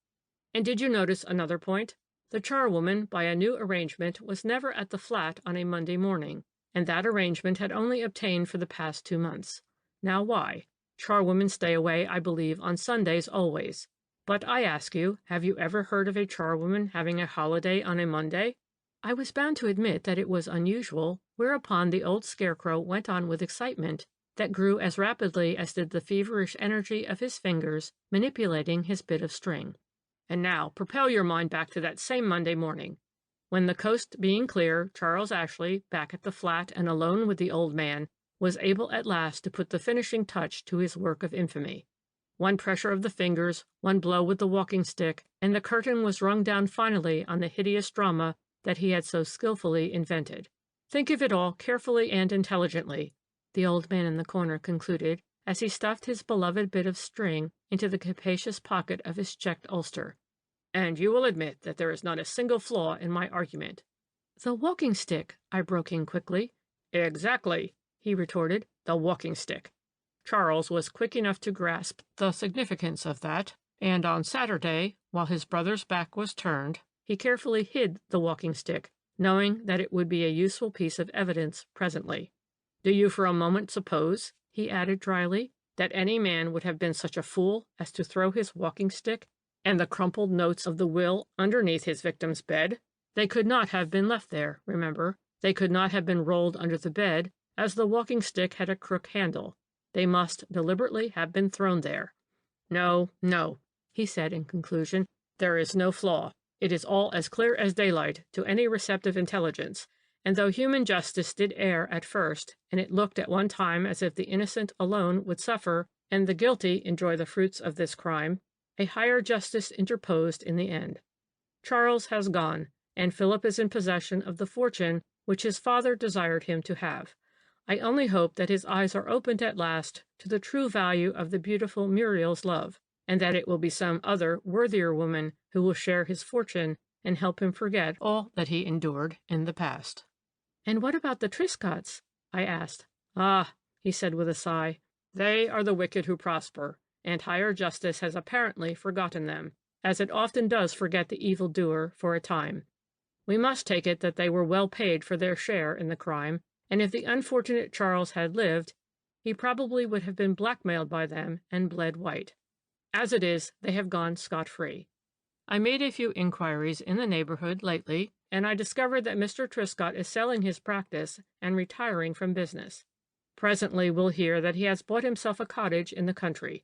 And did you notice another point? The charwoman, by a new arrangement, was never at the flat on a Monday morning, and that arrangement had only obtained for the past 2 months. Now why? Charwomen stay away, I believe, on Sundays always. But I ask you, have you ever heard of a charwoman having a holiday on a Monday? I was bound to admit that it was unusual, whereupon the old scarecrow went on with excitement. that grew as rapidly as did the feverish energy of his fingers manipulating his bit of string. "And now propel your mind back to that same Monday morning. When the coast being clear, Charles Ashley, back at the flat and alone with the old man, was able at last to put the finishing touch to his work of infamy. One pressure of the fingers, one blow with the walking-stick, and the curtain was rung down finally on the hideous drama that he had so skillfully invented. Think of it all carefully and intelligently," the old man in the corner concluded, as he stuffed his beloved bit of string into the capacious pocket of his checked ulster, "and you will admit that there is not a single flaw in my argument." "The walking-stick," I broke in quickly. "Exactly," he retorted, "the walking-stick. Charles was quick enough to grasp the significance of that, and on Saturday, while his brother's back was turned, he carefully hid the walking-stick, knowing that it would be a useful piece of evidence presently. Do you for a moment suppose," he added dryly, "that any man would have been such a fool as to throw his walking-stick and the crumpled notes of the will underneath his victim's bed? They could not have been left there, remember. They could not have been rolled under the bed, as the walking-stick had a crook handle. They must deliberately have been thrown there. No, no," he said in conclusion, "there is no flaw. It is all as clear as daylight to any receptive intelligence, and though human justice did err at first, and it looked at one time as if the innocent alone would suffer and the guilty enjoy the fruits of this crime, a higher justice interposed in the end. Charles has gone, and Philip is in possession of the fortune which his father desired him to have. I only hope that his eyes are opened at last to the true value of the beautiful Muriel's love, and that it will be some other worthier woman who will share his fortune and help him forget all that he endured in the past." "And what about the Triscotts?" I asked. "Ah," he said with a sigh, "they are the wicked who prosper, and higher justice has apparently forgotten them, as it often does forget the evildoer for a time. We must take it that they were well paid for their share in the crime, and if the unfortunate Charles had lived, he probably would have been blackmailed by them and bled white. As it is, they have gone scot-free. I made a few inquiries in the neighborhood lately, and I discovered that Mr. Triscott is selling his practice and retiring from business. Presently we'll hear that he has bought himself a cottage in the country.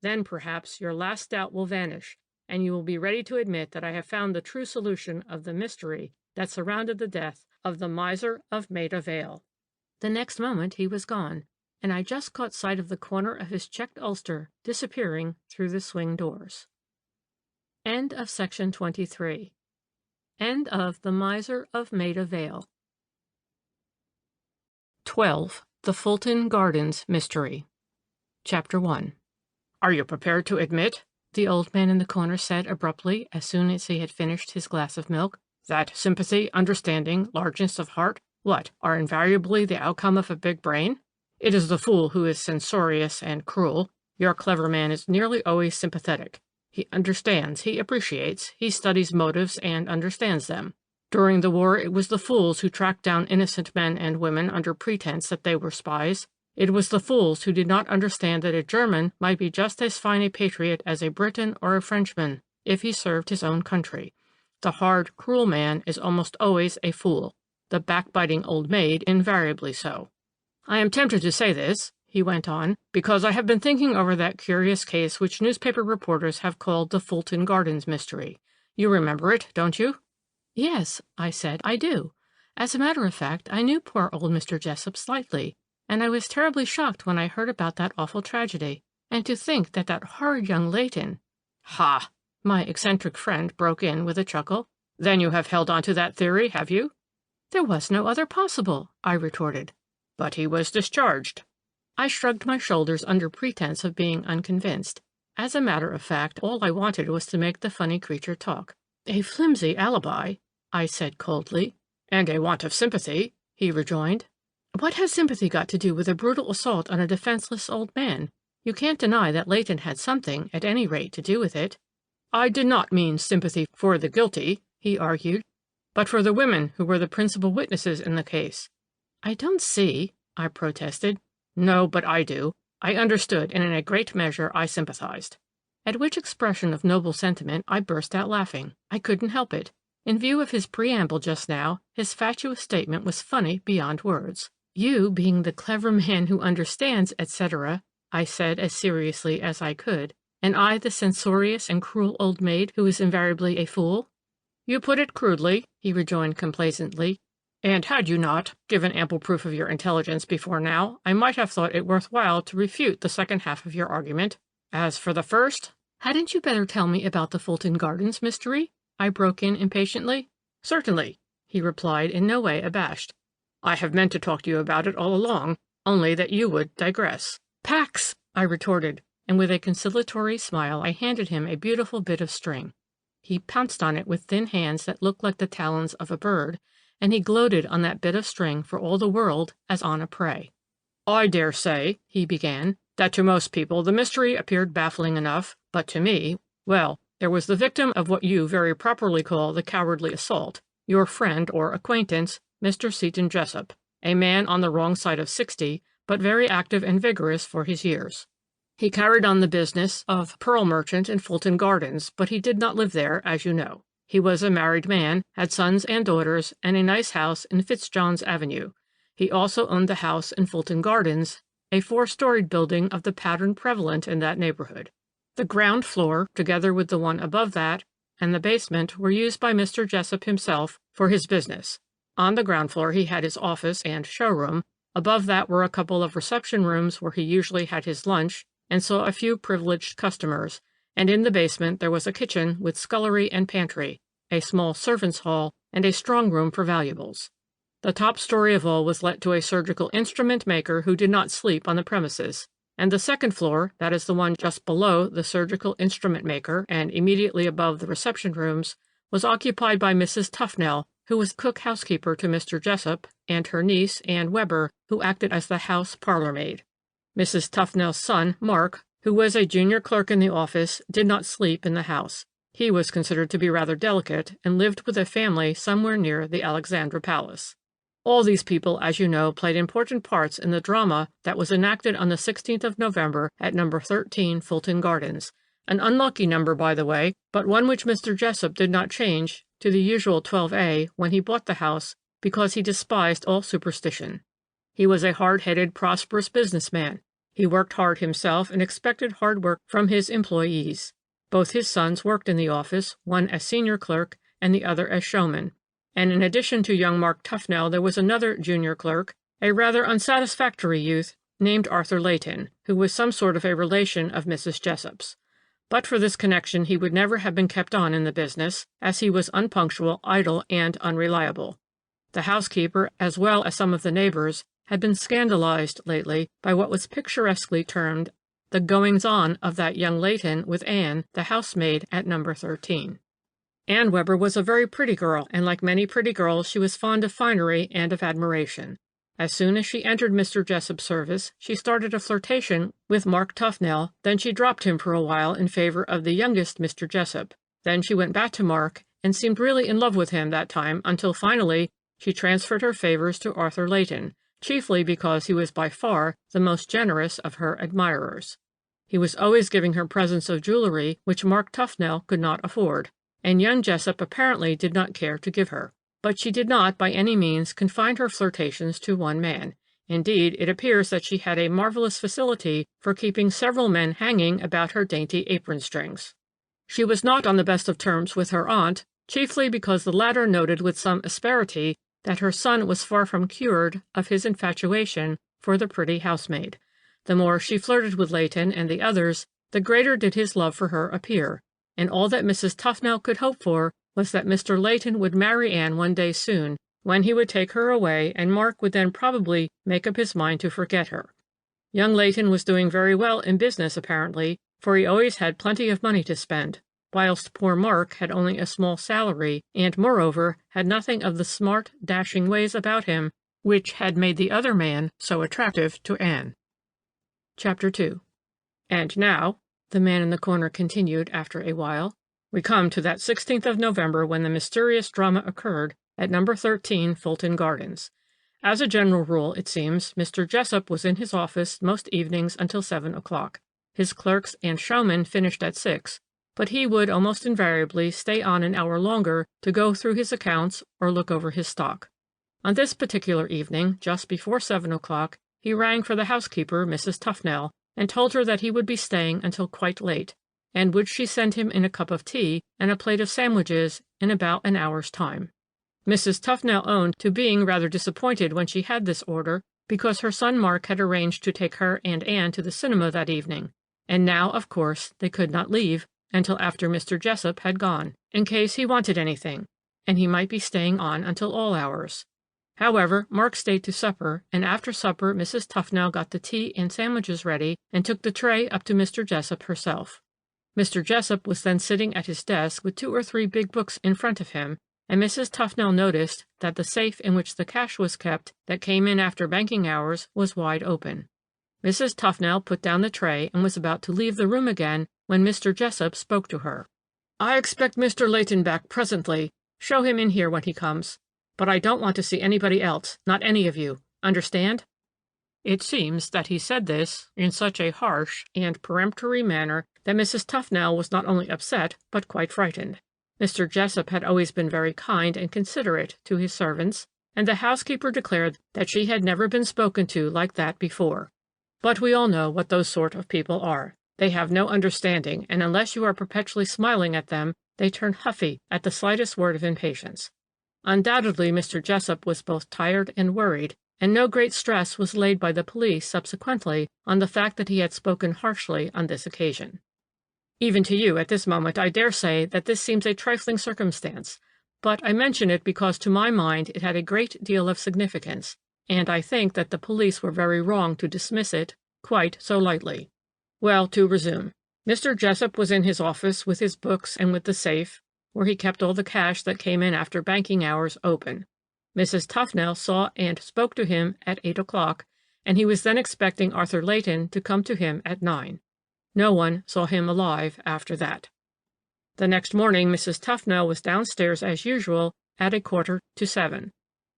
Then perhaps your last doubt will vanish, and you will be ready to admit that I have found the true solution of the mystery that surrounded the death of the miser of Maida Vale." The next moment he was gone, and I just caught sight of the corner of his checked ulster disappearing through the swing doors. End of section 23. End of The Miser of Maida Vale. 12. The Fulton Gardens Mystery. Chapter 1. "Are you prepared to admit," the old man in the corner said abruptly as soon as he had finished his glass of milk, "that sympathy, understanding, largeness of heart, are invariably the outcome of a big brain? It is the fool who is censorious and cruel. Your clever man is nearly always sympathetic. He understands, he appreciates, he studies motives and understands them. During the war it was the fools who tracked down innocent men and women under pretense that they were spies. It was the fools who did not understand that a German might be just as fine a patriot as a Briton or a Frenchman, if he served his own country. The hard, cruel man is almost always a fool. The backbiting old maid invariably so. I am tempted to say this," he went on, "because I have been thinking over that curious case which newspaper reporters have called the Fulton Gardens mystery. You remember it, don't you?" "Yes," I said, "I do. As a matter of fact, I knew poor old Mr. Jessup slightly, and I was terribly shocked when I heard about that awful tragedy. And to think that that horrid young Leighton—" "Ha!" my eccentric friend broke in with a chuckle. "Then you have held on to that theory, have you?" "There was no other possible," I retorted. "But he was discharged." I shrugged my shoulders under pretense of being unconvinced. As a matter of fact, all I wanted was to make the funny creature talk. "A flimsy alibi," I said coldly. "And a want of sympathy," he rejoined. "What has sympathy got to do with a brutal assault on a defenseless old man? You can't deny that Leighton had something, at any rate, to do with it." "I did not mean sympathy for the guilty," he argued, "but for the women who were the principal witnesses in the case." "I don't see," I protested. "No, but I do. I understood, and in a great measure I sympathized." At which expression of noble sentiment I burst out laughing. I couldn't help it. In view of his preamble just now, his fatuous statement was funny beyond words. You being the clever man who understands, etc., I said as seriously as I could, and I the censorious and cruel old maid who is invariably a fool? You put it crudely, he rejoined complacently, and had you not given ample proof of your intelligence before now, I might have thought it worth while to refute the second half of your argument. As for the first— Hadn't you better tell me about the Fulton Gardens mystery? I broke in impatiently. Certainly, he replied, in no way abashed. I have meant to talk to you about it all along, only that you would digress. Pax, I retorted, and with a conciliatory smile I handed him a beautiful bit of string. He pounced on it with thin hands that looked like the talons of a bird, and he gloated on that bit of string for all the world as on a prey. I dare say, he began, that to most people the mystery appeared baffling enough, but to me, well, there was the victim of what you very properly call the cowardly assault, your friend or acquaintance, Mr. Seton Jessup, a man on the wrong side of 60, but very active and vigorous for his years. He carried on the business of pearl merchant in Fulton Gardens, but he did not live there, as you know. He was a married man, had sons and daughters, and a nice house in Fitzjohn's Avenue. He also owned the house in Fulton Gardens, a 4-storied building of the pattern prevalent in that neighborhood. The ground floor, together with the one above that, and the basement were used by Mr. Jessup himself for his business. On the ground floor he had his office and showroom. Above that were a couple of reception rooms where he usually had his lunch and saw a few privileged customers, and in the basement there was a kitchen with scullery and pantry, a small servants' hall, and a strong room for valuables. The top story of all was let to a surgical instrument maker who did not sleep on the premises, and the second floor, that is the one just below the surgical instrument maker and immediately above the reception rooms, was occupied by Mrs. Tufnell, who was cook-housekeeper to Mr. Jessup, and her niece, Anne Weber, who acted as the house parlor-maid. Mrs. Tufnell's son, Mark, who was a junior clerk in the office, did not sleep in the house. He was considered to be rather delicate and lived with a family somewhere near the Alexandra Palace. All these people, as you know, played important parts in the drama that was enacted on the 16th of November at No. 13 Fulton Gardens, an unlucky number, by the way, but one which Mr. Jessup did not change to the usual 12A when he bought the house because he despised all superstition. He was a hard-headed, prosperous businessman. He worked hard himself and expected hard work from his employees. Both his sons worked in the office, one as senior clerk and the other as showman. And in addition to young Mark Tufnell, there was another junior clerk, a rather unsatisfactory youth named Arthur Layton, who was some sort of a relation of Mrs. Jessup's. But for this connection he would never have been kept on in the business, as he was unpunctual, idle, and unreliable. The housekeeper, as well as some of the neighbors, had been scandalized lately by what was picturesquely termed the goings-on of that young Layton with Anne, the housemaid at No. 13. Anne Weber was a very pretty girl, and like many pretty girls she was fond of finery and of admiration. As soon as she entered Mr. Jessup's service, she started a flirtation with Mark Tufnell, then she dropped him for a while in favor of the youngest Mr. Jessup. Then she went back to Mark, and seemed really in love with him that time, until finally she transferred her favors to Arthur Layton, chiefly because he was by far the most generous of her admirers. He was always giving her presents of jewelry which Mark Tufnell could not afford, and young Jessup apparently did not care to give her. But she did not, by any means, confine her flirtations to one man. Indeed, it appears that she had a marvelous facility for keeping several men hanging about her dainty apron strings. She was not on the best of terms with her aunt, chiefly because the latter noted with some asperity that her son was far from cured of his infatuation for the pretty housemaid. The more she flirted with Layton and the others, the greater did his love for her appear, and all that Mrs. Tufnell could hope for was that Mr. Layton would marry Anne one day soon, when he would take her away, and Mark would then probably make up his mind to forget her. Young Layton was doing very well in business, apparently, for he always had plenty of money to spend, whilst poor Mark had only a small salary, and, moreover, had nothing of the smart, dashing ways about him which had made the other man so attractive to Anne. Chapter 2. And now, the man in the corner continued after a while, we come to that 16th of November when the mysterious drama occurred at No. 13 Fulton Gardens. As a general rule, it seems, Mr. Jessup was in his office most evenings until 7 o'clock. His clerks and showmen finished at 6, but he would almost invariably stay on an hour longer to go through his accounts or look over his stock. On this particular evening, just before 7 o'clock, he rang for the housekeeper, Mrs. Tufnell, and told her that he would be staying until quite late, and would she send him in a cup of tea and a plate of sandwiches in about an hour's time. Mrs. Tufnell owned to being rather disappointed when she had this order, because her son Mark had arranged to take her and Anne to the cinema that evening, and now, of course, they could not leave until after Mr. Jessup had gone, in case he wanted anything, and he might be staying on until all hours. However, Mark stayed to supper, and after supper Mrs. Tufnell got the tea and sandwiches ready and took the tray up to Mr. Jessup herself. Mr. Jessup was then sitting at his desk with 2 or 3 big books in front of him, and Mrs. Tufnell noticed that the safe in which the cash was kept that came in after banking hours was wide open. Mrs. Tufnell put down the tray and was about to leave the room again when Mr. Jessup spoke to her. "I expect Mr. Layton back presently. Show him in here when he comes. But I don't want to see anybody else, not any of you. Understand?" It seems that he said this in such a harsh and peremptory manner that Mrs. Tufnell was not only upset, but quite frightened. Mr. Jessup had always been very kind and considerate to his servants, and the housekeeper declared that she had never been spoken to like that before. But we all know what those sort of people are. They have no understanding, and unless you are perpetually smiling at them, they turn huffy at the slightest word of impatience. Undoubtedly, Mr. Jessup was both tired and worried, and no great stress was laid by the police subsequently on the fact that he had spoken harshly on this occasion. Even to you at this moment I dare say that this seems a trifling circumstance, but I mention it because to my mind it had a great deal of significance, and I think that the police were very wrong to dismiss it quite so lightly. Well, to resume. Mr. Jessup was in his office with his books and with the safe, where he kept all the cash that came in after banking hours, open. Mrs. Tufnell saw and spoke to him at 8 o'clock, and he was then expecting Arthur Layton to come to him at 9. No one saw him alive after that. The next morning Mrs. Tufnell was downstairs as usual at 6:45.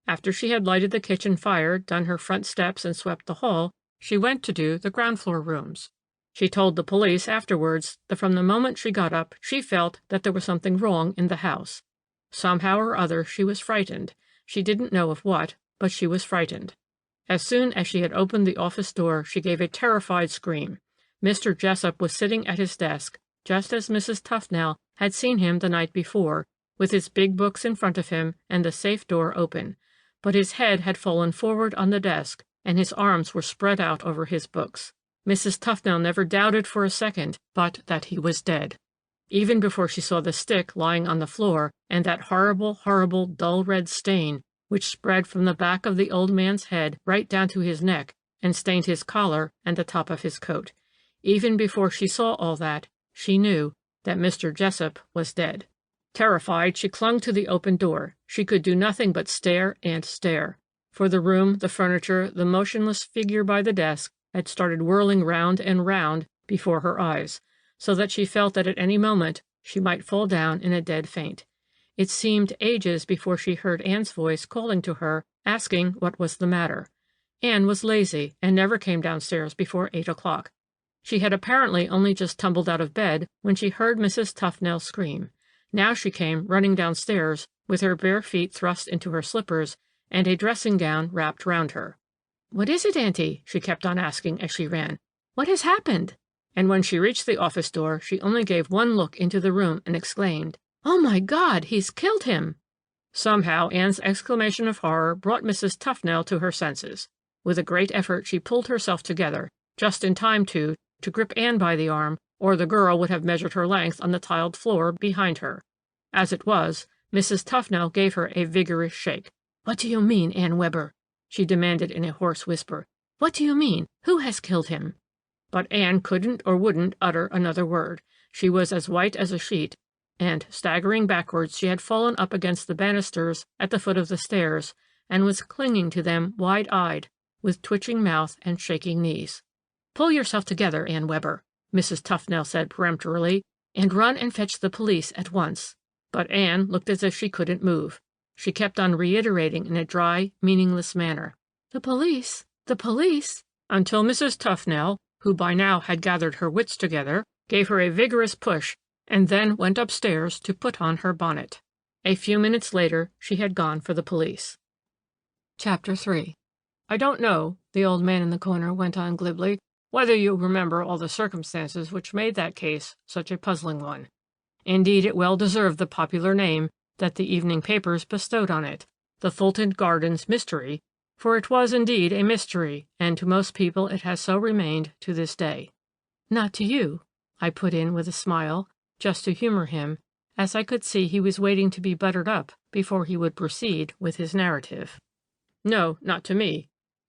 After she had lighted the kitchen fire, done her front steps, and swept the hall, she went to do the ground floor rooms. She told the police afterwards that from the moment she got up she felt that there was something wrong in the house. Somehow or other she was frightened. She didn't know of what, but she was frightened. As soon as she had opened the office door she gave a terrified scream. Mr. Jessup was sitting at his desk, just as Mrs. Tufnell had seen him the night before, with his big books in front of him and the safe door open, but his head had fallen forward on the desk, and his arms were spread out over his books. Mrs. Tufnell never doubted for a second but that he was dead. Even before she saw the stick lying on the floor, and that horrible, horrible, dull red stain which spread from the back of the old man's head right down to his neck, and stained his collar and the top of his coat. Even before she saw all that, she knew that Mr. Jessup was dead. Terrified, she clung to the open door. She could do nothing but stare and stare, for the room, the furniture, the motionless figure by the desk had started whirling round and round before her eyes, so that she felt that at any moment she might fall down in a dead faint. It seemed ages before she heard Anne's voice calling to her, asking what was the matter. Anne was lazy and never came downstairs before 8 o'clock. She had apparently only just tumbled out of bed when she heard Mrs. Tufnell scream. Now she came running downstairs with her bare feet thrust into her slippers and a dressing gown wrapped round her. "What is it, Auntie?" she kept on asking as she ran. "What has happened?" And when she reached the office door, she only gave one look into the room and exclaimed, "Oh, my God, he's killed him!" Somehow Anne's exclamation of horror brought Mrs. Tufnell to her senses. With a great effort she pulled herself together, just in time to grip Anne by the arm, or the girl would have measured her length on the tiled floor behind her. As it was, Mrs. Tufnell gave her a vigorous shake. "What do you mean, Anne Webber?" she demanded in a hoarse whisper. "What do you mean? Who has killed him?" But Anne couldn't or wouldn't utter another word. She was as white as a sheet, and, staggering backwards, she had fallen up against the banisters at the foot of the stairs, and was clinging to them wide-eyed, with twitching mouth and shaking knees. "Pull yourself together, Anne Webber," Mrs. Tufnell said peremptorily, "and run and fetch the police at once." But Anne looked as if she couldn't move. She kept on reiterating in a dry, meaningless manner, "The police, the police," until Mrs. Tufnell, who by now had gathered her wits together, gave her a vigorous push, and then went upstairs to put on her bonnet. A few minutes later she had gone for the police. Chapter 3. I don't know, the old man in the corner went on glibly, whether you remember all the circumstances which made that case such a puzzling one. Indeed, it well deserved the popular name that the evening papers bestowed on it, the Fulton Gardens Mystery, for it was indeed a mystery, and to most people it has so remained to this day. Not to you, I put in with a smile, just to humor him, as I could see he was waiting to be buttered up before he would proceed with his narrative. No, not to me,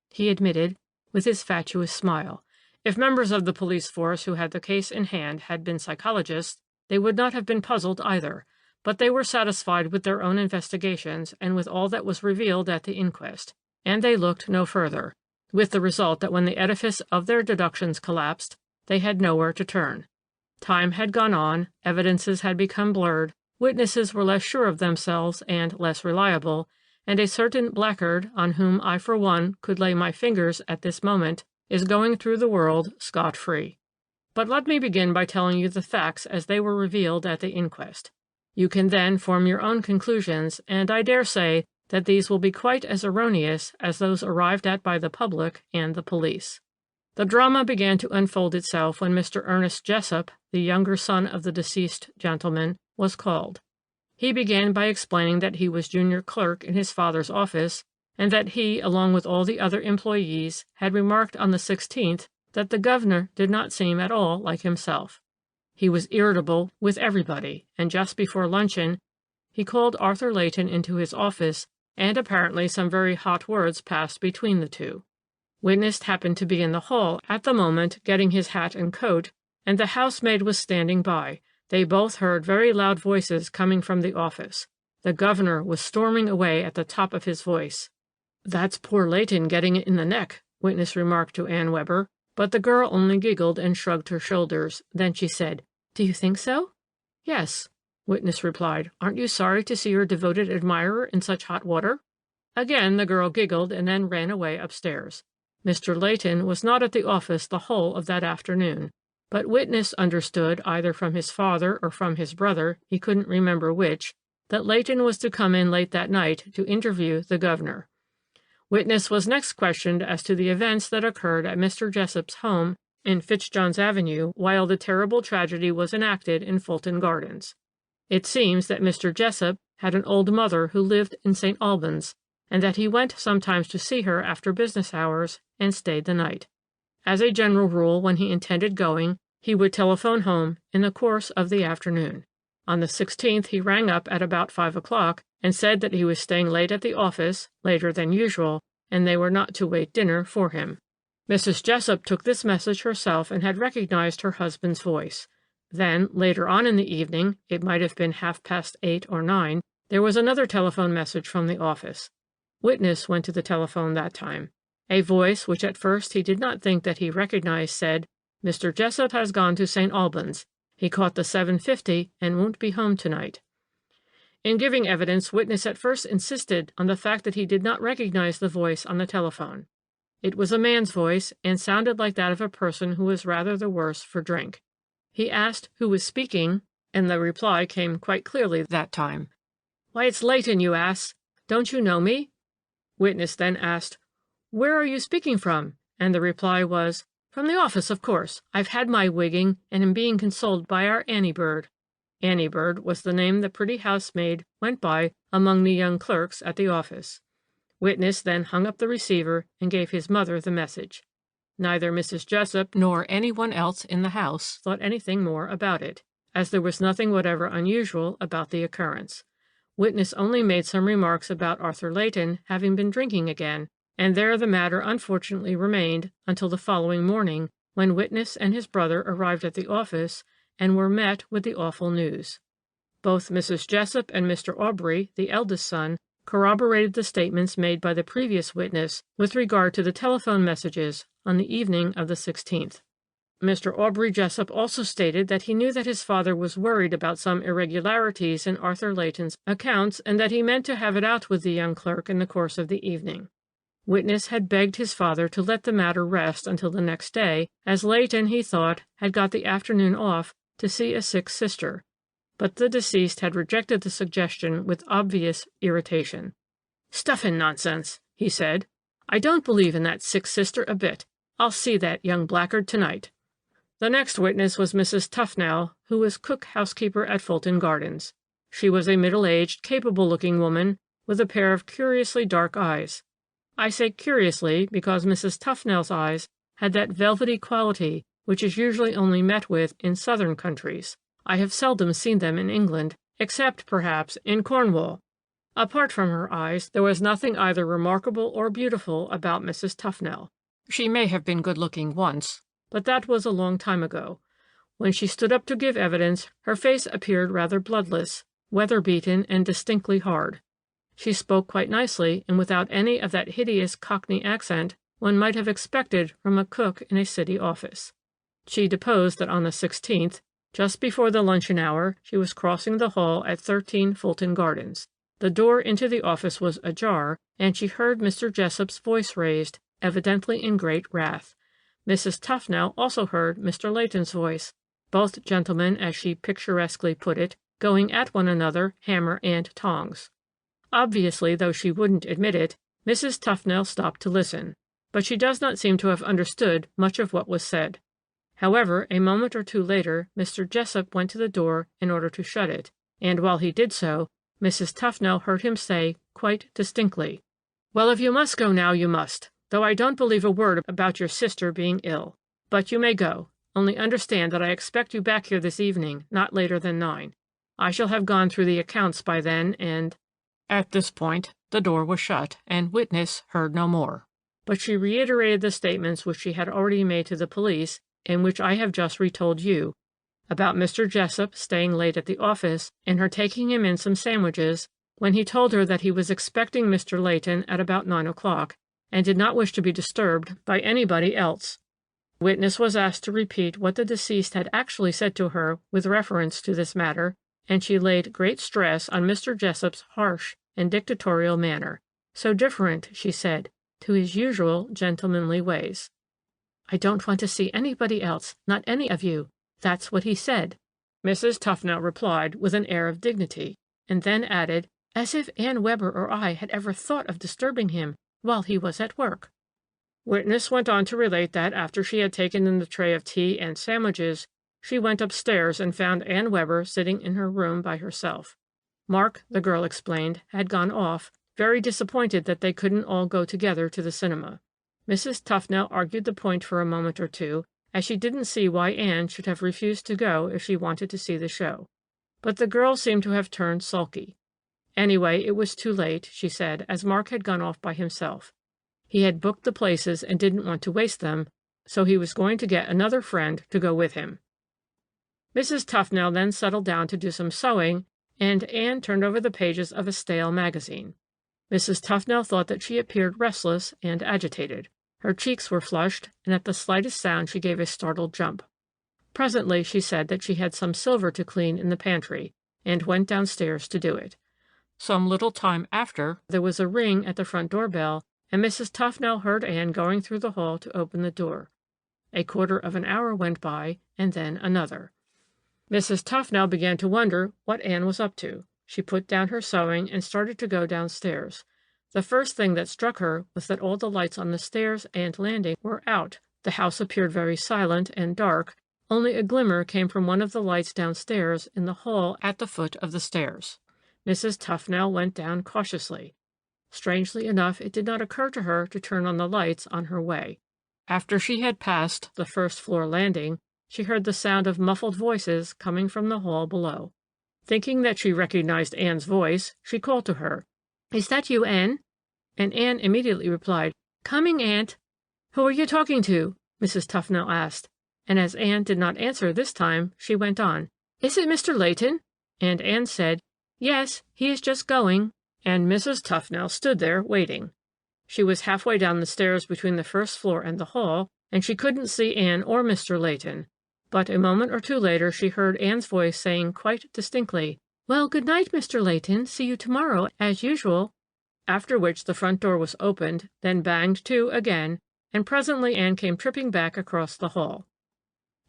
he admitted, with his fatuous smile. If members of the police force who had the case in hand had been psychologists, they would not have been puzzled either, but they were satisfied with their own investigations and with all that was revealed at the inquest, and they looked no further, with the result that when the edifice of their deductions collapsed, they had nowhere to turn. Time had gone on, evidences had become blurred, witnesses were less sure of themselves and less reliable, and a certain blackguard, on whom I for one could lay my fingers at this moment, is going through the world scot-free. But let me begin by telling you the facts as they were revealed at the inquest. You can then form your own conclusions, and I dare say that these will be quite as erroneous as those arrived at by the public and the police. The drama began to unfold itself when Mr. Ernest Jessup, the younger son of the deceased gentleman, was called. He began by explaining that he was junior clerk in his father's office, and that he, along with all the other employees, had remarked on the 16th that the governor did not seem at all like himself. He was irritable with everybody, and just before luncheon he called Arthur Layton into his office, and apparently some very hot words passed between the two. Witness happened to be in the hall at the moment getting his hat and coat, and the housemaid was standing by. They both heard very loud voices coming from the office. The governor was storming away at the top of his voice. "That's poor Layton getting it in the neck," Witness remarked to Ann Webber, but the girl only giggled and shrugged her shoulders. Then she said, "Do you think so?" "Yes," Witness replied. "Aren't you sorry to see your devoted admirer in such hot water?" Again the girl giggled and then ran away upstairs. Mr. Layton was not at the office the whole of that afternoon, but Witness understood, either from his father or from his brother, he couldn't remember which, that Layton was to come in late that night to interview the governor. Witness was next questioned as to the events that occurred at Mr. Jessup's home in Fitzjohn's Avenue while the terrible tragedy was enacted in Fulton Gardens. It seems that Mr. Jessup had an old mother who lived in St. Albans, and that he went sometimes to see her after business hours and stayed the night. As a general rule, when he intended going, he would telephone home in the course of the afternoon. On the 16th he rang up at about 5 o'clock and said that he was staying late at the office, later than usual, and they were not to wait dinner for him. Mrs. Jessup took this message herself and had recognized her husband's voice. Then, later on in the evening, it might have been 8:30 or 9, there was another telephone message from the office. Witness went to the telephone that time. A voice, which at first he did not think that he recognized, said, "Mr. Jessup has gone to St. Albans. He caught the 7:50 and won't be home tonight." In giving evidence, Witness at first insisted on the fact that he did not recognize the voice on the telephone. It was a man's voice, and sounded like that of a person who was rather the worse for drink. He asked who was speaking, and the reply came quite clearly that time. "Why, it's Layton, you ass. Don't you know me?" Witness then asked, "Where are you speaking from?" And the reply was, "From the office, of course. I've had my wigging, and am being consoled by our Annie Bird." Annie Bird was the name the pretty housemaid went by among the young clerks at the office. Witness then hung up the receiver and gave his mother the message. Neither Mrs. Jessup nor anyone else in the house thought anything more about it, as there was nothing whatever unusual about the occurrence. Witness only made some remarks about Arthur Layton having been drinking again, and there the matter unfortunately remained until the following morning, when Witness and his brother arrived at the office and were met with the awful news. Both Mrs. Jessup and Mr. Aubrey, the eldest son, corroborated the statements made by the previous witness with regard to the telephone messages on the evening of the 16th. Mr. Aubrey Jessup also stated that he knew that his father was worried about some irregularities in Arthur Layton's accounts, and that he meant to have it out with the young clerk in the course of the evening. Witness had begged his father to let the matter rest until the next day, as Layton, he thought, had got the afternoon off to see a sick sister, but the deceased had rejected the suggestion with obvious irritation. "Stuff and nonsense!" he said. "I don't believe in that sick sister a bit. I'll see that young blackguard tonight." The next witness was Mrs. Tufnell, who was cook housekeeper at Fulton Gardens. She was a middle-aged, capable-looking woman with a pair of curiously dark eyes. I say curiously because Mrs. Tufnell's eyes had that velvety quality which is usually only met with in southern countries. I have seldom seen them in England, except, perhaps, in Cornwall. Apart from her eyes, there was nothing either remarkable or beautiful about Mrs. Tufnell. She may have been good-looking once, but that was a long time ago. When she stood up to give evidence, her face appeared rather bloodless, weather-beaten, and distinctly hard. She spoke quite nicely, and without any of that hideous Cockney accent one might have expected from a cook in a city office. She deposed that on the 16th, just before the luncheon hour, she was crossing the hall at 13 Fulton Gardens. The door into the office was ajar, and she heard Mr. Jessop's voice raised, evidently in great wrath. Mrs. Tufnell also heard Mr. Layton's voice, both gentlemen, as she picturesquely put it, going at one another, hammer and tongs. Obviously, though she wouldn't admit it, Mrs. Tufnell stopped to listen, but she does not seem to have understood much of what was said. However, a moment or two later, Mr. Jessop went to the door in order to shut it, and while he did so, Mrs. Tufnell heard him say, quite distinctly, "Well, if you must go now, you must, though I don't believe a word about your sister being ill. But you may go, only understand that I expect you back here this evening, not later than 9. I shall have gone through the accounts by then, and—" At this point, the door was shut, and witness heard no more. But she reiterated the statements which she had already made to the police, and which I have just retold you, about Mr. Jessop staying late at the office, and her taking him in some sandwiches, when he told her that he was expecting Mr. Layton at about 9 o'clock, and did not wish to be disturbed by anybody else. The witness was asked to repeat what the deceased had actually said to her with reference to this matter, and she laid great stress on Mr. Jessop's harsh and dictatorial manner, so different, she said, to his usual gentlemanly ways. "I don't want to see anybody else, not any of you. That's what he said," Mrs. Tufnell replied with an air of dignity, and then added, "as if Ann Webber or I had ever thought of disturbing him while he was at work." Witness went on to relate that after she had taken in the tray of tea and sandwiches, she went upstairs and found Ann Webber sitting in her room by herself. Mark, the girl explained, had gone off, very disappointed that they couldn't all go together to the cinema. Mrs. Tufnell argued the point for a moment or two, as she didn't see why Anne should have refused to go if she wanted to see the show. But the girl seemed to have turned sulky. Anyway, it was too late, she said, as Mark had gone off by himself. He had booked the places and didn't want to waste them, so he was going to get another friend to go with him. Mrs. Tufnell then settled down to do some sewing, and Anne turned over the pages of a stale magazine. Mrs. Tufnell thought that she appeared restless and agitated. Her cheeks were flushed, and at the slightest sound she gave a startled jump. Presently she said that she had some silver to clean in the pantry, and went downstairs to do it. Some little time after, there was a ring at the front door bell, and Mrs. Tufnell heard Anne going through the hall to open the door. A quarter of an hour went by, and then another. Mrs. Tufnell began to wonder what Anne was up to. She put down her sewing and started to go downstairs. The first thing that struck her was that all the lights on the stairs and landing were out. The house appeared very silent and dark. Only a glimmer came from one of the lights downstairs in the hall at the foot of the stairs. Mrs. Tufnell went down cautiously. Strangely enough, it did not occur to her to turn on the lights on her way. After she had passed the first-floor landing, she heard the sound of muffled voices coming from the hall below. Thinking that she recognized Anne's voice, she called to her. "Is that you, Anne?" And Anne immediately replied, "Coming, Aunt." "Who are you talking to?" Mrs. Tufnell asked, and as Anne did not answer this time, she went on, "Is it Mr. Layton?" And Anne said, "Yes, he is just going." And Mrs. Tufnell stood there waiting. She was halfway down the stairs between the first floor and the hall, and she couldn't see Anne or Mr. Layton. But a moment or two later she heard Anne's voice saying quite distinctly, "Well, good night, Mr. Layton. See you tomorrow, as usual." After which the front door was opened, then banged to again, and presently Anne came tripping back across the hall.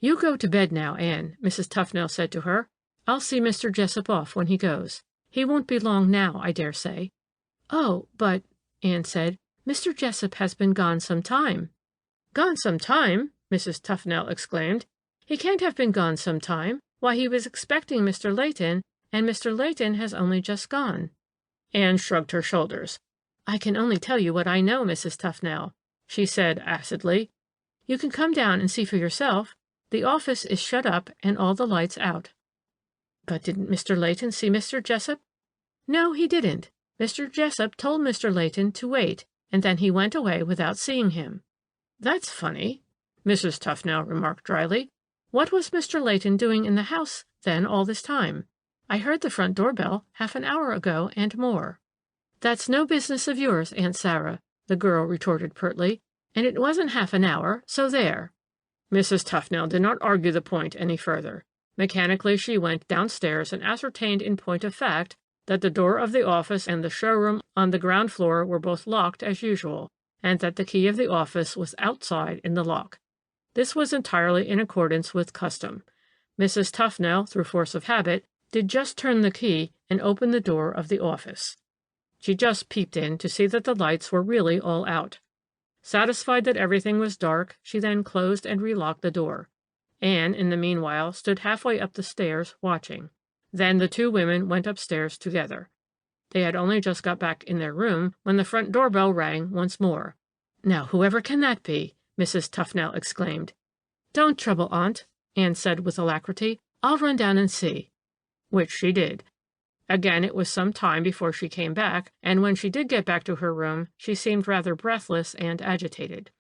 "You go to bed now, Anne," Mrs. Tufnell said to her. "I'll see Mr. Jessop off when he goes. He won't be long now, I dare say." "Oh, but," Anne said, Mr. Jessup has been gone some time." "Gone some time?" Mrs. Tufnell exclaimed. "He can't have been gone some time. Why, he was expecting Mr. Layton, and Mr. Layton has only just gone." Anne shrugged her shoulders. "I can only tell you what I know, Mrs. Tufnell," she said acidly. "You can come down and see for yourself. The office is shut up and all the lights out." "But didn't Mr. Layton see Mr. Jessup?" "No, he didn't. Mr. Jessup told Mr. Layton to wait, and then he went away without seeing him." "That's funny," Mrs. Tufnell remarked dryly. "What was Mr. Layton doing in the house, then, all this time? I heard the front doorbell half an hour ago and more." "That's no business of yours, Aunt Sarah," the girl retorted pertly, "and it wasn't half an hour, so there." Mrs. Tufnell did not argue the point any further. Mechanically she went downstairs and ascertained in point of fact that the door of the office and the showroom on the ground floor were both locked as usual, and that the key of the office was outside in the lock. This was entirely in accordance with custom. Mrs. Tufnell, through force of habit, did just turn the key and open the door of the office. She just peeped in to see that the lights were really all out. Satisfied that everything was dark, she then closed and relocked the door. Anne, in the meanwhile, stood halfway up the stairs, watching. Then the two women went upstairs together. They had only just got back in their room when the front doorbell rang once more. "Now, whoever can that be?" Mrs. Tufnell exclaimed. "Don't trouble, Aunt," Anne said with alacrity. "I'll run down and see." Which she did. Again it was some time before she came back, and when she did get back to her room, she seemed rather breathless and agitated.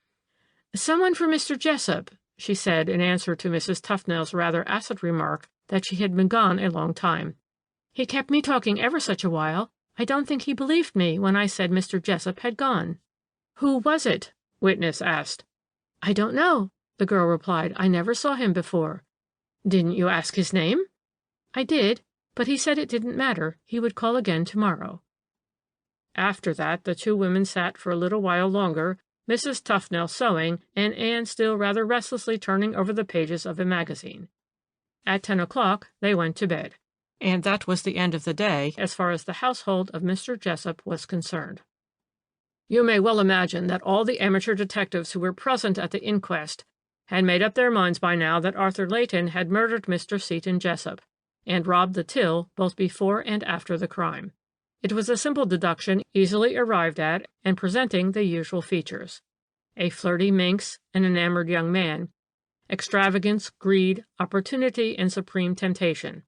"Someone for Mr. Jessup," she said in answer to Mrs. Tufnell's rather acid remark that she had been gone a long time. "He kept me talking ever such a while. I don't think he believed me when I said Mr. Jessup had gone." "Who was it?" Witness asked. "I don't know," the girl replied. "I never saw him before." "Didn't you ask his name?" "I did, but he said it didn't matter. He would call again tomorrow." After that the two women sat for a little while longer, Mrs. Tufnell sewing, and Anne still rather restlessly turning over the pages of a magazine. At 10 o'clock they went to bed, and that was the end of the day as far as the household of Mr. Jessup was concerned. You may well imagine that all the amateur detectives who were present at the inquest had made up their minds by now that Arthur Layton had murdered Mr. Seton Jessup, and robbed the till both before and after the crime. It was a simple deduction easily arrived at and presenting the usual features. A flirty minx, an enamored young man, extravagance, greed, opportunity, and supreme temptation.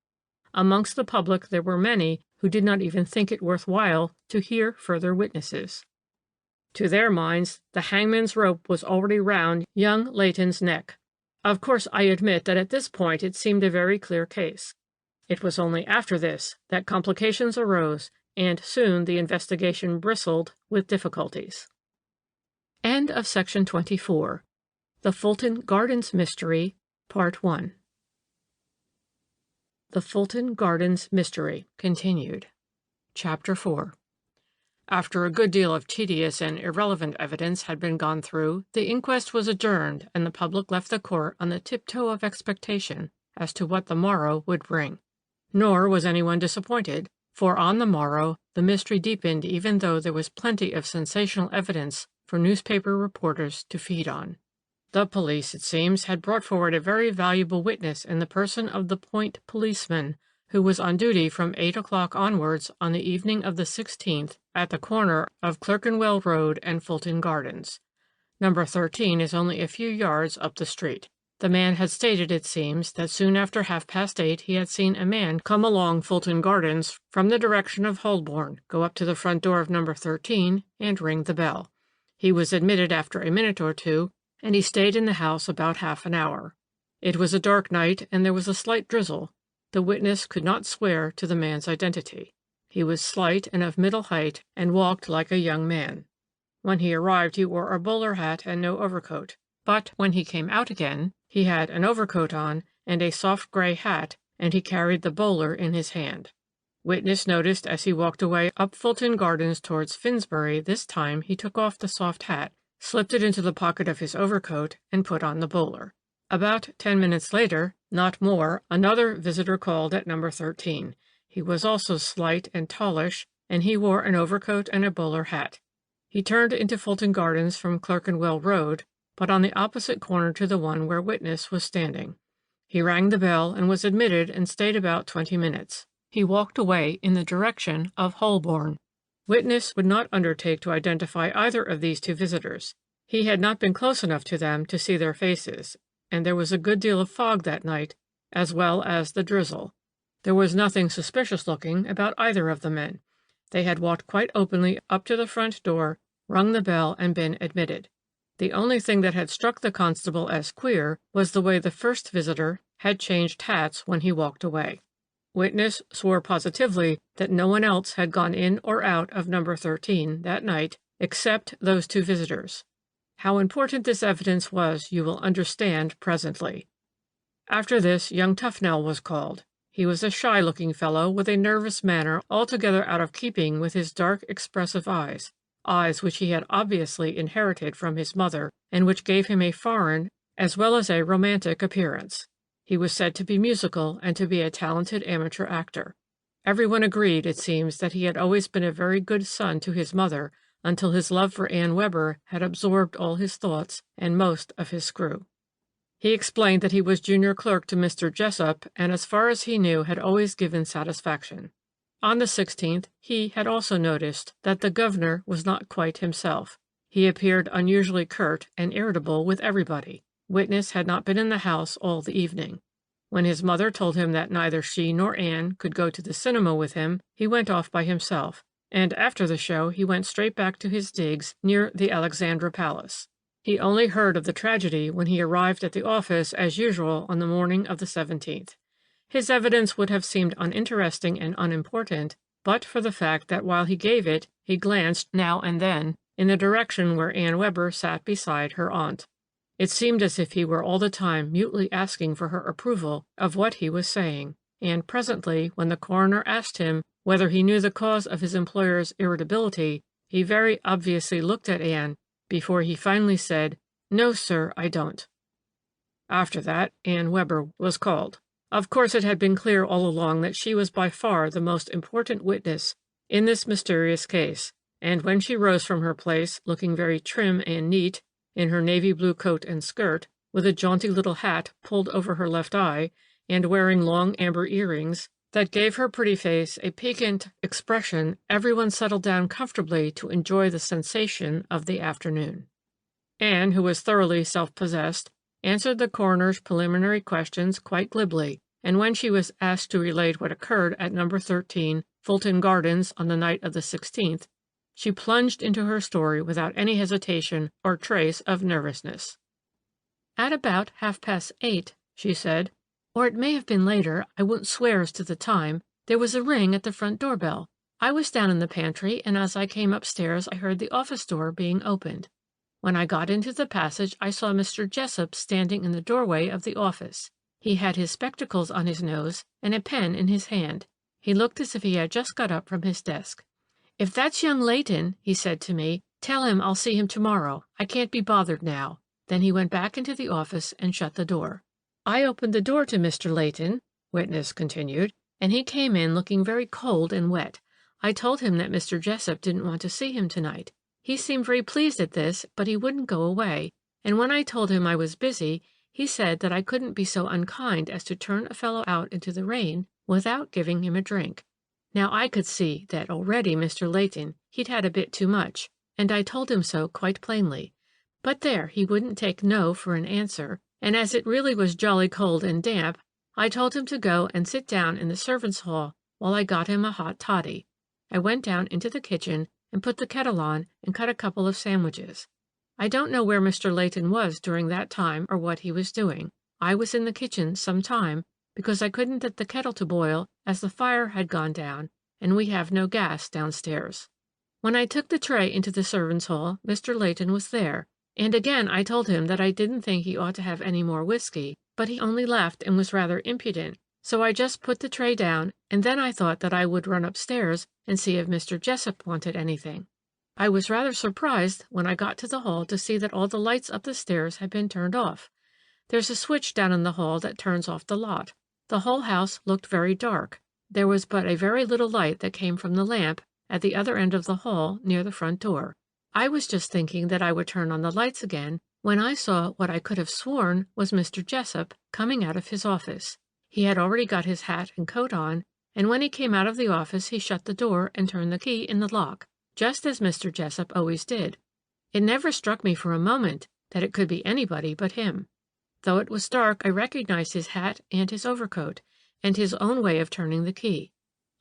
Amongst the public there were many who did not even think it worth while to hear further witnesses. To their minds, the hangman's rope was already round young Layton's neck. Of course, I admit that at this point it seemed a very clear case. It was only after this that complications arose, and soon the investigation bristled with difficulties. End of section 24. The Fulton Gardens Mystery, Part 1. The Fulton Gardens Mystery, continued. Chapter 4. After a good deal of tedious and irrelevant evidence had been gone through, the inquest was adjourned, and the public left the court on the tiptoe of expectation as to what the morrow would bring. Nor was anyone disappointed, for on the morrow the mystery deepened even though there was plenty of sensational evidence for newspaper reporters to feed on. The police, it seems, had brought forward a very valuable witness in the person of the Point policeman, who was on duty from 8 o'clock onwards on the evening of the 16th at the corner of Clerkenwell Road and Fulton Gardens. Number 13 is only a few yards up the street. The man had stated, it seems, that soon after 8:30 he had seen a man come along Fulton Gardens from the direction of Holborn, go up to the front door of number 13, and ring the bell. He was admitted after a minute or two, and he stayed in the house about half an hour. It was a dark night, and there was a slight drizzle. The witness could not swear to the man's identity. He was slight and of middle height, and walked like a young man. When he arrived he wore a bowler hat and no overcoat, but when he came out again he had an overcoat on and a soft gray hat, and he carried the bowler in his hand. Witness noticed as he walked away up Fulton Gardens towards Finsbury, this time he took off the soft hat, slipped it into the pocket of his overcoat, and put on the bowler. About 10 minutes later, not more, another visitor called at number 13. He was also slight and tallish, and he wore an overcoat and a bowler hat. He turned into Fulton Gardens from Clerkenwell Road, but on the opposite corner to the one where witness was standing. He rang the bell and was admitted and stayed about 20 minutes. He walked away in the direction of Holborn. Witness would not undertake to identify either of these two visitors. He had not been close enough to them to see their faces, and there was a good deal of fog that night, as well as the drizzle. There was nothing suspicious-looking about either of the men. They had walked quite openly up to the front door, rung the bell, and been admitted. The only thing that had struck the constable as queer was the way the first visitor had changed hats when he walked away. Witness swore positively that no one else had gone in or out of number 13 that night except those two visitors. How important this evidence was you will understand presently. After this, young Tufnell was called. He was a shy-looking fellow with a nervous manner altogether out of keeping with his dark, expressive eyes which he had obviously inherited from his mother, and which gave him a foreign as well as a romantic appearance. He was said to be musical and to be a talented amateur actor. Everyone agreed, it seems, that he had always been a very good son to his mother until his love for Anne Webber had absorbed all his thoughts and most of his screw. He explained that he was junior clerk to Mr. Jessup, and as far as he knew had always given satisfaction. On the 16th, he had also noticed that the governor was not quite himself. He appeared unusually curt and irritable with everybody. Witness had not been in the house all the evening. When his mother told him that neither she nor Anne could go to the cinema with him, he went off by himself, and after the show he went straight back to his digs near the Alexandra Palace. He only heard of the tragedy when he arrived at the office as usual on the morning of the 17th. His evidence would have seemed uninteresting and unimportant, but for the fact that while he gave it, he glanced now and then in the direction where Anne Webber sat beside her aunt. It seemed as if he were all the time mutely asking for her approval of what he was saying, and presently, when the coroner asked him whether he knew the cause of his employer's irritability, he very obviously looked at Anne before he finally said, "No, sir, I don't." After that, Anne Webber was called. Of course, it had been clear all along that she was by far the most important witness in this mysterious case, and when she rose from her place, looking very trim and neat, in her navy blue coat and skirt, with a jaunty little hat pulled over her left eye, and wearing long amber earrings, that gave her pretty face a piquant expression, everyone settled down comfortably to enjoy the sensation of the afternoon. Anne, who was thoroughly self-possessed, answered the coroner's preliminary questions quite glibly, and when she was asked to relate what occurred at number 13, Fulton Gardens, on the night of the 16th, she plunged into her story without any hesitation or trace of nervousness. "At about 8:30, she said, or it may have been later, I won't swear as to the time, there was a ring at the front doorbell. I was down in the pantry, and as I came upstairs I heard the office door being opened. When I got into the passage, I saw Mr. Jessup standing in the doorway of the office. He had his spectacles on his nose and a pen in his hand. He looked as if he had just got up from his desk. 'If that's young Leighton,' he said to me, 'tell him I'll see him tomorrow. I can't be bothered now.' Then he went back into the office and shut the door. I opened the door to Mr. Leighton," witness continued, "and he came in looking very cold and wet. I told him that Mr. Jessup didn't want to see him tonight. He seemed very pleased at this, but he wouldn't go away, and when I told him I was busy, he said that I couldn't be so unkind as to turn a fellow out into the rain without giving him a drink. Now I could see that already Mr. Leighton he'd had a bit too much, and I told him so quite plainly. But there, he wouldn't take no for an answer, and as it really was jolly cold and damp, I told him to go and sit down in the servants' hall while I got him a hot toddy. I went down into the kitchen and put the kettle on and cut a couple of sandwiches. I don't know where Mr. Leighton was during that time or what he was doing. I was in the kitchen some time because I couldn't get the kettle to boil as the fire had gone down and we have no gas downstairs. When I took the tray into the servants' hall, Mr. Leighton was there, and again I told him that I didn't think he ought to have any more whiskey, but he only laughed and was rather impudent, so I just put the tray down, and then I thought that I would run upstairs and see if Mr. Jessup wanted anything. I was rather surprised when I got to the hall to see that all the lights up the stairs had been turned off. There's a switch down in the hall that turns off the lot. The whole house looked very dark. There was but a very little light that came from the lamp at the other end of the hall near the front door. I was just thinking that I would turn on the lights again when I saw what I could have sworn was Mr. Jessup coming out of his office. He had already got his hat and coat on, and when he came out of the office he shut the door and turned the key in the lock, just as Mr. Jessup always did. It never struck me for a moment that it could be anybody but him. Though it was dark, I recognized his hat and his overcoat, and his own way of turning the key.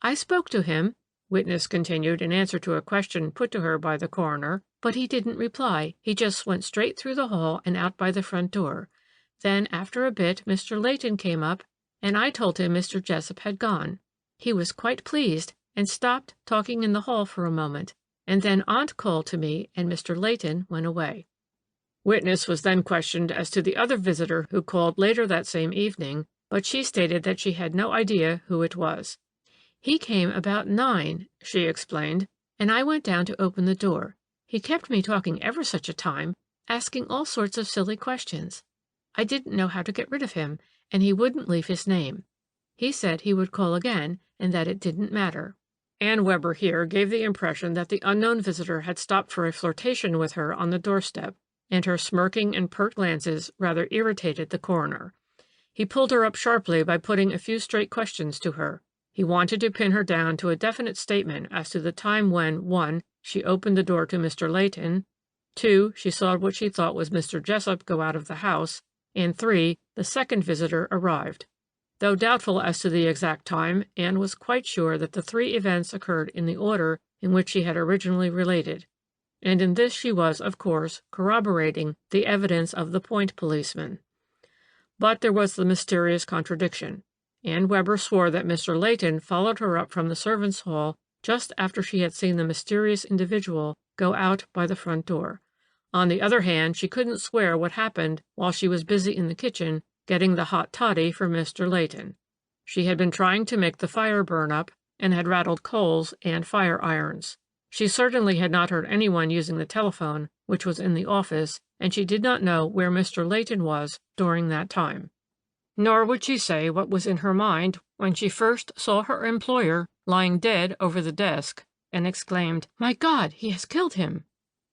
I spoke to him, witness continued in answer to a question put to her by the coroner, but he didn't reply. He just went straight through the hall and out by the front door. Then, after a bit, Mr. Layton came up, and I told him Mr. Jessup had gone. He was quite pleased, and stopped talking in the hall for a moment, and then Aunt called to me, and Mr. Layton went away. Witness was then questioned as to the other visitor who called later that same evening, but she stated that she had no idea who it was. He came about 9, she explained, and I went down to open the door. He kept me talking ever such a time, asking all sorts of silly questions. I didn't know how to get rid of him, and he wouldn't leave his name. He said he would call again, and that it didn't matter. Anne Weber here gave the impression that the unknown visitor had stopped for a flirtation with her on the doorstep, and her smirking and pert glances rather irritated the coroner. He pulled her up sharply by putting a few straight questions to her. He wanted to pin her down to a definite statement as to the time when, 1, she opened the door to Mr. Layton, 2, she saw what she thought was Mr. Jessup go out of the house, and 3, the second visitor arrived. Though doubtful as to the exact time, Anne was quite sure that the 3 events occurred in the order in which she had originally related, and in this she was, of course, corroborating the evidence of the point policeman. But there was the mysterious contradiction. Anne Weber swore that Mr. Layton followed her up from the servants' hall just after she had seen the mysterious individual go out by the front door. On the other hand, she couldn't swear what happened while she was busy in the kitchen getting the hot toddy for Mr. Layton. She had been trying to make the fire burn up and had rattled coals and fire irons. She certainly had not heard anyone using the telephone, which was in the office, and she did not know where Mr. Layton was during that time. Nor would she say what was in her mind when she first saw her employer lying dead over the desk and exclaimed, "My God, he has killed him!"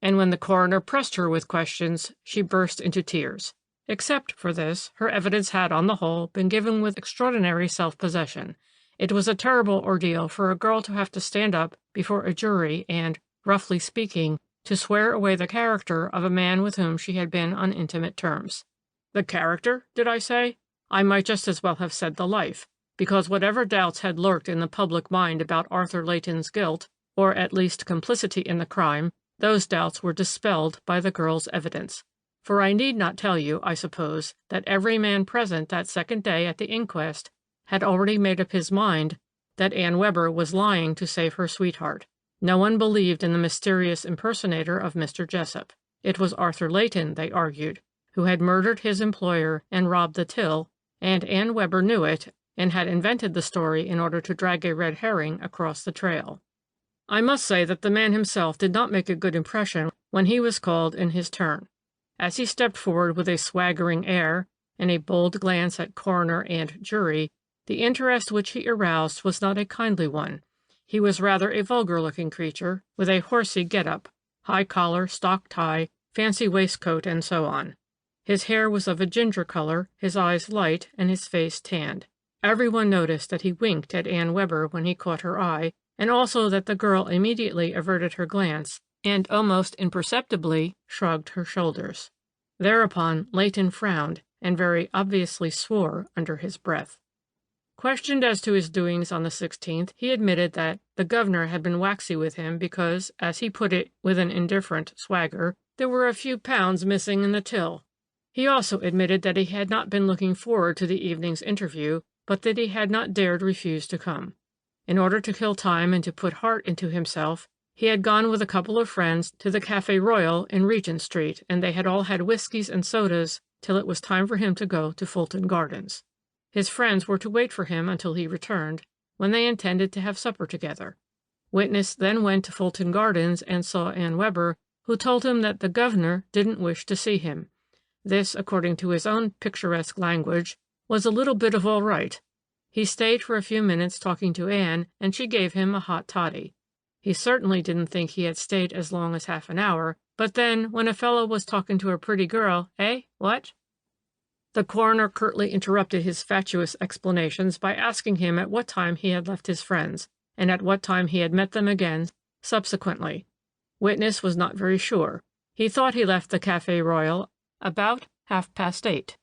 And when the coroner pressed her with questions, she burst into tears. Except for this, her evidence had, on the whole, been given with extraordinary self-possession. It was a terrible ordeal for a girl to have to stand up before a jury and, roughly speaking, to swear away the character of a man with whom she had been on intimate terms. The character, did I say? I might just as well have said the life, because whatever doubts had lurked in the public mind about Arthur Layton's guilt, or at least complicity in the crime, those doubts were dispelled by the girl's evidence. For I need not tell you, I suppose, that every man present that second day at the inquest had already made up his mind that Anne Weber was lying to save her sweetheart. No one believed in the mysterious impersonator of Mr. Jessup. It was Arthur Layton, they argued, who had murdered his employer and robbed the till, and Anne Weber knew it and had invented the story in order to drag a red herring across the trail. I must say that the man himself did not make a good impression when he was called in his turn. As he stepped forward with a swaggering air and a bold glance at coroner and jury, the interest which he aroused was not a kindly one. He was rather a vulgar-looking creature, with a horsey get-up, high collar, stock tie, fancy waistcoat, and so on. His hair was of a ginger color, his eyes light, and his face tanned. Everyone noticed that he winked at Anne Weber when he caught her eye, and also that the girl immediately averted her glance and almost imperceptibly shrugged her shoulders. Thereupon Layton frowned and very obviously swore under his breath. Questioned as to his doings on the 16th, he admitted that the governor had been waxy with him because, as he put it with an indifferent swagger, there were a few pounds missing in the till. He also admitted that he had not been looking forward to the evening's interview, but that he had not dared refuse to come. In order to kill time and to put heart into himself, he had gone with a couple of friends to the Café Royal in Regent Street, and they had all had whiskies and sodas till it was time for him to go to Fulton Gardens. His friends were to wait for him until he returned, when they intended to have supper together. Witness then went to Fulton Gardens and saw Anne Weber, who told him that the governor didn't wish to see him. This, according to his own picturesque language, was a little bit of all right. He stayed for a few minutes talking to Anne, and she gave him a hot toddy. He certainly didn't think he had stayed as long as half an hour, but then, when a fellow was talking to a pretty girl, what? The coroner curtly interrupted his fatuous explanations by asking him at what time he had left his friends, and at what time he had met them again subsequently. Witness was not very sure. He thought he left the Café Royal about 8:30,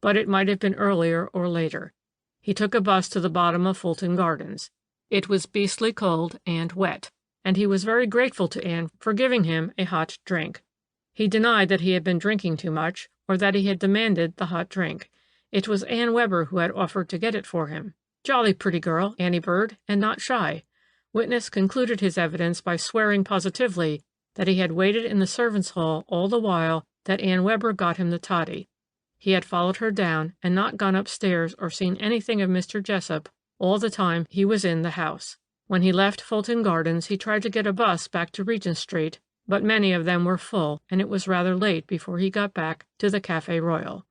but it might have been earlier or later. He took a bus to the bottom of Fulton Gardens. It was beastly cold and wet, and he was very grateful to Anne for giving him a hot drink. He denied that he had been drinking too much, or that he had demanded the hot drink. It was Anne Webber who had offered to get it for him. Jolly pretty girl, Annie Bird, and not shy. Witness concluded his evidence by swearing positively that he had waited in the servants' hall all the while that Anne Webber got him the toddy. He had followed her down and not gone upstairs or seen anything of Mr. Jessup all the time he was in the house. When he left Fulton Gardens, he tried to get a bus back to Regent Street, but many of them were full, and it was rather late before he got back to the Café Royal.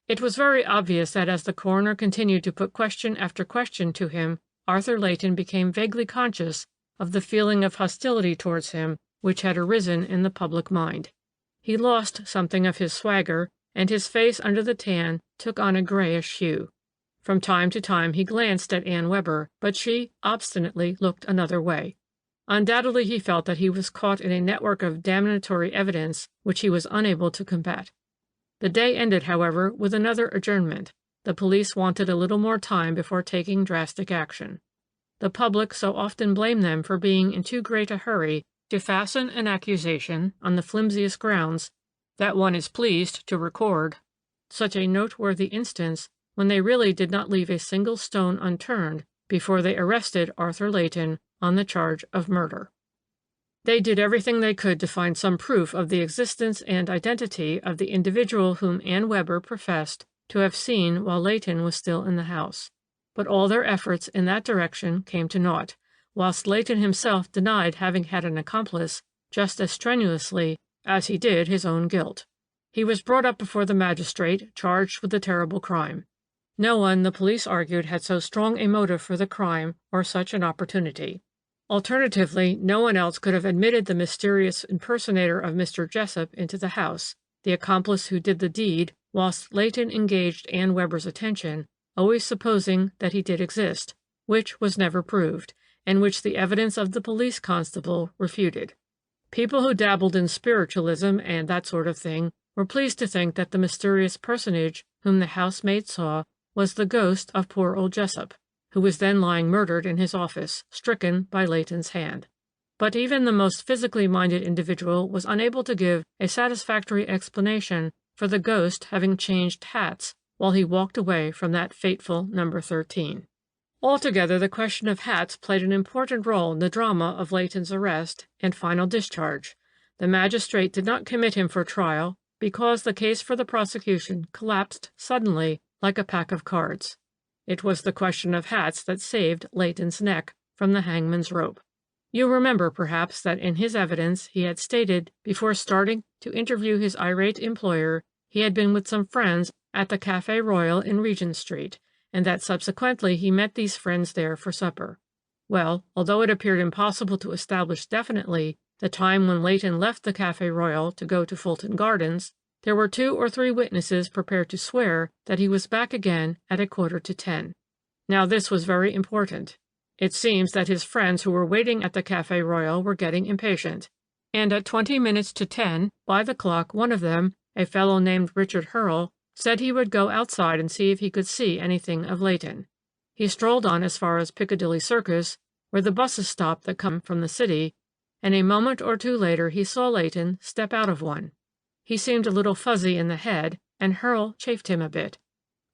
It was very obvious that as the coroner continued to put question after question to him, Arthur Layton became vaguely conscious of the feeling of hostility towards him which had arisen in the public mind. He lost something of his swagger, and his face under the tan took on a grayish hue. From time to time he glanced at Anne Webber, but she obstinately looked another way. Undoubtedly he felt that he was caught in a network of damnatory evidence which he was unable to combat. The day ended, however, with another adjournment. The police wanted a little more time before taking drastic action. The public so often blamed them for being in too great a hurry to fasten an accusation on the flimsiest grounds that one is pleased to record such a noteworthy instance when they really did not leave a single stone unturned before they arrested Arthur Layton on the charge of murder. They did everything they could to find some proof of the existence and identity of the individual whom Anne Webber professed to have seen while Layton was still in the house. But all their efforts in that direction came to naught, whilst Layton himself denied having had an accomplice just as strenuously as he did his own guilt. He was brought up before the magistrate, charged with the terrible crime. No one, the police argued, had so strong a motive for the crime or such an opportunity. Alternatively, no one else could have admitted the mysterious impersonator of Mr. Jessup into the house, the accomplice who did the deed, whilst Layton engaged Anne Webber's attention, always supposing that he did exist, which was never proved, and which the evidence of the police constable refuted. People who dabbled in spiritualism and that sort of thing were pleased to think that the mysterious personage whom the housemaid saw was the ghost of poor old Jessup, who was then lying murdered in his office, stricken by Layton's hand. But even the most physically minded individual was unable to give a satisfactory explanation for the ghost having changed hats while he walked away from that fateful number 13. Altogether, the question of hats played an important role in the drama of Layton's arrest and final discharge. The magistrate did not commit him for trial because the case for the prosecution collapsed suddenly like a pack of cards. It was the question of hats that saved Layton's neck from the hangman's rope. You remember, perhaps, that in his evidence he had stated before starting to interview his irate employer he had been with some friends at the Café Royal in Regent Street, and that subsequently he met these friends there for supper. Well, although it appeared impossible to establish definitely the time when Layton left the Café Royal to go to Fulton Gardens, there were 2 or 3 witnesses prepared to swear that he was back again at 9:45. Now this was very important. It seems that his friends who were waiting at the Café Royal were getting impatient, and at 20 minutes to 10, by the clock, one of them, a fellow named Richard Hurrell, said he would go outside and see if he could see anything of Layton. He strolled on as far as Piccadilly Circus, where the buses stop that come from the city, and a moment or 2 later he saw Layton step out of one. He seemed a little fuzzy in the head, and Hurrell chaffed him a bit.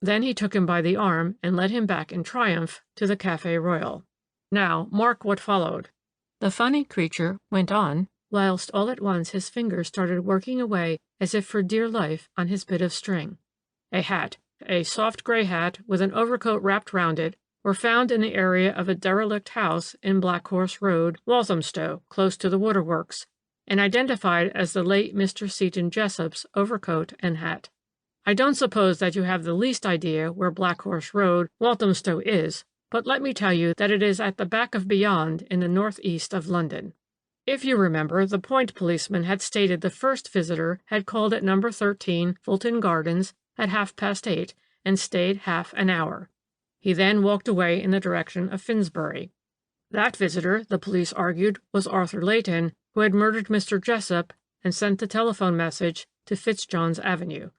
Then he took him by the arm and led him back in triumph to the Café Royal. Now, mark what followed. The funny creature went on, whilst all at once his fingers started working away as if for dear life on his bit of string. A hat, a soft gray hat with an overcoat wrapped round it, were found in the area of a derelict house in Black Horse Road, Walthamstow, close to the waterworks, and identified as the late Mr. Seaton Jessup's overcoat and hat. I don't suppose that you have the least idea where Black Horse Road, Walthamstow is, but let me tell you that it is at the back of beyond in the northeast of London. If you remember, the point policeman had stated the first visitor had called at number 13 Fulton Gardens at 8:30 and stayed half an hour. He then walked away in the direction of Finsbury. That visitor, the police argued, was Arthur Layton, who had murdered Mr. Jessup and sent the telephone message to Fitzjohn's Avenue.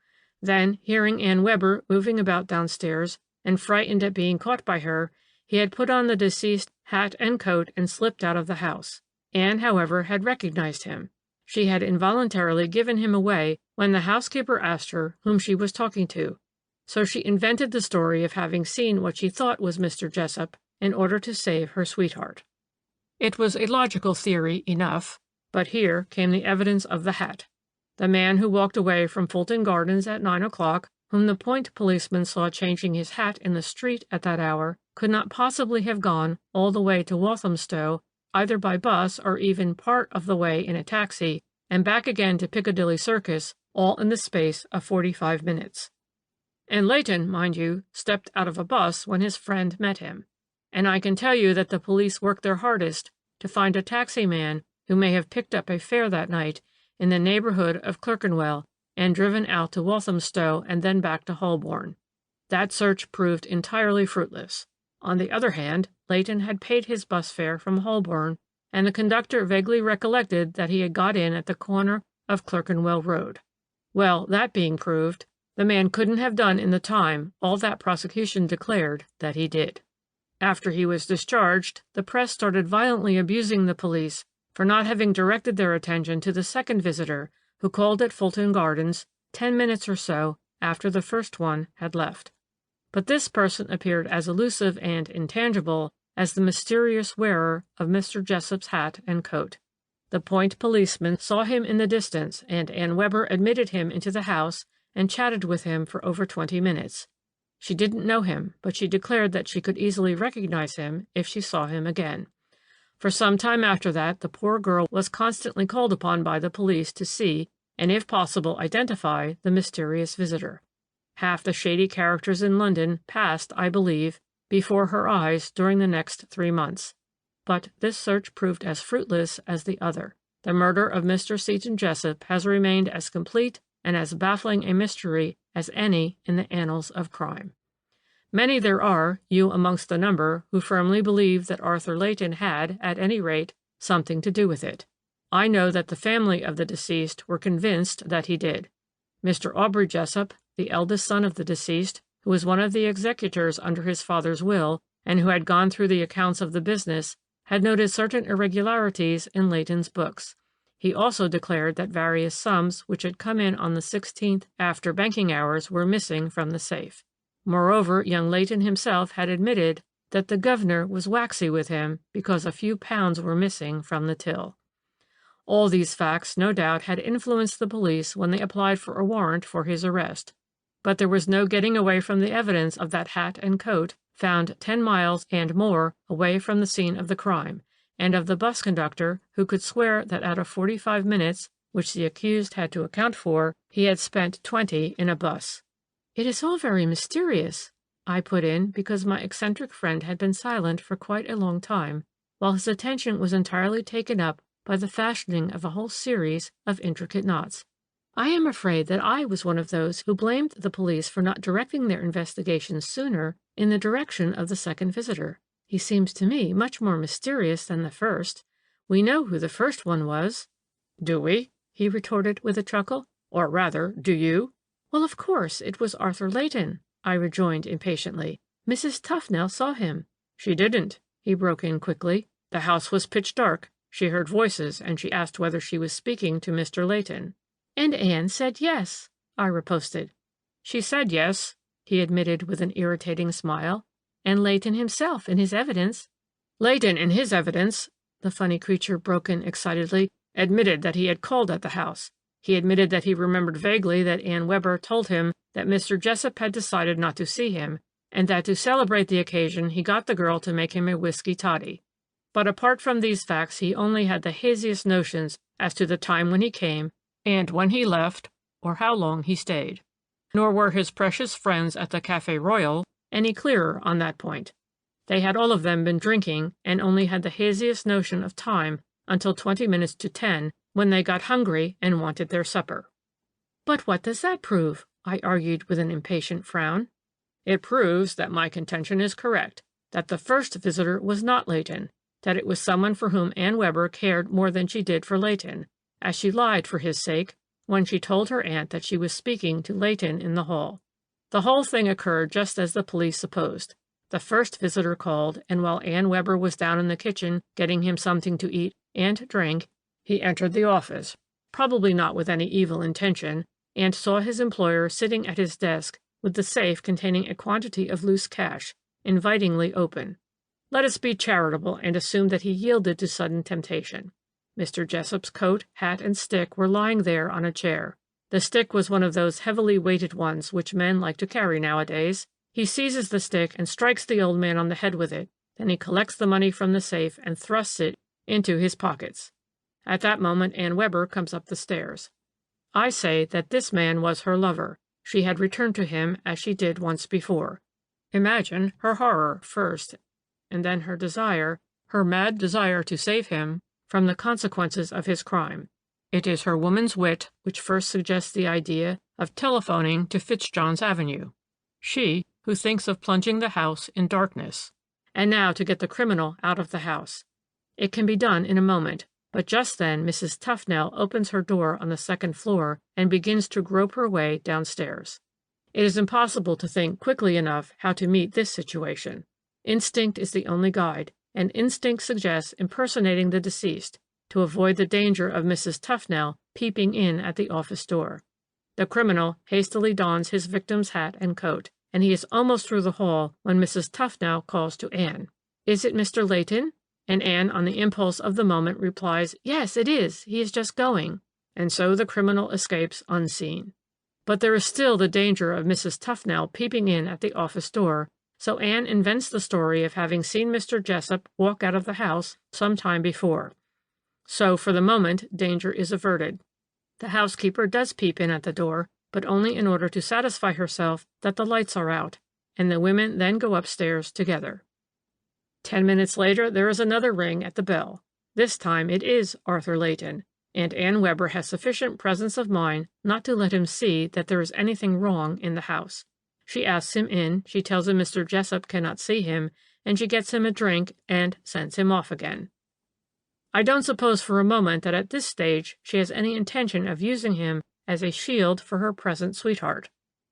Then, hearing Ann Webber moving about downstairs and frightened at being caught by her, he had put on the deceased hat and coat and slipped out of the house. Anne, however, had recognized him. She had involuntarily given him away when the housekeeper asked her whom she was talking to, so she invented the story of having seen what she thought was Mr. Jessup in order to save her sweetheart. It was a logical theory enough, but here came the evidence of the hat. The man who walked away from Fulton Gardens at 9 o'clock, whom the point policeman saw changing his hat in the street at that hour, could not possibly have gone all the way to Walthamstow, either by bus or even part of the way in a taxi, and back again to Piccadilly Circus, all in the space of 45 minutes. And Layton, mind you, stepped out of a bus when his friend met him. And I can tell you that the police worked their hardest to find a taxi man who may have picked up a fare that night in the neighborhood of Clerkenwell and driven out to Walthamstow and then back to Holborn. That search proved entirely fruitless. On the other hand, Layton had paid his bus fare from Holborn, and the conductor vaguely recollected that he had got in at the corner of Clerkenwell Road. Well, that being proved, the man couldn't have done in the time all that prosecution declared that he did. After he was discharged, the press started violently abusing the police for not having directed their attention to the second visitor who called at Fulton Gardens 10 minutes or so after the first one had left. But this person appeared as elusive and intangible as the mysterious wearer of Mr. Jessup's hat and coat. The point policeman saw him in the distance, and Ann Webber admitted him into the house and chatted with him for over 20 minutes. She didn't know him, but she declared that she could easily recognize him if she saw him again. For some time after that, the poor girl was constantly called upon by the police to see, and if possible identify, the mysterious visitor. Half the shady characters in London passed, I believe, before her eyes during the next 3 months. But this search proved as fruitless as the other. The murder of Mr. Seton Jessup has remained as complete and as baffling a mystery as any in the annals of crime. Many there are, you amongst the number, who firmly believe that Arthur Layton had, at any rate, something to do with it. I know that the family of the deceased were convinced that he did. Mr. Aubrey Jessup, the eldest son of the deceased, who was one of the executors under his father's will, and who had gone through the accounts of the business, had noted certain irregularities in Layton's books. He also declared that various sums which had come in on the 16th after banking hours were missing from the safe. Moreover, young Layton himself had admitted that the governor was waxy with him because a few pounds were missing from the till. All these facts, no doubt, had influenced the police when they applied for a warrant for his arrest. But there was no getting away from the evidence of that hat and coat, found 10 miles and more away from the scene of the crime, and of the bus conductor who could swear that out of 45 minutes, which the accused had to account for, he had spent 20 in a bus. "It is all very mysterious," I put in, because my eccentric friend had been silent for quite a long time, while his attention was entirely taken up by the fashioning of a whole series of intricate knots. I am afraid that I was one of those who blamed the police for not directing their investigations sooner in the direction of the second visitor. He seems to me much more mysterious than the first. We know who the first one was." "Do we?" he retorted with a chuckle. "Or rather, do you?" "Well, of course, it was Arthur Layton," I rejoined impatiently. "Mrs. Tufnell saw him." "She didn't," he broke in quickly. "The house was pitch dark. She heard voices, and she asked whether she was speaking to Mr. Layton." "And Anne said yes," I riposted. "She said yes," he admitted with an irritating smile. "And Layton himself in his evidence." "Layton in his evidence," the funny creature broke in excitedly, "admitted that he had called at the house. He admitted that he remembered vaguely that Ann Webber told him that Mr. Jessup had decided not to see him, and that to celebrate the occasion he got the girl to make him a whiskey toddy. But apart from these facts, he only had the haziest notions as to the time when he came, and when he left, or how long he stayed. Nor were his precious friends at the Café Royal any clearer on that point. They had all of them been drinking and only had the haziest notion of time until 20 minutes to 10, when they got hungry and wanted their supper. But what does that prove? I argued with an impatient frown. It proves that my contention is correct, that the first visitor was not Leighton, that it was someone for whom Anne Webber cared more than she did for Leighton, as she lied for his sake when she told her aunt that she was speaking to Leighton in the hall. The whole thing occurred just as the police supposed. The first visitor called, and while Anne Webber was down in the kitchen getting him something to eat and drink, he entered the office, probably not with any evil intention, and saw his employer sitting at his desk with the safe containing a quantity of loose cash, invitingly open. Let us be charitable and assume that he yielded to sudden temptation. Mr. Jessup's coat, hat, and stick were lying there on a chair. The stick was one of those heavily weighted ones which men like to carry nowadays. He seizes the stick and strikes the old man on the head with it. Then he collects the money from the safe and thrusts it into his pockets. At that moment Anne Webber comes up the stairs. I say that this man was her lover. She had returned to him as she did once before. Imagine her horror first, and then her desire, her mad desire to save him from the consequences of his crime. It is her woman's wit which first suggests the idea of telephoning to Fitzjohn's Avenue. She, who thinks of plunging the house in darkness. And now to get the criminal out of the house. It can be done in a moment, but just then Mrs. Tufnell opens her door on the second floor and begins to grope her way downstairs. It is impossible to think quickly enough how to meet this situation. Instinct is the only guide, and instinct suggests impersonating the deceased to avoid the danger of Mrs. Tufnell peeping in at the office door. The criminal hastily dons his victim's hat and coat, and he is almost through the hall when Mrs. Tufnell calls to Anne. "Is it Mr. Leighton?" And Anne, on the impulse of the moment, replies, "Yes, it is. He is just going." And so the criminal escapes unseen. But there is still the danger of Mrs. Tufnell peeping in at the office door, so Anne invents the story of having seen Mr. Jessup walk out of the house some time before. So, for the moment, danger is averted. The housekeeper does peep in at the door, but only in order to satisfy herself that the lights are out, and the women then go upstairs together. 10 minutes later there is another ring at the bell. This time it is Arthur Leighton, and Anne Webber has sufficient presence of mind not to let him see that there is anything wrong in the house. She asks him in, she tells him Mr. Jessup cannot see him, and she gets him a drink and sends him off again. I don't suppose for a moment that at this stage she has any intention of using him as a shield for her present sweetheart.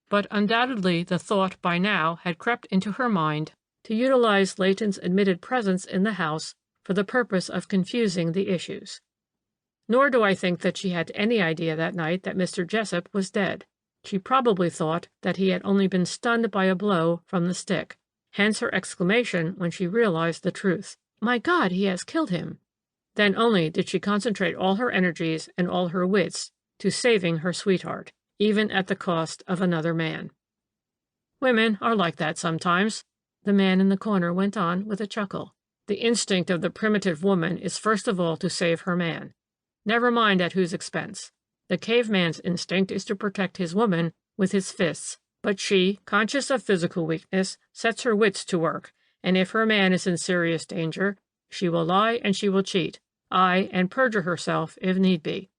But undoubtedly the thought by now had crept into her mind to utilize Leighton's admitted presence in the house for the purpose of confusing the issues. Nor do I think that she had any idea that night that Mr. Jessup was dead. She probably thought that he had only been stunned by a blow from the stick. Hence her exclamation when she realized the truth. "My God, he has killed him!" Then only did she concentrate all her energies and all her wits to saving her sweetheart, even at the cost of another man. Women are like that sometimes, the man in the corner went on with a chuckle. The instinct of the primitive woman is first of all to save her man. Never mind at whose expense. The caveman's instinct is to protect his woman with his fists, but she, conscious of physical weakness, sets her wits to work, and if her man is in serious danger, she will lie and she will cheat, aye, and perjure herself if need be.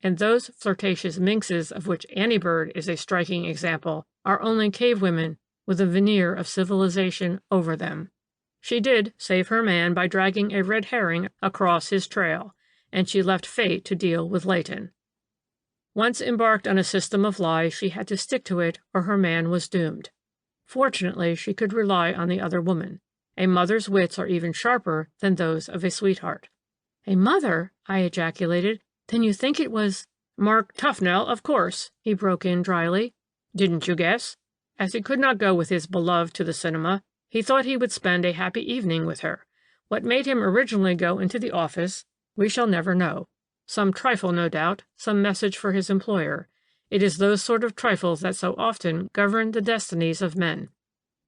And those flirtatious minxes of which Annie Bird is a striking example are only cave women with a veneer of civilization over them. She did save her man by dragging a red herring across his trail, and she left fate to deal with Leighton. Once embarked on a system of lies, she had to stick to it or her man was doomed. Fortunately, she could rely on the other woman. A mother's wits are even sharper than those of a sweetheart. "A mother?" I ejaculated. "Then you think it was—" "Mark Tufnell, of course," he broke in dryly. "Didn't you guess? As he could not go with his beloved to the cinema, he thought he would spend a happy evening with her. What made him originally go into the office, we shall never know. Some trifle, no doubt, some message for his employer. It is those sort of trifles that so often govern the destinies of men.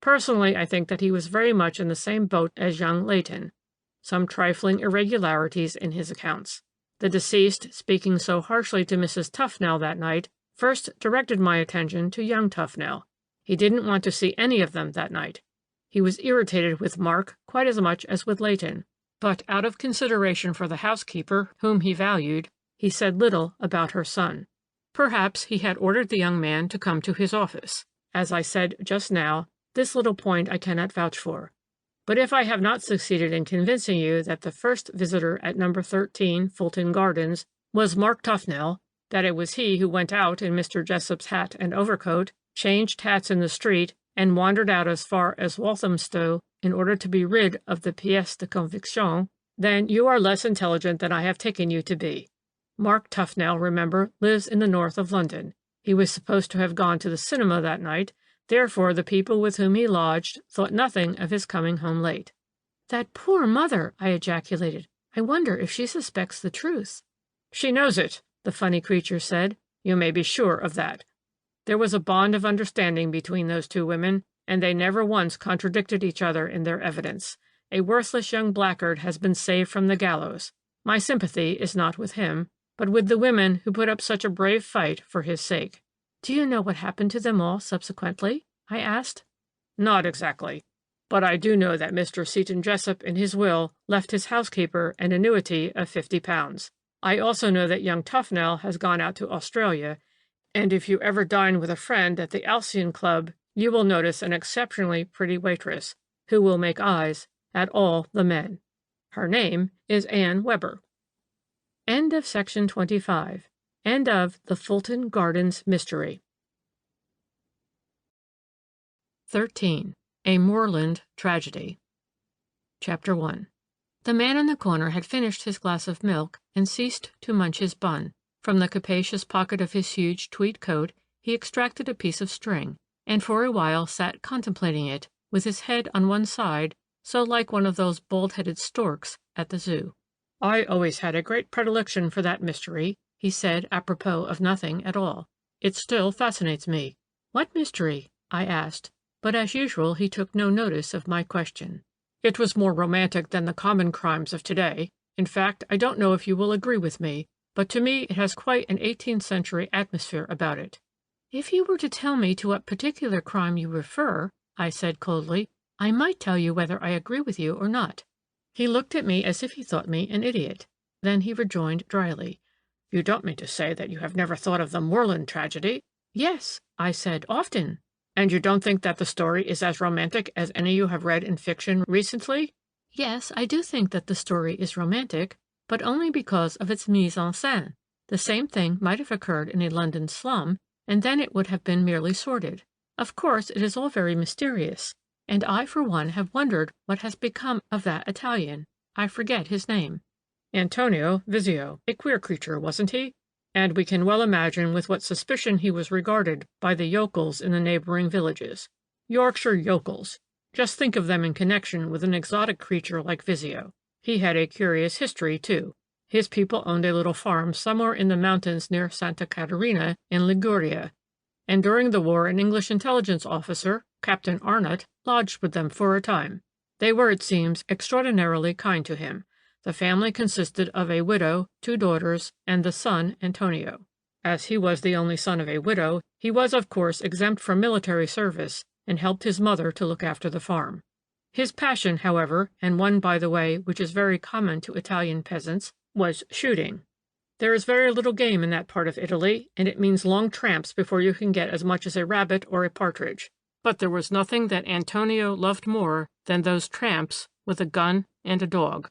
Personally, I think that he was very much in the same boat as young Leighton. Some trifling irregularities in his accounts. The deceased, speaking so harshly to Mrs. Tufnell that night, first directed my attention to young Tufnell. He didn't want to see any of them that night. He was irritated with Mark quite as much as with Leighton, but out of consideration for the housekeeper, whom he valued, he said little about her son. Perhaps he had ordered the young man to come to his office. As I said just now, this little point I cannot vouch for. But if I have not succeeded in convincing you that the first visitor at number 13 Fulton Gardens was Mark Tufnell, that it was he who went out in Mr. Jessop's hat and overcoat, changed hats in the street, and wandered out as far as Walthamstow in order to be rid of the pièce de conviction, then you are less intelligent than I have taken you to be. Mark Tufnell, remember, lives in the north of London. He was supposed to have gone to the cinema that night, therefore the people with whom he lodged thought nothing of his coming home late. "That poor mother!" I ejaculated. "I wonder if she suspects the truth." "She knows it," the funny creature said. "You may be sure of that. There was a bond of understanding between those two women, and they never once contradicted each other in their evidence. A worthless young blackguard has been saved from the gallows. My sympathy is not with him, but with the women who put up such a brave fight for his sake." "Do you know what happened to them all subsequently?" I asked. "Not exactly. But I do know that Mr. Seton Jessop in his will left his housekeeper an annuity of £50. I also know that young Tufnell has gone out to Australia, and if you ever dine with a friend at the Alcyon Club, you will notice an exceptionally pretty waitress, who will make eyes at all the men. Her name is Anne Weber. End of section 25. End of The Fulton Gardens Mystery. 13. A Moorland Tragedy. Chapter 1. The man in the corner had finished his glass of milk and ceased to munch his bun. From the capacious pocket of his huge tweed coat he extracted a piece of string, and for a while sat contemplating it, with his head on one side, so like one of those bald-headed storks at the zoo. "I always had a great predilection for that mystery," he said, apropos of nothing at all. "It still fascinates me." "What mystery?" I asked, but as usual he took no notice of my question. "It was more romantic than the common crimes of today. In fact, I don't know if you will agree with me, but to me it has quite an 18th century atmosphere about it." "If you were to tell me to what particular crime you refer," I said coldly, "I might tell you whether I agree with you or not." He looked at me as if he thought me an idiot. Then he rejoined dryly, "You don't mean to say that you have never thought of the Moorland tragedy?" "Yes," I said, "often." "And you don't think that the story is as romantic as any you have read in fiction recently?" "Yes, I do think that the story is romantic, but only because of its mise en scène. The same thing might have occurred in a London slum, and then it would have been merely sordid. Of course, it is all very mysterious, and I, for one, have wondered what has become of that Italian. I forget his name." "Antonio Vizio. A queer creature, wasn't he? And we can well imagine with what suspicion he was regarded by the yokels in the neighboring villages. Yorkshire yokels! Just think of them in connection with an exotic creature like Vizio. He had a curious history, too. His people owned a little farm somewhere in the mountains near Santa Caterina in Liguria, and during the war an English intelligence officer, Captain Arnott, lodged with them for a time. They were, it seems, extraordinarily kind to him. The family consisted of a widow, 2 daughters, and the son, Antonio. As he was the only son of a widow, he was, of course, exempt from military service, and helped his mother to look after the farm. His passion, however, and one, by the way, which is very common to Italian peasants, was shooting. There is very little game in that part of Italy, and it means long tramps before you can get as much as a rabbit or a partridge. But there was nothing that Antonio loved more than those tramps with a gun and a dog.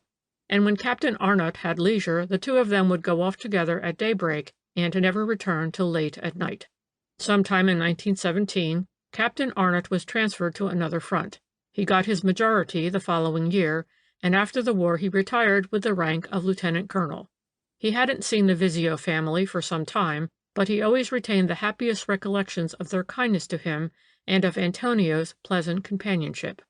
And when Captain Arnott had leisure, the two of them would go off together at daybreak and never return till late at night. Sometime in 1917, Captain Arnott was transferred to another front. He got his majority the following year, and after the war he retired with the rank of lieutenant colonel. He hadn't seen the Vizio family for some time, but he always retained the happiest recollections of their kindness to him and of Antonio's pleasant companionship.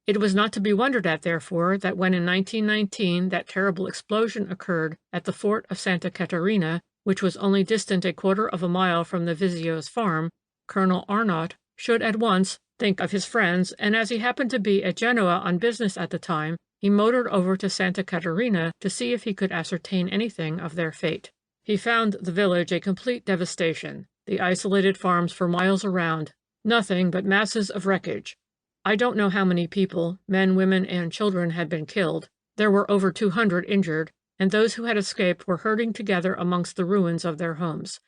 It was not to be wondered at, therefore, that when in 1919 that terrible explosion occurred at the fort of Santa Caterina, which was only distant a quarter of a mile from the Vizio's farm, Colonel Arnott should at once think of his friends, and as he happened to be at Genoa on business at the time, he motored over to Santa Caterina to see if he could ascertain anything of their fate. He found the village a complete devastation, the isolated farms for miles around, nothing but masses of wreckage. I don't know how many people, men, women, and children, had been killed. There were over 200 injured, and those who had escaped were herding together amongst the ruins of their homes.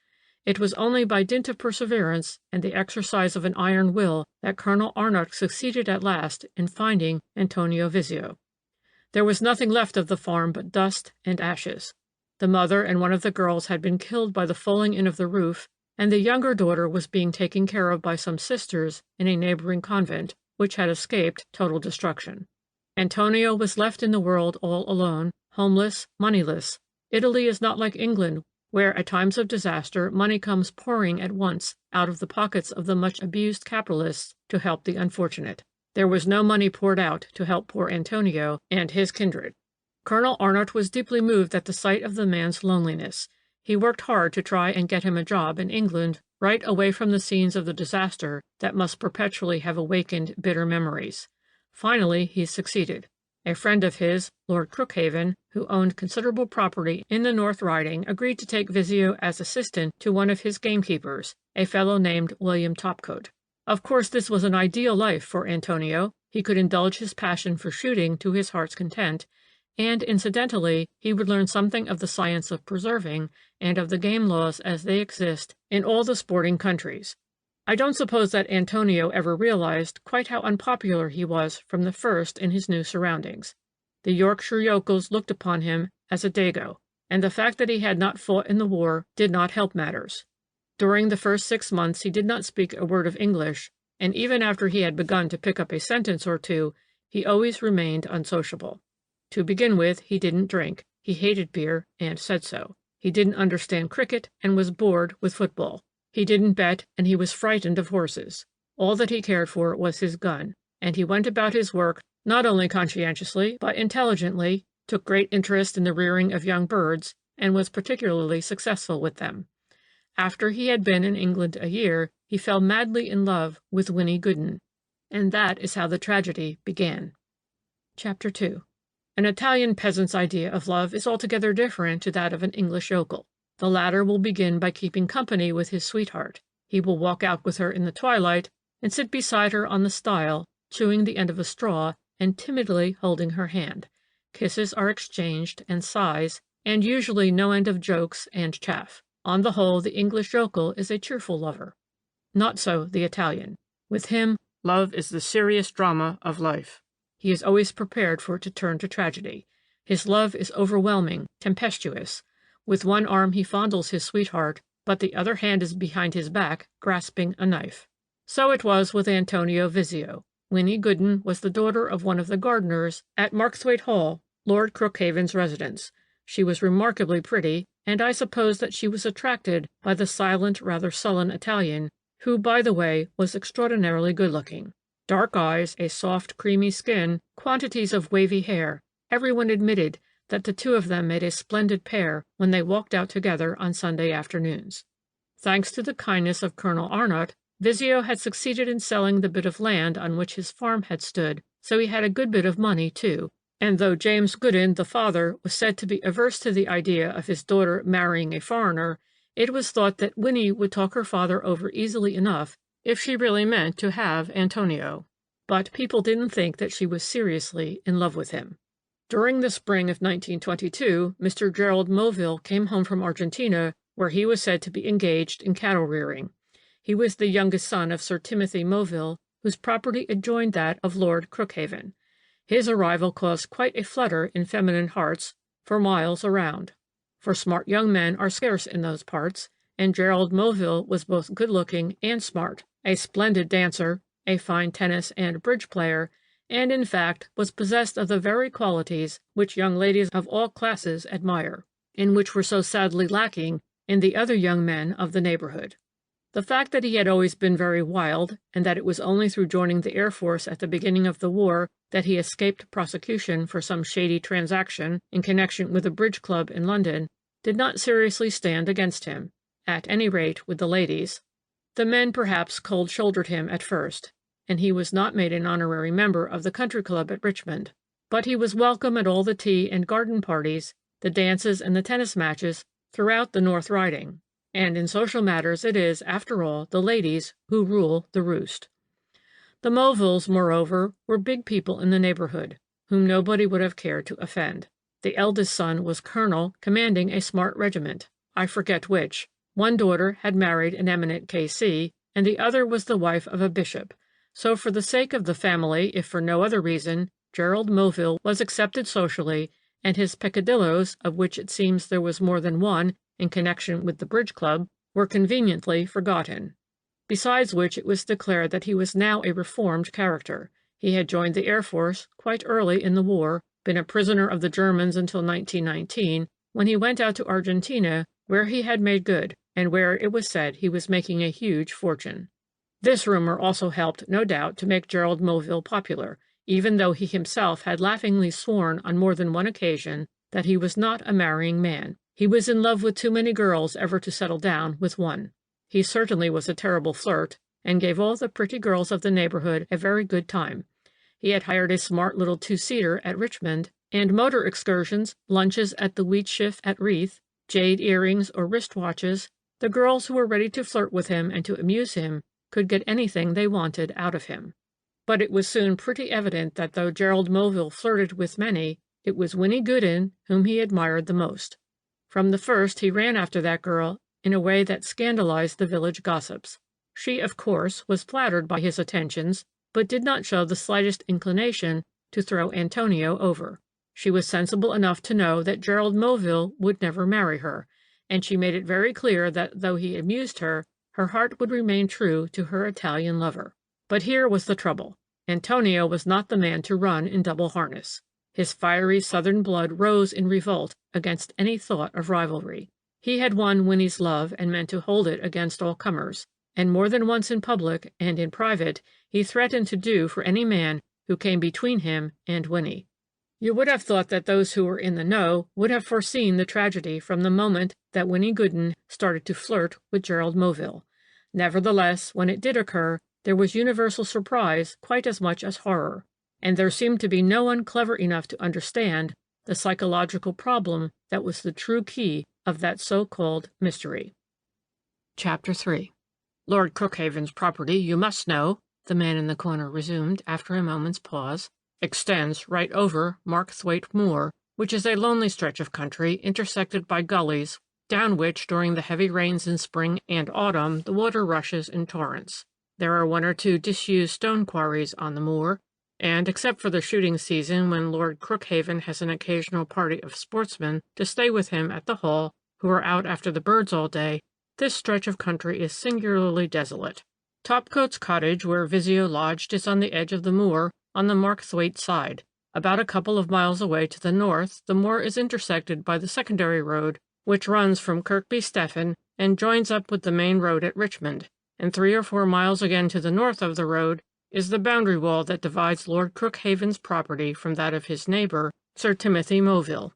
It was only by dint of perseverance and the exercise of an iron will that Colonel Arnott succeeded at last in finding Antonio Vizio. There was nothing left of the farm but dust and ashes. The mother and one of the girls had been killed by the falling in of the roof, and the younger daughter was being taken care of by some sisters in a neighboring convent, which had escaped total destruction. Antonio was left in the world all alone, homeless, moneyless. Italy is not like England, where at times of disaster money comes pouring at once out of the pockets of the much abused capitalists to help the unfortunate. There was no money poured out to help poor Antonio and his kindred. Colonel Arnott was deeply moved at the sight of the man's loneliness. He worked hard to try and get him a job in England, right away from the scenes of the disaster that must perpetually have awakened bitter memories. Finally, he succeeded. A friend of his, Lord Crookhaven, who owned considerable property in the North Riding, agreed to take Vizio as assistant to one of his gamekeepers, a fellow named William Topcoat. Of course, this was an ideal life for Antonio. He could indulge his passion for shooting to his heart's content, and incidentally, he would learn something of the science of preserving and of the game laws as they exist in all the sporting countries. I don't suppose that Antonio ever realized quite how unpopular he was from the first in his new surroundings. The Yorkshire yokels looked upon him as a dago, and the fact that he had not fought in the war did not help matters. During the first 6 months he did not speak a word of English, and even after he had begun to pick up a sentence or two, he always remained unsociable. To begin with, he didn't drink. He hated beer, and said so. He didn't understand cricket, and was bored with football. He didn't bet, and he was frightened of horses. All that he cared for was his gun, and he went about his work not only conscientiously, but intelligently, took great interest in the rearing of young birds, and was particularly successful with them. After he had been in England a year, he fell madly in love with Winnie Gooden, and that is how the tragedy began. Chapter 2. An Italian peasant's idea of love is altogether different to that of an English yokel. The latter will begin by keeping company with his sweetheart. He will walk out with her in the twilight and sit beside her on the stile, chewing the end of a straw and timidly holding her hand. Kisses are exchanged and sighs, and usually no end of jokes and chaff. On the whole, the English yokel is a cheerful lover. Not so the Italian. With him, love is the serious drama of life. He is always prepared for it to turn to tragedy. His love is overwhelming, tempestuous. With one arm he fondles his sweetheart, but the other hand is behind his back, grasping a knife. So it was with Antonio Vizio. Winnie Gooden was the daughter of one of the gardeners at Markthwaite Hall, Lord Crookhaven's residence. She was remarkably pretty, and I suppose that she was attracted by the silent, rather sullen Italian, who, by the way, was extraordinarily good-looking. Dark eyes, a soft, creamy skin, quantities of wavy hair. Everyone admitted that the two of them made a splendid pair when they walked out together on Sunday afternoons. Thanks to the kindness of Colonel Arnott, Vizio had succeeded in selling the bit of land on which his farm had stood, so he had a good bit of money, too, and though James Gooden, the father, was said to be averse to the idea of his daughter marrying a foreigner, it was thought that Winnie would talk her father over easily enough if she really meant to have Antonio. But people didn't think that she was seriously in love with him. During the spring of 1922, Mr. Gerald Moville came home from Argentina, where he was said to be engaged in cattle rearing. He was the youngest son of Sir Timothy Moville, whose property adjoined that of Lord Crookhaven. His arrival caused quite a flutter in feminine hearts for miles around. For smart young men are scarce in those parts, and Gerald Moville was both good-looking and smart, a splendid dancer, a fine tennis and bridge player, and in fact was possessed of the very qualities which young ladies of all classes admire, and which were so sadly lacking in the other young men of the neighborhood. The fact that he had always been very wild, and that it was only through joining the Air Force at the beginning of the war that he escaped prosecution for some shady transaction in connection with a bridge club in London, did not seriously stand against him, at any rate with the ladies. The men perhaps cold-shouldered him at first, and he was not made an honorary member of the country club at Richmond. But he was welcome at all the tea and garden parties, the dances and the tennis matches throughout the North Riding. And in social matters it is, after all, the ladies who rule the roost. The Movilles, moreover, were big people in the neighborhood, whom nobody would have cared to offend. The eldest son was colonel, commanding a smart regiment, I forget which. One daughter had married an eminent K.C., and the other was the wife of a bishop. So for the sake of the family, if for no other reason, Gerald Moville was accepted socially, and his peccadilloes, of which it seems there was more than one in connection with the bridge club, were conveniently forgotten. Besides which, it was declared that he was now a reformed character. He had joined the Air Force quite early in the war, been a prisoner of the Germans until 1919, when he went out to Argentina, where he had made good, and where it was said he was making a huge fortune. This rumor also helped, no doubt, to make Gerald Moville popular, even though he himself had laughingly sworn on more than one occasion that he was not a marrying man. He was in love with too many girls ever to settle down with one. He certainly was a terrible flirt, and gave all the pretty girls of the neighborhood a very good time. He had hired a smart little two-seater at Richmond, and motor excursions, lunches at the Wheat Schiff at Reeth, jade earrings or wristwatches. The girls who were ready to flirt with him and to amuse him could get anything they wanted out of him. But it was soon pretty evident that though Gerald Moville flirted with many, it was Winnie Gooden whom he admired the most. From the first he ran after that girl in a way that scandalized the village gossips. She, of course, was flattered by his attentions, but did not show the slightest inclination to throw Antonio over. She was sensible enough to know that Gerald Moville would never marry her, and she made it very clear that though he amused her, her heart would remain true to her Italian lover. But here was the trouble. Antonio was not the man to run in double harness. His fiery southern blood rose in revolt against any thought of rivalry. He had won Winnie's love and meant to hold it against all comers, and more than once in public and in private he threatened to do for any man who came between him and Winnie. You would have thought that those who were in the know would have foreseen the tragedy from the moment that Winnie Gooden started to flirt with Gerald Moville. Nevertheless, when it did occur, there was universal surprise quite as much as horror, and there seemed to be no one clever enough to understand the psychological problem that was the true key of that so-called mystery. Chapter 3. Lord Crookhaven's property, you must know, the man in the corner resumed after a moment's pause, extends right over Markthwaite Moor, which is a lonely stretch of country intersected by gullies, down which during the heavy rains in spring and autumn the water rushes in torrents. There are one or two disused stone quarries on the moor, and except for the shooting season, when Lord Crookhaven has an occasional party of sportsmen to stay with him at the Hall, who are out after the birds all day, this stretch of country is singularly desolate. Topcoat's cottage, where Vizio lodged, is on the edge of the moor, on the Markthwaite side. About a couple of miles away to the north, the moor is intersected by the secondary road, which runs from Kirkby Stephen and joins up with the main road at Richmond, and 3 or 4 miles again to the north of the road is the boundary wall that divides Lord Crookhaven's property from that of his neighbor, Sir Timothy Moville.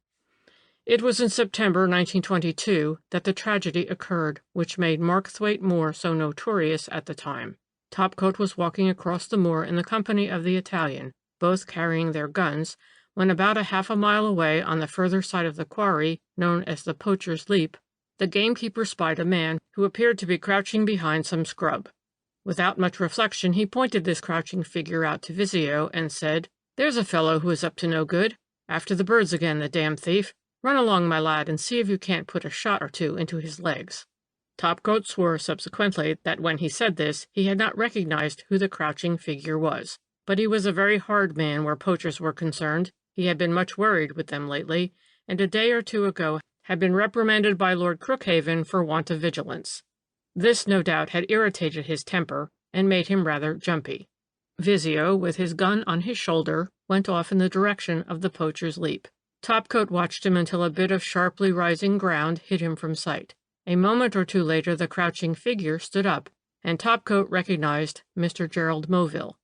It was in September 1922 that the tragedy occurred which made Markthwaite Moor so notorious at the time. Topcoat was walking across the moor in the company of the Italian, both carrying their guns, when about a half a mile away on the further side of the quarry, known as the Poacher's Leap, the gamekeeper spied a man who appeared to be crouching behind some scrub. Without much reflection, he pointed this crouching figure out to Vizio and said, "There's a fellow who is up to no good. After the birds again, the damned thief. Run along, my lad, and see if you can't put a shot or two into his legs." Topcoat swore subsequently that when he said this he had not recognized who the crouching figure was. But he was a very hard man where poachers were concerned. He had been much worried with them lately, and a day or two ago had been reprimanded by Lord Crookhaven for want of vigilance. This, no doubt, had irritated his temper and made him rather jumpy. Vizio, with his gun on his shoulder, went off in the direction of the Poacher's Leap. Topcoat watched him until a bit of sharply rising ground hid him from sight. A moment or two later the crouching figure stood up, and Topcoat recognized Mr. Gerald Moville.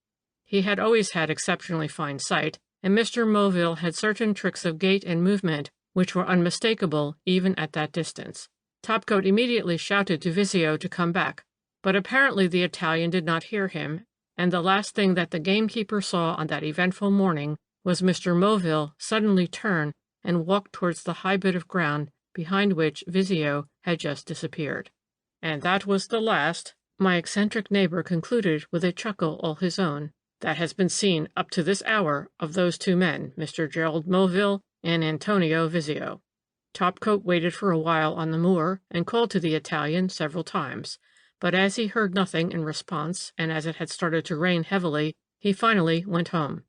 He had always had exceptionally fine sight, and Mr. Moville had certain tricks of gait and movement which were unmistakable even at that distance. Topcoat immediately shouted to Vizio to come back, but apparently the Italian did not hear him, and the last thing that the gamekeeper saw on that eventful morning was Mr. Moville suddenly turn and walk towards the high bit of ground behind which Vizio had just disappeared. And that was the last My eccentric neighbor concluded with a chuckle all his own. That has been seen up to this hour of those two men, Mr. Gerald Moville and Antonio Vizio. Topcoat waited for a while on the moor and called to the Italian several times, but as he heard nothing in response, and as it had started to rain heavily, he finally went home.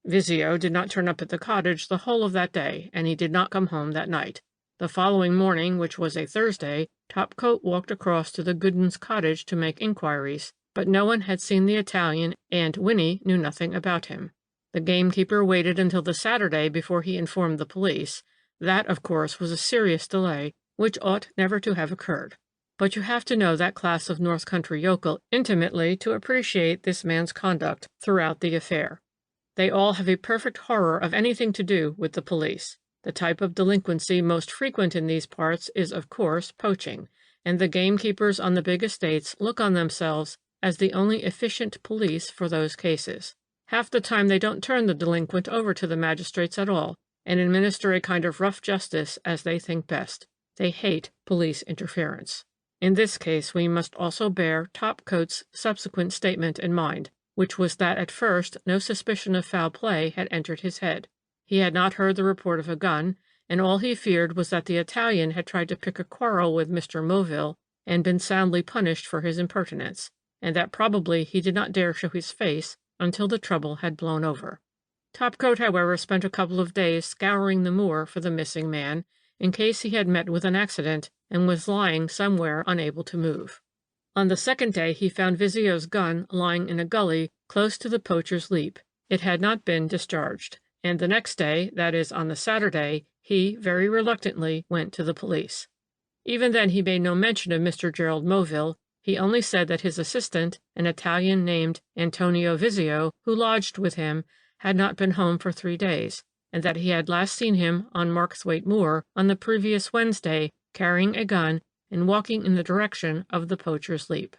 Vizio did not turn up at the cottage the whole of that day, and he did not come home that night. The following morning, which was a Thursday, Topcoat walked across to the Goodins' cottage to make inquiries, but no one had seen the Italian, and Winnie knew nothing about him. The gamekeeper waited until the Saturday before he informed the police. That, of course, was a serious delay, which ought never to have occurred. But you have to know that class of North Country yokel intimately to appreciate this man's conduct throughout the affair. They all have a perfect horror of anything to do with the police. The type of delinquency most frequent in these parts is, of course, poaching, and the gamekeepers on the big estates look on themselves as the only efficient police for those cases. Half the time they don't turn the delinquent over to the magistrates at all, and administer a kind of rough justice as they think best. They hate police interference. In this case we must also bear Topcoat's subsequent statement in mind, which was that at first no suspicion of foul play had entered his head. He had not heard the report of a gun, and all he feared was that the Italian had tried to pick a quarrel with Mr. Moville and been soundly punished for his impertinence, and that probably he did not dare show his face until the trouble had blown over. Topcoat, however, spent a couple of days scouring the moor for the missing man, in case he had met with an accident and was lying somewhere unable to move. On the second day he found Vizio's gun lying in a gully close to the Poacher's Leap. It had not been discharged, and the next day, that is, on the Saturday, he, very reluctantly, went to the police. Even then he made no mention of Mr. Gerald Moville. He only said that his assistant, an Italian named Antonio Vizio, who lodged with him, had not been home for 3 days, and that he had last seen him on Marksthwaite Moor on the previous Wednesday, carrying a gun and walking in the direction of the Poacher's Leap.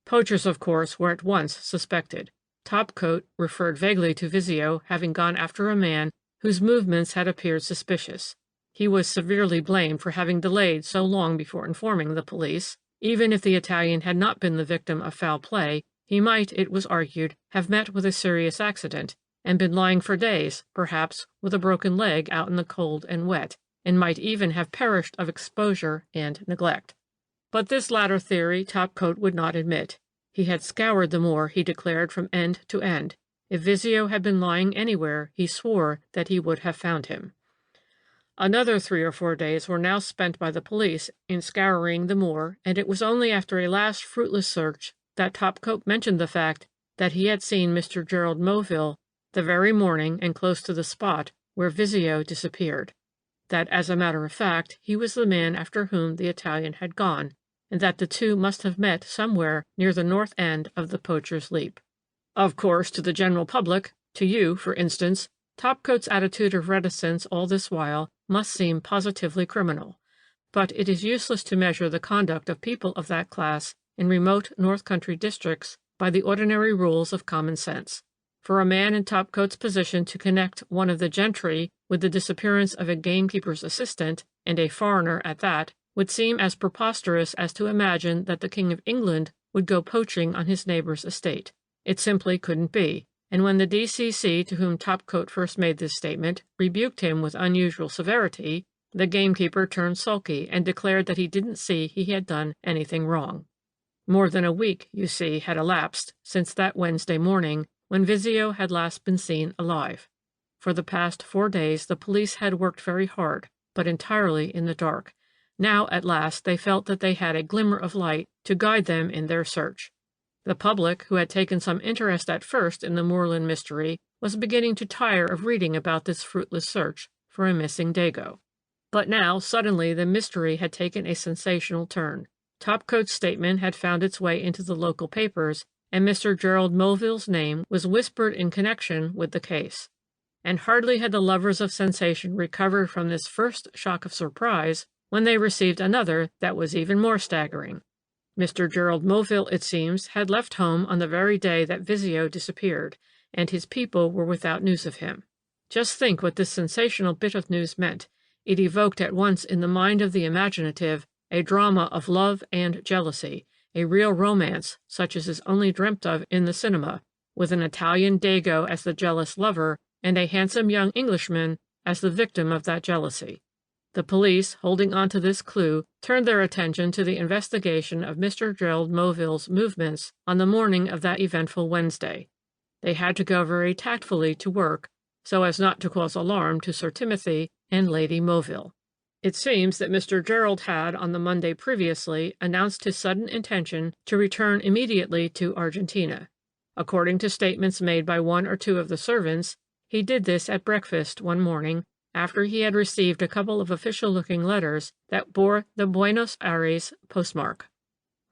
Poachers, of course, were at once suspected. Topcoat referred vaguely to Vizio having gone after a man whose movements had appeared suspicious. He was severely blamed for having delayed so long before informing the police. Even if the Italian had not been the victim of foul play, he might, it was argued, have met with a serious accident, and been lying for days, perhaps, with a broken leg out in the cold and wet, and might even have perished of exposure and neglect. But this latter theory Topcoat would not admit. He had scoured the moor, he declared, from end to end. If Vizio had been lying anywhere, he swore that he would have found him. Another 3 or 4 days were now spent by the police in scouring the moor, and it was only after a last fruitless search that Topcoat mentioned the fact that he had seen Mr. Gerald Moville the very morning and close to the spot where Vizio disappeared. That, as a matter of fact, he was the man after whom the Italian had gone, and that the two must have met somewhere near the north end of the Poacher's Leap. Of course, to the general public, to you, for instance, Topcoat's attitude of reticence all this while must seem positively criminal. But it is useless to measure the conduct of people of that class in remote North Country districts by the ordinary rules of common sense. For a man in Topcoat's position to connect one of the gentry with the disappearance of a gamekeeper's assistant, and a foreigner at that, would seem as preposterous as to imagine that the King of England would go poaching on his neighbor's estate. It simply couldn't be, and when the D.C.C., to whom Topcoat first made this statement, rebuked him with unusual severity, the gamekeeper turned sulky and declared that he didn't see he had done anything wrong. More than a week, you see, had elapsed since that Wednesday morning when Vizio had last been seen alive. For the past 4 days the police had worked very hard, but entirely in the dark. Now, at last, they felt that they had a glimmer of light to guide them in their search. The public, who had taken some interest at first in the moorland mystery, was beginning to tire of reading about this fruitless search for a missing dago. But now, suddenly, the mystery had taken a sensational turn. Topcoat's statement had found its way into the local papers, and Mr. Gerald Moville's name was whispered in connection with the case. And hardly had the lovers of sensation recovered from this first shock of surprise when they received another that was even more staggering. Mr. Gerald Moville, it seems, had left home on the very day that Vizio disappeared, and his people were without news of him. Just think what this sensational bit of news meant. It evoked at once in the mind of the imaginative a drama of love and jealousy, a real romance such as is only dreamt of in the cinema, with an Italian dago as the jealous lover and a handsome young Englishman as the victim of that jealousy. The police, holding on to this clue, turned their attention to the investigation of Mr. Gerald Moville's movements on the morning of that eventful Wednesday. They had to go very tactfully to work, so as not to cause alarm to Sir Timothy and Lady Moville. It seems that Mr. Gerald had, on the Monday previously, announced his sudden intention to return immediately to Argentina. According to statements made by one or two of the servants, he did this at breakfast one morning, after he had received a couple of official-looking letters that bore the Buenos Aires postmark.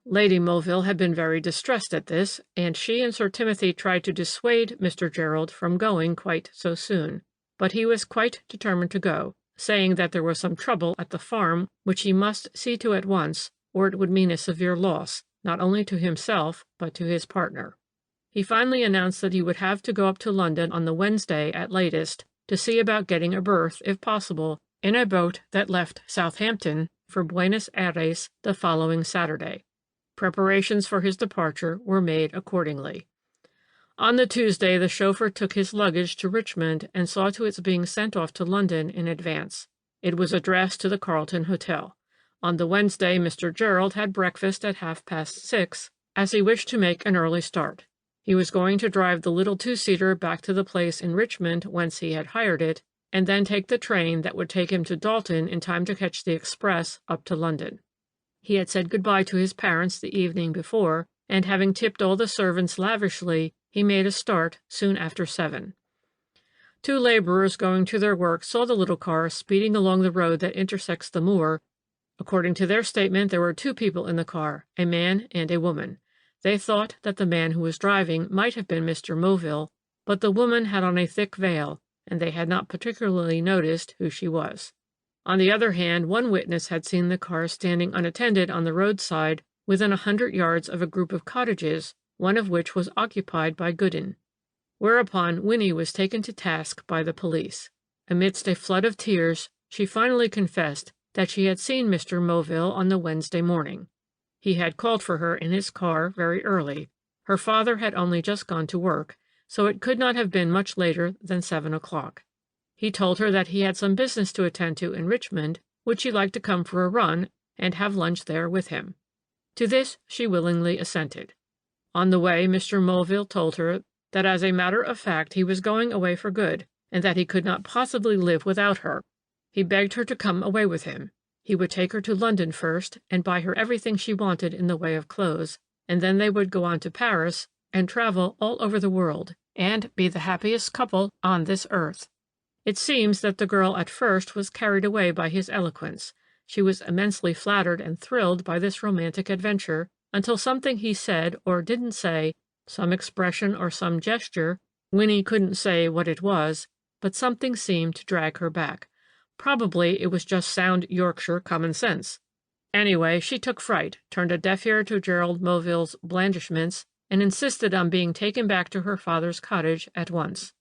Lady Moville had been very distressed at this, and she and Sir Timothy tried to dissuade Mr. Gerald from going quite so soon, but he was quite determined to go, saying that there was some trouble at the farm which he must see to at once, or it would mean a severe loss, not only to himself, but to his partner. He finally announced that he would have to go up to London on the Wednesday at latest to see about getting a berth, if possible, in a boat that left Southampton for Buenos Aires the following Saturday. Preparations for his departure were made accordingly. On the Tuesday, the chauffeur took his luggage to Richmond and saw to its being sent off to London in advance. It was addressed to the Carlton Hotel. On the Wednesday, Mr. Gerald had breakfast at 6:30, as he wished to make an early start. He was going to drive the little two-seater back to the place in Richmond whence he had hired it, and then take the train that would take him to Dalton in time to catch the express up to London. He had said good-bye to his parents the evening before, and having tipped all the servants lavishly, he made a start soon after 7. Two laborers going to their work saw the little car speeding along the road that intersects the moor. According to their statement, there were 2 people in the car, a man and a woman. They thought that the man who was driving might have been Mr. Moville, but the woman had on a thick veil, and they had not particularly noticed who she was. On the other hand, one witness had seen the car standing unattended on the roadside within 100 yards of a group of cottages, one of which was occupied by Gooden. Whereupon Winnie was taken to task by the police. Amidst a flood of tears, she finally confessed that she had seen Mr. Moville on the Wednesday morning. He had called for her in his car very early. Her father had only just gone to work, so it could not have been much later than 7 o'clock. He told her that he had some business to attend to in Richmond, would she like to come for a run and have lunch there with him. To this she willingly assented. On the way, Mr. Moville told her that as a matter of fact he was going away for good, and that he could not possibly live without her. He begged her to come away with him. He would take her to London first, and buy her everything she wanted in the way of clothes, and then they would go on to Paris, and travel all over the world, and be the happiest couple on this earth. It seems that the girl at first was carried away by his eloquence. She was immensely flattered and thrilled by this romantic adventure, until something he said or didn't say, some expression or some gesture, Winnie couldn't say what it was, but something seemed to drag her back. Probably it was just sound Yorkshire common sense. Anyway, she took fright, turned a deaf ear to Gerald Moville's blandishments, and insisted on being taken back to her father's cottage at once.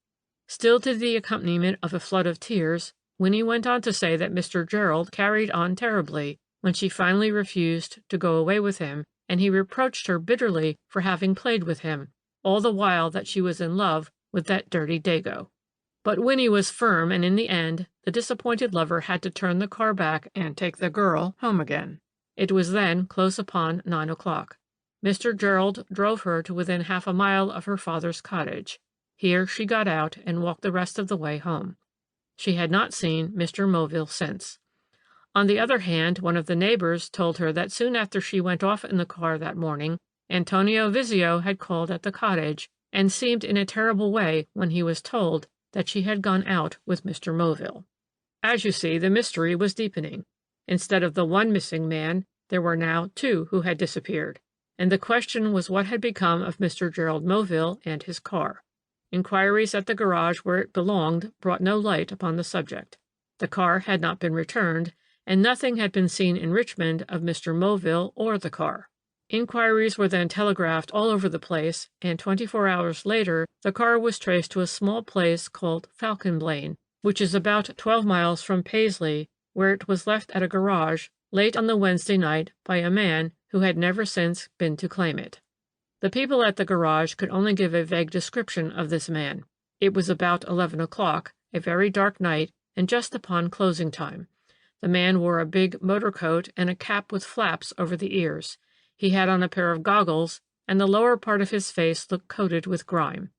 Still to the accompaniment of a flood of tears, Winnie went on to say that Mr. Gerald carried on terribly when she finally refused to go away with him, and he reproached her bitterly for having played with him, all the while that she was in love with that dirty dago. But Winnie was firm, and in the end, the disappointed lover had to turn the car back and take the girl home again. It was then close upon 9 o'clock. Mr. Gerald drove her to within half a mile of her father's cottage. Here she got out and walked the rest of the way home. She had not seen Mr. Moville since. On the other hand, one of the neighbors told her that soon after she went off in the car that morning, Antonio Vizio had called at the cottage, and seemed in a terrible way when he was told that she had gone out with Mr. Moville. As you see, the mystery was deepening. Instead of the one missing man, there were now 2 who had disappeared, and the question was what had become of Mr. Gerald Moville and his car. Inquiries at the garage where it belonged brought no light upon the subject. The car had not been returned, and nothing had been seen in Richmond of Mr. Moville or the car. Inquiries were then telegraphed all over the place, and 24 hours later the car was traced to a small place called Falconblain, which is about 12 miles from Paisley, where it was left at a garage late on the Wednesday night by a man who had never since been to claim it. The people at the garage could only give a vague description of this man. It was about 11 o'clock, a very dark night, and just upon closing time. The man wore a big motor coat and a cap with flaps over the ears. He had on a pair of goggles, and the lower part of his face looked coated with grime.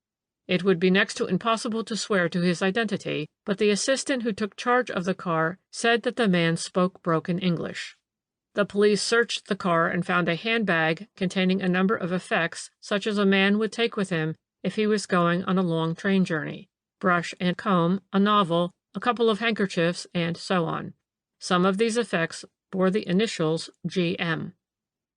It would be next to impossible to swear to his identity, but the assistant who took charge of the car said that the man spoke broken English. The police searched the car and found a handbag containing a number of effects such as a man would take with him if he was going on a long train journey: brush and comb, a novel, a couple of handkerchiefs, and so on. Some of these effects bore the initials GM.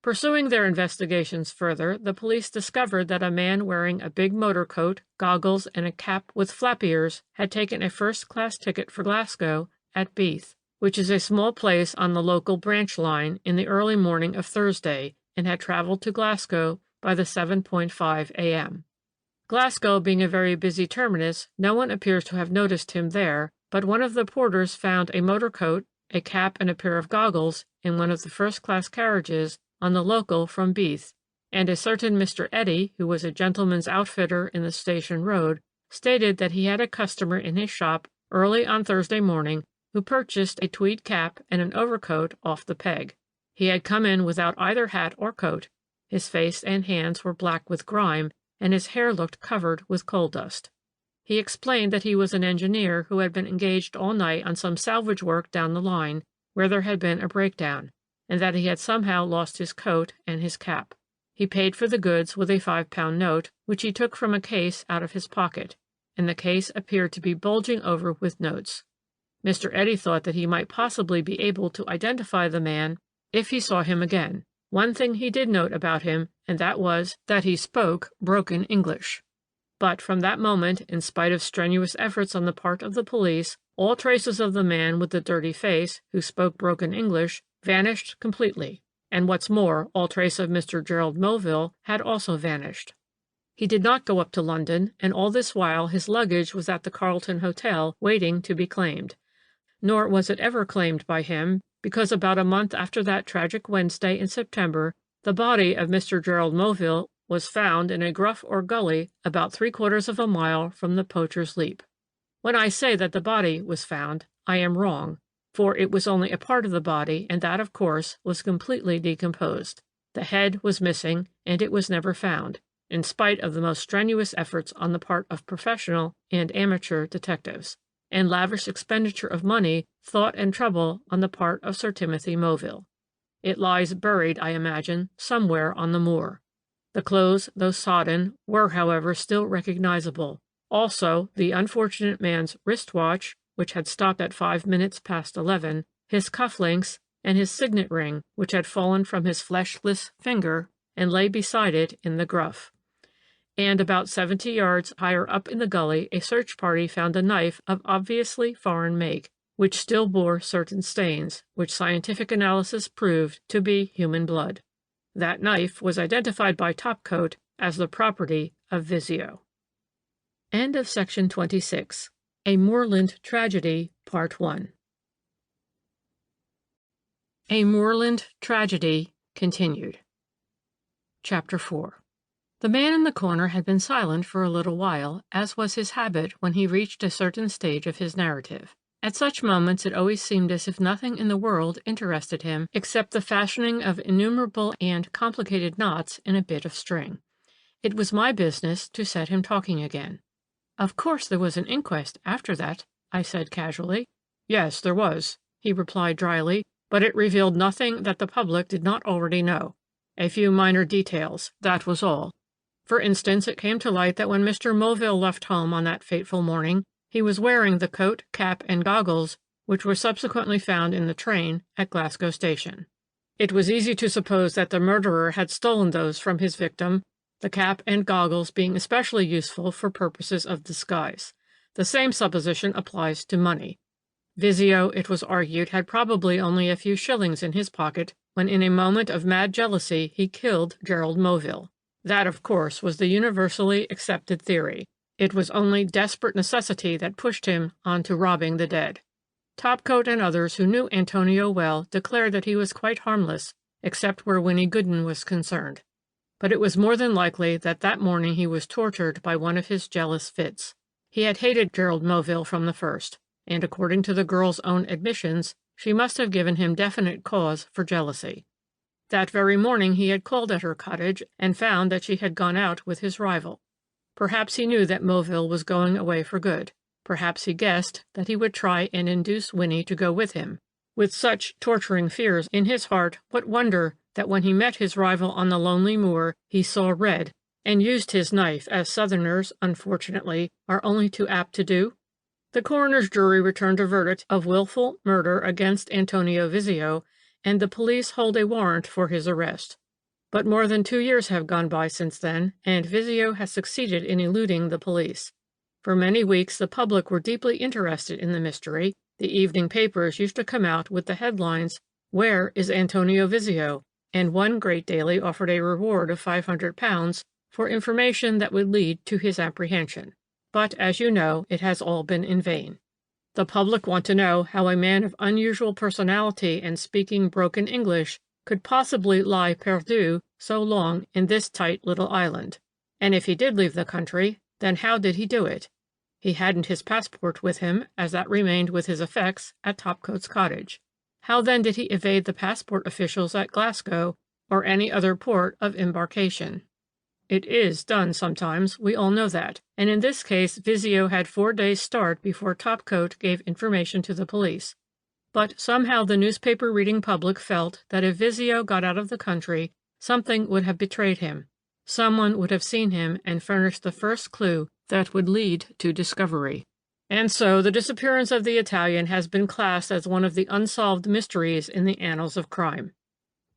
Pursuing their investigations further, the police discovered that a man wearing a big motor coat, goggles, and a cap with flap ears had taken a first-class ticket for Glasgow at Beath, which is a small place on the local branch line, in the early morning of Thursday, and had traveled to Glasgow by the 7:5 a.m. Glasgow being a very busy terminus, no one appears to have noticed him there, but one of the porters found a motor coat, a cap, and a pair of goggles in one of the first-class carriages on the local from Beath, and a certain Mr. Eddy, who was a gentleman's outfitter in the station road, stated that he had a customer in his shop early on Thursday morning who purchased a tweed cap and an overcoat off the peg. He had come in without either hat or coat. His face and hands were black with grime, and his hair looked covered with coal dust. He explained that he was an engineer who had been engaged all night on some salvage work down the line, where there had been a breakdown, and that he had somehow lost his coat and his cap. He paid for the goods with a £5 note, which he took from a case out of his pocket, and the case appeared to be bulging over with notes. Mr. Eddy thought that he might possibly be able to identify the man if he saw him again. One thing he did note about him, and that was that he spoke broken English. But from that moment, in spite of strenuous efforts on the part of the police, all traces of the man with the dirty face, who spoke broken English, vanished completely, and what's more, all trace of Mr. Gerald Moville had also vanished. He did not go up to London, and all this while his luggage was at the Carlton Hotel waiting to be claimed. Nor was it ever claimed by him, because about a month after that tragic Wednesday in September, the body of Mr. Gerald Moville was found in a gruff or gully about 3/4 of a mile from the Poacher's Leap. When I say that the body was found, I am wrong, for it was only a part of the body, and that, of course, was completely decomposed. The head was missing, and it was never found, in spite of the most strenuous efforts on the part of professional and amateur detectives, and lavish expenditure of money, thought, and trouble on the part of Sir Timothy Moville. It lies buried, I imagine, somewhere on the moor. The clothes, though sodden, were, however, still recognizable. Also, the unfortunate man's wrist-watch, which had stopped at 5 minutes past 11, his cuff-links, and his signet ring, which had fallen from his fleshless finger and lay beside it in the gruff. And about 70 yards higher up in the gully, a search party found a knife of obviously foreign make, which still bore certain stains, which scientific analysis proved to be human blood. That knife was identified by Topcoat as the property of Vizio. End of section 26. A Moorland Tragedy, Part 1. A Moorland Tragedy, continued. Chapter 4. The man in the corner had been silent for a little while, as was his habit when he reached a certain stage of his narrative. At such moments it always seemed as if nothing in the world interested him except the fashioning of innumerable and complicated knots in a bit of string. It was my business to set him talking again. "Of course there was an inquest after that," I said casually. "Yes, there was," he replied dryly, "but it revealed nothing that the public did not already know. A few minor details, that was all. For instance, it came to light that when Mr. Moville left home on that fateful morning, he was wearing the coat, cap, and goggles which were subsequently found in the train at Glasgow Station. It was easy to suppose that the murderer had stolen those from his victim, the cap and goggles being especially useful for purposes of disguise. The same supposition applies to money. Vizio, it was argued, had probably only a few shillings in his pocket when in a moment of mad jealousy he killed Gerald Moville. That, of course, was the universally accepted theory. It was only desperate necessity that pushed him on to robbing the dead. Topcoat and others who knew Antonio well declared that he was quite harmless, except where Winnie Gooden was concerned. But it was more than likely that that morning he was tortured by one of his jealous fits. He had hated Gerald Moville from the first, and according to the girl's own admissions, she must have given him definite cause for jealousy. That very morning he had called at her cottage and found that she had gone out with his rival. Perhaps he knew that Moville was going away for good. Perhaps he guessed that he would try and induce Winnie to go with him. With such torturing fears in his heart, what wonder that when he met his rival on the lonely moor, he saw red, and used his knife, as Southerners, unfortunately, are only too apt to do? The coroner's jury returned a verdict of willful murder against Antonio Vizio, and the police hold a warrant for his arrest. But more than 2 years have gone by since then, and Vizio has succeeded in eluding the police. For many weeks the public were deeply interested in the mystery. The evening papers used to come out with the headlines, "Where is Antonio Vizio?" and one great daily offered a reward of £500 for information that would lead to his apprehension. But, as you know, it has all been in vain. The public want to know how a man of unusual personality and speaking broken English could possibly lie perdu so long in this tight little island. And if he did leave the country, then how did he do it? He hadn't his passport with him, as that remained with his effects at Topcoat's cottage. How then did he evade the passport officials at Glasgow or any other port of embarkation? It is done sometimes, we all know that, and in this case Vizio had 4 days' start before Topcoat gave information to the police. But somehow the newspaper-reading public felt that if Vizio got out of the country, something would have betrayed him. Someone would have seen him and furnished the first clue that would lead to discovery. And so the disappearance of the Italian has been classed as one of the unsolved mysteries in the annals of crime.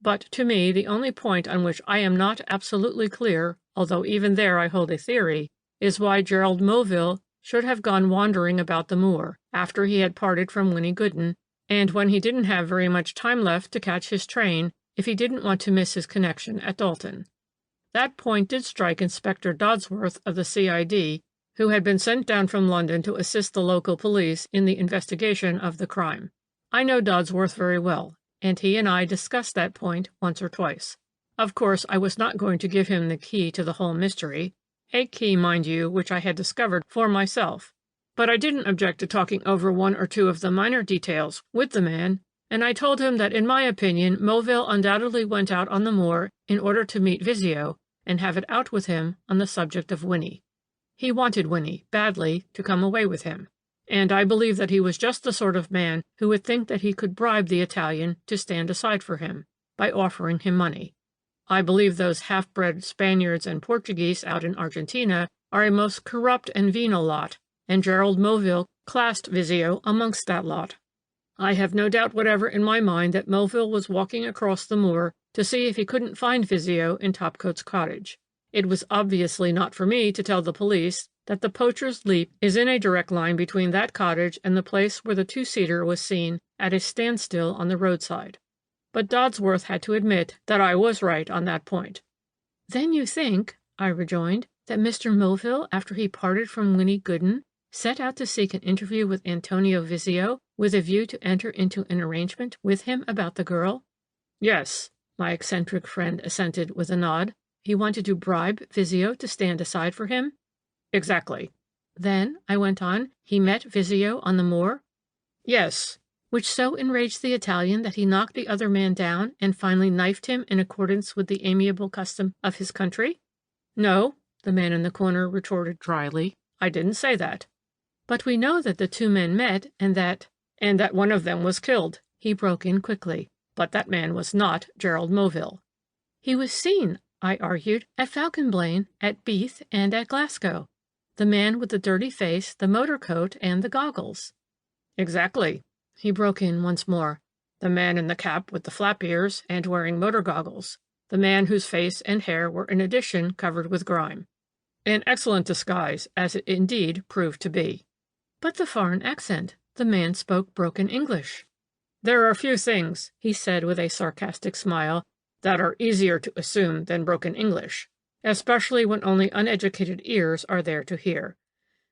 But to me, the only point on which I am not absolutely clear, although even there I hold a theory, is why Gerald Moville should have gone wandering about the moor, after he had parted from Winnie Gooden, and when he didn't have very much time left to catch his train, if he didn't want to miss his connection at Dalton. That point did strike Inspector Dodsworth of the CID, who had been sent down from London to assist the local police in the investigation of the crime. I know Dodsworth very well, and he and I discussed that point once or twice. Of course, I was not going to give him the key to the whole mystery, a key, mind you, which I had discovered for myself. But I didn't object to talking over 1 or 2 of the minor details with the man, and I told him that in my opinion Moville undoubtedly went out on the moor in order to meet Vizio and have it out with him on the subject of Winnie. He wanted Winnie, badly, to come away with him, and I believe that he was just the sort of man who would think that he could bribe the Italian to stand aside for him, by offering him money. I believe those half-bred Spaniards and Portuguese out in Argentina are a most corrupt and venal lot, and Gerald Moville classed Vizio amongst that lot. I have no doubt whatever in my mind that Moville was walking across the moor to see if he couldn't find Vizio in Topcoat's cottage. It was obviously not for me to tell the police that the Poacher's Leap is in a direct line between that cottage and the place where the 2-seater was seen at a standstill on the roadside. But Dodsworth had to admit that I was right on that point. "Then you think," I rejoined, "that Mr. Moville, after he parted from Winnie Gooden, set out to seek an interview with Antonio Vizio with a view to enter into an arrangement with him about the girl?" "Yes," my eccentric friend assented with a nod. "He wanted to bribe Vizio to stand aside for him?" "Exactly." "Then," I went on, "he met Vizio on the moor?" "Yes." "Which so enraged the Italian that he knocked the other man down and finally knifed him in accordance with the amiable custom of his country?" "No," the man in the corner retorted dryly. "I didn't say that." "But we know that the 2 men met, and that—" "And that one of them was killed," he broke in quickly. "But that man was not Gerald Moville." "He was seen," I argued, "at Falconblain, at Beath, and at Glasgow. The man with the dirty face, the motor coat, and the goggles." "Exactly," he broke in once more. "The man in the cap with the flap ears and wearing motor goggles. The man whose face and hair were in addition covered with grime. An excellent disguise, as it indeed proved to be." "But the foreign accent. The man spoke broken English." "There are few things," he said with a sarcastic smile, "that are easier to assume than broken English, especially when only uneducated ears are there to hear."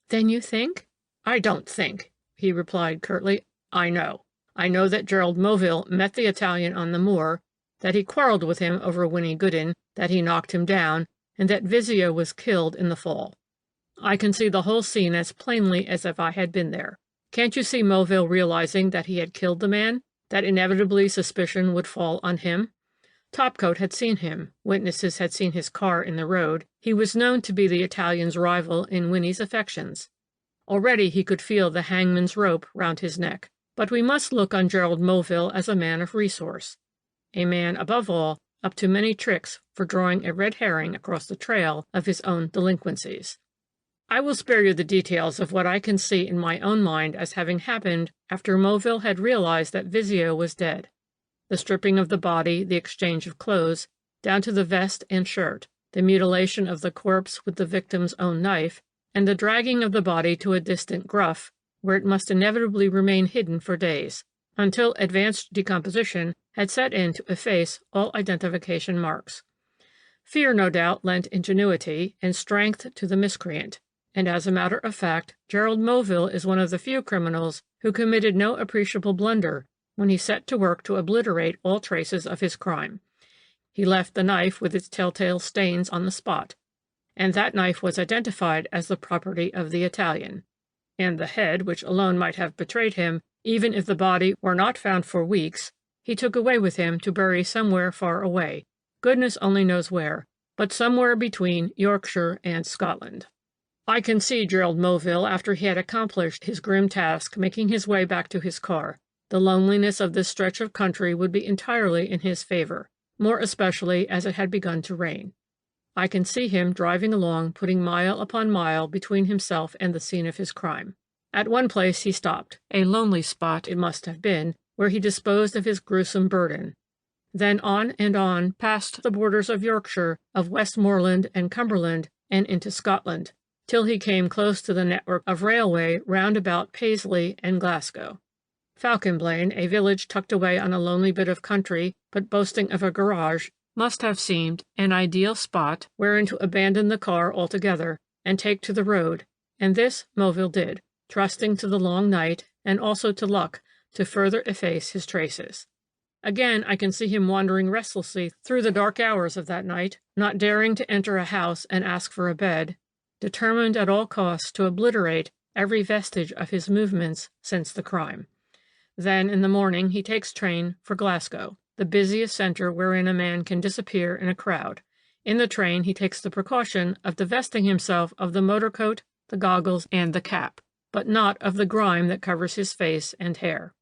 "Then you think—" "I don't think," he replied curtly. "I know. I know that Gerald Moville met the Italian on the moor, that he quarreled with him over Winnie Gooden, that he knocked him down, and that Vizio was killed in the fall. I can see the whole scene as plainly as if I had been there. Can't you see Moville realizing that he had killed the man, that inevitably suspicion would fall on him? Topcoat had seen him. Witnesses had seen his car in the road. He was known to be the Italian's rival in Winnie's affections. Already he could feel the hangman's rope round his neck. But we must look on Gerald Moville as a man of resource. A man, above all, up to many tricks for drawing a red herring across the trail of his own delinquencies. I will spare you the details of what I can see in my own mind as having happened after Moville had realized that Vizio was dead. The stripping of the body, the exchange of clothes, down to the vest and shirt, the mutilation of the corpse with the victim's own knife, and the dragging of the body to a distant gruff, where it must inevitably remain hidden for days, until advanced decomposition had set in to efface all identification marks. Fear, no doubt, lent ingenuity and strength to the miscreant, and as a matter of fact, Gerald Moville is one of the few criminals who committed no appreciable blunder when he set to work to obliterate all traces of his crime. He left the knife with its telltale stains on the spot, and that knife was identified as the property of the Italian. And the head, which alone might have betrayed him, even if the body were not found for weeks, he took away with him to bury somewhere far away, goodness only knows where, but somewhere between Yorkshire and Scotland. I can see Gerald Moville, after he had accomplished his grim task, making his way back to his car. The loneliness of this stretch of country would be entirely in his favor, more especially as it had begun to rain. I can see him driving along, putting mile upon mile between himself and the scene of his crime. At one place he stopped, a lonely spot it must have been, where he disposed of his gruesome burden. Then on and on, past the borders of Yorkshire, of Westmoreland and Cumberland, and into Scotland, till he came close to the network of railway round about Paisley and Glasgow. Falconblain, a village tucked away on a lonely bit of country, but boasting of a garage, must have seemed an ideal spot wherein to abandon the car altogether and take to the road, and this Moville did, trusting to the long night and also to luck to further efface his traces. Again, I can see him wandering restlessly through the dark hours of that night, not daring to enter a house and ask for a bed, determined at all costs to obliterate every vestige of his movements since the crime. Then, in the morning, he takes train for Glasgow, the busiest centre wherein a man can disappear in a crowd. In the train, he takes the precaution of divesting himself of the motor coat, the goggles, and the cap, but not of the grime that covers his face and hair.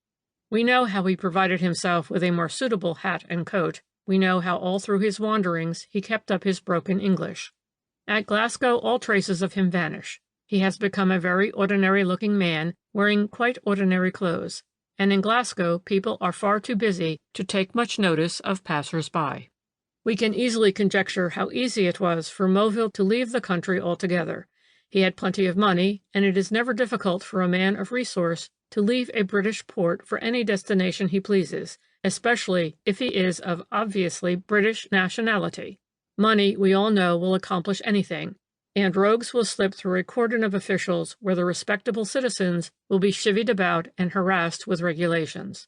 We know how he provided himself with a more suitable hat and coat. We know how all through his wanderings he kept up his broken English. At Glasgow all traces of him vanish. He has become a very ordinary-looking man, wearing quite ordinary clothes, and in Glasgow people are far too busy to take much notice of passers-by. We can easily conjecture how easy it was for Moville to leave the country altogether. He had plenty of money, and it is never difficult for a man of resource to leave a British port for any destination he pleases, especially if he is of obviously British nationality. Money, we all know, will accomplish anything, and rogues will slip through a cordon of officials where the respectable citizens will be chivied about and harassed with regulations.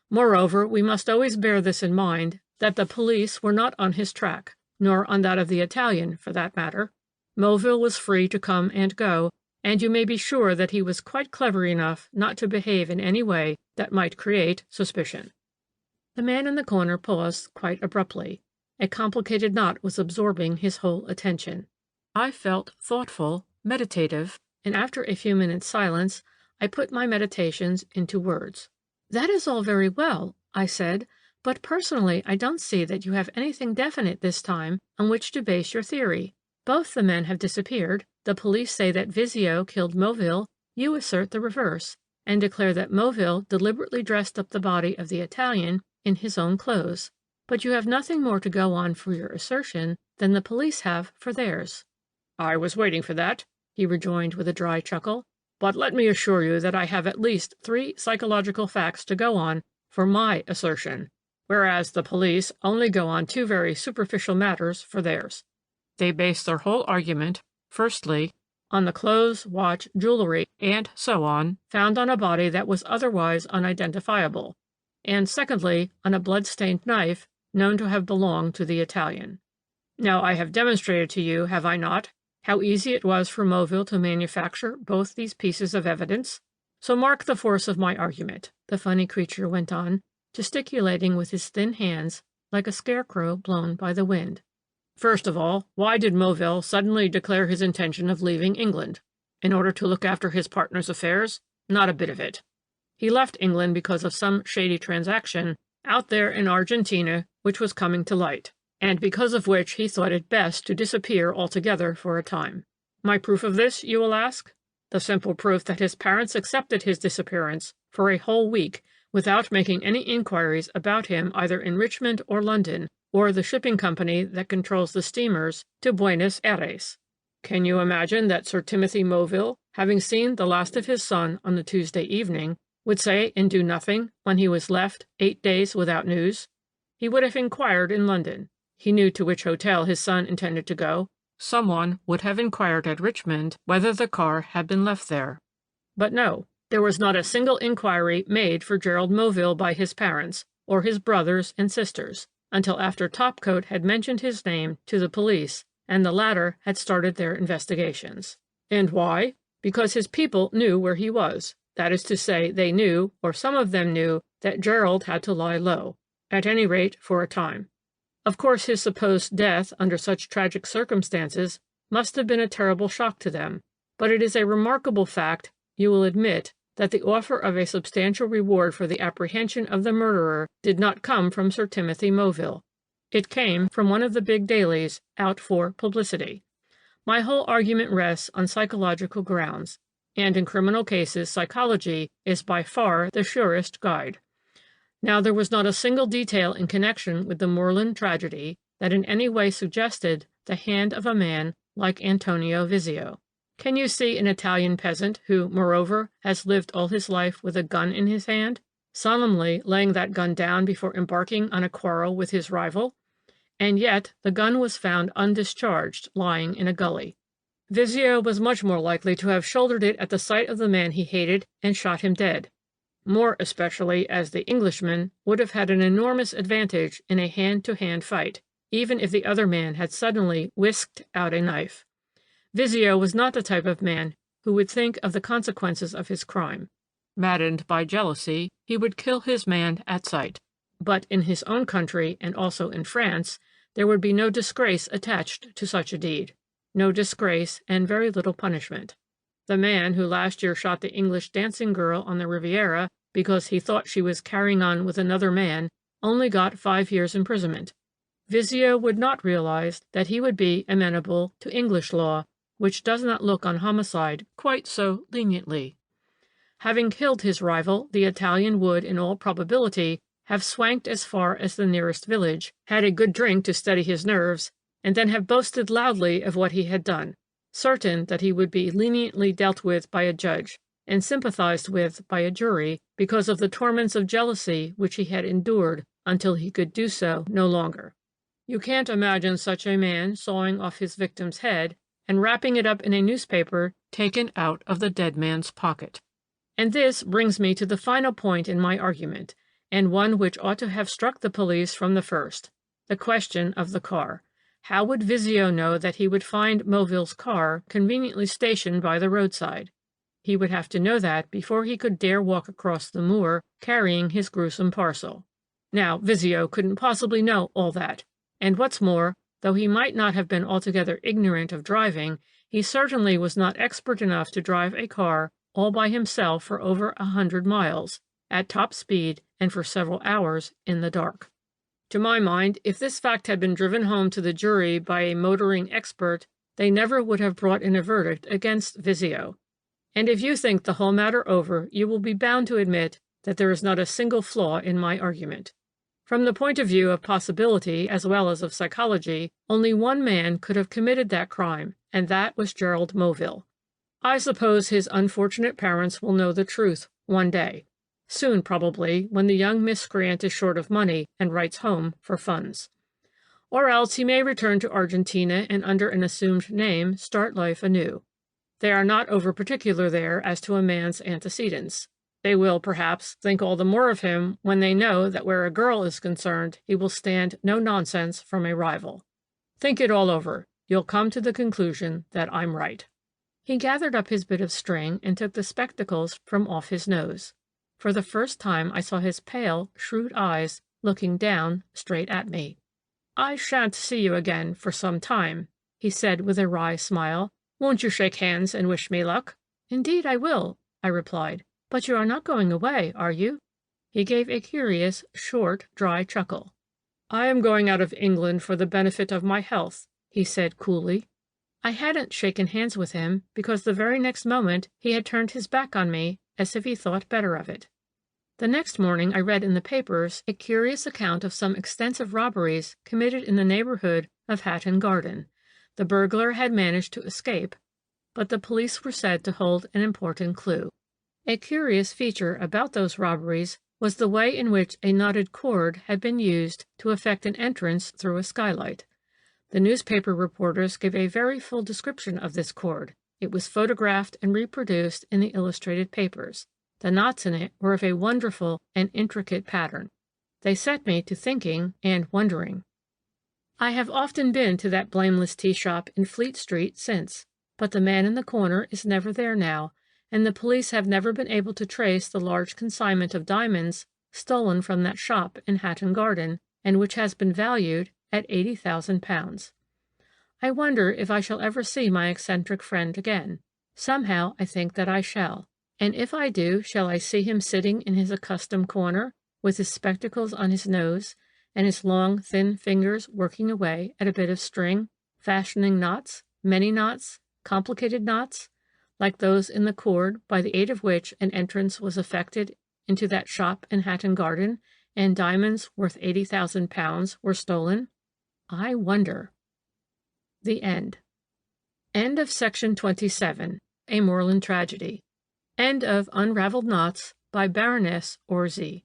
Moreover, we must always bear this in mind, that the police were not on his track, nor on that of the Italian, for that matter. Moville was free to come and go, and you may be sure that he was quite clever enough not to behave in any way that might create suspicion. The man in the corner paused quite abruptly. A complicated knot was absorbing his whole attention. I felt thoughtful, meditative, and after a few minutes' silence, I put my meditations into words. "That is all very well," I said, "but personally I don't see that you have anything definite this time on which to base your theory. Both the men have disappeared. The police say that Vizio killed Moville. You assert the reverse, and declare that Moville deliberately dressed up the body of the Italian in his own clothes. But you have nothing more to go on for your assertion than the police have for theirs." "I was waiting for that," he rejoined with a dry chuckle. "But let me assure you that I have at least 3 psychological facts to go on for my assertion, whereas the police only go on 2 very superficial matters for theirs. They base their whole argument, firstly, on the clothes, watch, jewelry, and so on, found on a body that was otherwise unidentifiable, and secondly, on a blood-stained knife known to have belonged to the Italian. Now, I have demonstrated to you, have I not, how easy it was for Moville to manufacture both these pieces of evidence? So mark the force of my argument, the funny creature went on, gesticulating with his thin hands like a scarecrow blown by the wind. First of all, why did Moville suddenly declare his intention of leaving England? In order to look after his partner's affairs? Not a bit of it. He left England because of some shady transaction out there in Argentina which was coming to light, and because of which he thought it best to disappear altogether for a time. My proof of this, you will ask? The simple proof that his parents accepted his disappearance for a whole week without making any inquiries about him either in Richmond or London, or the shipping company that controls the steamers to Buenos Aires. Can you imagine that Sir Timothy Moville, having seen the last of his son on the Tuesday evening, would say and do nothing when he was left 8 days without news? He would have inquired in London. He knew to which hotel his son intended to go. Someone would have inquired at Richmond whether the car had been left there. But no, there was not a single inquiry made for Gerald Moville by his parents, or his brothers and sisters, until after Topcoat had mentioned his name to the police, and the latter had started their investigations. And why? Because his people knew where he was. That is to say, they knew, or some of them knew, that Gerald had to lie low, at any rate for a time. Of course, his supposed death under such tragic circumstances must have been a terrible shock to them, but it is a remarkable fact, you will admit, that the offer of a substantial reward for the apprehension of the murderer did not come from Sir Timothy Moville. It came from one of the big dailies out for publicity. My whole argument rests on psychological grounds, and in criminal cases psychology is by far the surest guide. Now, there was not a single detail in connection with the Moorland tragedy that in any way suggested the hand of a man like Antonio Vizio. Can you see an Italian peasant who, moreover, has lived all his life with a gun in his hand, solemnly laying that gun down before embarking on a quarrel with his rival? And yet the gun was found undischarged, lying in a gully. Vizio was much more likely to have shouldered it at the sight of the man he hated and shot him dead, more especially as the Englishman would have had an enormous advantage in a hand-to-hand fight, even if the other man had suddenly whisked out a knife. Vizio was not the type of man who would think of the consequences of his crime. Maddened by jealousy, he would kill his man at sight. But in his own country, and also in France, there would be no disgrace attached to such a deed. No disgrace and very little punishment. The man who last year shot the English dancing girl on the Riviera because he thought she was carrying on with another man only got 5 years' imprisonment. Vizio would not realize that he would be amenable to English law, which does not look on homicide quite so leniently. Having killed his rival, the Italian would, in all probability, have swanked as far as the nearest village, had a good drink to steady his nerves, and then have boasted loudly of what he had done, certain that he would be leniently dealt with by a judge, and sympathized with by a jury, because of the torments of jealousy which he had endured until he could do so no longer. You can't imagine such a man sawing off his victim's head and wrapping it up in a newspaper taken out of the dead man's pocket. And this brings me to the final point in my argument, and one which ought to have struck the police from the first, the question of the car. How would Vizio know that he would find Moville's car conveniently stationed by the roadside? He would have to know that before he could dare walk across the moor carrying his gruesome parcel. Now, Vizio couldn't possibly know all that, and what's more, though he might not have been altogether ignorant of driving, he certainly was not expert enough to drive a car all by himself for over 100 miles, at top speed and for several hours in the dark. To my mind, if this fact had been driven home to the jury by a motoring expert, they never would have brought in a verdict against Vizio. And if you think the whole matter over, you will be bound to admit that there is not a single flaw in my argument. From the point of view of possibility as well as of psychology, only one man could have committed that crime, and that was Gerald Moville. I suppose his unfortunate parents will know the truth one day. Soon, probably, when the young miscreant is short of money and writes home for funds. Or else he may return to Argentina and under an assumed name start life anew. They are not over particular there as to a man's antecedents. They will, perhaps, think all the more of him when they know that where a girl is concerned, he will stand no nonsense from a rival. Think it all over. You'll come to the conclusion that I'm right." He gathered up his bit of string and took the spectacles from off his nose. For the first time I saw his pale, shrewd eyes looking down straight at me. "I shan't see you again for some time," he said with a wry smile. "Won't you shake hands and wish me luck?" "Indeed I will," I replied. "But you are not going away, are you?" He gave a curious, short, dry chuckle. "I am going out of England for the benefit of my health," he said coolly. I hadn't shaken hands with him because the very next moment he had turned his back on me as if he thought better of it. The next morning I read in the papers a curious account of some extensive robberies committed in the neighborhood of Hatton Garden. The burglar had managed to escape, but the police were said to hold an important clue. A curious feature about those robberies was the way in which a knotted cord had been used to effect an entrance through a skylight. The newspaper reporters gave a very full description of this cord. It was photographed and reproduced in the illustrated papers. The knots in it were of a wonderful and intricate pattern. They set me to thinking and wondering. I have often been to that blameless tea shop in Fleet Street since, but the man in the corner is never there now, and the police have never been able to trace the large consignment of diamonds stolen from that shop in Hatton Garden, and which has been valued at £80,000. I wonder if I shall ever see my eccentric friend again. Somehow I think that I shall. And if I do, shall I see him sitting in his accustomed corner, with his spectacles on his nose, and his long, thin fingers working away at a bit of string, fashioning knots, many knots, complicated knots, like those in the cord by the aid of which an entrance was effected into that shop in Hatton Garden, and diamonds worth £80,000 were stolen? I wonder. The End. End of Section 27, A Moorland Tragedy. End of Unravelled Knots by Baroness Orczy.